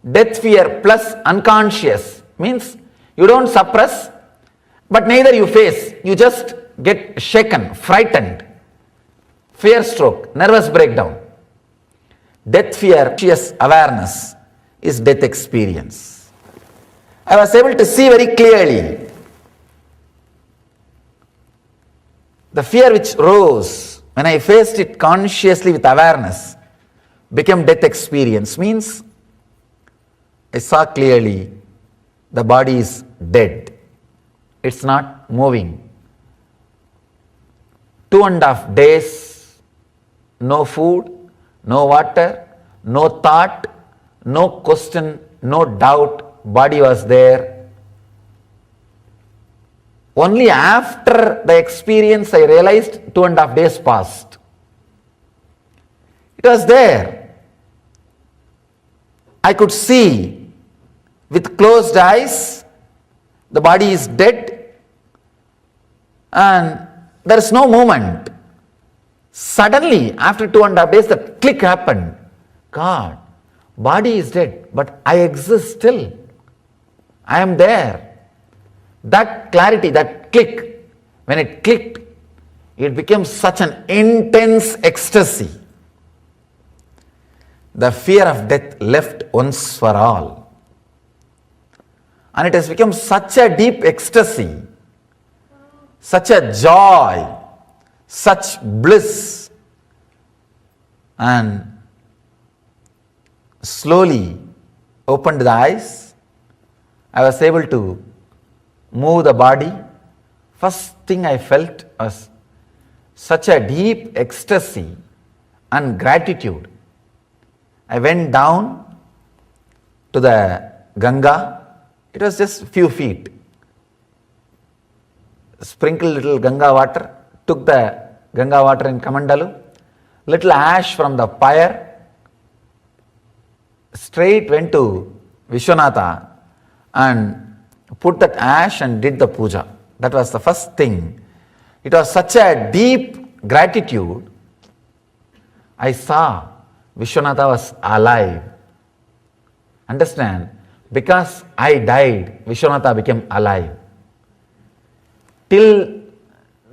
Death fear plus unconscious means you don't suppress, but neither you face, you just get shaken, frightened. Fear stroke, nervous breakdown. Death fear, conscious awareness is death experience. I was able to see very clearly the fear which rose when I faced it consciously with awareness became death experience. Means I saw clearly the body is dead. It's not moving. 2.5 days, no food, no water, no thought, no question, no doubt, body was there. Only after the experience I realized 2.5 days passed. It was there. I could see with closed eyes, the body is dead and there is no movement. Suddenly, after 2.5 days, the click happened. God, body is dead, but I exist still. I am there. That clarity, that click, when it clicked, it became such an intense ecstasy. The fear of death left once for all. And it has become such a deep ecstasy, such a joy, such bliss. And slowly opened the eyes. I was able to move the body. First thing I felt was such a deep ecstasy and gratitude. I went down to the Ganga. It was just a few feet. Sprinkled little Ganga water, took the Ganga water in Kamandalu, little ash from the pyre, straight went to Vishwanatha and put that ash and did the puja. That was the first thing. It was such a deep gratitude. I saw Vishwanatha was alive. Understand? Because I died, Vishwanatha became alive. Till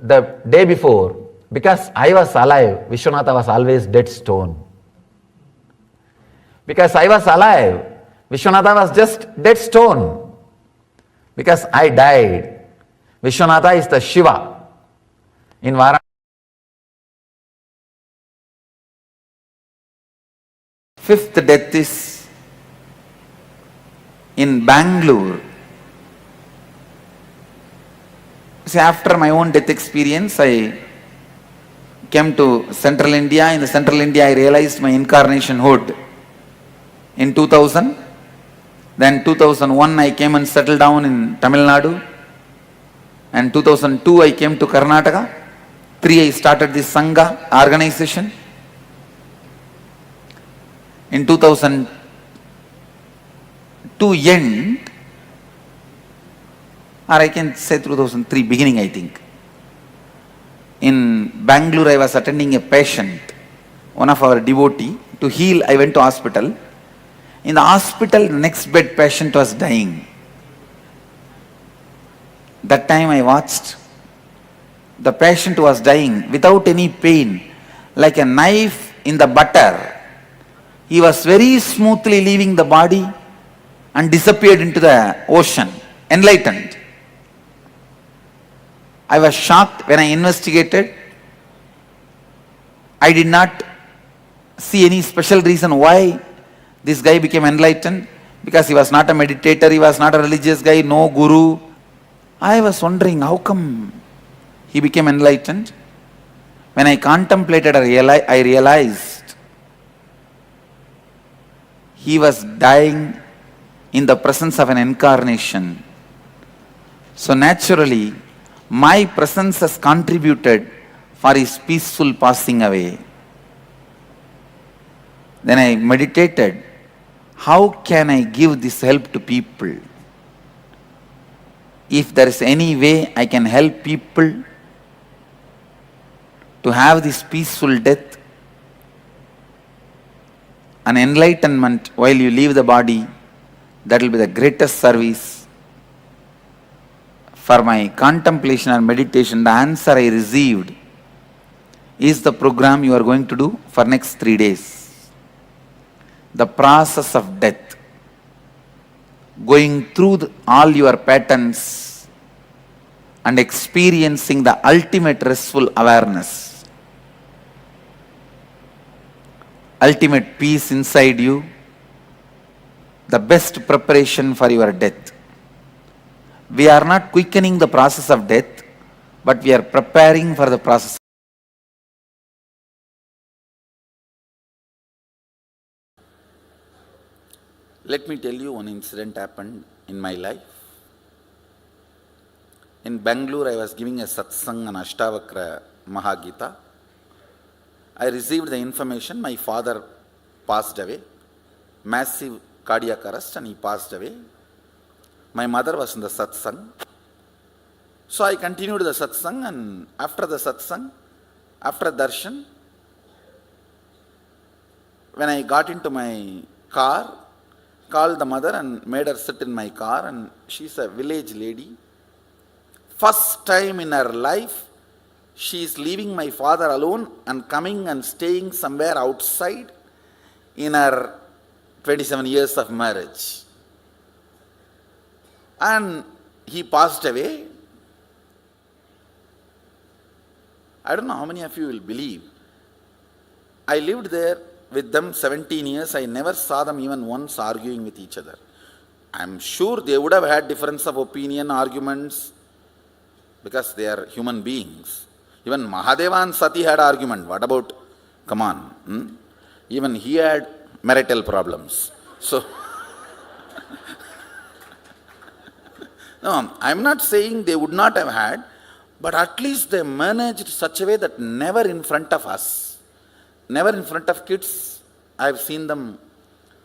the day before, because I was alive, Vishwanatha was always dead stone. Because I was alive, Vishwanatha was just dead stone. Because I died, Vishwanatha is the Shiva in Varanasi. Fifth death is in Bangalore. See, after my own death experience, I came to Central India. In the Central India, I realized my incarnationhood. In 2000, then 2001, I came and settled down in Tamil Nadu. And 2002, I came to Karnataka. 3, I started this Sangha organization. In 2002 end, or I can say 2003 beginning, I think. In Bangalore, I was attending a patient, one of our devotee. To heal, I went to hospital. In the hospital, the next bed patient was dying. That time I watched the patient was dying without any pain, like a knife in the butter. He was very smoothly leaving the body and disappeared into the ocean, enlightened. I was shocked when I investigated. I did not see any special reason why this guy became enlightened, because he was not a meditator, he was not a religious guy, no guru. I was wondering how come he became enlightened. When I contemplated, I realized he was dying in the presence of an incarnation. So naturally, my presence has contributed for his peaceful passing away. Then I meditated, how can I give this help to people? If there is any way I can help people to have this peaceful death, an enlightenment while you leave the body, that will be the greatest service. For my contemplation and meditation, the answer I received is the program you are going to do for next 3 days. The process of death, going through all your patterns and experiencing the ultimate restful awareness, ultimate peace inside you, the best preparation for your death. We are not quickening the process of death, but we are preparing for the process. Let me tell you one incident happened in my life. In Bangalore, I was giving a satsang on Ashtavakra Mahagita. I received the information my father passed away, massive cardiac arrest, and he passed away. My mother was in the satsang. So I continued the satsang, and after the satsang, after darshan, when I got into my car, called the mother and made her sit in my car, and she's a village lady. First time in her life, she is leaving my father alone and coming and staying somewhere outside in her 27 years of marriage. And he passed away. I don't know how many of you will believe. I lived there with them 17 years. I never saw them even once arguing with each other. I'm sure they would have had difference of opinion, arguments, because they are human beings. Even Mahadeva and Sati had argument. What about, come on, even he had marital problems. So, no, I'm not saying they would not have had, but at least they managed such a way that never in front of us, never in front of kids, I've seen them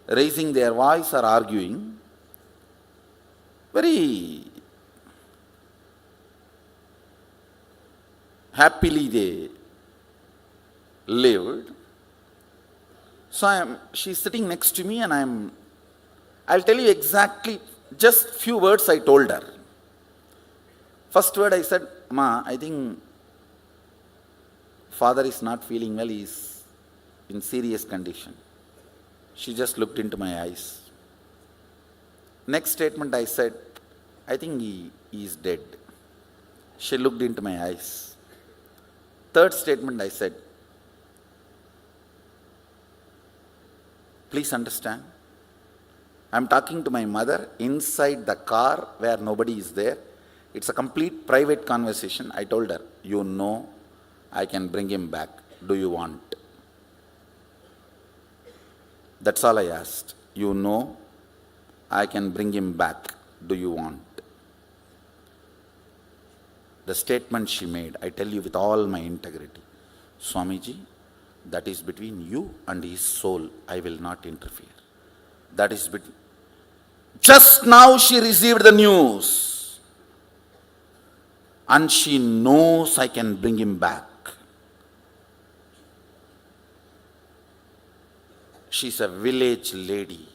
raising their voice or arguing. Very happily they lived. So she's sitting next to me, and I'll tell you exactly just few words I told her. First word I said, Ma, I think father is not feeling well, he is in serious condition. She just looked into my eyes. Next statement I said, I think he is dead. She looked into my eyes. Third statement I said, please understand, I'm talking to my mother inside the car where nobody is there. It's a complete private conversation. I told her, you know, I can bring him back. Do you want? That's all I asked. You know, I can bring him back. Do you want? The statement she made, I tell you with all my integrity, Swamiji, that is between you and his soul. I will not interfere. That is between. Just now she received the news, and she knows I can bring him back. She's a village lady.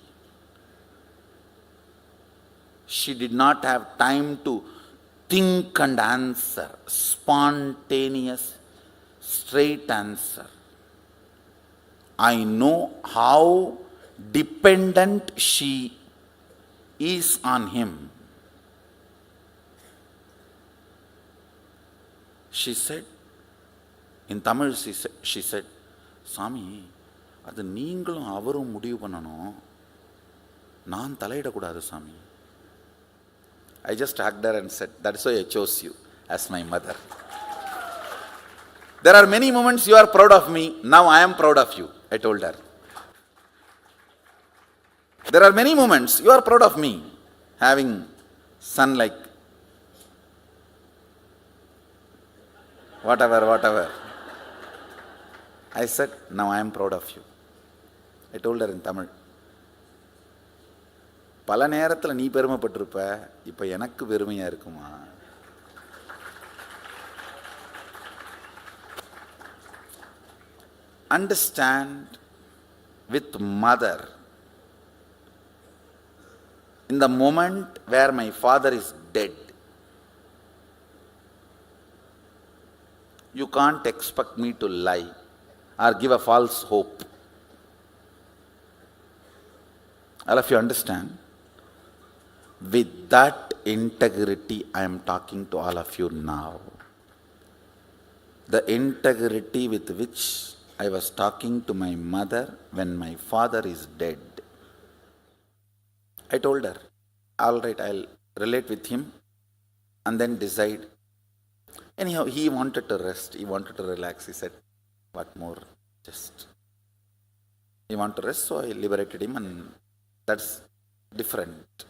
She did not have time to think and answer, spontaneous, straight answer. I know how dependent she is on him. She said, in Tamil, she said, Swami, அது நீங்களும் அவரும் முடிவு பண்ணணும், நான் தலையிடக்கூடாது சாமி. I just hugged her and said, that's why I chose you as my mother. There are many moments you are proud of me, now I am proud of you, I told her. There are many moments you are proud of me, having son like whatever. I said, now I am proud of you. I told her in Tamil. பல நேரத்தில் நீ பெருமைப்பட்டிருப்ப, இப்போ எனக்கு பெருமையா இருக்குமா? Understand with mother. In the moment where my father is dead, you can't expect me to lie or give a false hope. All of you understand? With that integrity, I am talking to all of you now. The integrity with which I was talking to my mother when my father is dead. I told her, all right, I'll relate with him and then decide. Anyhow, he wanted to rest, he wanted to relax. He said, what more? Just. He wanted to rest, so I liberated him, and that's different.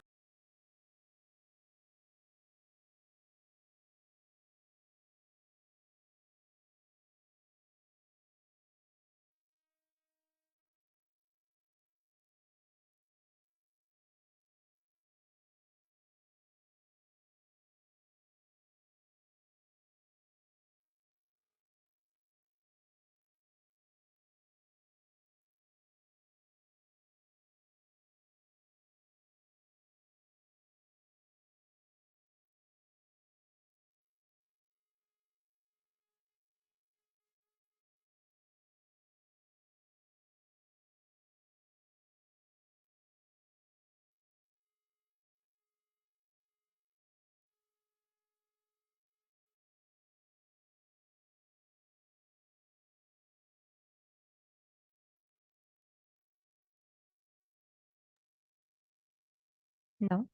Now,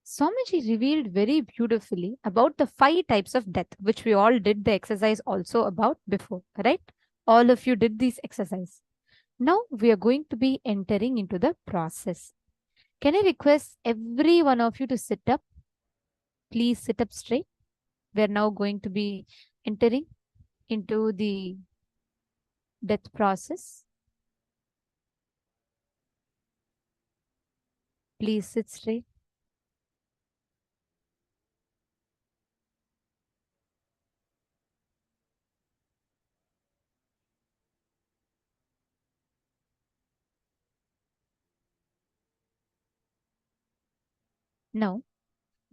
Swamiji revealed very beautifully about the 5 types of death, which we all did the exercise also about before, right? All of you did these exercise. Now we are going to be entering into the process. Can I request every one of you to sit up? Please sit up straight. We are now going to be entering into the death process. Please sit straight. Now,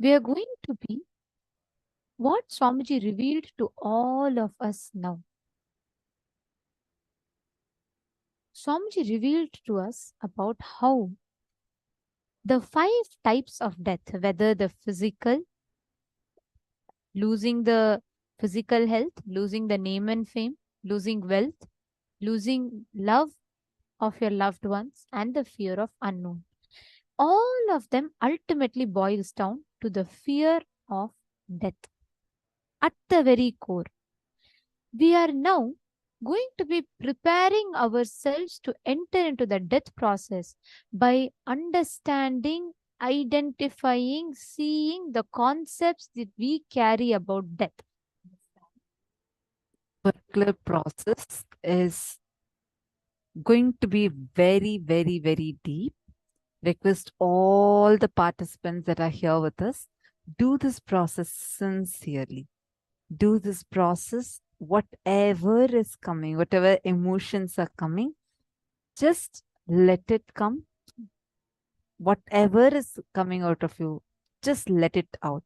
we are going to be what Swamiji revealed to all of us now. Swamiji revealed to us about how the 5 types of death, whether the physical, losing the physical health, losing the name and fame, losing wealth, losing love of your loved ones, and the fear of unknown. All of them ultimately boils down to the fear of death. At the very core, we are now going to be preparing ourselves to enter into the death process by understanding, identifying, seeing the concepts that we carry about death. Particular process is going to be very, very, very deep. Request all the participants that are here with us, do this process sincerely. Do this process, whatever is coming, whatever emotions are coming, just let it come. Whatever is coming out of you, Just let it out.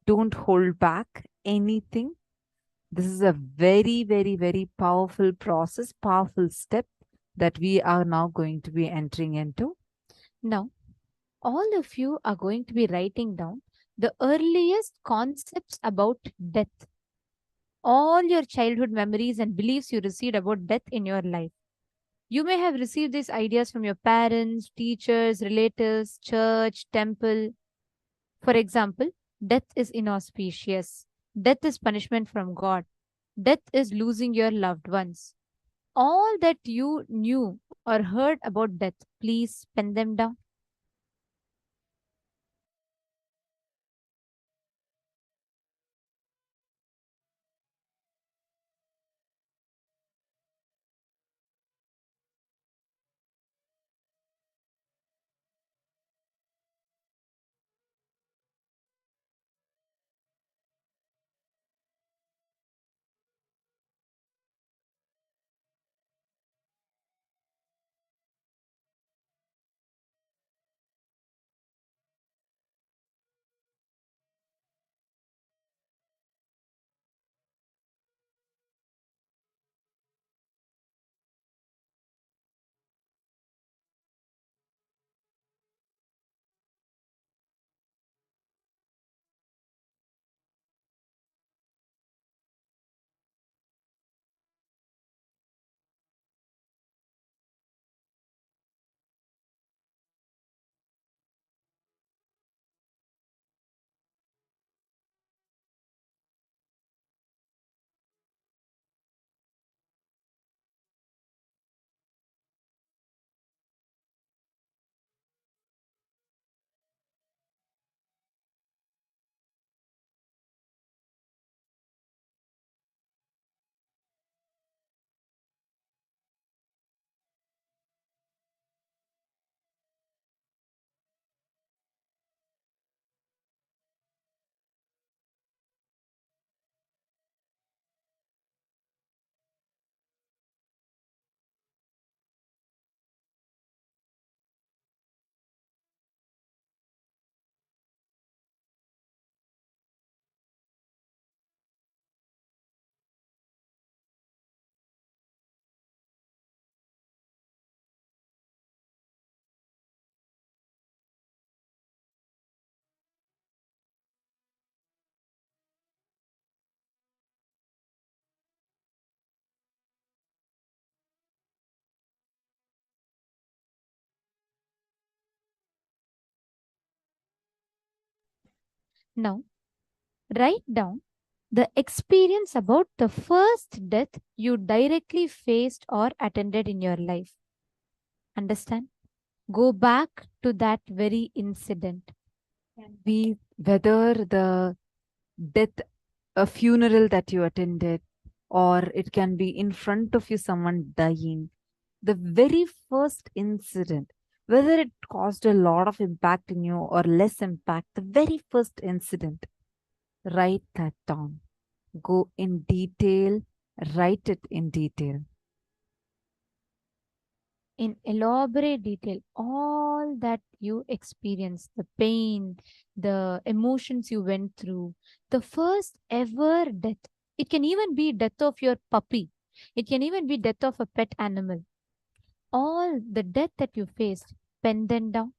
Don't hold back anything. This is a very, very, very powerful process, powerful step that we are now going to be entering into. Now, all of you are going to be writing down the earliest concepts about death. All your childhood memories and beliefs you received about death in your life. You may have received these ideas from your parents, teachers, relatives, church, temple. For example, death is inauspicious. Death is punishment from God. Death is losing your loved ones. All that you knew or heard about death, please pen them down. Now, write down the experience about the first death you directly faced or attended in your life. Understand? Go back to that very incident. Can be whether the death, a funeral that you attended, or it can be in front of you, someone dying. The very first incident, whether it caused a lot of impact in you or less impact, the very first incident, write that down. Go in detail, write it in detail. In elaborate detail, all that you experienced, the pain, the emotions you went through, the first ever death. It can even be death of your puppy. It can even be death of a pet animal. All the death that you faced, pen them down.